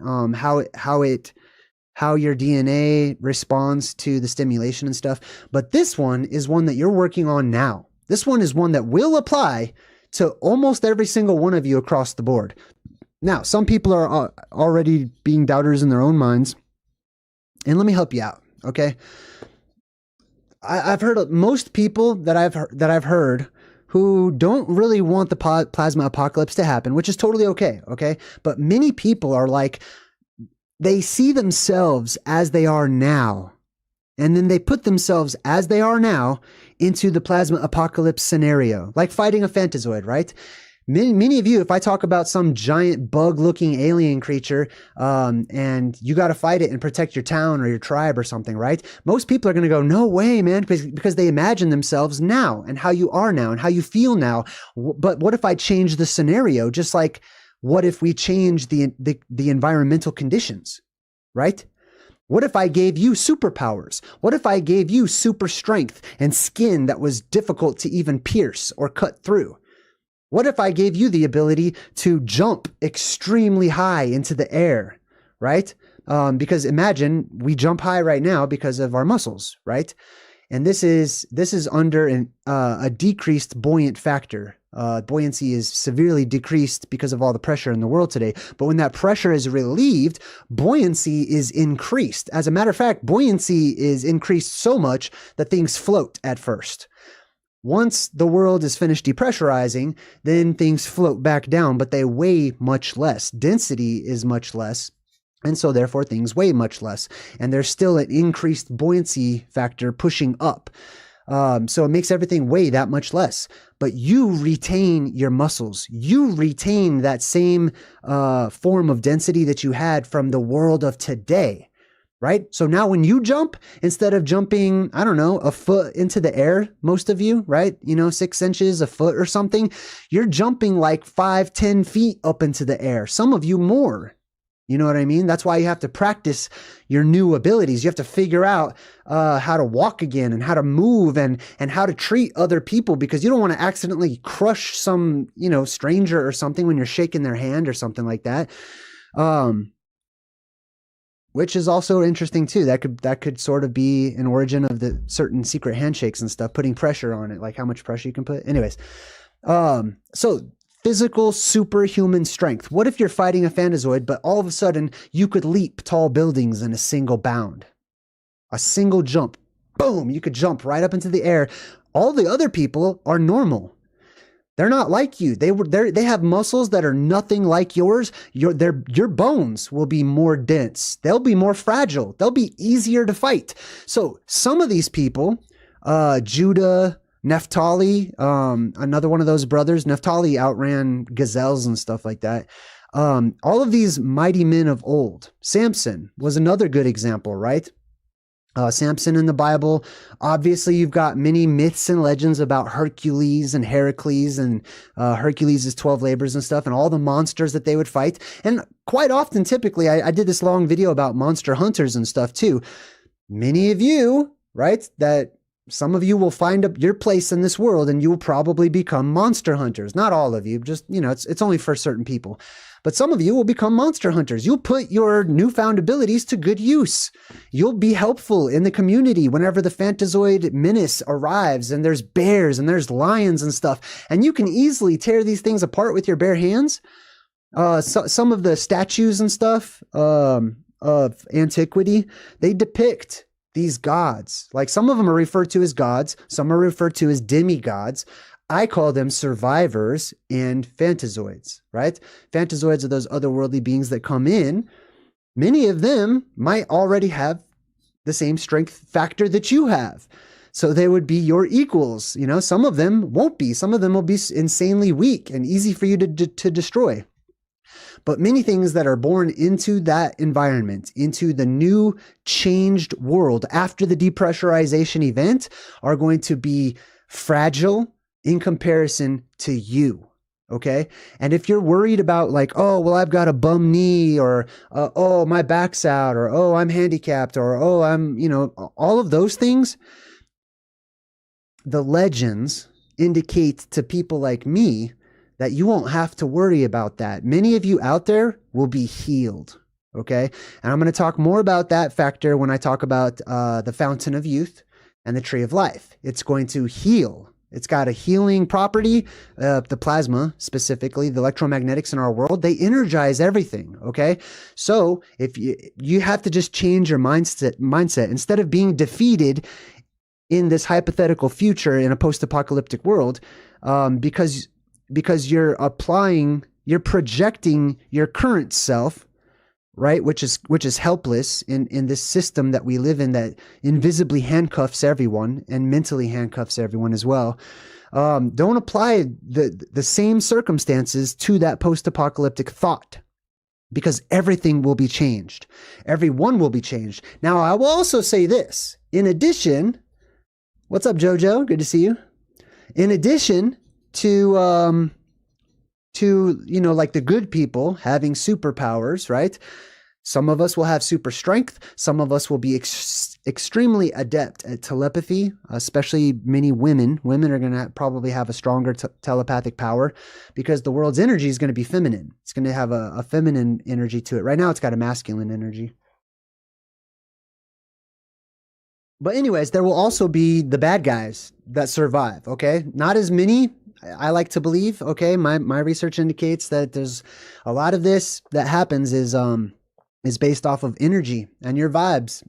how your DNA responds to the stimulation and stuff. But this one is one that you're working on now. This one is one that will apply to almost every single one of you across the board. Now, some people are already being doubters in their own minds, and let me help you out, okay? I've heard of most people that I've heard who don't really want the plasma apocalypse to happen, which is totally okay, okay? But many people are like, they see themselves as they are now, and then they put themselves as they are now into the plasma apocalypse scenario, like fighting a phantazoid, right? Many of you, if I talk about some giant bug-looking alien creature, and you got to fight it and protect your town or your tribe or something, right? Most people are going to go, no way, man, because they imagine themselves now and how you are now and how you feel now. But what if I change the scenario? Just like, what if we change the environmental conditions, right? What if I gave you superpowers? What if I gave you super strength and skin that was difficult to even pierce or cut through? What if I gave you the ability to jump extremely high into the air, right? Because imagine we jump high right now because of our muscles, right? And this is under a decreased buoyant factor. Buoyancy is severely decreased because of all the pressure in the world today. But when that pressure is relieved, buoyancy is increased. As a matter of fact, buoyancy is increased so much that things float at first. Once the world is finished depressurizing, then things float back down, but they weigh much less. Density is much less, and so therefore things weigh much less. And there's still an increased buoyancy factor pushing up. So it makes everything weigh that much less. But you retain your muscles. You retain that same form of density that you had from the world of today. Right? So now when you jump, instead of jumping, I don't know, a foot into the air, most of you, right? 6 inches, a foot or something, you're jumping like 5-10 feet up into the air. Some of you more. You know what I mean? That's why you have to practice your new abilities. You have to figure out how to walk again and how to move and how to treat other people, because you don't want to accidentally crush some, stranger or something when you're shaking their hand or something like that. Which is also interesting too. That could sort of be an origin of the certain secret handshakes and stuff, putting pressure on it, like how much pressure you can put. Anyways, so physical superhuman strength. What if you're fighting a phantazoid, but all of a sudden you could leap tall buildings in a single bound, a single jump? Boom! You could jump right up into the air. All the other people are normal. They're not like you. They have muscles that are nothing like yours. Your bones will be more dense. They'll be more fragile. They'll be easier to fight. So some of these people, Judah, Naphtali, another one of those brothers, Naphtali outran gazelles and stuff like that. All of these mighty men of old. Samson was another good example, right? Samson in the Bible. Obviously, you've got many myths and legends about Hercules and Heracles and Hercules' 12 labors and stuff and all the monsters that they would fight. And quite often, typically, I did this long video about monster hunters and stuff too. Many of you, right, that some of you will find your place in this world and you will probably become monster hunters. Not all of you, just, you know, it's only for certain people. But some of you will become monster hunters. You'll put your newfound abilities to good use. You'll be helpful in the community whenever the Fantazoid menace arrives and there's bears and there's lions and stuff. And you can easily tear these things apart with your bare hands. Some of the statues and stuff of antiquity, they depict these gods. Like some of them are referred to as gods. Some are referred to as demigods. I call them survivors and Fantazoids, right? Fantazoids are those otherworldly beings that come in. Many of them might already have the same strength factor that you have. So they would be your equals. You know, some of them won't be. Some of them will be insanely weak and easy for you to destroy. But many things that are born into that environment, into the new changed world after the depressurization event, are going to be fragile in comparison to you, okay? And if you're worried about like, oh, well, I've got a bum knee, or oh, my back's out, or oh, I'm handicapped, or oh, I'm, you know, all of those things, the legends indicate to people like me that you won't have to worry about that. Many of you out there will be healed, okay? And I'm going to talk more about that factor when I talk about the Fountain of Youth and the Tree of Life. It's going to heal. It's got a healing property, the plasma specifically, the electromagnetics in our world, they energize everything, okay? So if you have to just change your mindset, instead of being defeated in this hypothetical future in a post-apocalyptic world, because you're projecting your current self, right? Which is helpless in this system that we live in that invisibly handcuffs everyone and mentally handcuffs everyone as well. Don't apply the same circumstances to that post-apocalyptic thought, because everything will be changed. Everyone will be changed. Now, I will also say this. In addition, what's up, Jojo? Good to see you. In addition to you know, like the good people having superpowers, right? Some of us will have super strength. Some of us will be extremely adept at telepathy, especially many women. Women are going to probably have a stronger telepathic power because the world's energy is going to be feminine. It's going to have a feminine energy to it. Right now, it's got a masculine energy. But anyways, there will also be the bad guys that survive, okay? Not as many, I like to believe, okay? My research indicates that there's a lot of this that happens is based off of energy and your vibes,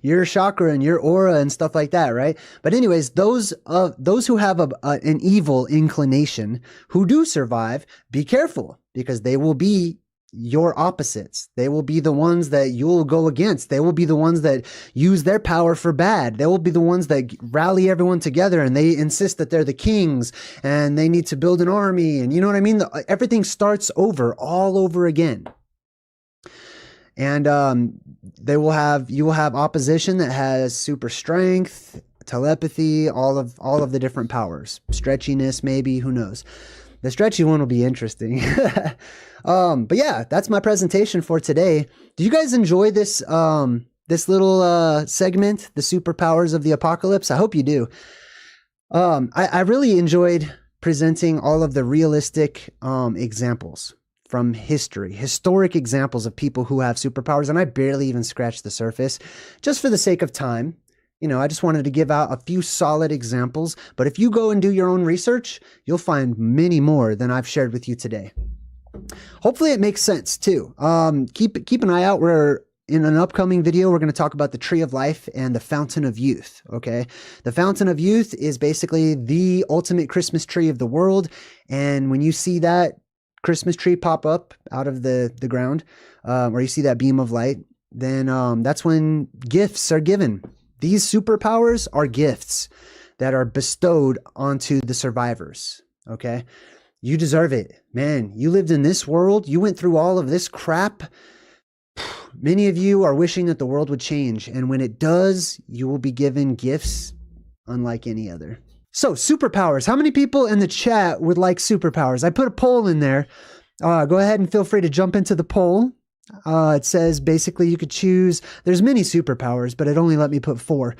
your chakra and your aura and stuff like that, right? But anyways, those who have an evil inclination who do survive, be careful, because they will be your opposites. They will be the ones that you'll go against. They will be the ones that use their power for bad. They will be the ones that rally everyone together and they insist that they're the kings and they need to build an army. And you know what I mean? Everything starts over, all over again. And you will have opposition that has super strength, telepathy, all of the different powers, stretchiness, maybe, who knows. The stretchy one will be interesting. But yeah, that's my presentation for today. Do you guys enjoy this this little segment, the superpowers of the apocalypse? I hope you do. I really enjoyed presenting all of the realistic examples from history, historic examples of people who have superpowers, and I barely even scratched the surface, just for the sake of time. You know, I just wanted to give out a few solid examples, but if you go and do your own research, you'll find many more than I've shared with you today. Hopefully it makes sense too. Keep an eye out. In an upcoming video, we're going to talk about the Tree of Life and the Fountain of Youth, okay? The Fountain of Youth is basically the ultimate Christmas tree of the world, and when you see that Christmas tree pop up out of the ground, or you see that beam of light, then that's when gifts are given. These superpowers are gifts that are bestowed onto the survivors, okay? You deserve it. Man, you lived in this world. You went through all of this crap. Many of you are wishing that the world would change. And when it does, you will be given gifts unlike any other. So, superpowers. How many people in the chat would like superpowers? I put a poll in there. Go ahead and feel free to jump into the poll. It says basically you could choose. There's many superpowers, but it only let me put 4.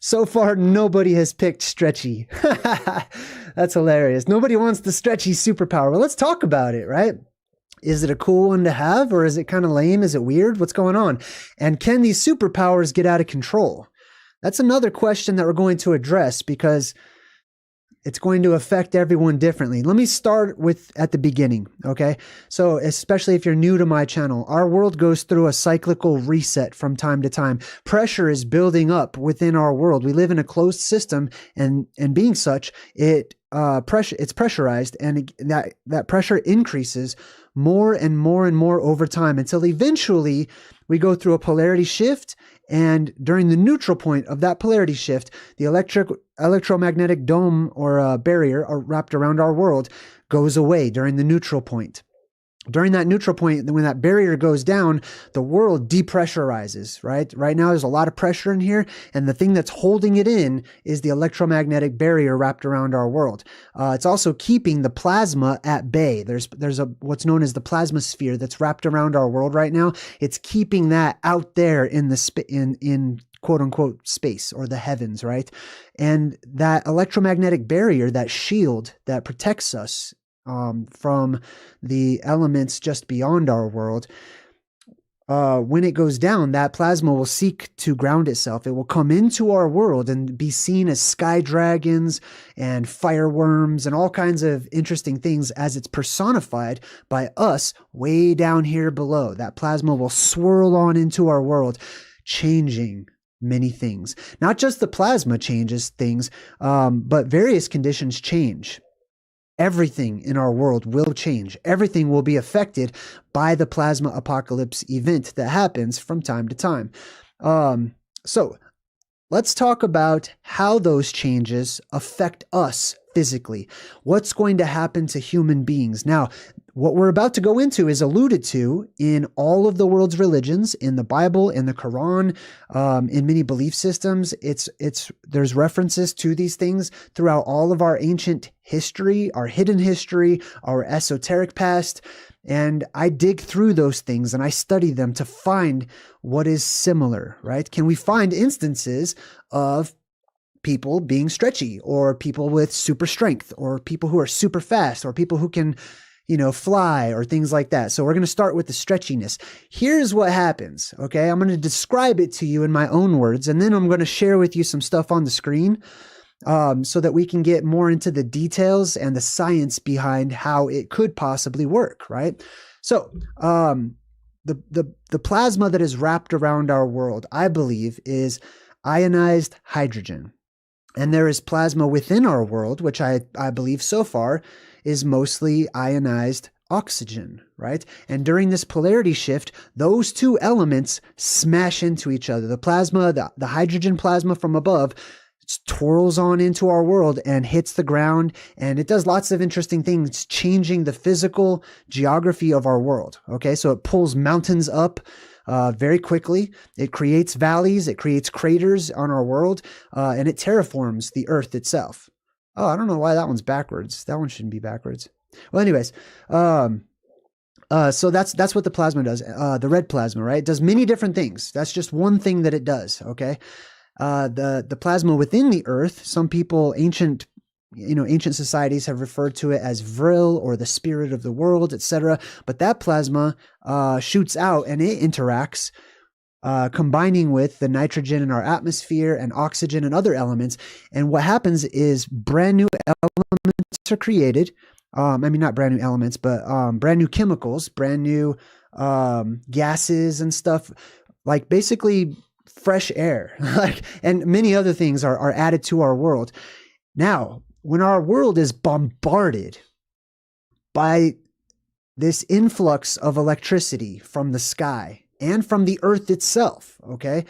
So far, nobody has picked stretchy. That's hilarious. Nobody wants the stretchy superpower. Well, let's talk about it, right? Is it a cool one to have, or is it kind of lame? Is it weird? What's going on? And can these superpowers get out of control? That's another question that we're going to address, because it's going to affect everyone differently. Let me start with at the beginning, okay? So especially if you're new to my channel, our world goes through a cyclical reset from time to time. Pressure is building up within our world. We live in a closed system, and being such, it's pressurized, and that pressure increases more and more and more over time until eventually we go through a polarity shift. And during the neutral point of that polarity shift, the electromagnetic dome or barrier wrapped around our world goes away during the neutral point. During that neutral point, when that barrier goes down, the world depressurizes, right? Right now, there's a lot of pressure in here, and the thing that's holding it in is the electromagnetic barrier wrapped around our world. It's also keeping the plasma at bay. There's what's known as the plasma sphere that's wrapped around our world right now. It's keeping that out there in in quote unquote space, or the heavens, right? And that electromagnetic barrier, that shield that protects us from the elements just beyond our world, when it goes down, that plasma will seek to ground itself. It will come into our world and be seen as sky dragons and fireworms and all kinds of interesting things as it's personified by us way down here below. That plasma will swirl on into our world, changing many things. Not just the plasma changes things, but various conditions change. Everything in our world will change. Everything will be affected by the plasma apocalypse event that happens from time to time. So let's talk about how those changes affect us physically. What's going to happen to human beings? Now, what we're about to go into is alluded to in all of the world's religions, in the Bible, in the Quran, in many belief systems. There's references to these things throughout all of our ancient history, our hidden history, our esoteric past. And I dig through those things and I study them to find what is similar, right? Can we find instances of people being stretchy, or people with super strength, or people who are super fast, or people who can, fly, or things like that? So we're going to start with the stretchiness. Here's what happens. Okay. I'm going to describe it to you in my own words, and then I'm going to share with you some stuff on the screen, so that we can get more into the details and the science behind how it could possibly work. Right. So, the plasma that is wrapped around our world, I believe, is ionized hydrogen. And there is plasma within our world, which I believe so far is mostly ionized oxygen, right? And during this polarity shift, those two elements smash into each other. The plasma, the hydrogen plasma from above, twirls on into our world and hits the ground, and it does lots of interesting things, changing the physical geography of our world. Okay, so it pulls mountains up very quickly. It creates valleys, it creates craters on our world, and it terraforms the earth itself. Oh, I don't know why that one's backwards. That one shouldn't be backwards. Well, anyways, so that's what the plasma does. The red plasma, right? It does many different things. That's just one thing that it does. Okay. The plasma within the earth, some people, ancient societies have referred to it as Vril, or the spirit of the world, etc. But that plasma shoots out and it interacts, combining with the nitrogen in our atmosphere and oxygen and other elements. And what happens is brand new elements are created. Not brand new elements, but brand new chemicals, brand new gases and stuff, like basically fresh air, and many other things are added to our world. Now, when our world is bombarded by this influx of electricity from the sky and from the earth itself, okay,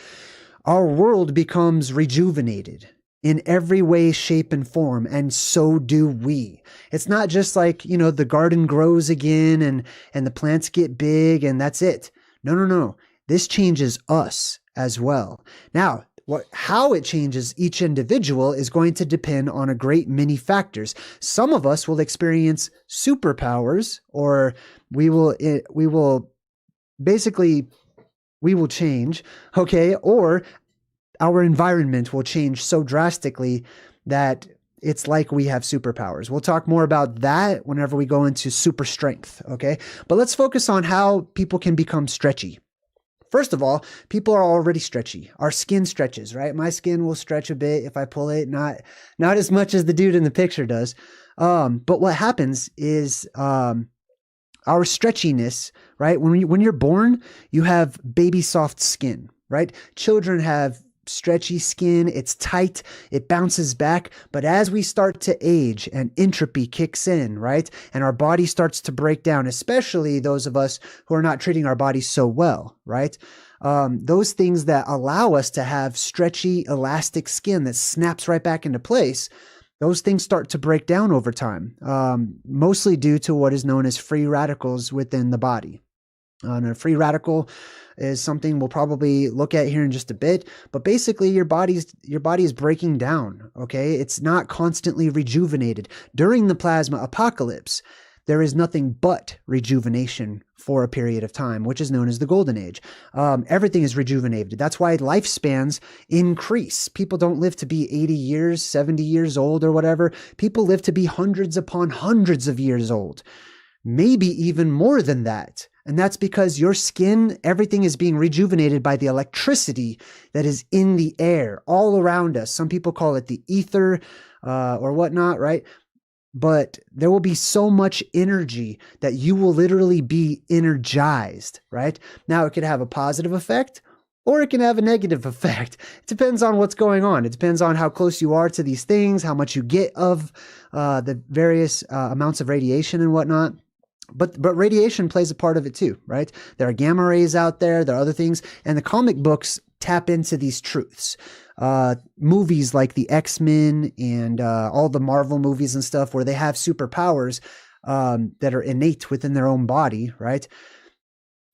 our world becomes rejuvenated. in every way, shape, and form, and so do we. It's not just like, the garden grows again and the plants get big and that's it. No. This changes us as well. Now, how it changes each individual is going to depend on a great many factors. Some of us will experience superpowers, or we will change, okay? Or our environment will change so drastically that it's like we have superpowers. We'll talk more about that whenever we go into super strength, okay? But let's focus on how people can become stretchy. First of all, people are already stretchy. Our skin stretches, right? My skin will stretch a bit if I pull it, not as much as the dude in the picture does. But what happens is our stretchiness, right? When you're born, you have baby soft skin, right? Children have stretchy skin, it's tight, it bounces back. But as we start to age and entropy kicks in, right? And our body starts to break down, especially those of us who are not treating our bodies so well, right? Those things that allow us to have stretchy, elastic skin that snaps right back into place, those things start to break down over time, mostly due to what is known as free radicals within the body. And a free radical is something we'll probably look at here in just a bit, but basically your body is breaking down, okay? It's not constantly rejuvenated. During the plasma apocalypse, there is nothing but rejuvenation for a period of time, which is known as the golden age. Everything is rejuvenated. That's why lifespans increase. People don't live to be 80 years, 70 years old or whatever. People live to be hundreds upon hundreds of years old, maybe even more than that. And that's because your skin, everything is being rejuvenated by the electricity that is in the air all around us. Some people call it the ether or whatnot, right? But there will be so much energy that you will literally be energized, right? Now, it could have a positive effect or it can have a negative effect. It depends on what's going on. It depends on how close you are to these things, how much you get of the various amounts of radiation and whatnot. But radiation plays a part of it too, right? There are gamma rays out there. There are other things. And the comic books tap into these truths. Movies like the X-Men and all the Marvel movies and stuff where they have superpowers that are innate within their own body, right?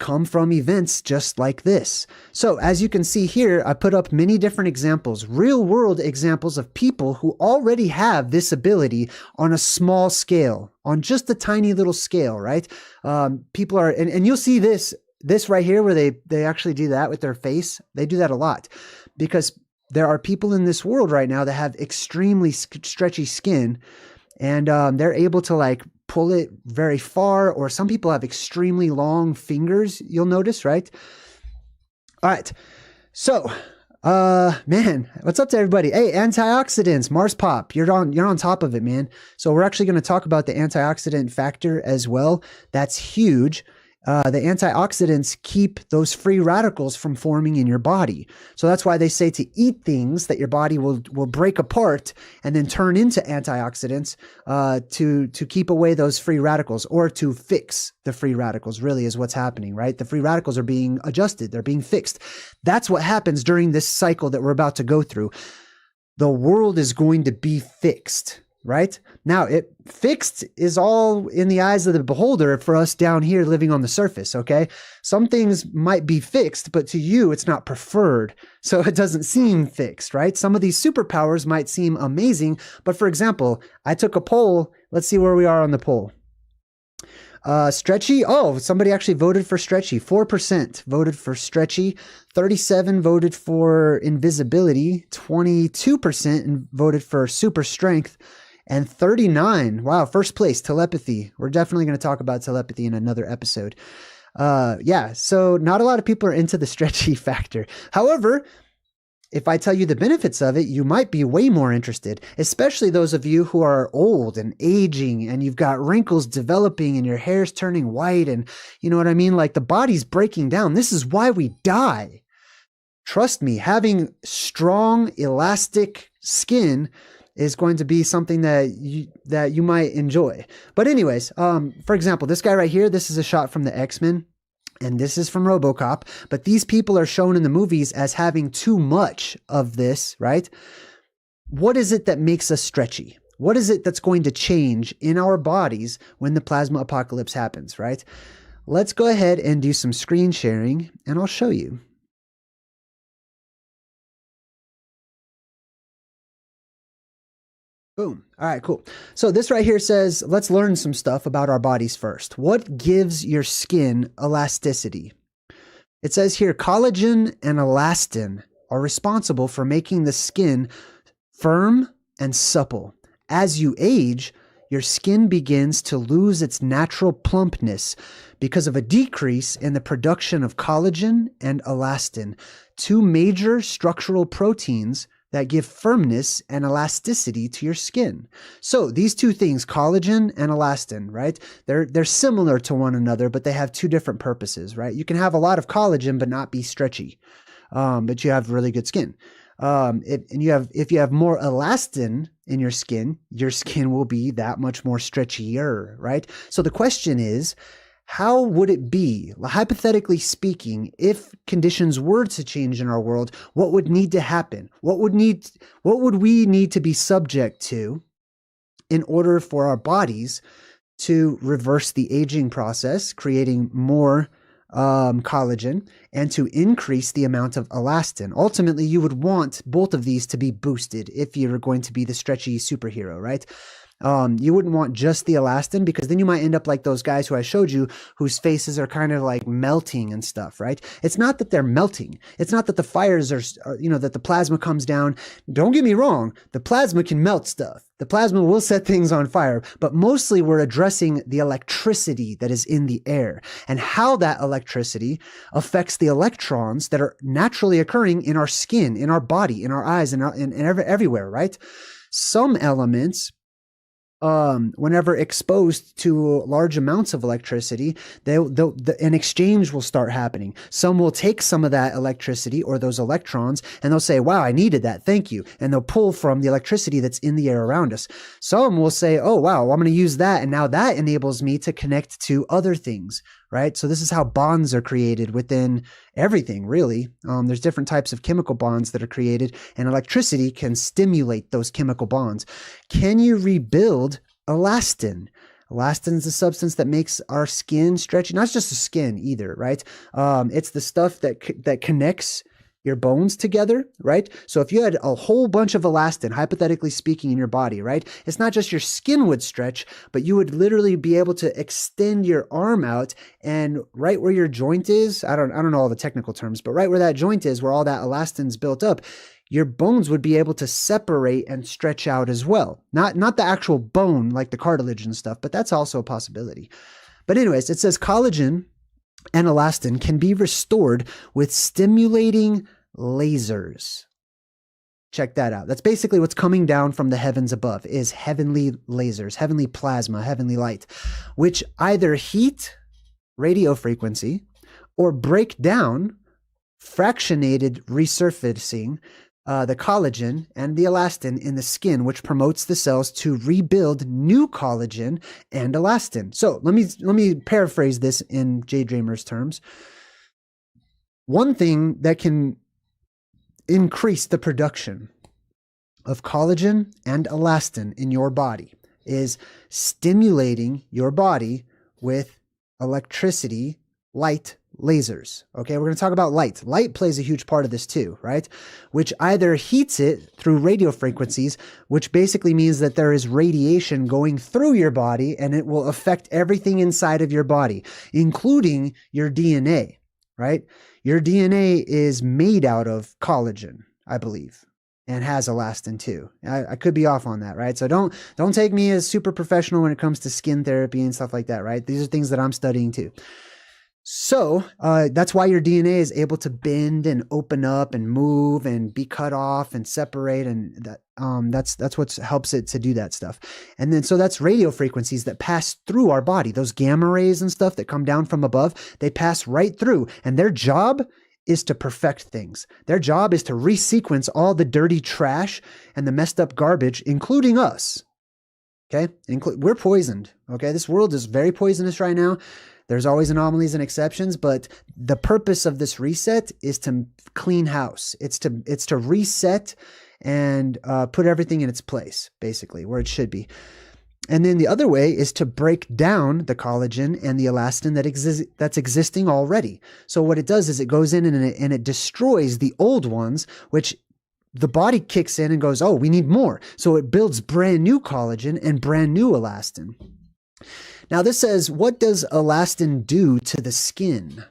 Come from events just like this. So as you can see here, I put up many different examples, real world examples of people who already have this ability on a small scale, on just a tiny little scale, right? People are, and you'll see this right here where they actually do that with their face. They do that a lot because there are people in this world right now that have extremely stretchy skin and they're able to like pull it very far, or some people have extremely long fingers, you'll notice, right? All right. So, man, what's up to everybody? Hey, antioxidants, Mars Pop, you're on top of it, man. So we're actually going to talk about the antioxidant factor as well. That's huge. The antioxidants keep those free radicals from forming in your body. So that's why they say to eat things that your body will break apart and then turn into antioxidants to keep away those free radicals, or to fix the free radicals, really is what's happening, right? The free radicals are being adjusted. They're being fixed. That's what happens during this cycle that we're about to go through. The world is going to be fixed. Right? Now, fixed is all in the eyes of the beholder for us down here living on the surface, okay? Some things might be fixed, but to you, it's not preferred. So it doesn't seem fixed, right? Some of these superpowers might seem amazing, but for example, I took a poll. Let's see where we are on the poll. Stretchy. Oh, somebody actually voted for stretchy. 4% voted for stretchy. 37 voted for invisibility. 22% voted for super strength. And 39, wow, first place, telepathy. We're definitely going to talk about telepathy in another episode. Yeah, so not a lot of people are into the stretchy factor. However, if I tell you the benefits of it, you might be way more interested, especially those of you who are old and aging and you've got wrinkles developing and your hair's turning white and you know what I mean? Like the body's breaking down. This is why we die. Trust me, having strong, elastic skin is going to be something that you might enjoy. But anyways, for example, this guy right here, this is a shot from the X-Men, and this is from RoboCop, but these people are shown in the movies as having too much of this, right? what is it that makes us stretchy? What is it that's going to change in our bodies when the plasma apocalypse happens, right? Let's go ahead and do some screen sharing, and I'll show you. Boom. All right, cool. So this right here says, let's learn some stuff about our bodies first. What gives your skin elasticity? It says here, collagen and elastin are responsible for making the skin firm and supple. As you age, your skin begins to lose its natural plumpness because of a decrease in the production of collagen and elastin, two major structural proteins that give firmness and elasticity to your skin. So these two things, collagen and elastin, right? They're similar to one another, but they have two different purposes, right? You can have a lot of collagen but not be stretchy, but you have really good skin. If you have more elastin in your skin will be that much more stretchier, right? So the question is, how would it be, hypothetically speaking, if conditions were to change in our world? What would need to happen? What would we need to be subject to in order for our bodies to reverse the aging process, creating more collagen, and to increase the amount of elastin? Ultimately, you would want both of these to be boosted if you're going to be the stretchy superhero, right? You wouldn't want just the elastin, because then you might end up like those guys who I showed you, whose faces are kind of like melting and stuff, right? It's not that they're melting. It's not that the fires are that the plasma comes down. Don't get me wrong. The plasma can melt stuff. The plasma will set things on fire, but mostly we're addressing the electricity that is in the air and how that electricity affects the electrons that are naturally occurring in our skin, in our body, in our eyes, and everywhere, right? Some elements, whenever exposed to large amounts of electricity, an exchange will start happening. Some will take some of that electricity or those electrons, and they'll say, wow, I needed that, thank you. And they'll pull from the electricity that's in the air around us. Some will say, oh, wow, I'm going to use that, and now that enables me to connect to other things, right? So this is how bonds are created within everything, really. There's different types of chemical bonds that are created, and electricity can stimulate those chemical bonds. Can you rebuild elastin? Elastin is the substance that makes our skin stretchy. Not just the skin either, right? It's the stuff that connects your bones together, right? So if you had a whole bunch of elastin, hypothetically speaking, in your body, right? It's not just your skin would stretch, but you would literally be able to extend your arm out, and right where your joint is, I don't know all the technical terms, but right where that joint is, where all that elastin's built up, your bones would be able to separate and stretch out as well. Not the actual bone, like the cartilage and stuff, but that's also a possibility. But anyways, it says collagen and elastin can be restored with stimulating lasers. Check that out. That's basically what's coming down from the heavens above, is heavenly lasers, heavenly plasma, heavenly light, which either heat radio frequency or break down fractionated resurfacing the collagen and the elastin in the skin, which promotes the cells to rebuild new collagen and elastin. So let me paraphrase this in JayDreamerZ terms. One thing that can increase the production of collagen and elastin in your body is stimulating your body with electricity, light, lasers. Okay, we're going to talk about light. Light plays a huge part of this too, right? Which either heats it through radio frequencies, which basically means that there is radiation going through your body, and it will affect everything inside of your body, including your DNA, right? Your DNA is made out of collagen, I believe, and has elastin too. I could be off on that, right? So don't take me as super professional when it comes to skin therapy and stuff like that, right? These are things that I'm studying too. So that's why your DNA is able to bend and open up and move and be cut off and separate, and that's what helps it to do that stuff. And then so that's radio frequencies that pass through our body. Those gamma rays and stuff that come down from above, they pass right through, and their job is to perfect things. Their job is to resequence all the dirty trash and the messed up garbage, including us. Okay, we're poisoned. Okay, this world is very poisonous right now. There's always anomalies and exceptions, but the purpose of this reset is to clean house. It's to reset and put everything in its place, basically, where it should be. And then the other way is to break down the collagen and the elastin that's existing already. So what it does is it goes in and it destroys the old ones, which the body kicks in and goes, oh, we need more. So it builds brand new collagen and brand new elastin. Now this says, what does elastin do to the skin?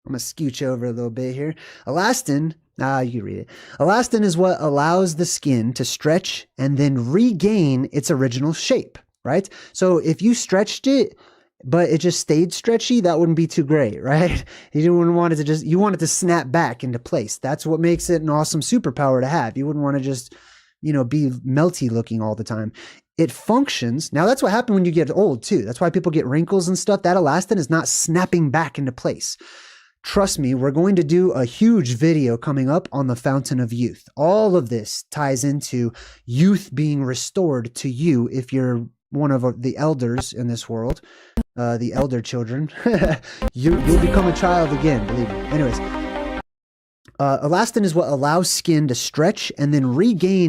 I'm going to scooch over a little bit here. Elastin, you read it. Elastin is what allows the skin to stretch and then regain its original shape, right? So if you stretched it, but it just stayed stretchy, that wouldn't be too great, right? You wouldn't want it to you want it to snap back into place. That's what makes it an awesome superpower to have. You wouldn't want to just, be melty looking all the time. It functions. Now that's what happens when you get old too. That's why people get wrinkles and stuff. That elastin is not snapping back into place. Trust me, we're going to do a huge video coming up on the fountain of youth. All of this ties into youth being restored to you if you're one of the elders in this world, the elder children. You'll become a child again, believe me. Anyways, elastin is what allows skin to stretch and then regain